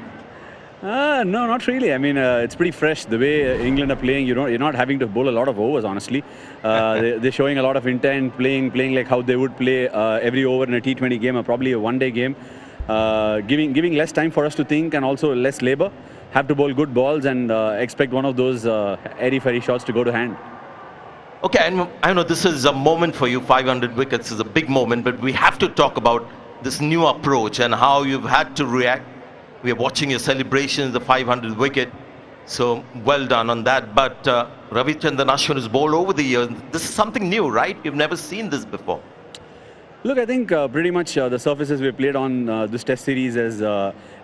[SPEAKER 16] No, not really. I mean, it's pretty fresh. The way England are playing, you're not having to bowl a lot of overs, honestly. They're showing a lot of intent, playing like how they would play every over in a T20 game or probably a one-day game. Giving less time for us to think and also less labour. Have to bowl good balls and expect one of those airy-fairy shots to go to hand.
[SPEAKER 21] Okay, and I know this is a moment for you. 500 wickets is a big moment, but we have to talk about this new approach and how you've had to react. We are watching your celebrations, the 500 wicket. So well done on that. But Ravichandran Ashwin has bowled over the years. This is something new, right? You've never seen this before.
[SPEAKER 16] Look, I think pretty much the surfaces we played on this test series has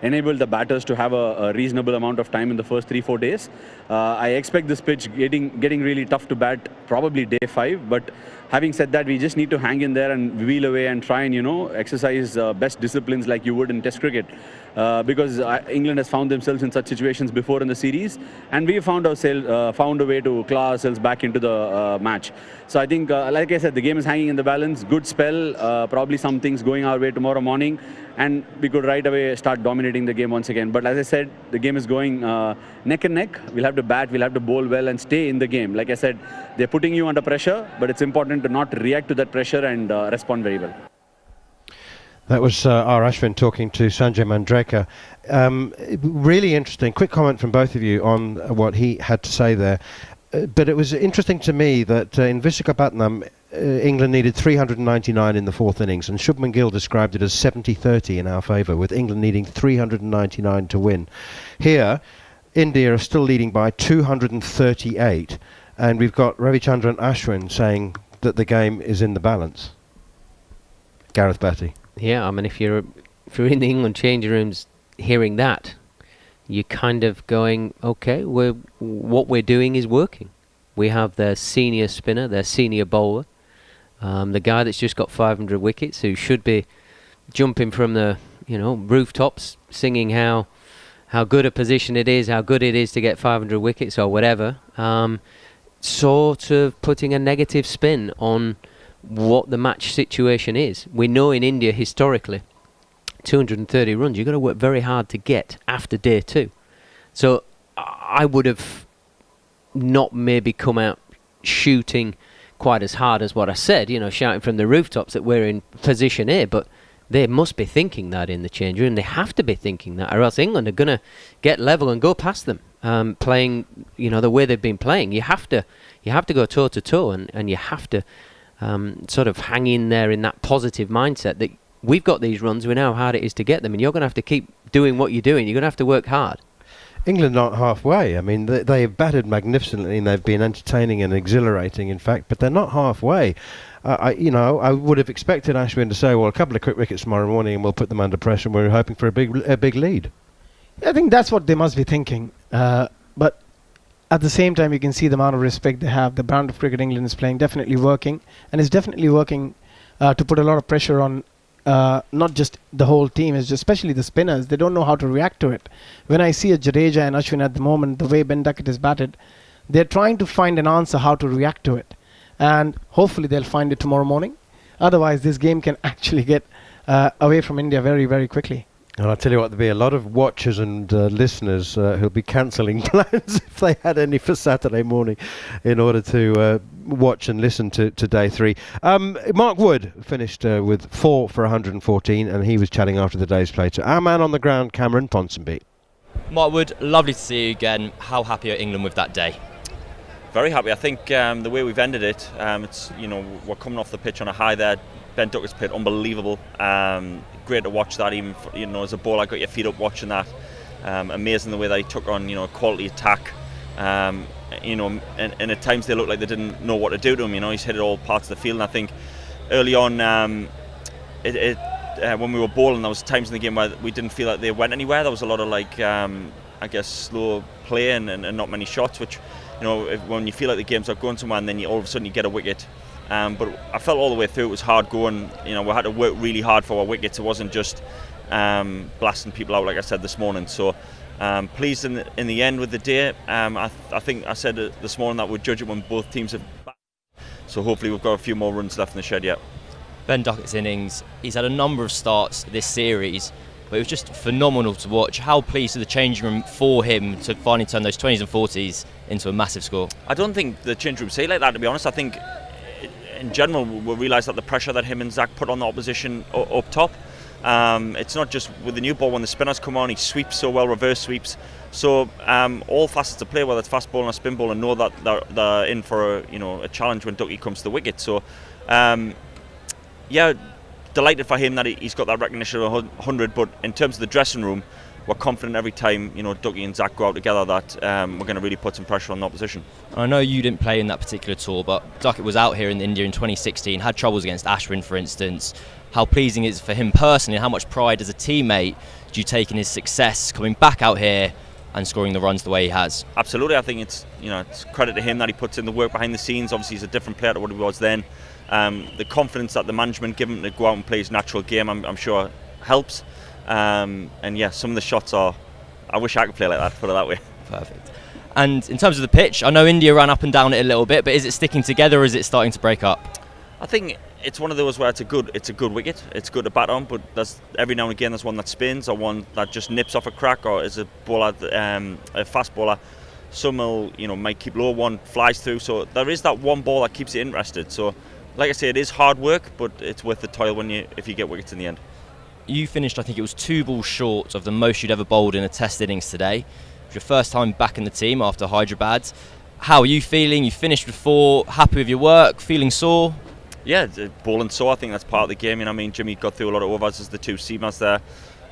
[SPEAKER 16] enabled the batters to have a reasonable amount of time in the first 3-4 days. I expect this pitch getting really tough to bat probably day 5, but having said that, we just need to hang in there and wheel away and try and, exercise best disciplines like you would in test cricket. Because England has found themselves in such situations before in the series, and we found a way to claw ourselves back into the match. So I think, like I said, the game is hanging in the balance. Good spell, probably some things going our way tomorrow morning, and we could right away start dominating the game once again. But as I said, the game is going neck and neck. We'll have to bat, we'll have to bowl well and stay in the game. Like I said, they're putting you under pressure, but it's important to not react to that pressure and respond very well.
[SPEAKER 3] That was R. Ashwin talking to Sanjay Manjrekar. Really interesting. Quick comment from both of you on what he had to say there. But it was interesting to me that in Visakhapatnam, England needed 399 in the fourth innings, and Shubman Gill described it as 70-30 in our favour, with England needing 399 to win. Here, India are still leading by 238, and we've got Ravichandran Ashwin saying that the game is in the balance. Gareth, Batty.
[SPEAKER 1] Yeah, I mean, if you're in the England changing rooms hearing that, you're kind of going, okay, what we're doing is working. We have their senior spinner, their senior bowler, the guy that's just got 500 wickets, who should be jumping from the rooftops, singing how good a position it is, how good it is to get 500 wickets or whatever. Sort of putting a negative spin on what the match situation is. We know in India historically 230 runs you've got to work very hard to get after day 2. So I would have not maybe come out shooting quite as hard as what I said, shouting from the rooftops that we're in position A, but they must be thinking that in the change room. They have to be thinking that, or else England are going to get level and go past them, playing the way they've been playing. You have to go toe to toe, and you have to sort of hang in there in that positive mindset that we've got these runs, we know how hard it is to get them, and you're going to have to keep doing what you're doing. You're going to have to work hard.
[SPEAKER 3] England aren't halfway. I mean, they have batted magnificently, and they've been entertaining and exhilarating, in fact, but they're not halfway. I would have expected Ashwin to say, well, a couple of quick wickets tomorrow morning and we'll put them under pressure, and we're hoping for a big lead.
[SPEAKER 4] I think that's what they must be thinking. But at the same time, you can see the amount of respect they have. The brand of cricket England is playing definitely working, and it's definitely working to put a lot of pressure on not just the whole team, it's just especially the spinners. They don't know how to react to it. When I see a Jadeja and Ashwin at the moment, the way Ben Duckett is batted, they're trying to find an answer how to react to it. And hopefully they'll find it tomorrow morning. Otherwise, this game can actually get away from India very, very quickly.
[SPEAKER 3] And I'll tell you what, there'll be a lot of watchers and listeners who'll be cancelling plans if they had any for Saturday morning in order to watch and listen to day 3. Mark Wood finished with 4 for 114, and he was chatting after the day's play to our man on the ground, Cameron Ponsonby.
[SPEAKER 14] Mark Wood, lovely to see you again. How happy are England with that day?
[SPEAKER 17] Very happy. I think the way we've ended it, it's we're coming off the pitch on a high there. Ben Duckett's played unbelievable. Great to watch that. Even as a ball, I got your feet up watching that. Amazing the way that he took on quality attack. And at times they looked like they didn't know what to do to him. He's hit it all parts of the field. And I think early on, when we were bowling, there was times in the game where we didn't feel like they went anywhere. There was a lot of slow play and not many shots, which when you feel like the game's not going somewhere, and then all of a sudden you get a wicket. But I felt all the way through it was hard going. We had to work really hard for our wickets. It wasn't just blasting people out like I said this morning. So pleased in the end with the day. I think I said this morning that we'd judge it when both teams have batted. So hopefully we've got a few more runs left in the shed yet.
[SPEAKER 14] Ben Duckett's innings, he's had a number of starts this series, but it was just phenomenal to watch. How pleased with the changing room for him to finally turn those 20s and 40s into a massive score?
[SPEAKER 17] I don't think the changing room say like that, to be honest. I think in general we'll realise that the pressure that him and Zach put on the opposition up top, it's not just with the new ball. When the spinners come on, he sweeps so well, reverse sweeps. So all facets of play, whether it's fast ball or spin ball, and know that they're in for a challenge when Ducky comes to the wicket. So delighted for him that he's got that recognition of 100. But in terms of the dressing room, we're confident every time, you know, Ducky and Zach go out together that we're going to really put some pressure on the opposition.
[SPEAKER 14] I know you didn't play in that particular tour, but Duckett was out here in India in 2016, had troubles against Ashwin, for instance. How pleasing is it for him personally, and how much pride as a teammate do you take in his success coming back out here and scoring the runs the way he has?
[SPEAKER 17] Absolutely, I think it's credit to him that he puts in the work behind the scenes. Obviously, he's a different player to what he was then. The confidence that the management give him to go out and play his natural game, I'm sure helps. And yeah, some of the shots are, I wish I could play like that, put it that way.
[SPEAKER 14] Perfect. And in terms of the pitch, I know India ran up and down it a little bit, but is it sticking together or is it starting to break up?
[SPEAKER 17] I think it's one of those where it's a good wicket. It's good to bat on, but there's every now and again there's one that spins or one that just nips off a crack, or is a bowler, a fast bowler. Some will, might keep low, one flies through. So there is that one ball that keeps you interested. So, like I say, it is hard work, but it's worth the toil if you get wickets in the end.
[SPEAKER 14] You finished, I think it was 2 balls short of the most you'd ever bowled in a Test innings today. It was your first time back in the team after Hyderabad. How are you feeling? You finished with 4, happy with your work, feeling sore?
[SPEAKER 17] Yeah, bowling sore, I think that's part of the game. Jimmy got through a lot of overs as the 2 seamers there.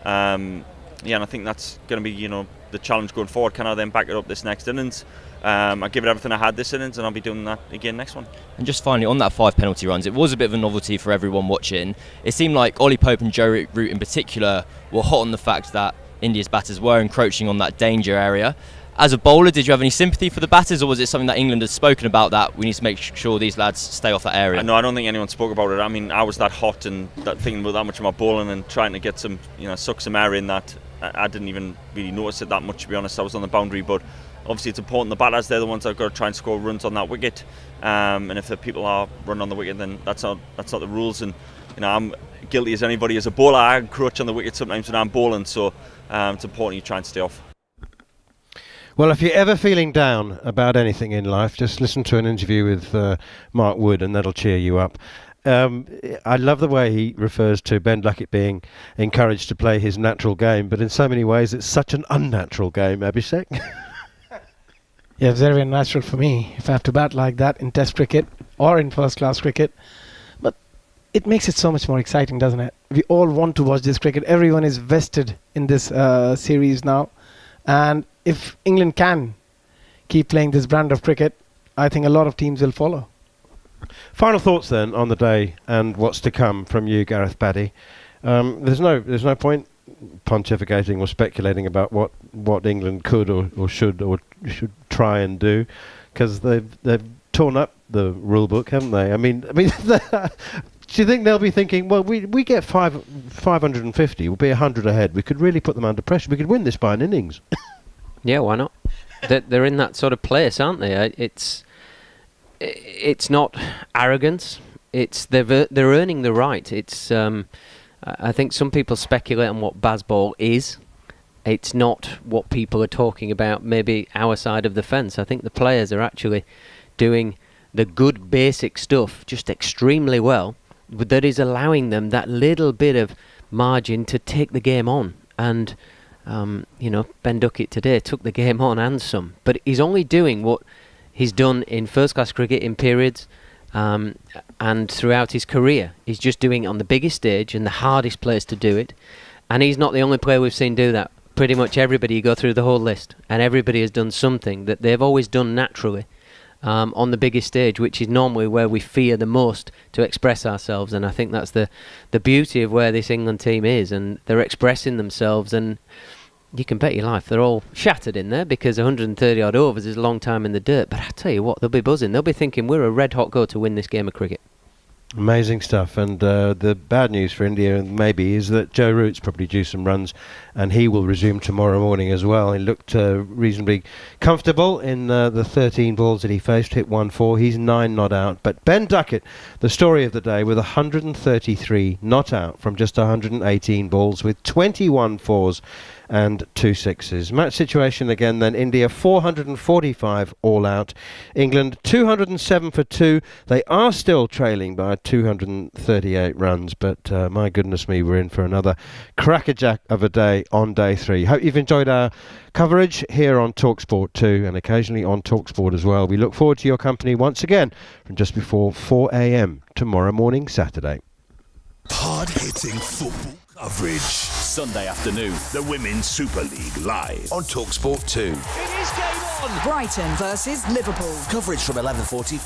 [SPEAKER 17] And I think that's going to be, the challenge going forward. Can I then back it up this next innings? I give it everything I had this innings, and I'll be doing that again next one.
[SPEAKER 14] And just finally, on that 5 penalty runs, it was a bit of a novelty for everyone watching. It seemed like Ollie Pope and Joe Root in particular were hot on the fact that India's batters were encroaching on that danger area. As a bowler, did you have any sympathy for the batters, or was it something that England has spoken about, that we need to make sure these lads stay off that area?
[SPEAKER 17] No, I don't think anyone spoke about it. I was that hot and thinking about that much of my bowling and trying to get some, suck some air in that. I didn't even really notice it that much, to be honest. I was on the boundary, but obviously it's important. The batters, they're the ones that have got to try and score runs on that wicket. And if the people are running on the wicket, then that's not the rules. And I'm guilty as anybody as a bowler. I encroach on the wicket sometimes when I'm bowling, so it's important you try and stay off.
[SPEAKER 3] Well, if you're ever feeling down about anything in life, just listen to an interview with Mark Wood, and that'll cheer you up. I love the way he refers to Ben Duckett being encouraged to play his natural game, but in so many ways it's such an unnatural game, Abhishek.
[SPEAKER 4] Yeah, it's very unnatural for me if I have to bat like that in Test cricket or in first-class cricket. But it makes it so much more exciting, doesn't it? We all want to watch this cricket. Everyone is vested in this series now. And if England can keep playing this brand of cricket, I think a lot of teams will follow.
[SPEAKER 3] Final thoughts then on the day and what's to come from you, Gareth Batty. There's no point pontificating or speculating about what England could or should try and do, because they've torn up the rule book, haven't they? I mean, do you think they'll be thinking, well, we get 550, we'll be 100 ahead, we could really put them under pressure, we could win this by an innings?
[SPEAKER 1] Yeah, why not? They're in that sort of place, aren't they? It's not arrogance. It's they're earning the right. It's I think some people speculate on what Bazball is. It's not what people are talking about, maybe our side of the fence. I think the players are actually doing the good basic stuff just extremely well, but that is allowing them that little bit of margin to take the game on. And Ben Duckett today took the game on and some, but he's only doing what he's done in first-class cricket in periods and throughout his career. He's just doing it on the biggest stage and the hardest place to do it, and he's not the only player we've seen do that. Pretty much everybody, you go through the whole list, and everybody has done something that they've always done naturally on the biggest stage, which is normally where we fear the most to express ourselves. And I think that's the beauty of where this England team is, and they're expressing themselves, and you can bet your life they're all shattered in there, because 130 odd overs is a long time in the dirt. But I tell you what, they'll be buzzing. They'll be thinking we're a red hot go to win this game of cricket.
[SPEAKER 3] Amazing stuff. And the bad news for India maybe is that Joe Root's probably due some runs, and he will resume tomorrow morning as well. He looked reasonably comfortable in the 13 balls that he faced, hit 1-4. He's 9 not out. But Ben Duckett, the story of the day, with 133 not out from just 118 balls, with 21 fours and 2 sixes. Match situation again then, India 445 all out, England 207 for 2. They are still trailing by 238 runs, but my goodness me, we're in for another crackerjack of a day on day 3. Hope you've enjoyed our coverage here on talkSPORT 2 and occasionally on talkSPORT as well. We look forward to your company once again from just before 4 a.m. tomorrow morning, Saturday.
[SPEAKER 20] Hard-hitting football Coverage. Sunday afternoon, the Women's Super League live on talkSPORT 2.
[SPEAKER 9] It is game on.
[SPEAKER 23] Brighton versus Liverpool.
[SPEAKER 20] Coverage from 11:45.